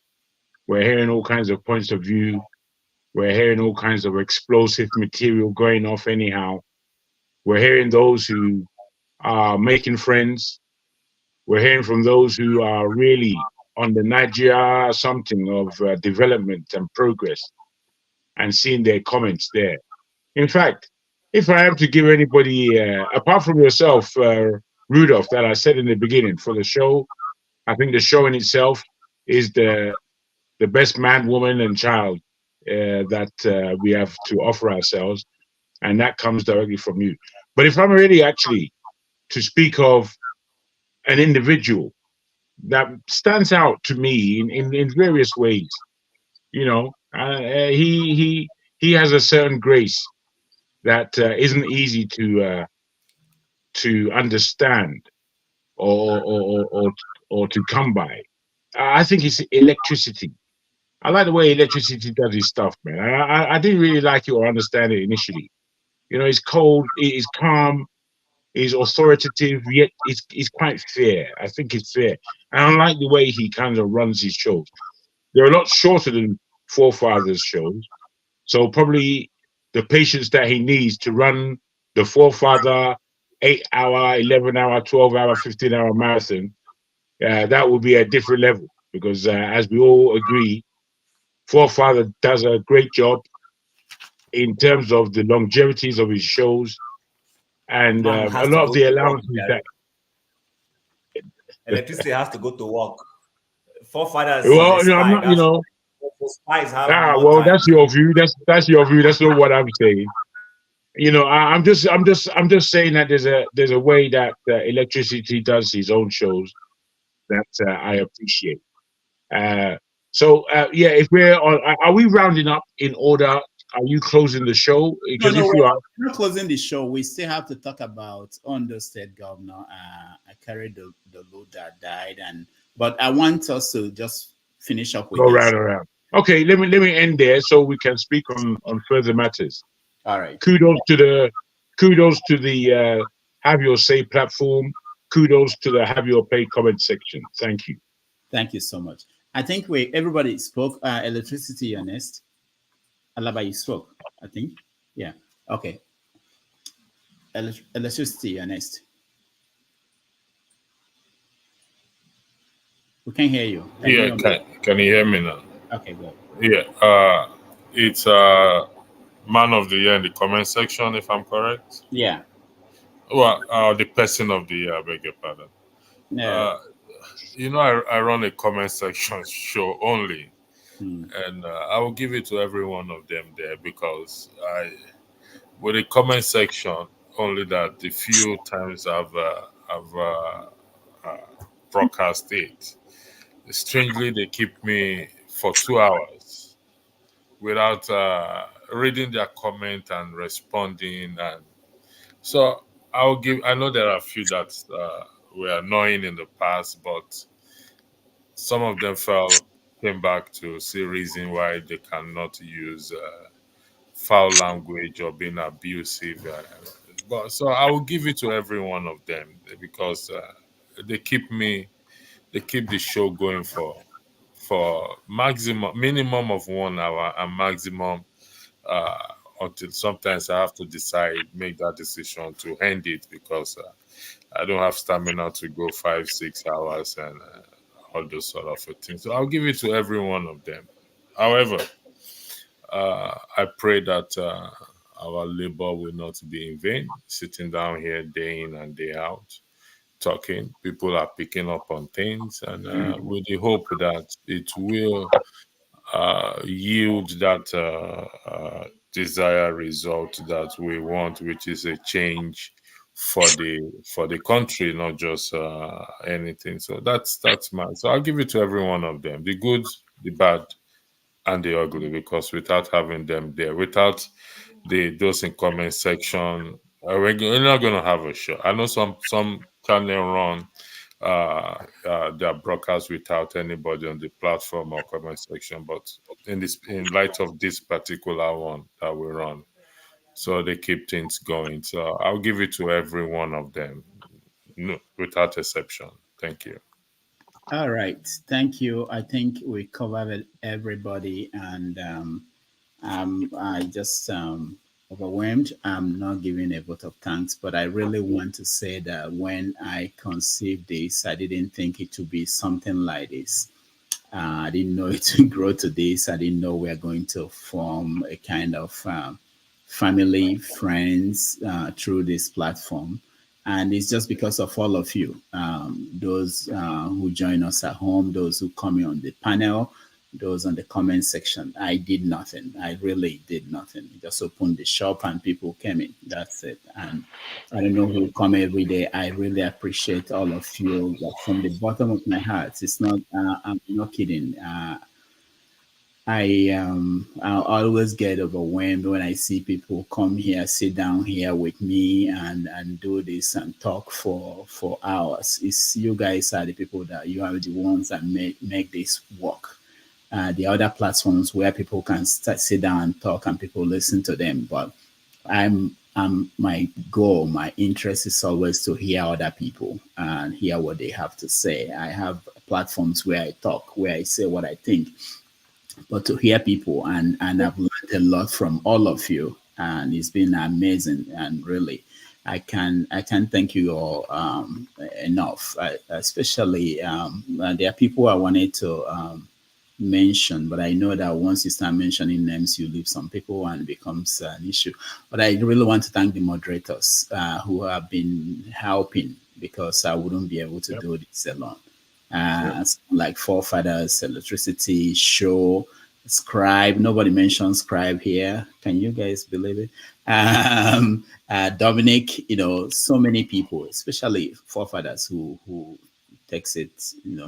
We're hearing all kinds of points of view. We're hearing all kinds of explosive material going off anyhow. We're hearing those who are making friends. We're hearing from those who are really on the Nigeria something of development and progress and seeing their comments there. In fact, if I am to give anybody, apart from yourself, Rudolph, that I said in the beginning for the show, I think the show in itself is the best man, woman, and child that we have to offer ourselves, and that comes directly from you. But if I'm really actually to speak of an individual that stands out to me in various ways, he has a certain grace that isn't easy to understand or to come by. I think it's electricity. I like the way electricity does his stuff, man. I didn't really like it or understand it initially. It's cold, it's calm, it's authoritative, yet it's quite fair. I think it's fair. And I like the way he kind of runs his shows. They're a lot shorter than Forefathers shows, So probably the patience that he needs to run the forefather 8-hour, 11-hour, 12-hour, 15-hour marathon, that will be a different level because as we all agree, forefather does a great job in terms of the longevities of his shows and Man a has to lot of go the to work, allowances Gary. that. Electricity has to go to work. Forefathers is a Well, I'm spy. not, That's why spies have more well, time. that's your view. That's your view. That's not what I'm saying. I'm just saying that there's a way that electricity does his own shows that I appreciate. Yeah, if we're on, are we rounding up in order? Are you closing the show? No, Because no, if you are, we're not closing the show. We still have to talk about under state governor Akeredolu that died, but I want us to just finish up with go this. round and round. Okay, let me end there so we can speak on further matters. All right. Kudos to the Have Your Say platform. Kudos to the Have Your Pay comment section. Thank you. Thank you so much. I think everybody spoke. Electricity, honest. Alaba, you spoke, I think. Yeah. Okay. Electricity, honest. We can hear you. Can you hear me now? Okay, good. Yeah. It's man of the year in the comment section, if I'm correct. Yeah. Well, the person of the year, I beg your pardon. Yeah. I run a comment section show only, and I will give it to every one of them there because with a comment section only that the few times I've broadcast it, strangely they keep me for 2 hours without reading their comment and responding, and so I know there are a few that were annoying in the past, but some of them came back to see reason why they cannot use foul language or being abusive. But so I will give it to every one of them because they keep the show going for minimum of 1 hour and maximum until sometimes I have to make that decision to end it because I don't have stamina to go 5-6 hours and all those sort of things. So I'll give it to every one of them. However, I pray that our labor will not be in vain. Sitting down here day in and day out, talking, people are picking up on things, and with the hope that it will yield that desired result that we want, which is a change for the country, not just anything. So that's mine. So I'll give it to every one of them, the good, the bad, and the ugly, because without having them there, without those in comment section, we're not going to have a show. I know some channel run their broadcast without anybody on the platform or comment section, but in light of this particular one that we run, so they keep things going. So I'll give it to every one of them, without exception. Thank you. All right. Thank you. I think we covered everybody, and I just overwhelmed. I'm not giving a vote of thanks, but I really want to say that when I conceived this, I didn't think it would be something like this. I didn't know it would grow to this. I didn't know we're going to form a kind of family, friends through this platform. And it's just because of all of you, those who join us at home, those who come in on the panel, those on the comment section. I did nothing. I really did nothing. Just opened the shop and people came in. That's it. And I don't know who come every day. I really appreciate all of you from the bottom of my heart. It's not, I'm not kidding. I always get overwhelmed when I see people come here, sit down here with me and do this and talk for hours. It's you guys are the people that you are the ones that make this work. The other platforms where people can sit down and talk and people listen to them, but my goal, my interest is always to hear other people and hear what they have to say. I have platforms where I talk, where I say what I think. but to hear people, and I've learned a lot from all of you, and it's been amazing. And really, I can thank you all enough. Especially there are people I wanted to mention, but I know that once you start mentioning names, you leave some people and it becomes an issue. But I really want to thank the moderators who have been helping, because I wouldn't be able to Yep. do this alone. Yep. Like Forefathers, Electricity, Show, Scribe. Nobody mentions Scribe here. Can you guys believe it? Dominic, so many people, especially Forefathers, who takes it,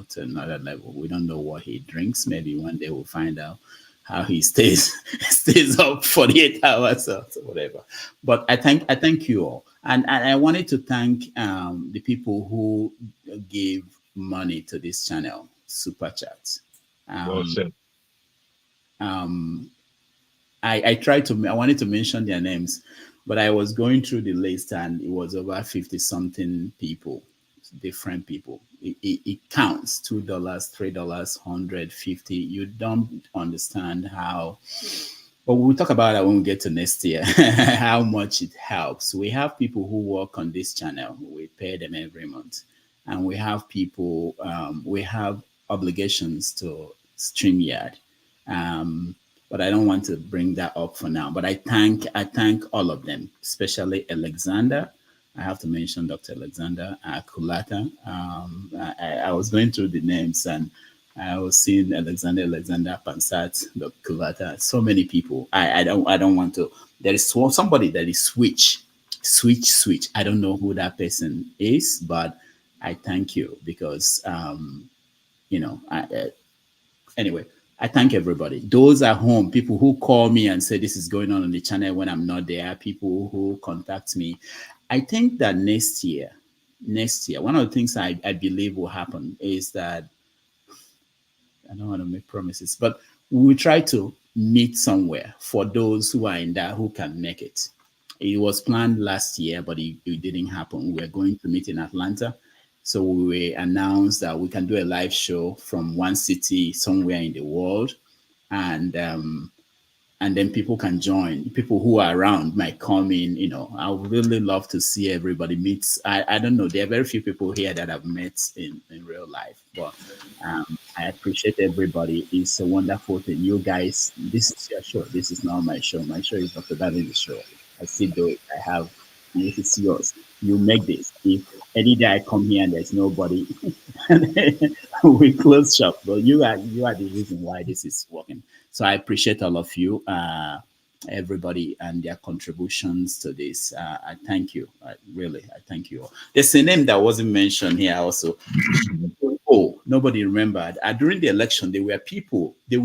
to another level. We don't know what he drinks. Maybe one day we'll find out how he stays stays up 48 hours or whatever. But I thank you all, and I wanted to thank the people who gave money to this channel, super chat. Well Um, said. um, I wanted to mention their names, but I was going through the list and it was over 50 something people, different people. It counts $2, $3, 150. You don't understand how, but we'll talk about that when we get to next year, how much it helps. We have people who work on this channel, we pay them every month. And we have people, we have obligations to StreamYard. Um, but I don't want to bring that up for now. But I thank all of them, especially Alexander. I have to mention Dr. Alexander Kulata. I was going through the names and I was seeing Alexander Pansat, Dr. Kulata, so many people. I don't want to. There is somebody that is switch. I don't know who that person is, but I thank you because anyway, I thank everybody. Those at home, people who call me and say this is going on the channel when I'm not there, people who contact me. I think that next year, one of the things I believe will happen is that I don't want to make promises, but we will try to meet somewhere for those who are in that who can make it. It was planned last year, but it didn't happen. We are going to meet in Atlanta. So we announced that we can do a live show from one city somewhere in the world. And then people can join. People who are around might come in. I would really love to see everybody meet. I don't know. There are very few people here that I've met in real life, but I appreciate everybody. It's a wonderful thing. You guys, this is your show. This is not my show. My show is Dr. Davi's show. I still do it. I have, and if it's yours, you make this. If any day I come here and there's nobody, we close shop. But you are the reason why this is working. So I appreciate all of you, everybody, and their contributions to this. I thank you. I thank you all. There's a name that wasn't mentioned here also. Oh, nobody remembered. During the election, there were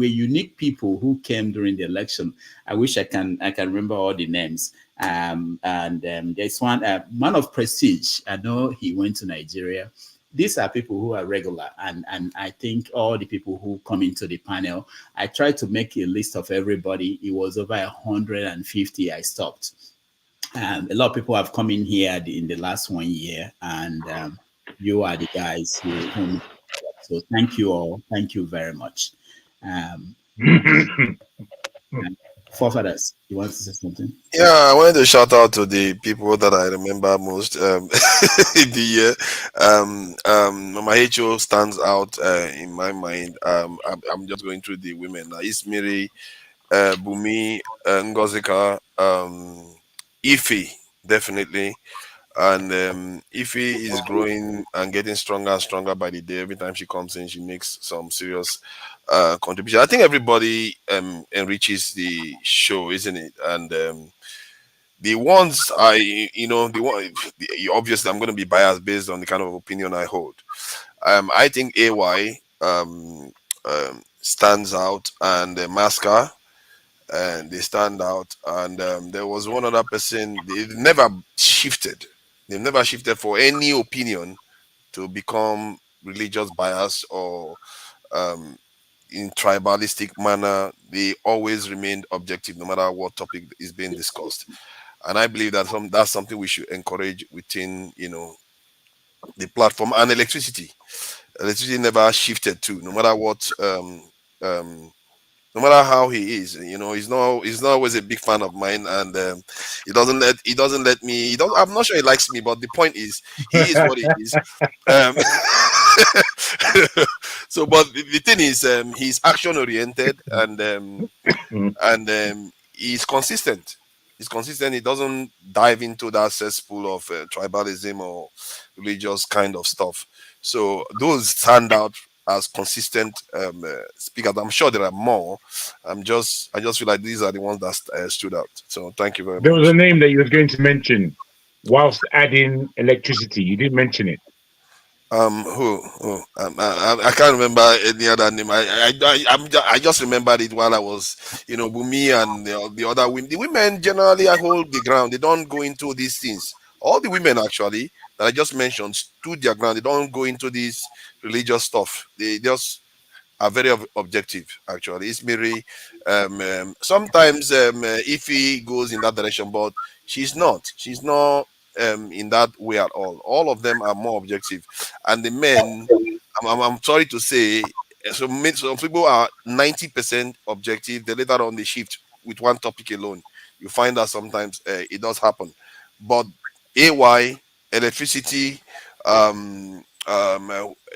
unique people who came during the election. I wish I can remember all the names. And there's one man of prestige. I know he went to Nigeria. These are people who are regular, and I think all the people who come into the panel, I tried to make a list of everybody. It was over 150. I stopped. A lot of people have come in here in the last 1 year, and you are the guys who so thank you all. Thank you very much. Forefathers, you want to say something? Yeah, I wanted to shout out to the people that I remember most in the year. Mama HO stands out in my mind. I'm just going through the women now. Ismiri, Bumi, Ngozika, Ife, definitely. And Ife is growing and getting stronger and stronger by the day. Every time she comes in, she makes some serious contribution. I think everybody enriches the show, isn't it? And the ones obviously I'm going to be biased based on the kind of opinion I hold. I think AY stands out, and Masca, and they stand out. And there was one other person. They never shifted. They've never shifted for any opinion to become religious bias or in tribalistic manner. They always remained objective no matter what topic is being discussed. And I believe that that's something we should encourage within the platform. And electricity never shifted too, no matter what no matter how he is. He's not always a big fan of mine, and he doesn't let me. I'm not sure he likes me, but the point is, he is what he is. Um, so, but the thing is, he's action oriented, and he's consistent. He's consistent. He doesn't dive into that cesspool of tribalism or religious kind of stuff. So those stand out as consistent speakers. I'm sure there are more. I just feel like these are the ones that stood out. So thank you very There was much. a name that you was going to mention whilst adding electricity. You didn't mention it. Who? I can't remember any other name. I just remembered it while I was, Bumi and the other women. The women generally hold the ground. They don't go into these things. All the women actually that I just mentioned stood their ground. They don't go into this religious stuff. They just are very objective. Actually, it's Mary. Sometimes if he goes in that direction, but she's not. She's not in that way at all. All of them are more objective, and the men. I'm sorry to say, some people are 90% objective. They later on they shift with one topic alone. You find that sometimes it does happen, but AY, electricity,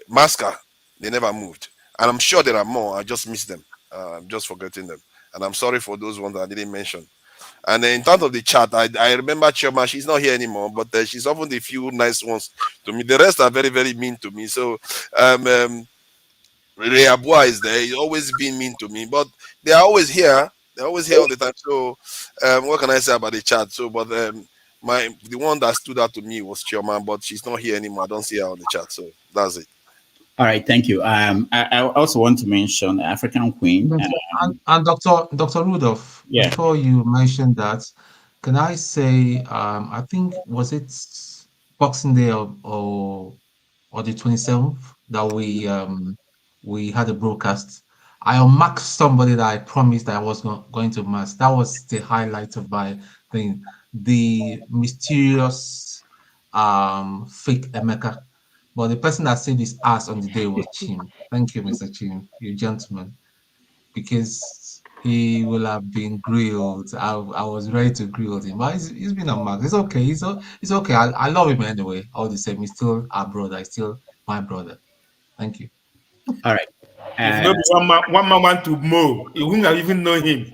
Masca, they never moved, and I'm sure there are more. I just missed them. I'm just forgetting them, and I'm sorry for those ones that I didn't mention. And in terms of the chat, I remember Chioma. She's not here anymore, but she's often the few nice ones to me. The rest are very, very mean to me. So, Reabua is there. He's always been mean to me, but they are always here. They're always here all the time. So, what can I say about the chat? So, but the one that stood out to me was Chioma, but she's not here anymore. I don't see her on the chat. So that's it. All right, thank you. I also want to mention African Queen. And Dr. Rudolph, Yeah. before you mention that, can I say, I think, was it Boxing Day or the 27th that we had a broadcast? I unmarked somebody that I promised I was going to mask. That was the highlight of my thing. The mysterious fake Emeka. But the person that saved his ass on the day was Chim. Thank you, Mr. Chim, you gentleman, because he will have been grilled. I was ready to grill him, but he's been unmarked. It's okay. It's okay. I love him anyway. All the same, he's still our brother. He's still my brother. Thank you. All right. If not one man want to mow, you wouldn't have even know him.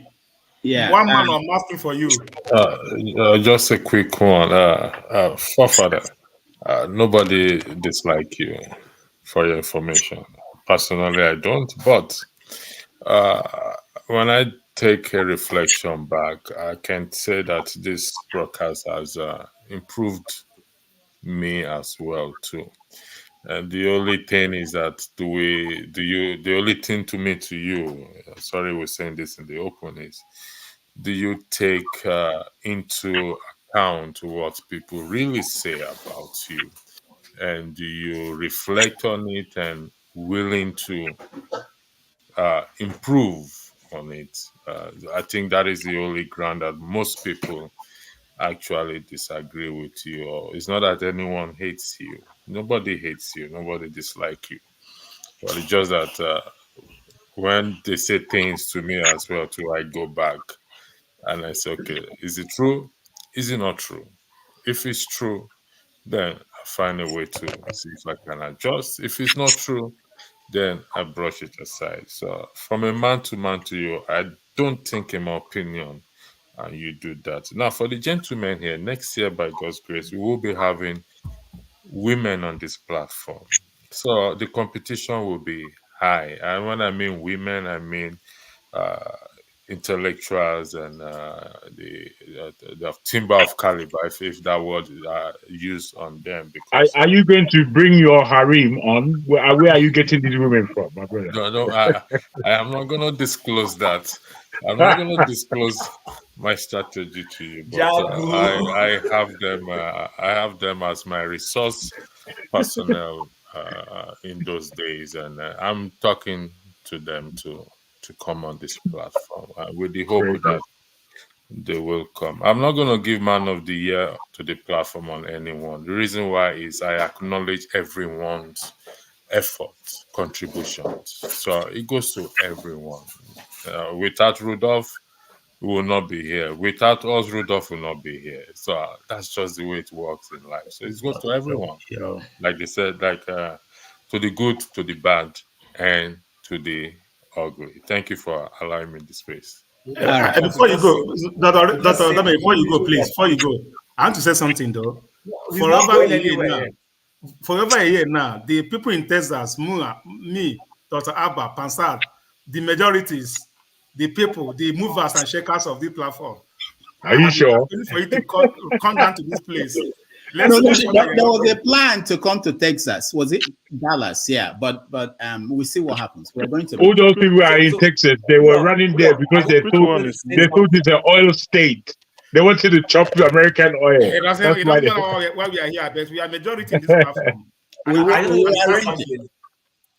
Yeah. One man I'm asking for you. Just a quick one. Forefather, nobody dislike you, for your information. Personally, I don't. But when I take a reflection back, I can say that this broadcast has improved me as well too. And the only thing is that the only thing to me, to you, sorry we're saying this in the open, is do you take into account what people really say about you? And do you reflect on it and willing to improve on it? I think that is the only ground that most people actually disagree with you. Or it's not that anyone hates you. Nobody hates you. Nobody dislike you. But it's just that when they say things to me as well, too, I go back and I say, okay, is it true? Is it not true? If it's true, then I find a way to see if I can adjust. If it's not true, then I brush it aside. So from a man to you, I don't think, in my opinion, and you do that. Now, for the gentlemen here, next year, by God's grace, we will be having women on this platform. So the competition will be high. And when I mean women, I mean uh, intellectuals and the timber of caliber, if that word used on them. Because Are you going to bring your harem on? Where are you getting these women from, my brother? No, I am not going to disclose that. I'm not going to disclose my strategy to you, but I have them. I have them as my resource personnel in those days, and I'm talking to them to come on this platform with the hope that they will come. I'm not going to give Man of the Year to the platform on anyone. The reason why is I acknowledge everyone's effort, contributions. So it goes to everyone. Without Rudolph, we will not be here. Without us, Rudolph will not be here. So that's just the way it works in life. So it goes to everyone. Like they said, like to the good, to the bad, and to the ugly. Thank you for allowing me the space. Yeah, before you go, Dr. Dame, before you go, please, before you go, I want to say something though. He's not going anywhere. For over a year now, the people in Texas, me, Dr. Abba, Pansad, the majorities, the people, the movers and shakers of the platform. Are you sure? For you to come down to this place. There was a plan to come to Texas. Was it Dallas? Yeah, but we'll see what happens. We're going to. All those people are in Texas. They were running there because they thought it's an oil state. They wanted to chop the American oil. It doesn't matter why we are here, but we are majority in this platform.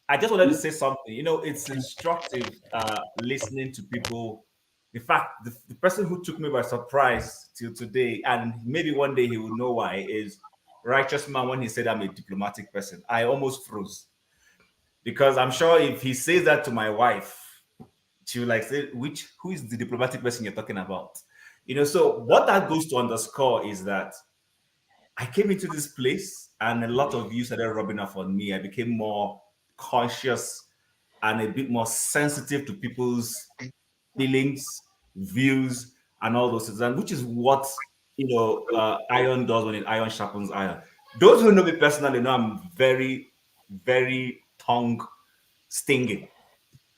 I just wanted to say something. You know, it's instructive listening to people. In fact, the person who took me by surprise till today, and maybe one day he will know why, is Righteous Man when he said I'm a diplomatic person. I almost froze. Because I'm sure if he says that to my wife, she will like say, who is the diplomatic person you're talking about? You know, so what that goes to underscore is that I came into this place and a lot of you started rubbing off on me. I became more conscious and a bit more sensitive to people's feelings, views, and all those things, and which is what iron does when iron sharpens iron. Those who know me personally know I'm very, very tongue stinging.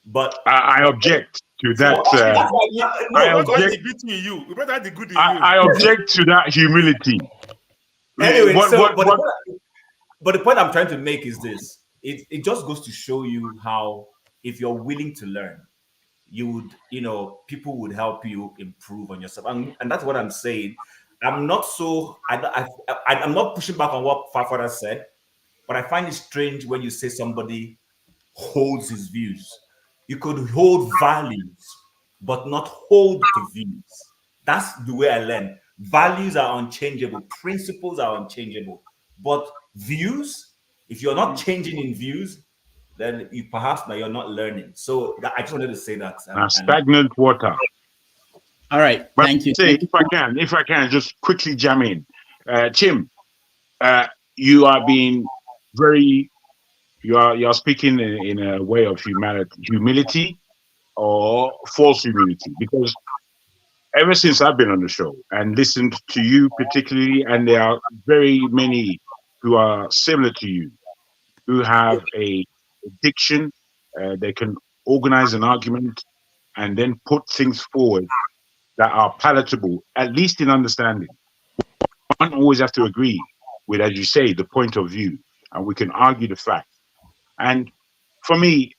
But I object to that. I object to that humility. Anyway, but the point I'm trying to make is this: it just goes to show you how, if you're willing to learn, you would, people would help you improve on yourself, and that's what I'm saying. I'm not I'm not pushing back on what Father said, but I find it strange when you say somebody holds his views. You could hold values, but not hold the views. That's the way I learn. Values are unchangeable. Principles are unchangeable. But views, if you're not changing in views, then you're not learning. So I just wanted to say that. Stagnant water. All right. But thank you. If I can just quickly jam in. Tim, you are being you're speaking in a way of humility or false humility, because ever since I've been on the show and listened to you particularly, and there are very many who are similar to you, who have a diction, they can organize an argument and then put things forward that are palatable, at least in understanding. One always have to agree with, as you say, the point of view, and we can argue the fact. And for me,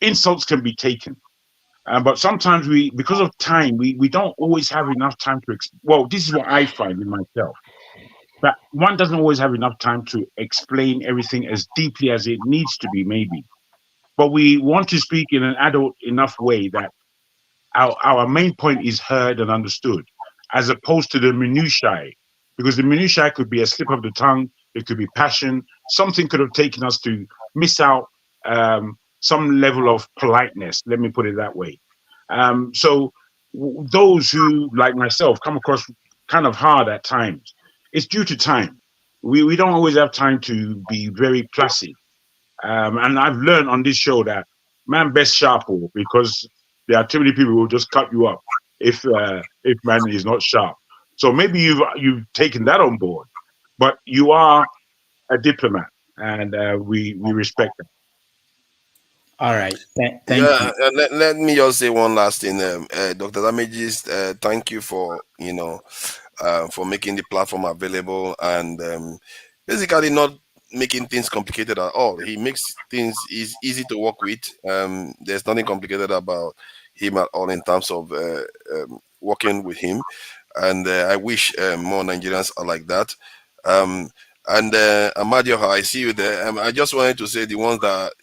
insults can be taken. But sometimes because of time, we don't always have enough time to, this is what I find in myself. But one doesn't always have enough time to explain everything as deeply as it needs to be, maybe. But we want to speak in an adult enough way that our main point is heard and understood, as opposed to the minutiae. Because the minutiae could be a slip of the tongue, it could be passion, something could have taken us to miss out some level of politeness, let me put it that way. So those who, like myself, come across kind of hard at times, it's due to time. We don't always have time to be very placid. And I've learned on this show that man best sharp, because there are too many people who will just cut you up if man is not sharp. So maybe you've taken that on board, but you are a diplomat, and we respect that. All right. Thank you. Let me just say one last thing. Dr. Damages, thank you for for making the platform available and basically not making things complicated at all. He makes things easy to work with. There's nothing complicated about him at all in terms of working with him. And I wish more Nigerians are like that. And Amadio, I see you there. I just wanted to say the ones that,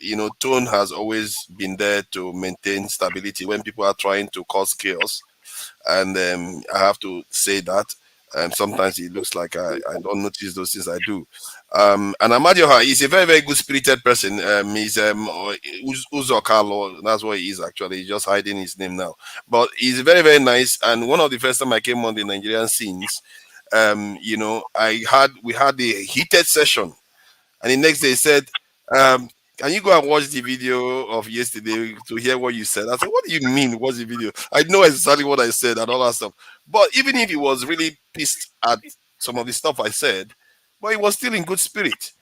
Tone has always been there to maintain stability when people are trying to cause chaos. And I have to say that sometimes it looks like I don't notice those things I do. And Amadioha is a very, very good spirited person. He's Uzokalo, that's what he is actually. He's just hiding his name now. But he's very, very nice. And one of the first time I came on the Nigerian scenes, you know, we had a heated session. And the next day he said, can you go and watch the video of yesterday to hear what you said? I said, what do you mean, what's the video? I know exactly what I said and all that stuff. But even if he was really pissed at some of the stuff I said, but he was still in good spirit.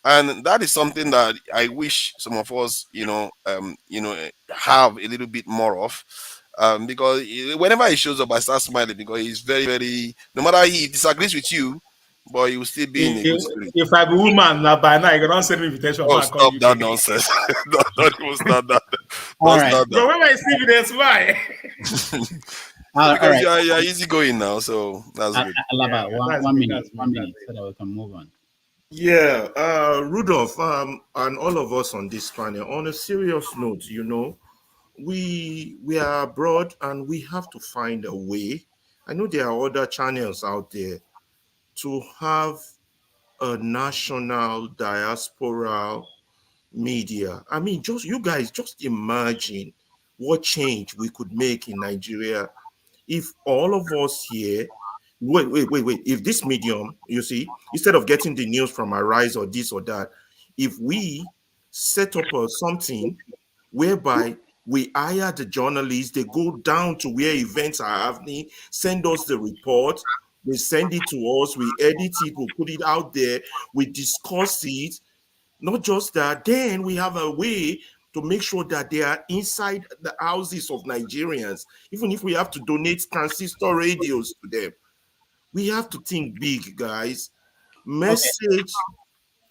And that is something that I wish some of us, have a little bit more of. Because whenever he shows up, I start smiling because he's very, very, no matter he disagrees with you, but he will still be in a good spirit. If I'm a woman, now by now, you don't send me invitation. Oh, stop that nonsense. don't even start that. All right. Start that. But when I see you, that's why. Because right. you're easygoing now, so that's good. Alaba, one minute, so that we can move on. Yeah, Rudolph, and all of us on this panel, on a serious note, you know, we are abroad and we have to find a way. I know there are other channels out there to have a national diasporal media. I mean, just you guys, just imagine what change we could make in Nigeria if all of us here, wait, if this medium, you see, instead of getting the news from Arise or this or that, if we set up something whereby we hire the journalists, they go down to where events are happening, send us the report, they send it to us, we edit it, we put it out there, we discuss it. Not just that, then we have a way to make sure that they are inside the houses of Nigerians, even if we have to donate transistor radios to them. We have to think big, guys. Message.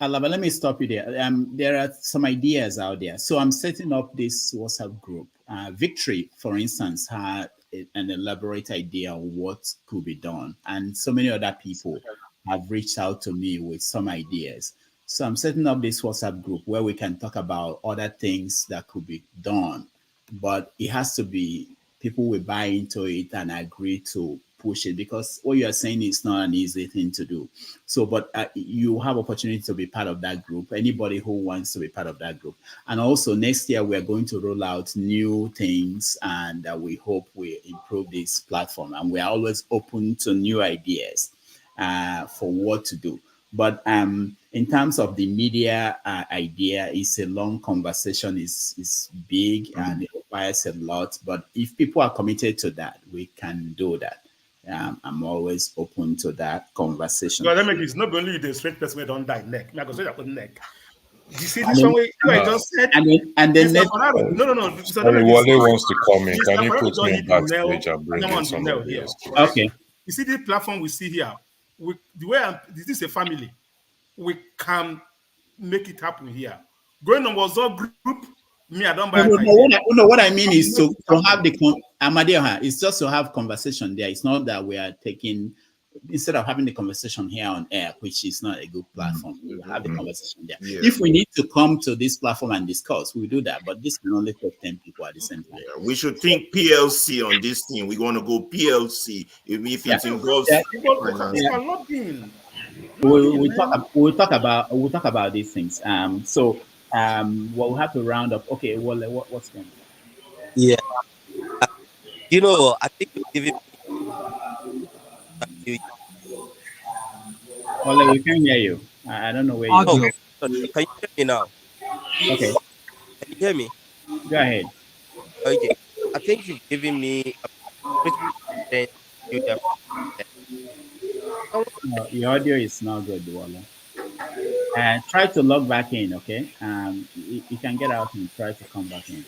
Alaba, let me stop you there. There are some ideas out there. So I'm setting up this WhatsApp group. Victory, for instance, had an elaborate idea on what could be done. And so many other people have reached out to me with some ideas. So I'm setting up this WhatsApp group where we can talk about other things that could be done. But it has to be people will buy into it and agree to push it, because what you are saying is not an easy thing to do. So, but you have opportunity to be part of that group. Anybody who wants to be part of that group. And also next year, we are going to roll out new things, and we hope we improve this platform. And we are always open to new ideas for what to do. But in terms of the media idea, it's a long conversation, is big, and it requires a lot. But if people are committed to that, we can do that. I'm always open to that conversation. So that makes it's not only the straight person who don't die neck. I go say that with neck. You see this one way I just said. And then no. Sorry, Wale wants to come in. Can you put me in backstage and bring in some of here? Okay. You see the platform we see here. The way this is a family. We can make it happen here. Going on WhatsApp group. Me, I don't buy. What I mean is to have the Amadioha. It's just to have conversation there. It's not that we are taking, instead of having the conversation here on air, which is not a good platform. We will have the conversation there. Yeah. If we need to come to this platform and discuss, we do that. But this can only take 10 people at the same time. Yeah, we should think PLC on this thing. We're going to go PLC if it involves. We'll talk about these things. We'll have to round up. Okay, well, what's going on? Yeah. You know, I think you're giving me. Well, we can hear you. I don't know where you are. Can you hear me now? Okay. Can you hear me? Go ahead. Okay. I think you've given me a no, your audio is not good, Wale. Try to log back in, okay? You can get out and try to come back in.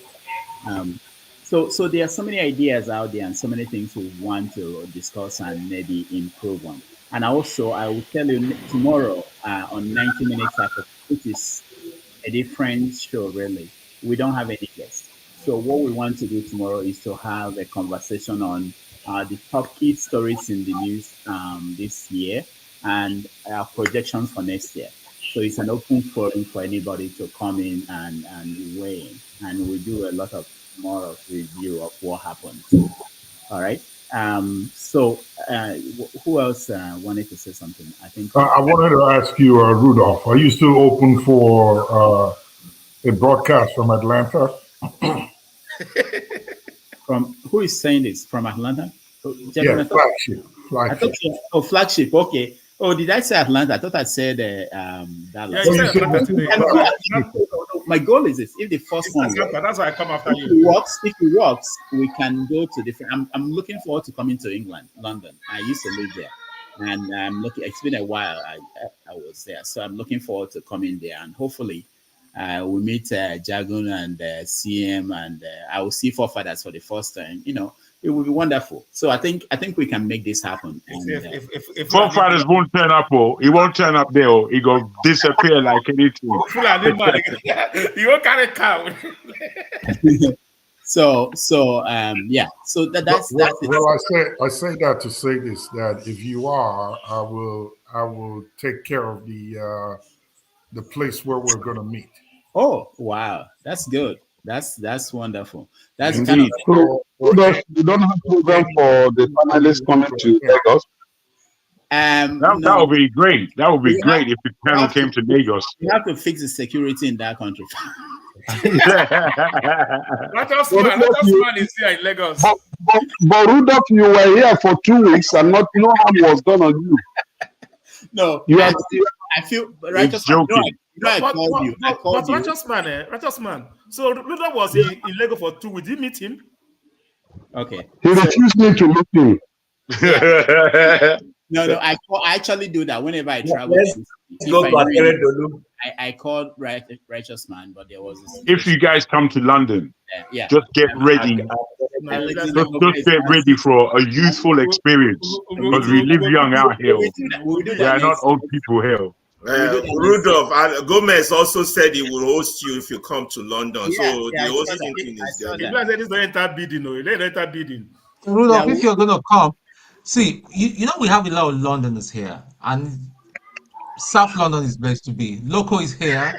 So there are so many ideas out there and so many things we want to discuss and maybe improve on. And also, I will tell you tomorrow on 90 Minutes After, which is a different show, really. We don't have any guests. So what we want to do tomorrow is to have a conversation on the top key stories in the news this year and our projections for next year. So it's an open forum for anybody to come in and weigh in. And we do a lot of more of review of what happened. All right. So who else wanted to say something? I think I wanted to ask you, Rudolph, are you still open for a broadcast from Atlanta? From who is saying this? From Atlanta? Yeah, Gentlemen, flagship. I thought flagship. Okay. Oh, did I say Atlanta? I thought I said Dallas. Yeah, you said Atlanta today. My goal is this: if the first one works, that's why I come after if you. if it works, we can go to different. I'm looking forward to coming to England, London. I used to live there, and I'm looking. It's been a while. I was there, so I'm looking forward to coming there, and hopefully, we meet Jagun and CM, and I will see forefathers for the first time. You know, it will be wonderful. So I think we can make this happen. And, if forefathers won't turn up, he won't turn up there. He go disappear like anything. You won't carry cow. So yeah. So that's well, I say that to say this, that if you are, I will take care of the place where we're going to meet. Oh wow, that's good. That's wonderful. That's indeed. So you don't have program for the panelists coming to Lagos. That would be great. That would be great if the panel came to Lagos. We have to fix the security in that country. Righteous man is here in Lagos. But Rudolph, you were here for 2 weeks and no harm was done on you. No, I feel righteous man. I called you. But righteous man. So Rudolph was in Lagos for 2 weeks. Did you meet him? Okay. He refused me to meet him. Yeah. No, I actually do that whenever I travel. I called righteous man, but there was this. If you guys come to London, just get ready. Just get ready for a youthful experience because we live young out here. We are not old people here. Rudolph Gomez also said he will host you if you come to London. So the hosting thing is there. You guys said this don't enter bidding, no. They enter bidding. Rudolph, if you're gonna come, see, you know we have a lot of Londoners here, and South London is best to be. Loco is here,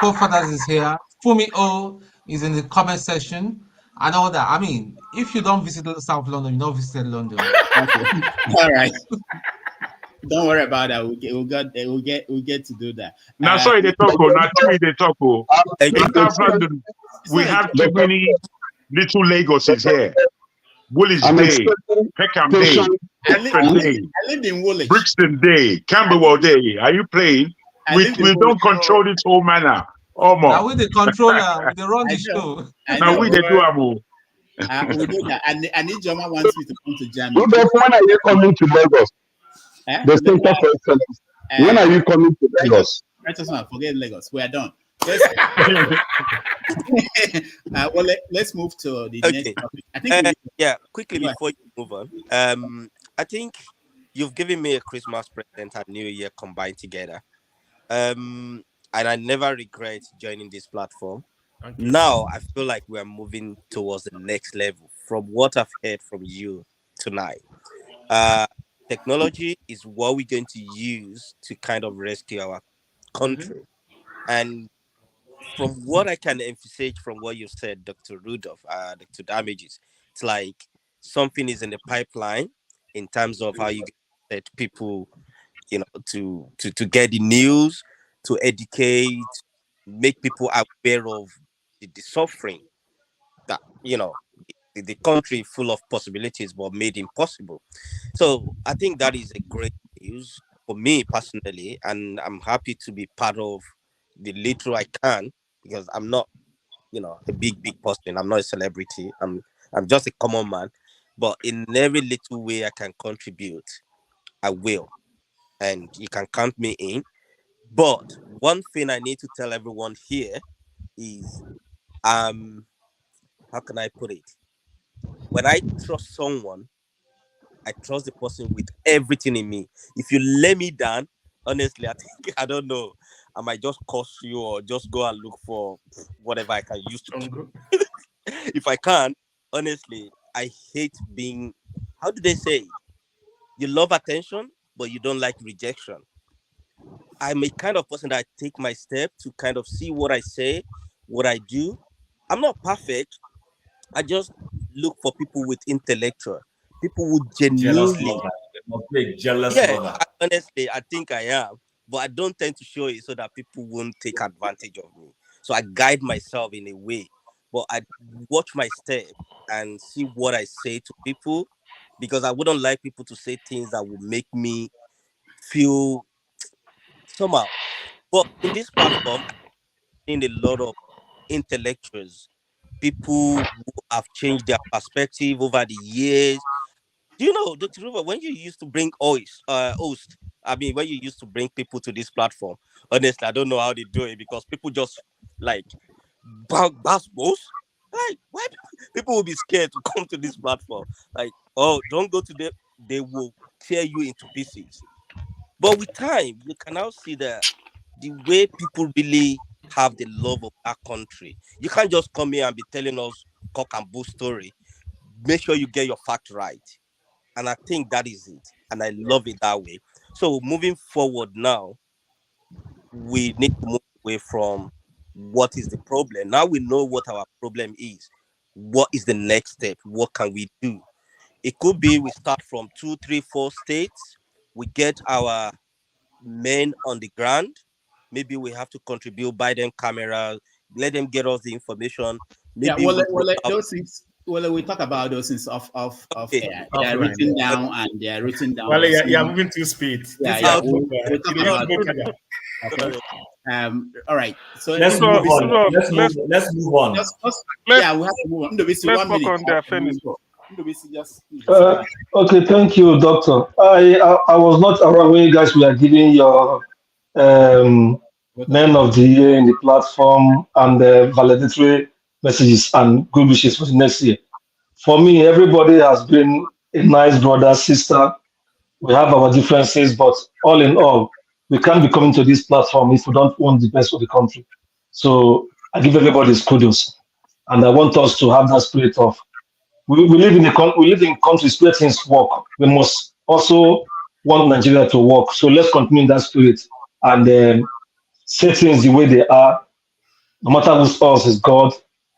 Forefathers is here, Fumi O is in the comment section, and all that. I mean, if you don't visit South London, you don't visit London. All right. Don't worry about that. We'll get to do that. Now, sorry, they talk. Now, three they talk. In South London, we have too many little Lagoses here. Woolwich Day, Peckham Day, Bedford Day, I lived in Woolwich. Brixton Day, Camberwell Day. Are you playing? We don't control this whole manner. Now we the controller, they run the show. Now we they do we do that. And if Joma wants me to come to Germany. When are you coming to Lagos? The Center for Excellence. When are you coming to Lagos? Forget Lagos. We are done. Let's move to the next topic. I think quickly before you move on. I think you've given me a Christmas present and New Year combined together. And I never regret joining this platform. Now I feel like we are moving towards the next level from what I've heard from you tonight. Technology is what we're going to use to kind of rescue our country. And from what I can emphasize from what you said, Dr. Rudolph, Dr. Damages, it's like something is in the pipeline in terms of how you get people, to get the news, to educate, make people aware of the suffering that, the country full of possibilities but made impossible. So I think that is a great news for me personally, and I'm happy to be part of the little I can, because I'm not, a big person. I'm not a celebrity. I'm just a common man. But in every little way I can contribute, I will. And you can count me in. But one thing I need to tell everyone here is, how can I put it? When I trust someone, I trust the person with everything in me. If you let me down, honestly, I don't know. I might just curse you or just go and look for whatever I can use to. If I can't, honestly, I hate being. How do they say? You love attention, but you don't like rejection. I'm a kind of person that I take my step to kind of see what I say, what I do. I'm not perfect. I just look for people with intellectual, people who Jealous genuinely, lover. There must be a jealous yeah, lover. honestly, I think I am, but I don't tend to show it so that people won't take advantage of me. So I guide myself in a way, but I watch my step and see what I say to people, because I wouldn't like people to say things that will make me feel somehow. But in this platform, I've seen a lot of intellectuals, people who have changed their perspective over the years. Do you know, Dr. Ruba, when you used to bring I mean, when you used to bring people to this platform, honestly, I don't know how they do it, because people just like boss. Like, why people will be scared to come to this platform? Like, oh, don't go to them, they will tear you into pieces. But with time, you can now see the way people really have the love of that country. You can't just come here and be telling us cock and bull story. Make sure you get your fact right. And I think that is it. And I love it that way. So moving forward now, we need to move away from what is the problem. Now we know what our problem is. What is the next step? What can we do? It could be we start from 2, 3, 4 states. We get our men on the ground. Maybe we have to contribute, buy them cameras, let them get us the information. Yeah, Maybe we roll out. those things. Well, we talk about those things off Okay. air. They are written down, and they are written down. Well, yeah, moving to speed. Yeah, we'll talk about it. Okay. All right. So let's move on. Let's move on. Yeah, we have to move on. Let's talk on their finish. Okay, thank you, Doctor. I was not around when you guys were giving your Men of the Year in the platform and the validatory messages and good wishes for the next year. For me, everybody has been a nice brother, sister. We have our differences, but all in all, we can't be coming to this platform if we don't want the best for the country. So I give everybody kudos, and I want us to have that spirit of we live in countries where things work. We must also want Nigeria to work. So let's continue in that spirit and say things the way they are. No matter who's us is God,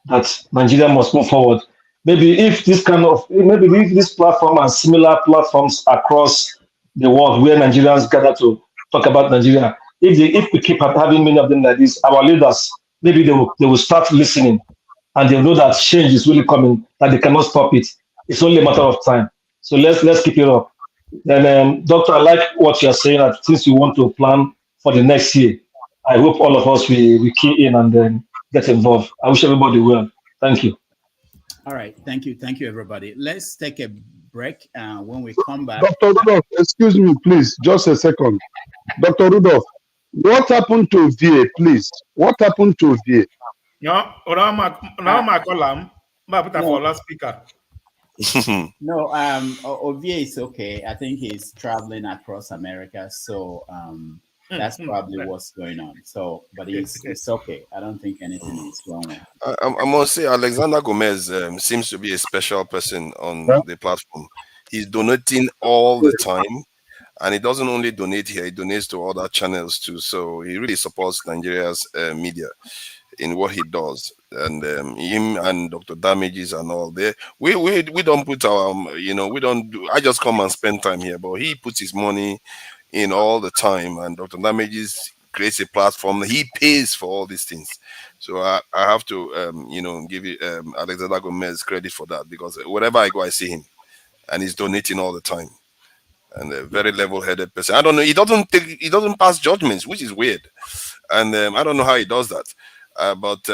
that Nigeria must move forward. Maybe if this platform and similar platforms across the world where Nigerians gather to talk about Nigeria, if we keep having many of them like this, our leaders, maybe they will start listening and they'll know that change is really coming, that they cannot stop it. It's only a matter of time. So let's keep it up. Then, Doctor, I like what you're saying, that since you want to plan for the next year, I hope all of us we key in and then get involved. I wish everybody well. Thank you. All right. Thank you, everybody. Let's take a break. When we come back. Dr. Rudolph, excuse me, please, just a second. Dr. Rudolph, what happened to VA, please? What happened to VA? No, my column, but for last speaker. No, Ovie is okay. I think he's traveling across America, so that's probably what's going on. So, but it's okay. I don't think anything is wrong. I must say, Alexander Gomez seems to be a special person on the platform. He's donating all the time, and he doesn't only donate here; he donates to other channels too. So he really supports Nigeria's media in what he does, and him and Dr. Damages and all there. We don't put our we don't do. I just come and spend time here, but he puts his money in all the time, and Dr. Damages creates a platform. He pays for all these things. So I have to give Alexander Gomez credit for that, because wherever I go, I see him, and he's donating all the time. And a very level-headed person. I don't know. He doesn't pass judgments, which is weird, and I don't know how he does that. But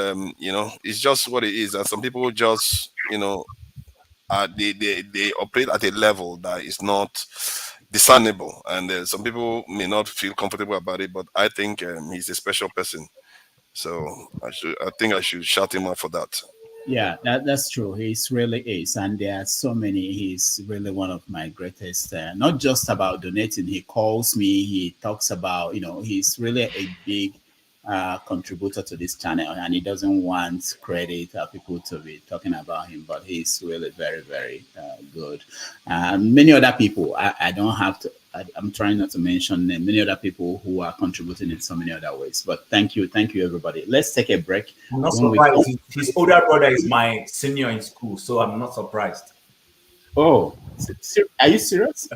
it's just what it is. And some people just, they operate at a level that is not discernible, and some people may not feel comfortable about it. But I think he's a special person, so I think I should shout him out for that. Yeah, that's true. He really is, and there are so many. He's really one of my greatest. Not just about donating. He calls me. He talks about he's really a big contributor to this channel, and he doesn't want credit or people to be talking about him, but he's really very, very good. Many other people, I don't have to, I'm trying not to mention them, many other people who are contributing in so many other ways. But thank you everybody. Let's take a break. I'm not surprised. His older brother is my senior in school, so I'm not surprised. Oh, are you serious?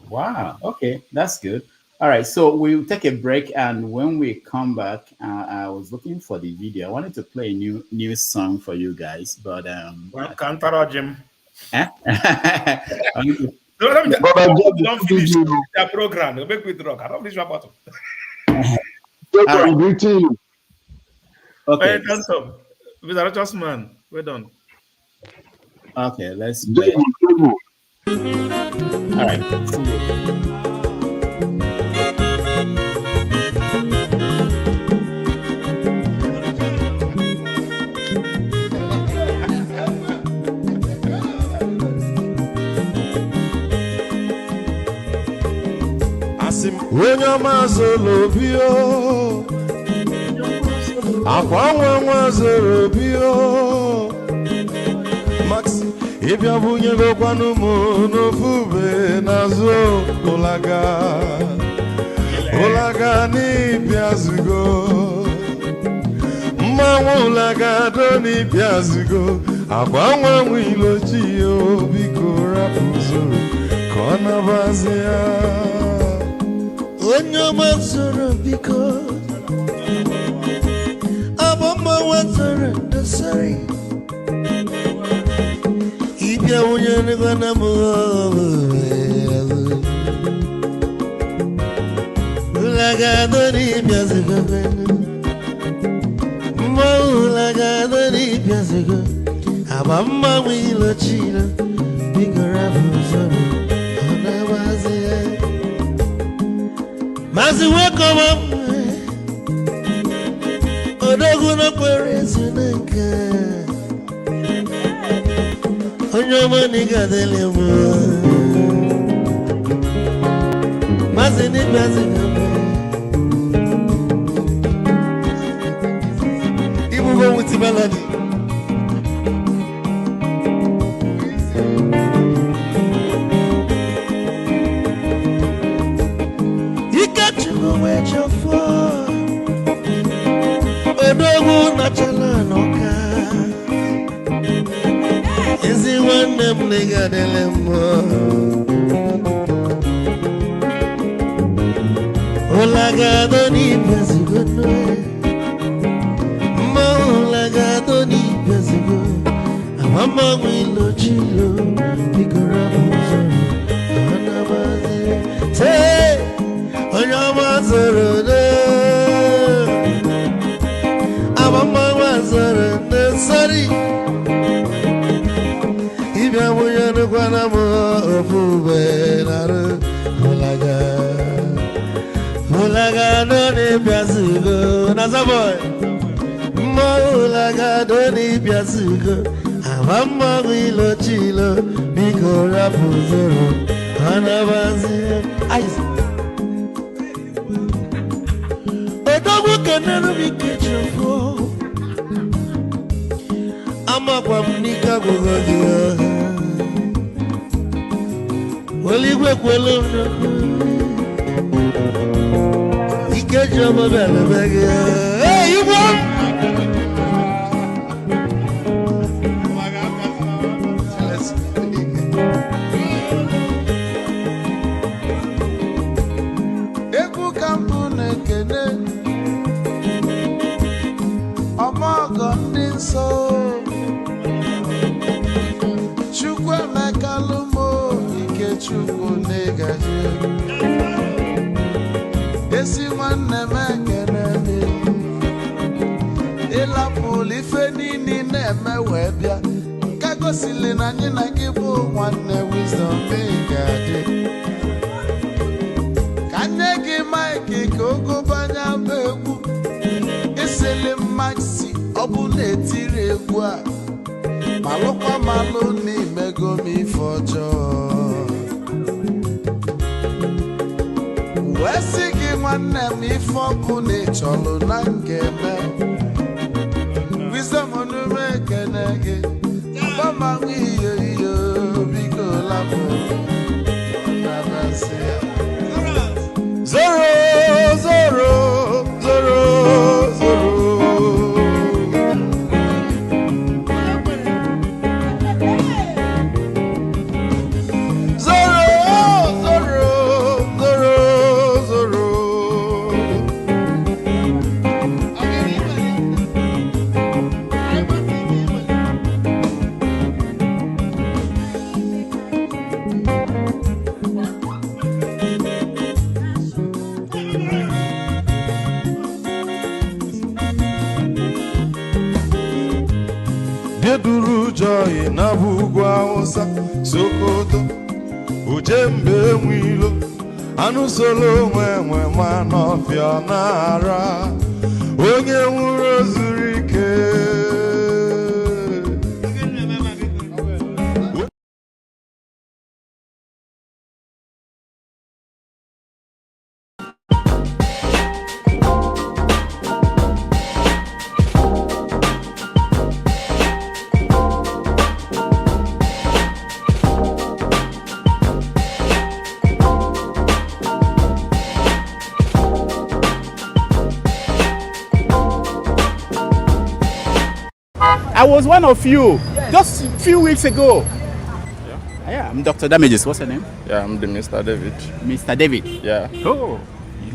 Wow. Okay, that's good. All right, so we'll take a break, and when we come back, I was looking for the video. I wanted to play a new song for you guys, but Well, Kantara Jim. Eh? Don't finish their program. They'll make me drunk. I don't finish my bottle. All right. Okay. Hey, Tantum. Mr. Righteous Man, we're done. Okay, let's play. All right. Onye ọma zoro obi o, akwa nwa zoro obi o, Max ịbịa bunye gokwanụ m n'ofu ube n'azụ ụlaga n'ịbịa zigo, mmanwụ ụlaga do n'ịbịa zigo, akwa nwa ilochi o, biko rapụ zoro ka ọ nabazi ya. Onye ọma zoro biko, abọmma nwatara ndasari, ịbịa wunye n'ịgwana m ụlagado n'ịbịa zigo, mma ụlagado n'ịbịa zigo, abọmma nwa ilochila, biko rapụ zoro ọ na-agbazi ya. Mazi welcome Odogu no kwere zineka Onyo mani gadele mo Mazi ni mazi gamba Ibu go with melody Where'd you fall? Odogu nachala noka. Is it one them nigga delemo? Olagado ni pesigo no. Mo olagado ni pesigo. Amama wilo chilo. Bigora buzo. Anabazi. Say. Onyama zoro de, abama zoro de sari. Ibya muya no kwana mo ofube naru olaga no ni biasugo nazaboy. Mo olaga no ni biasugo, abama wilo chilo biko rapu zoro anabazi. Odogu kenenu mikechofo Ama kwa mnika kugogia Waligwe kwelo Ikechobo bele bege Hey, you want? Eku kampune kene So Chukwu mekalumo ike chukwu negaji Esi nwanne mekene Ịlapụl ife nini na-eme wee bịa Ka gosili na anyị na gị bụ nwanne wisdom ga-adị Ka nye gị maịkị ka ogobanya bụ egwu Isili maxi ọ bụ na-etiri egwu a malụkwa malụ n'imego m ife ọjọọ wee sị gị nwanne m ife ọkụ na ịchọlụ na ngeme wisdom onume ekene gị agbamanwụ iyo iyo biko lapụ nabasị ya zoro zoro zoro zoro Bieduru joy na bugwa osa Sokoto Ujembe mwilo Anu solo mwe manofia nara Onye nwuro zurike. I was one of you just a few weeks ago. Yeah, I'm Dr. Damages. What's your name? Yeah, I'm the Mr. David. Mr. David? Yeah. Oh,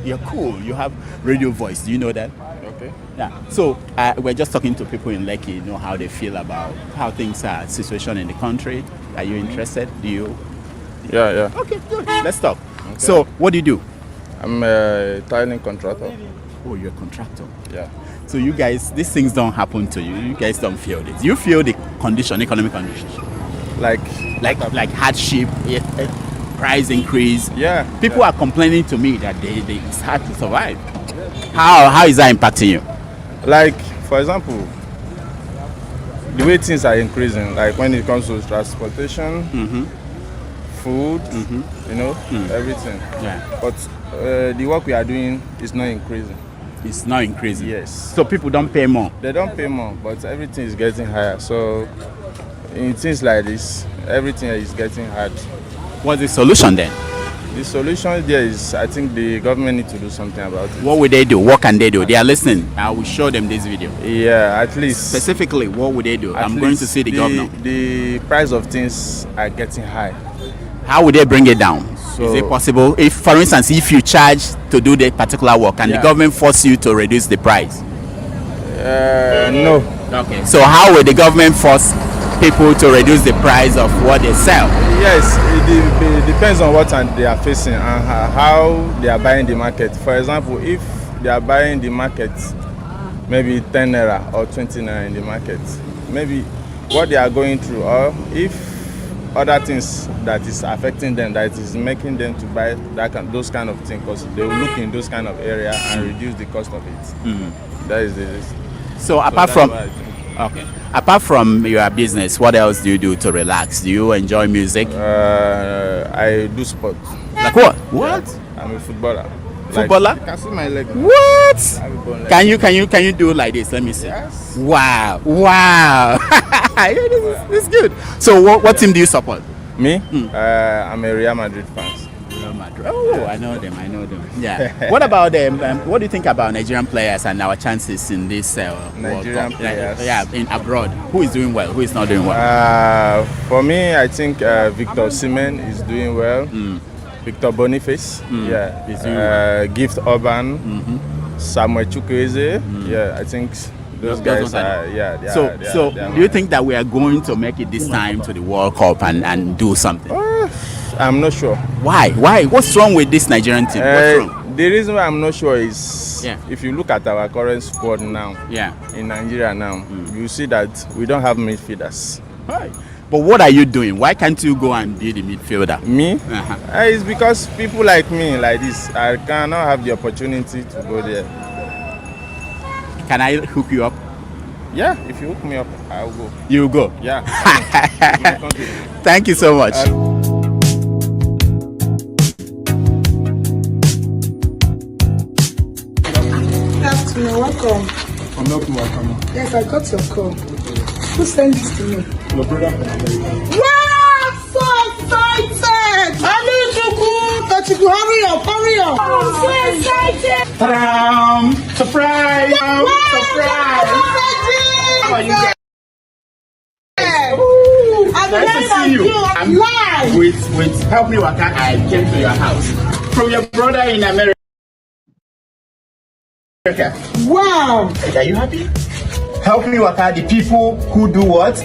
you're cool. You have radio voice. Do you know that? Okay. Yeah. So we're just talking to people in Lekki, you know, how they feel about how things are, situation in the country. Are you interested? Do you? Yeah. Okay, good. Let's talk. Okay. So what do you do? I'm a tiling contractor. Oh, you're a contractor? Yeah. So you guys, these things don't happen to you. You guys don't feel it. You feel the condition, economic condition, like hardship, price increase. Yeah. People are complaining to me that it's hard to survive. How is that impacting you? Like, for example, the way things are increasing, like when it comes to transportation, food, you know, everything. Yeah. But the work we are doing is not increasing. It's not increasing. Yes. So people don't pay more. They don't pay more, but everything is getting higher. So in things like this, everything is getting hard. What's the solution then? The solution there is, I think the government needs to do something about it. What would they do? What can they do? They are listening. I will show them this video. Yeah, at least. Specifically, what would they do? I'm going to see the governor. The price of things are getting high. How would they bring it down? So, is it possible? If, for instance, if you charge to do the particular work and the government force you to reduce the price? No. Okay. So how will the government force people to reduce the price of what they sell? Yes, it depends on what they are facing and how they are buying the market. For example, if they are buying the market maybe 10 naira or 20 naira in the market, maybe what they are going through, or if other things that is affecting them, that is making them to buy those kind of things, because they will look in those kind of area and reduce the cost of it. That is the reason. So apart from apart from your business, what else do you do to relax? Do you enjoy music? I do sport. Like what? What? Yeah, I'm a footballer. Footballer? Like, you can see my leg. What? Can you do like this? Let me see. Yes. Wow. This is good. So what team do you support? Me? I'm a Real Madrid fan. Real Madrid. Oh, yeah. I know them. Yeah. What about them? What do you think about Nigerian players and our chances in this Nigerian players? In abroad. Who is doing well? Who is not doing well? For me, I think Victor Osimhen is doing well. Victor Boniface, Gift Urban, Samuel Chukwueze. I think those guys are, So do you think that we are going to make it this time to the World Cup and do something? I'm not sure. Why? What's wrong with this Nigerian team? What's wrong? The reason why I'm not sure is if you look at our current squad now, in Nigeria now, you see that we don't have midfielders. Right. But what are you doing? Why can't you go and be the midfielder? Me? It's because people like me, like this, I cannot have the opportunity to go there. Can I hook you up? Yeah, if you hook me up, I'll go. You'll go? Yeah. Thank you so much. You're welcome. I'm not welcome. Yes, I got your call. Who sent this to me? Your brother from America. Yeah, I'm so excited! I need to go. Hurry up. I'm so excited. Ta-da! Surprise! Surprise! How are you guys? I'm nice to see you. I'm live. With Help Me Waka, I came to your house. From your brother in America. Wow! Are you happy? Help Me Waka, the people who do what?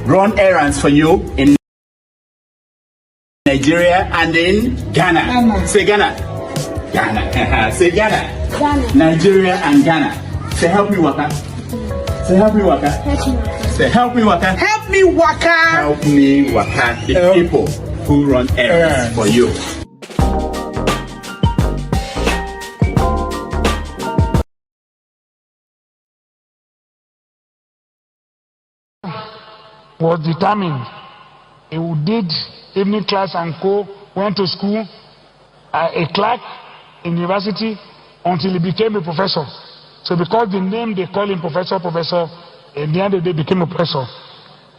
Run errands for you in Nigeria and in Ghana. Say Ghana. Say Ghana. Nigeria and Ghana. Say Help Me Waka. Say Help Me Waka. Say, help me waka. Help me waka. Help me waka. The people who run errands for you. Was determined. He did evening class and went to school, a clerk in university until he became a professor. So because the name they call him professor, in the end of the day became a professor.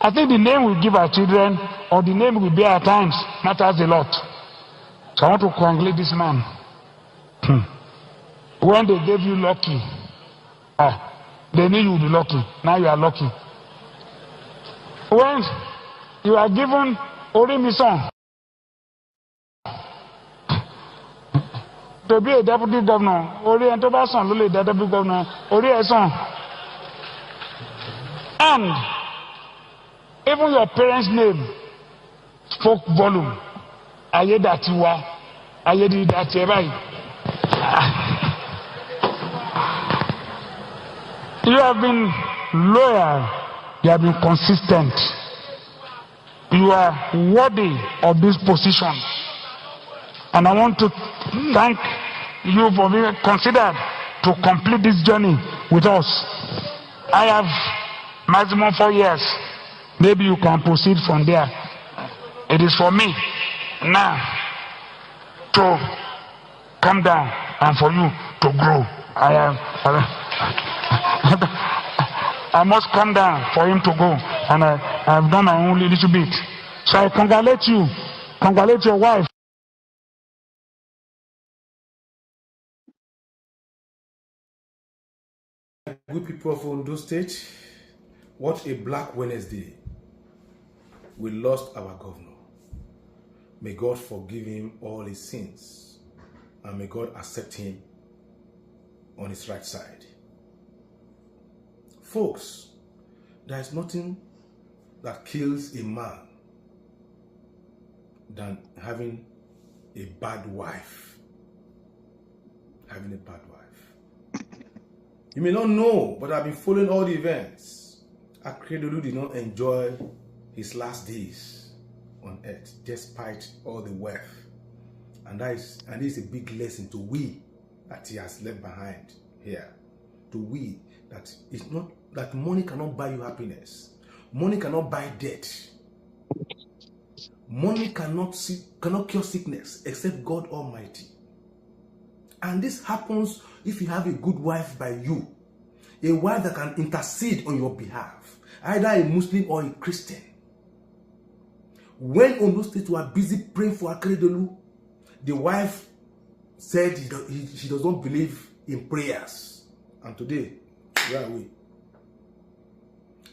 I think the name we give our children or the name we bear at times matters a lot. So I want to congratulate this man. When they gave you lucky, they knew you would be lucky. Now you are lucky. When you are given Orimison to be a deputy governor, Orientobason, Lily, deputy governor, Orieson, and even your parents' name spoke volume. Ayedatiwa, Ayedidatiwa. You have been loyal. You have been consistent. You are worthy of this position. And I want to thank you for being considered to complete this journey with us. I have maximum 4 years. Maybe you can proceed from there. It is for me now to come down and for you to grow. I must come down for him to go, and I have done my own little bit. So I congratulate you, congratulate your wife. Good people of Ondo State, what a Black Wednesday. We lost our governor. May God forgive him all his sins, and may God accept him on his right side. Folks, there is nothing that kills a man than having a bad wife. Having a bad wife. You may not know, but I've been following all the events. Akeredolu did not enjoy his last days on earth, despite all the wealth. And this is a big lesson to we that he has left behind here. To we that it's not that money cannot buy you happiness. Money cannot buy death. Money cannot cure sickness except God Almighty. And this happens if you have a good wife by you. A wife that can intercede on your behalf. Either a Muslim or a Christian. When Ondo State were busy praying for Akeredolu, the wife said she does not believe in prayers. And today, where are we?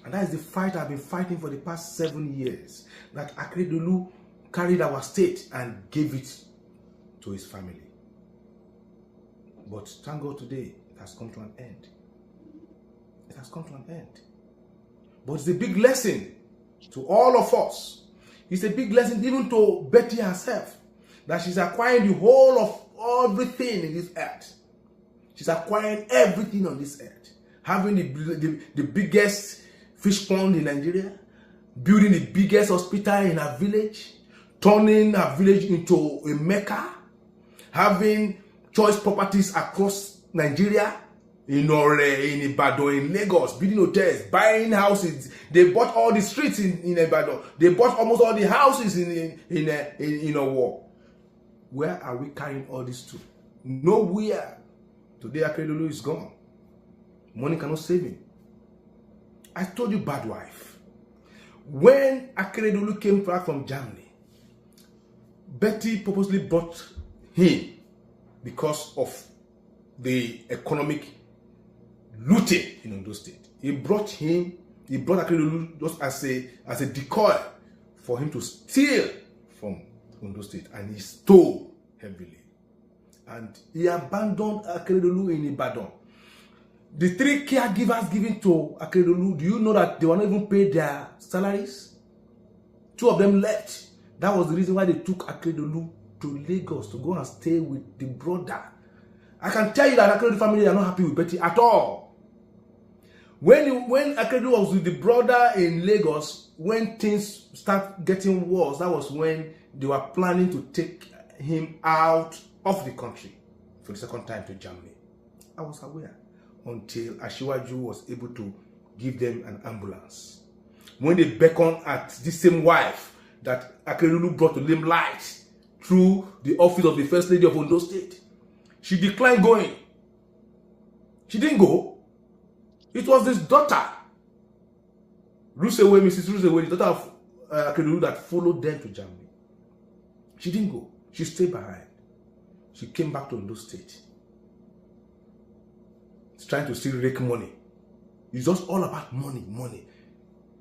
And that is the fight I've been fighting for the past 7 years. That Akeredolu carried our state and gave it to his family. But thank God today, it has come to an end. It has come to an end. But it's a big lesson to all of us. It's a big lesson even to Betty herself. That she's acquiring the whole of everything in this earth. She's acquiring everything on this earth. Having the biggest fish pond in Nigeria. Building the biggest hospital in her village. Turning her village into a Mecca. Having choice properties across Nigeria. In Ore, in Ibadan, in Lagos, building hotels, buying houses. They bought all the streets in Ibadan. They bought almost all the houses in Owo. Where are we carrying all this to? Nowhere. Today Akeredolu is gone. Money cannot save him. I told you, bad wife. When Akeredolu came back from Germany, Betty purposely brought him because of the economic looting in Ondo State. He brought Akeredolu just as a decoy for him to steal from Ondo State, and he stole heavily. And he abandoned Akeredolu in Ibadan. The 3 caregivers given to Akeredolu, do you know that they were not even paid their salaries? 2 of them left. That was the reason why they took Akeredolu to Lagos to go and stay with the brother. I can tell you that Akeredolu family are not happy with Betty at all. When Akeredolu was with the brother in Lagos, when things start getting worse, that was when they were planning to take him out of the country for the second time to Germany. I was aware until Asiwaju was able to give them an ambulance. When they beckoned at the same wife that Akeredolu brought to limelight through the office of the First Lady of Ondo State, she declined going. She didn't go. It was this daughter, Rusewe, Mrs. Rusewe, the daughter of Akeredolu, that followed them to Germany. She didn't go. She stayed behind. She came back to Ondo State. She's trying to still rake money. It's just all about money, money.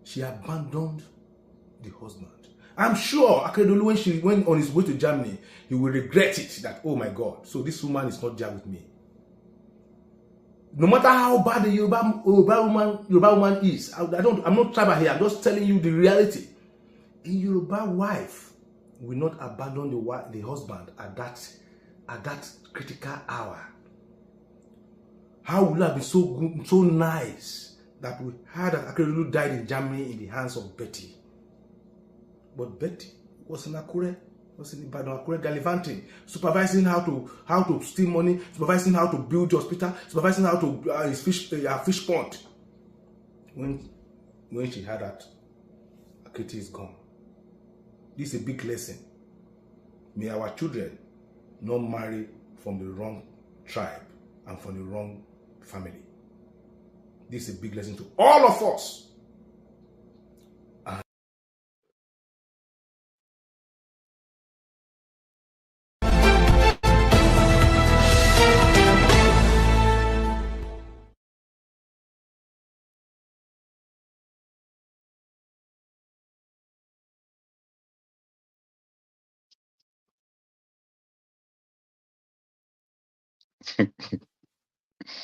She abandoned the husband. I'm sure Akeredolu, when she went on his way to Germany, he will regret it, that, oh my God, so this woman is not there with me. No matter how bad the Yoruba woman is, I'm not tribal here, I'm just telling you the reality. A Yoruba wife will not abandon the husband at that critical hour. How would it have been so good, so nice that we heard that Akeredolu died in Germany in the hands of Betty? But Betty was in Akure, was in Ibadan, Akure, gallivanting, supervising how to steal money, supervising how to build hospital, supervising how to fish pond. When she heard that Akiti is gone, this is a big lesson. May our children not marry from the wrong tribe and from the wrong family. This is a big lesson to all of us.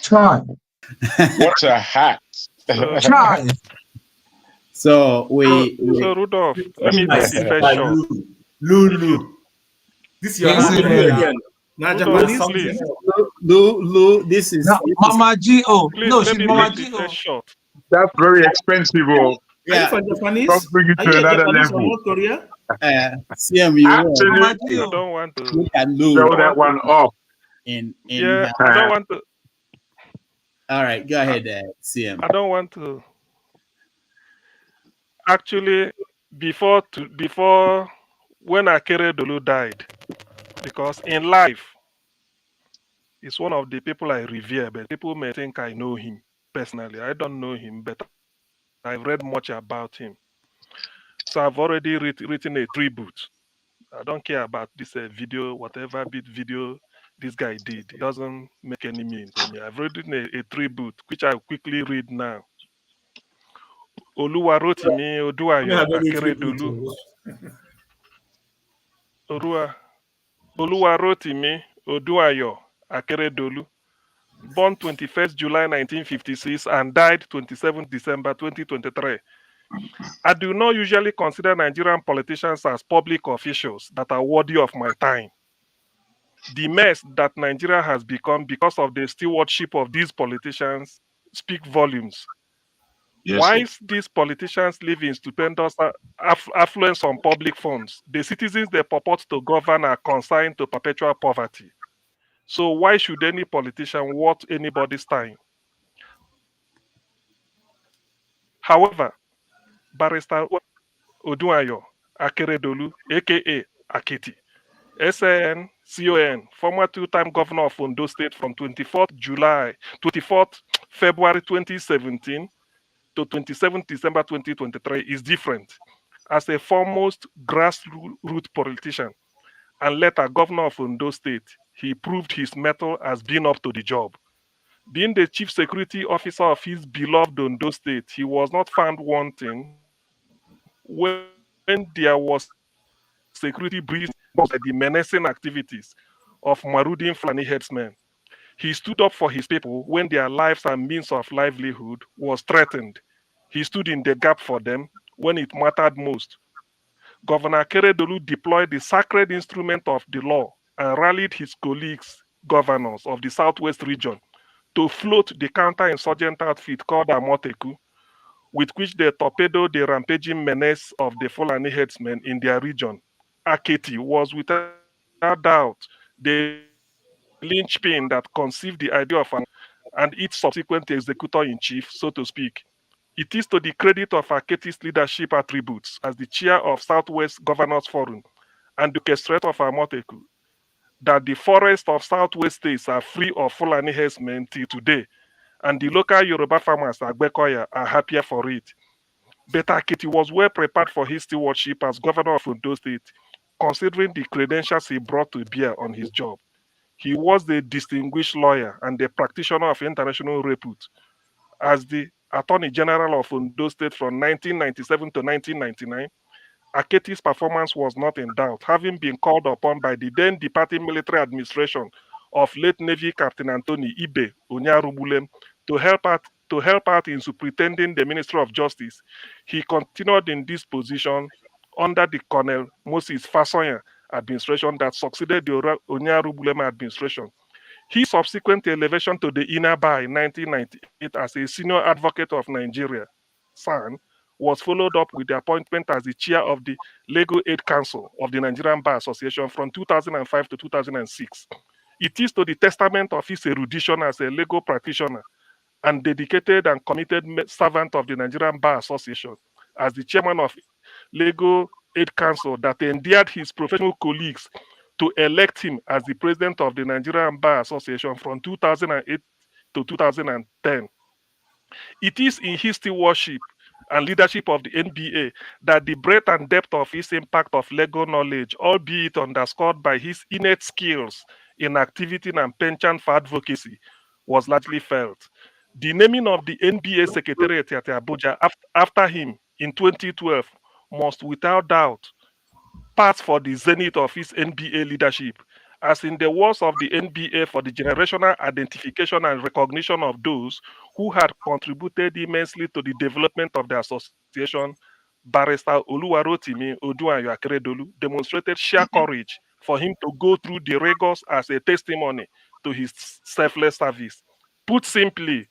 Try. What a hat. Try. So we So Rudolph, let me make the first shot. Lulu. This is your Easy, hand man. again. Now Rudolph, Japanese. please. Lou, this is No, Mama G.O. Please No, let she's me Mama make the G.O. first shot. That's very expensive. Oh. Are you from Japanese? Don't bring it Are to you a another Japanese from level. North Korea? CM, you won. Mama Absolutely. G.O. I don't want to. Look at Lou Throw that one off. in Yeah, her. I don't want to. All right, go ahead, CM. I don't want to. Actually, before when Akeredolu died, because in life, he's one of the people I revere, but people may think I know him personally. I don't know him, but I've read much about him. So I've already written a tribute. I don't care about this video, whatever bit video this guy did. It doesn't make any meaning to me. I've written a tribute, which I'll quickly read now. Oluwarotimi Oduayo Akeredolu. Oluwarotimi Oduayo Akeredolu, born 21st July 1956 and died 27 December 2023. I do not usually consider Nigerian politicians as public officials that are worthy of my time. The mess that Nigeria has become because of the stewardship of these politicians speak volumes. Yes, Whilst these politicians live in stupendous affluence on public funds, the citizens they purport to govern are consigned to perpetual poverty. So why should any politician worth anybody's time? However, Barrister Oduayo Akeredolu, aka Akiti, SAN, CON, former two-time governor of Ondo State from 24th February 2017 to 27th December 2023 is different. As a foremost grassroots politician and later governor of Ondo State, he proved his mettle as being up to the job. Being the chief security officer of his beloved Ondo State, he was not found wanting when there was security breach by the menacing activities of Marudin Fulani headsmen. He stood up for his people when their lives and means of livelihood was threatened. He stood in the gap for them when it mattered most. Governor Akeredolu deployed the sacred instrument of the law and rallied his colleagues, governors of the Southwest region, to float the counter-insurgent outfit called Amoteku, with which they torpedoed the rampaging menace of the Fulani headsmen in their region. Aketi was without doubt the linchpin that conceived the idea of and its subsequent executor-in-chief, so to speak. It is to the credit of Aketi's leadership attributes as the chair of Southwest Governors Forum and the orchestrator of Amoteku that the forests of Southwest states are free of Fulani herdsmen till today, and the local Yoruba farmers at Bekoya are happier for it. But Aketi was well prepared for his stewardship as governor of Ondo State, considering the credentials he brought to bear on his job. He was a distinguished lawyer and a practitioner of international repute. As the Attorney General of Ondo State from 1997 to 1999, Aketi's performance was not in doubt, having been called upon by the then departing military administration of late Navy Captain Anthony Ibe Onyarubulem to help out in superintending the Ministry of Justice. He continued in this position under the Colonel Moses Fasonya administration that succeeded the Onyarubulem administration. His subsequent elevation to the inner bar in 1998 as a senior advocate of Nigeria, SAN, was followed up with the appointment as the chair of the Legal Aid Council of the Nigerian Bar Association from 2005 to 2006. It is to the testament of his erudition as a legal practitioner and dedicated and committed servant of the Nigerian Bar Association as the chairman of Legal Aid Council that endeared his professional colleagues to elect him as the president of the Nigerian Bar Association from 2008 to 2010. It is in his stewardship and leadership of the NBA that the breadth and depth of his impact of legal knowledge, albeit underscored by his innate skills in activity and penchant for advocacy, was largely felt. The naming of the NBA Secretariat at Abuja after him in 2012 must without doubt pass for the zenith of his NBA leadership, as in the words of the NBA, for the generational identification and recognition of those who had contributed immensely to the development of the association. Barrister Oluwarotimi Odunayo Akeredolu demonstrated sheer courage for him to go through the rigors as a testimony to his selfless service. Put simply,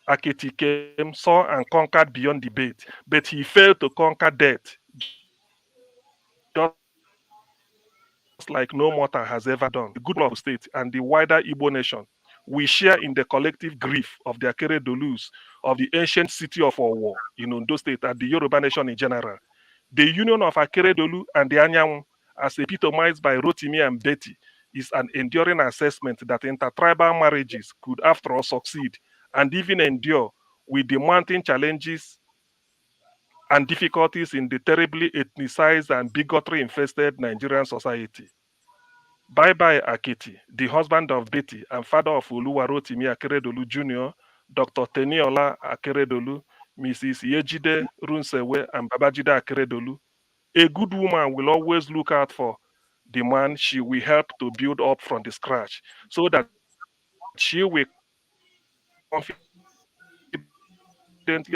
Aketi came, saw, and conquered beyond debate, but he failed to conquer death, just like no mortal has ever done. The good of state and the wider Igbo nation, we share in the collective grief of the Akeredolus of the ancient city of Owo in Ondo State and the Yoruba nation in general. The union of Akeredolu and the Anyanwu, as epitomized by Rotimi and Betty, is an enduring assessment that intertribal marriages could after all succeed and even endure with the mounting challenges and difficulties in the terribly ethnicized and bigotry-infested Nigerian society. Bye-bye Aketi, the husband of Betty and father of Oluwarotimi Akeredolu Jr., Dr. Teniola Akeredolu, Mrs. Yejide Runsewe, and Babajide Akeredolu. A good woman will always look out for the man she will help to build up from the scratch, so that she will confidently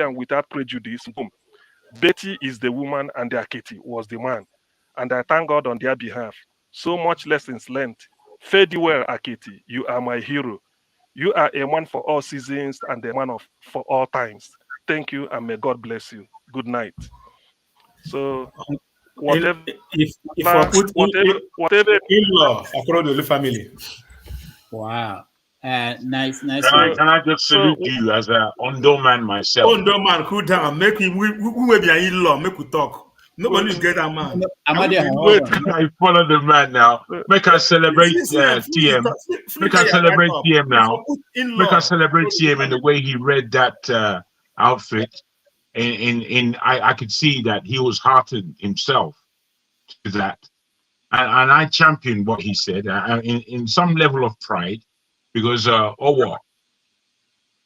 and without prejudice. Boom. Betty is the woman and the Aketi was the man. And I thank God on their behalf. So much lessons learned. Fare thee well, Aketi. You are my hero. You are a man for all seasons and a man for all times. Thank you and may God bless you. Good night. So whatever if I put whatever in-law Akeredolu family. Wow. Nice. Can I just salute you as an Ondo man myself? Ondo man, cool down. Make him. We will be an in-law. Make we talk. Nobody's get that man. Wait, I follow the man now. Make us celebrate TM. Make us celebrate TM now. Make us celebrate TM in the way he read that outfit. I could see that he was heartened himself to that, and I championed what he said in some level of pride, because Owo,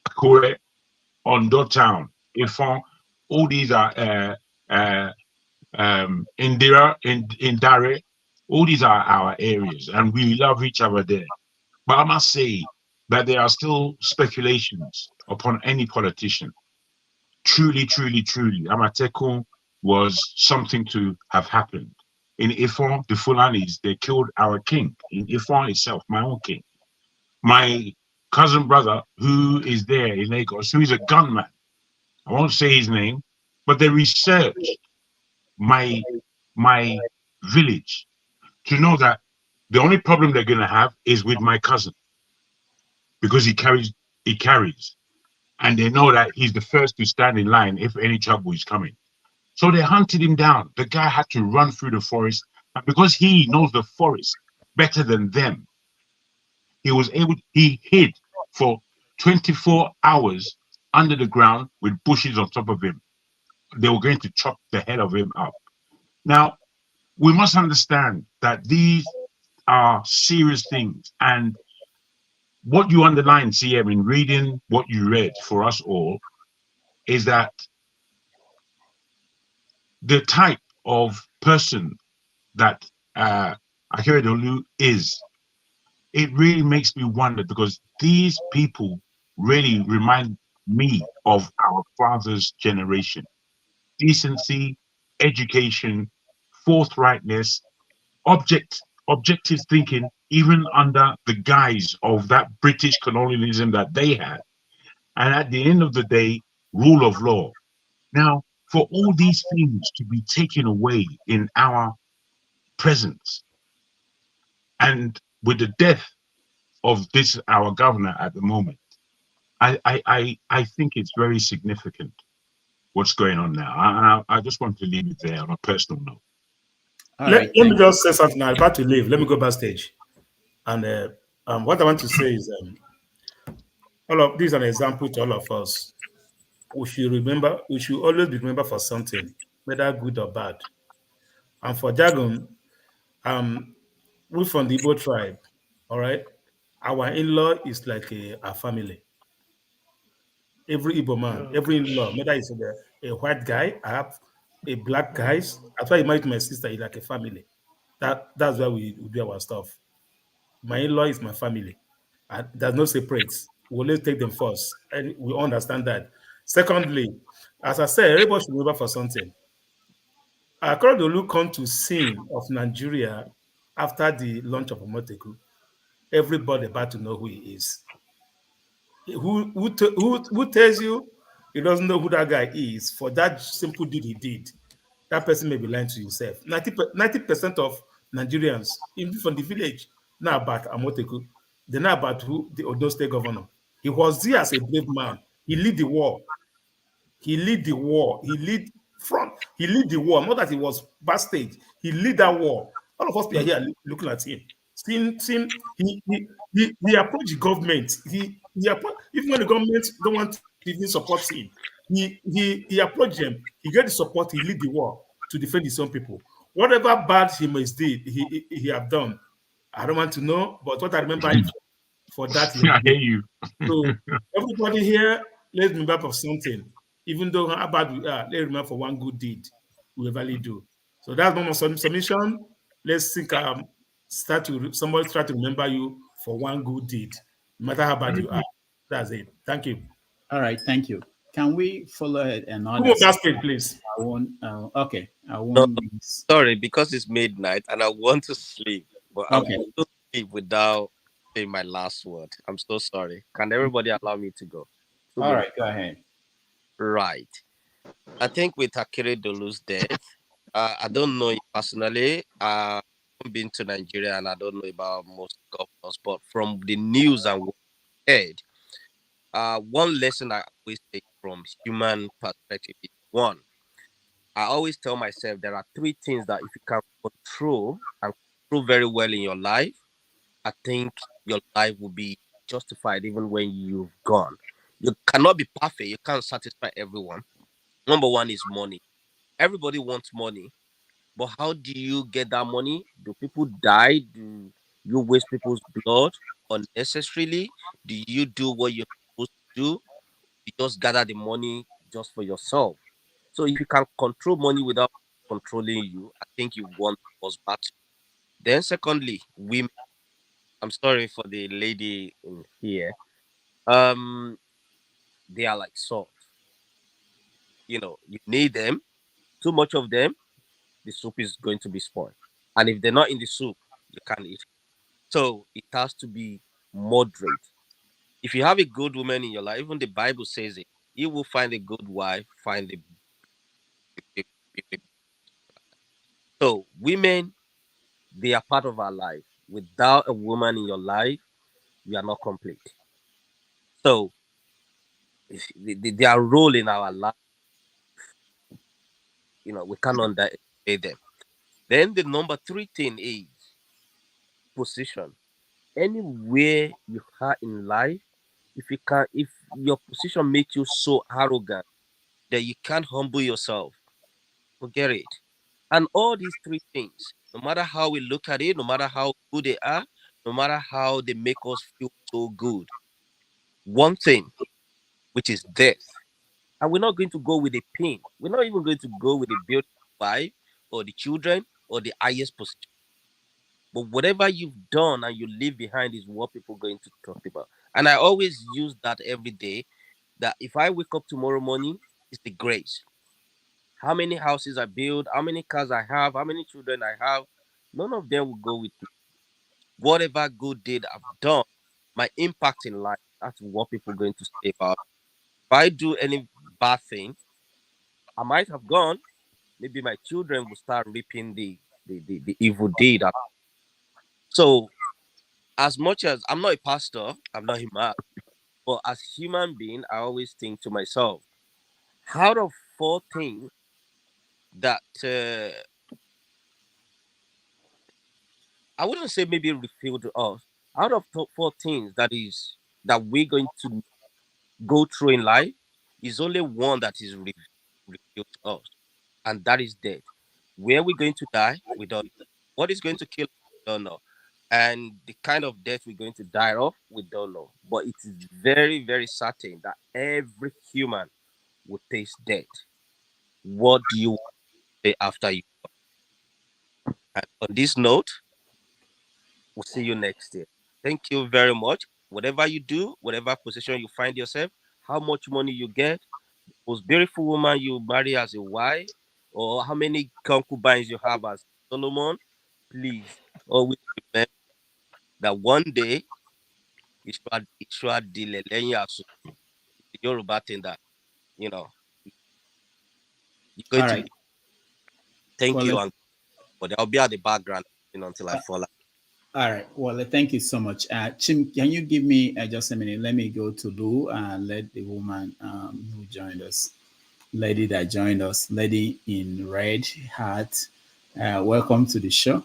Akure, Ondo Town, Ifon, all these are Indare, all these are our areas, and we love each other there. But I must say that there are still speculations upon any politician. Truly, Amatekun was something to have happened. In Ifon, the Fulanis, they killed our king. In Ifon itself, my own king. My cousin brother who is there in Lagos, who is a gunman. I won't say his name, but they researched my village to know that the only problem they're going to have is with my cousin because he carries, and they know that he's the first to stand in line if any trouble is coming. So they hunted him down. The guy had to run through the forest, and because he knows the forest better than them, he hid for 24 hours under the ground with bushes on top of him. They were going to chop the head of him up. Now, we must understand that these are serious things. And what you underline, CM, in reading what you read for us all, is that the type of person that Akeredolu is, it really makes me wonder, because these people really remind me of our father's generation. Decency, education, forthrightness, objective thinking, even under the guise of that British colonialism that they had. And at the end of the day, rule of law. Now, for all these things to be taken away in our presence, and with the death of this, our governor at the moment, I think it's very significant what's going on now. I just want to leave it there on a personal note. Let me just say something. I'm about to leave. Let me go backstage. And what I want to say is, all of this is an example to all of us. We should remember. We should always be remembered for something, whether good or bad. And for Jagun, we from the Igbo tribe. All right, our in-law is like a family. Every Igbo man, every in-law, whether it's a white guy, I have a black guys. That's why I married my sister. It's like a family. That's why we do our stuff. My in-law is my family. And there's no separates. We always take them first. And we understand that. Secondly, as I said, everybody should remember for something. Akeredolu come to scene of Nigeria after the launch of Omoteku. Everybody about to know who he is. Who tells you he doesn't know who that guy is for that simple deed he did? That person may be lying to himself. 90% of Nigerians, even from the village, know about Amoteku. They know about who the Odo State governor. He was there as a brave man. He lead the war. He lead the war. He lead front. He lead the war. Not that he was backstage. He lead that war. All of us are here looking at him. Seeing he approached the government. Even when the government don't want to even support him, he approached them. He get the support. He lead the war to defend his own people. Whatever bad he must did, he have done. I don't want to know, but what I remember for that, I hear you. So everybody here, let's remember for something. Even though how bad we are, let's remember for one good deed we really do. So that's my submission. Let's think. Somebody try to remember you for one good deed, no matter how bad you are. That's it. Thank you. All right, thank you. Can we follow another? Who basket, please? I won't. Okay, I No, won't. sorry, because it's midnight and I want to sleep, but I Okay. want to sleep without saying my last word. I'm so sorry. Can everybody allow me to go? 2 All minutes. right, go ahead. Right. I think with Akeredolu's death, I don't know it personally. I've been to Nigeria and I don't know about most governors, but from the news and what I heard, one lesson I always take from human perspective is one. I always tell myself there are 3 things that if you can control and control very well in your life, I think your life will be justified even when you've gone. You cannot be perfect. You can't satisfy everyone. Number one is money. Everybody wants money, but how do you get that money? Do people die? Do you waste people's blood unnecessarily? Do you do what you're supposed to do? You just gather the money just for yourself. So if you can control money without controlling you, I think you won the first battle. Then secondly, women. I'm sorry for the lady in here. They are like salt. You need them. Too much of them, the soup is going to be spoiled. And if they're not in the soup, you can't eat. So it has to be moderate. If you have a good woman in your life, even the Bible says it, you will find a good wife, find a so women, they are part of our life. Without a woman in your life, you are not complete. So their role in our life, we can't underestimate them. Then the number three thing is position. Anywhere you are in life, if your position makes you so arrogant that you can't humble yourself, forget it. And all these three things, no matter how we look at it, no matter how good they are, no matter how they make us feel so good, one thing, which is death. And we're not going to go with a pin. We're not even going to go with the beautiful wife or the children or the highest position. But whatever you've done and you leave behind is what people are going to talk about. And I always use that every day, that if I wake up tomorrow morning, it's the grace. How many houses I build, how many cars I have, how many children I have, none of them will go with me. Whatever good deed I've done, my impact in life, that's what people are going to say about. If I do any bad thing, I might have gone. Maybe my children will start reaping the evil deed. So, as much as I'm not a pastor, I'm not a man, but as human being, I always think to myself, out of four things that I wouldn't say maybe revealed to us, out of four things that we're going to go through in life, is only one that is revealed to us, and that is death. Where we're going to die, we don't know. What is going to kill us, we don't know. And the kind of death we're going to die of, we don't know. But it is very, very certain that every human will taste death. What do you say after you? And on this note, we'll see you next year. Thank you very much. Whatever you do, whatever position you find yourself, how much money you get, most beautiful woman you marry as a wife, or how many concubines you have as Solomon, please always remember that one day Ishwa Dile Lẹ́yìn Àsùn, the Yoruba thing that you know you're going All to right. live. Thank Well, you, and but I'll be at the background until I fall out. all right. Well, thank you so much. Chim, can you give me just a minute? Let me go to Lou and let the woman who joined us, lady that joined us, lady in red hat. Welcome to the show.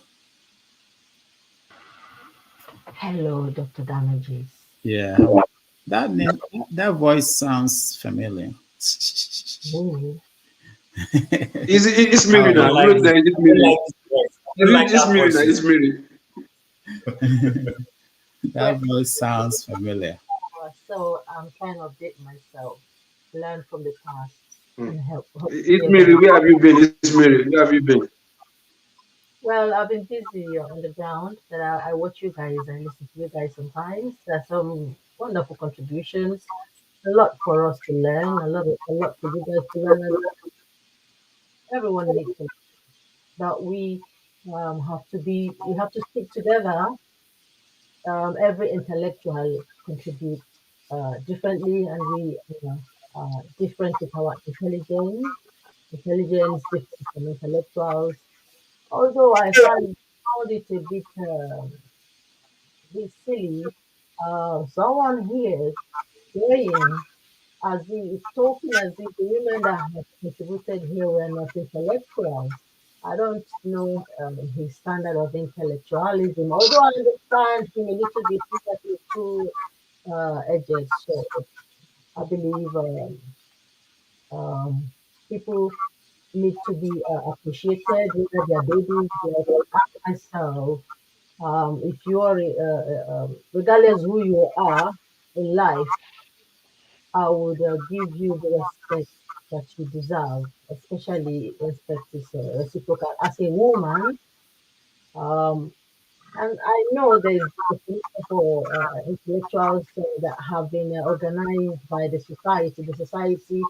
Hello, Dr. Damages. Yeah. That name, that voice sounds familiar. Ooh. It's How Mary are now. you? Look there, it's Mary. It's Mary now. It's Mary. That voice sounds familiar. So I'm trying to update myself, learn from the past, and help It's feel Mary. better. Where have you been? It's Mary. Where have you been? Well, I've been busy on the ground, but I watch you guys. I listen to you guys sometimes. There's some wonderful contributions, a lot for us to learn, a lot for you guys to learn. And everyone needs to, but we have to stick together. Every intellectual contributes differently, and we different with our intelligence different from intellectuals. Although I found it a bit silly. Someone here saying as if talking as if the women that have contributed here were not intellectuals. I don't know his standard of intellectualism, although I understand him a little bit that he's too edged. So I believe um, people need to be appreciated, whether they are babies, I ask myself, if you are, regardless who you are in life, I would give you the respect that you deserve, especially respect is reciprocal. As a woman, um, and I know there is definition for intellectuals that have been organized by the society. The society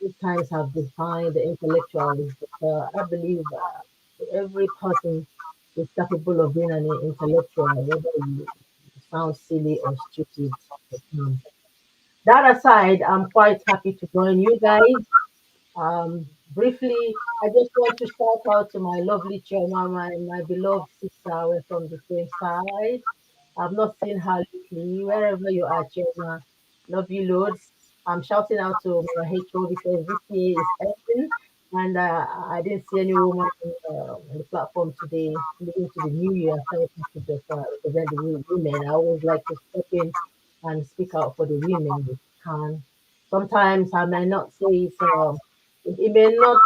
at times have defined the intellectuals, but I believe every person is capable of being an intellectual, whether you sound silly or stupid. That aside, I'm quite happy to join you guys. Briefly, I just want to shout out to my lovely chairman, my beloved sister. We're from the same side. I've not seen her lately. Wherever you are, chairman, love you loads. I'm shouting out to my HO because this year is ending, and I didn't see any woman on the platform today. Leading to the new year, I felt I could just represent the women. I always like to step in and speak out for the women if I can. Sometimes I might not say it may not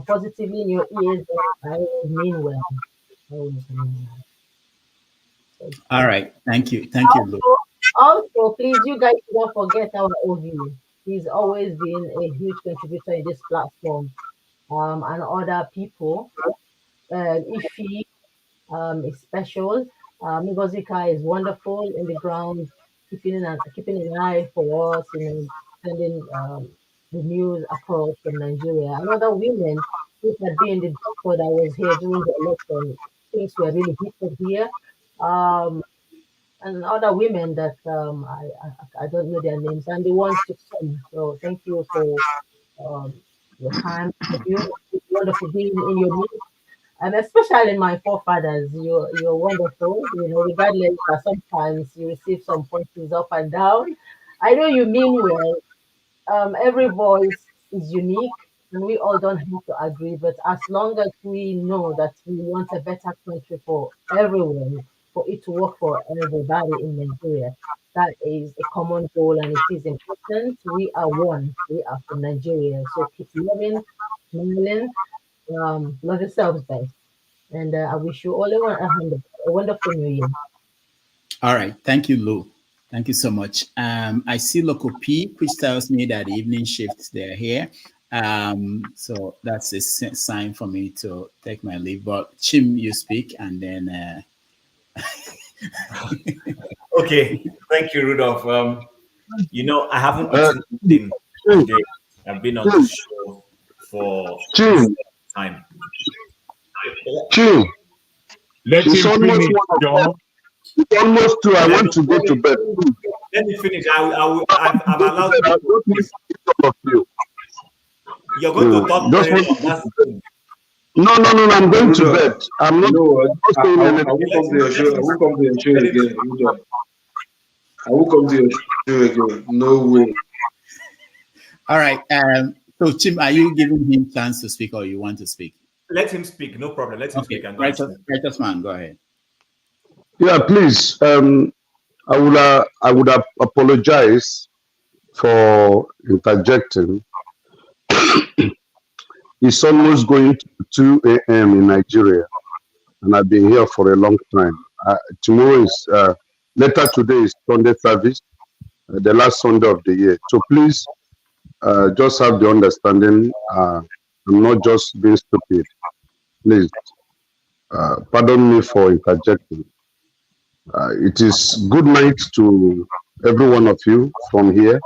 positively in your ears, but I always mean well. I always mean well. So, All right. Thank you. Thank you, Lou. also, please, you guys don't forget our OV. He's always been a huge contributor in this platform, and other people. Ify is special. Ngozika is wonderful in the ground, keeping an eye for us, sending the news across from Nigeria. And other women who had been the doctor that was here during the election, things were really heated here. Um, and other women that I don't know their names and the ones to come. So thank you for um, your time. It's wonderful being in your midst, and especially my forefathers. You're wonderful. Regardless that sometimes you receive some punches up and down. I know you mean well. Every voice is unique and we all don't have to agree, but as long as we know that we want a better country for everyone, for it to work for everybody in Nigeria, that is a common goal and it is important. We are one. We are from Nigeria. So keep loving, smiling, love yourselves, guys. And I wish you all a wonderful new year. All right. Thank you, Lou. Thank you so much. I see Local P, which tells me that the evening shifts they're here. So that's a sign for me to take my leave. But Chim, you speak, and then. Okay, thank you, Rudolph. I haven't eaten anything today. I've been on the show for time. Chill. Let It's him almost finish, John. It's almost 2. I want to go to bed. Let me finish. I'm allowed to go. You're going to talk very long. That's the thing. No. I'm going to bed. I'm not. I will come to your show. I will come to your show again. I will come to your show again. No way. All right. So, Chim, are you giving him chance to speak, or you want to speak? Let him speak. No problem. Let him speak. Righteous man, go ahead. Yeah, please. I would apologize for interjecting. It's almost going to 2 a.m. in Nigeria, and I've been here for a long time. Tomorrow is later today is Sunday service, the last Sunday of the year. So please, just have the understanding. I'm not just being stupid. Please, pardon me for interjecting. It is good night to every one of you from here,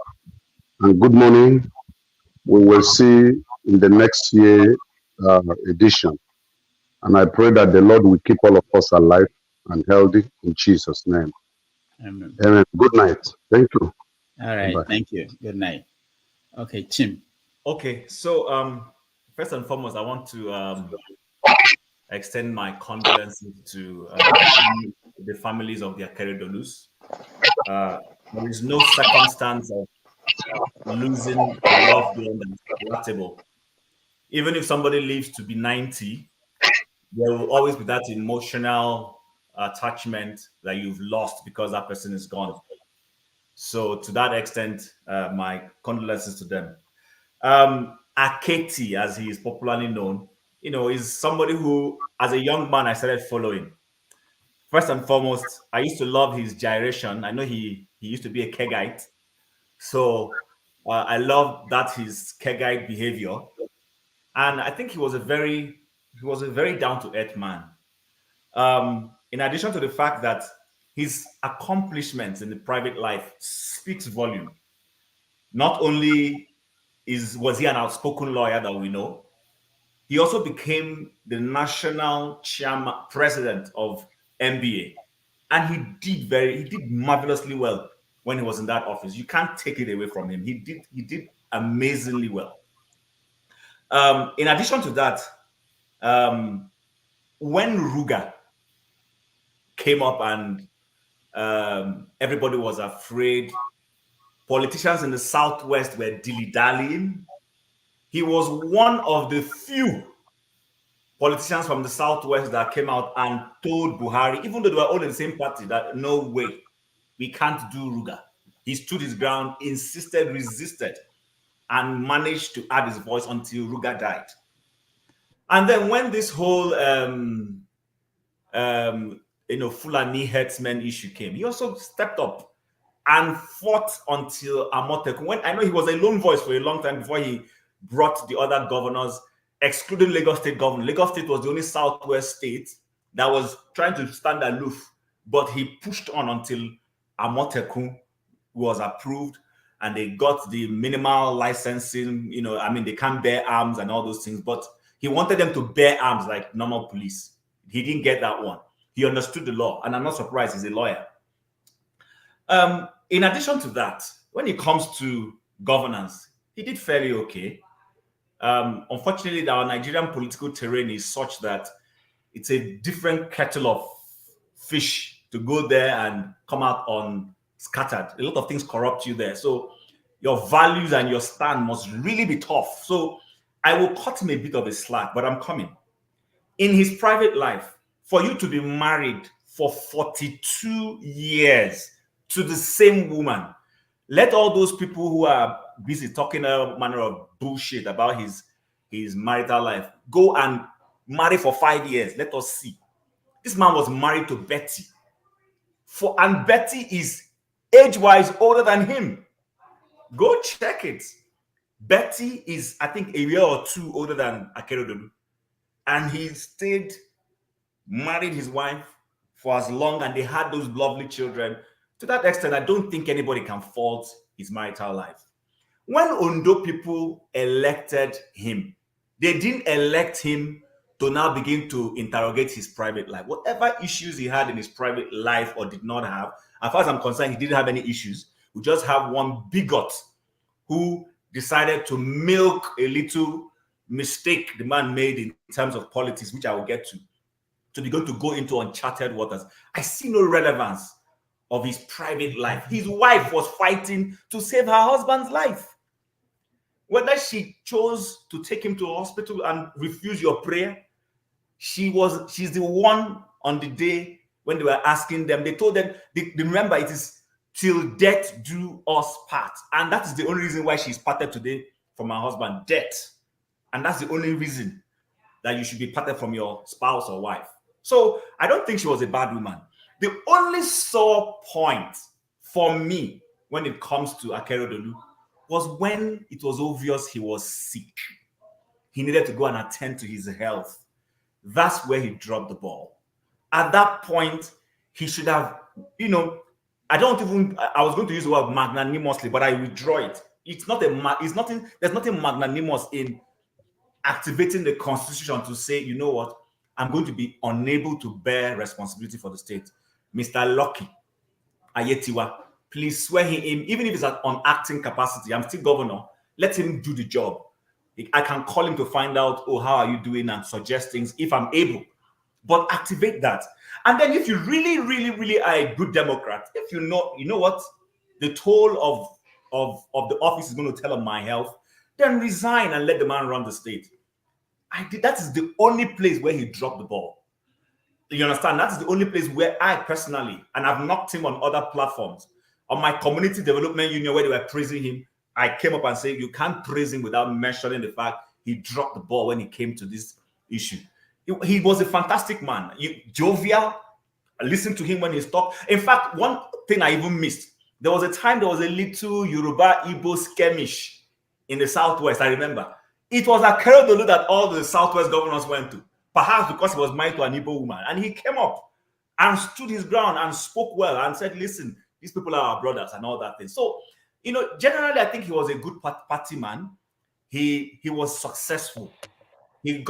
and good morning. We will see in the next year edition. And I pray that the Lord will keep all of us alive and healthy in Jesus' name. Amen. Amen. Good night. Thank you. All right. Bye. Thank you. Good night. Okay, Chim. Okay. So first and foremost, I want to extend my condolences to the families of the Akeredolus. There is no circumstance of losing a loved one that's palatable. Even if somebody lives to be 90, there will always be that emotional attachment that you've lost because that person is gone. So to that extent, my condolences to them. Aketi, as he is popularly known, is somebody who, as a young man, I started following. First and foremost, I used to love his gyration. I know he used to be a kegite. So I love that his kegite behavior. And I think he was a very down-to-earth man. In addition to the fact that his accomplishments in the private life speaks volume. Not only was he an outspoken lawyer that we know, he also became the national president of NBA. And he did marvelously well when he was in that office. You can't take it away from him. He did amazingly well. In addition to that, when Ruga came up and everybody was afraid, politicians in the Southwest were dilly-dallying. He was one of the few politicians from the Southwest that came out and told Buhari, even though they were all in the same party, that no way, we can't do Ruga. He stood his ground, insisted, resisted, and managed to add his voice until Ruga died. And then when this whole Fulani herdsmen issue came, he also stepped up and fought until Amotekun. When I know he was a lone voice for a long time before he brought the other governors, excluding Lagos State governor. Lagos State was the only Southwest state that was trying to stand aloof, but he pushed on until Amotekun was approved and they got the minimal licensing. They can't bear arms and all those things, but he wanted them to bear arms like normal police. He didn't get that one. He understood the law, and I'm not surprised he's a lawyer. In addition to that, when it comes to governance, he did fairly okay. Unfortunately, our Nigerian political terrain is such that it's a different kettle of fish to go there and come out on scattered. A lot of things corrupt you there. So your values and your stand must really be tough. So I will cut him a bit of a slack, but I'm coming. In his private life, for you to be married for 42 years to the same woman, let all those people who are busy talking a manner of bullshit about his marital life go and marry for 5 years. Let us see. This man was married to Betty. And Betty is age-wise older than him. Go check it. Betty is, I think, a year or two older than Akeredolu. And he stayed, married his wife for as long, and they had those lovely children. To that extent, I don't think anybody can fault his marital life. When Ondo people elected him, they didn't elect him to now begin to interrogate his private life. Whatever issues he had in his private life or did not have, as far as I'm concerned, he didn't have any issues. We just have one bigot who decided to milk a little mistake the man made in terms of politics, which I will get to begin to go into uncharted waters. I see no relevance of his private life. His wife was fighting to save her husband's life. Whether she chose to take him to a hospital and refuse your prayer, she's the one on the day when they were asking them, they told them, remember, it is till death do us part. And that is the only reason why she's parted today from her husband, death. And that's the only reason that you should be parted from your spouse or wife. So I don't think she was a bad woman. The only sore point for me when it comes to Akeredolu was when it was obvious he was sick. He needed to go and attend to his health. That's where he dropped the ball. At that point, he should have, I was going to use the word magnanimously, but I withdraw it. There's nothing magnanimous in activating the constitution to say, you know what, I'm going to be unable to bear responsibility for the state. Mr. Lucky Ayetiwa, please swear him in, even if it's on acting capacity. I'm still governor. Let him do the job. I can call him to find out, how are you doing, and suggest things if I'm able. But activate that. And then if you really, really, really are a good Democrat, if you know what, the toll of the office is going to tell on my health, then resign and let the man run the state. That is the only place where he dropped the ball. You understand? That is the only place where I personally, and I've knocked him on other platforms, on my community development union where they were praising him, I came up and said, you can't praise him without mentioning the fact he dropped the ball when he came to this issue. He was a fantastic man. Jovial. Listen to him when he's talking. In fact, one thing I even missed, there was a time there was a little Yoruba Igbo skirmish in the Southwest, I remember. It was Akeredolu that all the Southwest governors went to, perhaps because he was married to an Igbo woman. And he came up and stood his ground and spoke well and said, listen, these people are our brothers and all that thing. So, generally, I think he was a good party man. He was successful. He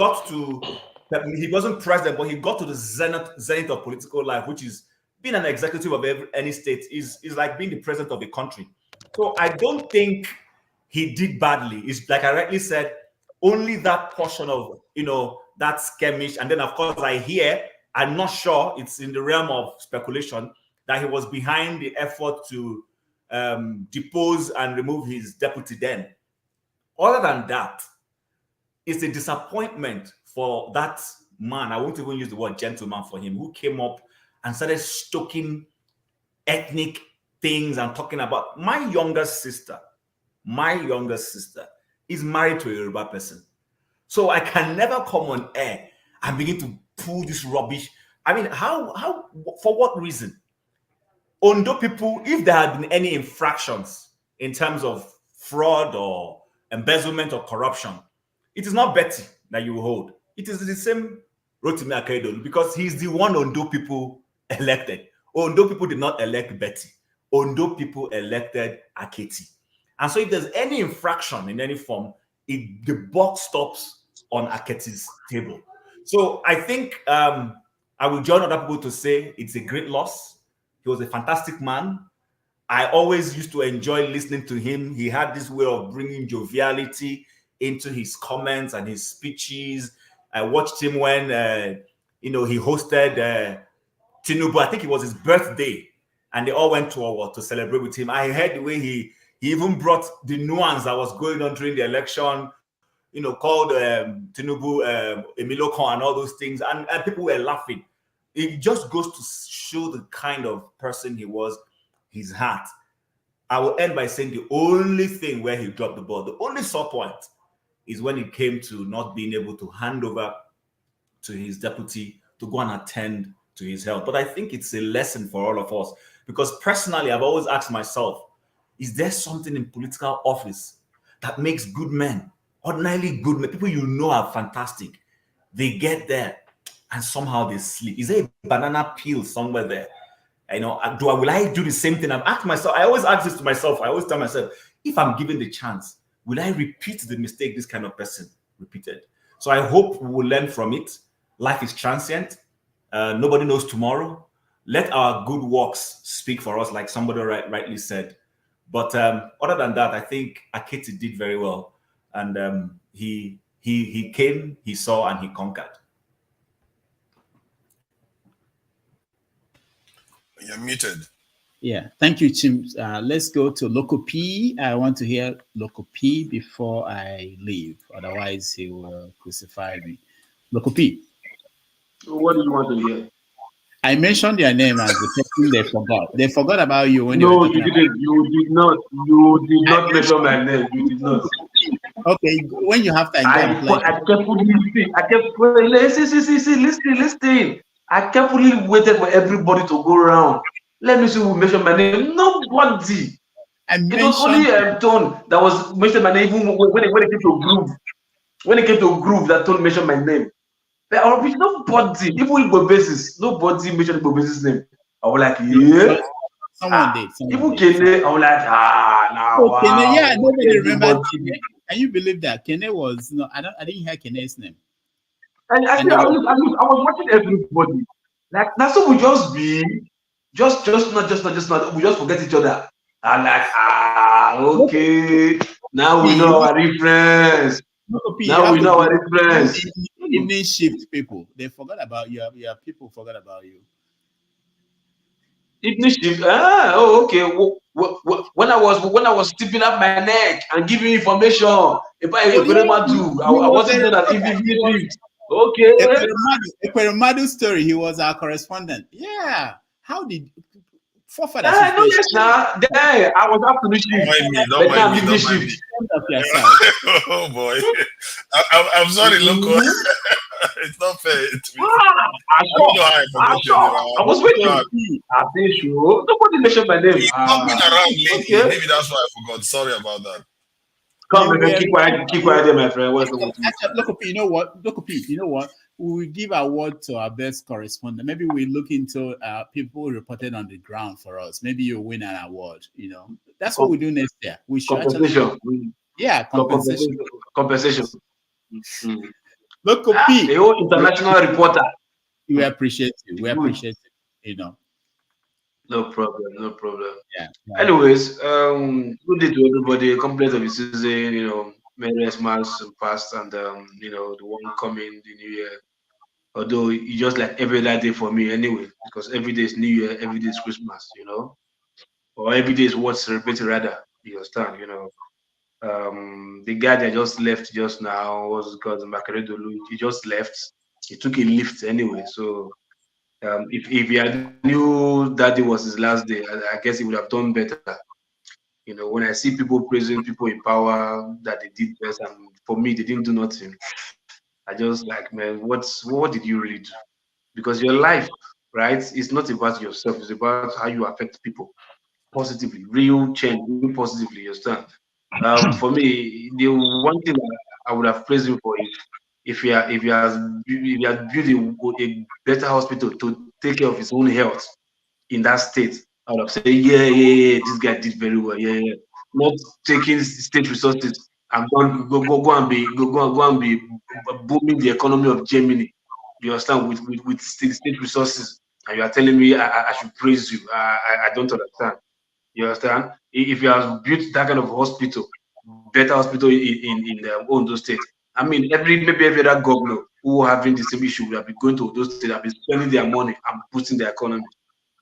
wasn't president, but he got to the zenith of political life, which is being an executive of any state is like being the president of a country. So I don't think he did badly. It's like I rightly said, only that portion of, that skirmish. And then, of course, I'm not sure, it's in the realm of speculation, that he was behind the effort to depose and remove his deputy then. Other than that, it's a disappointment for that man. I won't even use the word gentleman for him, who came up and started stoking ethnic things and talking about my younger sister is married to a Yoruba person. So I can never come on air and begin to pull this rubbish. I mean, how for what reason? Ondo people, if there had been any infractions in terms of fraud or embezzlement or corruption, it is not Betty that you hold. It is the same Rotimi Akeredolu, because he's the one Ondo people elected. Ondo people did not elect Betty. Ondo people elected Aketi. And so if there's any infraction in any form, the buck stops on Aketi's table. So I think I will join other people to say it's a great loss. He was a fantastic man. I always used to enjoy listening to him. He had this way of bringing joviality into his comments and his speeches. I watched him when, he hosted Tinubu. I think it was his birthday, and they all went to celebrate with him. I heard the way he even brought the nuance that was going on during the election, called Tinubu Emiloko and all those things, and people were laughing. It just goes to show the kind of person he was, his heart. I will end by saying the only thing where he dropped the ball, the only sore point, is when it came to not being able to hand over to his deputy to go and attend to his health. But I think it's a lesson for all of us, because personally, I've always asked myself, is there something in political office that makes good men, ordinarily good men, people are fantastic, they get there and somehow they sleep? Is there a banana peel somewhere there? Will I do the same thing? I've asked myself, I always ask this to myself, I always tell myself, if I'm given the chance, will I repeat the mistake this kind of person repeated? So I hope we will learn from it. Life is transient. Nobody knows tomorrow. Let our good works speak for us, like somebody rightly said. But other than that, I think Aketi did very well. And he came, he saw, and he conquered. You're muted. Yeah, thank you, Chim. Let's go to Loco P. I want to hear Loco P before I leave. Otherwise, he will crucify me. Loco P. What do you want to hear? I mentioned your name as the person they forgot. They forgot about you when No, you didn't. You did not. You did not mention my name. You did not. Okay, when you have time, I carefully listen. I carefully waited for everybody to go around. Let me see who mentioned my name. Nobody. It was only Tone that was mentioned my name, even when it came to Groove. When it came to Groove, that Tone mentioned my name. But nobody, even Igbo basis, nobody mentioned Igbo basis name. I was like, yeah. Someone did. Even Kene, I was like, wow. Kene, yeah, nobody remembered Kene. Can you believe that Kene was I didn't hear Kene's name. And I was watching everybody. Like that's so we just be just not we just forget each other. I'm like, okay. Now we know our reference. Now we know our reference. Evening shift people, they forgot about you. Your people forgot about you. Evening shift. Okay. When I was tipping up my neck and giving information about Eperemadu, I wasn't there at evening shift. Okay. Eperemadu story. He was our correspondent. Yeah. How did forefathers? There, I was afternoon shift. Don't mind me. Oh boy. I'm sorry, Loco. It's not fair. I was waiting. I think sure. Nobody mentioned my name. He's not been around lately. Okay. Maybe that's why I forgot. Sorry about that. Come, keep quiet there, my friend. Loco, you know what? We will give award to our best correspondent. Maybe we look into people who reported on the ground for us. Maybe you win an award. That's what we do next year. We should compensation. Compensation. Loco P, the whole international reporter. We appreciate you. We appreciate it. No problem, no problem. Yeah. Anyways, good day to everybody. Complete of the season, Merry Christmas past and the one coming the new year. Although it's just like every other day for me anyway, because every day is New Year, every day is Christmas, or every day is what's celebrated rather. You understand, the guy that just left just now was called Akeredolu. He just left. He took a lift anyway. So if he had knew that day was his last day, I guess he would have done better. When I see people praising people in power that they did best, and for me they didn't do nothing. I just like, man, what did you really do? Because your life, right, is not about yourself. It's about how you affect people positively, real change, real positively. You understand? For me, the one thing that I would have praised him for if he has built a better hospital to take care of his own health in that state, I would have said, yeah, this guy did very well, yeah. Not taking state resources and go and be booming the economy of Germany. You understand with state resources, and you are telling me I should praise you. I don't understand. You understand? If you have built that kind of hospital, better hospital in Ondo State, I mean, maybe every other governor who having the same issue will have been going to those states and be spending their money and boosting the economy.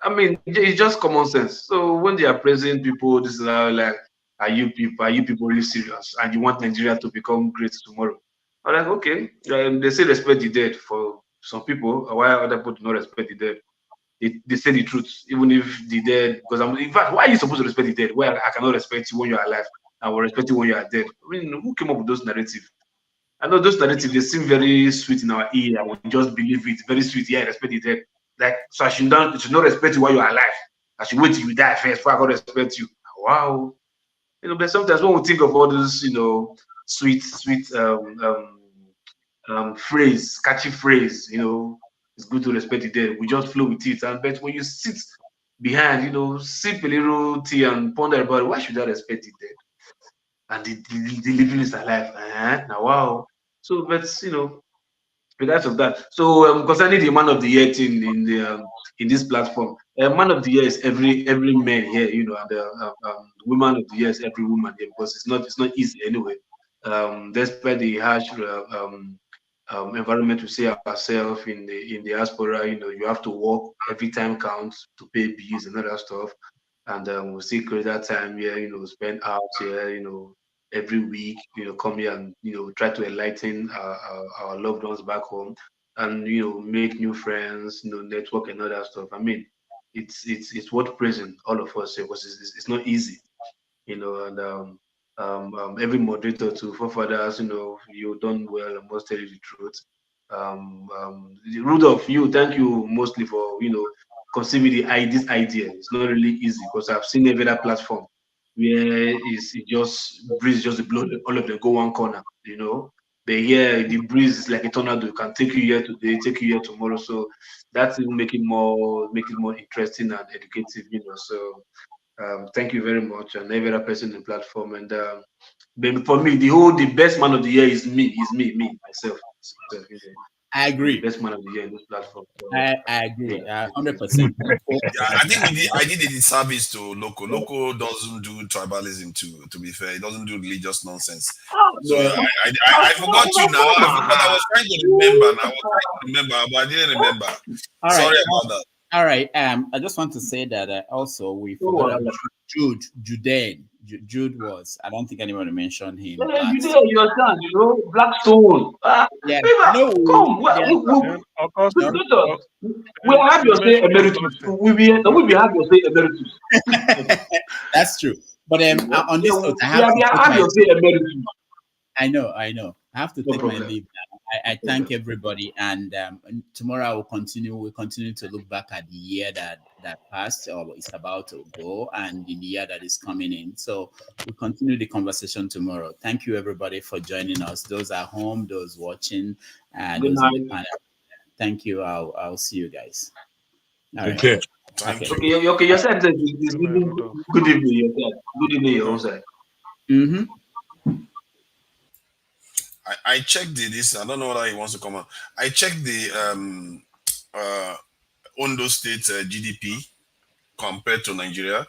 I mean, it's just common sense. So when they are praising people, this is how like, are you people really serious? And you want Nigeria to become great tomorrow? I'm like, okay. They say respect the dead for some people, while other people do not respect the dead. They say the truth, even if the dead. Because in fact, why are you supposed to respect the dead? Well, I cannot respect you when you are alive. I will respect you when you are dead. I mean, who came up with those narratives? I know those narratives, they seem very sweet in our ear. I would just believe it. Very sweet. Yeah, I respect the dead. Like, so I should not respect you while you're alive. I should wait till you die first before I can respect you. Wow. But sometimes when we think of all those, sweet phrase, catchy phrase, it's good to respect the dead. We just flow with it. And but when you sit behind, sip a little tea and ponder about it, why should I respect the dead? And the living is alive. Now, wow. So, but regards of that. So concerning the man of the year thing in this platform, man of the year is every man here, and woman of the year is every woman here because it's not easy anyway. Despite the harsh environment we see ourselves in the diaspora, you have to work every time counts to pay bills and other stuff, and we see greater time here, spend out here, every week, come here and try to enlighten our loved ones back home, and make new friends, network and all that stuff. I mean, it's worth praising all of us because it's not easy, and every moderator to forefathers, you done well. I must tell you the truth. Rudolph, thank you mostly for conceiving this idea. It's not really easy because I've seen every other platform where it just breeze just blow all of them go one corner, But here the breeze is like a tornado. It can take you here today, take you here tomorrow. So that's even make it more interesting and educative, So thank you very much, and every other person in the platform. And but for me, the best man of the year is me, myself. So, I agree. The best man of the year in this platform. So, I agree, 100%. Yeah, I think I did a disservice to Loco. Loco doesn't do tribalism. To be fair, he doesn't do religious nonsense. So I forgot you now. I forgot. I was trying to remember. But I didn't remember. All Sorry right. about that. All right. I just want to say that also we forgot about Jude was. I don't think anybody mentioned him. You understand? Blackstone. Yeah. Come. We have your say emeritus. We have your say emeritus. That's true. But on this note, I have your say emeritus. I know. I have to take my leave now. I thank everybody, and tomorrow I will continue. We'll continue to look back at the year that passed or is about to go, and the year that is coming in. So we'll continue the conversation tomorrow. Thank you, everybody, for joining us. Those at home, those watching, and those in the panel. Thank you. I'll see you guys. All right. Okay. Okay. Your side is good evening. Good evening, your own side. Mm-hmm. I checked this. I don't know whether he wants to come on. I checked the Ondo State GDP, compared to Nigeria.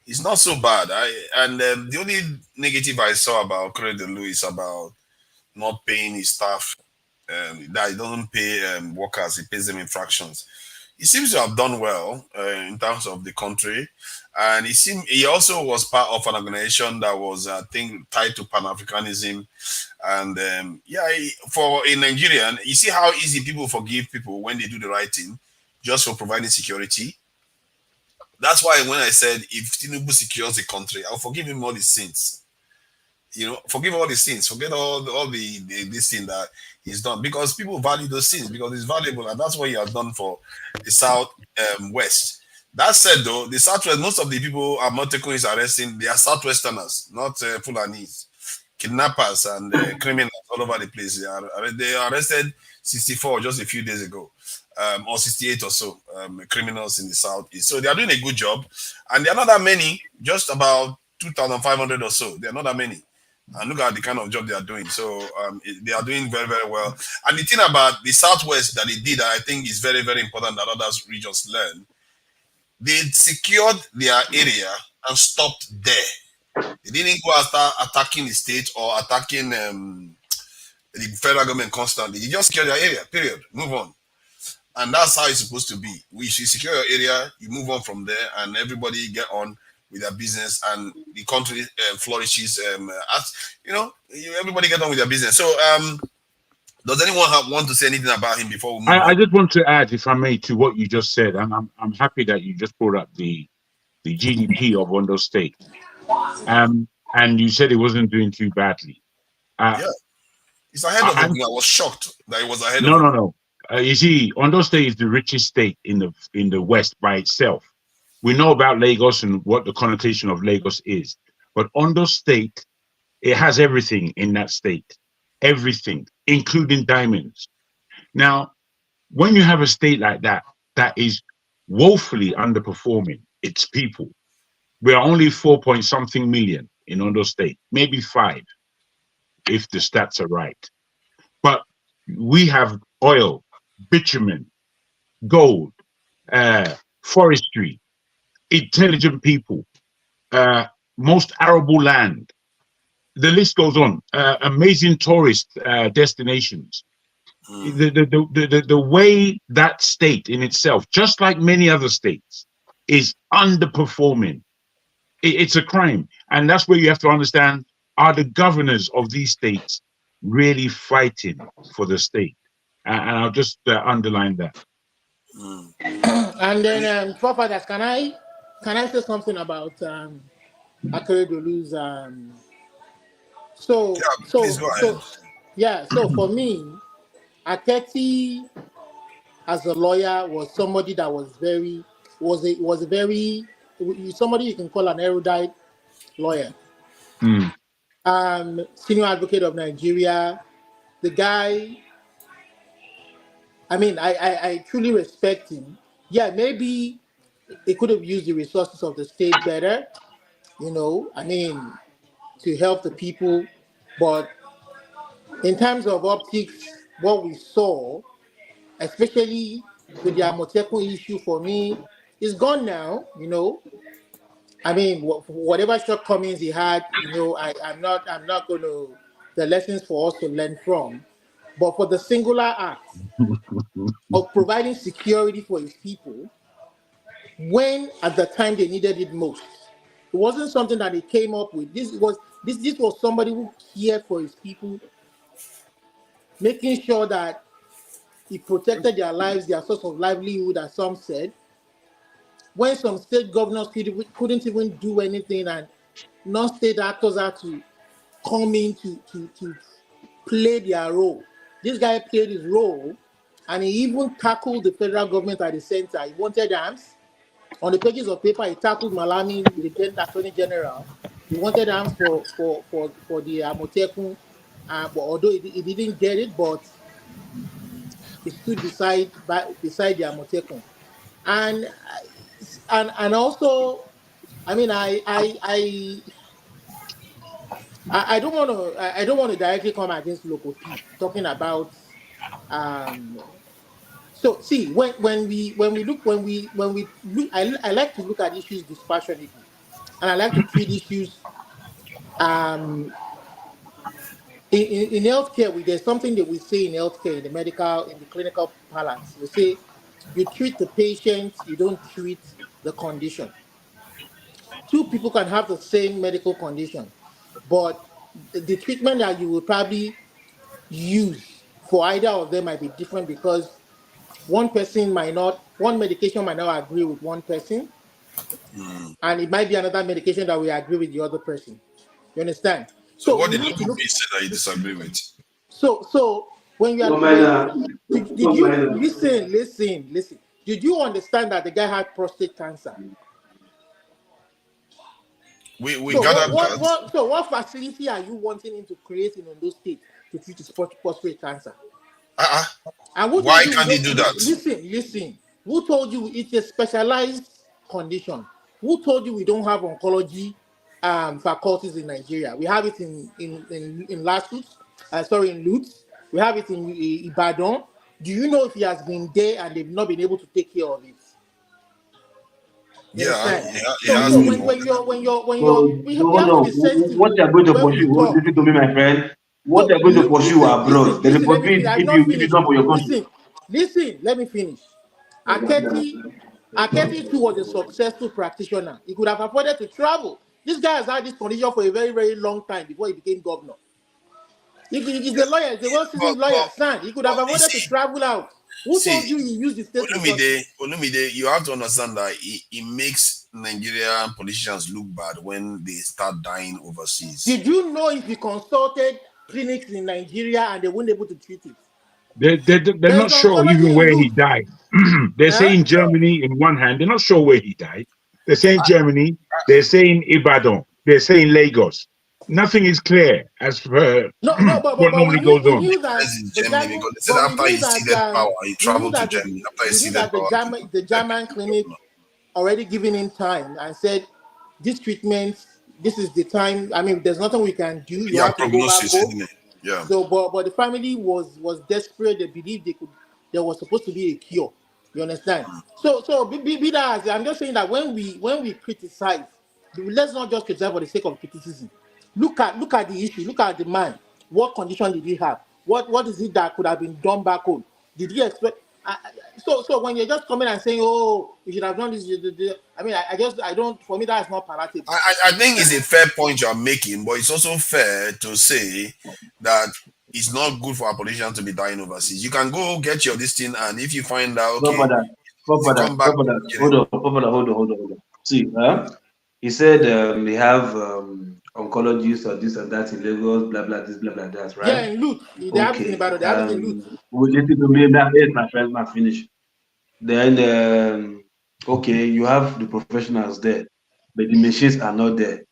It's not so bad. The only negative I saw about Akeredolu is about not paying his staff. That he doesn't pay workers; he pays them in fractions. He seems to have done well in terms of the country, and he also was part of an organization that was, I think, tied to Pan-Africanism. And for a Nigerian, you see how easy people forgive people when they do the right thing, just for providing security. That's why when I said if Tinubu secures the country, I'll forgive him all his sins. Forgive all the sins, forget all the this thing that he's done, because people value those sins because it's valuable, and that's what he has done for the South West. That said, though, the Southwest, most of the people Amotekun is arresting, they are Southwesterners, not Fulanis, kidnappers and criminals all over the place. They arrested 64 just a few days ago, or 68 or so criminals in the Southeast. So they are doing a good job, and there are not that many, just about 2,500 or so. There are not that many. And look at the kind of job they are doing. So they are doing very, very well. And the thing about the Southwest that they did, I think is very, very important that other regions learn. They secured their area and stopped there. They didn't go after attacking the state or attacking the federal government constantly. They just secured their area, period. Move on. And that's how it's supposed to be. You secure your area, you move on from there, and everybody get on with their business, and the country flourishes. Everybody get on with their business. So, does anyone want to say anything about him before we move on? I just want to add, if I may, to what you just said, and I'm happy that you just brought up the GDP of Ondo State, and you said it wasn't doing too badly. Yeah, it's ahead of it. I was shocked that it was ahead of it. No. You see, Ondo State is the richest state in the West by itself. We know about Lagos and what the connotation of Lagos is, but Ondo State, it has everything in that state, everything, including diamonds. Now, when you have a state like that is woefully underperforming its people, we are only 4-point-something million in Ondo State, maybe 5, if the stats are right. But we have oil, bitumen, gold, forestry, intelligent people, most arable land. The list goes on. Amazing tourist destinations. The way that state in itself, just like many other states, is underperforming. It's a crime, and that's where you have to understand: are the governors of these states really fighting for the state? And I'll just underline that. And then, Profathers, can I say something about Akeredolu's? So for me, Aketi as a lawyer was somebody that was somebody you can call an erudite lawyer. Senior advocate of Nigeria, the guy. I mean, I truly respect him. Yeah, maybe they could have used the resources of the state better, to help the people. But in terms of optics, what we saw, especially with the Amotekun issue, for me, is gone now, I mean, whatever shortcomings he had, I'm not going to, the lessons for us to learn from. But for the singular act of providing security for his people, when at the time they needed it most, it wasn't something that he came up with. This was somebody who cared for his people, making sure that he protected their lives, their source of livelihood, as some said. When some state governors couldn't even do anything, and non-state actors had to come in to play their role. This guy played his role, and he even tackled the federal government at the center. He wanted arms. On the pages of paper, he tackled Malami, the then Attorney General. He wanted arms for the Amotekun, but although he didn't get it, but he stood beside the Amotekun. And also, I mean, I don't want to directly come against Local P, talking about So see, when we look, I like to look at issues dispassionately, and I like to treat issues in healthcare. There's something that we say in healthcare, in the clinical parlance. We say you treat the patient, you don't treat the condition. Two people can have the same medical condition, but the treatment that you will probably use for either of them might be different because one medication might not agree with one person, and it might be another medication that will agree with the other person. You understand? So So what we did need to look. you say that you disagree with? So when you are, did you listen? Did you understand that the guy had prostate cancer? We So gathered that. what facility are you wanting him to create in Ondo State to treat his prostate cancer? And who Why told you can't he do that? Listen. Who told you it's a specialized condition? Who told you we don't have oncology faculties in Nigeria? We have it in Lutz. We have it in Ibadan. Do you know if he has been there and they've not been able to take care of it? So when you're we have to be sensitive. What you're going to pursue, listen to me, my friend. What you're going to pursue abroad, the responsibility if you come for your country. Listen, let me finish. Aketi too was a successful practitioner. He could have afforded to travel. This guy has had this condition for a very, very long time before he became governor. He's a lawyer, he's a well-seasoned lawyer. Son, he could have afforded to travel out. Who told you he used the state resources? Olumide, you have to understand that it makes Nigerian politicians look bad when they start dying overseas. Did you know if he consulted clinics in Nigeria and they weren't able to treat it? They're not sure even where he died. They're saying Germany in one hand. They're not sure where he died. They're saying Germany. They're saying Ibadan. They're saying Lagos. Nothing is clear as per what normally goes on. We knew that the German clinic already given him time and said, this treatment, this is the time. I mean, there's nothing we can do. You have to go back home. Yeah. So, but the family was desperate. They believed there was supposed to be a cure. You understand? So be that. I'm just saying that when we criticize, let's not just criticize for the sake of criticism. Look at the issue. Look at the man. What condition did he have? What is it that could have been done back home? Did he expect? So when you're just coming and saying, "Oh, you should have done this," I mean, I don't. For me, that's not palatable. I think it's a fair point you're making, but it's also fair to say that it's not good for our politicians to be dying overseas. You can go get your this thing, and if you find out, okay, come back. Hold on. See, he said they have oncologists or this and that in Lagos, blah blah this, blah blah that, right? Yeah, in Lut. They have it in Ibadan. They have it in Lut. We'll get to me that is my friend, my finish. Then okay, you have the professionals there, but the machines are not there.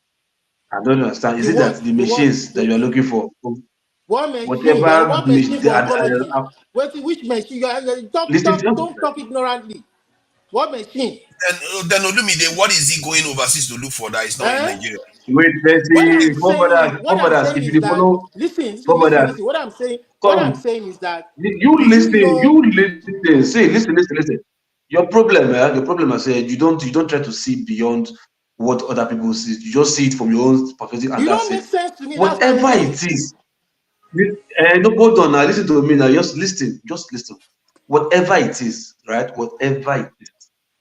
I don't understand. Is it that the machines that you are looking for? What machine? Whatever What machine for oncology? Which machine? Don't talk ignorantly. What machine? Then Olumide, what is he going overseas to look for that is not in Nigeria? Wait, let's see. If you follow, listen. What I'm saying is that you listen. See, listen. Your problem, I said, you don't try to see beyond what other people see. You just see it from your own perspective, and you that's don't make it. sense to me. Whatever it is, no, hold on now. Listen to me now. Just listen. Whatever it is, right? Whatever it is,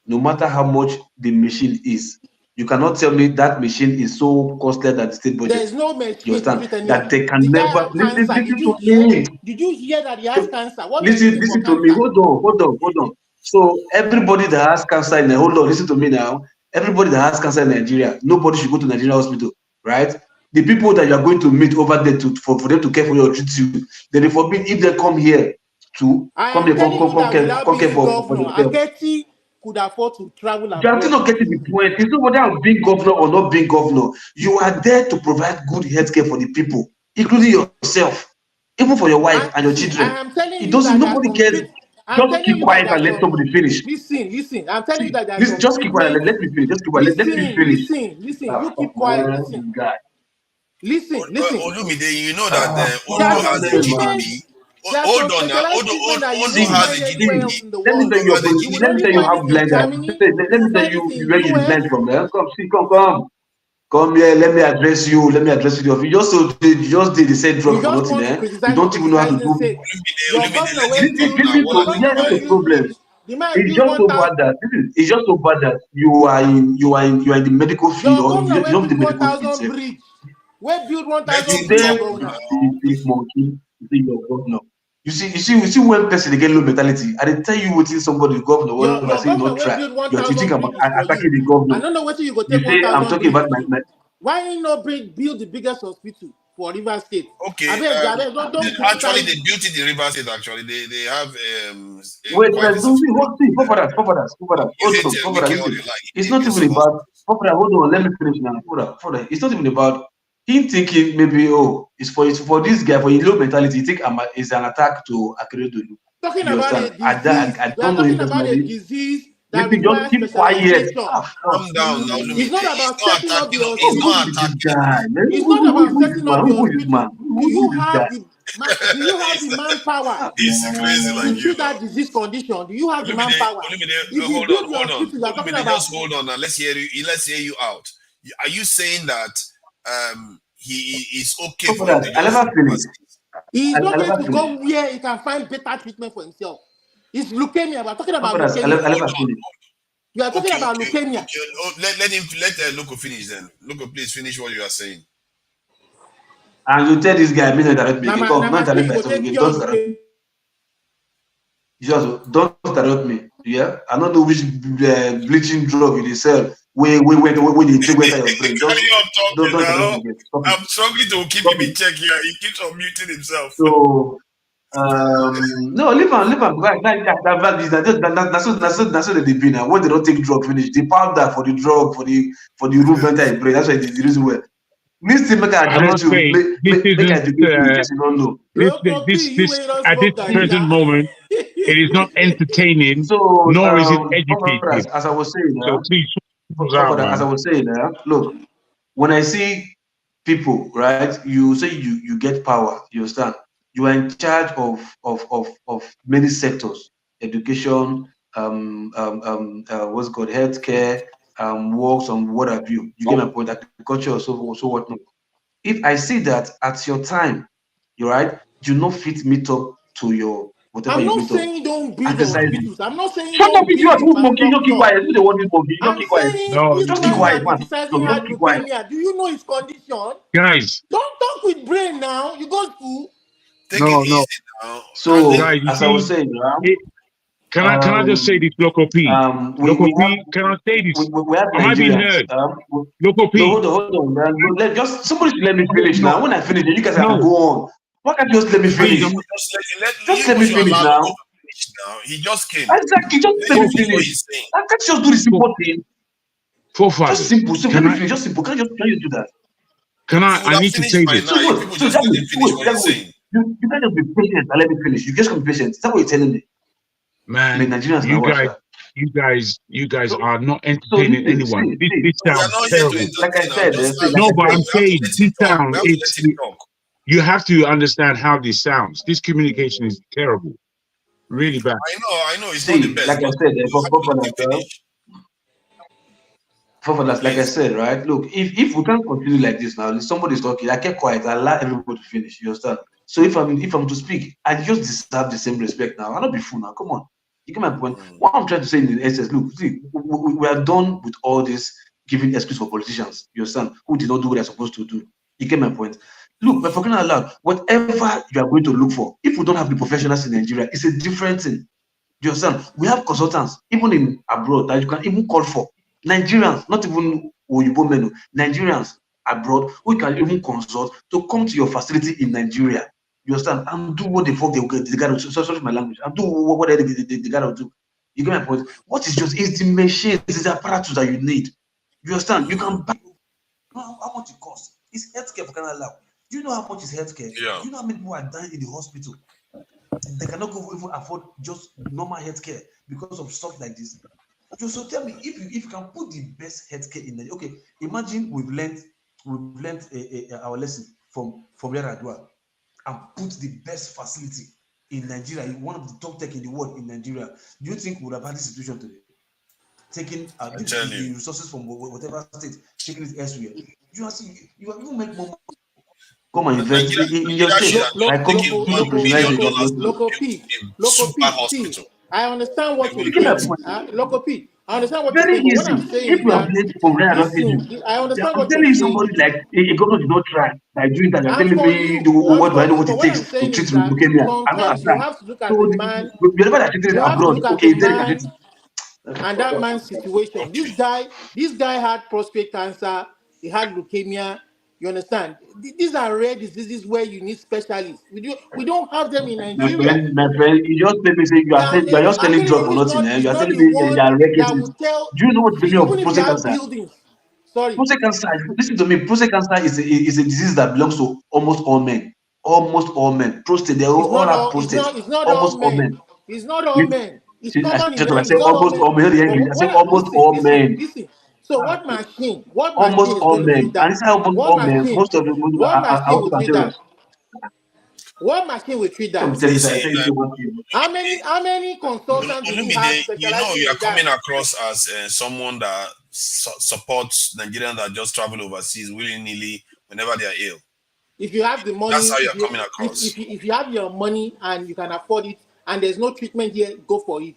no matter how much the machine is, you cannot tell me that machine is so costly that the state budget. There's no machine. You understand that they can never listen to me. Did you hear that he has cancer? What listen to me. Hold on. So everybody that has cancer in listen to me now. Everybody that has cancer in Nigeria, nobody should go to Nigerian hospital, right? The people that you are going to meet over there for them to care for you or treat you, then they forbid if they come here to come care for Aketi could afford to travel. You are still not getting the point. It's not whether I'm being governor or not being governor. You are there to provide good healthcare for the people, including yourself, even for your wife and your children. It doesn't. Nobody cares. Just keep quiet and let somebody finish. Listen. I'm telling you that. Just keep quiet. Let me finish. Just keep quiet. Let me finish. Listen. You keep quiet. Listen. Olumide, you know that Ondo has a GDP. Hold on now. Hold on has a GDP. Let me tell you your position. Let me tell you how blind I am. Let me tell you where you blind from. Come here. Let me address you. You just did the same drug for nothing. You don't even know how to do. Your governor This is that's the problem. It's just so bad that it's just so bad that you are in the medical field, your or governor you don't went the build medical field 1,000 itself. bridge. Where build 1,000 You bridge, say your governor. big monkey, you say your governor. You see when person get low mentality, I didn't tell you what somebody governor Your whatever say governor not went try. build You're thinking 1,000 about bridges for attacking you. the governor. I don't know what you go You take say I'm 1,000 talking bridges. about my Why ain't no build the biggest hospital for River State? Okay. I beg, don't Actually, criticize. they built it in River State. Actually, they have wait, quite a don't see what see for that. Hold You on, hate for that. Wiki all Listen. you like. It's not even about for that. Hold on, let me finish now. For that. It's not even about him thinking maybe it's for this guy for his low mentality. He think it's an attack to Akeredolu. Talking You about a understand? disease. I We are don't know him talking about a personally. disease that Maybe just requires keep quiet. specialization. Calm down now, Lumide. It's not He's about not setting up attacking. the He's Who not hospital. is this attacking. guy, man? It's not about Who is setting this man? up the Who is this hospital. man? Do Who you is this have guy? the manpower He's crazy to like you treat now. that disease condition? Do you have the manpower? Olumide, If you hold build the on. hospital, you're talking Olumide, about. just hold on and let's hear you out. Are you saying that he is okay for him to I just never finished. He's I okay never to finished. go where he can find better treatment for himself. It's leukemia. We're talking about I leukemia. never finished. We are talking about leukemia. Okay. Let Loco finish then. Loco, please finish what you are saying. And you tell this guy, me not direct me again. Come, Now not my direct speech will myself take again. care of Don't direct leukemia. me. Just don't direct me. Yeah, I don't know which bleaching drug you dey sell. Where they take enter your brain. Just Carry on don't talking direct now. me again. Stop it. I'm struggling to keep Stop him it. in check here. He keeps unmuting himself. So no, leave on. That's what they be now. When they don't take drug finish, they powder for the drug for the room enter your brain. That's why the reason why. This thing make I I address must you, say, this make I isn't educate you in case you don't know. at this present moment, it is not entertaining, So, nor is it educative. as I was saying, So please, people's out, as I man. was saying, look, when I see people, right, you say you get power, you understand? You are in charge of many sectors, education, what's it called, healthcare, works, and what have you. You get my point, agriculture, so whatnot. If I see that at your time, you're right, you not fit meet up to your whatever I'm you not meet up. saying don't build Exercise me. hospitals. I'm not saying Shut up, don't idiot. build Who monkey? You don't keep infrastructure. quiet. Who the one monkey? You don't I'm keep quiet. saying this Just keep man you are quiet, man. criticizing No, had just keep quiet. leukemia. Do you know his condition? Guys. Don't talk with brain now. You go to school. Take it easy now. So, guys, you as I was see, saying, can I just say this, Loco P? Loco P, can I say this? we have Am I being Nigerians. heard? Loco P. No, hold on, man. Somebody should let me finish now. When I finish, you guys have to go on. Why can't you just let me finish? Just let me finish now. He just came. Exactly, just let me finish. I can't just do the simple thing. Just simple. So let me finish. Just simple. Can you do that? I need to say this. So you can't just be patient and let me finish. You just can be patient. Is that what you're telling me? Man, Nigerians you guys are not entertaining anyone. This sounds terrible. Like I said, but I'm saying this sounds. You have to understand how this sounds. This communication is terrible, really bad. I know. It's not the best. Like I said, like I said, right? Look, if we can't continue like this now, somebody's talking, I kept quiet, I allow everybody to finish. You understand? So if I'm to speak, I just deserve the same respect now. I'll not be fool now. Come on. You get my point. What I'm trying to say in the essence, look, see, we are done with all this giving excuse for politicians. You understand? Who did not do what they're supposed to do. You get my point. Look, but for crying out loud, whatever you are going to look for, if we don't have the professionals in Nigeria, it's a different thing. You understand? We have consultants, even in abroad, that you can even call for. Nigerians, not even Oyibo men, Nigerians abroad, who can even consult to come to your facility in Nigeria. You understand? And do what the fuck they gotta do. Sorry my language. And do what they gotta do. You get my point? What is just is the machines, is the apparatus that you need. You understand? You can buy. How much it costs? It's healthcare for Canada. Do you know how much is healthcare? Yeah. Do you know how many people are dying in the hospital? They cannot even afford just normal healthcare because of stuff like this. So tell me, if you can put the best healthcare in Nigeria, okay, imagine we've learned our lesson from Yaradua and put the best facility in Nigeria, one of the top tech in the world in Nigeria, do you think we would have had this situation today? Taking the resources from whatever state, taking it elsewhere. You have even make more. Come and invest in your state. Like come to Local P. See, I understand what you're saying. Local P. I understand what you're very saying. But easy. what I'm saying If is you are that placed for where I don't tell you, I understand I'm what telling you're you saying. somebody like a governor did not try by doing that. You're I'm telling for me you. what do I know But what it what I'm takes to saying treat is that leukemia. I'm not sometimes you applying. have to look at So the man. whenever they're treating You have to abroad, look at okay, the then man and that man's situation. This guy had prostate cancer. He had leukemia. You understand? These are rare diseases where you need specialists. We don't have them in Nigeria. my friend, you just let me say you are just selling drug for nothing. You are telling me there are rare That cases. will tell. Do you know what the meaning Even of if you prostate have cancer? buildings, sorry. Prostate cancer, listen to me, prostate cancer is a disease that belongs to almost all men. Almost all men. Prostate, they all have prostate. It's not Almost all all men. men. It's not all men. It's I common in said men. It's not all almost men. all men. I said almost all men. Listen. So what machine Almost is all going to men. treat that? And inside almost all men, most of them What are machine also will treat cancerous. that? What machine will treat that? I'm telling you, I tell you one thing. How many consultants do we have specializing you are in that? coming across as someone that supports Nigerians that just travel overseas willy-nilly whenever they are ill. If you have the money, that's how you're coming across. If you have your money and you can afford it, and there's no treatment here, go for it.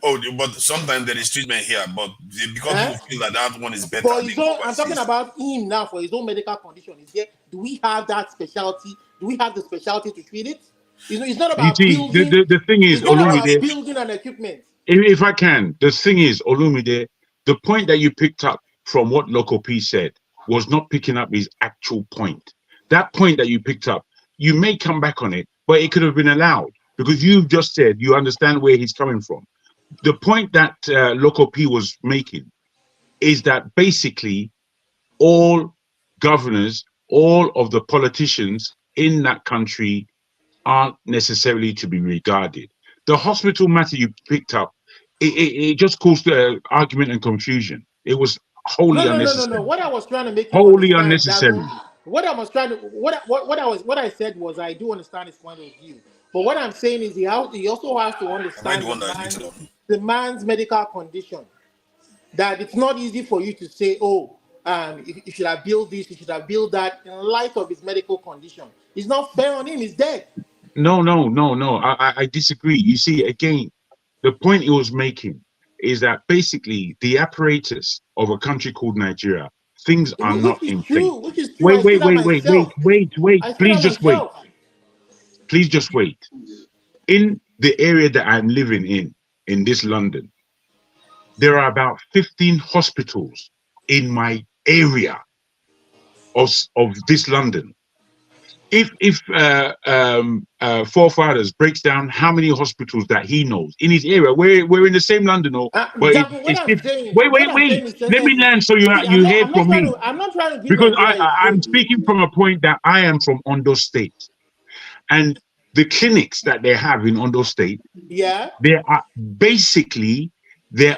Oh, but sometimes there is treatment here, but because people feel that one is better. For his own, I'm talking about him now. For his own medical condition, is there? Do we have that specialty? Do we have the specialty to treat it? It's not about You see, building. the thing is, It's not about Olumide, building an equipment. if I can, the thing is, Olumide, the point that you picked up from what Local P said was not picking up his actual point. That point that you picked up, you may come back on it, but it could have been allowed because you've just said you understand where he's coming from. The point that Local P was making is that basically all governors, all of the politicians in that country aren't necessarily to be regarded. The hospital matter you picked up, it just caused argument and confusion. It was wholly unnecessary. No. What I was trying to make you Wholly understand, unnecessary. what I said was I do understand his point of view. But what I'm saying is he also has to understand the man's medical condition. That it's not easy for you to say, oh, you should have built this, you should have built that in light of his medical condition. It's not fair on him, he's dead. No. I disagree. You see, again, the point he was making is that basically the apparatus of a country called Nigeria, things are not in place. Which is true. Wait. Please just wait. Please just wait. In the area that I'm living in this London, there are about 15 hospitals in my area of this London. If Forefathers breaks down how many hospitals that he knows in his area, we're in the same London, but wait. Let me learn so you hear from me. I'm not trying to give because Nigeria I'm speaking from a point that I am from Ondo State, and the clinics that they have in Ondo State, there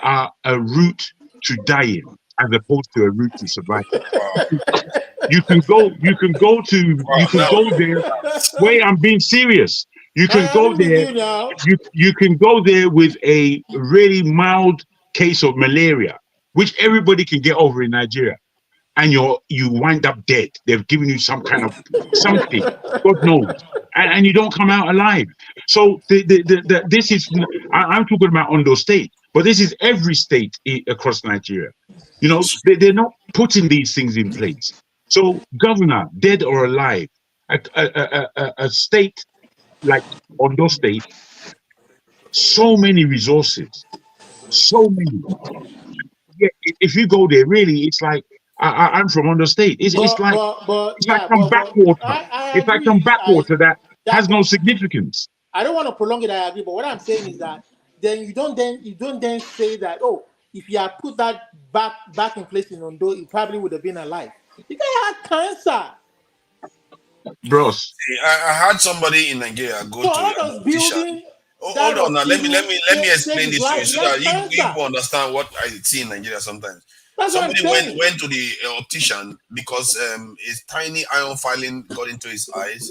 are a route to dying as opposed to a route to survival. You can go there. Wait, I'm being serious. You can go there. You can go there with a really mild case of malaria, which everybody can get over in Nigeria, and you wind up dead. They've given you some kind of something, God knows, and you don't come out alive. So this is I'm talking about Ondo State, but this is every state across Nigeria. You know, they're not putting these things in place. So, governor, dead or alive, a state like Ondo State, so many resources, so many. Yeah, if you go there, really, it's like I'm from Ondo State. It's like some backwater. It's like some backwater that has no significance. I don't want to prolong it. I agree, but what I'm saying is that then you don't then say that if you had put that back in place in Ondo, it probably would have been alive. The guy had cancer. Bros. I had somebody in Nigeria go to an optician. Hold on now. Let me explain this to you so that you people understand what I see in Nigeria sometimes. Somebody went to the optician because his tiny iron filing got into his eyes,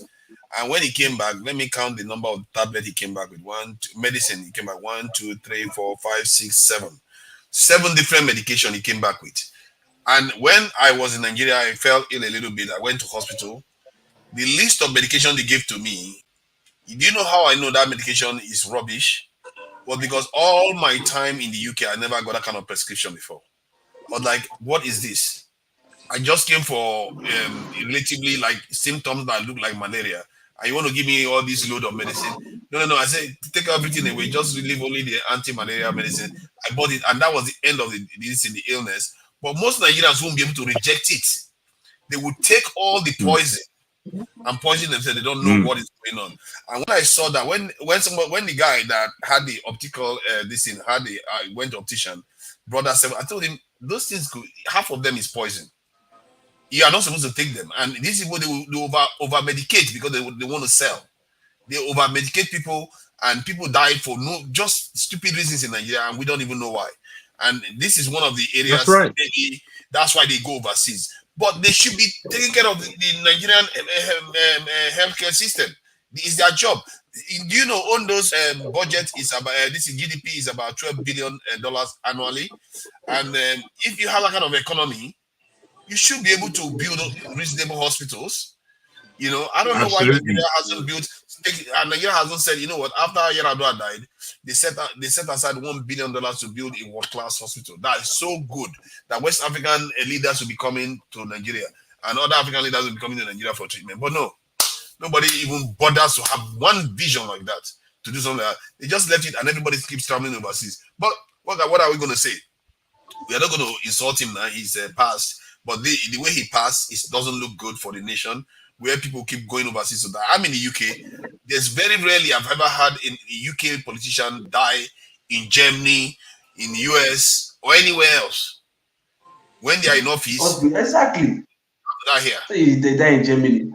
And when he came back, let me count the number of tablets he came back with. Medicine, he came back 1, 2, 3, 4, 5, 6, 7. 7 different medication he came back with. And when I was in Nigeria, I fell ill a little bit. I went to hospital. The list of medication they gave to me, do you know how I know that medication is rubbish? Well, because all my time in the UK, I never got that kind of prescription before. But like, what is this? I just came for relatively like symptoms that look like malaria. And you want to give me all this load of medicine? No. I said, take everything away. Just leave only the anti-malaria medicine. I bought it, and that was the end of the illness. But most Nigerians won't be able to reject it. They would take all the poison and poison themselves. They don't know what is going on. And when I saw that, when the guy that had the optical went to optician, brother said, I told him those things half of them is poison. You are not supposed to take them. And these people, they over medicate because they want to sell. They over medicate people, and people die for just stupid reasons in Nigeria, and we don't even know why. And this is one of the areas. That's right. That's why they go overseas. But they should be taking care of the Nigerian healthcare system. It's their job. Do you know on those budget is about this GDP is about $12 billion annually, and if you have that kind of economy, you should be able to build reasonable hospitals. You know, I don't know why Nigeria hasn't built. Nigeria hasn't said, you know what? After Yaradua died, they set aside $1 billion to build a world-class hospital. That is so good that West African leaders will be coming to Nigeria, and other African leaders will be coming to Nigeria for treatment. But no, nobody even bothers to have one vision like that to do something like that. They just left it, and everybody keeps traveling overseas. But what are we going to say? We are not going to insult him now. He's passed. But the way he passed, it doesn't look good for the nation, where people keep going overseas to die. I'm in the UK. There's very rarely I've ever had a UK politician die in Germany, in the US, or anywhere else. When they are in office. Exactly. Not here. They die in Germany.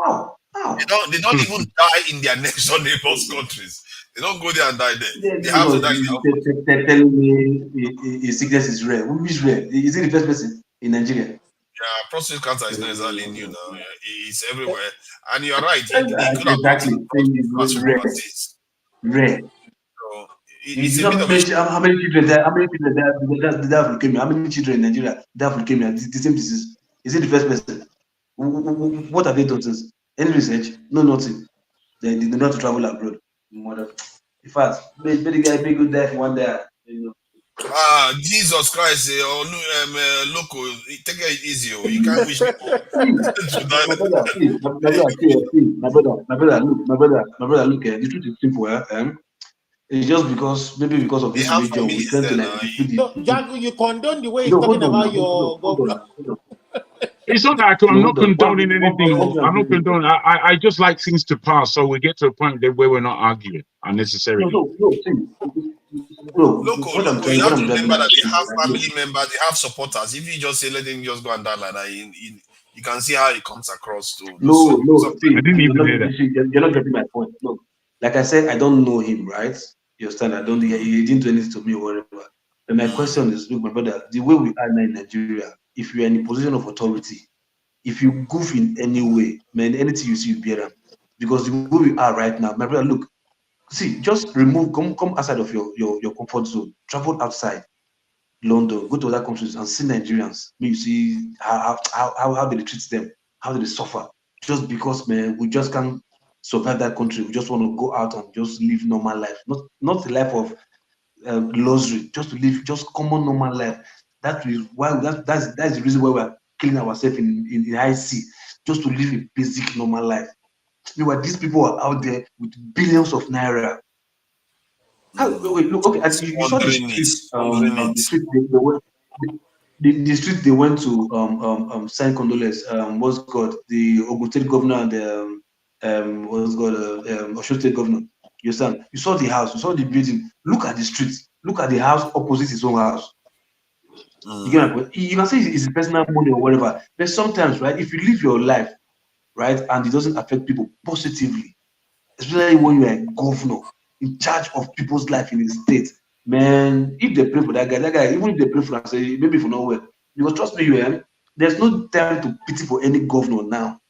How? They don't even die in their next door neighbors' countries. They don't go there and die there. They have to die in their telling me his sickness is rare. Who is rare? Is he the first person in Nigeria? Yeah, prostate cancer is not exactly new now. It's everywhere. And you're right. It could have exactly. Rare. So it's a bit of how many children there? How many children there have leukemia? How many children in Nigeria there have leukemia? The same disease. Is he the first person? What have they done since? Any research? No, nothing. They did not travel abroad. In fact, the guy be good there for one day. You know. Jesus Christ, local, take it easy. You can't wish people. My brother, look, the truth is simple. It's just because of this religion. We tend to Jago, you condone the way he's talking about your governor. It's not that I'm not condoning anything. I'm not condoning. I just like things to pass, so we get to a point where we're not arguing unnecessarily. Local, you have to remember that they have family members, they have supporters. If you just say let them just go and die like that, you can see how it comes across to. I didn't even hear that. You're not getting my point. No, like I said, I don't know him, right? You understand? He didn't do anything to me or whatever. And my question is, look, my brother, the way we are now in Nigeria, if you're in a position of authority, if you goof in any way, man, anything you see, you bear them. Because the way we are right now, my brother, look, see, just come outside of your comfort zone, travel outside London, go to other countries and see Nigerians. You see how they treat them, how they suffer. Just because, man, we just can't survive that country. We just want to go out and just live normal life, not the life of luxury, just to live just common normal life. That is why that's the reason why we're killing ourselves in high sea, just to live a basic normal life. These people are out there with billions of naira. Look, okay, and you saw the street they went to sign condolence. What's called the Ogun State governor and the Osun State governor. You understand? You saw the house, you saw the building. Look at the street. Look at the house opposite his own house. You can say it's his personal money or whatever, but sometimes, right, if you live your life, right, and it doesn't affect people positively, especially when you're a governor in charge of people's life in the state, man, if they pray for that guy, even if they pray for us, maybe for nowhere, because trust me, there's no time to pity for any governor now.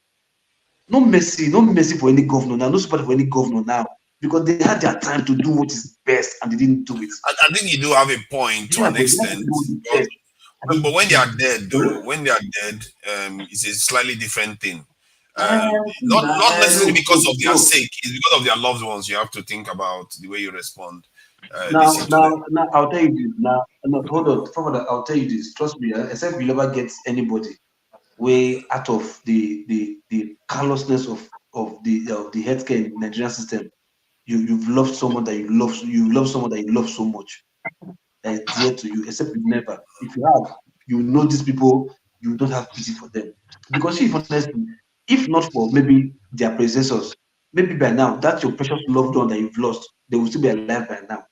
No mercy for any governor now, no support for any governor now, because they had their time to do what is best and they didn't do it. I think you do have a point to Yeah, an but they had to extent. do what is best. But when they are dead, though, when they are dead, it's a slightly different thing. Not necessarily because of their sake, it's because of their loved ones. You have to think about the way you respond. Now, I'll tell you this. Now, no, hold on, Father, I'll tell you this. Trust me, except you never get anybody way out of the carelessness of the healthcare in Nigerian system. You've loved someone that you love someone that you love so much that is dear to you, except you never. If you have, you know these people, you don't have pity for them. Because if honestly, if not for maybe their predecessors, maybe by now, that's your precious loved one that you've lost, they will still be alive by now.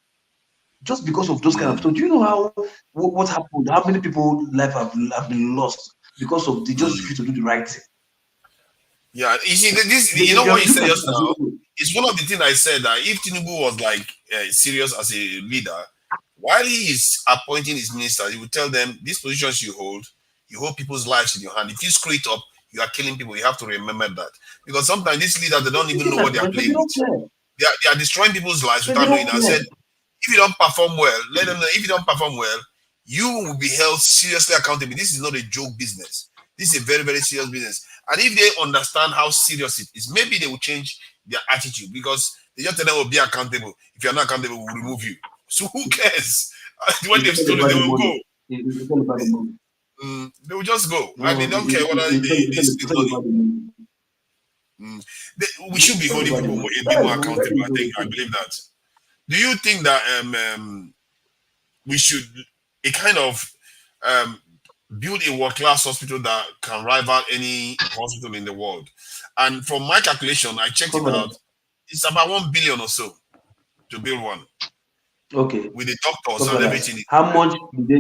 Just because of those kind of stuff. Do you know how what happened? How many people life have been lost because of they just refuse to do the right thing? Yeah, you see, you know what you said just now? It's one of the things I said that if Tinubu was like serious as a leader, while he is appointing his ministers, he would tell them, these positions you hold people's lives in your hand. If you screw it up, you are killing people. You have to remember that. Because sometimes these leaders, they don't even know what they are playing with. They are destroying people's lives without knowing. I said, if you don't perform well, let them know. If you don't perform well, you will be held seriously accountable. This is not a joke business. This is a very, very serious business. And if they understand how serious it is, maybe they will change their attitude, because they just tell them, will be accountable. If you're not accountable, we'll remove you. So who cares? When they've stolen, they will go. They will just go. And they don't care whether they steal money. We should be holding people more accountable. I believe that. Do you think that we should a kind of build a world-class hospital that can rival any hospital in the world? And from my calculation, I checked it out. It's about 1 billion or so to build one. Okay. With the doctors and everything. How much did they?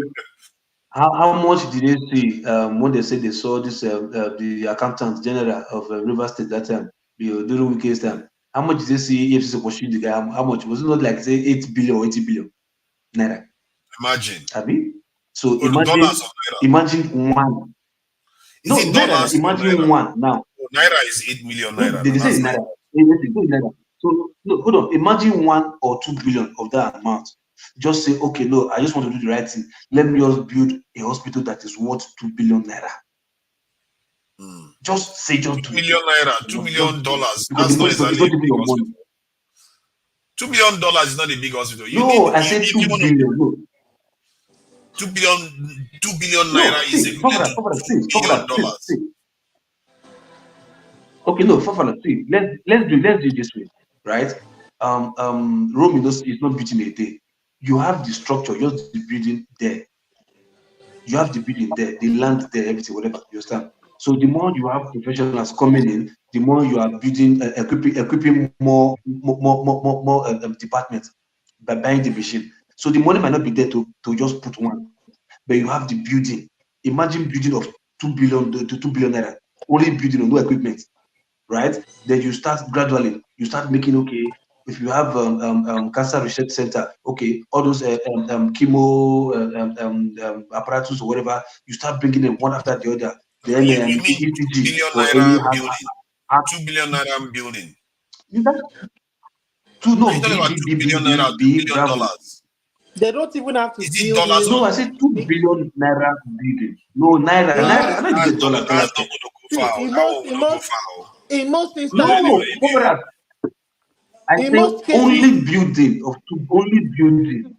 How much did they see when they said they saw this the accountant general of River State that time, during weekend time? How much did they see EFCC pursue the guy? How much was it? Not like say 8 billion or 80 billion naira? Imagine. Abi? So imagine one. Is it dollars? Imagine one now. Naira is 8 million naira. They say naira. So no, hold on. Imagine 1 or 2 billion of that amount. Just say, okay, no, I just want to do the right thing. Let me just build a hospital that is worth 2 billion naira. Just say, just 2 million naira, $2 million. Because That's not exactly a big hospital. $2 million is not a big hospital. I said 2 billion. No. 2 billion naira is equivalent to $2 million. Okay, no, see, let's do it this way, right? Rome is not built in a day. You have the structure, just the building there. You have the building there, the land there, everything, whatever. You understand? So the more you have professionals coming in, the more you are building, equipping more departments by buying the machine. So the money might not be there to just put one, but you have the building. Imagine building of 2 billion to 2 billion naira, only building on no equipment, right? Then you start gradually. You start making, okay, if you have cancer research center, okay, all those chemo apparatus or whatever, you start bringing them one after the other. Then you mean ECG 2 billion naira building? 2 billion naira building. They don't even have to build dollars. No, I said 2 billion naira building. No, naira. I don't get dollars. In most instances, no, I think only building of 2 billion.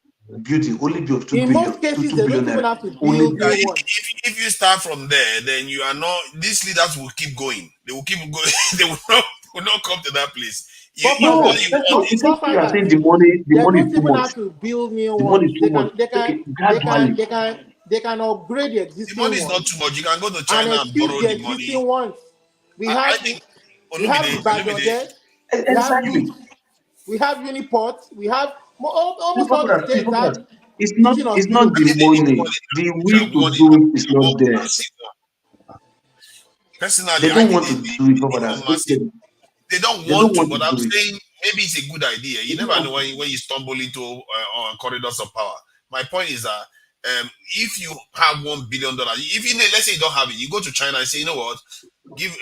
In most cases, they don't even have to build new ones. If you start from there, then you are not. These leaders will keep going. They will keep going. They will not come to that place. You are saying the money is too much. Have to build new ones. They can upgrade the existing ones. The money is ones. not too much. You can go to China and borrow the money. Ones. We have exactly. We have Uniport. We have almost all the states have. It's not the money. The will to do it is not there. Personally, they don't want to do it. They don't want to, but I'm saying maybe it's a good idea. You never know when you stumble into corridors of power. My point is that if you have $1 billion, let's say you don't have it, you go to China and say, you know what, give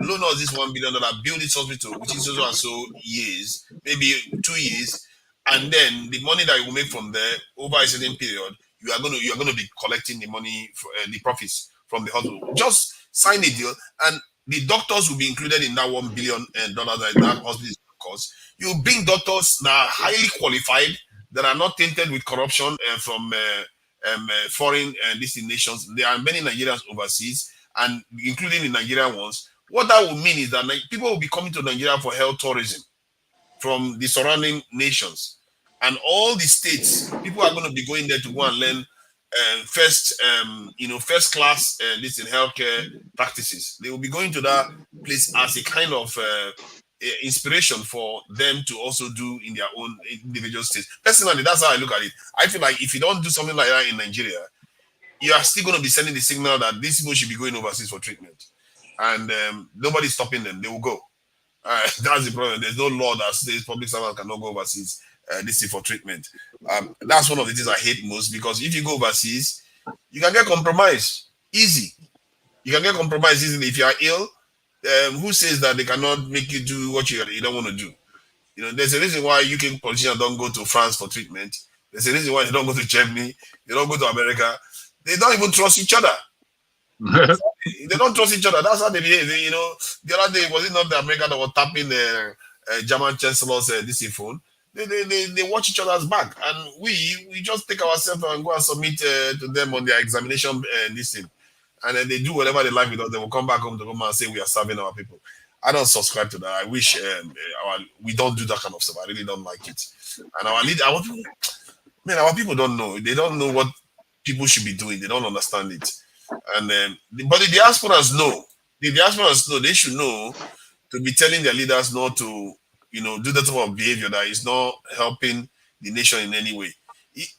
loan us this $1 billion, build this hospital, which is so and so years, maybe 2 years, and then the money that you will make from there over a certain period, you are going to be collecting the money for the profits from the hospital. Just sign a deal, and the doctors will be included in that $1 billion that hospital is cost. You bring doctors that are highly qualified, that are not tainted with corruption from foreign destinations. There are many Nigerians overseas, and including the Nigerian ones. What that will mean is that people will be coming to Nigeria for health tourism from the surrounding nations, and all the states. People are going to be going there to go and learn first class this in healthcare practices. They will be going to that place as a kind of inspiration for them to also do in their own individual states. Personally, that's how I look at it. I feel like if you don't do something like that in Nigeria, you are still going to be sending the signal that these people should be going overseas for treatment, and nobody's stopping them. They will go. That's the problem. There's no law that says public servants cannot go overseas. This is for treatment. That's one of the things I hate most, because if you go overseas, you can get compromised easy. You can get compromised easily if you are ill. Who says that they cannot make you do what you don't want to do? You know, there's a reason why UK politicians don't go to France for treatment. There's a reason why they don't go to Germany. They don't go to America. They don't even trust each other. They don't trust each other. That's how they behave. You know, the other day, was it not the America that was tapping the German chancellor's DC phone? They watch each other's back, and we just take ourselves and go and submit to them on their examination this thing, and then they do whatever they like with us. They will come back home to come and say we are serving our people. I don't subscribe to that. I wish we don't do that kind of stuff. I really don't like it. And our people don't know. They don't know what people should be doing. They don't understand it. And but the diasporas know. The diasporas know. They should know to be telling their leaders not to, do that type of behavior that is not helping the nation in any way. If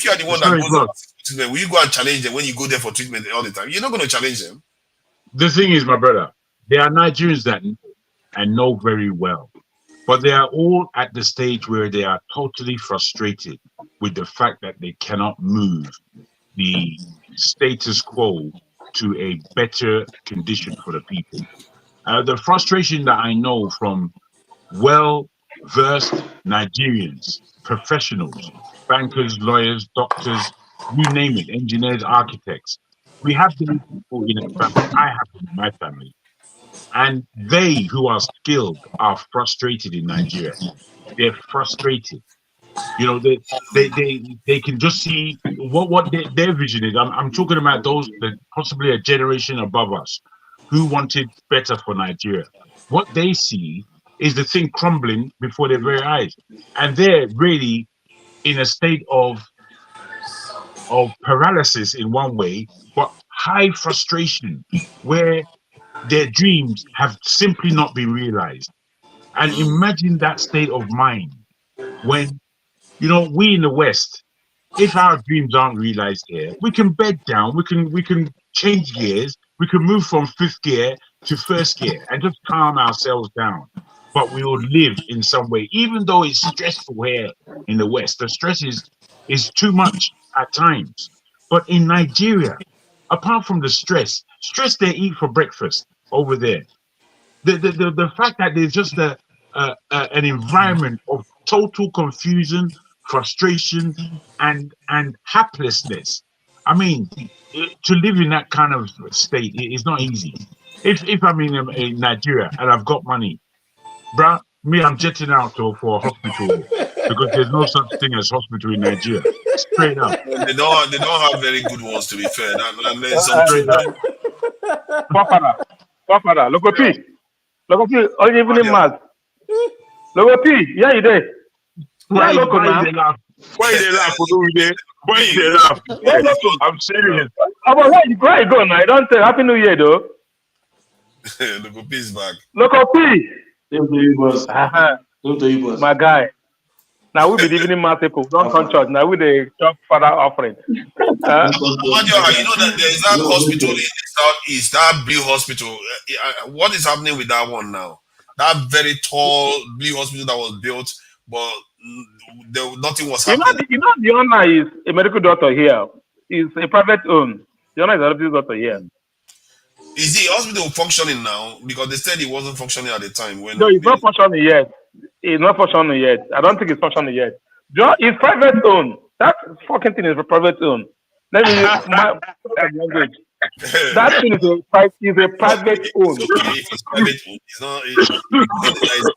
you are the one that goes there for treatment, will you go and challenge them when you go there for treatment all the time? You're not going to challenge them. The thing is, my brother, there are Nigerians that know very well, but they are all at the stage where they are totally frustrated with the fact that they cannot move the status quo to a better condition for the people. The frustration that I know from well-versed Nigerians, professionals, bankers, lawyers, doctors, you name it, engineers, architects. We have these people in our family. I have them in my family. And they who are skilled are frustrated in Nigeria. They're frustrated. They can just see what their vision is. I'm talking about those that possibly a generation above us who wanted better for Nigeria. What they see is the thing crumbling before their very eyes, and they're really in a state of paralysis in one way, but high frustration where their dreams have simply not been realized. And imagine that state of mind when, we in the West, if our dreams aren't realized here, we can bed down, we can change gears, we can move from 5th gear to 1st gear and just calm ourselves down. But we will live in some way, even though it's stressful here in the West. The stress is too much at times. But in Nigeria, apart from the stress they eat for breakfast over there. The fact that there's just an environment of total confusion, frustration, and haplessness. I mean, to live in that kind of state is not easy. If I'm in Nigeria and I've got money, bruh, I'm jetting out for a hospital because there's no such thing as hospital in Nigeria. Straight up. They don't have very good ones, to be fair. Papa, Lokopi, all evening mass. Lokopi, yeah, you there? Why they laugh? Why they laugh? I'm serious. Where you go now? I don't say Happy New Year, though. Lokopi is back. Lokopi. Same to you, boss. Same to you, boss. My guy. Now we be evening mass people. Don't come church. Now we the church father offering. You know that there is that hospital in the southeast, that Blue Hospital. What is happening with that one now? That very tall Blue Hospital that was built, but nothing was happening. The owner is a medical doctor here. It's a private owned. The owner is already doctor here. Is the hospital functioning now? Because they said it wasn't functioning at the time when. No, it's not functioning yet. It's not functioning yet. I don't think it's functioning yet. It's private owned. That fucking thing is a private owned. Let me my language. That thing is a private owned. It's okay if it's private owned. It's not. It's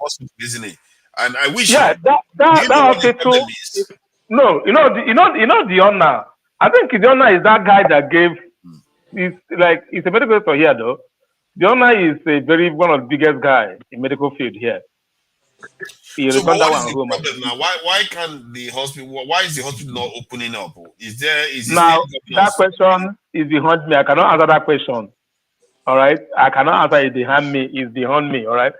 hospital, isn't it? And I wish. Yeah, that hospital. No, you know the owner. I think the owner is that guy that gave. It's a medical doctor here though. The owner is one of the biggest guy in medical field here. So what is the problem now? Why can't the hospital? Why is the hospital not opening up? Is now that question is behind me? I cannot answer that question. All right, I cannot answer it behind me. Is behind me. All right,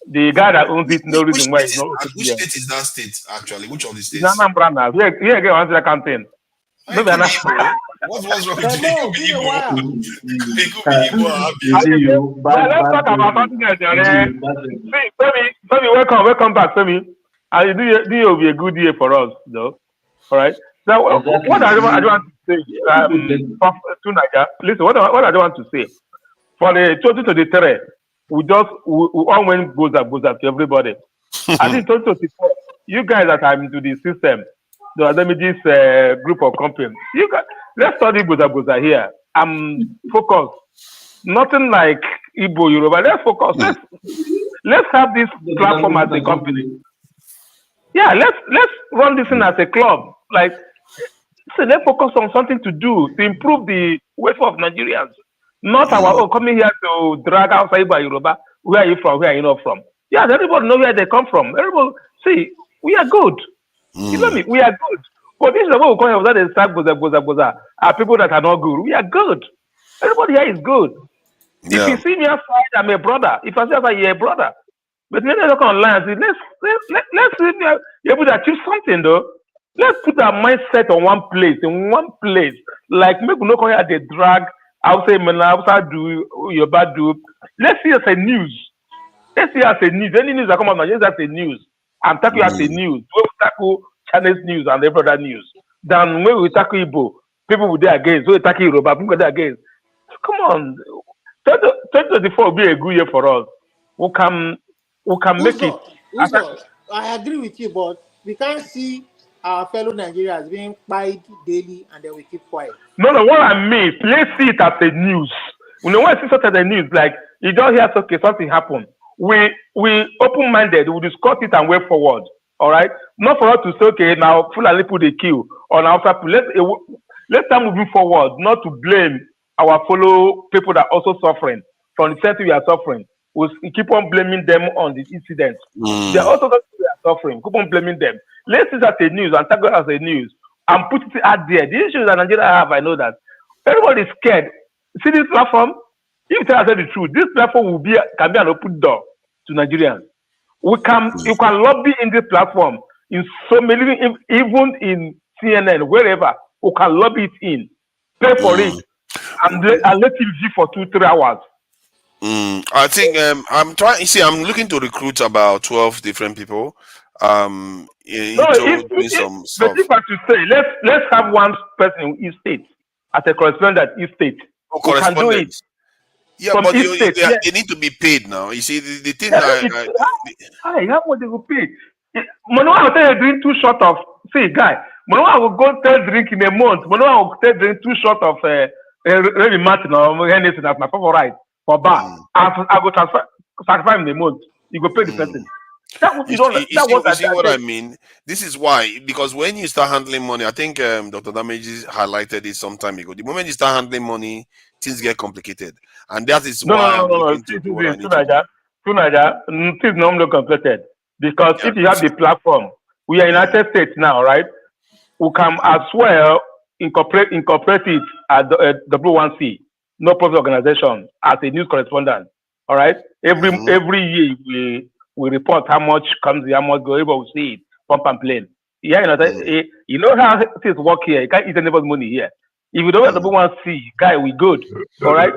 the guy that owns it, no reason why it's not. Which state is that state actually? Which of the states? Anambra now. Here again, answer that campaign. What's wrong with you? It could be Igbo. It could be Igbo. Let's talk about something else. Femi, welcome back, Femi. This will be a good year for us, though. All right. Now, what I want to say, listen. What I want to say for the 2023, we all went goes up to everybody. I think 2024, you guys that are into the system. Let me this group of companies. You guys, let's study Goza here. I'm focused. Nothing like Igbo Yoruba. Let's focus. Let's have this platform as a company. Yeah, let's run this thing as a club. So let's focus on something to do to improve the welfare of Nigerians. Not our coming here to drag outside by Yoruba. Where are you from? Where are you not from? Yeah, everybody know where they come from. Everybody see, we are good. You know me, we are good. But this is what we call it, that they start goza. Are people that are not good. We are good. Everybody here is good. Yeah. If you see me outside, I'm a brother. If I see outside, you're a brother. But when they look online, let's see me able to achieve something though. Let's put our mindset on one place, in one place. Like make no come here they drag outside outside do your bad do. Let's see as a news. Let's see as a news. Any news that come out, just as a news. And tackle as a news. We tackle Chinese news and every other news. Then when we tackle Igbo, people will be against. We tackle Yoruba, people will be against. Come on, 2024 will be a good year for us. We can make it. I agree with you, but we can't see our fellow Nigerians being quiet daily and then we keep quiet. No, what I mean, let's see it as a news. When I see something as a news, like you don't hear something happen. We open-minded, we discuss it and way forward. All right, not for us to say, okay, now Fulani put the kill on our people. Let's start moving forward, not to blame our fellow people that are also suffering from the same thing we are suffering. We keep on blaming them on the incident. They are also we are suffering. Keep on blaming them. Let's see that as a news and tackle as a news and put it out there. The issues that Nigeria have, I know that everybody is scared. See this platform. If you tell us the truth, this platform can be an open door to Nigerians. You can lobby in this platform in so many, even in CNN, wherever. We can lobby it in, pay for it, and let it be for 2-3 hours. I think I'm looking to recruit about 12 different people. If I should say, let's have one person in each state as a correspondent in each state. We can do it. Yeah, but they need to be paid now. You see, the thing how much they will pay? Manoa will tell you drink 2 shots of guy. Manoa will go tell drink in a month. Manoa will tell drink 2 shots of Remy Martin or anything that's my favorite for bar. I go sacrifice in a month. You go pay the person. You see what I mean? This is why, because when you start handling money, I think Dr. Damages highlighted it some time ago. The moment you start handling money, things get complicated, and that is why I'm looking to do what I need to do. Things normally complicated because if you have the platform, we are in United States now, right? We can as well incorporate it as W1C, no profit organization, as a news correspondent. All right, every year we report how much comes here, how much goes. Everybody will see it, pump and plane. Yeah, you know how things work here. You can't eat anybody's money here. If you don't have W1C, guy, we good. All right.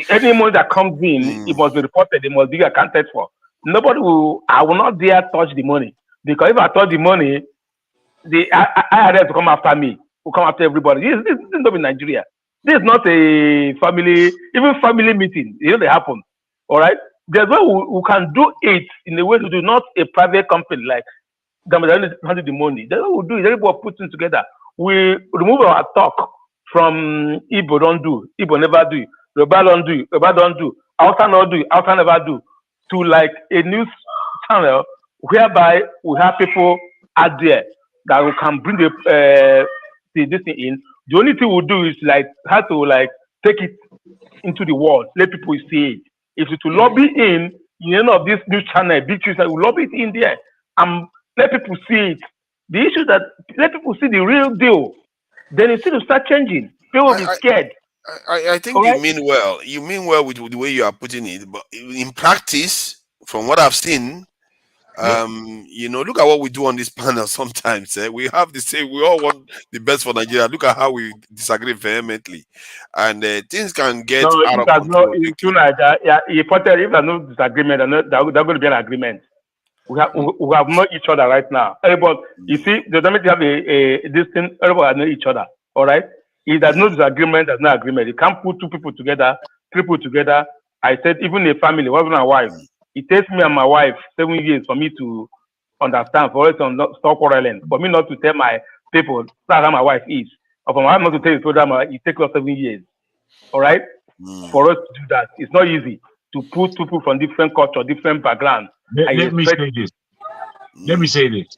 Any money that comes in, it must be reported. It must be accounted for. I will not dare touch the money, because if I touch the money, the IRS will come after me. Will come after everybody. This is not in Nigeria. This is not a family, even family meeting. They happen. All right. There's way we can do it in a way to do not a private company like handle the money. That's what we do. Is everybody putting together. We remove our talk from Igbo don't do, Igbo never do, Yoruba don't do, Yoruba don't do, Hausa not do, Hausa never do, to like a news channel whereby we have people out there that we can bring this thing in. The only thing we'll do is like have to like take it into the world, let people see it. If it's to lobby in any of this news channel, big news, we lobby it in there and let people see it. The issue is that let people see the real deal. Then instead of start changing, people will be scared. I think you mean well. You mean well with the way you are putting it, but in practice, from what I've seen, you know, look at what we do on this panel sometimes. We have the same, we all want the best for Nigeria. Look at how we disagree vehemently. And things can get out of control. If there's no disagreement, there's going to be an agreement. We have known each other right now. Everybody, you see, the moment you have this thing, everybody know each other. All right. If there's no disagreement, there's no agreement. You can't put two people together, three people together. I said even a family, husband and wife. It takes me and my wife 7 years for me to understand, for us to stop quarreling, for me not to tell my people that's how my wife is, or for my wife not to tell you that it takes us 7 years. All right. For us to do that, it's not easy to put people from different culture, different backgrounds. Let me say this.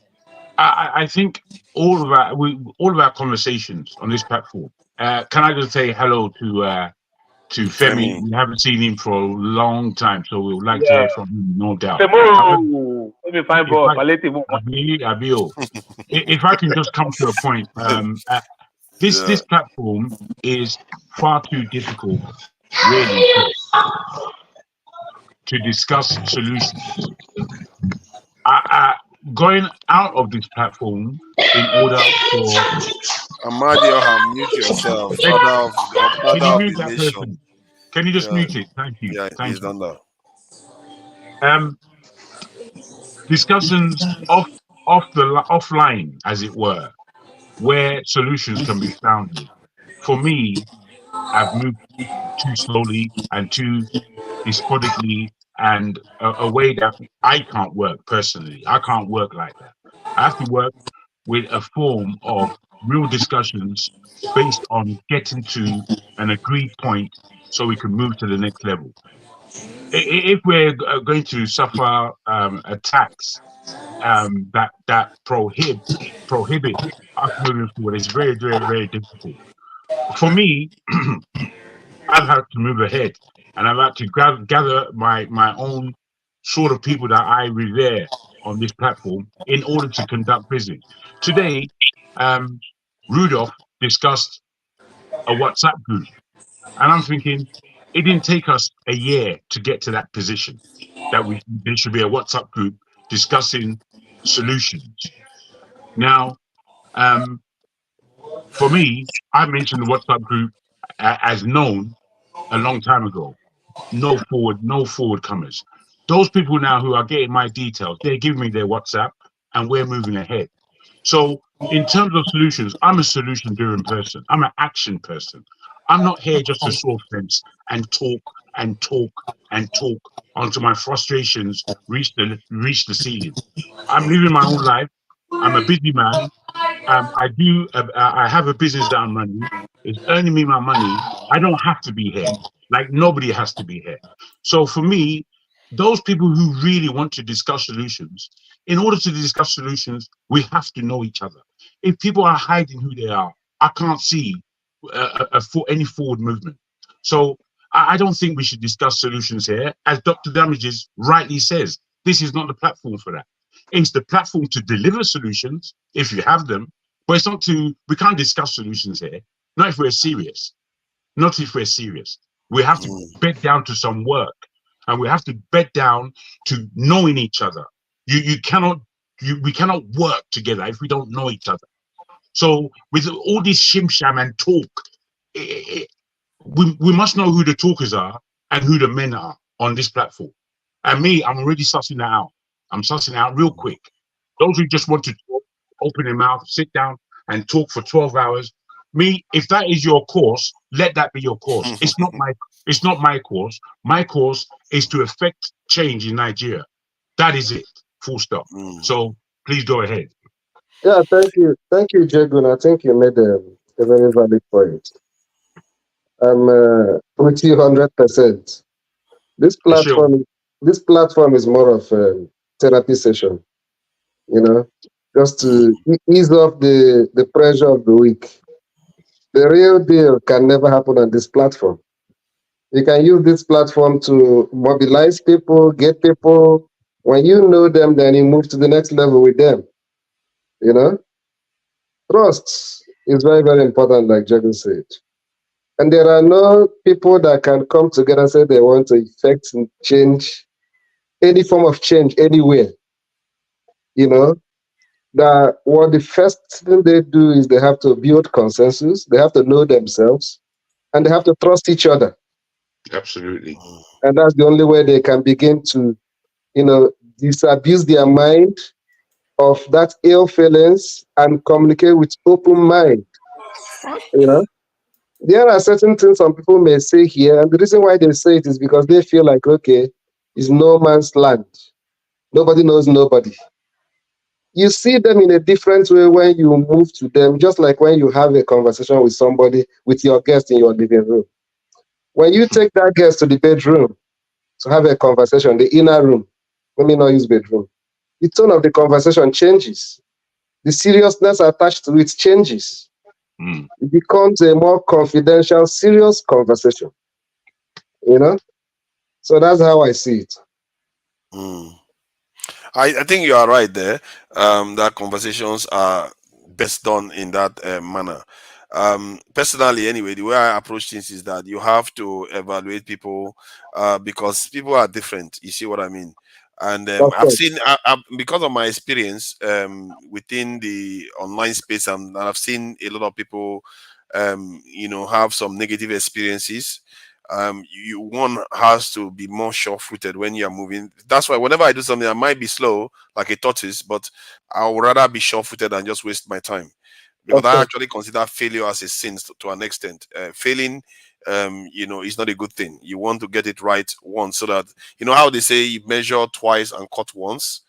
I think all of our conversations on this platform. Can I just say hello to Femi? We haven't seen him for a long time, so we would like to hear from him, no doubt. If I can just come to a point, this platform is far too difficult, really, to discuss solutions. Going out of this platform in order for Amadio, mute yourself. Can you mute that person? Can you just mute it? Thank you. Yeah, Thank he's done that. Discussions offline, as it were, where solutions can be found. For me, I've moved too slowly and too despotically, and a way that I can't work personally. I can't work like that. I have to work with a form of real discussions based on getting to an agreed point so we can move to the next level. If we're going to suffer attacks that prohibit us moving forward, it's very, very, very difficult. For me, I've had to move ahead, and I've had to gather my own sort of people that I revere on this platform in order to conduct business. Today, Rudolph discussed a WhatsApp group, and I'm thinking it didn't take us a year to get to that position that there should be a WhatsApp group discussing solutions. Now, for me, I mentioned the WhatsApp group as known a long time ago. No forward comers. Those people now who are getting my details, they're giving me their WhatsApp, and we're moving ahead. So in terms of solutions, I'm a solution-driven person. I'm an action person. I'm not here just to saw fence and talk until my frustrations reach the ceiling. I'm living my own life. I'm a busy man. I have a business that I'm running. It's earning me my money. I don't have to be here. Like nobody has to be here. So for me, those people who really want to discuss solutions, in order to discuss solutions, we have to know each other. If people are hiding who they are, I can't see any forward movement. So I don't think we should discuss solutions here. As Dr. Damages rightly says, this is not the platform for that. It's the platform to deliver solutions if you have them, but it's not we can't discuss solutions here. Not if we're serious. Not if we're serious. We have to bed down to some work, and we have to bed down to knowing each other. We cannot work together if we don't know each other. So with all this shim sham and talk, we must know who the talkers are and who the men are on this platform. And me, I'm already sussing that out. I'm sussing it out real quick. Those who just want to talk, open their mouth, sit down and talk for 12 hours. Me, if that is your course, let that be your course. It's not my course. My course is to effect change in Nigeria. That is it. Full stop. So please go ahead. Yeah, thank you, Jagun. I think you made a very valid point. I'm with you 100%. This Sure. platform is more of a therapy session, just to ease off the pressure of the week. The real deal can never happen on this platform. You can use this platform to mobilize people, get people. When you know them, then you move to the next level with them. Trust is very, very important, like Jagan said. And there are no people that can come together and say they want to effect and change, any form of change anywhere. That what the first thing they do is they have to build consensus, they have to know themselves, and they have to trust each other. Absolutely. And that's the only way they can begin to, disabuse their mind of that ill feelings and communicate with open mind. There are certain things some people may say here, and the reason why they say it is because they feel like, okay, it's no man's land. Nobody knows nobody. You see them in a different way when you move to them, just like when you have a conversation with somebody, with your guest in your living room. When you take that guest to the bedroom to have a conversation, the inner room, let me not use bedroom, the tone of the conversation changes. The seriousness attached to it changes. It becomes a more confidential, serious conversation. So that's how I see it. I think you are right there. That conversations are best done in that manner. Personally, anyway, the way I approach things is that you have to evaluate people because people are different. You see what I mean? And I've seen, because of my experience within the online space, and I've seen a lot of people, have some negative experiences. One has to be more sure-footed when you're moving. That's why whenever I do something, I might be slow like a tortoise, but I would rather be sure-footed than just waste my time, because I actually consider failure as a sin to an extent. Failing, is not a good thing. You want to get it right once, so that how they say you measure twice and cut once.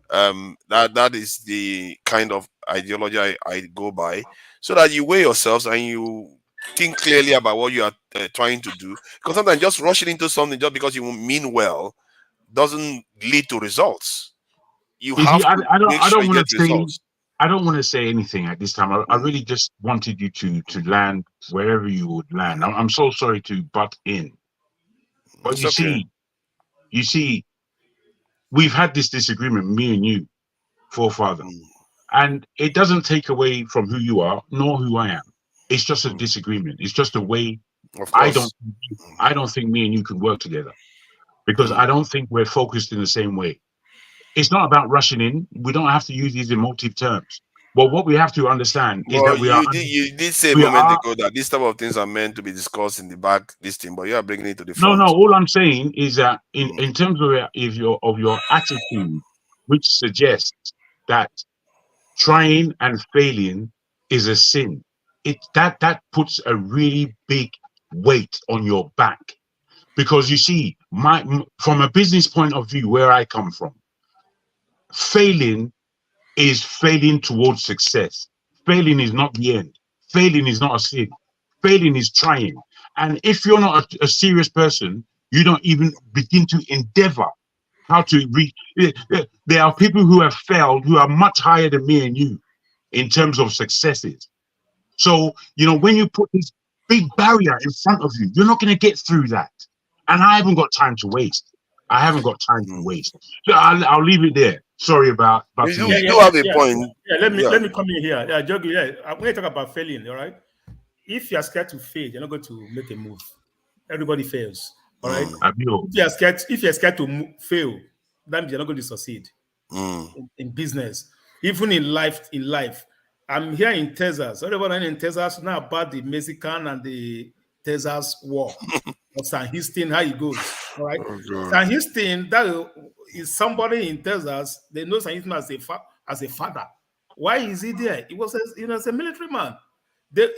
That is the kind of ideology I go by, so that you weigh yourselves and you think clearly about what you are trying to do. Because sometimes just rushing into something just because you mean well doesn't lead to results. You have to make sure you get results. I don't want to say anything at this time. I really just wanted you to land wherever you would land. I'm so sorry to butt in, but it's okay. You see, we've had this disagreement, me and you, forefather, and it doesn't take away from who you are nor who I am. It's just a disagreement. It's just a way. Of course. I don't think me and you can work together, because I don't think we're focused in the same way. It's not about rushing in. We don't have to use these emotive terms. But what we have to understand is that you did say a moment ago that these type of things are meant to be discussed in the back, but you are bringing it to the front. No. All I'm saying is that in terms of your attitude, which suggests that trying and failing is a sin, that puts a really big weight on your back. Because you see, from a business point of view, where I come from, failing is failing towards success. Failing is not the end. Failing is not a sin. Failing is trying. And if you're not a serious person, you don't even begin to endeavor how to reach. There are people who have failed who are much higher than me and you in terms of successes. So, when you put this big barrier in front of you, you're not going to get through that. And I haven't got time to waste. So I'll leave it there. Sorry about you do have a point. Let me come in here. Yeah, Jogi, when you talk about failing, all right? If you're scared to fail, you're not going to make a move. Everybody fails. All right. If you're scared to fail, that means you're not going to succeed in business, even in life. I'm here in Texas. Everyone in Texas now about the Mexican and the Texas war. Of San Houston, how it goes. All right. San Houston, that is somebody in Texas. They know San Houston as a father. Why is he there? He was a military man.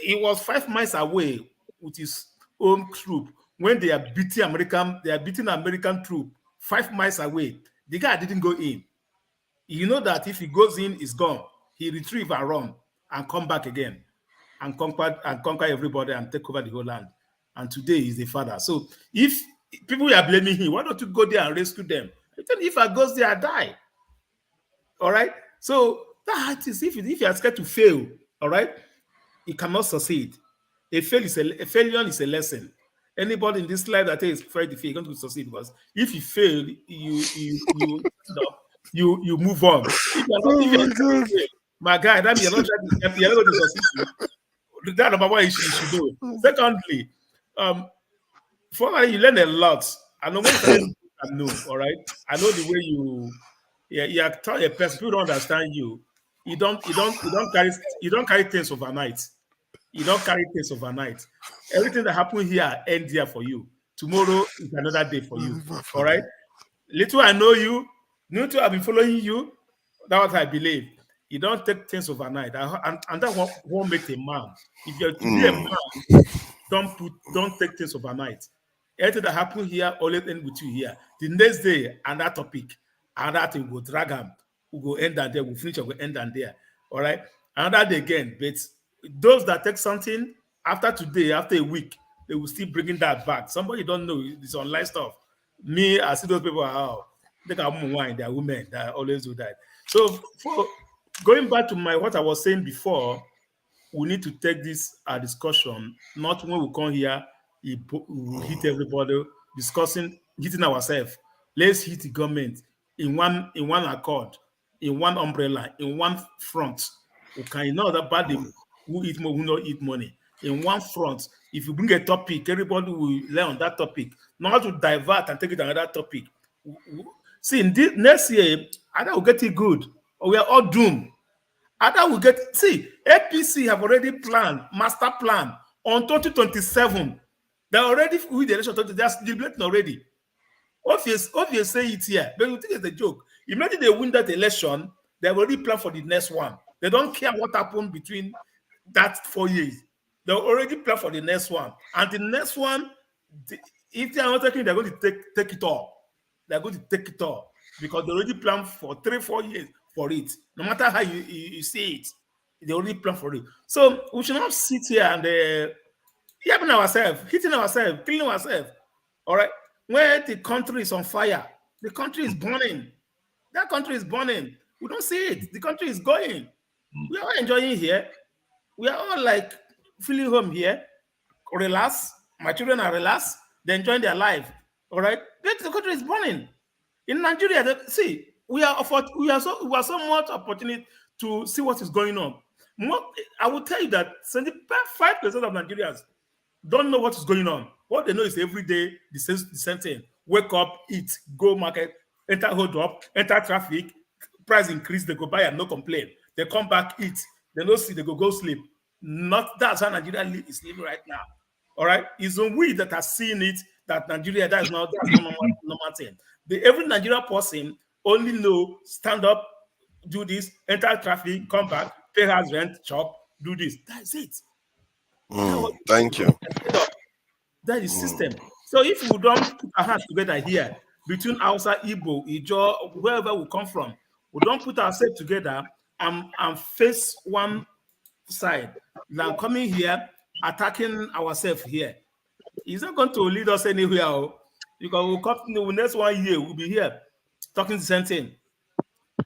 He was 5 miles away with his own troop when they are beating American troop 5 miles away. The guy didn't go in. You know that if he goes in, he's gone. He retrieve and run and come back again and conquer everybody and take over the whole land. And today he's the father. So if people are blaming him, why don't you go there and rescue them? If I goes there, I die. All right. So that is if you are scared to fail, all right, you cannot succeed. A failure is a lesson. Anybody in this life that is afraid to fail, you're going to succeed, because if you fail, you move on. If you're not fail, my guy, that means you're not going to succeed. That's number one issue you should do. Secondly, finally, you learn a lot. I know most of you know, all right. I know the way you tell a person, people don't understand you. You don't carry things overnight. You don't carry things overnight. Everything that happens here ends here for you. Tomorrow is another day for you. All right. Little I know you, little I've been following you. That's what I believe. You don't take things overnight, and that won't make a man. If you're to be a man, don't take things overnight. Everything that happens here always end with you here. The next day, another topic, another thing will drag them. We'll go end and there. We'll finish. We'll end and there. All right. Another day again. But those that take something after today, after a week, they will still bringing that back. Somebody don't know. It's online stuff. Me, I see those people. They got wine. They are women. They always do that. So for going back to what I was saying before, we need to take this discussion, not when we come here, we hit everybody, hitting ourselves. Let's hit the government in one accord, in one umbrella, in one front. Okay, you know that bad who eat more, who not eat money. In one front, if you bring a topic, everybody will learn on that topic. Not to divert and take it to another topic. See, in this, next year, either we'll get it good, or we are all doomed. Either we get, see, APC have already planned, master plan on 2027. They're already with the election, they're deliberating already. Obviously say it here, but you think it's a joke. Imagine they win that election, they've already planned for the next one. They don't care what happened between that 4 years. They already planned for the next one. And the next one, if they are not taking, they're going to take it all. They're going to take it all because they already planned for 3-4 years for it. No matter how you see it, they already plan for it. So we should not sit here and hitting ourselves, killing ourselves. All right. When the country is on fire, the country is burning. That country is burning. We don't see it. The country is going. We are all enjoying here. We are all like feeling home here. Relax. My children are relaxed. They're enjoying their life. All right. But the country is burning. In Nigeria, see, we are so much opportunity to see what is going on. I will tell you that 75% of Nigerians don't know what is going on. What they know is every day the same thing. Wake up, eat, go market, enter hold up, enter traffic, price increase, they go buy and no complain. They come back, eat, they don't see, they go sleep. Not that's how Nigeria is living right now. All right, it's on we that are seeing it that Nigeria that's not normal thing. Every Nigerian person only know stand up, do this, enter traffic, come back, pay house rent, chop, do this. That's it. Thank you. That is system. So if we don't put our hands together here between Hausa, Igbo, Ijo, wherever we come from, we don't put ourselves together and face one side. Now coming here, attacking ourselves here, it's not going to lead us anywhere. Because we'll continue next 1 year, we'll be here talking the same thing,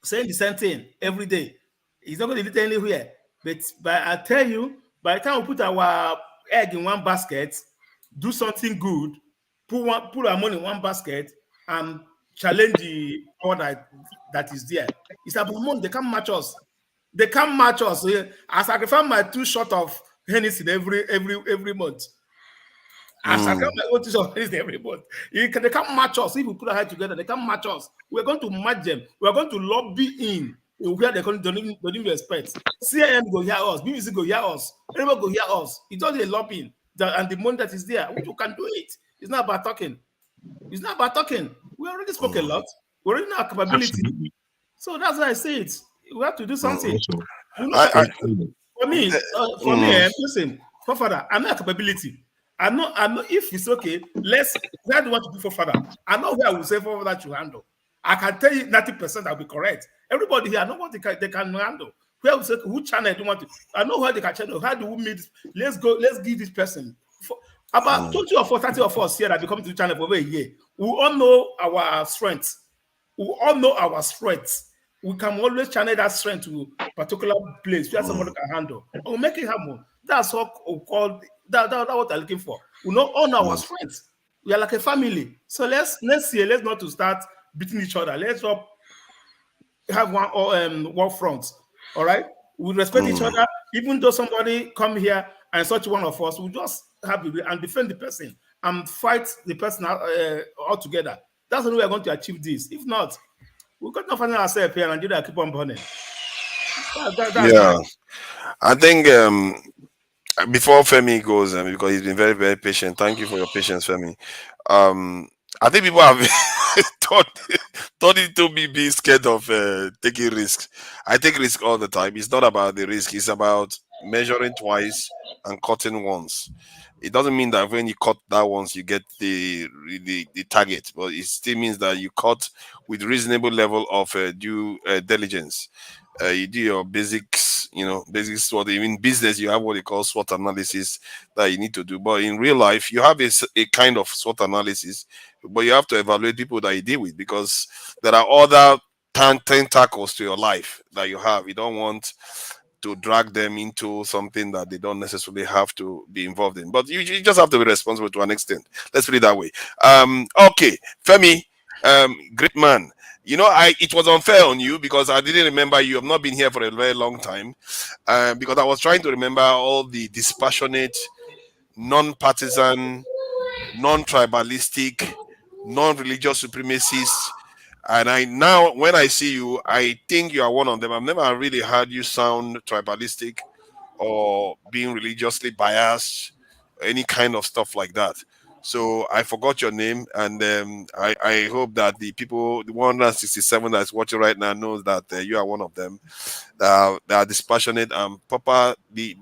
saying the same thing every day. It's not going to lead anywhere. But I tell you, by the time we put our egg in one basket, do something good, put our money in one basket, and challenge the power that is there. It's about money. They can't match us. They can't match us. I sacrifice my 2 shots of Hennessy every month. I sacrifice my own 2 shots of Hennessy every month. They can't match us. If we put our head together, they can't match us. We're going to match them. We're going to lobby in where they don't even expect. CIM go hear us. BBC go hear us. Everybody go hear us. It's just a lobbying. And the money that is there, you can do it. It's not about talking. It's not about talking. We already spoke a lot. We already know our capability. Absolutely. So that's why I say it. We have to do something. For me, listen, Father, I know capability. I know if it's okay, where do you want to do for father? I know where I will say for that you handle. I can tell you 90% I'll be correct. Everybody here, I know what they can handle. Where we say, who channel do you want to? I know where they can channel. How do we meet? Let's give this person. About 20 or 30 of us here that be coming to the channel for over a year. We all know our strengths. We all know our strengths. We can always channel that strength to a particular place where somebody can handle. And we'll make it happen. That's what we call that's what they're looking for. We know all our strengths. We are like a family. So let's see. Let's not to start beating each other. Let's not have one front. All right. We respect each other. Even though somebody come here and such one of us, we just have it and defend the person and fight the person all together. That's the way we're going to achieve this. If not, we're going to find ourselves here and Nigeria keep on burning. Yeah, I think before Femi goes, because he's been very, very patient. Thank you for your patience, Femi. I think people have taught it to me being scared of taking risks. I take risks all the time. It's not about the risk. It's about measuring twice and cutting once. It doesn't mean that when you cut that once, you get the target, but it still means that you cut with reasonable level of due diligence. You do your basics, basics. What in business you have what they call SWOT analysis that you need to do, but in real life you have a kind of SWOT analysis, but you have to evaluate people that you deal with because there are other tentacles to your life that you have. You don't want to drag them into something that they don't necessarily have to be involved in, but you just have to be responsible to an extent. Let's put it that way. Okay, Femi, great man. It was unfair on you because I didn't remember you have not been here for a very long time. Because I was trying to remember all the dispassionate, non-partisan, non-tribalistic, non-religious supremacists. And now when I see you, I think you are one of them. I've never really heard you sound tribalistic or being religiously biased, any kind of stuff like that. So I forgot your name, and I hope that the 167 that's watching right now knows that you are one of them. That are dispassionate and proper, the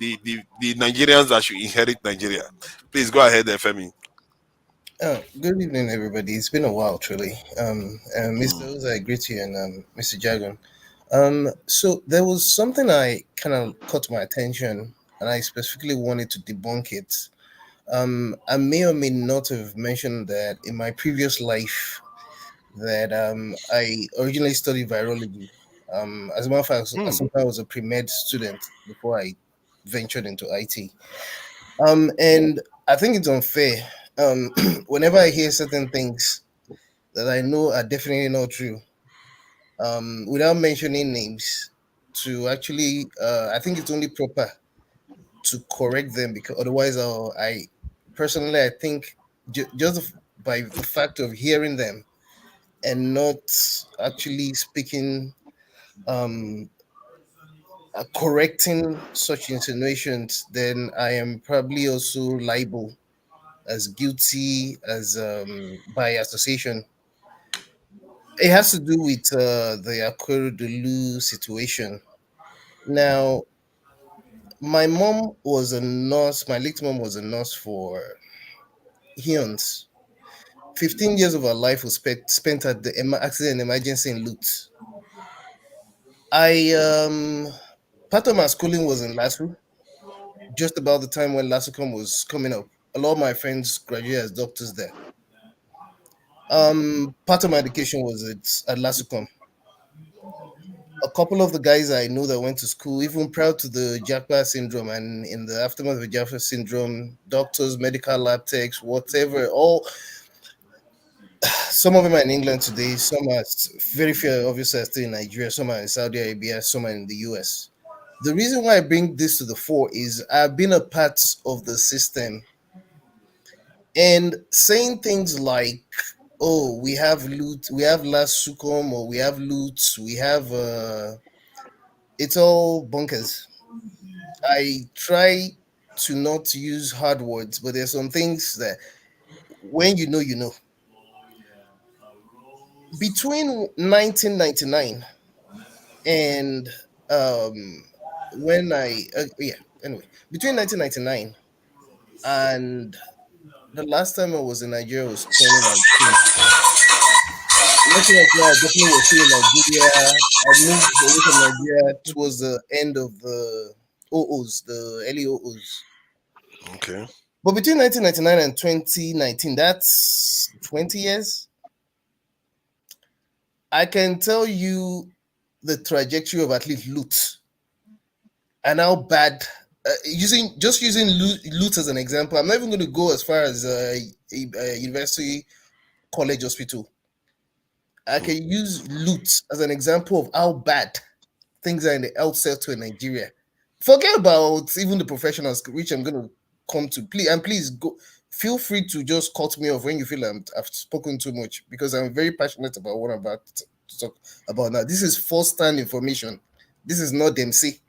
Nigerians that should inherit Nigeria. Please go ahead, Femi. Good evening, everybody. It's been a while, truly. Mr. Oza, I greet you, and Mr. Jagan. So there was something I kind of caught my attention, and I specifically wanted to debunk it. I may or may not have mentioned that in my previous life that I originally studied virology. As a matter of fact, I was a pre-med student before I ventured into IT. And I think it's unfair. Whenever I hear certain things that I know are definitely not true, without mentioning names, to actually, I think it's only proper to correct them because otherwise, I personally, I think just by the fact of hearing them and not actually speaking, correcting such insinuations, then I am probably also liable as guilty as by association. It has to do with the Akeredolu situation. Now, my mom was a nurse. My late mom was a nurse for Eons. 15 years of her life was spent at the accident emergency in Lutz. Part of my schooling was in Lasso, just about the time when Lassocom was coming up. A lot of my friends graduated as doctors there. Part of my education was at Lassocom. A couple of the guys I know that went to school, even prior to the Japa syndrome and in the aftermath of the Japa syndrome, doctors, medical lab techs, whatever, some of them are in England today, some are very few, obviously, are still in Nigeria, some are in Saudi Arabia, some are in the US. The reason why I bring this to the fore is I've been a part of the system and saying things like, oh, we have loot, we have last sukum, or we have loot, we have it's all bunkers. I try to not use hard words, but there's some things that when you know, you know. Between 1999 and when I anyway, between 1999 and The last time I was in Nigeria was 2019. Looking at where I definitely was still in Nigeria. I moved away from Nigeria towards the end of the OOs, the early OOs. Okay. But between 1999 and 2019, that's 20 years. I can tell you the trajectory of at least loot and how bad. Using loot as an example, I'm not even going to go as far as a university college hospital. I can use loot as an example of how bad things are in the health sector in Nigeria. Forget about even the professionals, which I'm going to come to. Please go. Feel free to just cut me off when you feel I've spoken too much, because I'm very passionate about what I'm about to talk about now. This is first-hand information. This is not DMC.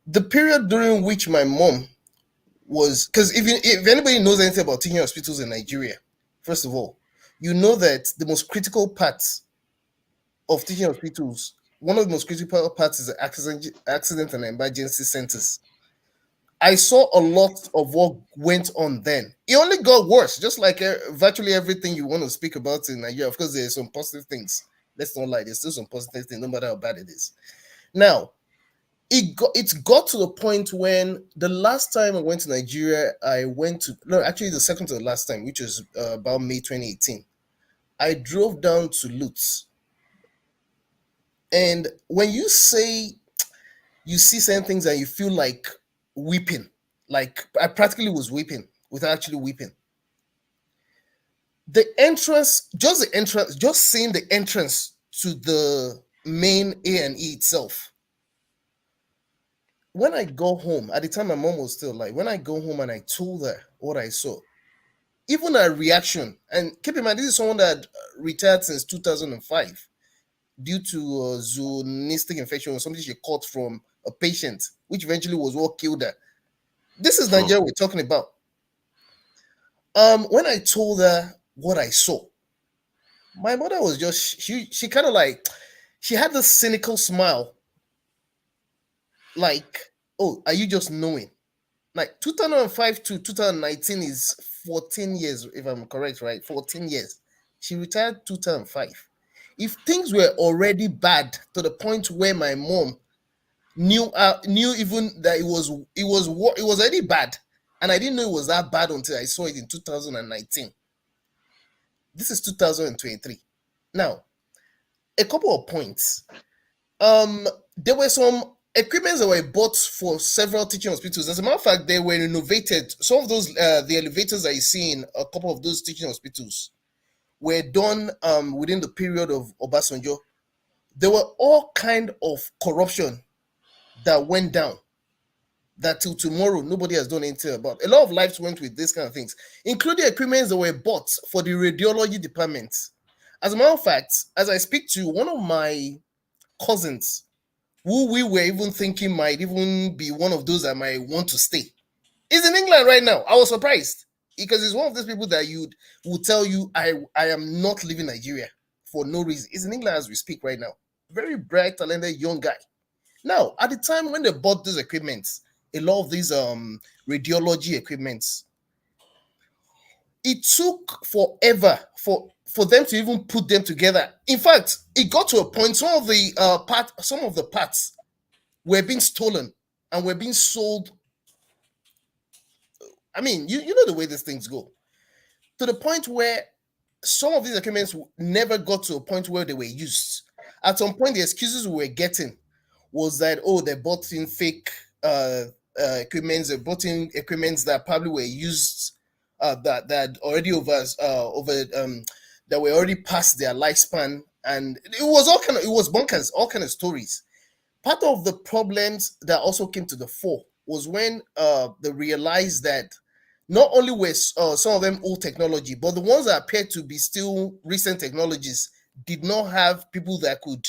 The period during which my mom was, because if anybody knows anything about teaching hospitals in Nigeria, first of all, you know that the most critical parts of teaching hospitals, one of the most critical parts is the accident and emergency centers. I saw a lot of what went on then. It only got worse, just like virtually everything you want to speak about in Nigeria. Of course, there's some positive things. Let's not lie, there's still some positive things, no matter how bad it is. Now, it's got to the point when the last time I went to Nigeria, actually the second to the last time, which was about May 2018. I drove down to Lutz. And when you say you see certain things and you feel like weeping, like I practically was weeping without actually weeping. The entrance, just seeing the entrance to the main A&E itself. When I go home, at the time my mom was still alive, when I go home and I told her what I saw, even her reaction, and keep in mind, this is someone that retired since 2005 due to zoonotic infection or something she caught from a patient, which eventually was what killed her. This is Nigeria we're talking about. When I told her what I saw, my mother was just, she kind of like, she had this cynical smile, like, oh, are you just knowing? Like 2005 to 2019 is 14 years, if I'm correct, right? 14 years. She retired 2005. If things were already bad to the point where my mom knew even that it was already bad, and I didn't know it was that bad until I saw it in 2019. This is 2023. Now, a couple of points. There were some equipments that were bought for several teaching hospitals. As a matter of fact, they were renovated. Some of those, the elevators that you see in a couple of those teaching hospitals were done within the period of Obasanjo. There were all kind of corruption that went down that till tomorrow nobody has done anything about. A lot of lives went with these kind of things, including equipments that were bought for the radiology department. As a matter of fact, as I speak to one of my cousins, who we were even thinking might even be one of those that might want to stay, is in England right now. I was surprised because it's one of those people that will tell you, I am not leaving Nigeria for no reason. He's in England as we speak right now. Very bright, talented young guy. Now, at the time when they bought these equipments, a lot of these radiology equipments, it took forever for them to even put them together. In fact, it got to a point some of the parts were being stolen and were being sold. I mean, you know the way these things go. To the point where some of these equipments never got to a point where they were used. At some point, the excuses we were getting was that, oh, they bought in fake equipments, they bought in equipments that probably were used that already that were already past their lifespan, and it was bonkers, all kind of stories. Part of the problems that also came to the fore was when they realized that not only were some of them old technology, but the ones that appeared to be still recent technologies did not have people that could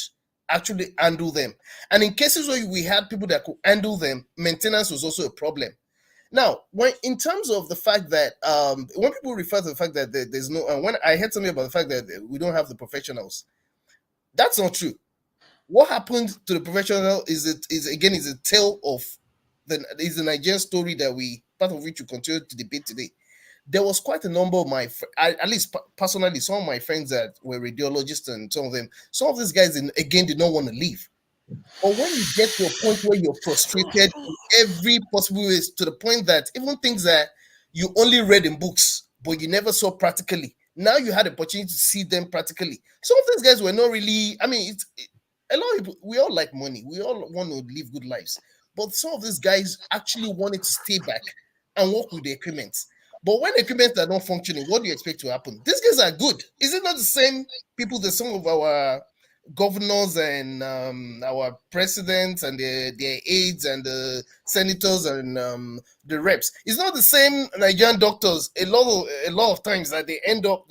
actually handle them. And in cases where we had people that could handle them, maintenance was also a problem. Now, in terms of the fact that when people refer to the fact that there's no, when I heard something about the fact that we don't have the professionals, that's not true. What happened to the professional is a tale of the Nigerian story that part of which we continue to debate today. there was quite a number of my, at least personally, some of my friends that were radiologists and some of these guys, again, did not want to leave. But when you get to a point where you're frustrated in every possible way, to the point that even things that you only read in books, but you never saw practically, now you had the opportunity to see them practically. Some of these guys were not really, I mean, a lot of people, we all like money. We all want to live good lives. But some of these guys actually wanted to stay back and work with the equipment. But when equipment are not functioning, what do you expect to happen? These guys are good. Is it not the same people that some of our governors and our presidents and their aides and the senators and the reps? It's not the same Nigerian doctors. A lot of times that they end up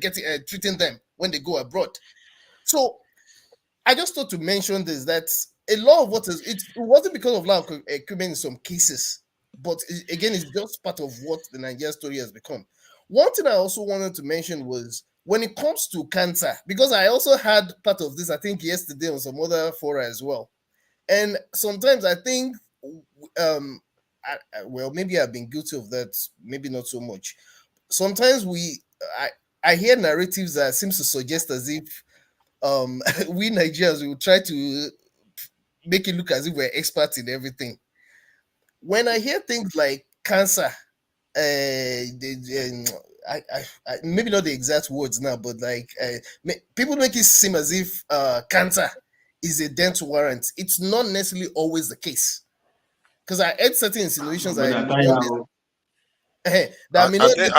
getting treating them when they go abroad. So I just thought to mention this, that a lot of what is, it wasn't because of lack of equipment in some cases, but again, it's just part of what the Nigerian story has become. One thing I also wanted to mention was when it comes to cancer, because I also had part of this, I think yesterday on some other fora as well. And sometimes I think, well, maybe I've been guilty of that, maybe not so much. Sometimes I hear narratives that seems to suggest as if we Nigerians will try to make it look as if we're experts in everything. When I hear things like cancer, maybe not the exact words now, but like people make it seem as if cancer is a death warrant. It's not necessarily always the case, because I heard certain insinuations that I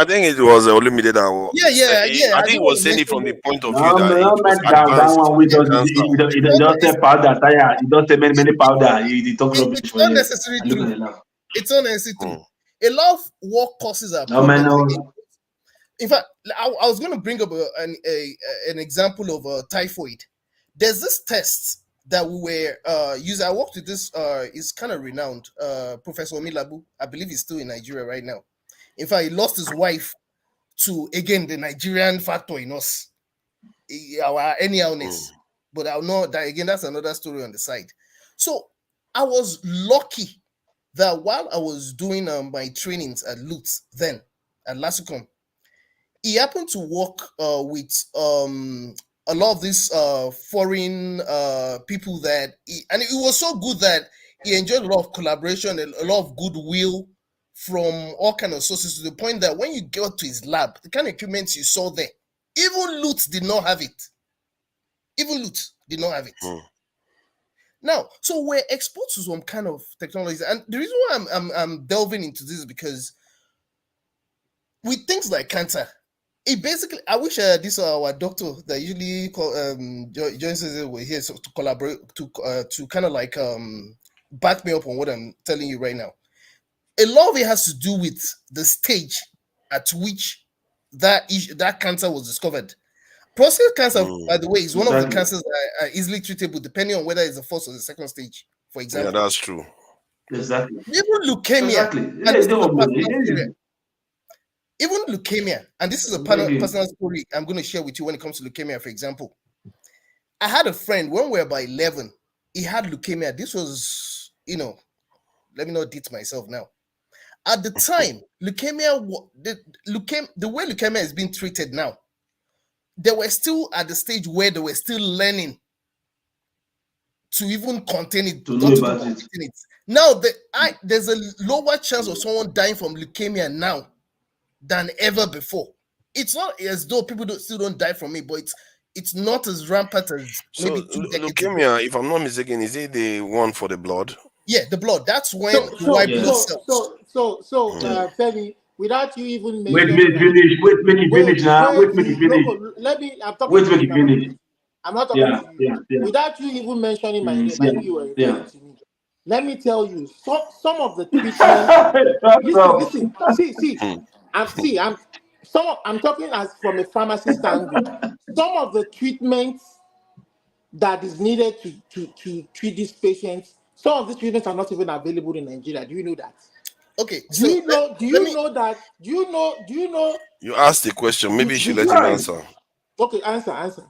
think it was Olumide that was. Yeah. I think he was saying it from the point of view No, that no, it was that one we advanced. don't just say powder tire. He don't say many powder. He talk rubbish it's for not you. necessarily true. It's not necessarily true. A lot of work causes are No, man, problems. no. In fact, I was going to bring up an example of typhoid. There's this test that we were using. I worked with this. Is kind of renowned. Professor Milabu. I believe he's still in Nigeria right now. In fact, he lost his wife to, again, the Nigerian factor in us, our anyhowness. But I'll know that again. That's another story on the side. So I was lucky that while I was doing my trainings at Lutz then at Lasicom, he happened to work with a lot of these foreign people and it was so good that he enjoyed a lot of collaboration and a lot of goodwill from all kind of sources, to the point that when you get to his lab, the kind of equipment you saw there, even Lutz did not have it. Now, so we're exposed to some kind of technologies, and the reason why I'm delving into this is because with things like cancer, it basically, I wish this our doctor that usually joins us over here, so to collaborate to kind of like back me up on what I'm telling you right now. A lot of it has to do with the stage at which that cancer was discovered. Prostate cancer, by the way, is one of the cancers that are easily treatable depending on whether it's the first or the second stage, for example. Yeah, that's true. Exactly. Even leukemia. Even leukemia, and this is a personal story I'm going to share with you when it comes to leukemia, for example. I had a friend when we were about 11, he had leukemia. This was, let me not date myself now. At the time, leukemia, the way leukemia is being treated now, they were still at the stage where they were still learning to even contain it. To know about it. Now, there's a lower chance of someone dying from leukemia now than ever before. It's not as though people still don't die from it, but it's not as rampant as maybe 2 decades leukemia, ago. if I'm not mistaken, is it the one for the blood? Yeah, the blood. That's when white blood cells. Femi, without you even Wait, mentioning finish. Wait, make it finish now. Wait, make it finish. I'm talking Wait, to make you it now. finish. I'm not talking to you. Without you even mentioning my name, I knew you were referring to me. Let me tell you, some of the treatments. Listen. I'm talking as from a pharmacist angle. Some of the treatments that is needed to treat these patients, some of these treatments are not even available in Nigeria. Do you know that? Okay. Do you know that? Do you know? You asked the question. Maybe you should let him answer. Okay, answer.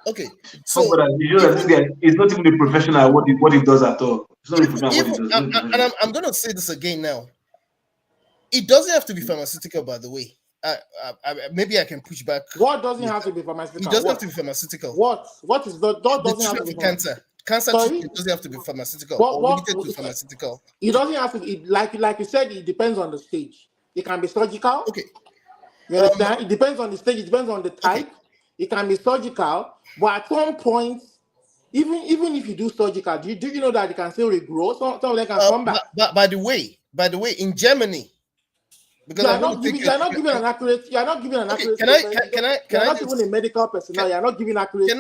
Okay, so this guy is not even a professional at what he does at all. It's not even professional what he does. And I'm going to say this again now. It doesn't have to be pharmaceutical, by the way. Maybe I can push back. What doesn't have to be pharmaceutical? It doesn't What? have to be pharmaceutical. What is the doesn't have to treatment be for cancer? Cancer Sorry? treatment doesn't have to be pharmaceutical What? or limited to pharmaceutical. It doesn't have to be like you said. It depends on the stage. It can be surgical. Okay. You understand? It depends on the stage. It depends on the type. Okay. It can be surgical, but at some point, even if you do surgical, do you know that it can still regrow? Some of them can come back. But by the way, in Germany, because you are not giving an accurate. You are not giving an accurate. Can I? You're not even a medical personnel. You are not giving accurate.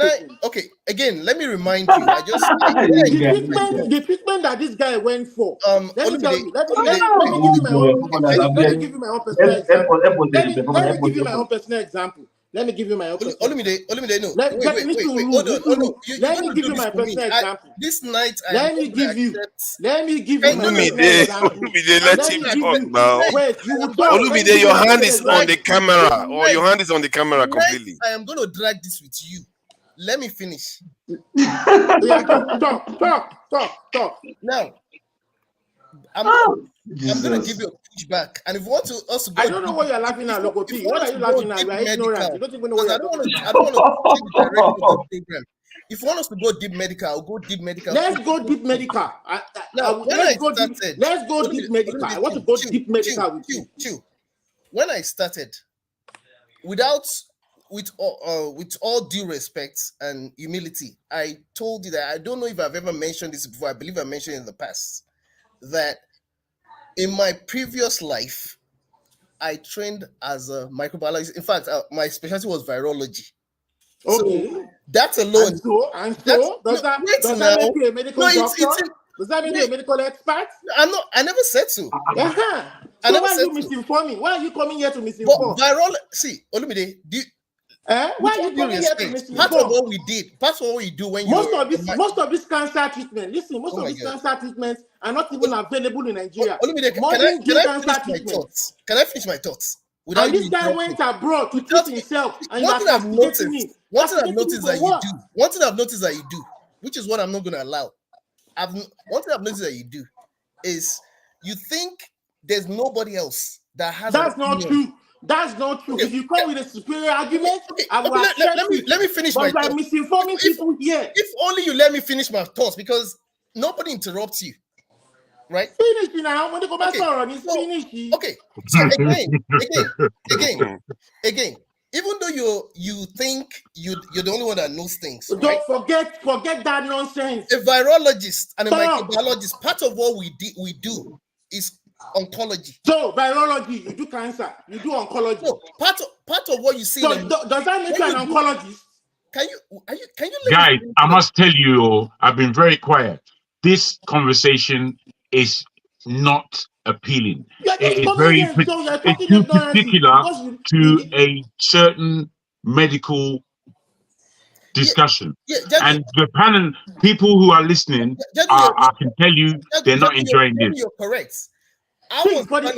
Okay. Again, let me remind you. The treatment that this guy went for. Let me tell you. Let me give you my own. Let me give you my own personal example. Let me give you my own personal example. Let me give you my own. Olumide, no. Wait. Hold on. Let me give you my personal example. This night, let me give you my personal example. Olumide, let him talk now. Wait, you will talk. Olumide, your hand is on the camera, or your hand is on the camera completely. I am going to drag this with you. Let me finish. Yeah, talk. Now, I'm going to give you a pushback, and if you want to also go, I don't know what you're laughing at, Lokopi. What are you laughing at? You are ignorant. You don't even know what you're talking about. I don't want to take the direction of the program. If you want us to go deep medical, I'll go deep medical. Let's go deep medical. Let's go deep medical. I want to go deep medical with you. When I started, with all due respect and humility, I told you that I don't know if I've ever mentioned this before. I believe I mentioned it in the past that in my previous life, I trained as a microbiologist. In fact, my specialty was virology. Okay. So that alone. And so does that make you a medical doctor? Does that make you a medical expert? I never said so. So why are you misinforming? Why are you coming here to misinform? See, Olumide, why are you coming here to misinform? Part of what we did, part of what we do when most of this cancer treatment. Listen, most of these cancer treatments are not even available in Nigeria. Olumide, can I finish my thoughts? And this guy went abroad to treat himself, and you are castigating me. One thing I've noticed that you do, which is what I'm not going to allow. One thing I've noticed that you do is you think there's nobody else that has. That's not true. That's not true. Okay. If you come with a superior argument, I will let me finish my thoughts. I'm misinforming people here. If only you let me finish my thoughts, because nobody interrupts you. Right? Finish now. When the comments finish. Okay. So again, even though you think you're the only one that knows things. Don't forget that nonsense. A virologist and a microbiologist, part of what we do is oncology. So virology, you do cancer, you do oncology. No, part of what you see. So does that make you an oncologist? Can you guys, I must tell you, I've been very quiet. This conversation is not appealing. It's too particular to a certain medical discussion. And the panel, people who are listening, I can tell you, they're not enjoying this. You're correct. For the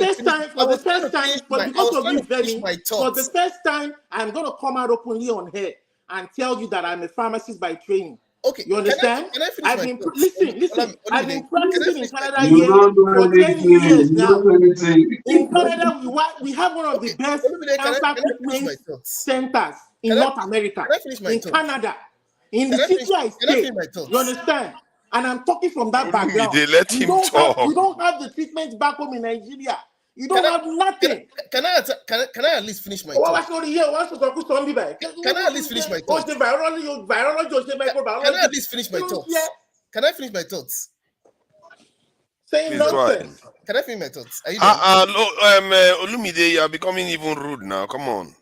first time, I'm going to come out openly on here and tell you that I'm a pharmacist by training. Okay, you understand? I've been listen. I've been practicing in Canada for 10 years now. In Canada, we have one of the best cancer treatment centers in North America. In Canada, in the city I stay. You understand? And I'm talking from that background. They let him talk. You don't have the treatments back home in Nigeria. You don't have nothing. Can I at least finish my thoughts? Can I at least finish my thoughts? Can I at least finish my thoughts? Can I finish my thoughts? Saying nonsense. Can I finish my thoughts? Are you done? Olumide, you are becoming even rude now. Come on.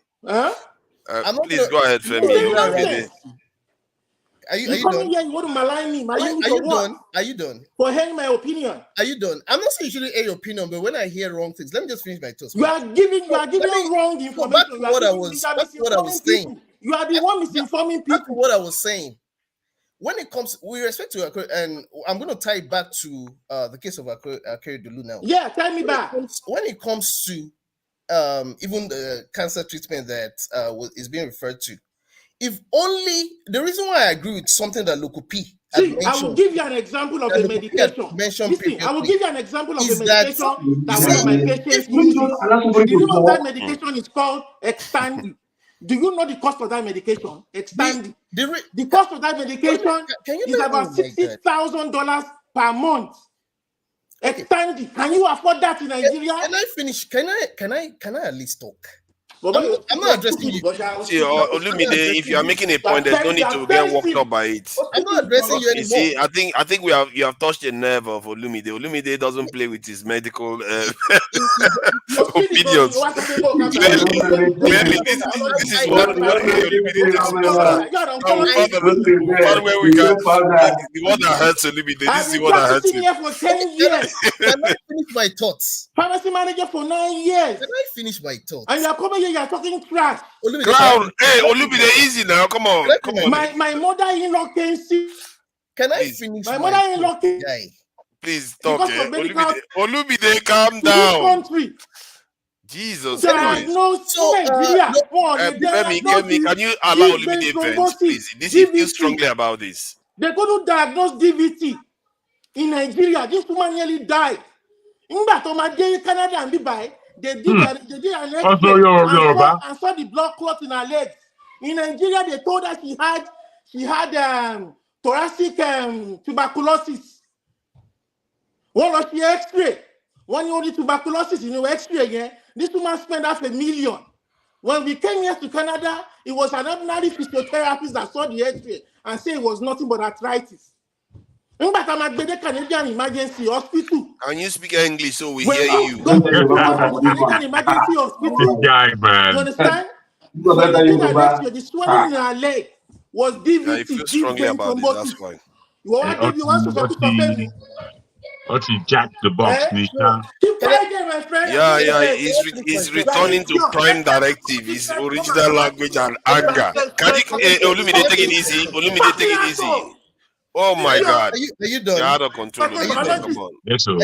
Please go ahead, Femi. Are you coming here? You want to malign me? Are you done? For hearing my opinion. Are you done? I'm not saying you shouldn't hear your opinion, but when I hear wrong things, let me just finish my thoughts. You are giving wrong information. Back to what I was saying. You are the one misinforming people. Back to what I was saying. When it comes, with respect to and I'm going to tie it back to the case of Akeredolu now. Yeah, tell me back. When it comes to even the cancer treatment that is being referred to, if only the reason why I agree with something that Loco P See, I will give you an example of a medication. Listen, I will give you an example of a medication that one of my patients uses. The name of that medication is called Extandi. Do you know the cost of that medication? Extandi. The cost of that medication is about $60,000 per month. Extandi. Can you afford that in Nigeria? Can I finish? Can I at least talk? I'm not addressing you. See, Olumide, if you are making a point, there's no need to get worked up by it. I'm not addressing you anymore. You see, I think you have touched a nerve of Olumide. Olumide doesn't play with his medical opinions. Clearly, this is what the one that hurts Olumide. This is the one that hurts you. For 10 years. Can I finish my thoughts? Pharmacy manager for 9 years. Can I finish my thoughts? And you're coming here, you're talking trash. Crown, hey, Olumide, easy now. Come on. My mother-in-law can see. Can I finish? My mother-in-law can. Please talk. Olumide, calm down. Jesus Christ. Kemi, can you allow Olumide vent, please? He feels strongly about this. They couldn't diagnose DVT in Nigeria. This woman nearly died. In Canada and Dubai, they did an X-ray and saw the blood clot in her legs. In Nigeria, they told her she had thoracic tuberculosis. One of the X-ray, when you only tuberculosis in your X-ray again, this woman spent $500,000. When we came here to Canada, it was an ordinary physiotherapist that saw the X-ray and said it was nothing but arthritis. Canadian emergency hospital. Can you speak English so we hear you? Canadian emergency hospital. You understand? The swelling in her leg was DVT. I feel strongly about this. That's fine. You want to support me? Jack the box, Nisha. Yeah, he's returning to Prime Directive, his original language and anger. Can you, Olumide, take it easy? Olumide, take it easy. Oh my God! Are you done? You're out of control. Come on. Yes, so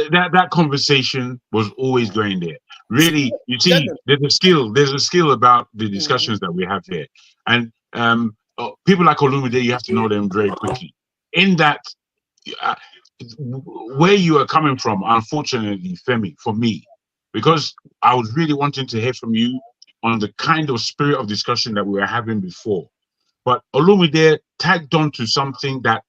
that conversation was always going there. Really, you see, there's a skill about the discussions that we have here, and people like Olumide, you have to know them very quickly. In that, where you are coming from, unfortunately, Femi, for me, because I was really wanting to hear from you on the kind of spirit of discussion that we were having before. But Olumide tagged on to something that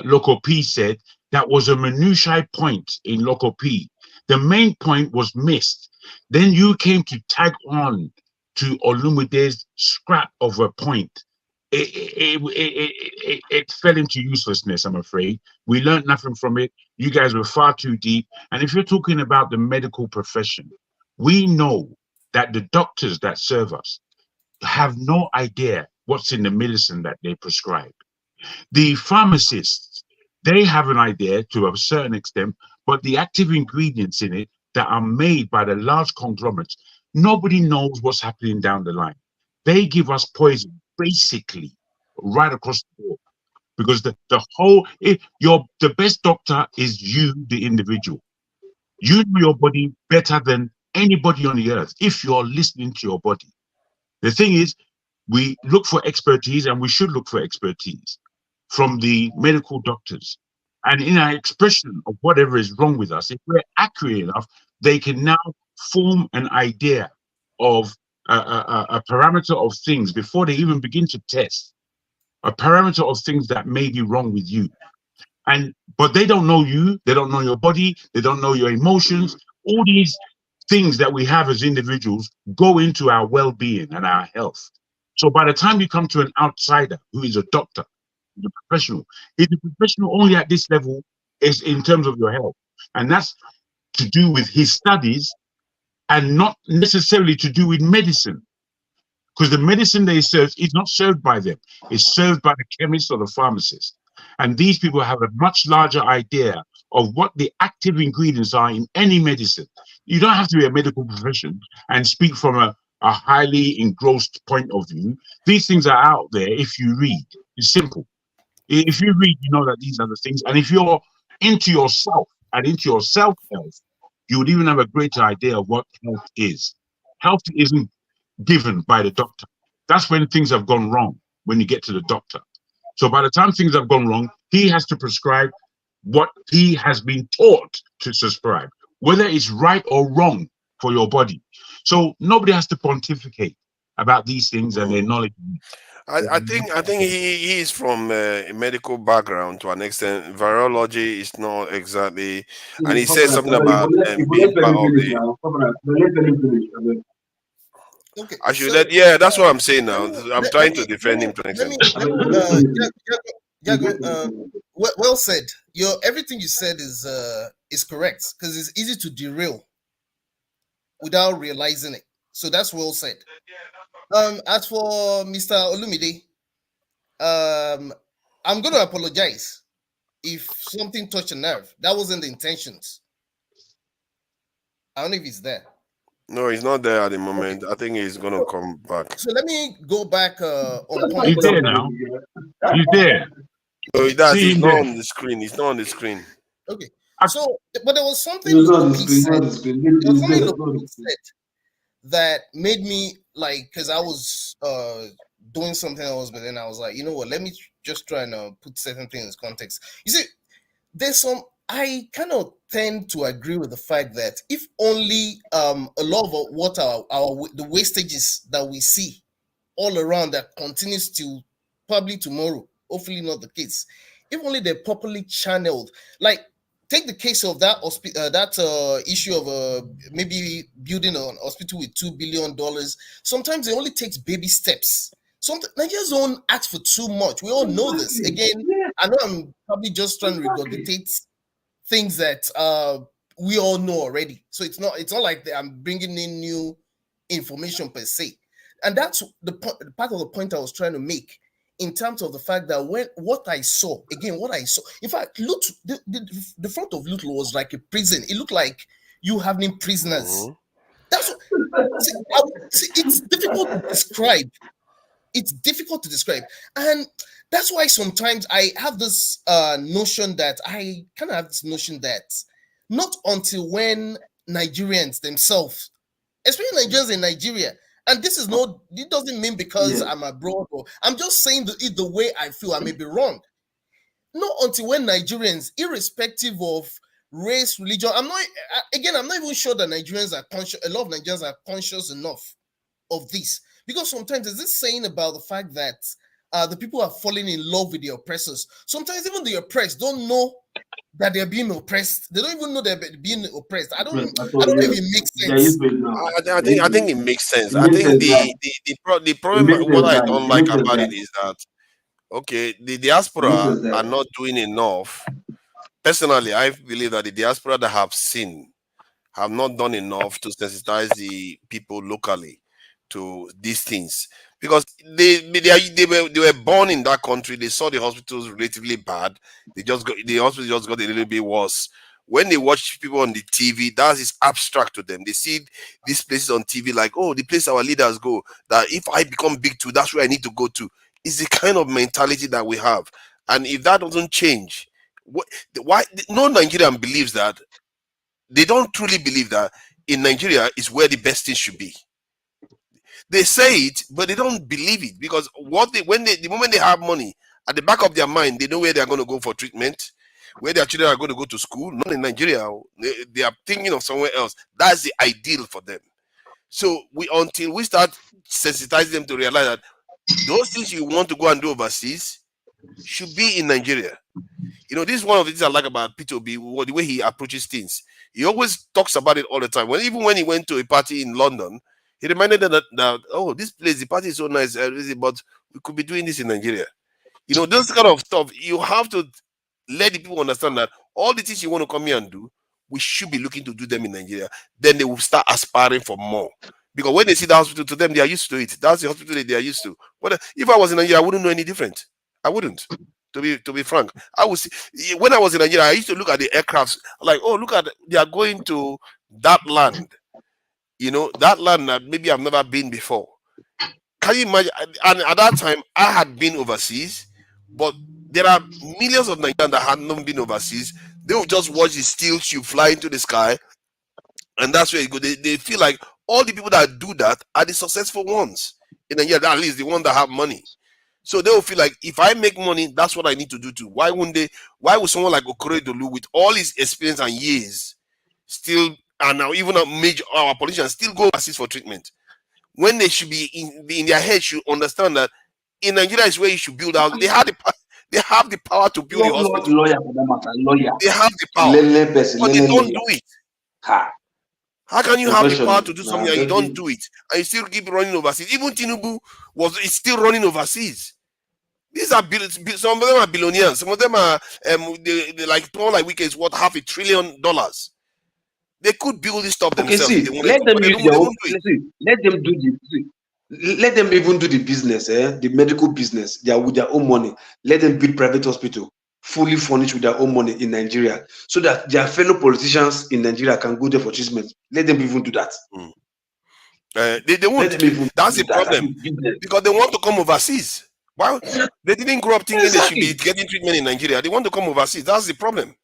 Local P said that was a minutiae point in Local P. The main point was missed. Then you came to tag on to Olumide's scrap of a point. It fell into uselessness, I'm afraid. We learned nothing from it. You guys were far too deep. And if you're talking about the medical profession, we know that the doctors that serve us have no idea what's in the medicine that they prescribe. The pharmacists, they have an idea to a certain extent, but the active ingredients in it that are made by the large conglomerates, nobody knows what's happening down the line. They give us poison, basically, right across the board. Because the best doctor is you, the individual. You know your body better than anybody on the earth if you're listening to your body. The thing is, we look for expertise, and we should look for expertise from the medical doctors. And in our expression of whatever is wrong with us, if we're accurate enough, they can now form an idea of a parameter of things before they even begin to test, a parameter of things that may be wrong with you. But they don't know you, they don't know your body, they don't know your emotions. All these things that we have as individuals go into our well-being and our health. So by the time you come to an outsider who is a doctor, the professional, is the professional only at this level is in terms of your health. And that's to do with his studies and not necessarily to do with medicine. Because the medicine they serve is not served by them. It's served by the chemist or the pharmacist. And these people have a much larger idea of what the active ingredients are in any medicine. You don't have to be a medical profession and speak from a highly engrossed point of view. These things are out there if you read. It's simple. If you read, you know that these are the things. And if you're into yourself and into your self-health, you would even have a greater idea of what health is. Health isn't given by the doctor. That's when things have gone wrong. when you get to the doctor. So by the time things have gone wrong, he has to prescribe what he has been taught to prescribe, whether it's right or wrong for your body. So nobody has to pontificate about these things and their knowledge. I think he is from a medical background to an extent. Virology is not exactly, and he said something about being part of the. Okay, I should so let, yeah, that's what I'm saying now. I'm let trying me to defend him to an extent. Jago, well said. Everything you said is correct because it's easy to derail without realizing it. So that's well said. As for Mr. Olumide, I'm going to apologize if something touched a nerve. That wasn't the intentions. I don't know if he's there. No, he's not there at the moment. I think he's gonna come back. So let me go back on point. He's there now. He's there. No, that's See he's him not there. on the screen. He's not on the screen. Okay. So, but there was something Lopez said. There was something Lopez said that made me like, because I was doing something else, but then I was like, you know what? Let me just try and put certain things in context. You see, there's some. I kind of tend to agree with the fact that if only a lot of what the wastages that we see all around that continues to probably tomorrow, hopefully not the case, if only they're properly channeled. Like, take the case of that issue of maybe building an hospital with $2 billion. Sometimes it only takes baby steps. Nigerians don't ask for too much. We all know this. Again, I know I'm probably just trying to regurgitate things that we all know already. So it's not like I'm bringing in new information per se. And that's the part of the point I was trying to make in terms of the fact that what I saw, in fact, the front of Luton was like a prison. It looked like you having prisoners. That's what, it's difficult to describe. It's difficult to describe. And that's why sometimes I have this notion that not until when Nigerians themselves, especially Nigerians in Nigeria, and this is it doesn't mean because I'm abroad, or I'm just saying the way I feel. I may be wrong. Not until when Nigerians, irrespective of race, religion, I'm not even sure that Nigerians are conscious. A lot of Nigerians are conscious enough of this, because sometimes there's this saying about the fact that the people are falling in love with the oppressors. Sometimes even the oppressed don't know that they're being oppressed. They don't even know they're being oppressed. I don't know if it makes sense. I think it makes sense. I think the problem, what I don't like about it is that, okay, the diaspora are not doing enough. Personally, I believe that the diaspora that have seen have not done enough to sensitize the people locally to these things, because they were born in that country. They saw the hospitals relatively bad. The hospital just got a little bit worse. When they watch people on the TV, that is abstract to them. They see these places on TV like, oh, the place our leaders go, that if I become big too, that's where I need to go to. It's the kind of mentality that we have. And if that doesn't change, why no Nigerian believes that? They don't truly believe that in Nigeria is where the best thing should be. They say it, but they don't believe it, because the moment they have money at the back of their mind, they know where they are going to go for treatment, where their children are going to go to school. Not in Nigeria. They are thinking of somewhere else. That's the ideal for them. So until we start sensitizing them to realize that those things you want to go and do overseas should be in Nigeria. You know, this is one of the things I like about Peter Obi, the way he approaches things. He always talks about it all the time. Even when he went to a party in London, he reminded them that oh, this place, the party is so nice, but we could be doing this in Nigeria. You know, those kind of stuff, you have to let the people understand that all the things you want to come here and do, we should be looking to do them in Nigeria. Then they will start aspiring for more. Because when they see the hospital, to them, they are used to it. That's the hospital that they are used to. But if I was in Nigeria, I wouldn't know any different. I wouldn't. To be frank, when I was in Nigeria, I used to look at the aircrafts like, oh, look at, they are going to that land. You know, that land that maybe I've never been before. Can you imagine? And at that time, I had been overseas, but there are millions of Nigerians that had not been overseas. They will just watch the steel tube fly into the sky, and that's where it goes. They feel like all the people that do that are the successful ones in Nigeria, at least the ones that have money. So they will feel like if I make money, that's what I need to do too. Why wouldn't they? Why would someone like Akeredolu with all his experience and years still, and now even our politicians still go overseas for treatment when they should be in their head should understand that in Nigeria is where you should build out. They have the power to build a hospital. Lawyer for that matter, lawyer. They have the power, but they don't do it. How can you have the power to do something and you don't do it, and you still keep running overseas? Even Tinubu is still running overseas. These are some of them are billionaires. Some of them are they like Paul like Wike is worth $500 billion. They could build this stuff themselves. Okay, see, let them use their own. Let them do let them even do the business, the medical business. They are with their own money. Let them build private hospital, fully furnished with their own money in Nigeria, so that their fellow politicians in Nigeria can go there for treatment. Let them even do that. They won't. That's the problem, because they want to come overseas. Why? They didn't grow up thinking they should be getting treatment in Nigeria. They want to come overseas. That's the problem.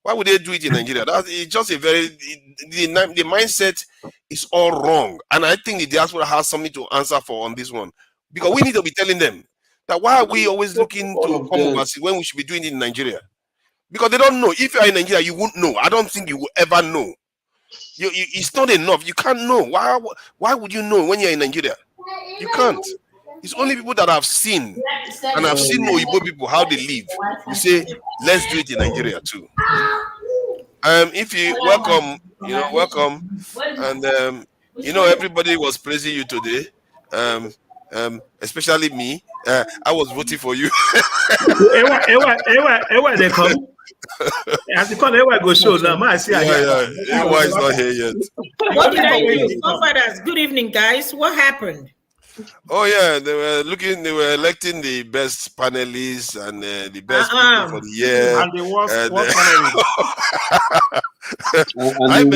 Why would they do it in Nigeria? It's just a the mindset is all wrong. And I think the diaspora has something to answer for on this one. Because we need to be telling them that why are we always looking to come overseas when we should be doing it in Nigeria? Because they don't know. If you're in Nigeria, you won't know. I don't think you will ever know. It's not enough. You can't know. Why would you know when you're in Nigeria? You can't. It's only people that have seen and have seen Oyibo people how they live. You say, let's do it in Nigeria too. If you welcome, welcome, and everybody was praising you today. Especially me. I was voting for you. Ewa, they come. As you call Ewa go show now, I see. Ewa is not here yet. What did I do? Forefathers, good evening, guys. What happened? Oh yeah, they were electing the best panelists and the best people for the year. And the worst panelists. And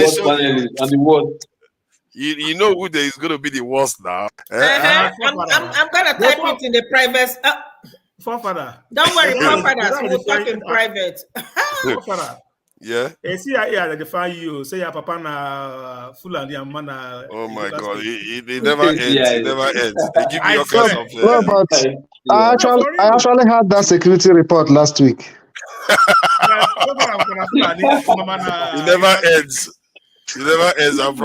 the worst. You know who is going to be the worst now. I'm gonna type it in the private. Forefather. Don't worry, forefathers. We'll talk in private. Yeah. See, I define you. Say your papa na Fulani and man. Oh my God! It never ends. It never ends. They give you all kinds of. I actually had that security report last week. It never ends. It never ends. I'm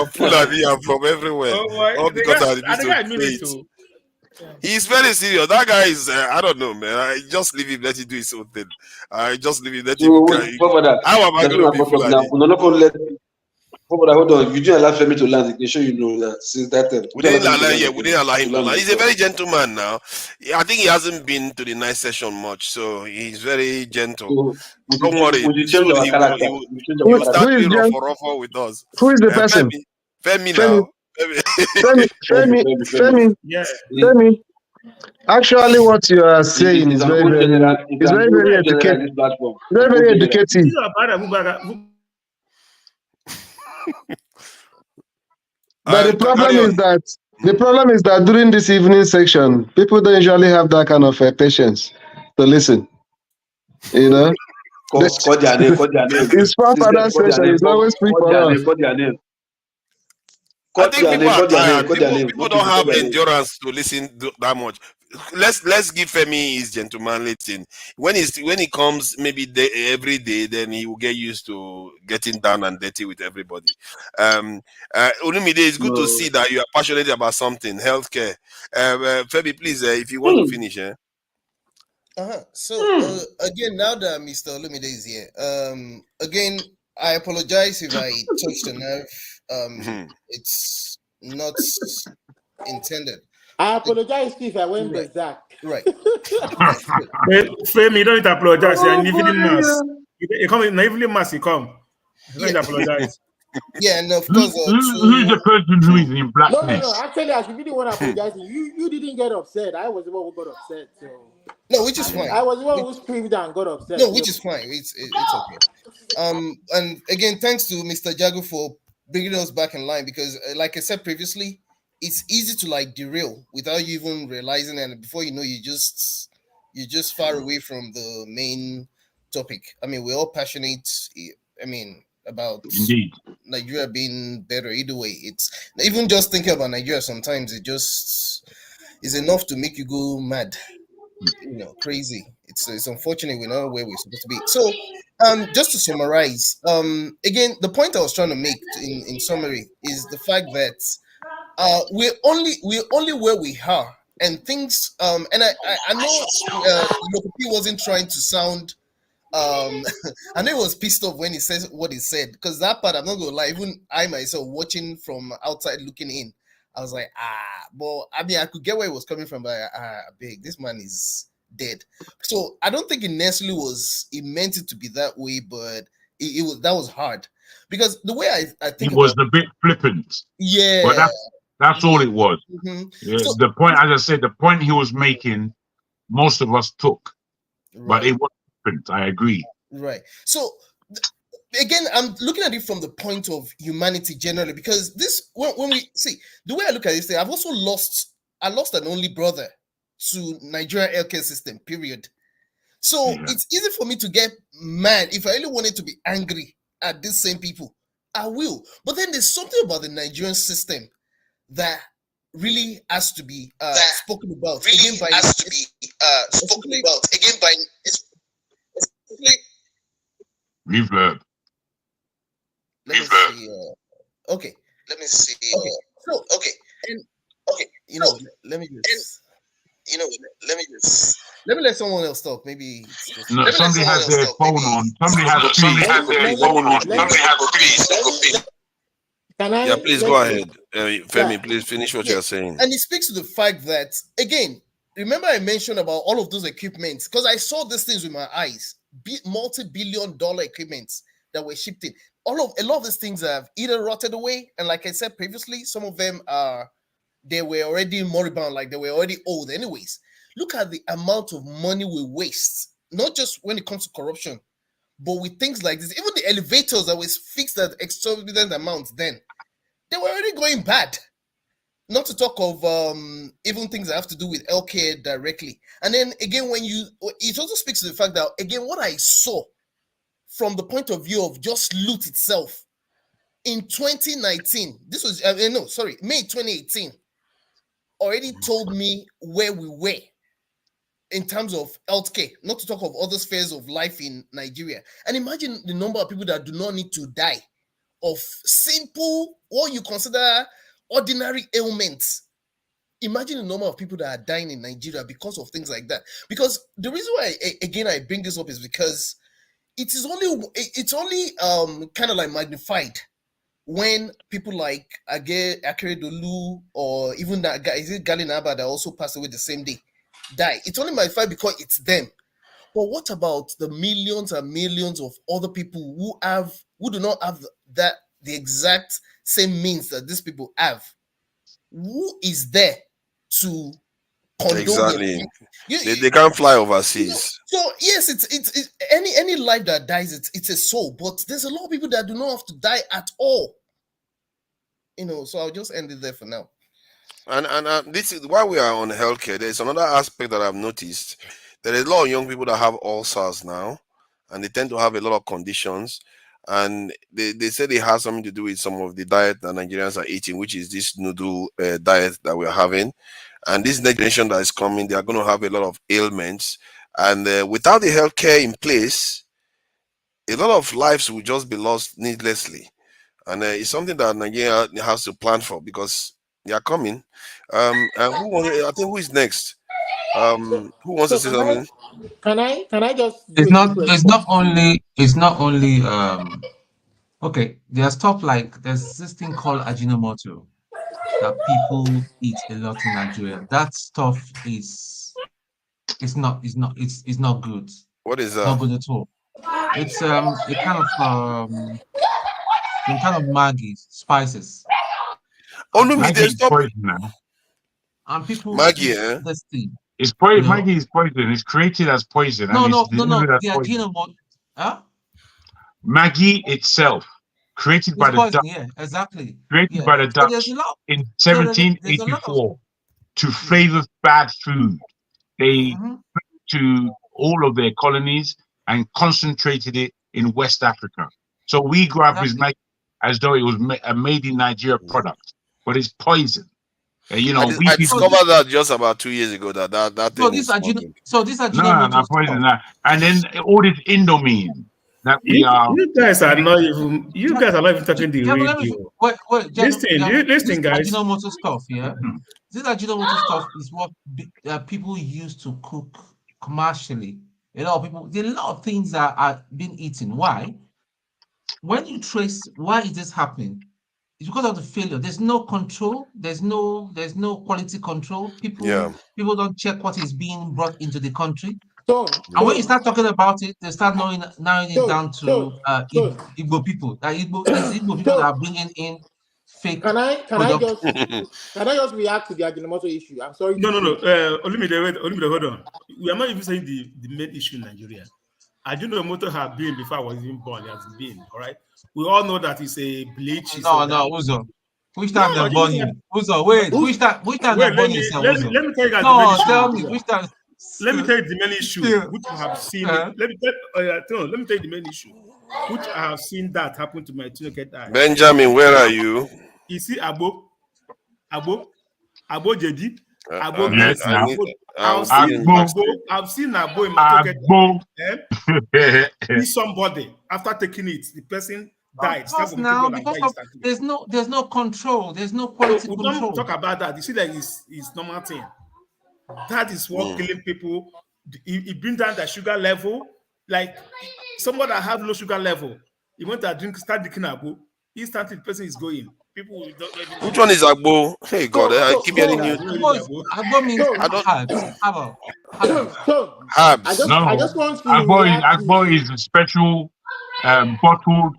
Fulani. I'm from everywhere. All because I need to. He's very serious. That guy is, I don't know, man. I just leave him, let him do his own thing. I just leave him, let him. How am I going to be Fulani? Hold on. You didn't allow me to land. They show you know that since that time. We didn't allow him to land. He's a very gentleman now. I think he hasn't been to the night session much, so he's very gentle. Don't worry. He will start being rough with us. Who is the person? Femi now. Femi. Actually, what you are saying is very educated. Very educative. But the problem is that during this evening section, people don't usually have that kind of patience to listen. You know, Call their name. It's forefather session. It's always free for us. I think people are tired. People don't have endurance to listen that much. Let's give Femi his gentlemanly. When he comes, maybe every day, then he will get used to getting down and dirty with everybody. Olumide, it's good to see that you are passionate about something, healthcare. Femi, please, if you want to finish, So again, now that Mr. Olumide is here, again, I apologize if I touched a nerve. It's not intended. I apologize if I went berserk. Right. Femi, you don't need to apologize. You're in evening mass. You come in evening mass. You come. You don't need to apologize. Yeah, and of course. Who's the person who is in blackness? No. Actually, I should be the one apologizing. You didn't get upset. I was the one who got upset. So. No, which is fine. I was the one who screamed and got upset. No, which is fine. It's okay. And again, thanks to Mr. Jago for bringing us back in line, because like I said previously, it's easy to like derail without you even realizing, and before you know, you're just far away from the main topic. I mean, we're all passionate. About Nigeria being better either way. It's even just thinking about Nigeria sometimes it just is enough to make you go mad, crazy. It's unfortunate we're not where we're supposed to be. So, just to summarize, again, the point I was trying to make in summary is the fact that we're only where we are, and things and I know P wasn't trying to sound I know he was pissed off when he says what he said, because that part, I'm not gonna lie, even I myself watching from outside looking in, I was like, but I mean, I could get where he was coming from, but big, this man is dead. So I don't think it necessarily he meant it to be that way, but that was hard, because the way I think it was a bit flippant. Yeah, but that's all it was. Mm-hmm. So, the point, as I said, the point he was making, most of us took, but it was different. I agree. Right. So again, I'm looking at it from the point of humanity generally, because this, when we see the way I look at this thing, I lost an only brother to Nigerian healthcare system. Period. So it's easy for me to get mad. If I really wanted to be angry at these same people, I will. But then there's something about the Nigerian system that really has to be spoken about. Reverb. Let me see. Okay. Let me see. Okay. Let me let someone else talk. Maybe no, somebody has their phone on. Somebody has their phone on. Yeah, please go ahead. Femi, please finish what you're saying. And it speaks to the fact that, again, remember I mentioned about all of those equipments, because I saw these things with my eyes, multi-billion-dollar equipments that were shipped in. A lot of these things have either rotted away, and like I said previously, some of them they were already moribund, like they were already old anyways. Look at the amount of money we waste, not just when it comes to corruption, but with things like this. Even the elevators that was fixed at exorbitant amounts then, they were already going bad. Not to talk of even things that have to do with healthcare directly. And then again, it also speaks to the fact that, again, what I saw from the point of view of just loot itself in 2019, this was May 2018, already told me where we were in terms of healthcare, not to talk of other spheres of life in Nigeria. And imagine the number of people that do not need to die of simple, what you consider ordinary ailments. Imagine the number of people that are dying in Nigeria because of things like that. Because the reason why, again, I bring this up is because it's only kind of like magnified when people like Akeredolu, or even that guy, is it Galinaba, that also passed away the same day, die. It's only magnified because it's them. But what about the millions and millions of other people who do not have the exact same means that these people have? Who is there to condone exactly? They can't fly overseas. So yes, it's any life that dies, it's a soul. But there's a lot of people that do not have to die at all. So I'll just end it there for now. And this is why we are on healthcare. There's another aspect that I've noticed. There is a lot of young people that have ulcers now, and they tend to have a lot of conditions. And they say it has something to do with some of the diet that Nigerians are eating, which is this noodle diet that we're having. And this next generation that is coming, they are going to have a lot of ailments. And without the healthcare in place, a lot of lives will just be lost needlessly. And it's something that Nigeria has to plan for, because they are coming. And I think who is next? Who wants to say something? Can I just? It's not only okay. There's stuff like, there's this thing called Ajinomoto that people eat a lot in Nigeria. That stuff is not good. What is that? Not good at all. It's a kind of Maggi spices. Oh no, Maggi is poison now. And people Maggi, this thing. It's poison. Maggi is poison. It's created as poison. No. The Ajinomoto. Huh? Maggi itself, created by the poison, Dutch. Yeah, exactly. Created by the Dutch in 1784 to flavor bad food. They to all of their colonies and concentrated it in West Africa. So we grew up with Maggi as though it was a made in Nigeria product, but it's poison. You know, we I people. discovered that just about 2 years ago. That So thing these is are smuggled. No, poison that. And then all this Indomine that we are. You guys are not even. You guys are not even talking the Jago, real let me deal. wait. Listen, This guys. Ajinomoto stuff, yeah. This Ajinomoto stuff is what people use to cook commercially. A lot of people, there are a lot of things that are being eaten. Why? When you trace why is this happening, it's because of the failure. There's no control. There's no quality control. People don't check what is being brought into the country. And when you start talking about it, they start narrowing it down to Igbo people. That is Igbo people that are bringing in fake Can I products. just react to the Ajinomoto issue? I'm sorry. No. Olumide, hold on. We are not even saying the main issue in Nigeria. Ajinomoto have been before I was even born. It has been, all right. We all know that it's a bleach. No, Uzo. Which time they born you? Uzo, wait. Which time they born you, sir? Let me tell you guys the main No, issue. tell me which time. Let me tell you the main issue, which I have seen. Let me tell you the main issue, which I have seen that happen to my naked eye. Benjamin, where are you? You see Abo Jadi, Abo Yes, Messi. now. I've seen Abo in my naked eye. See somebody after taking it, the person died. Now, because of there's no control, there's no quality we control. don't talk about that. You see that it's normal thing. That is what killing people. It brings down the sugar level. Like someone that have low sugar level, he went to start drinking Agbo. Instantly, the person is going. People don't even. Which one is Agbo? Hey God, I keep hearing you. Agbo means herbs. Herbs. No, just want to Agbo is a special bottled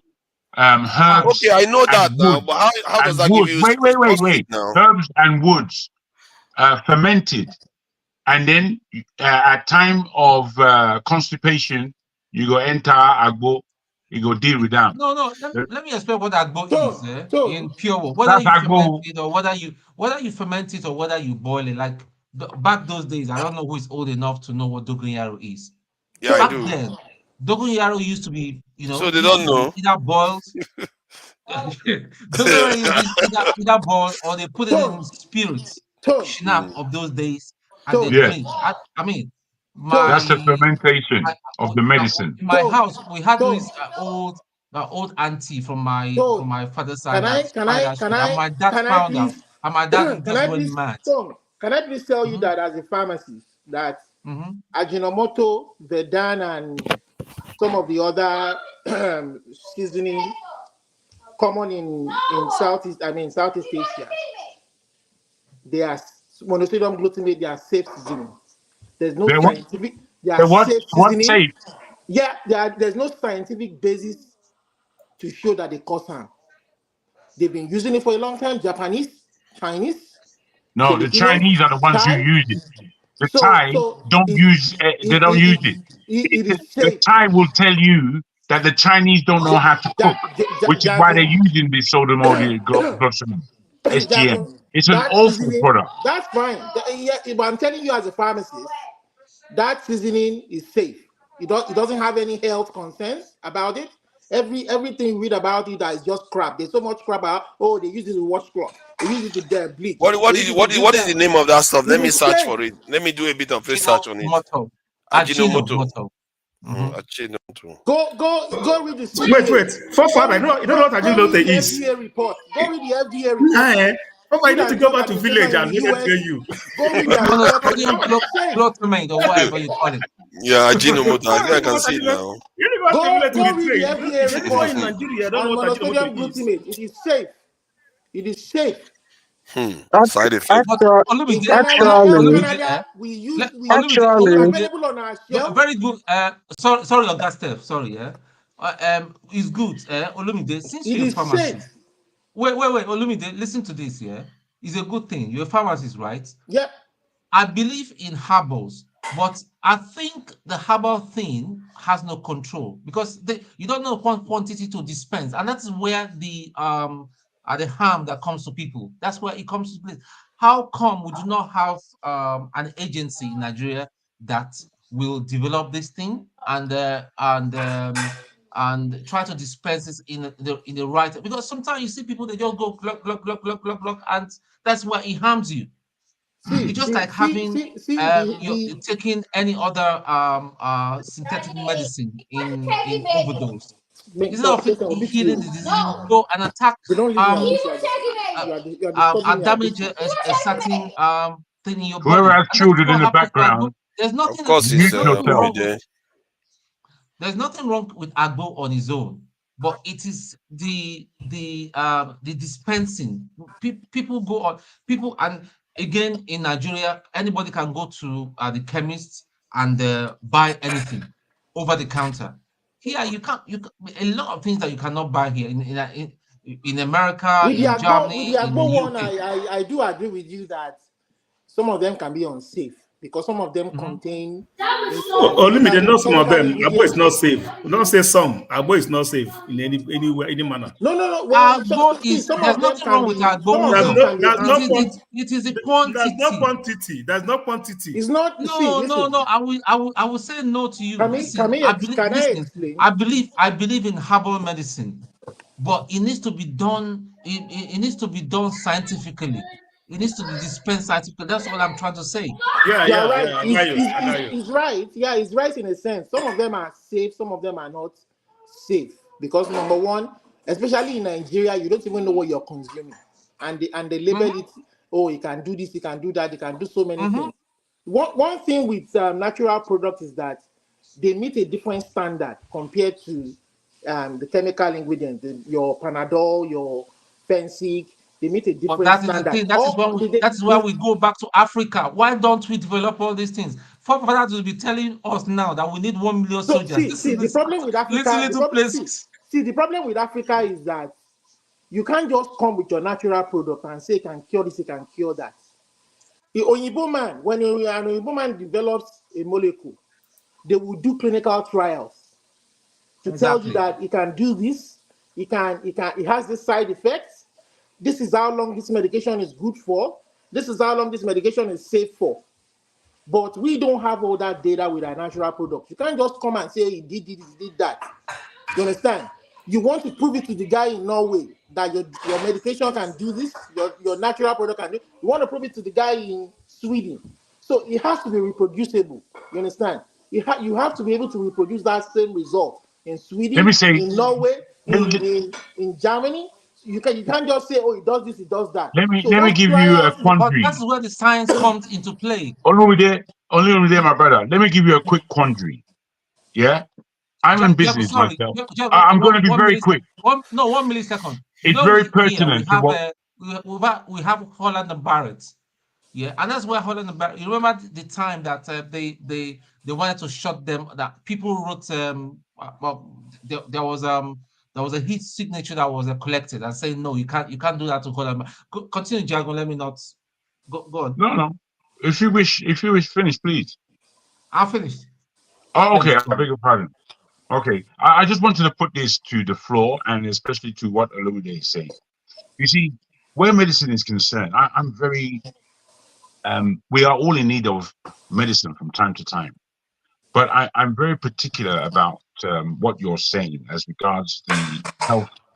herbs. Okay, I know that now, wood, but how does that wood. give you? Wait. Now? Herbs and woods fermented, and then at time of constipation, you go enter Agbo, you go deal with them. No. Let me explain what Agbo is in pure water. Whether you ferment it or whether you ferment it or whether you boil it. Like back those days, I don't know who is old enough to know what Dogon is. Yeah, back I do. then, Dogon used to be, So they don't know. Either boiled. Dogon used to be either boiled or they put it in spirits, schnapp of those days, and they drink. I mean, that's the fermentation of the medicine. In my house, we had this old auntie from my father's side. My dad found out, and my dad just went mad. Can I please tell you that as a pharmacist, that Ajinomoto, Vedan, and some of the other seasoning common in Southeast Asia, they are monosodium glutamate. They are safe seasoning. There's no scientific. They are safe seasoning. Safe? Yeah, there's no scientific basis to show that they cause harm. They've been using it for a long time. Japanese, Chinese. No, the Chinese are the ones who use it. The Thai don't use it. They don't use it. The Thai will tell you that the Chinese don't know how to cook, which is why they're using this sodium glutamate, SGM. It's an awful product. That's fine. But I'm telling you as a pharmacist, that seasoning is safe. It doesn't have any health concerns about it. Everything you read about it that is just crap. There's so much crap about, they use it to wash cloth. They use it to bleach. What is the name of that stuff? Let me search for it. Let me do a bit of research on it. Ajinomoto. Ajinomoto. Go read the Wait. For father, you know what Ajinomoto is? FDA report. Go read the FDA report. I need to go back to village and let me tell you. Go read the glutamate or whatever you call it. Yeah, Ajinomoto. I can see it now. Go read the FDA report in Nigeria. Monosodium glutamate. It is safe. It is safe. Side effect. We use available on our shelf. Very good. Sorry, Auguste. Sorry, it's good. Olumide, since you're a pharmacist. Wait, Olumide, listen to this, It's a good thing. You're a pharmacist, right? Yep. I believe in herbals, but I think the herbal thing has no control because you don't know what quantity to dispense, and that's where the harm that comes to people. That's where it comes to place. How come we do not have an agency in Nigeria that will develop this thing and try to dispense it in the right? Because sometimes you see people, they just go glug, and that's why it harms you. It's just like having you're taking any other synthetic medicine in overdose. Instead of it healing the disease, you go and attack damage a certain thing in your Whoever body. has And that's children what in the happens to Agbo. background, There's nothing, Of course, it's wrong Omide. with, there's nothing wrong with Agbo on his own, but it is the dispensing. People go on and again in Nigeria, anybody can go to the chemist and buy anything over the counter. Here you can't. A lot of things that you cannot buy here in America, With the in Agbo, Germany, in the one, UK. I do agree with you that some of them can be unsafe because some of them contain Only they know some of chemical them. Agbo is ingredients. not safe. Don't say some. Agbo is not safe in any way, any manner. No. Well, some there's of them nothing wrong with some of them can be harmful. it is the quantity. There's no quantity. There's no quantity. It's not. No. I will say no to you. Can I explain? I believe in herbal medicine, but it needs to be done. It needs to be done scientifically. It needs to be dispensed scientifically. That's all I'm trying to say. You're right. He's right. Yeah, he's right in a sense. Some of them are safe. Some of them are not safe because number one, especially in Nigeria, you don't even know what you're consuming, and they label it. Oh, you can do this, you can do that, you can do so many things. One thing with natural products is that they meet a different standard compared to the chemical ingredients. Your Panadol, your Fensic, they meet a different standard. That is why we go back to Africa. Why don't we develop all these things? Foreigners will be telling us now that we need 1 million soldiers. The problem with Africa, the problem with Africa is that you can't just come with your natural product and say it can cure this, it can cure that. The Oyibo man, when an Oyibo man develops a molecule, they will do clinical trials to tell you that it can do this, it has this side effects. This is how long this medication is good for. This is how long this medication is safe for. But we don't have all that data with our natural products. You can't just come and say he did this, he did that. You understand? You want to prove it to the guy in Norway that your medication can do this, your natural product can do it. You want to prove it to the guy in Sweden. So it has to be reproducible. You understand? You have to be able to reproduce that same result in Sweden, in Norway, in Germany. You can't just say, oh, it does this, it does that. Let me give you a quandary. That's where the science comes into play. Only there, my brother. Let me give you a quick quandary. Yeah, I'm in business myself. I'm going to be very quick. 1 millisecond. It's very pertinent to what we have Holland and Barrett. Yeah, and that's where Holland and Barrett. You remember the time that they wanted to shut them. That people wrote there was a heat signature that was collected and saying no, you can't do that to Holland. Continue, Jago. Let me not go on. No. If you wish, finish, please. I'll finish. Oh, okay. I beg your pardon. Okay, I just wanted to put this to the floor and especially to what Olumide is saying. You see, where medicine is concerned, I'm very. We are all in need of medicine from time to time, but I'm very particular about what you're saying as regards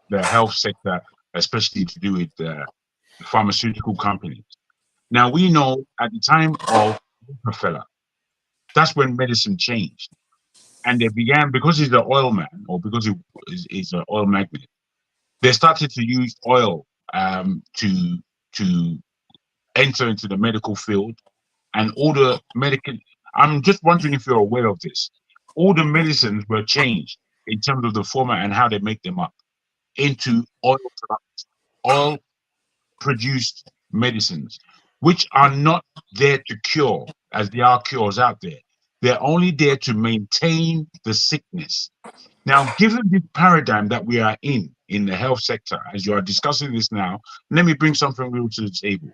the health sector, especially to do with the pharmaceutical companies. Now we know at the time of Rockefeller, that's when medicine changed, and they began, because he's the oil man or because he's an oil magnate. They started to use oil to enter into the medical field, and all the medical. I'm just wondering if you're aware of this. All the medicines were changed in terms of the format and how they make them up into oil products, oil produced medicines, which are not there to cure, as there are cures out there. They're only there to maintain the sickness. Now, given the paradigm that we are in the health sector, as you are discussing this now, let me bring something real to the table.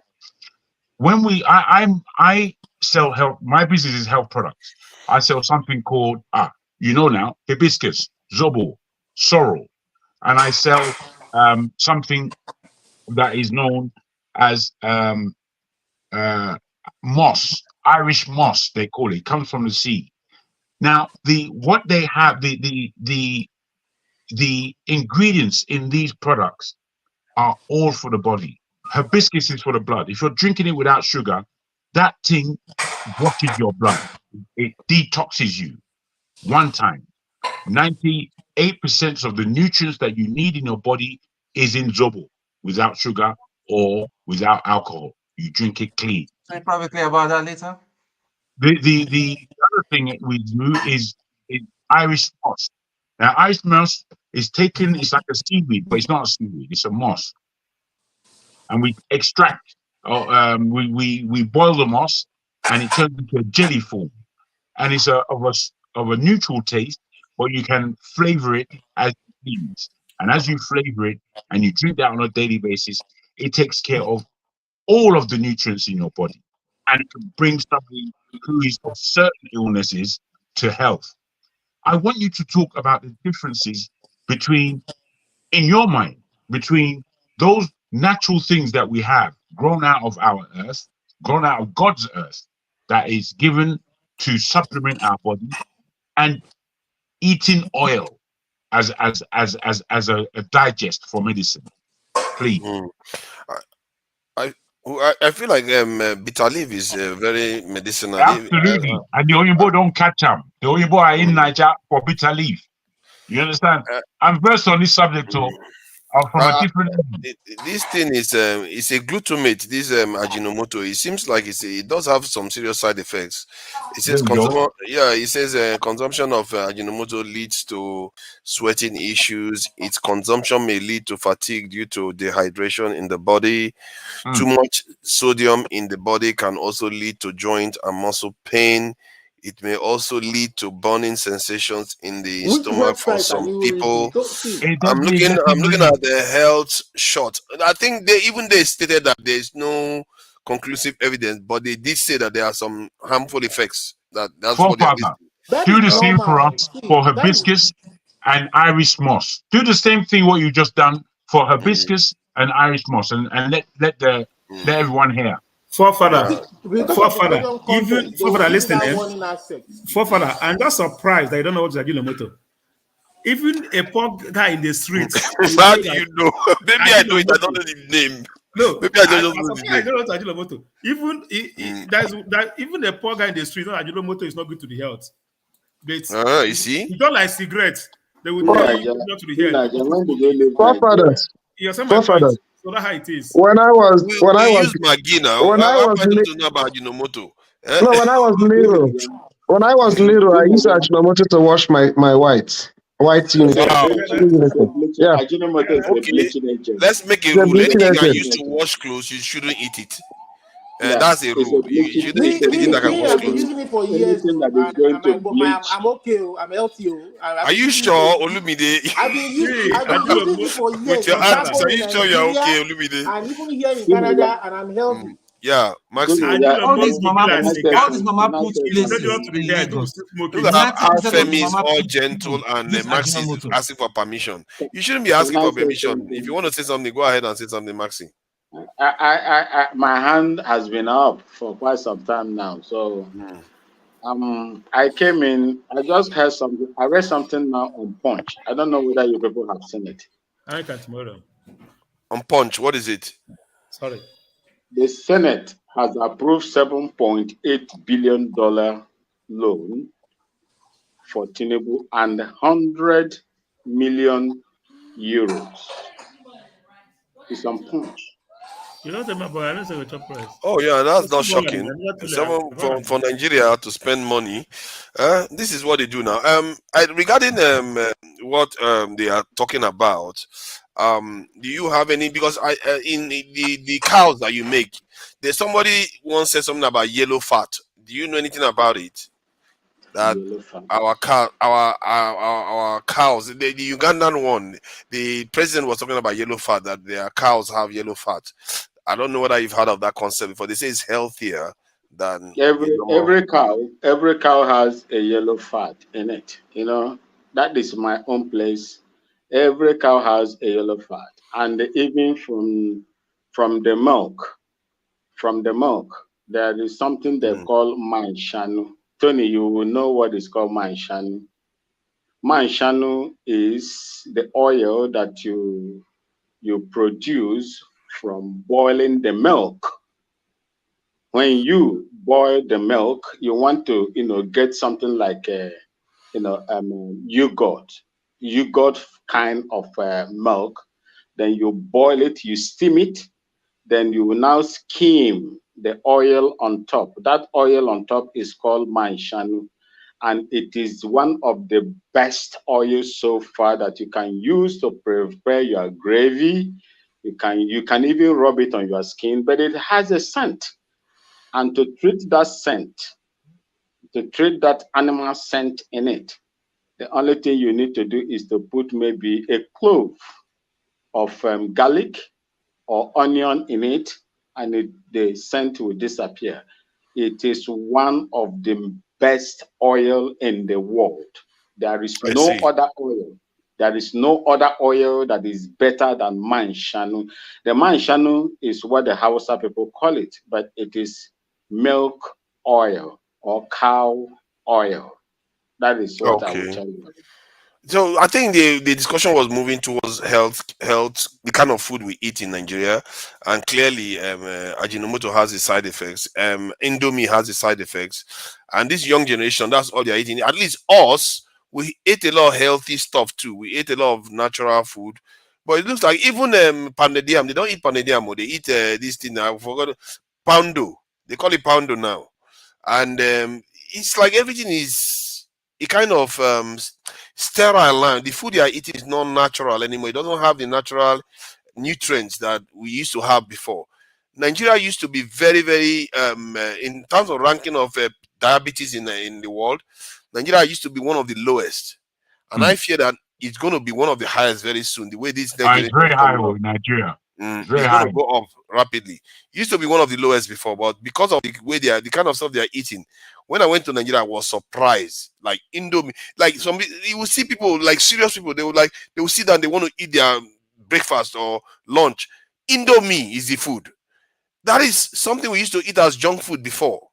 When I sell health, my business is health products. I sell something called hibiscus, zobo, sorrel, and I sell something that is known as moss, Irish moss, they call it. It comes from the sea. Now, the ingredients in these products are all for the body. Hibiscus is for the blood. If you're drinking it without sugar, that thing washes your blood. It detoxes you one time. 98% of the nutrients that you need in your body is in Zobo without sugar or without alcohol. You drink it clean. Say privately about that later. The other thing with Moo is Irish moss. Now, Irish moss is taken, it's like a seaweed, but it's not a seaweed, it's a moss. And we extract, we boil the moss and it turns into a jelly form. And it's of a neutral taste, but you can flavor it as you please. And as you flavor it and you drink that on a daily basis, it takes care of all of the nutrients in your body. And it can bring somebody who is of certain illnesses to health. I want you to talk about the differences between, in your mind, between those natural things that we have grown out of our earth, grown out of God's earth, that is given to supplement our body, and eating oil as a digest for medicine. Please. I feel like bitter leaf is very medicinal. Absolutely. And the Oyinbo don't catch them. The Oyinbo are in Nigeria for bitter leaf. You understand? I'm versed on this subject from a different level. This thing is it's a glutamate. This Ajinomoto. It seems like it does have some serious side effects. It says consumption of Ajinomoto leads to sweating issues. Its consumption may lead to fatigue due to dehydration in the body. Too much sodium in the body can also lead to joint and muscle pain. It may also lead to burning sensations in the stomach for some people. I'm looking at the health short. I think they stated that there is no conclusive evidence, but they did say that there are some harmful effects. That's what they're listing. Do the same for us for hibiscus and Irish moss. Do the same thing what you just done for hibiscus and Irish moss, and let everyone hear. Forefather, listen, Forefather, I'm just surprised that you don't know what is Ajinomoto. Even a poor guy in the streets. How do you know? Maybe I know it. I don't know the name. No, maybe I don't know the name. I don't know what Ajinomoto. Even a poor guy in the street, Ajinomoto is not good to the health. You see, you don't like cigarettes. They will tell you not to the health. Forefathers. You understand my point? So that's how it is. When I was use Maggi now. When I was to know about Ajinomoto. No, when I was little, I used Ajinomoto to wash my white uniform. Wow. Yeah. Okay. Let's make a rule. Anything I used to wash clothes, you shouldn't eat it. That's a rule. You shouldn't eat anything that can wash I've been clothes. using it for years. I'm okay. I'm healthy. Are you sure, Olumide? I've been using it for years. With your artist, are you sure you're okay, Olumide? And even here in Canada, and I'm healthy. Yeah, Maxi. All these mama put places in Lagos. Look at how Femi is all gentle and Maxi is asking for permission. You shouldn't be asking for permission. If you want to say something, go ahead and say something, Maxi. My hand has been up for quite some time now. So I came in, I just heard something. I read something now on Punch. I don't know whether you people have seen it. I can tomorrow. On Punch, what is it? Sorry. The Senate has approved $7.8 billion loan for Tinubu and 100 million euros. It's on Punch. You know them about I don't say top price. Oh yeah, that's not shocking. For Nigeria to spend money, this is what they do now. Regarding what they are talking about, do you have any? Because in the cows that you make, there's somebody once said something about yellow fat. Do you know anything about it? That our cows, the Ugandan one, the president was talking about yellow fat, that their cows have yellow fat. I don't know whether you've heard of that concept before. They say it's healthier than every cow has a yellow fat in it. You know, that is my own place. Every cow has a yellow fat, and even from the milk, there is something they call manshanu. Tony, you will know what is called manshanu. Manshanu is the oil that you produce from boiling the milk. When you boil the milk, you want to, get something like, yogurt kind of milk. Then you boil it, you steam it, then you will now skim the oil on top. That oil on top is called manshanu, and it is one of the best oils so far that you can use to prepare your gravy. You can even rub it on your skin, but it has a scent. And to treat that scent, to treat that animal scent in it, the only thing you need to do is to put maybe a clove of garlic or onion in it, and the scent will disappear. It is one of the best oil in the world. There is I no see. other oil. There is no other oil that is better than manshanu. The manshanu is what the Hausa people call it, but it is milk oil or cow oil. That is what I will Okay. tell you. So I think the discussion was moving towards health, the kind of food we eat in Nigeria, and clearly, Ajinomoto has its side effects. Indomie has its side effects, and this young generation, that's all they're eating. At least us, we ate a lot of healthy stuff too. We ate a lot of natural food, but it looks like even pounded yam, they don't eat pounded yam, they eat this thing. I forgot poundo. They call it poundo now, and it's like everything is a kind of sterile line. The food you are eating is not natural anymore. It doesn't have the natural nutrients that we used to have before. Nigeria used to be very, very in terms of ranking of diabetes in the world. Nigeria used to be one of the lowest, and I fear that it's going to be one of the highest very soon. The way this next It's generation very is high coming in up. Nigeria. It's very It's going high. to go up rapidly. Used to be one of the lowest before, but because of the way they are, the kind of stuff they are eating. When I went to Nigeria, I was surprised. Like Indomie, like you will see people, like serious people, they will sit down, they want to eat their breakfast or lunch. Indomie is the food. That is something we used to eat as junk food before.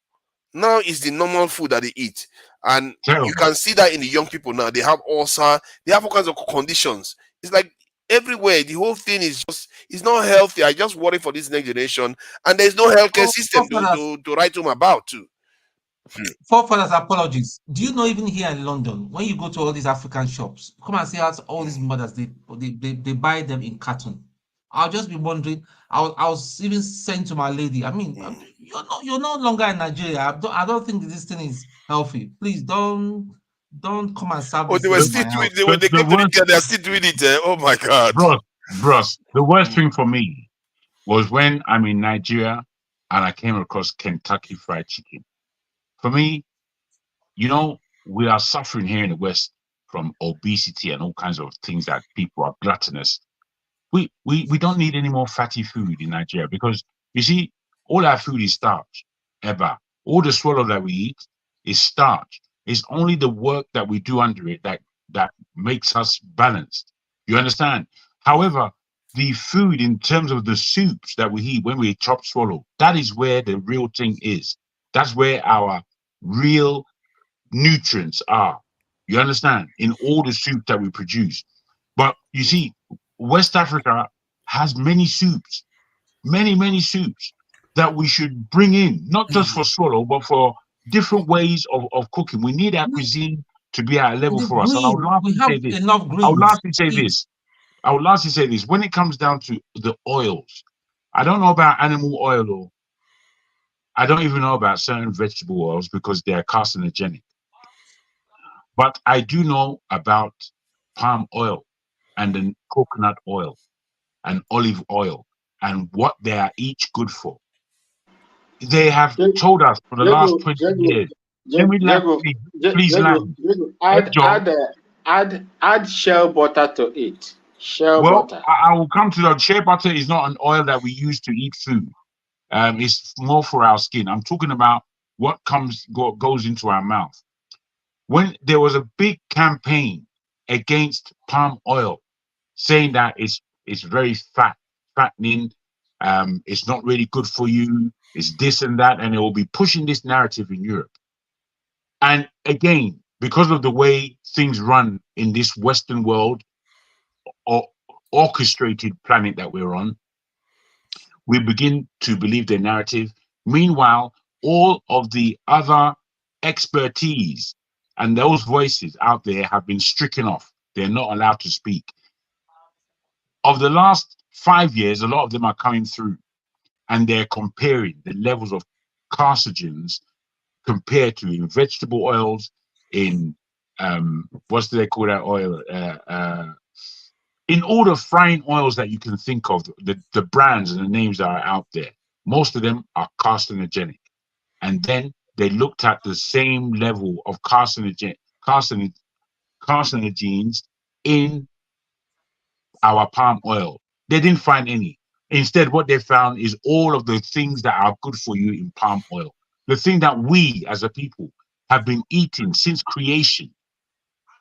Now is the normal food that they eat, and you Terrible. can see that in the young people now. They have ulcer, they have all kinds of conditions. It's like everywhere. The whole thing is just, it's not healthy. I just worry for this next generation, and there's no healthcare system to write home about too. Forefathers, apologies. Do you know, even here in London, when you go to all these African shops, come and see how all these mothers, they buy them in carton. I'll just be wondering. I was even saying to my lady, I mean, you're no longer in Nigeria. I don't think this thing is healthy. Please don't come and serve Oh, this they thing were in still my doing. house. When they The came to the worst, care, they are still doing it. Oh my God. bros, the worst thing for me was when I'm in Nigeria and I came across Kentucky Fried Chicken. For me, we are suffering here in the West from obesity and all kinds of things that people are gluttonous. We don't need any more fatty food in Nigeria because you see, all our food is starch. Ever. All the swallow that we eat is starch. It's only the work that we do under it that makes us balanced. You understand? However, the food in terms of the soups that we eat when we chop swallow, that is where the real thing is. That's where our real nutrients are. You understand? In all the soup that we produce. But you see, West Africa has many soups, many soups that we should bring in, not just for swallow, but for different ways of cooking. We need our cuisine to be at a level The for us. And I would green, we lastly have say this. enough I would greens lastly say to eat. this. I would lastly say this. When it comes down to the oils, I don't know about animal oil or I don't even know about certain vegetable oils because they are carcinogenic. But I do know about palm oil and then coconut oil and olive oil and what they are each good for. They have told us for the last 20 years. Let me land, please land. Joe. Add shell butter to it. Shell Well, butter. I will come to that. Shea butter is not an oil that we use to eat food. It's more for our skin. I'm talking about what goes into our mouth. When there was a big campaign against palm oil, saying that it's very fattening, it's not really good for you, it's this and that, and it will be pushing this narrative in Europe. And again, because of the way things run in this Western world or orchestrated planet that we're on, we begin to believe their narrative. Meanwhile, all of the other expertise and those voices out there have been stricken off. They're not allowed to speak. Of the last 5 years, a lot of them are coming through and they're comparing the levels of carcinogens compared to in vegetable oils, in what do they call that oil? In all the frying oils that you can think of, the brands and the names that are out there, most of them are carcinogenic. And then they looked at the same level of carcinogens in our palm oil. They didn't find any. Instead, what they found is all of the things that are good for you in palm oil. The thing that we as a people have been eating since creation.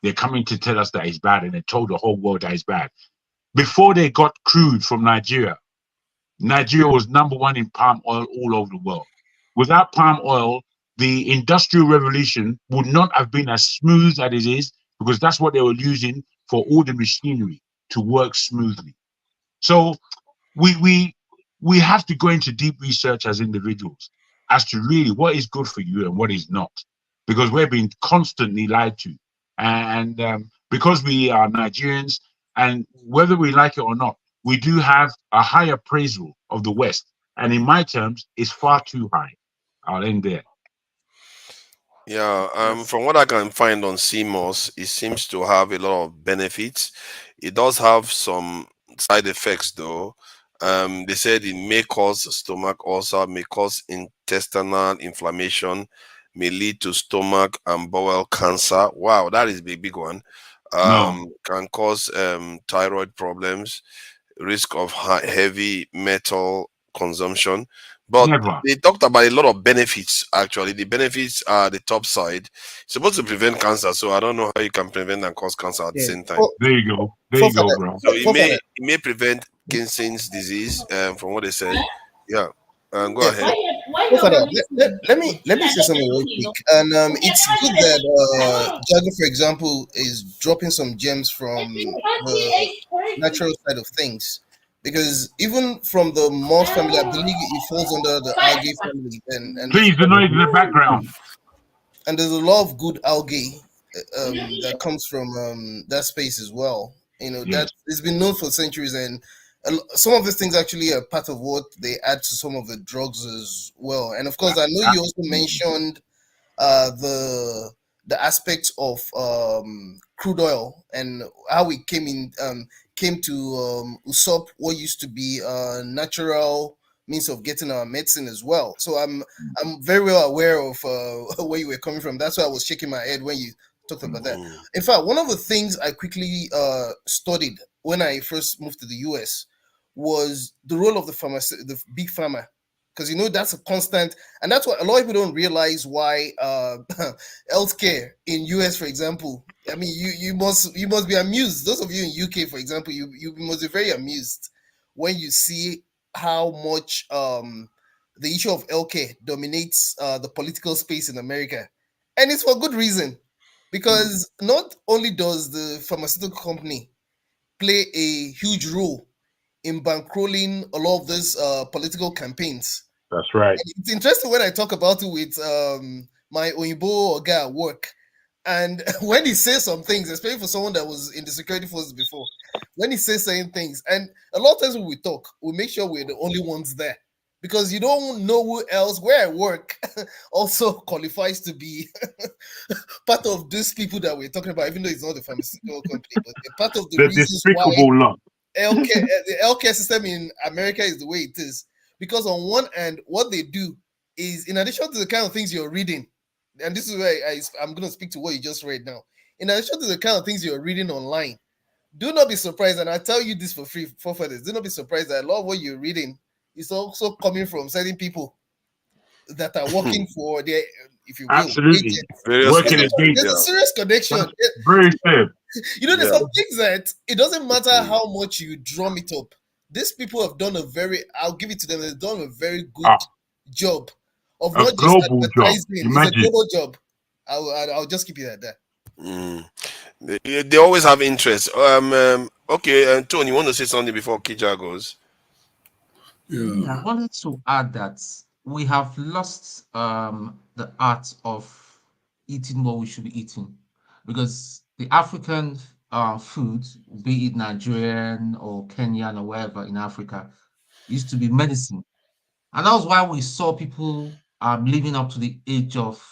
They're coming to tell us that it's bad, and they told the whole world that it's bad. Before they got crude from Nigeria, Nigeria was #1 in palm oil all over the world. Without palm oil, the Industrial Revolution would not have been as smooth as it is, because that's what they were using for all the machinery to work smoothly. So we have to go into deep research as individuals as to really what is good for you and what is not, because we're being constantly lied to. And because we are Nigerians, and whether we like it or not, we do have a high appraisal of the West. And in my terms, it's far too high. I'll end there. Yeah, from what I can find on CMOS, it seems to have a lot of benefits. It does have some side effects, though. They said it may cause stomach ulcer, may cause intestinal inflammation, may lead to stomach and bowel cancer. Wow, that is a big one. Can cause thyroid problems, risk of heavy metal consumption. But they talked about a lot of benefits. Actually, the benefits are the top side. It's supposed to prevent cancer, so I don't know how you can prevent and cause cancer at the same time. There you go. There you go, bro. So it may prevent Kinson's disease, from what they said. Yeah, go ahead. Let me say something real quick. And it's good that Jago, for example, is dropping some gems from the natural side of things. Because even from the moss family, I believe it falls under the algae family. And please, the noise in the background. And there's a lot of good algae that comes from that space as well. You know, that it's been known for centuries, and some of these things actually are part of what they add to some of the drugs as well. And of course, I know you also mentioned the aspects of crude oil and how it came to usurp what used to be a natural means of getting our medicine as well. So I'm very well aware of where you were coming from. That's why I was shaking my head when you talked about that. In fact, one of the things I quickly studied when I first moved to the US was the role of the big pharma. Because you know that's a constant, and that's what a lot of people don't realize why healthcare in US, for example. I mean, you must be amused. Those of you in UK, for example, you must be very amused when you see how much the issue of healthcare dominates the political space in America, and it's for good reason. Because not only does the pharmaceutical company play a huge role in bankrolling a lot of these political campaigns. That's right. And it's interesting when I talk about it with my Oyibo guy at work. And when he says some things, especially for someone that was in the security forces before, when he says certain things, and a lot of times when we talk, we make sure we're the only ones there. Because you don't know who else, where I work, also qualifies to be part of these people that we're talking about, even though it's not a pharmaceutical company, but they're part of the reasons why the healthcare system in America is the way it is. Because on one end, what they do is, in addition to the kind of things you're reading, and this is where I'm going to speak to what you just read now. In addition to the kind of things you're reading online, do not be surprised, and I tell you this for free, for further, do not be surprised that a lot of what you're reading is also coming from certain people that are working for their, if you will, absolutely working there's a serious connection. Very fair. You know, there's some things that it doesn't matter how much you drum it up. These people have done I'll give it to them, they've done a very good job of not just advertising. It's a global job. I'll just keep it at that. They always have interest. Okay, Tony, you want to say something before Kija goes? Yeah, I wanted to add that we have lost the art of eating what we should be eating because the African food, be it Nigerian or Kenyan or wherever in Africa, used to be medicine. And that was why we saw people living up to the age of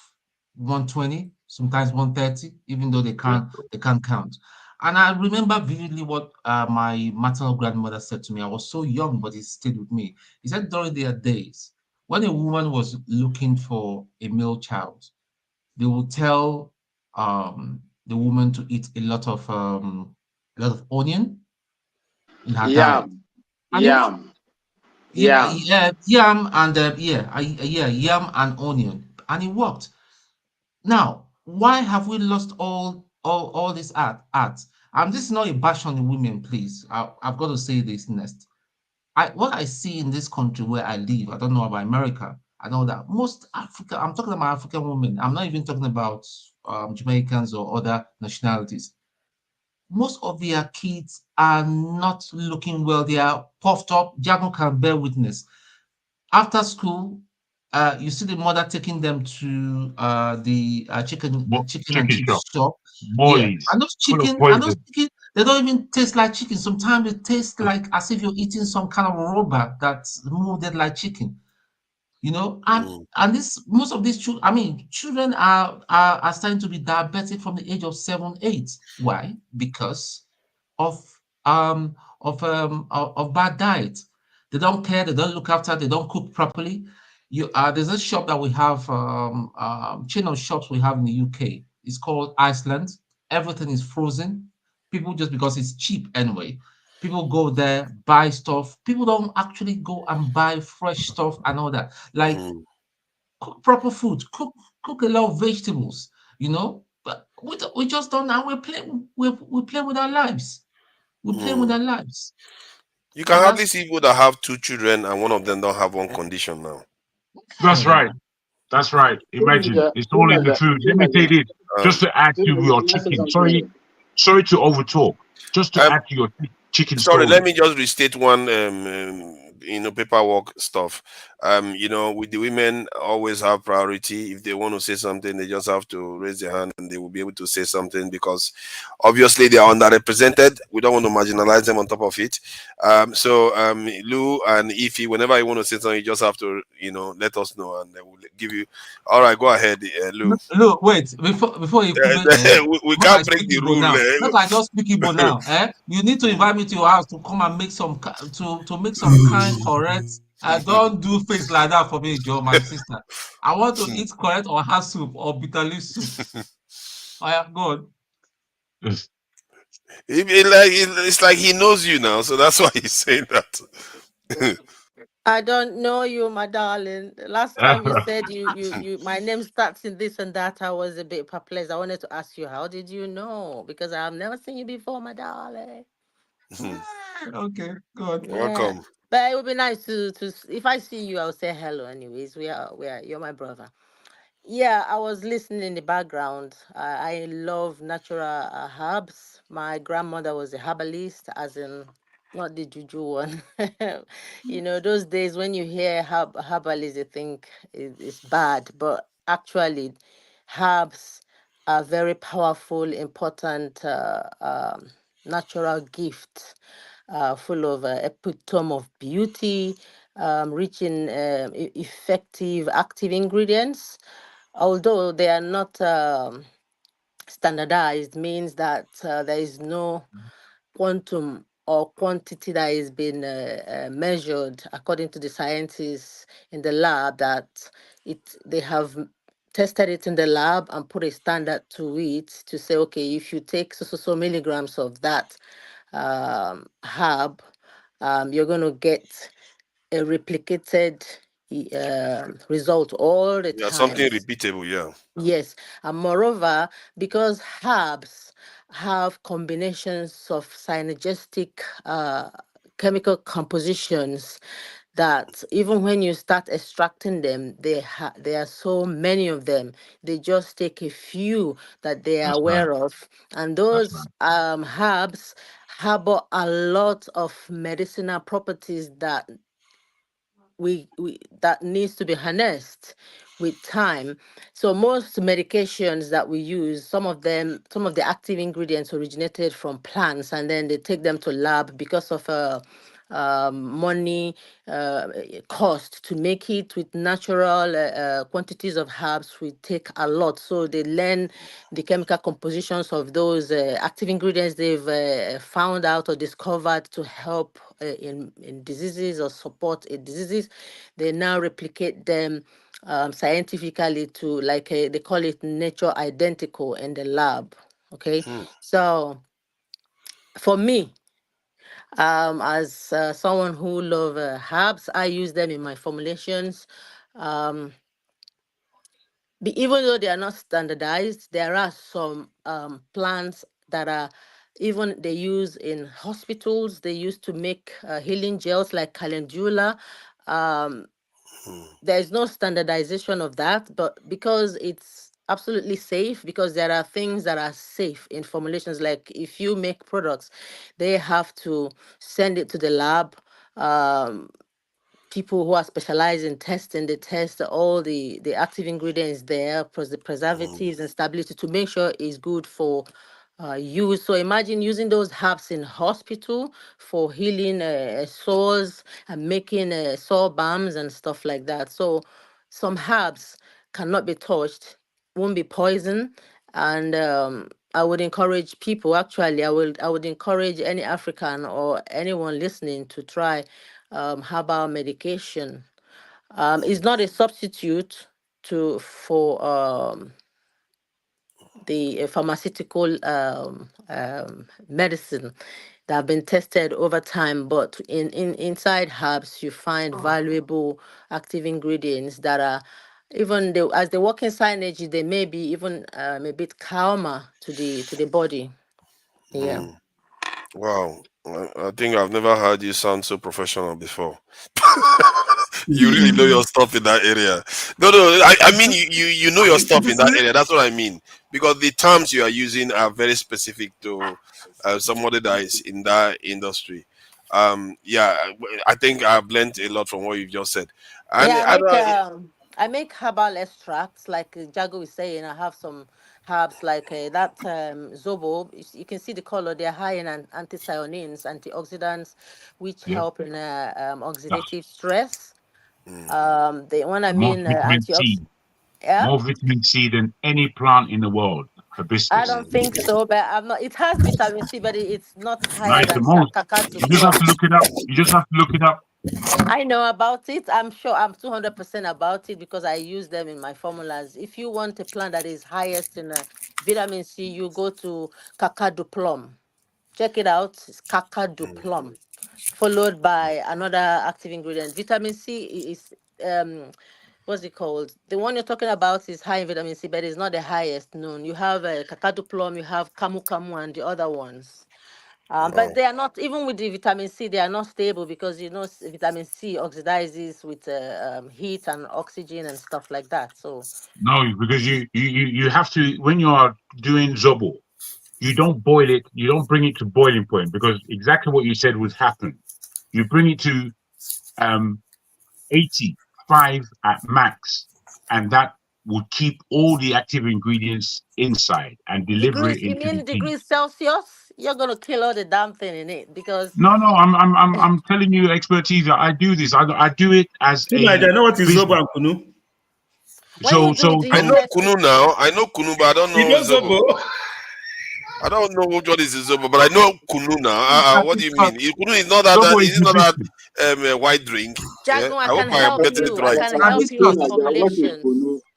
120, sometimes 130, even though they can't count. And I remember vividly what my maternal grandmother said to me. I was so young, but it stayed with me. He said during their days, when a woman was looking for a male child, they would tell the woman to eat a lot of onion in her diet. Yam, And it worked. yam, Yeah, yam. yeah, yam and yam and onion, and it worked. Now, why have we lost all this art? And this is not a bash on the women, please. I've got to say this next. What I see in this country where I live, I don't know about America. I know that most Africa, I'm talking about African women. I'm not even talking about Jamaicans or other nationalities. Most of their kids are not looking well. They are puffed up. Jago can bear witness after school, you see the mother taking them to the chicken and Chicken chips shop. shop. Yeah, Molly's. and those Full of chicken, and those poison. chicken, they don't even taste like chicken. Sometimes it tastes like as if you're eating some kind of rubber that's molded like chicken. And this most of these children, I mean, children are starting to be diabetic from the age of 7, 8. Why? Because of of bad diet. They don't care, they don't look after, they don't cook properly. There's a shop that we have, chain of shops we have in the UK. It's called Iceland. Everything is frozen. People just because it's cheap anyway. People go there, buy stuff. People don't actually go and buy fresh stuff and all that. Like cook proper food, cook a lot of vegetables, But we just don't now. We play with our lives. We play with Mm. our lives. You can And hardly that's see people that have two children and one of them don't have one condition now. That's right. That's right. Imagine it's all in the food. Let me say this, just Um, to add to your chicken. Sorry to overtalk. Just to um, add to your chicken sorry, let story. me just restate one paperwork stuff. With the women always have priority. If they want to say something, they just have to raise their hand and they will be able to say something because obviously they are underrepresented. We don't want to marginalize them on top of it. Lou and Ify, whenever you want to say something, you just have to let us know and they will give you. All right, go ahead, Lou. look, wait, before you come We make I can't break speak the Igbo rule. now. Make I just speak Igbo now. You need to invite me to your house to come and make some to make some kind correct. Don't do face like that for me, Joe, my sister. I want to eat correct or oha soup or bitter leaf soup. I am good. It's like he knows you now, so that's why he's saying that. I don't know you, my darling. The last time you said my name starts in this and that, I was a bit perplexed. I wanted to ask you, how did you know? Because I've never seen you before, my darling. Okay, good. Yeah. Welcome. But it would be nice to if I see you, I'll say hello. Anyways, you're my brother. Yeah, I was listening in the background. I love natural herbs. My grandmother was a herbalist, as in not the juju one. Those days when you hear herbalist, you think it's bad, but actually, herbs are very powerful, important natural gift, full of epitome of beauty, rich in effective active ingredients, although they are not standardized, means that there is no quantum or quantity that is being measured according to the scientists in the lab, that they have tested it in the lab and put a standard to it to say, okay, if you take so milligrams of that herb, you're going to get a replicated result all the Yeah, time. something repeatable, yeah. Yes, and moreover, because herbs have combinations of synergistic chemical compositions that even when you start extracting them, there are so many of them. They just take a few that they are That's right. aware of, and That's those right. herbs harbor a lot of medicinal properties that that needs to be harnessed with time. So most medications that we use, some of the active ingredients originated from plants, and then they take them to lab because of money cost to make it. With natural quantities of herbs we take a lot, so they learn the chemical compositions of those active ingredients they've found out or discovered to help in diseases or support diseases. They now replicate them scientifically to, like, they call it nature identical in the lab. Okay. So for me, as someone who love herbs, I use them in my formulations. Even though they are not standardized, there are some plants that are even they use in hospitals. They used to make healing gels like calendula. There is no standardization of that, but because it's absolutely safe, because there are things that are safe in formulations, like if you make products, they have to send it to the lab. People who are specialized in testing, they test all the active ingredients there, plus the preservatives and stability, to make sure it's good for use. So imagine using those herbs in hospital for healing sores and making sore balms and stuff like that. So some herbs cannot be touched, won't be poison. And I would encourage people, actually, I would encourage any African or anyone listening to try herbal medication. It's not a substitute for the pharmaceutical medicine that have been tested over time, but inside herbs you find valuable active ingredients that are even as they work inside energy, they may be even a bit calmer to the body. Yeah. Wow. I think I've never heard you sound so professional before. You really know your stuff in that area. No, I mean you know your stuff in that area. That's what I mean. Because the terms you are using are very specific to somebody that is in that industry. Yeah, I think I've learned a lot from what you've just said. And Yeah, I make herbal extracts, like Jago is saying. I have some herbs like that zobo. You can see the color. They're high in anthocyanins, antioxidants, which Yeah. help in oxidative stress. The one I More mean vitamin C. antioxidant. Yeah. More vitamin C than any plant in the world. I Hibiscus. don't think so, but I'm not. It has vitamin C, but it's not higher Nice the than most. kakadu You just have to plum. look it up. You just have to look it up. I know about it. I'm sure I'm 200% about it because I use them in my formulas. If you want a plant that is highest in vitamin C, you go to kakadu plum. Check it out. It's kakadu plum, followed by another active ingredient. Vitamin C is what's it called? The one you're talking about is high in vitamin C, but it's not the highest known. You have kakadu plum, you have kamu kamu, and the other ones. But they are not, even with the vitamin C, they are not stable because vitamin C oxidizes with heat and oxygen and stuff like that. So No, because you have to, when you are doing zobo, you don't boil it, you don't bring it to boiling point, because exactly what you said would happen. You bring it to 85 at max, and that would keep all the active ingredients inside and deliver it you into the mean tea. degrees Celsius? You're gonna kill all the damn thing in it because No, I'm telling you expertise. I do this. I do it as a I know what is business. zobo and kunu. when you do it, do I you know test Kunu it? now. I know Kunu, but I don't You know know Zobo. zobo? I don't know which one is Zobo, but I know Kunu now. What do you mean? Kunu is not that. Zobo Is is it not that hibiscus. white drink? Yeah? Jagun, I I hope can I am help getting it you. I right. can help you with formulations.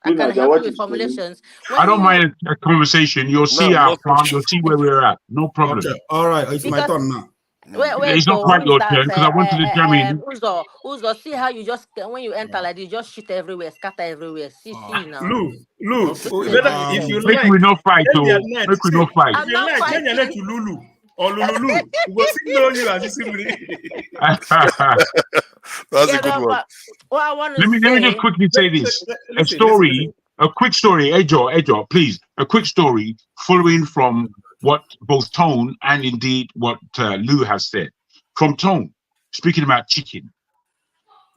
I can help you with formulations. I When don't you mind a conversation. You'll No, see our no. plant. You'll see where we're at. No problem. Okay, all right. It's my because turn now. wait, It's not though, quite who is your that? turn because I went to the jamming. Uzo, see how you just when you enter like this, you just shit everywhere, scatter everywhere. See now. Lou, See better now. if you Make like, we no fight, change your oh. net. Make we See, no fight. if I'm you not like, change your net fighting. to Lulu or Lulu. We will still know you as you see me. That's a Yeah, good no, one. but what I want to Let me just say. quickly say this. Listen. A quick story, Ejo, please. A quick story following from what both Tone and indeed what Lou has said. From Tone, speaking about chicken.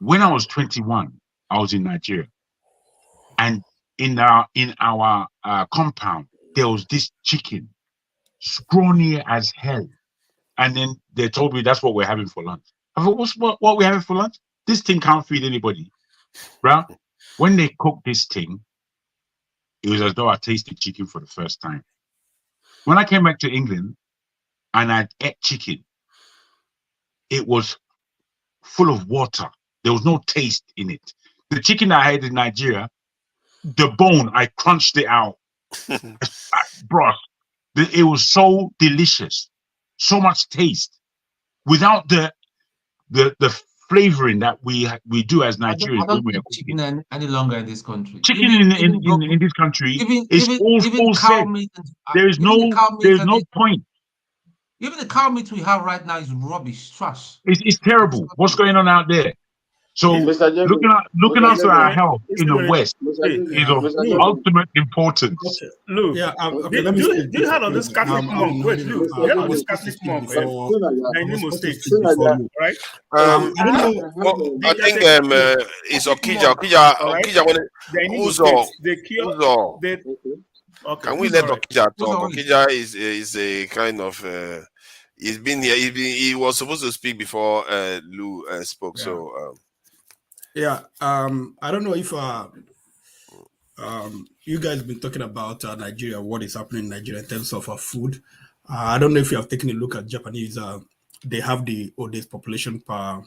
When I was 21, I was in Nigeria, and in our compound there was this chicken, scrawny as hell, and then they told me that's what we're having for lunch. I thought, what we're having for lunch? This thing can't feed anybody, bro. When they cooked this thing, it was as though I tasted chicken for the first time. When I came back to England and I ate chicken, it was full of water. There was no taste in it. The chicken I had in Nigeria, the bone, I crunched it out. Bro, it was so delicious, so much taste, without the flavoring that we do as Nigerians. I don't eat chicken any longer in this country. Chicken in this country is all cow said. meat. There is no point. Even the cow meat we have right now is rubbish, trash. It's terrible. What's going on out there? So looking after our health in the West is of ultimate importance. Look, yeah, okay, do you heard of this Catholic monk? Wait, look, you heard of this Catholic monk in Imo State, right? I don't know. I think it's Okija. Can we let Okija talk? Okija is a kind of he's been here. He was supposed to speak before Lou spoke. Yeah. So I don't know if you guys been talking about Nigeria, what is happening in Nigeria in terms of food. I don't know if you have taken a look at Japanese. They have the oldest population per.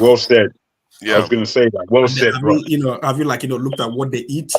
Well said. Yeah, I was going to say that. Well said, bro. Have you looked at what they eat?